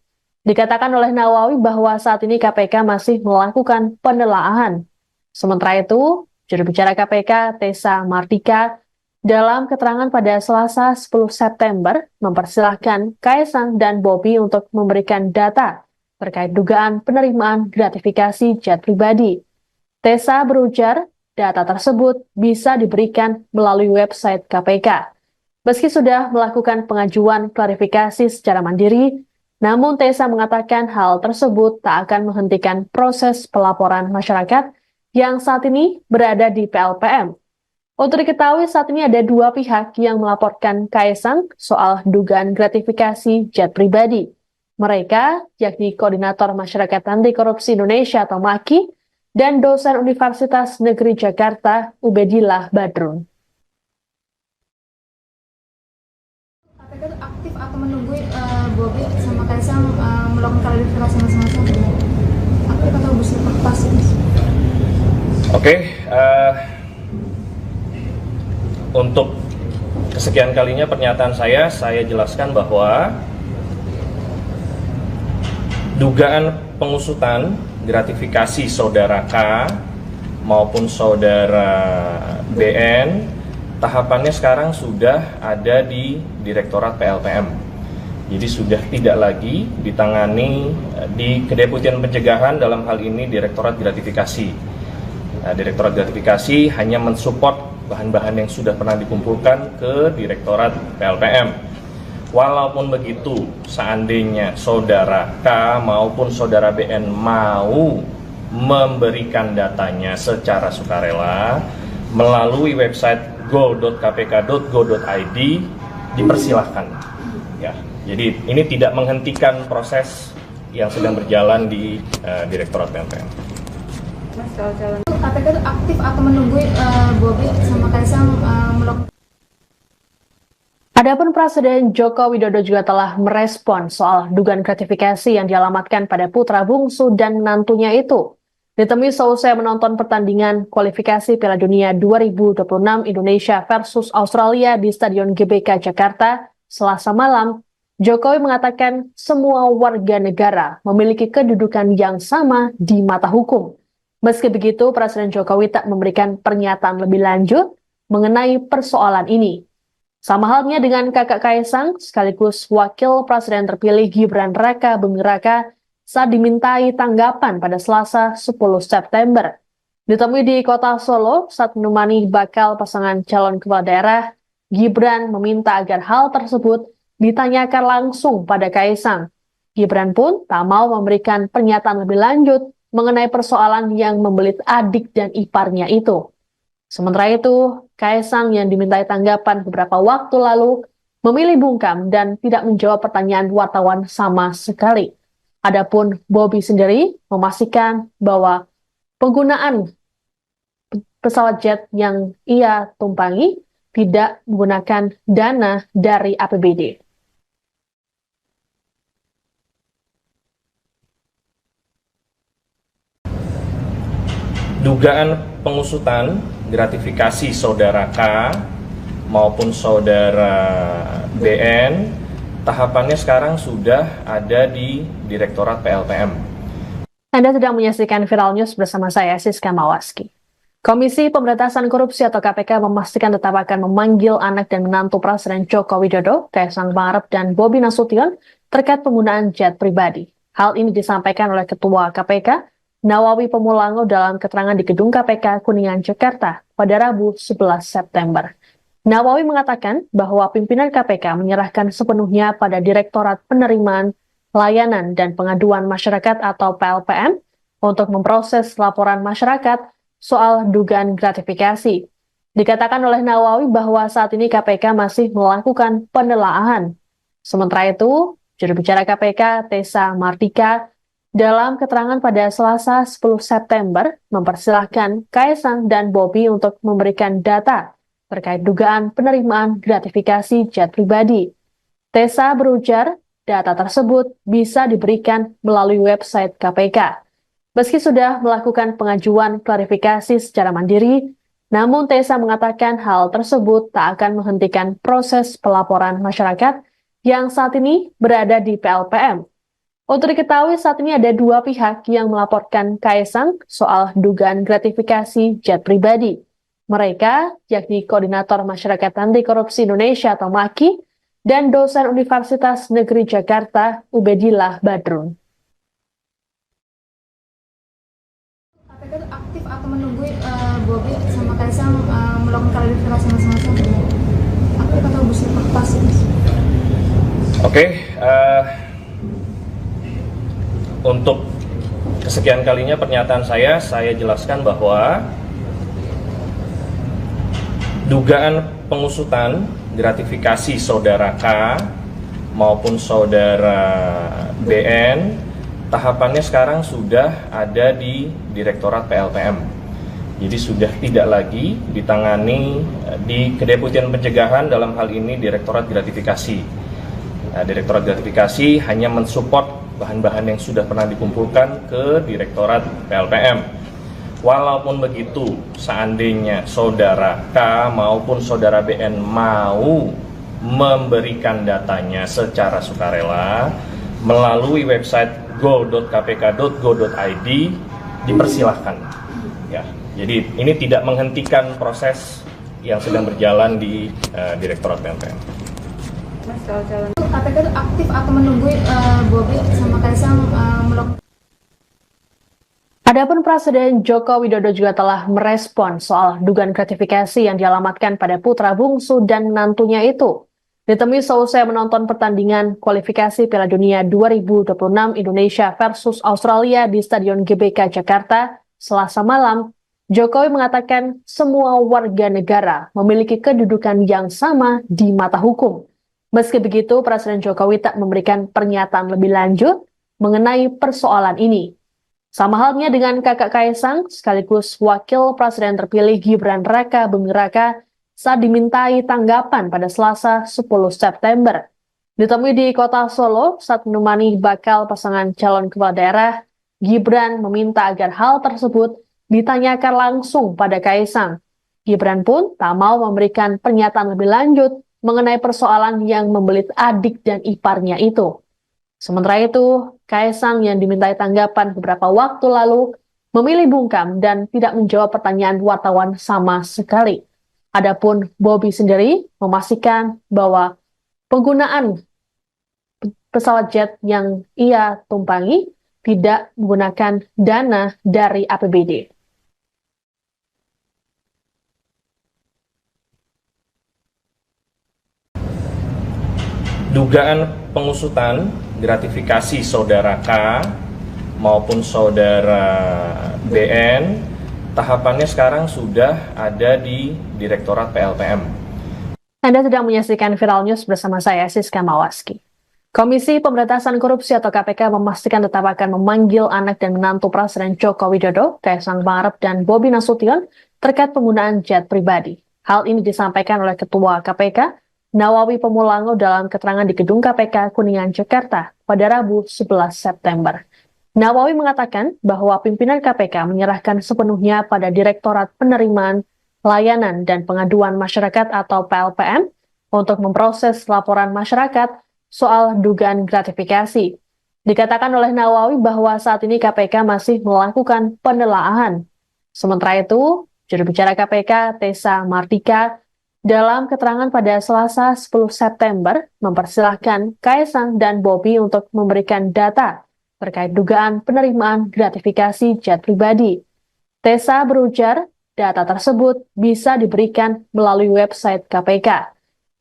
Dikatakan oleh Nawawi bahwa saat ini KPK masih melakukan penelaahan. Sementara itu, juru bicara KPK Tessa Mardika dalam keterangan pada Selasa 10 September mempersilahkan Kaisang dan Bobi untuk memberikan data terkait dugaan penerimaan gratifikasi jet pribadi. Tessa berujar, data tersebut bisa diberikan melalui website KPK. Meski sudah melakukan pengajuan klarifikasi secara mandiri, namun Tessa mengatakan hal tersebut tak akan menghentikan proses pelaporan masyarakat yang saat ini berada di PLPM. Untuk diketahui saat ini ada dua pihak yang melaporkan Kaisang soal dugaan gratifikasi jet pribadi. Mereka yakni Koordinator Masyarakat Anti Korupsi Indonesia atau MAKI dan dosen Universitas Negeri Jakarta Ubedillah Badrun. KPK itu aktif atau menunggu Bobi sama Kaisang melakukan klarifikasi masing-masing? Aktif atau pasif? Oke, untuk kesekian kalinya pernyataan saya jelaskan bahwa dugaan pengusutan gratifikasi saudara K maupun saudara BN tahapannya sekarang sudah ada di Direktorat PLPM. Jadi sudah tidak lagi ditangani di Kedeputian Pencegahan, dalam hal ini Direktorat Gratifikasi. Direktorat Gratifikasi hanya mensupport bahan-bahan yang sudah pernah dikumpulkan ke Direktorat PLPM. Walaupun begitu, seandainya saudara K maupun saudara BN mau memberikan datanya secara sukarela melalui website go.kpk.go.id, dipersilahkan. Ya, jadi ini tidak menghentikan proses yang sedang berjalan di Direktorat PLPM. KPK itu aktif atau menunggu Bobi sama Kaisang melakukan. Adapun Presiden Joko Widodo juga telah merespon soal dugaan gratifikasi yang dialamatkan pada putra bungsu dan menantunya itu. Ditemui seusai menonton pertandingan kualifikasi Piala Dunia 2026 Indonesia versus Australia di Stadion GBK Jakarta Selasa malam, Jokowi mengatakan semua warga negara memiliki kedudukan yang sama di mata hukum. Meski begitu, Presiden Jokowi tak memberikan pernyataan lebih lanjut mengenai persoalan ini. Sama halnya dengan kakak Kaisang, sekaligus Wakil Presiden terpilih Gibran Raka Buming Raka saat dimintai tanggapan pada Selasa 10 September. Ditemui di kota Solo saat menemani bakal pasangan calon kepala daerah, Gibran meminta agar hal tersebut ditanyakan langsung pada Kaisang. Gibran pun tak mau memberikan pernyataan lebih lanjut mengenai persoalan yang membelit adik dan iparnya itu. Sementara itu, Kaisang yang dimintai tanggapan beberapa waktu lalu memilih bungkam dan tidak menjawab pertanyaan wartawan sama sekali. Adapun Bobi sendiri memastikan bahwa penggunaan pesawat jet yang ia tumpangi tidak menggunakan dana dari APBD. Dugaan pengusutan gratifikasi saudara K maupun saudara BN, tahapannya sekarang sudah ada di Direktorat PLPM. Anda sedang menyaksikan Viral News bersama saya, Siska Mawaski. Komisi Pemberantasan Korupsi atau KPK memastikan tetap akan memanggil anak dan menantu Presiden Joko Widodo, Kaisang Pangarep dan Bobi Nasution terkait penggunaan jet pribadi. Hal ini disampaikan oleh Ketua KPK, Nawawi Pemulango dalam keterangan di Gedung KPK Kuningan, Jakarta pada Rabu 11 September. Nawawi mengatakan bahwa pimpinan KPK menyerahkan sepenuhnya pada Direktorat Penerimaan Layanan dan Pengaduan Masyarakat atau PLPM untuk memproses laporan masyarakat soal dugaan gratifikasi. Dikatakan oleh Nawawi bahwa saat ini KPK masih melakukan penelaahan. Sementara itu, juru bicara KPK Tessa Mardika dalam keterangan pada Selasa 10 September mempersilahkan Kaisang dan Bobi untuk memberikan data terkait dugaan penerimaan gratifikasi jet pribadi. Tessa berujar, data tersebut bisa diberikan melalui website KPK. Meski sudah melakukan pengajuan klarifikasi secara mandiri, namun Tessa mengatakan hal tersebut tak akan menghentikan proses pelaporan masyarakat yang saat ini berada di PLPM. Untuk diketahui saat ini ada dua pihak yang melaporkan Kaisang soal dugaan gratifikasi jet pribadi. Mereka yakni Koordinator Masyarakat Anti Korupsi Indonesia atau MAKI dan dosen Universitas Negeri Jakarta Ubedillah Badrun. KPK itu aktif atau menunggu Bobi sama Kaisang melakukan klarifikasi masing-masing? Aktif atau pasif? Oke. Untuk kesekian kalinya pernyataan saya jelaskan bahwa dugaan pengusutan gratifikasi saudara K maupun saudara BN, tahapannya sekarang sudah ada di Direktorat PLPM. Jadi sudah tidak lagi ditangani di Kedeputian Pencegahan, dalam hal ini Direktorat Gratifikasi. Direktorat Gratifikasi hanya mensupport bahan-bahan yang sudah pernah dikumpulkan ke Direktorat PLPM. Walaupun begitu, seandainya saudara K maupun saudara BN mau memberikan datanya secara sukarela melalui website go.kpk.go.id, dipersilahkan. Ya, jadi ini tidak menghentikan proses yang sedang berjalan di Direktorat PLPM. KPK itu aktif atau menunggu Bobi sama Kaisang melakukan. Adapun Presiden Joko Widodo juga telah merespon soal dugaan gratifikasi yang dialamatkan pada putra bungsu dan menantunya itu. Ditemui seusai menonton pertandingan kualifikasi Piala Dunia 2026 Indonesia versus Australia di Stadion GBK Jakarta, Selasa malam, Jokowi mengatakan semua warga negara memiliki kedudukan yang sama di mata hukum. Meski begitu, Presiden Jokowi tak memberikan pernyataan lebih lanjut mengenai persoalan ini. Sama halnya dengan kakak Kaisang, sekaligus wakil presiden terpilih Gibran Raka Buming Raka saat dimintai tanggapan pada Selasa 10 September. Ditemui di kota Solo saat menemani bakal pasangan calon kepala daerah, Gibran meminta agar hal tersebut ditanyakan langsung pada Kaisang. Gibran pun tak mau memberikan pernyataan lebih lanjut mengenai persoalan yang membelit adik dan iparnya itu. Sementara itu, Kaisang yang dimintai tanggapan beberapa waktu lalu memilih bungkam dan tidak menjawab pertanyaan wartawan sama sekali. Adapun Bobi sendiri memastikan bahwa penggunaan pesawat jet yang ia tumpangi tidak menggunakan dana dari APBD. Dugaan pengusutan gratifikasi saudara K maupun saudara BN, tahapannya sekarang sudah ada di Direktorat PLPM. Anda sedang menyaksikan Viral News bersama saya, Siska Mawaski. Komisi Pemberantasan Korupsi atau KPK memastikan tetap akan memanggil anak dan menantu Presiden Joko Widodo, Kaisang Pangarep dan Bobi Nasution terkait penggunaan jet pribadi. Hal ini disampaikan oleh Ketua KPK, Nawawi Pemulango dalam keterangan di Gedung KPK Kuningan, Jakarta pada Rabu 11 September. Nawawi mengatakan bahwa pimpinan KPK menyerahkan sepenuhnya pada Direktorat Penerimaan Layanan dan Pengaduan Masyarakat atau PLPM untuk memproses laporan masyarakat soal dugaan gratifikasi. Dikatakan oleh Nawawi bahwa saat ini KPK masih melakukan penelaahan. Sementara itu, juru bicara KPK Tessa Mardika dalam keterangan pada Selasa 10 September mempersilahkan Kaisang dan Bobi untuk memberikan data terkait dugaan penerimaan gratifikasi jet pribadi. Tessa berujar, data tersebut bisa diberikan melalui website KPK.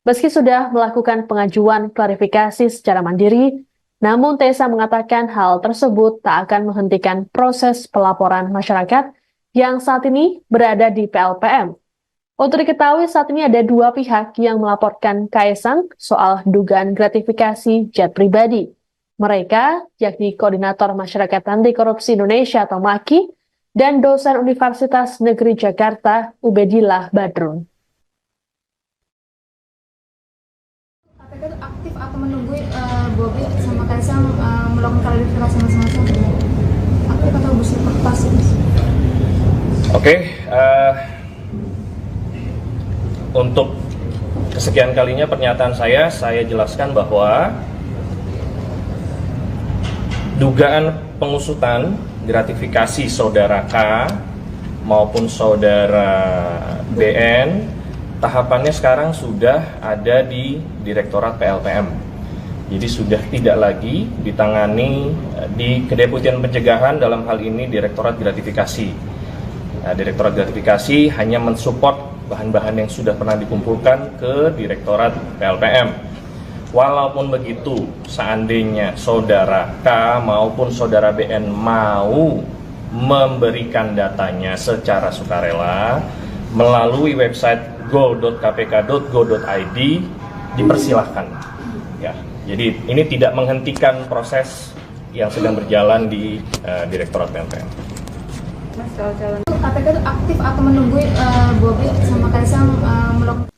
Meski sudah melakukan pengajuan klarifikasi secara mandiri, namun Tessa mengatakan hal tersebut tak akan menghentikan proses pelaporan masyarakat yang saat ini berada di PLPM. Untuk diketahui saat ini ada dua pihak yang melaporkan Kaisang soal dugaan gratifikasi jet pribadi. Mereka yakni Koordinator Masyarakat Anti Korupsi Indonesia atau MAKI dan dosen Universitas Negeri Jakarta Ubedillah Badrun. KPK itu aktif atau menunggu Bobi sama Kaisang melakukan klarifikasi masing-masing? Aktif atau bersifat pasif? Oke, untuk kesekian kalinya pernyataan saya jelaskan bahwa dugaan pengusutan gratifikasi saudara K maupun saudara BN, tahapannya sekarang sudah ada di Direktorat PLPM. Jadi sudah tidak lagi ditangani di Kedeputian Pencegahan, dalam hal ini Direktorat Gratifikasi. Nah, Direktorat Gratifikasi hanya mensupport bahan-bahan yang sudah pernah dikumpulkan ke Direktorat PLPM. Walaupun begitu, seandainya saudara K maupun saudara BN mau memberikan datanya secara sukarela melalui website go.kpk.go.id, dipersilahkan. Ya, jadi ini tidak menghentikan proses yang sedang berjalan di Direktorat PLPM. KPK itu aktif atau menunggu Bobi sama Kaisang melakukan.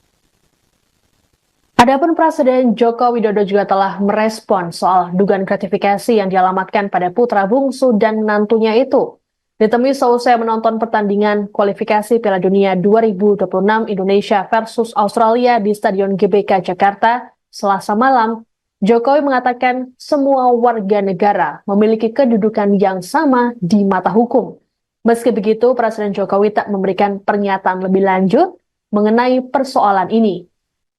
Adapun Presiden Joko Widodo juga telah merespon soal dugaan gratifikasi yang dialamatkan pada putra bungsu dan menantunya itu. Ditemui seusai menonton pertandingan kualifikasi Piala Dunia 2026 Indonesia versus Australia di Stadion GBK Jakarta, Selasa malam, Jokowi mengatakan semua warga negara memiliki kedudukan yang sama di mata hukum. Meski begitu, Presiden Jokowi tak memberikan pernyataan lebih lanjut mengenai persoalan ini.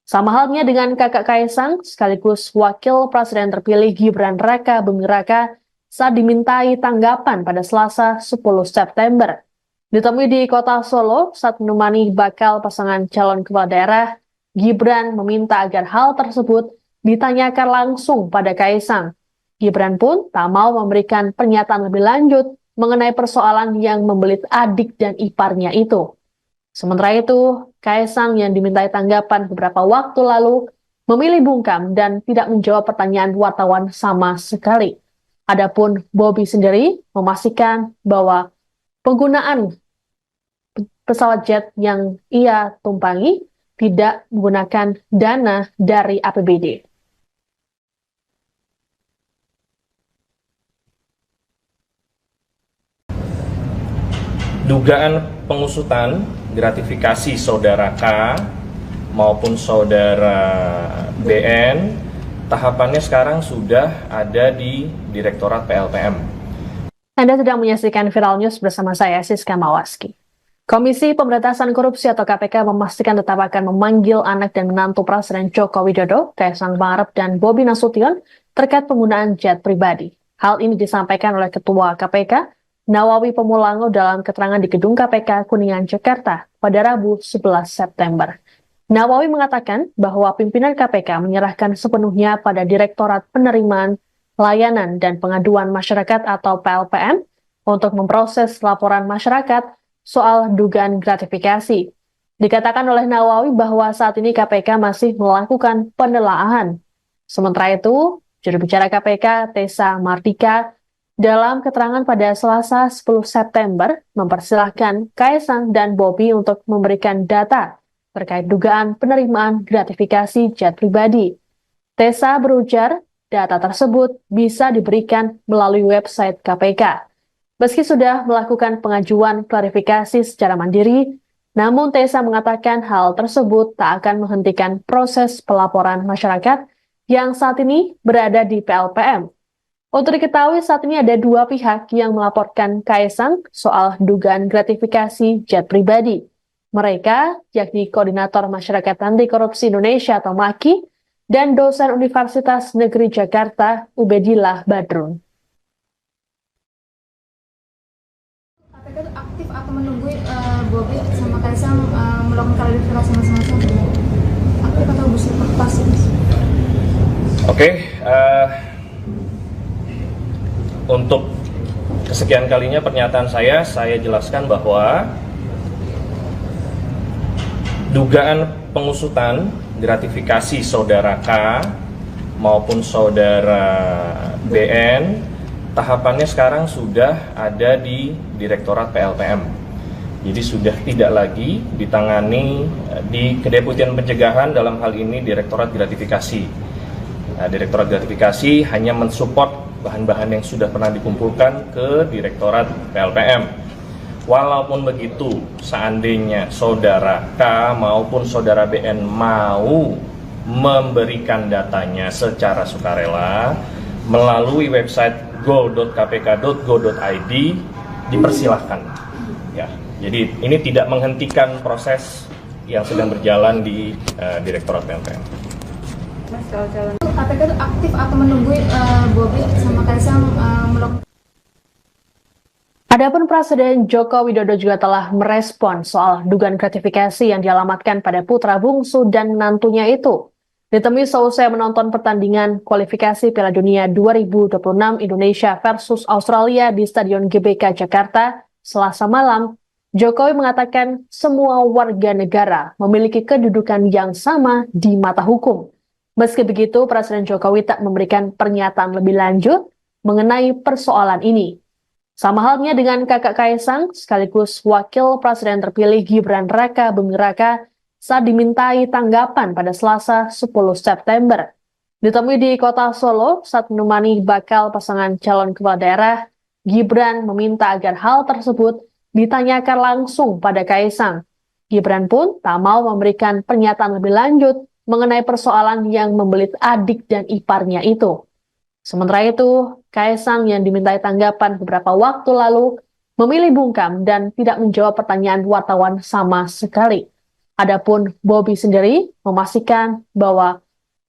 Sama halnya dengan kakak Kaisang, sekaligus wakil presiden terpilih Gibran Raka Buming Raka saat dimintai tanggapan pada Selasa 10 September. Ditemui di kota Solo saat menemani bakal pasangan calon kepala daerah, Gibran meminta agar hal tersebut ditanyakan langsung pada Kaisang. Gibran pun tak mau memberikan pernyataan lebih lanjut mengenai persoalan yang membelit adik dan iparnya itu. Sementara itu, Kaisang yang dimintai tanggapan beberapa waktu lalu memilih bungkam dan tidak menjawab pertanyaan wartawan sama sekali. Adapun Bobi sendiri memastikan bahwa penggunaan pesawat jet yang ia tumpangi tidak menggunakan dana dari APBD. Dugaan pengusutan gratifikasi saudara K maupun saudara BN, tahapannya sekarang sudah ada di Direktorat PLPM. Anda sedang menyaksikan Viral News bersama saya, Siska Mawaski. Komisi Pemberantasan Korupsi atau KPK memastikan tetap akan memanggil anak dan menantu Presiden Joko Widodo, Kaisang Pangarep dan Bobi Nasution terkait penggunaan jet pribadi. Hal ini disampaikan oleh Ketua KPK, Nawawi Pemulango dalam keterangan di Gedung KPK Kuningan, Jakarta pada Rabu 11 September. Nawawi mengatakan bahwa pimpinan KPK menyerahkan sepenuhnya pada Direktorat Penerimaan Layanan dan Pengaduan Masyarakat atau PLPM untuk memproses laporan masyarakat soal dugaan gratifikasi. Dikatakan oleh Nawawi bahwa saat ini KPK masih melakukan penelaahan. Sementara itu, juru bicara KPK Tessa Mardika dalam keterangan pada Selasa 10 September mempersilahkan Kaisang dan Bobi untuk memberikan data terkait dugaan penerimaan gratifikasi jet pribadi. Tessa berujar, data tersebut bisa diberikan melalui website KPK. Meski sudah melakukan pengajuan klarifikasi secara mandiri, namun Tessa mengatakan hal tersebut tak akan menghentikan proses pelaporan masyarakat yang saat ini berada di PLPM. Untuk diketahui saat ini ada dua pihak yang melaporkan Kaisang soal dugaan gratifikasi jet pribadi. Mereka, yakni Koordinator Masyarakat Anti Korupsi Indonesia atau MAKI, dan dosen Universitas Negeri Jakarta, Ubedillah Badrun. KPK itu aktif atau menunggu Bobi sama Kaisang melakukan klarifikasi masing-masing? Aktif atau pasif? Oke, untuk kesekian kalinya pernyataan saya jelaskan bahwa dugaan pengusutan gratifikasi saudara K maupun saudara BN, tahapannya sekarang sudah ada di Direktorat PLPM. Jadi sudah tidak lagi ditangani di Kedeputian Pencegahan, dalam hal ini Direktorat Gratifikasi. Nah, Direktorat Gratifikasi hanya mensupport bahan-bahan yang sudah pernah dikumpulkan ke Direktorat PLPM. Walaupun begitu, seandainya saudara K maupun saudara BN mau memberikan datanya secara sukarela melalui website go.kpk.go.id, dipersilahkan. Ya, jadi ini tidak menghentikan proses yang sedang berjalan di Direktorat PLPM. KPK itu aktif atau menunggu Bobi sama Kaisang melakukan. Adapun Presiden Joko Widodo juga telah merespon soal dugaan gratifikasi yang dialamatkan pada putra bungsu dan menantunya itu. Ditemui seusai menonton pertandingan kualifikasi Piala Dunia 2026 Indonesia versus Australia di Stadion GBK Jakarta Selasa malam, Jokowi mengatakan semua warga negara memiliki kedudukan yang sama di mata hukum. Meski begitu, Presiden Jokowi tak memberikan pernyataan lebih lanjut mengenai persoalan ini. Sama halnya dengan kakak Kaisang, sekaligus Wakil Presiden terpilih Gibran Raka Buming Raka saat dimintai tanggapan pada Selasa 10 September. Ditemui di kota Solo saat menemani bakal pasangan calon kepala daerah, Gibran meminta agar hal tersebut ditanyakan langsung pada Kaisang. Gibran pun tak mau memberikan pernyataan lebih lanjut mengenai persoalan yang membelit adik dan iparnya itu. Sementara itu, Kaisang yang dimintai tanggapan beberapa waktu lalu memilih bungkam dan tidak menjawab pertanyaan wartawan sama sekali. Adapun Bobi sendiri memastikan bahwa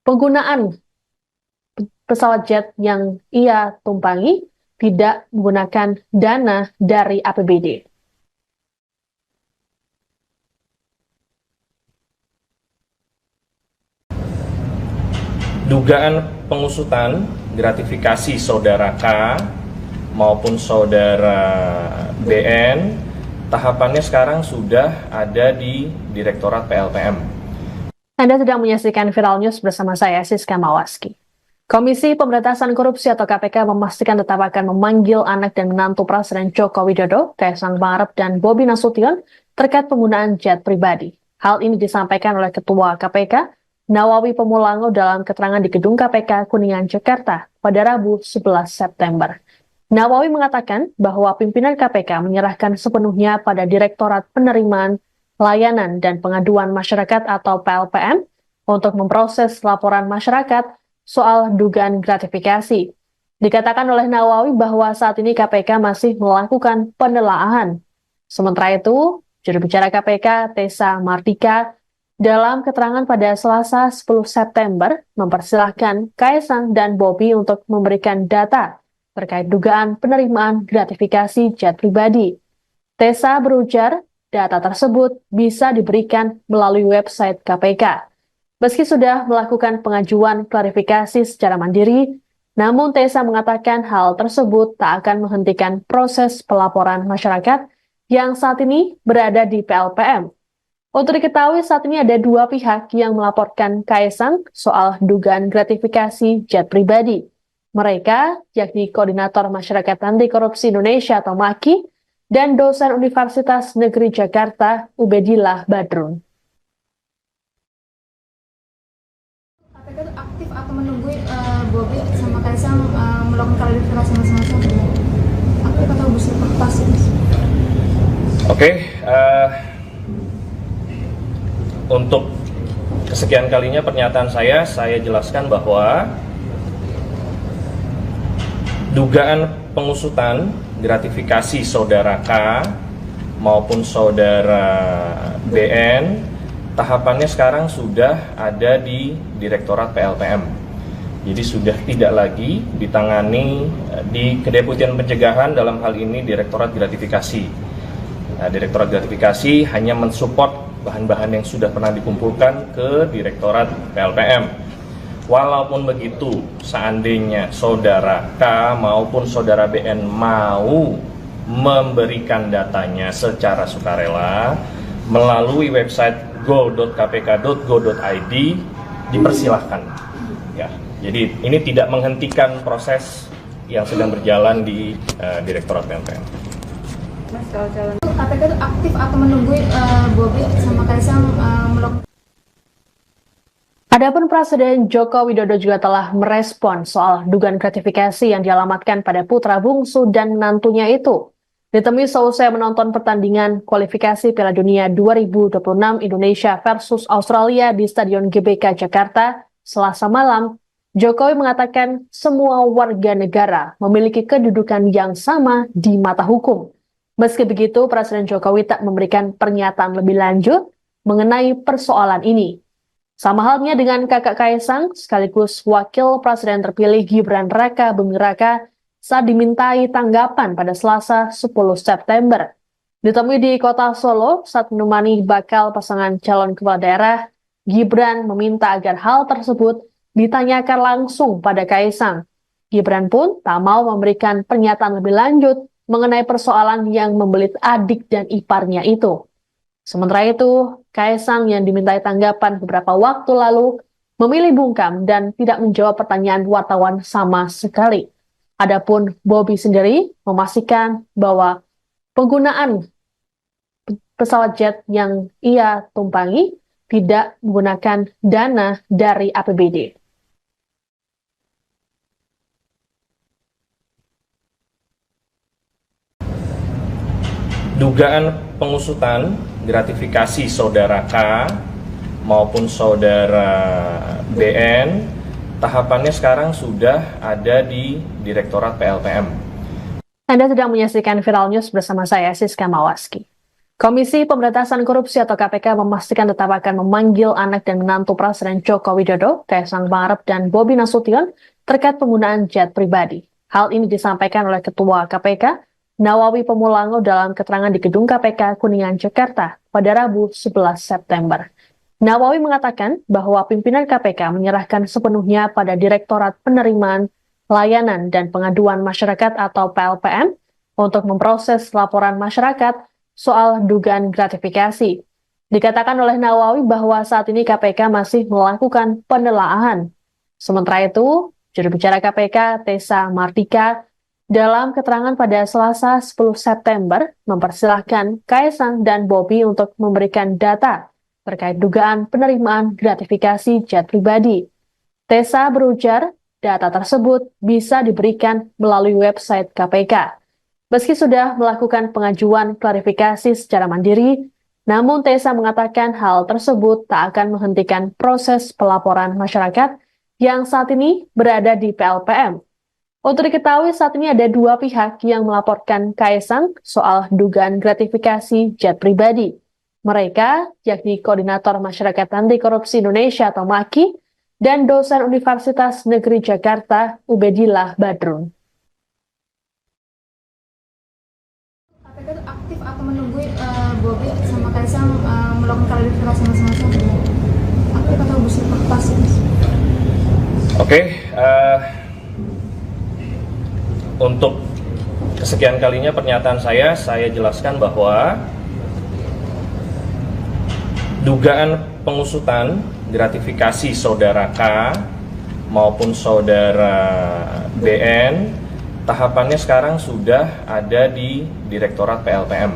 penggunaan pesawat jet yang ia tumpangi tidak menggunakan dana dari APBD. Dugaan pengusutan gratifikasi saudara K maupun saudara BN, tahapannya sekarang sudah ada di Direktorat PLPM. Anda sedang menyaksikan Viral News bersama saya, Siska Mawaski. Komisi Pemberantasan Korupsi atau KPK memastikan tetap akan memanggil anak dan menantu Presiden Joko Widodo, Kaisang Pangarep dan Bobi Nasution terkait penggunaan jet pribadi. Hal ini disampaikan oleh Ketua KPK, Nawawi Pemulango dalam keterangan di Gedung KPK Kuningan, Jakarta pada Rabu 11 September. Nawawi mengatakan bahwa pimpinan KPK menyerahkan sepenuhnya pada Direktorat Penerimaan Layanan dan Pengaduan Masyarakat atau PLPM untuk memproses laporan masyarakat soal dugaan gratifikasi. Dikatakan oleh Nawawi bahwa saat ini KPK masih melakukan penelaahan. Sementara itu, juru bicara KPK Tessa Mardika dalam keterangan pada Selasa 10 September mempersilahkan Kaisang dan Bobi untuk memberikan data terkait dugaan penerimaan gratifikasi jet pribadi. Tessa berujar, data tersebut bisa diberikan melalui website KPK. Meski sudah melakukan pengajuan klarifikasi secara mandiri, namun Tessa mengatakan hal tersebut tak akan menghentikan proses pelaporan masyarakat yang saat ini berada di PLPM. Untuk diketahui saat ini ada dua pihak yang melaporkan Kaisang soal dugaan gratifikasi jet pribadi. Mereka, yakni Koordinator Masyarakat Anti Korupsi Indonesia atau MAKI, dan dosen Universitas Negeri Jakarta, Ubedillah Badrun. KPK itu aktif atau menunggu Bobi sama Kaisang melakukan klarifikasi masing-masing? Aktif atau pasif? Oke, untuk kesekian kalinya pernyataan saya jelaskan bahwa dugaan pengusutan gratifikasi saudara K maupun saudara BN, tahapannya sekarang sudah ada di Direktorat PLPM. Jadi sudah tidak lagi ditangani di Kedeputian Pencegahan, dalam hal ini Direktorat Gratifikasi. Nah, Direktorat Gratifikasi hanya mensupport bahan-bahan yang sudah pernah dikumpulkan ke Direktorat PLPM. Walaupun begitu, seandainya saudara K maupun saudara BN mau memberikan datanya secara sukarela melalui website go.kpk.go.id, dipersilahkan. Ya, jadi ini tidak menghentikan proses yang sedang berjalan di Direktorat PLPM. KPK itu aktif atau menunggu Bobi sama Kaisang melakukan. Adapun Presiden Joko Widodo juga telah merespon soal dugaan gratifikasi yang dialamatkan pada putra bungsu dan menantunya itu. Ditemui seusai menonton pertandingan kualifikasi Piala Dunia 2026 Indonesia versus Australia di Stadion GBK Jakarta Selasa malam, Jokowi mengatakan semua warga negara memiliki kedudukan yang sama di mata hukum. Meski begitu, Presiden Jokowi tak memberikan pernyataan lebih lanjut mengenai persoalan ini. Sama halnya dengan kakak Kaisang, sekaligus wakil presiden terpilih Gibran Raka Buming Raka saat dimintai tanggapan pada Selasa 10 September. Ditemui di kota Solo saat menemani bakal pasangan calon kepala daerah, Gibran meminta agar hal tersebut ditanyakan langsung pada Kaisang. Gibran pun tak mau memberikan pernyataan lebih lanjut mengenai persoalan yang membelit adik dan iparnya itu. Sementara itu, Kaisang yang dimintai tanggapan beberapa waktu lalu memilih bungkam dan tidak menjawab pertanyaan wartawan sama sekali. Adapun Bobi sendiri memastikan bahwa penggunaan pesawat jet yang ia tumpangi tidak menggunakan dana dari APBD. Dugaan pengusutan gratifikasi saudara K maupun saudara BN, tahapannya sekarang sudah ada di Direktorat PLPM. Anda sedang menyaksikan Viral News bersama saya, Siska Mawaski. Komisi Pemberantasan Korupsi atau KPK memastikan tetap akan memanggil anak dan menantu Presiden Joko Widodo, Kaisang Pangarep dan Bobi Nasution terkait penggunaan jet pribadi. Hal ini disampaikan oleh Ketua KPK, Nawawi Pemulango dalam keterangan di Gedung KPK Kuningan, Jakarta pada Rabu 11 September. Nawawi mengatakan bahwa pimpinan KPK menyerahkan sepenuhnya pada Direktorat Penerimaan, Layanan, dan Pengaduan Masyarakat atau PLPM untuk memproses laporan masyarakat soal dugaan gratifikasi. Dikatakan oleh Nawawi bahwa saat ini KPK masih melakukan penelaahan. Sementara itu, juru bicara KPK, Tessa Martika, dalam keterangan pada Selasa 10 September, mempersilahkan Kaesang dan Bobi untuk memberikan data terkait dugaan penerimaan gratifikasi jet pribadi. Tessa berujar, data tersebut bisa diberikan melalui website KPK. Meski sudah melakukan pengajuan klarifikasi secara mandiri, namun Tessa mengatakan hal tersebut tak akan menghentikan proses pelaporan masyarakat yang saat ini berada di PLPM. Untuk diketahui saat ini ada dua pihak yang melaporkan Kaesang soal dugaan gratifikasi jet pribadi. Mereka yakni Koordinator Masyarakat Anti Korupsi Indonesia atau MAKI dan dosen Universitas Negeri Jakarta Ubedillah Badrun. KPK itu aktif atau menunggu Bobi sama Kaesang melakukan klarifikasi masing-masing? Aktif atau bersifat pasif? Oke, untuk kesekian kalinya pernyataan saya jelaskan bahwa dugaan pengusutan gratifikasi saudara K maupun saudara BN tahapannya sekarang sudah ada di Direktorat PLPM.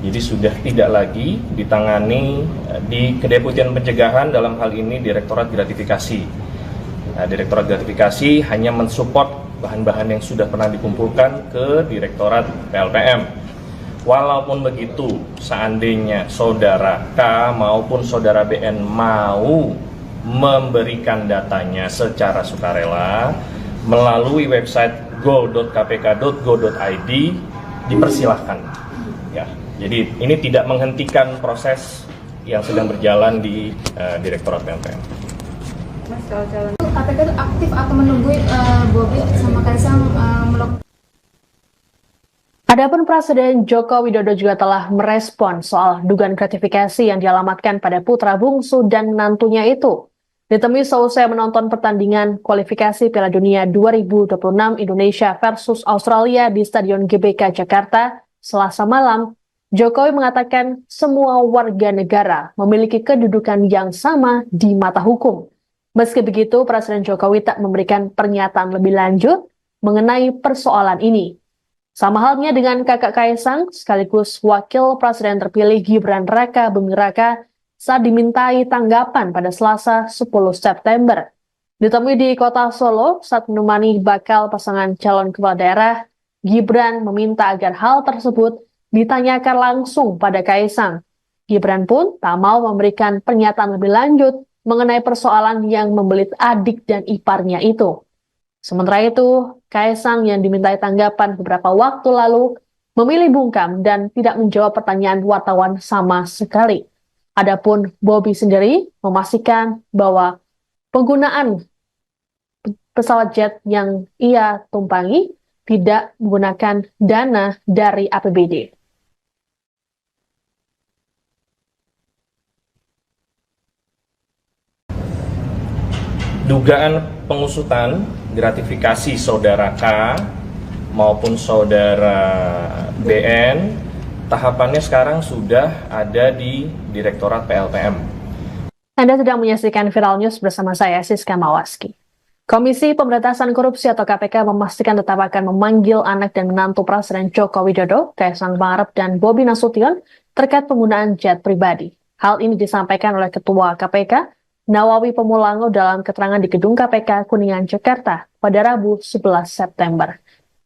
Jadi sudah tidak lagi ditangani di Kedeputian Pencegahan, dalam hal ini Direktorat Gratifikasi. Nah, Direktorat Gratifikasi hanya mensupport bahan-bahan yang sudah pernah dikumpulkan ke Direktorat PLPM. Walaupun begitu, seandainya saudara K maupun saudara BN mau memberikan datanya secara sukarela melalui website go.kpk.go.id, dipersilahkan. Ya, jadi ini tidak menghentikan proses yang sedang berjalan di Direktorat PLPM. Mas, kalau calon KPK itu aktif atau menunggu Bobi sama Kaesang melakukan. Adapun Presiden Joko Widodo juga telah merespon soal dugaan gratifikasi yang dialamatkan pada putra bungsu dan menantunya itu. Ditemui seusai menonton pertandingan kualifikasi Piala Dunia 2026 Indonesia versus Australia di Stadion GBK Jakarta Selasa malam, Jokowi mengatakan semua warga negara memiliki kedudukan yang sama di mata hukum. Meski begitu, Presiden Jokowi tak memberikan pernyataan lebih lanjut mengenai persoalan ini. Sama halnya dengan kakak Kaesang, sekaligus Wakil Presiden terpilih Gibran Raka Buming Raka saat dimintai tanggapan pada Selasa 10 September. Ditemui di kota Solo saat menemani bakal pasangan calon kepala daerah, Gibran meminta agar hal tersebut ditanyakan langsung pada Kaesang. Gibran pun tak mau memberikan pernyataan lebih lanjut mengenai persoalan yang membelit adik dan iparnya itu. Sementara itu, Kaesang yang dimintai tanggapan beberapa waktu lalu memilih bungkam dan tidak menjawab pertanyaan wartawan sama sekali. Adapun Bobi sendiri memastikan bahwa penggunaan pesawat jet yang ia tumpangi tidak menggunakan dana dari APBD. Dugaan pengusutan gratifikasi saudara K maupun saudara BN tahapannya sekarang sudah ada di Direktorat PLPM. Anda sedang menyaksikan Viral News bersama saya, Siska Mawaski. Komisi Pemberantasan Korupsi atau KPK memastikan tetap akan memanggil anak dan menantu Presiden Joko Widodo, Kaesang Pangarep dan Bobi Nasution terkait penggunaan jet pribadi. Hal ini disampaikan oleh Ketua KPK, Nawawi Pemulango dalam keterangan di Gedung KPK Kuningan, Jakarta pada Rabu 11 September.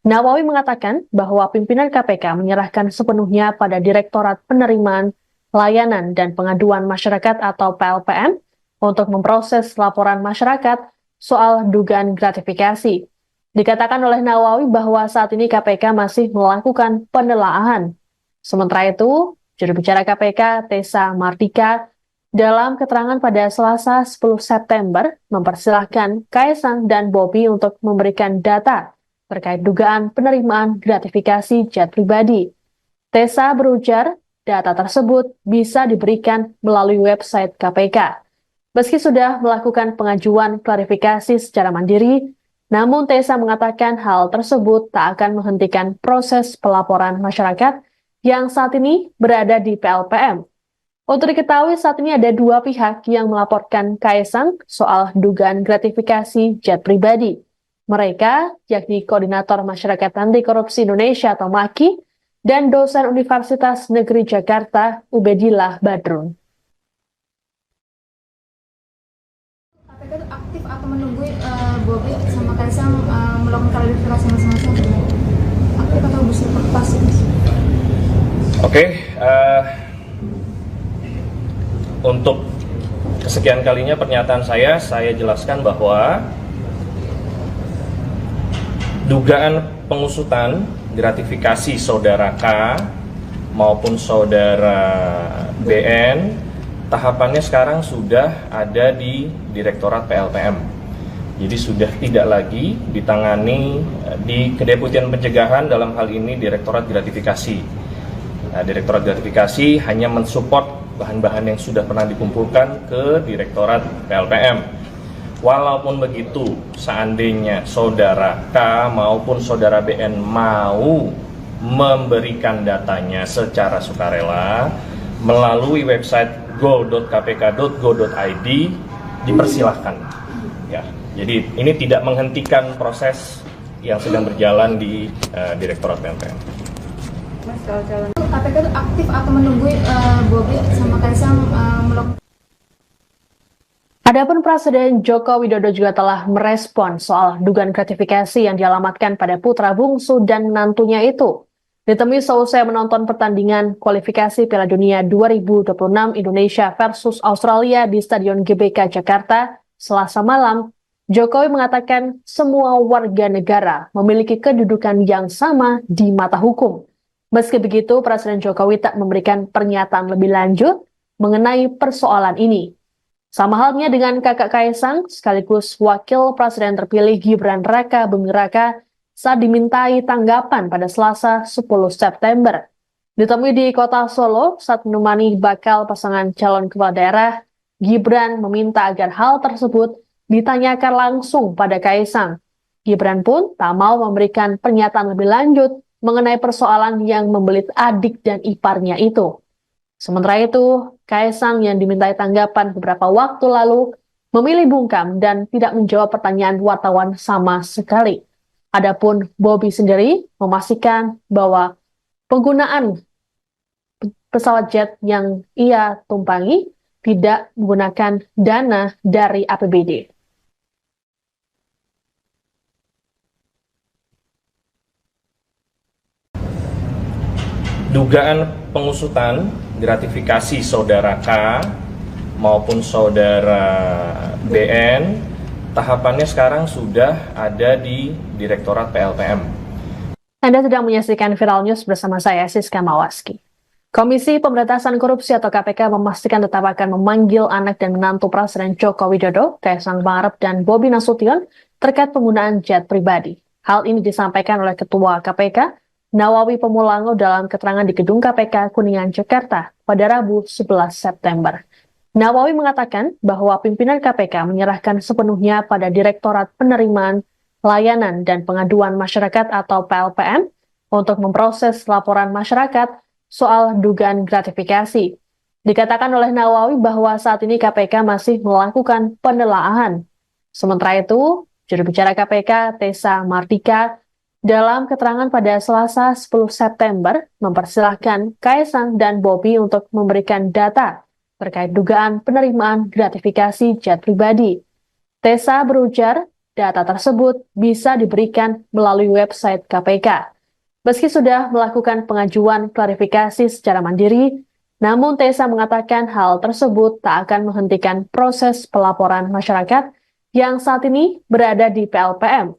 Nawawi mengatakan bahwa pimpinan KPK menyerahkan sepenuhnya pada Direktorat Penerimaan, Layanan, dan Pengaduan Masyarakat atau PLPM untuk memproses laporan masyarakat soal dugaan gratifikasi. Dikatakan oleh Nawawi bahwa saat ini KPK masih melakukan penelaahan. Sementara itu, juru bicara KPK, Tessa Martika, dalam keterangan pada Selasa 10 September, mempersilahkan Kaesang dan Bobi untuk memberikan data terkait dugaan penerimaan gratifikasi jet pribadi. Tessa berujar, data tersebut bisa diberikan melalui website KPK. Meski sudah melakukan pengajuan klarifikasi secara mandiri, namun Tessa mengatakan hal tersebut tak akan menghentikan proses pelaporan masyarakat yang saat ini berada di PLPM. Untuk diketahui saat ini ada dua pihak yang melaporkan Kaesang soal dugaan gratifikasi jet pribadi. Mereka yakni Koordinator Masyarakat Anti Korupsi Indonesia atau MAKI dan dosen Universitas Negeri Jakarta Ubedillah Badrun. KPK itu aktif atau menunggu Bobi sama Kaisang melakukan klarifikasi masing-masing? Aktif atau pasif? Oke, untuk kesekian kalinya pernyataan saya jelaskan bahwa dugaan pengusutan gratifikasi saudara K maupun saudara BN tahapannya sekarang sudah ada di Direktorat PLPM. Jadi sudah tidak lagi ditangani di Kedeputian Pencegahan, dalam hal ini Direktorat Gratifikasi. Nah, Direktorat Gratifikasi hanya mensupport bahan-bahan yang sudah pernah dikumpulkan ke Direktorat PLPM. Walaupun begitu, seandainya saudara K maupun saudara BN mau memberikan datanya secara sukarela melalui website go.kpk.go.id, dipersilahkan. Ya, jadi ini tidak menghentikan proses yang sedang berjalan di Direktorat PLPM. Mas, kalau calon KPK itu aktif atau menunggu Bobi sama Kaisang melakukan. Adapun Presiden Joko Widodo juga telah merespon soal dugaan gratifikasi yang dialamatkan pada putra bungsu dan menantunya itu. Ditemui seusai menonton pertandingan kualifikasi Piala Dunia 2026 Indonesia versus Australia di Stadion GBK Jakarta Selasa malam, Jokowi mengatakan semua warga negara memiliki kedudukan yang sama di mata hukum. Meski begitu, Presiden Jokowi tak memberikan pernyataan lebih lanjut mengenai persoalan ini. Sama halnya dengan kakak Kaesang, sekaligus Wakil Presiden terpilih Gibran Raka Buming Raka saat dimintai tanggapan pada Selasa 10 September. Ditemui di kota Solo saat menemani bakal pasangan calon kepala daerah, Gibran meminta agar hal tersebut ditanyakan langsung pada Kaesang. Gibran pun tak mau memberikan pernyataan lebih lanjut mengenai persoalan yang membelit adik dan iparnya itu. Sementara itu, Kaesang yang dimintai tanggapan beberapa waktu lalu memilih bungkam dan tidak menjawab pertanyaan wartawan sama sekali. Adapun Bobi sendiri memastikan bahwa penggunaan pesawat jet yang ia tumpangi tidak menggunakan dana dari APBD. Dugaan pengusutan gratifikasi saudara K maupun saudara BN tahapannya sekarang sudah ada di Direktorat PLPM. Anda sedang menyaksikan Viral News bersama saya, Siska Mawaski. Komisi Pemberantasan Korupsi atau KPK memastikan tetap akan memanggil anak dan menantu Presiden Joko Widodo, Kaesang Pangarep dan Bobi Nasution terkait penggunaan jet pribadi. Hal ini disampaikan oleh Ketua KPK, Nawawi Pemulango dalam keterangan di Gedung KPK Kuningan, Jakarta pada Rabu 11 September. Nawawi mengatakan bahwa pimpinan KPK menyerahkan sepenuhnya pada Direktorat Penerimaan, Layanan, dan Pengaduan Masyarakat atau PLPM untuk memproses laporan masyarakat soal dugaan gratifikasi. Dikatakan oleh Nawawi bahwa saat ini KPK masih melakukan penelaahan. Sementara itu, juru bicara KPK, Tessa Mardika, dalam keterangan pada Selasa 10 September, mempersilahkan Kaesang dan Bobi untuk memberikan data terkait dugaan penerimaan gratifikasi jet pribadi. Tessa berujar, data tersebut bisa diberikan melalui website KPK. Meski sudah melakukan pengajuan klarifikasi secara mandiri, namun Tessa mengatakan hal tersebut tak akan menghentikan proses pelaporan masyarakat yang saat ini berada di PLPM.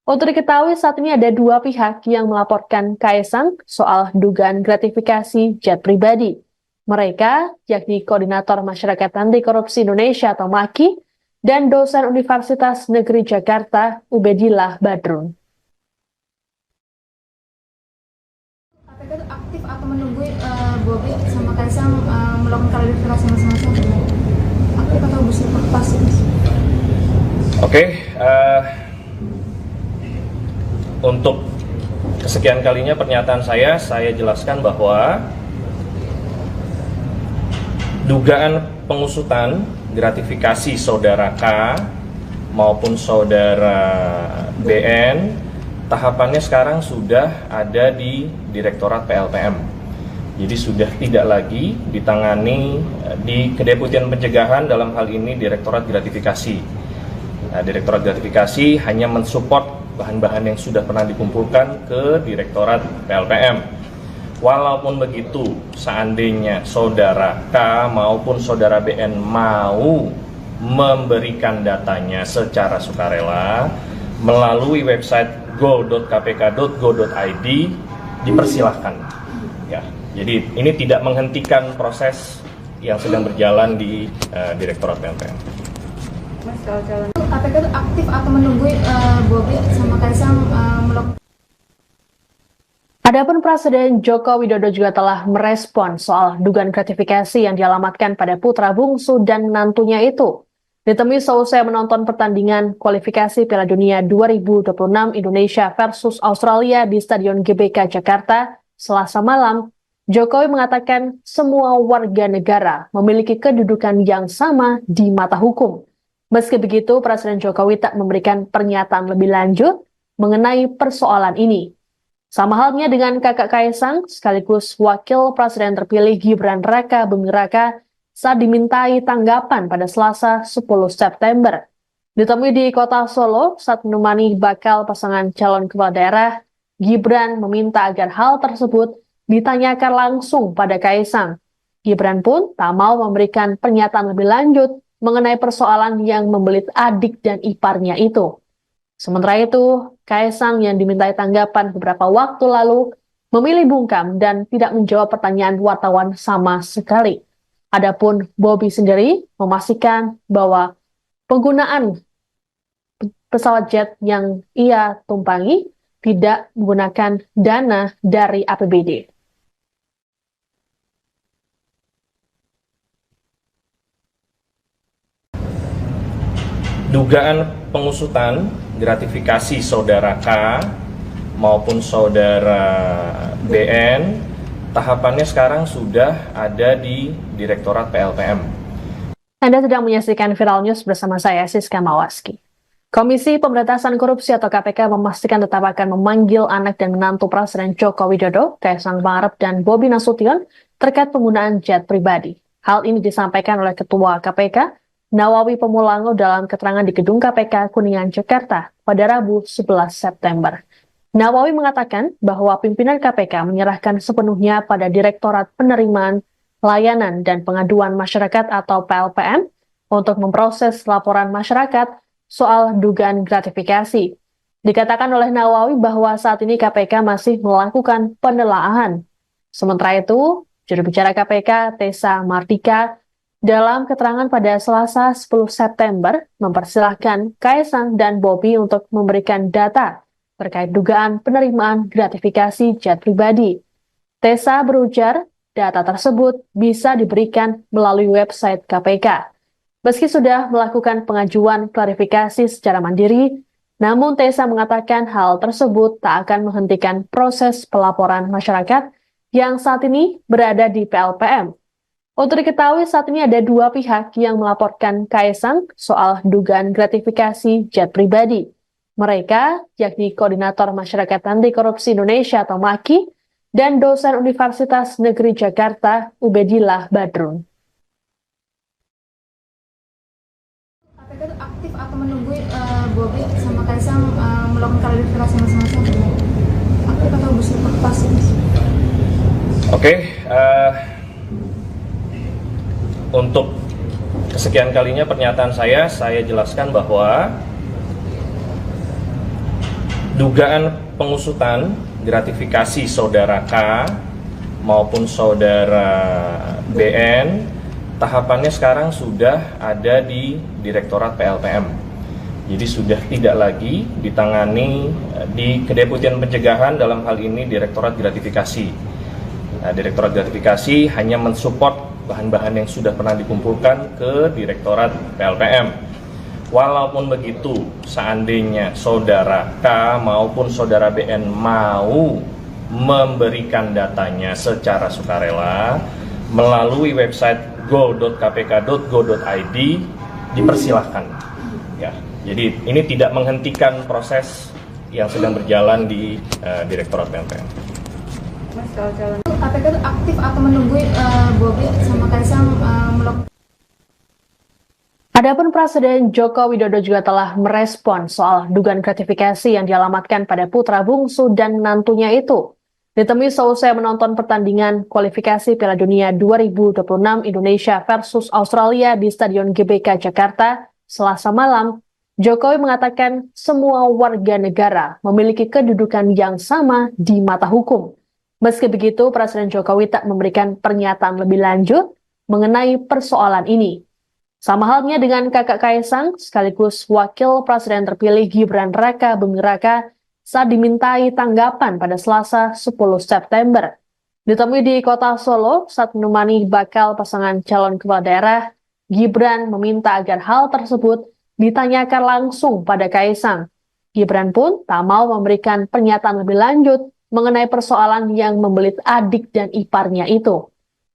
Untuk diketahui saat ini ada dua pihak yang melaporkan Kaesang soal dugaan gratifikasi jet pribadi. Mereka yakni Koordinator Masyarakat Anti Korupsi Indonesia atau MAKI dan dosen Universitas Negeri Jakarta Ubedillah Badrun. aktif atau menunggu Bobi sama Kaisang melakukan klarifikasi masing-masing? Aktif atau pasif? Oke, untuk kesekian kalinya pernyataan saya jelaskan bahwa dugaan pengusutan gratifikasi saudara K maupun saudara BN tahapannya sekarang sudah ada di Direktorat PLPM. Jadi sudah tidak lagi ditangani di Kedeputian Pencegahan, dalam hal ini Direktorat Gratifikasi. Nah, Direktorat Gratifikasi hanya mensupport bahan-bahan yang sudah pernah dikumpulkan ke Direktorat PLPM. Walaupun begitu, seandainya saudara K maupun saudara BN mau memberikan datanya secara sukarela melalui website go.kpk.go.id, dipersilahkan. Ya, jadi ini tidak menghentikan proses yang sedang berjalan di Direktorat PLPM. Mas, kalau calon KPK itu aktif atau menunggu Bobi sama Kaisang melakukan? Adapun Presiden Joko Widodo juga telah merespon soal dugaan gratifikasi yang dialamatkan pada putra bungsu dan menantunya itu. Ditemui seusai menonton pertandingan kualifikasi Piala Dunia 2026 Indonesia versus Australia di Stadion GBK Jakarta Selasa malam, Jokowi mengatakan semua warga negara memiliki kedudukan yang sama di mata hukum. Meski begitu, Presiden Jokowi tak memberikan pernyataan lebih lanjut mengenai persoalan ini. Sama halnya dengan kakak Kaisang, sekaligus Wakil Presiden terpilih Gibran Raka Buming Raka saat dimintai tanggapan pada Selasa 10 September. Ditemui di kota Solo saat menemani bakal pasangan calon kepala daerah, Gibran meminta agar hal tersebut ditanyakan langsung pada Kaisang. Gibran pun tak mau memberikan pernyataan lebih lanjut mengenai persoalan yang membelit adik dan iparnya itu. Sementara itu, Kaisang yang dimintai tanggapan beberapa waktu lalu memilih bungkam dan tidak menjawab pertanyaan wartawan sama sekali. Adapun Bobi sendiri memastikan bahwa penggunaan pesawat jet yang ia tumpangi tidak menggunakan dana dari APBD. Dugaan pengusutan gratifikasi saudara K maupun saudara BN tahapannya sekarang sudah ada di Direktorat PLPM. Anda sedang menyaksikan Viral News bersama saya, Siska Mawaski. Komisi Pemberantasan Korupsi atau KPK memastikan tetap akan memanggil anak dan menantu Presiden Joko Widodo, Kaisang Pangarep dan Bobi Nasution terkait penggunaan jet pribadi. Hal ini disampaikan oleh Ketua KPK, Nawawi Pemulango dalam keterangan di Gedung KPK Kuningan, Jakarta pada Rabu 11 September. Nawawi mengatakan bahwa pimpinan KPK menyerahkan sepenuhnya pada Direktorat Penerimaan, Layanan, dan Pengaduan Masyarakat atau PLPM untuk memproses laporan masyarakat soal dugaan gratifikasi. Dikatakan oleh Nawawi bahwa saat ini KPK masih melakukan penelaahan. Sementara itu, juru bicara KPK, Tessa Mardika, dalam keterangan pada Selasa 10 September, mempersilahkan Kaisang dan Bobi untuk memberikan data terkait dugaan penerimaan gratifikasi jet pribadi. Tessa berujar, data tersebut bisa diberikan melalui website KPK. Meski sudah melakukan pengajuan klarifikasi secara mandiri, namun Tessa mengatakan hal tersebut tak akan menghentikan proses pelaporan masyarakat yang saat ini berada di PLPM. Untuk diketahui, saat ini ada dua pihak yang melaporkan Kaisang soal dugaan gratifikasi jet pribadi. Mereka, yakni Koordinator Masyarakat Anti Korupsi Indonesia atau MAKI, dan dosen Universitas Negeri Jakarta, Ubedillah Badrun. KPK itu aktif atau menunggu Bobi sama Kaisang melakukan klarifikasi masing-masing? Aktif atau pasif? Oke, untuk kesekian kalinya pernyataan saya jelaskan bahwa dugaan pengusutan gratifikasi saudara K maupun saudara BN tahapannya sekarang sudah ada di Direktorat PLPM. Jadi sudah tidak lagi ditangani di Kedeputian Pencegahan, dalam hal ini Direktorat Gratifikasi. Direktorat Gratifikasi hanya mensupport bahan-bahan yang sudah pernah dikumpulkan ke Direktorat PLPM. Walaupun begitu, seandainya saudara K maupun saudara BN mau memberikan datanya secara sukarela melalui website go.kpk.go.id, dipersilahkan. Ya, jadi ini tidak menghentikan proses yang sedang berjalan di Direktorat PLPM. Mas, kalau calon KPK itu aktif atau menunggu Bobi sama Kaisang melakukan. Adapun Presiden Joko Widodo juga telah merespon soal dugaan gratifikasi yang dialamatkan pada putra bungsu dan menantunya itu. Ditemui seusai menonton pertandingan kualifikasi Piala Dunia 2026 Indonesia versus Australia di Stadion GBK Jakarta Selasa malam, Jokowi mengatakan semua warga negara memiliki kedudukan yang sama di mata hukum. Meski begitu, Presiden Jokowi tak memberikan pernyataan lebih lanjut mengenai persoalan ini. Sama halnya dengan kakak Kaisang, sekaligus Wakil Presiden terpilih Gibran Raka Buming Raka saat dimintai tanggapan pada Selasa 10 September. Ditemui di kota Solo saat menemani bakal pasangan calon kepala daerah, Gibran meminta agar hal tersebut ditanyakan langsung pada Kaisang. Gibran pun tak mau memberikan pernyataan lebih lanjut mengenai persoalan yang membelit adik dan iparnya itu.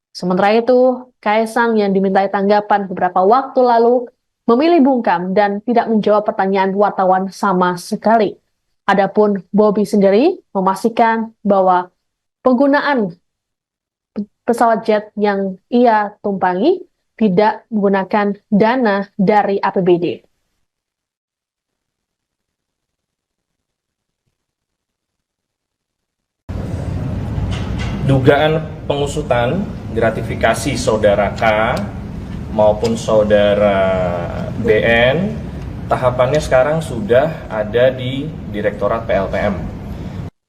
Sementara itu, Kaisang yang dimintai tanggapan beberapa waktu lalu memilih bungkam dan tidak menjawab pertanyaan wartawan sama sekali. Adapun Bobi sendiri memastikan bahwa penggunaan pesawat jet yang ia tumpangi tidak menggunakan dana dari APBD. Dugaan pengusutan gratifikasi saudara K maupun saudara BN, tahapannya sekarang sudah ada di Direktorat PLPM.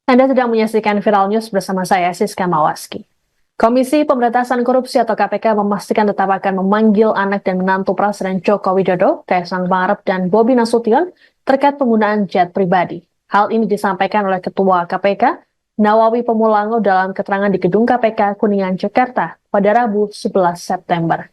Anda sedang menyaksikan Viral News bersama saya, Siska Mawaski. Komisi Pemberantasan Korupsi atau KPK memastikan tetap akan memanggil anak dan menantu Presiden Joko Widodo, Kaisang Pangarep dan Bobi Nasution terkait penggunaan jet pribadi. Hal ini disampaikan oleh Ketua KPK, Nawawi Pemulango dalam keterangan di Gedung KPK Kuningan, Jakarta pada Rabu 11 September.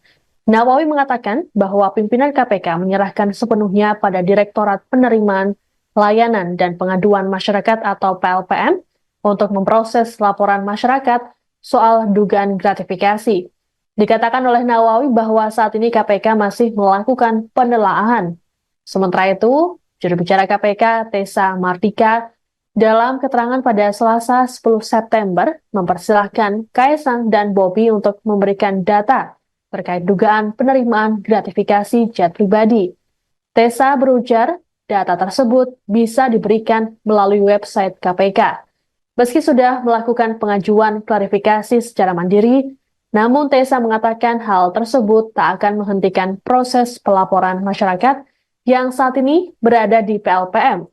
Nawawi mengatakan bahwa pimpinan KPK menyerahkan sepenuhnya pada Direktorat Penerimaan, Layanan, dan Pengaduan Masyarakat atau PLPM untuk memproses laporan masyarakat soal dugaan gratifikasi. Dikatakan oleh Nawawi bahwa saat ini KPK masih melakukan penelaahan. Sementara itu, juru bicara KPK, Tessa Mardika, dalam keterangan pada Selasa 10 September, mempersilahkan Kaisang dan Bobi untuk memberikan data terkait dugaan penerimaan gratifikasi jet pribadi. Tessa berujar, data tersebut bisa diberikan melalui website KPK. Meski sudah melakukan pengajuan klarifikasi secara mandiri, namun Tessa mengatakan hal tersebut tak akan menghentikan proses pelaporan masyarakat yang saat ini berada di PLPM.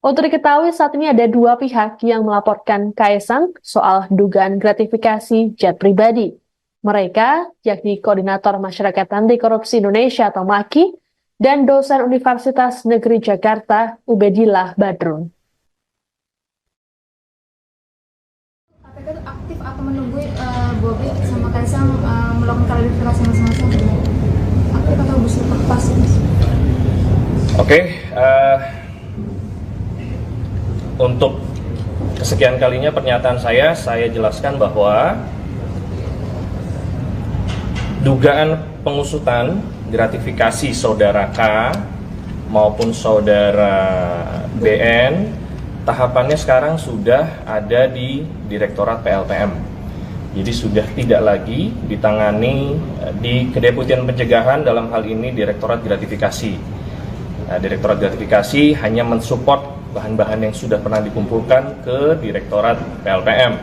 Untuk diketahui saat ini ada dua pihak yang melaporkan Kaisang soal dugaan gratifikasi jet pribadi. Mereka yakni Koordinator Masyarakat Anti Korupsi Indonesia atau MAKI dan dosen Universitas Negeri Jakarta Ubedillah Badrun. KPK itu aktif atau menunggu Bobi sama Kaisang melakukan klarifikasi masing-masing? Aktif atau bersifat pasif? Oke. Untuk kesekian kalinya pernyataan saya jelaskan bahwa dugaan pengusutan gratifikasi saudara K maupun saudara BN, tahapannya sekarang sudah ada di Direktorat PLPM. Jadi sudah tidak lagi ditangani di Kedeputian Pencegahan, dalam hal ini Direktorat Gratifikasi. Direktorat Gratifikasi hanya mensupport bahan-bahan yang sudah pernah dikumpulkan ke Direktorat PLPM.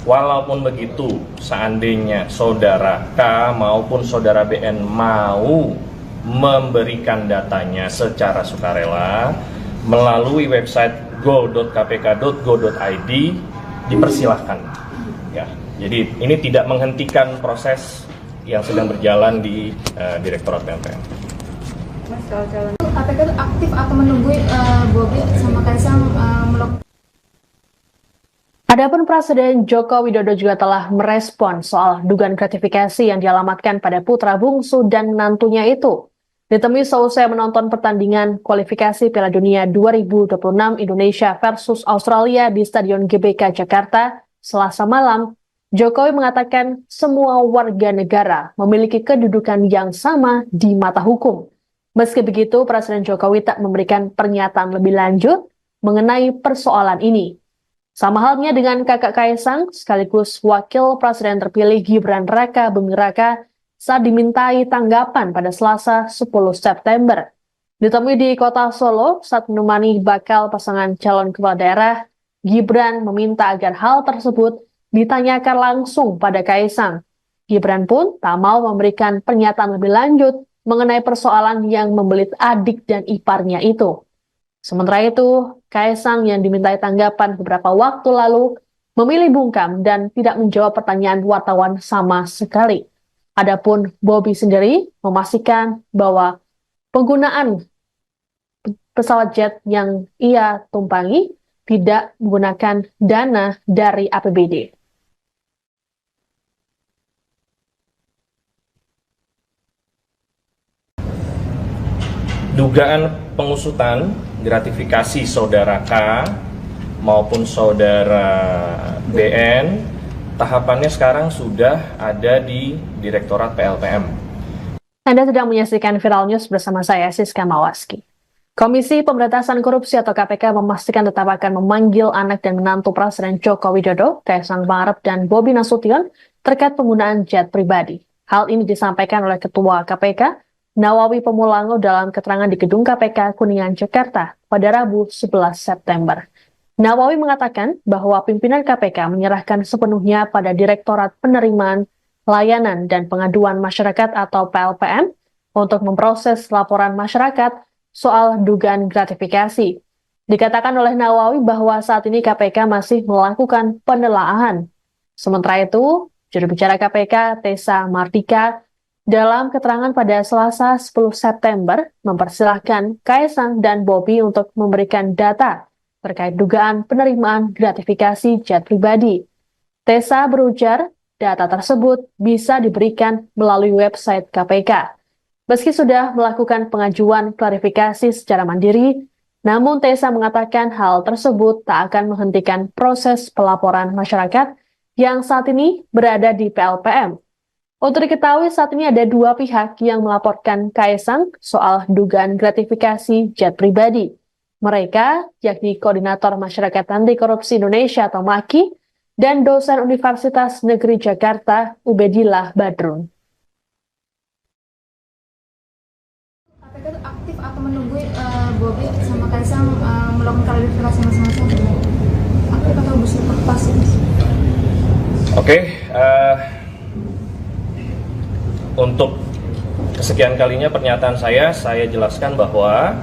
Walaupun begitu, seandainya saudara K maupun saudara BN mau memberikan datanya secara sukarela melalui website go.kpk.go.id, dipersilahkan. Ya, jadi ini tidak menghentikan proses yang sedang berjalan di Direktorat PLPM. Mas, kalau calon KPK itu aktif atau menunggu Bobi sama Kaisang melakukan. Adapun Presiden Joko Widodo juga telah merespon soal dugaan gratifikasi yang dialamatkan pada putra bungsu dan menantunya itu. Ditemui seusai menonton pertandingan kualifikasi Piala Dunia 2026 Indonesia versus Australia di Stadion GBK Jakarta, Selasa malam, Jokowi mengatakan semua warga negara memiliki kedudukan yang sama di mata hukum. Meski begitu, Presiden Jokowi tak memberikan pernyataan lebih lanjut mengenai persoalan ini. Sama halnya dengan kakak Kaisang, sekaligus Wakil Presiden terpilih Gibran Raka Buming Raka saat dimintai tanggapan pada Selasa 10 September. Ditemui di kota Solo saat menemani bakal pasangan calon kepala daerah, Gibran meminta agar hal tersebut ditanyakan langsung pada Kaisang. Gibran pun tak mau memberikan pernyataan lebih lanjut mengenai persoalan yang membelit adik dan iparnya itu. Sementara itu, Kaisang yang dimintai tanggapan beberapa waktu lalu memilih bungkam dan tidak menjawab pertanyaan wartawan sama sekali. Adapun Bobi sendiri memastikan bahwa penggunaan pesawat jet yang ia tumpangi tidak menggunakan dana dari APBD. Dugaan pengusutan gratifikasi saudara K maupun saudara BN, tahapannya sekarang sudah ada di Direktorat PLPM. Anda sedang menyaksikan Viral News bersama saya, Siska Mawaski. Komisi Pemberantasan Korupsi atau KPK memastikan tetap akan memanggil anak dan menantu Presiden Joko Widodo, Kaisang Pangarep dan Bobi Nasution terkait penggunaan jet pribadi. Hal ini disampaikan oleh Ketua KPK, Nawawi Pemulango dalam keterangan di Gedung KPK Kuningan, Jakarta pada Rabu 11 September. Nawawi mengatakan bahwa pimpinan KPK menyerahkan sepenuhnya pada Direktorat Penerimaan, Layanan, dan Pengaduan Masyarakat atau PLPM untuk memproses laporan masyarakat soal dugaan gratifikasi. Dikatakan oleh Nawawi bahwa saat ini KPK masih melakukan penelaahan. Sementara itu, juru bicara KPK, Tessa Mardika, dalam keterangan pada Selasa 10 September, mempersilahkan Kaisang dan Bobi untuk memberikan data terkait dugaan penerimaan gratifikasi jet pribadi. Tessa berujar, data tersebut bisa diberikan melalui website KPK. Meski sudah melakukan pengajuan klarifikasi secara mandiri, namun Tessa mengatakan hal tersebut tak akan menghentikan proses pelaporan masyarakat yang saat ini berada di PLPM. Untuk diketahui saat ini ada dua pihak yang melaporkan Kaisang soal dugaan gratifikasi jet pribadi. Mereka yakni Koordinator Masyarakat Anti Korupsi Indonesia atau MAKI dan dosen Universitas Negeri Jakarta Ubedillah Badrun. KPK itu aktif atau menunggu Bobi sama Kaisang melakukan klarifikasi masing-masing? Aktif atau bersifat pasif? Oke, untuk kesekian kalinya pernyataan saya jelaskan bahwa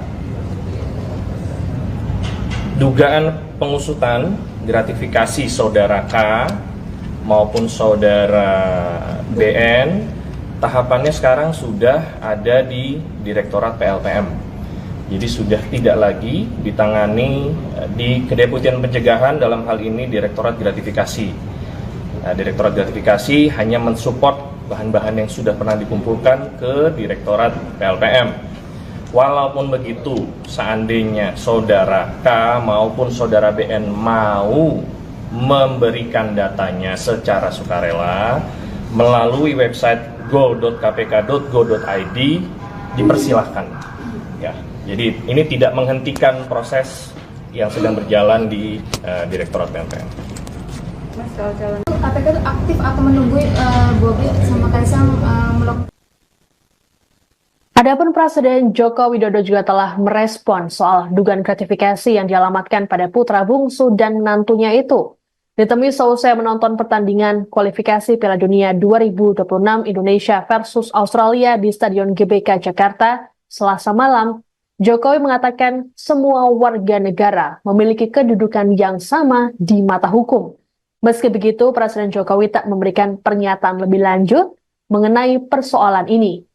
dugaan pengusutan gratifikasi saudara K maupun saudara BN, tahapannya sekarang sudah ada di Direktorat PLPM. Jadi sudah tidak lagi ditangani di Kedeputian Pencegahan, dalam hal ini Direktorat Gratifikasi. Nah, Direktorat Gratifikasi hanya mensupport bahan-bahan yang sudah pernah dikumpulkan ke Direktorat PLPM. Walaupun begitu, seandainya saudara K maupun saudara BN mau memberikan datanya secara sukarela melalui website go.kpk.go.id, dipersilahkan. Ya, jadi ini tidak menghentikan proses yang sedang berjalan di Direktorat PLPM. KPK itu aktif atau menunggu Bobi sama Kaisang melakukan. Adapun Presiden Joko Widodo juga telah merespon soal dugaan gratifikasi yang dialamatkan pada putra bungsu dan menantunya itu. Ditemui seusai menonton pertandingan kualifikasi Piala Dunia 2026 Indonesia versus Australia di Stadion GBK Jakarta, Selasa malam, Jokowi mengatakan semua warga negara memiliki kedudukan yang sama di mata hukum. Meski begitu, Presiden Jokowi tak memberikan pernyataan lebih lanjut mengenai persoalan ini.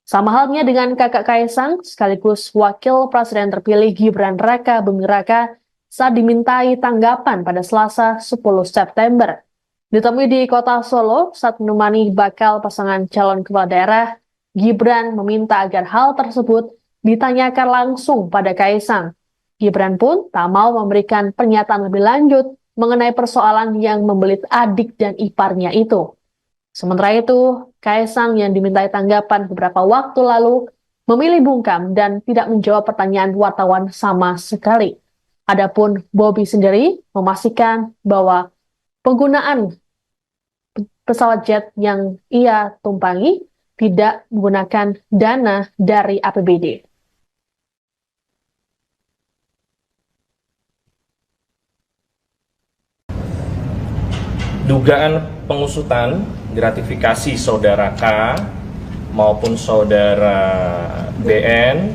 Sama halnya dengan kakak Kaisang, sekaligus Wakil Presiden terpilih Gibran Raka Buming Raka saat dimintai tanggapan pada Selasa 10 September. Ditemui di kota Solo saat menemani bakal pasangan calon kepala daerah, Gibran meminta agar hal tersebut ditanyakan langsung pada Kaisang. Gibran pun tak mau memberikan pernyataan lebih lanjut mengenai persoalan yang membelit adik dan iparnya itu. Sementara itu, Kaisang yang dimintai tanggapan beberapa waktu lalu memilih bungkam dan tidak menjawab pertanyaan wartawan sama sekali. Adapun Bobi sendiri memastikan bahwa penggunaan pesawat jet yang ia tumpangi tidak menggunakan dana dari APBD. Dugaan pengusutan gratifikasi saudara K maupun saudara BN,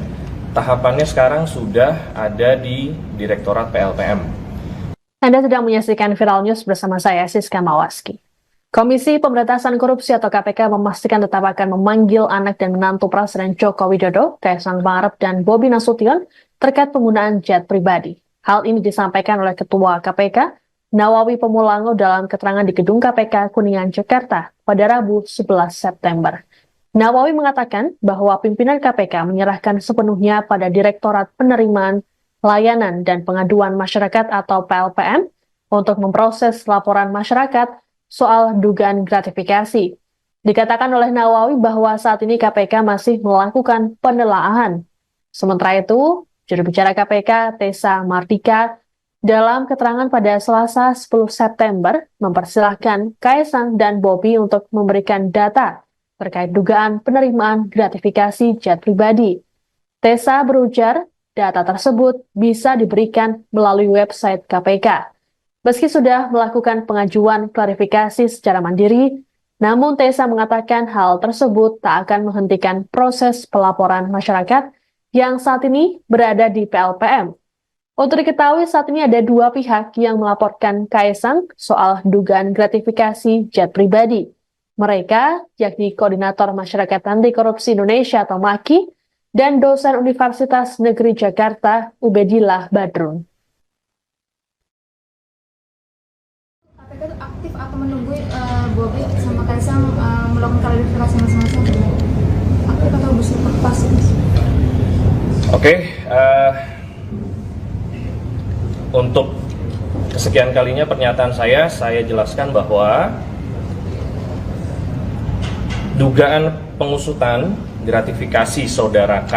tahapannya sekarang sudah ada di Direktorat PLPM. Anda sedang menyaksikan Viral News bersama saya, Siska Mawaski. Komisi Pemberantasan Korupsi atau KPK memastikan tetap akan memanggil anak dan menantu Presiden Joko Widodo, Kaisang Pangarep dan Bobi Nasution terkait penggunaan jet pribadi. Hal ini disampaikan oleh Ketua KPK, Nawawi Pemulango dalam keterangan di Gedung KPK Kuningan, Jakarta pada Rabu 11 September. Nawawi mengatakan bahwa pimpinan KPK menyerahkan sepenuhnya pada Direktorat Penerimaan, Layanan, dan Pengaduan Masyarakat atau PLPM untuk memproses laporan masyarakat soal dugaan gratifikasi. Dikatakan oleh Nawawi bahwa saat ini KPK masih melakukan penelaahan. Sementara itu, juru bicara KPK, Tessa Mardika, dalam keterangan pada Selasa 10 September, mempersilahkan Kaisang dan Bobi untuk memberikan data terkait dugaan penerimaan gratifikasi jet pribadi. Tessa berujar, data tersebut bisa diberikan melalui website KPK. Meski sudah melakukan pengajuan klarifikasi secara mandiri, namun Tessa mengatakan hal tersebut tak akan menghentikan proses pelaporan masyarakat yang saat ini berada di PLPM. Untuk diketahui saat ini ada dua pihak yang melaporkan Kaisang soal dugaan gratifikasi jet pribadi. Mereka yakni Koordinator Masyarakat Anti Korupsi Indonesia atau MAKI dan dosen Universitas Negeri Jakarta Ubedillah Badrun. KPK itu aktif atau menunggu Bobi sama Kaisang melakukan klarifikasi masing-masing? Aktif atau bersifat pasif? Oke, untuk kesekian kalinya pernyataan saya jelaskan bahwa dugaan pengusutan gratifikasi saudara K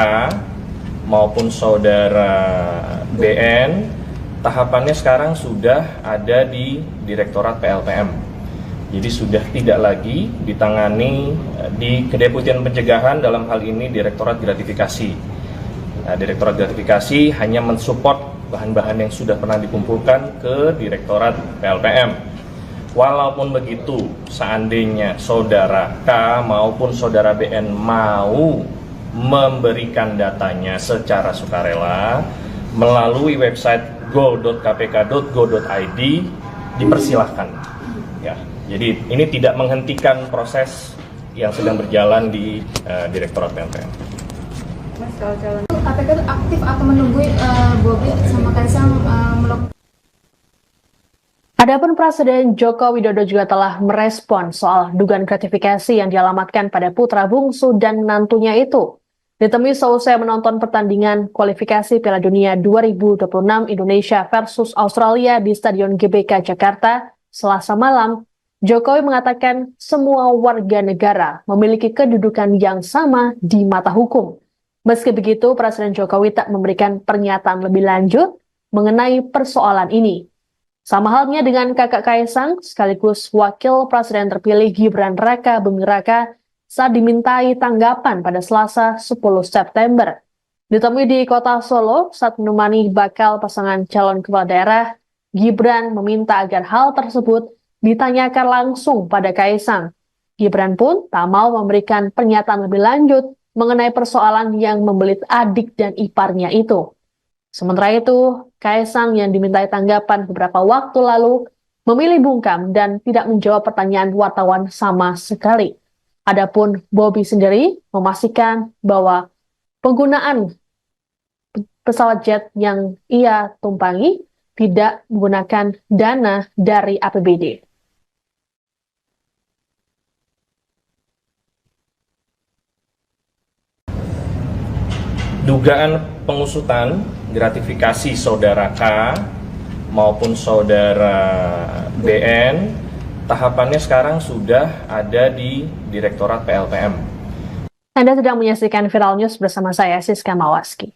maupun saudara BN, tahapannya sekarang sudah ada di Direktorat PLPM. Jadi sudah tidak lagi ditangani di Kedeputian Pencegahan, dalam hal ini Direktorat Gratifikasi. Nah, Direktorat Gratifikasi hanya mensupport bahan-bahan yang sudah pernah dikumpulkan ke Direktorat PLPM. Walaupun begitu, seandainya saudara K maupun saudara BN mau memberikan datanya secara sukarela melalui website go.kpk.go.id, dipersilahkan. Ya, jadi ini tidak menghentikan proses yang sedang berjalan di Direktorat PLPM. Mas, kalau calon KPK itu aktif atau menunggu Bobi sama Kaisang melakukan. Adapun Presiden Joko Widodo juga telah merespon soal dugaan gratifikasi yang dialamatkan pada putra bungsu dan menantunya itu. Ditemui seusai menonton pertandingan kualifikasi Piala Dunia 2026 Indonesia versus Australia di Stadion GBK Jakarta Selasa malam, Jokowi mengatakan semua warga negara memiliki kedudukan yang sama di mata hukum. Meski begitu, Presiden Jokowi tak memberikan pernyataan lebih lanjut mengenai persoalan ini. Sama halnya dengan kakak Kaisang, sekaligus Wakil Presiden terpilih Gibran Raka Buming Raka saat dimintai tanggapan pada Selasa 10 September. Ditemui di kota Solo saat menemani bakal pasangan calon kepala daerah, Gibran meminta agar hal tersebut ditanyakan langsung pada Kaisang. Gibran pun tak mau memberikan pernyataan lebih lanjut mengenai persoalan yang membelit adik dan iparnya itu. Sementara itu, Kaisang yang dimintai tanggapan beberapa waktu lalu memilih bungkam dan tidak menjawab pertanyaan wartawan sama sekali. Adapun Bobi sendiri memastikan bahwa penggunaan pesawat jet yang ia tumpangi tidak menggunakan dana dari APBD. Dugaan pengusutan gratifikasi saudara K maupun saudara BN, tahapannya sekarang sudah ada di Direktorat PLPM. Anda sedang menyaksikan Viral News bersama saya, Siska Mawaski.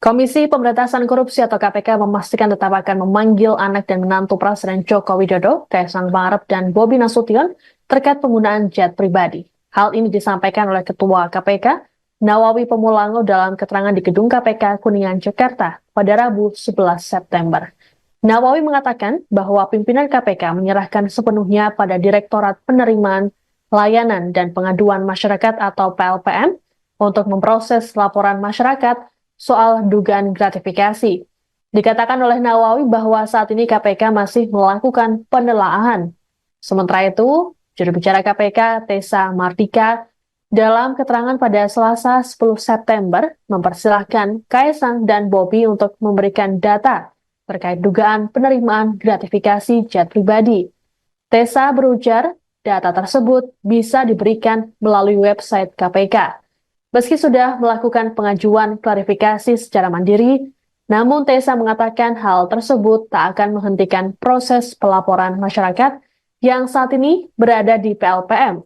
Komisi Pemberantasan Korupsi atau KPK memastikan tetap akan memanggil anak dan menantu Presiden Joko Widodo, Kaisang Pangarep dan Bobi Nasution terkait penggunaan jet pribadi. Hal ini disampaikan oleh Ketua KPK, Nawawi Pemulango dalam keterangan di Gedung KPK Kuningan, Jakarta pada Rabu 11 September. Nawawi mengatakan bahwa pimpinan KPK menyerahkan sepenuhnya pada Direktorat Penerimaan Layanan dan Pengaduan Masyarakat atau PLPM untuk memproses laporan masyarakat soal dugaan gratifikasi. Dikatakan oleh Nawawi bahwa saat ini KPK masih melakukan penelaahan. Sementara itu, juru bicara KPK Tessa Mardika dalam keterangan pada Selasa 10 September mempersilahkan Kaisang dan Bobi untuk memberikan data terkait dugaan penerimaan gratifikasi jet pribadi. Tessa berujar, data tersebut bisa diberikan melalui website KPK. Meski sudah melakukan pengajuan klarifikasi secara mandiri, namun Tessa mengatakan hal tersebut tak akan menghentikan proses pelaporan masyarakat yang saat ini berada di PLPM.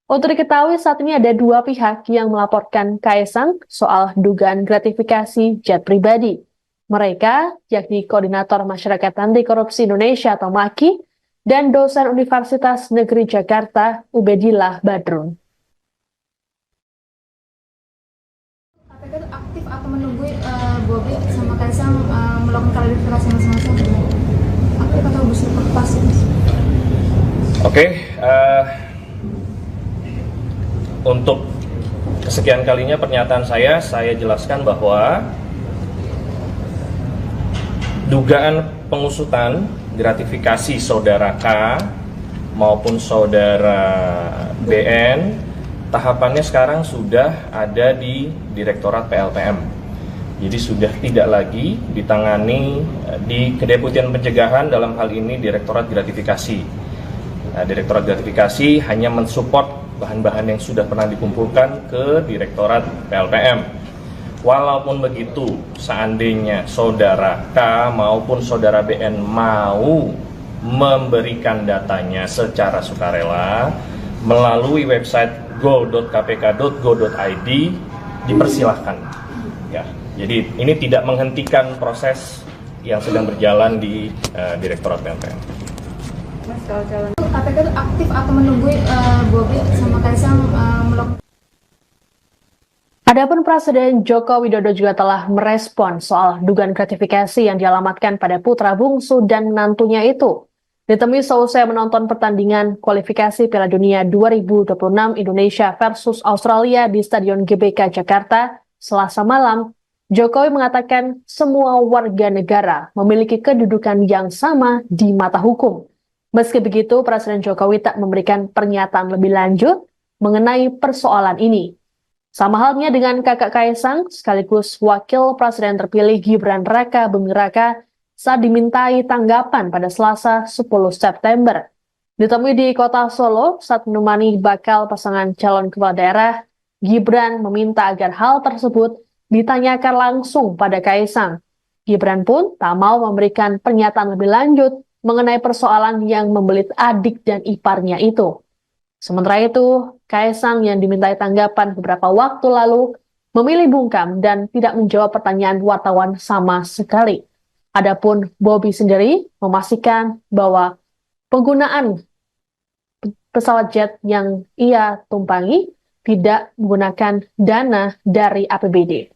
Untuk diketahui saat ini ada dua pihak yang melaporkan Kaisang soal dugaan gratifikasi jet pribadi. Mereka yakni Koordinator Masyarakat Anti Korupsi Indonesia atau MAKI dan dosen Universitas Negeri Jakarta Ubedillah Badrun. KPK itu aktif atau menunggu Bobi sama Kaisang melakukan klarifikasi masing-masing? Aktif atau bersifat pasif? Oke, untuk kesekian kalinya pernyataan saya jelaskan bahwa dugaan pengusutan gratifikasi saudara K maupun saudara BN, tahapannya sekarang sudah ada di Direktorat PLPM. Jadi sudah tidak lagi ditangani di Kedeputian Pencegahan, dalam hal ini Direktorat Gratifikasi. Nah, Direktorat Gratifikasi hanya mensupport bahan-bahan yang sudah pernah dikumpulkan ke Direktorat PLPM. Walaupun begitu, seandainya saudara K maupun saudara BN mau memberikan datanya secara sukarela melalui website go.kpk.go.id, dipersilahkan. Ya, jadi ini tidak menghentikan proses yang sedang berjalan di Direktorat PLPM. KPK itu aktif atau menunggu Bobi sama Kaisang melakukan. Adapun Presiden Joko Widodo juga telah merespon soal dugaan gratifikasi yang dialamatkan pada putra bungsu dan menantunya itu. Ditemui seusai menonton pertandingan kualifikasi Piala Dunia 2026 Indonesia versus Australia di Stadion GBK Jakarta Selasa malam, Jokowi mengatakan semua warga negara memiliki kedudukan yang sama di mata hukum. Meski begitu, Presiden Jokowi tak memberikan pernyataan lebih lanjut mengenai persoalan ini. Sama halnya dengan kakak Kaisang, sekaligus Wakil Presiden terpilih Gibran Raka Buming Raka saat dimintai tanggapan pada Selasa 10 September. Ditemui di kota Solo saat menemani bakal pasangan calon kepala daerah, Gibran meminta agar hal tersebut ditanyakan langsung pada Kaisang. Gibran pun tak mau memberikan pernyataan lebih lanjut mengenai persoalan yang membelit adik dan iparnya itu. Sementara itu, Kaisang yang dimintai tanggapan beberapa waktu lalu memilih bungkam dan tidak menjawab pertanyaan wartawan sama sekali. Adapun Bobi sendiri memastikan bahwa penggunaan pesawat jet yang ia tumpangi tidak menggunakan dana dari APBD.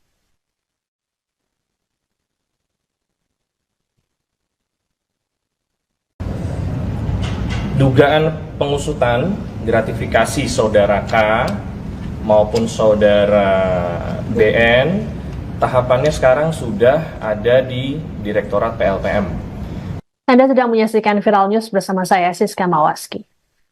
Dugaan pengusutan gratifikasi saudara K maupun saudara BN, tahapannya sekarang sudah ada di Direktorat PLPM. Anda sedang menyaksikan Viral News bersama saya, Siska Mawaski.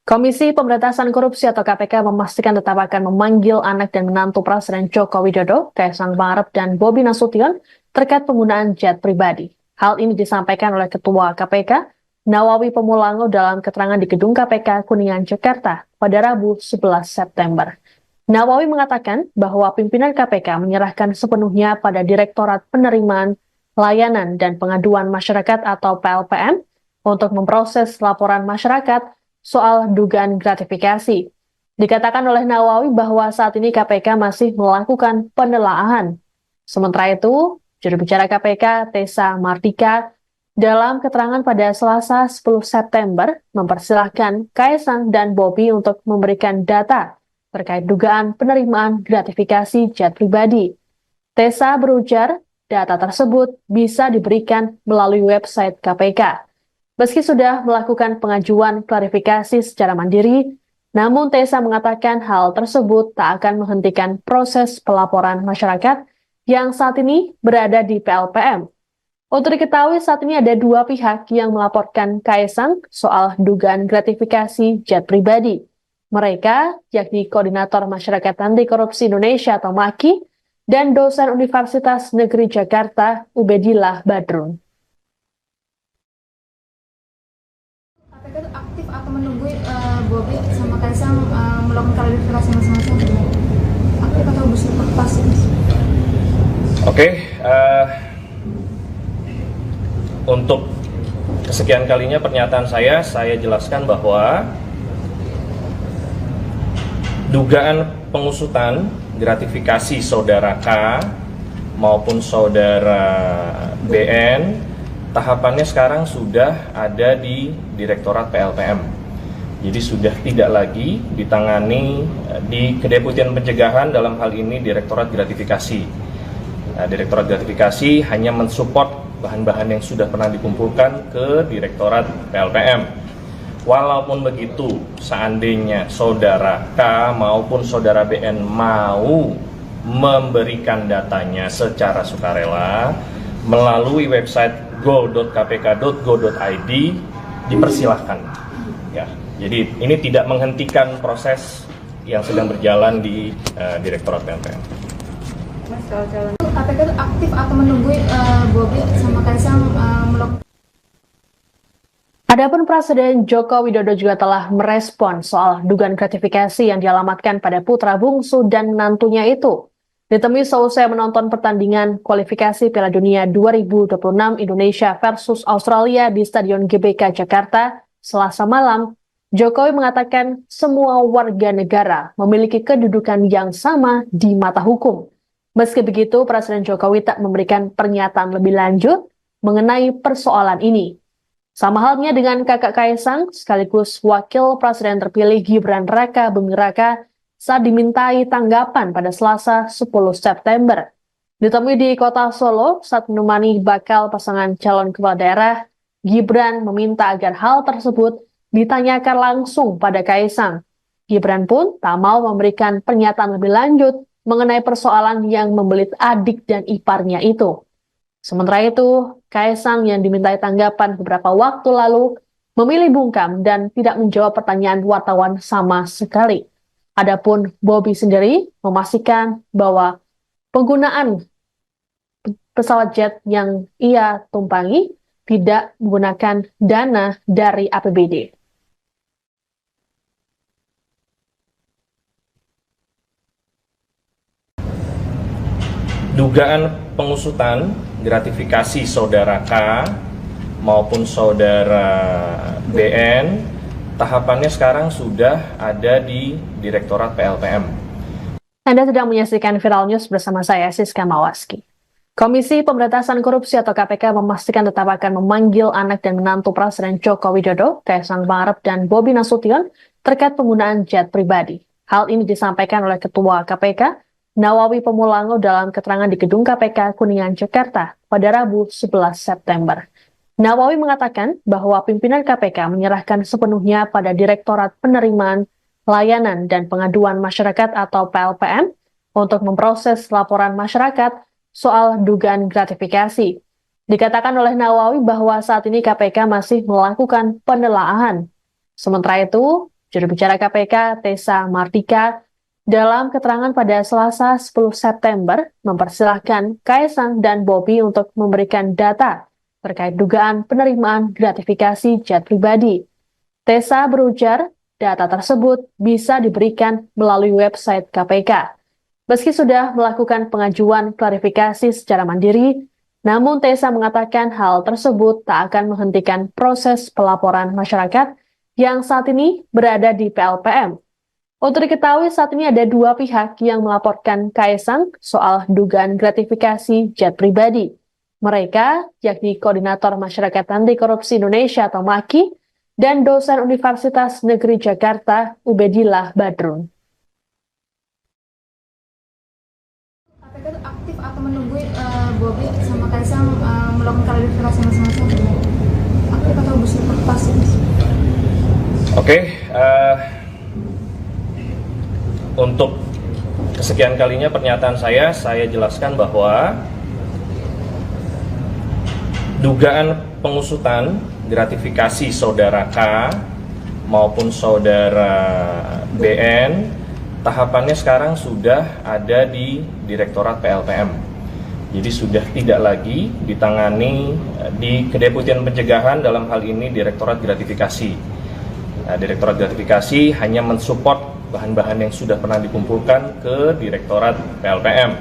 Komisi Pemberantasan Korupsi atau KPK memastikan tetap akan memanggil anak dan menantu Presiden Joko Widodo, Kaisang Pangarep dan Bobi Nasution terkait penggunaan jet pribadi. Hal ini disampaikan oleh Ketua KPK, Nawawi Pemulango dalam keterangan di Gedung KPK Kuningan, Jakarta pada Rabu 11 September. Nawawi mengatakan bahwa pimpinan KPK menyerahkan sepenuhnya pada Direktorat Penerimaan, Layanan, dan Pengaduan Masyarakat atau PLPM untuk memproses laporan masyarakat soal dugaan gratifikasi. Dikatakan oleh Nawawi bahwa saat ini KPK masih melakukan penelaahan. Sementara itu, juru bicara KPK, Tessa Mardika, dalam keterangan pada Selasa 10 September, mempersilahkan Kaisang dan Bobi untuk memberikan data terkait dugaan penerimaan gratifikasi jet pribadi. Tessa berujar, data tersebut bisa diberikan melalui website KPK. Meski sudah melakukan pengajuan klarifikasi secara mandiri, namun Tessa mengatakan hal tersebut tak akan menghentikan proses pelaporan masyarakat yang saat ini berada di PLPM. Untuk diketahui, saat ini ada dua pihak yang melaporkan Kaisang soal dugaan gratifikasi jet pribadi. Mereka, yakni Koordinator Masyarakat Anti Korupsi Indonesia atau MAKI, dan dosen Universitas Negeri Jakarta, Ubedillah Badrun. KPK itu aktif atau menunggu Bobi sama Kaisang melakukan klarifikasi masing-masing? Aktif atau bersifat pasif? Oke, untuk kesekian kalinya pernyataan saya jelaskan bahwa dugaan pengusutan gratifikasi saudara K maupun saudara BN tahapannya sekarang sudah ada di Direktorat PLPM. Jadi sudah tidak lagi ditangani di Kedeputian Pencegahan, dalam hal ini Direktorat Gratifikasi. Direktorat Gratifikasi hanya mensupport bahan-bahan yang sudah pernah dikumpulkan ke Direktorat PLPM. Walaupun begitu, seandainya saudara K maupun saudara BN mau memberikan datanya secara sukarela melalui website go.kpk.go.id, dipersilahkan. Ya, jadi ini tidak menghentikan proses yang sedang berjalan di Direktorat PLPM. KPK itu aktif atau menunggu Bobi sama Kaisang melakukan. Adapun Presiden Joko Widodo juga telah merespon soal dugaan gratifikasi yang dialamatkan pada putra bungsu dan menantunya itu. Ditemui seusai menonton pertandingan kualifikasi Piala Dunia 2026 Indonesia versus Australia di Stadion GBK Jakarta Selasa malam, Jokowi mengatakan semua warga negara memiliki kedudukan yang sama di mata hukum. Meski begitu, Presiden Jokowi tak memberikan pernyataan lebih lanjut mengenai persoalan ini. Sama halnya dengan kakak Kaisang, sekaligus Wakil Presiden terpilih Gibran Raka Buming Raka saat dimintai tanggapan pada Selasa 10 September. Ditemui di kota Solo saat menemani bakal pasangan calon kepala daerah, Gibran meminta agar hal tersebut ditanyakan langsung pada Kaisang. Gibran pun tak mau memberikan pernyataan lebih lanjut mengenai persoalan yang membelit adik dan iparnya itu. Sementara itu, Kaisang yang dimintai tanggapan beberapa waktu lalu memilih bungkam dan tidak menjawab pertanyaan wartawan sama sekali. Adapun Bobi sendiri memastikan bahwa penggunaan pesawat jet yang ia tumpangi tidak menggunakan dana dari APBD. Dugaan pengusutan gratifikasi saudara K maupun saudara BN tahapannya sekarang sudah ada di Direktorat PLPM. Anda sedang menyaksikan Viral News bersama saya, Siska Mawaski. Komisi Pemberantasan Korupsi atau KPK memastikan tetap akan memanggil anak dan menantu Presiden Joko Widodo, Kaisang Pangarep dan Bobi Nasution terkait penggunaan jet pribadi. Hal ini disampaikan oleh Ketua KPK, Nawawi Pemulango dalam keterangan di Gedung KPK Kuningan, Jakarta pada Rabu 11 September. Nawawi mengatakan bahwa pimpinan KPK menyerahkan sepenuhnya pada Direktorat Penerimaan, Layanan, dan Pengaduan Masyarakat atau PLPM untuk memproses laporan masyarakat soal dugaan gratifikasi. Dikatakan oleh Nawawi bahwa saat ini KPK masih melakukan penelaahan. Sementara itu, juru bicara KPK, Tessa Mardika, dalam keterangan pada Selasa 10 September, mempersilahkan Kaisang dan Bobi untuk memberikan data terkait dugaan penerimaan gratifikasi jet pribadi. Tessa berujar, data tersebut bisa diberikan melalui website KPK. Meski sudah melakukan pengajuan klarifikasi secara mandiri, namun Tessa mengatakan hal tersebut tak akan menghentikan proses pelaporan masyarakat yang saat ini berada di PLPM. Untuk diketahui saat ini ada dua pihak yang melaporkan Kaesang soal dugaan gratifikasi jet pribadi. Mereka yakni Koordinator Masyarakat Anti Korupsi Indonesia atau MAKI dan dosen Universitas Negeri Jakarta Ubedillah Badrun. KPK itu aktif atau menunggu Bobi sama Kaisang melakukan klarifikasi masing-masing? Aktif atau bersifat pasif? Oke, untuk kesekian kalinya pernyataan saya jelaskan bahwa dugaan pengusutan gratifikasi saudara K maupun saudara BN tahapannya sekarang sudah ada di Direktorat PLPM. Jadi sudah tidak lagi ditangani di Kedeputian Pencegahan, dalam hal ini Direktorat Gratifikasi. Direktorat Gratifikasi hanya mensupport bahan-bahan yang sudah pernah dikumpulkan ke Direktorat PLPM.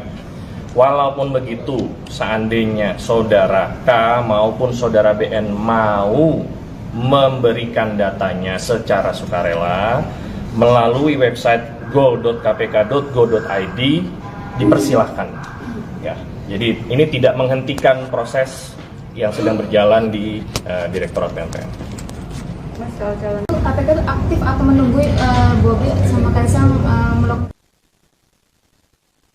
Walaupun begitu, seandainya saudara K maupun saudara BN mau memberikan datanya secara sukarela melalui website go.kpk.go.id, dipersilahkan. Ya, jadi ini tidak menghentikan proses yang sedang berjalan di Direktorat PLPM. KPK itu aktif atau menunggu Bobi sama Kaisang melakukan.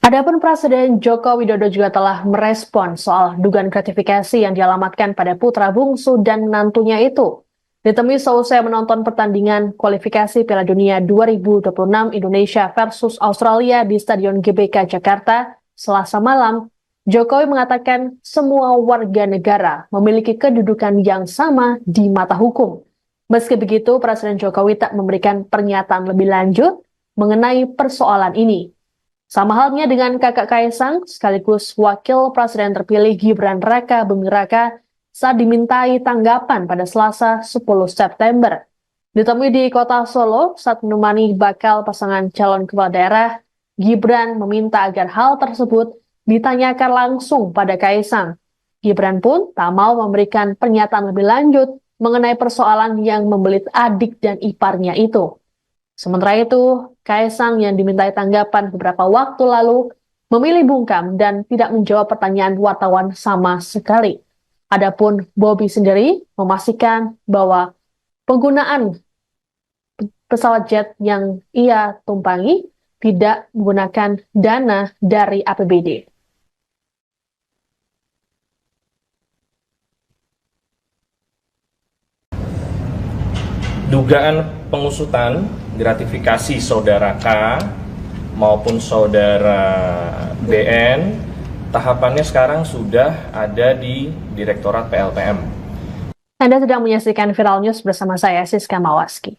Adapun Presiden Joko Widodo juga telah merespon soal dugaan gratifikasi yang dialamatkan pada putra bungsu dan menantunya itu. Ditemui seusai menonton pertandingan kualifikasi Piala Dunia 2026 Indonesia versus Australia di Stadion GBK Jakarta Selasa malam, Jokowi mengatakan semua warga negara memiliki kedudukan yang sama di mata hukum. Meski begitu, Presiden Jokowi tak memberikan pernyataan lebih lanjut mengenai persoalan ini. Sama halnya dengan kakak Kaesang, sekaligus Wakil Presiden terpilih Gibran Raka Buming Raka saat dimintai tanggapan pada Selasa 10 September. Ditemui di kota Solo saat menemani bakal pasangan calon kepala daerah, Gibran meminta agar hal tersebut ditanyakan langsung pada Kaesang. Gibran pun tak mau memberikan pernyataan lebih lanjut mengenai persoalan yang membelit adik dan iparnya itu. Sementara itu, Kaesang yang dimintai tanggapan beberapa waktu lalu memilih bungkam dan tidak menjawab pertanyaan wartawan sama sekali. Adapun Bobi sendiri memastikan bahwa penggunaan pesawat jet yang ia tumpangi tidak menggunakan dana dari APBD. Dugaan pengusutan gratifikasi saudara K maupun saudara BN tahapannya sekarang sudah ada di Direktorat PLPM. Anda sedang menyaksikan Viral News bersama saya, Siska Mawaski.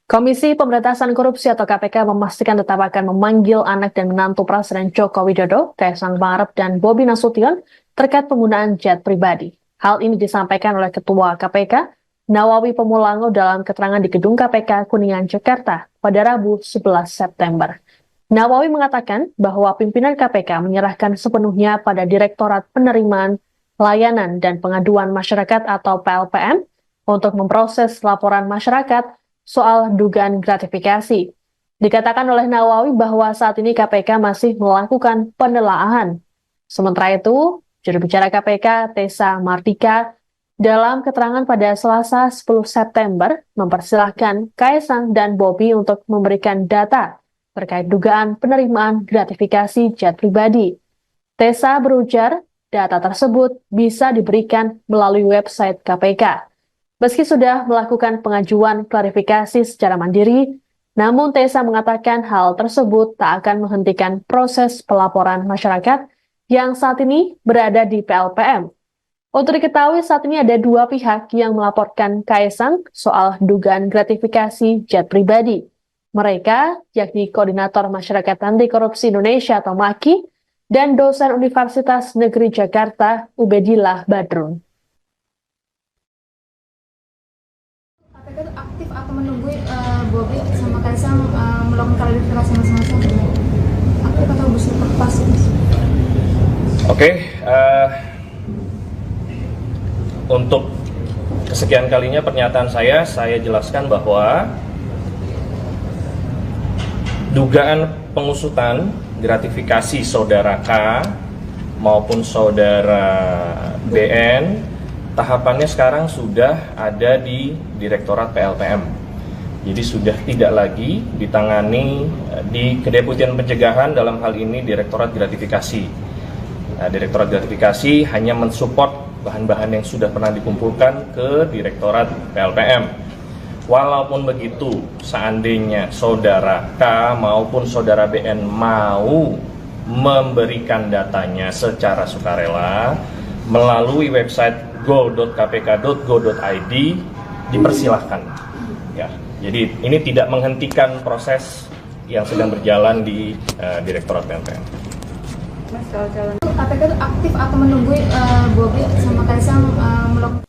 Komisi Pemberantasan Korupsi atau KPK memastikan tetap akan memanggil anak dan menantu Presiden Joko Widodo, Kaesang Pangarep dan Bobi Nasution terkait penggunaan jet pribadi. Hal ini disampaikan oleh Ketua KPK, Nawawi Pemulango dalam keterangan di Gedung KPK Kuningan, Jakarta pada Rabu 11 September. Nawawi mengatakan bahwa pimpinan KPK menyerahkan sepenuhnya pada Direktorat Penerimaan Layanan dan Pengaduan Masyarakat atau PLPM untuk memproses laporan masyarakat soal dugaan gratifikasi. Dikatakan oleh Nawawi bahwa saat ini KPK masih melakukan penelaahan. Sementara itu, juru bicara KPK Tessa Mardika dalam keterangan pada Selasa 10 September mempersilahkan Kaesang dan Bobi untuk memberikan data terkait dugaan penerimaan gratifikasi jet pribadi. Tessa berujar, data tersebut bisa diberikan melalui website KPK. Meski sudah melakukan pengajuan klarifikasi secara mandiri, namun Tessa mengatakan hal tersebut tak akan menghentikan proses pelaporan masyarakat yang saat ini berada di PLPM. Untuk diketahui saat ini ada dua pihak yang melaporkan Kaesang soal dugaan gratifikasi jet pribadi. Mereka yakni Koordinator Masyarakat Anti Korupsi Indonesia atau MAKI dan dosen Universitas Negeri Jakarta Ubedillah Badrun. menunggu Bobi sama Kaisang melakukan klarifikasi masing-masing. Aku kata bersih pas. Oke, untuk kesekian kalinya pernyataan saya jelaskan bahwa dugaan pengusutan gratifikasi saudara K maupun saudara BN tahapannya sekarang sudah ada di Direktorat PLPM. Jadi sudah tidak lagi ditangani di Kedeputian Pencegahan, dalam hal ini Direktorat Gratifikasi. Direktorat Gratifikasi hanya mensupport bahan-bahan yang sudah pernah dikumpulkan ke Direktorat PLPM. Walaupun begitu, seandainya saudara K maupun saudara BN mau memberikan datanya secara sukarela melalui website go.kpk.go.id, dipersilahkan. Ya, jadi ini tidak menghentikan proses yang sedang berjalan di Direktorat PLPM. Mas, kalau calon KPK itu aktif atau menunggu Bobi sama Kaisang melakukan.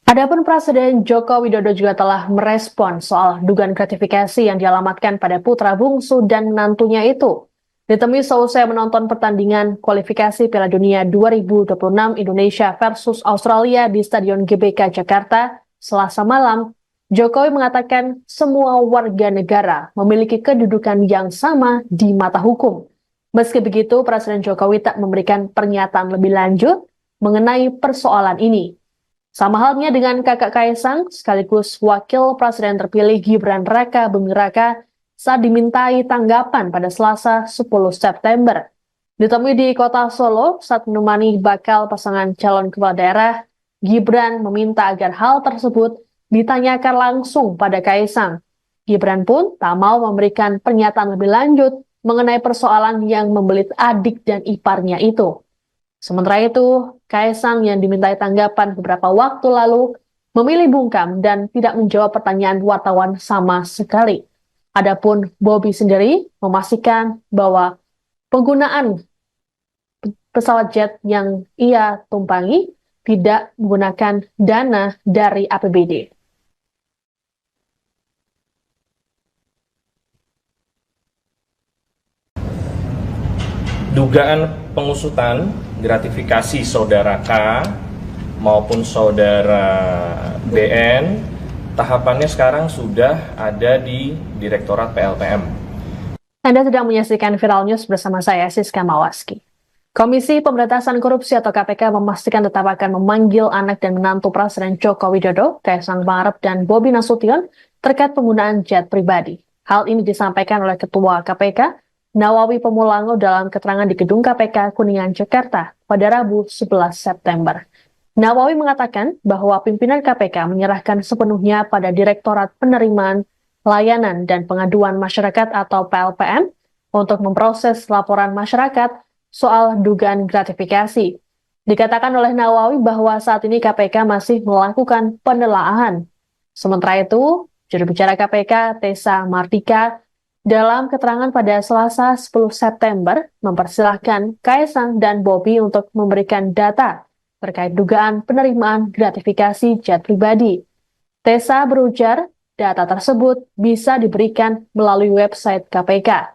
Adapun Presiden Joko Widodo juga telah merespon soal dugaan gratifikasi yang dialamatkan pada putra bungsu dan menantunya itu. Ditemui seusai menonton pertandingan kualifikasi Piala Dunia 2026 Indonesia versus Australia di Stadion GBK Jakarta Selasa malam, Jokowi mengatakan semua warga negara memiliki kedudukan yang sama di mata hukum. Meski begitu, Presiden Jokowi tak memberikan pernyataan lebih lanjut mengenai persoalan ini. Sama halnya dengan kakak Kaisang, sekaligus Wakil Presiden terpilih Gibran Raka Buming Raka saat dimintai tanggapan pada Selasa 10 September. Ditemui di kota Solo saat menemani bakal pasangan calon kepala daerah, Gibran meminta agar hal tersebut ditanyakan langsung pada Kaisang. Gibran pun tak mau memberikan pernyataan lebih lanjut mengenai persoalan yang membelit adik dan iparnya itu. Sementara itu, Kaisang yang dimintai tanggapan beberapa waktu lalu memilih bungkam dan tidak menjawab pertanyaan wartawan sama sekali. Adapun Bobi sendiri memastikan bahwa penggunaan pesawat jet yang ia tumpangi tidak menggunakan dana dari APBD. Dugaan pengusutan gratifikasi saudara K maupun saudara BN tahapannya sekarang sudah ada di Direktorat PLPM. Anda sedang menyaksikan Viral News bersama saya, Siska Mawaski. Komisi Pemberantasan Korupsi atau KPK memastikan tetap akan memanggil anak dan menantu Presiden Joko Widodo, Kaisang Pangarep dan Bobi Nasution terkait penggunaan jet pribadi. Hal ini disampaikan oleh Ketua KPK, Nawawi Pemulango dalam keterangan di Gedung KPK Kuningan, Jakarta pada Rabu 11 September. Nawawi mengatakan bahwa pimpinan KPK menyerahkan sepenuhnya pada Direktorat Penerimaan, Layanan, dan Pengaduan Masyarakat atau PLPM untuk memproses laporan masyarakat soal dugaan gratifikasi. Dikatakan oleh Nawawi bahwa saat ini KPK masih melakukan penelaahan. Sementara itu, juru bicara KPK, Tessa Mardika, dalam keterangan pada Selasa 10 September, mempersilahkan Kaisang dan Bobi untuk memberikan data terkait dugaan penerimaan gratifikasi jet pribadi. Tessa berujar, data tersebut bisa diberikan melalui website KPK.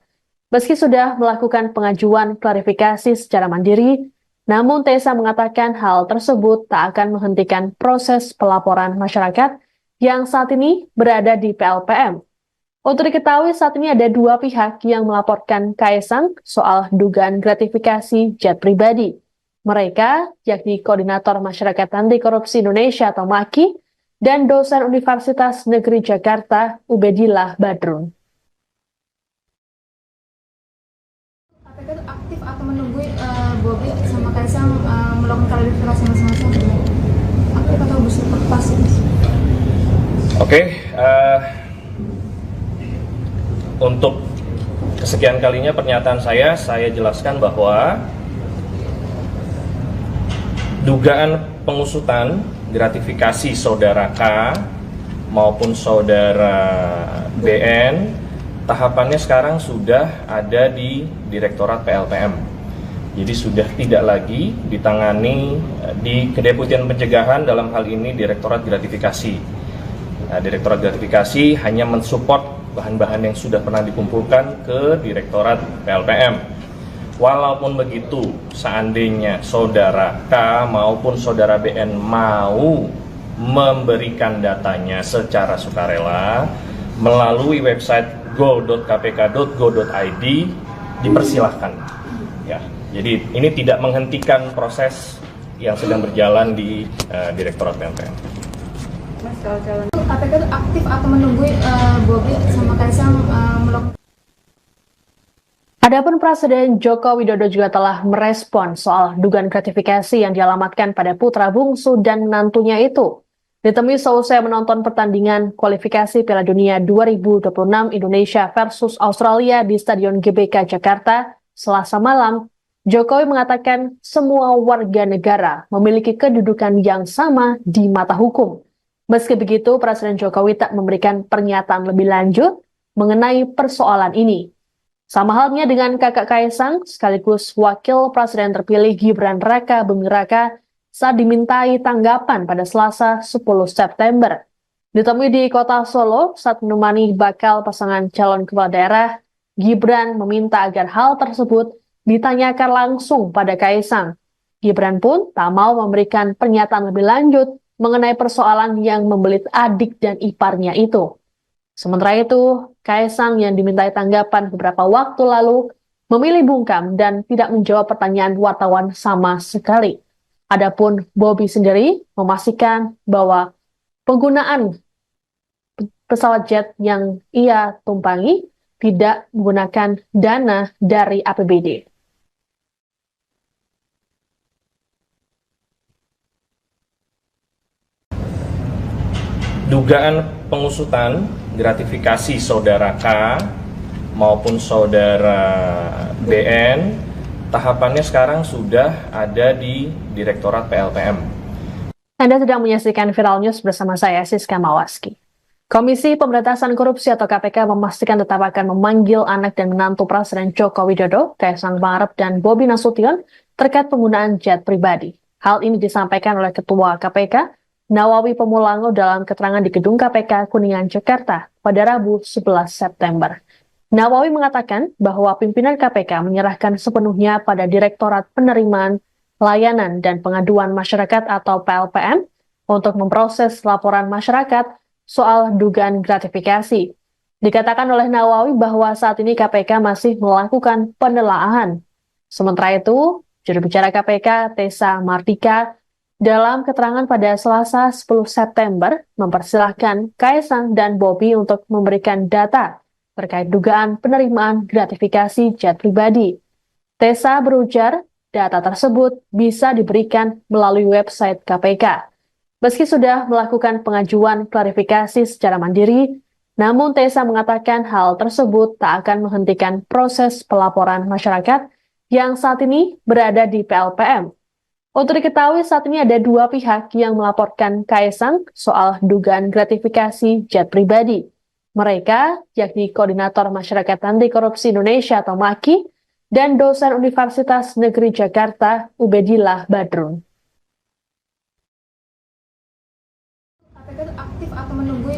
Meski sudah melakukan pengajuan klarifikasi secara mandiri, namun Tessa mengatakan hal tersebut tak akan menghentikan proses pelaporan masyarakat yang saat ini berada di PLPM. Untuk diketahui saat ini ada dua pihak yang melaporkan Kaisang soal dugaan gratifikasi jet pribadi. Mereka yakni Koordinator Masyarakat Anti Korupsi Indonesia atau MAKI dan dosen Universitas Negeri Jakarta Ubedillah Badrun. KPK itu aktif atau menunggu Bobi sama Kaisang melakukan klarifikasi masing-masing. Aku kata bersih pas. Oke, untuk kesekian kalinya pernyataan saya jelaskan bahwa dugaan pengusutan gratifikasi saudara K maupun saudara BN tahapannya sekarang sudah ada di Direktorat PLPM. Jadi sudah tidak lagi ditangani di Kedeputian Pencegahan, dalam hal ini Direktorat Gratifikasi. Direktorat Gratifikasi hanya mensupport bahan-bahan yang sudah pernah dikumpulkan ke Direktorat PLPM. Walaupun begitu, seandainya saudara K maupun saudara BN mau memberikan datanya secara sukarela melalui website go.kpk.go.id, dipersilahkan. Ya, jadi ini tidak menghentikan proses yang sedang berjalan di Direktorat PLPM. Mas, kalau calon KPK itu aktif atau menunggu Bobi sama Kaisang melakukan. Adapun Presiden Joko Widodo juga telah merespon soal dugaan gratifikasi yang dialamatkan pada putra bungsu dan menantunya itu. Ditemui seusai menonton pertandingan kualifikasi Piala Dunia 2026 Indonesia versus Australia di Stadion GBK Jakarta Selasa malam, Jokowi mengatakan semua warga negara memiliki kedudukan yang sama di mata hukum. Meski begitu, Presiden Jokowi tak memberikan pernyataan lebih lanjut mengenai persoalan ini. Sama halnya dengan kakak Kaisang, sekaligus Wakil Presiden terpilih Gibran Raka Buming Raka saat dimintai tanggapan pada Selasa 10 September. Ditemui di kota Solo saat menemani bakal pasangan calon kepala daerah, Gibran meminta agar hal tersebut ditanyakan langsung pada Kaisang. Gibran pun tak mau memberikan pernyataan lebih lanjut mengenai persoalan yang membelit adik dan iparnya itu. Sementara itu, Kaisang yang dimintai tanggapan beberapa waktu lalu memilih bungkam dan tidak menjawab pertanyaan wartawan sama sekali. Adapun Bobi sendiri memastikan bahwa penggunaan pesawat jet yang ia tumpangi tidak menggunakan dana dari APBD. Dugaan pengusutan gratifikasi saudara K maupun saudara BN, tahapannya sekarang sudah ada di Direktorat PLPM. Anda sedang menyaksikan Viral News bersama saya, Siska Mawaski. Komisi Pemberantasan Korupsi atau KPK memastikan tetap akan memanggil anak dan menantu Presiden Joko Widodo, Kaisang Pangarep dan Bobi Nasution terkait penggunaan jet pribadi. Hal ini disampaikan oleh Ketua KPK, Nawawi Pemulango dalam keterangan di Gedung KPK Kuningan, Jakarta pada Rabu 11 September. Nawawi mengatakan bahwa pimpinan KPK menyerahkan sepenuhnya pada Direktorat Penerimaan, Layanan, dan Pengaduan Masyarakat atau PLPM untuk memproses laporan masyarakat soal dugaan gratifikasi. Dikatakan oleh Nawawi bahwa saat ini KPK masih melakukan penelaahan. Sementara itu, juru bicara KPK, Tessa Mardika, dalam keterangan pada Selasa 10 September, mempersilahkan Kaisang dan Bobi untuk memberikan data terkait dugaan penerimaan gratifikasi jet pribadi. Tessa berujar, data tersebut bisa diberikan melalui website KPK. Meski sudah melakukan pengajuan klarifikasi secara mandiri, namun Tessa mengatakan hal tersebut tak akan menghentikan proses pelaporan masyarakat yang saat ini berada di PLPM. Untuk diketahui saat ini ada dua pihak yang melaporkan Kaisang soal dugaan gratifikasi jet pribadi. Mereka yakni Koordinator Masyarakat Anti Korupsi Indonesia atau MAKI dan dosen Universitas Negeri Jakarta Ubedillah Badrun. KPK itu aktif atau menunggu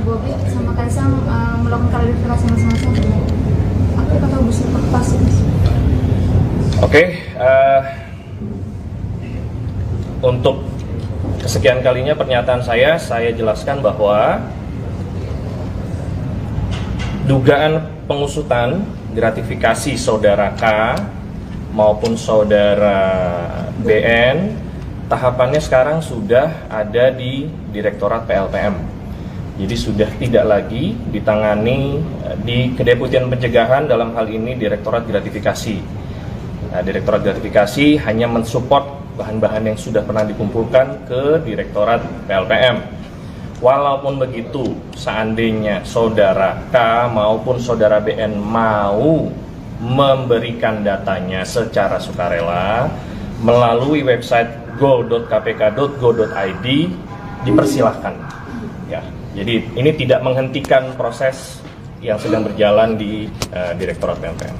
Bobi sama Kaisang melakukan klarifikasi masing-masing? Aktif atau bersifat pasif? Oke. Untuk kesekian kalinya pernyataan saya jelaskan bahwa dugaan pengusutan gratifikasi saudara K maupun saudara BN, tahapannya sekarang sudah ada di Direktorat PLPM. Jadi sudah tidak lagi ditangani di Kedeputian Pencegahan, dalam hal ini Direktorat Gratifikasi. Direktorat Gratifikasi hanya mensupport bahan-bahan yang sudah pernah dikumpulkan ke Direktorat PLPM. Walaupun begitu, seandainya saudara K maupun saudara BN mau memberikan datanya secara sukarela melalui website go.kpk.go.id, dipersilahkan. Ya, jadi ini tidak menghentikan proses yang sedang berjalan di Direktorat PLPM.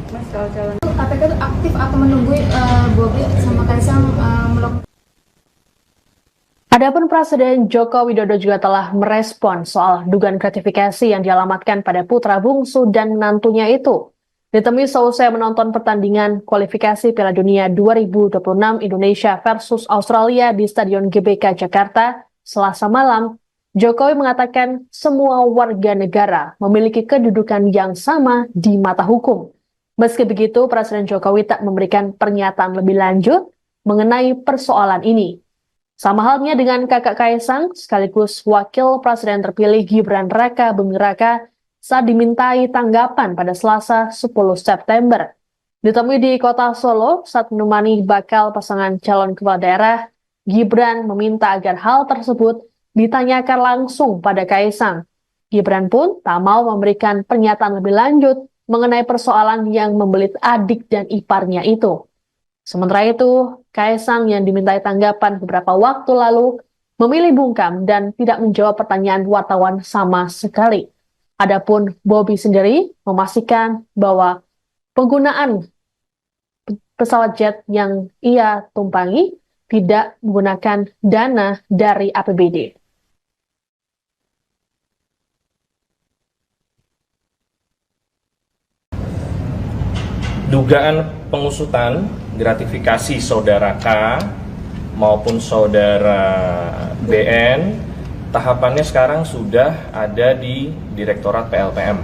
Mas, kalau calon KPK itu aktif atau menunggu Bobi sama Kaisang melakukan. Adapun Presiden Joko Widodo juga telah merespon soal dugaan gratifikasi yang dialamatkan pada putra bungsu dan menantunya itu. Ditemui seusai menonton pertandingan kualifikasi Piala Dunia 2026 Indonesia versus Australia di Stadion GBK Jakarta Selasa malam, Jokowi mengatakan semua warga negara memiliki kedudukan yang sama di mata hukum. Meski begitu, Presiden Jokowi tak memberikan pernyataan lebih lanjut mengenai persoalan ini. Sama halnya dengan kakak Kaisang, sekaligus wakil presiden terpilih Gibran Raka Buming Raka saat dimintai tanggapan pada Selasa 10 September. Ditemui di kota Solo saat menemani bakal pasangan calon kepala daerah, Gibran meminta agar hal tersebut ditanyakan langsung pada Kaisang. Gibran pun tak mau memberikan pernyataan lebih lanjut mengenai persoalan yang membelit adik dan iparnya itu. Sementara itu, Kaisang yang dimintai tanggapan beberapa waktu lalu memilih bungkam dan tidak menjawab pertanyaan wartawan sama sekali. Adapun Bobi sendiri memastikan bahwa penggunaan pesawat jet yang ia tumpangi tidak menggunakan dana dari APBD. Dugaan pengusutan gratifikasi saudara K maupun saudara BN, tahapannya sekarang sudah ada di Direktorat PLPM.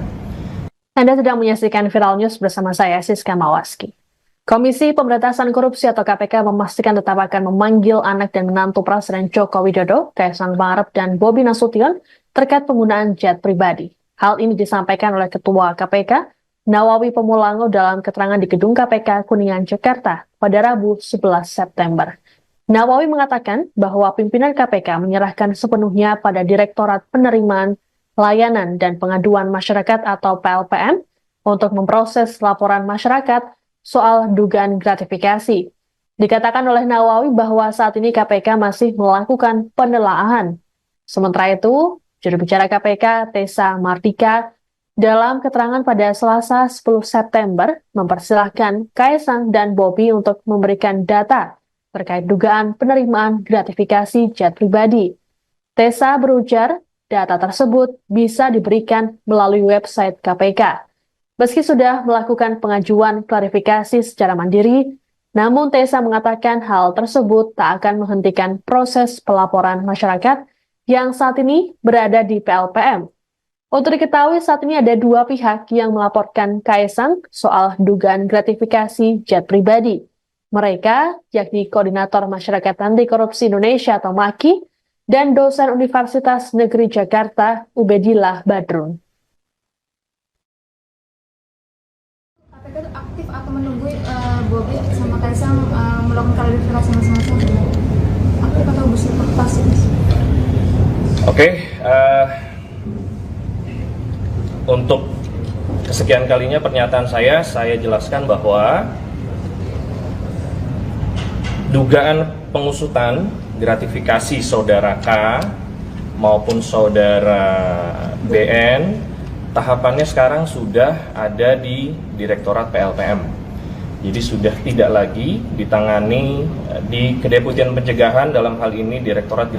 Anda sedang menyaksikan Viral News bersama saya, Siska Mawaski. Komisi Pemberantasan Korupsi atau KPK memastikan tetap akan memanggil anak dan menantu Presiden Joko Widodo, Kaisang Pangarep dan Bobi Nasution terkait penggunaan jet pribadi. Hal ini disampaikan oleh Ketua KPK, Nawawi Pemulango dalam keterangan di Gedung KPK Kuningan, Jakarta pada Rabu 11 September. Nawawi mengatakan bahwa pimpinan KPK menyerahkan sepenuhnya pada Direktorat Penerimaan Layanan dan Pengaduan Masyarakat atau PLPM untuk memproses laporan masyarakat soal dugaan gratifikasi. Dikatakan oleh Nawawi bahwa saat ini KPK masih melakukan penelaahan. Sementara itu, juru bicara KPK Tessa Mardika dalam keterangan pada Selasa 10 September mempersilahkan Kaisang dan Bobi untuk memberikan data terkait dugaan penerimaan gratifikasi jet pribadi. Tessa berujar, data tersebut bisa diberikan melalui website KPK. Meski sudah melakukan pengajuan klarifikasi secara mandiri, namun Tessa mengatakan hal tersebut tak akan menghentikan proses pelaporan masyarakat yang saat ini berada di PLPM. Untuk diketahui saat ini ada dua pihak yang melaporkan Kaisang soal dugaan gratifikasi jet pribadi. Mereka yakni Koordinator Masyarakat Anti Korupsi Indonesia atau MAKI dan dosen Universitas Negeri Jakarta Ubedillah Badrun. KPK itu aktif atau menunggu Bobi sama Kaisang melakukan klarifikasi masing-masing? Aktif atau bersifat pasif? Oke, untuk kesekian kalinya pernyataan saya jelaskan bahwa dugaan pengusutan gratifikasi saudara K maupun saudara BN, tahapannya sekarang sudah ada di Direktorat PLPM. Jadi sudah tidak lagi ditangani di Kedeputian Pencegahan, dalam hal ini Direktorat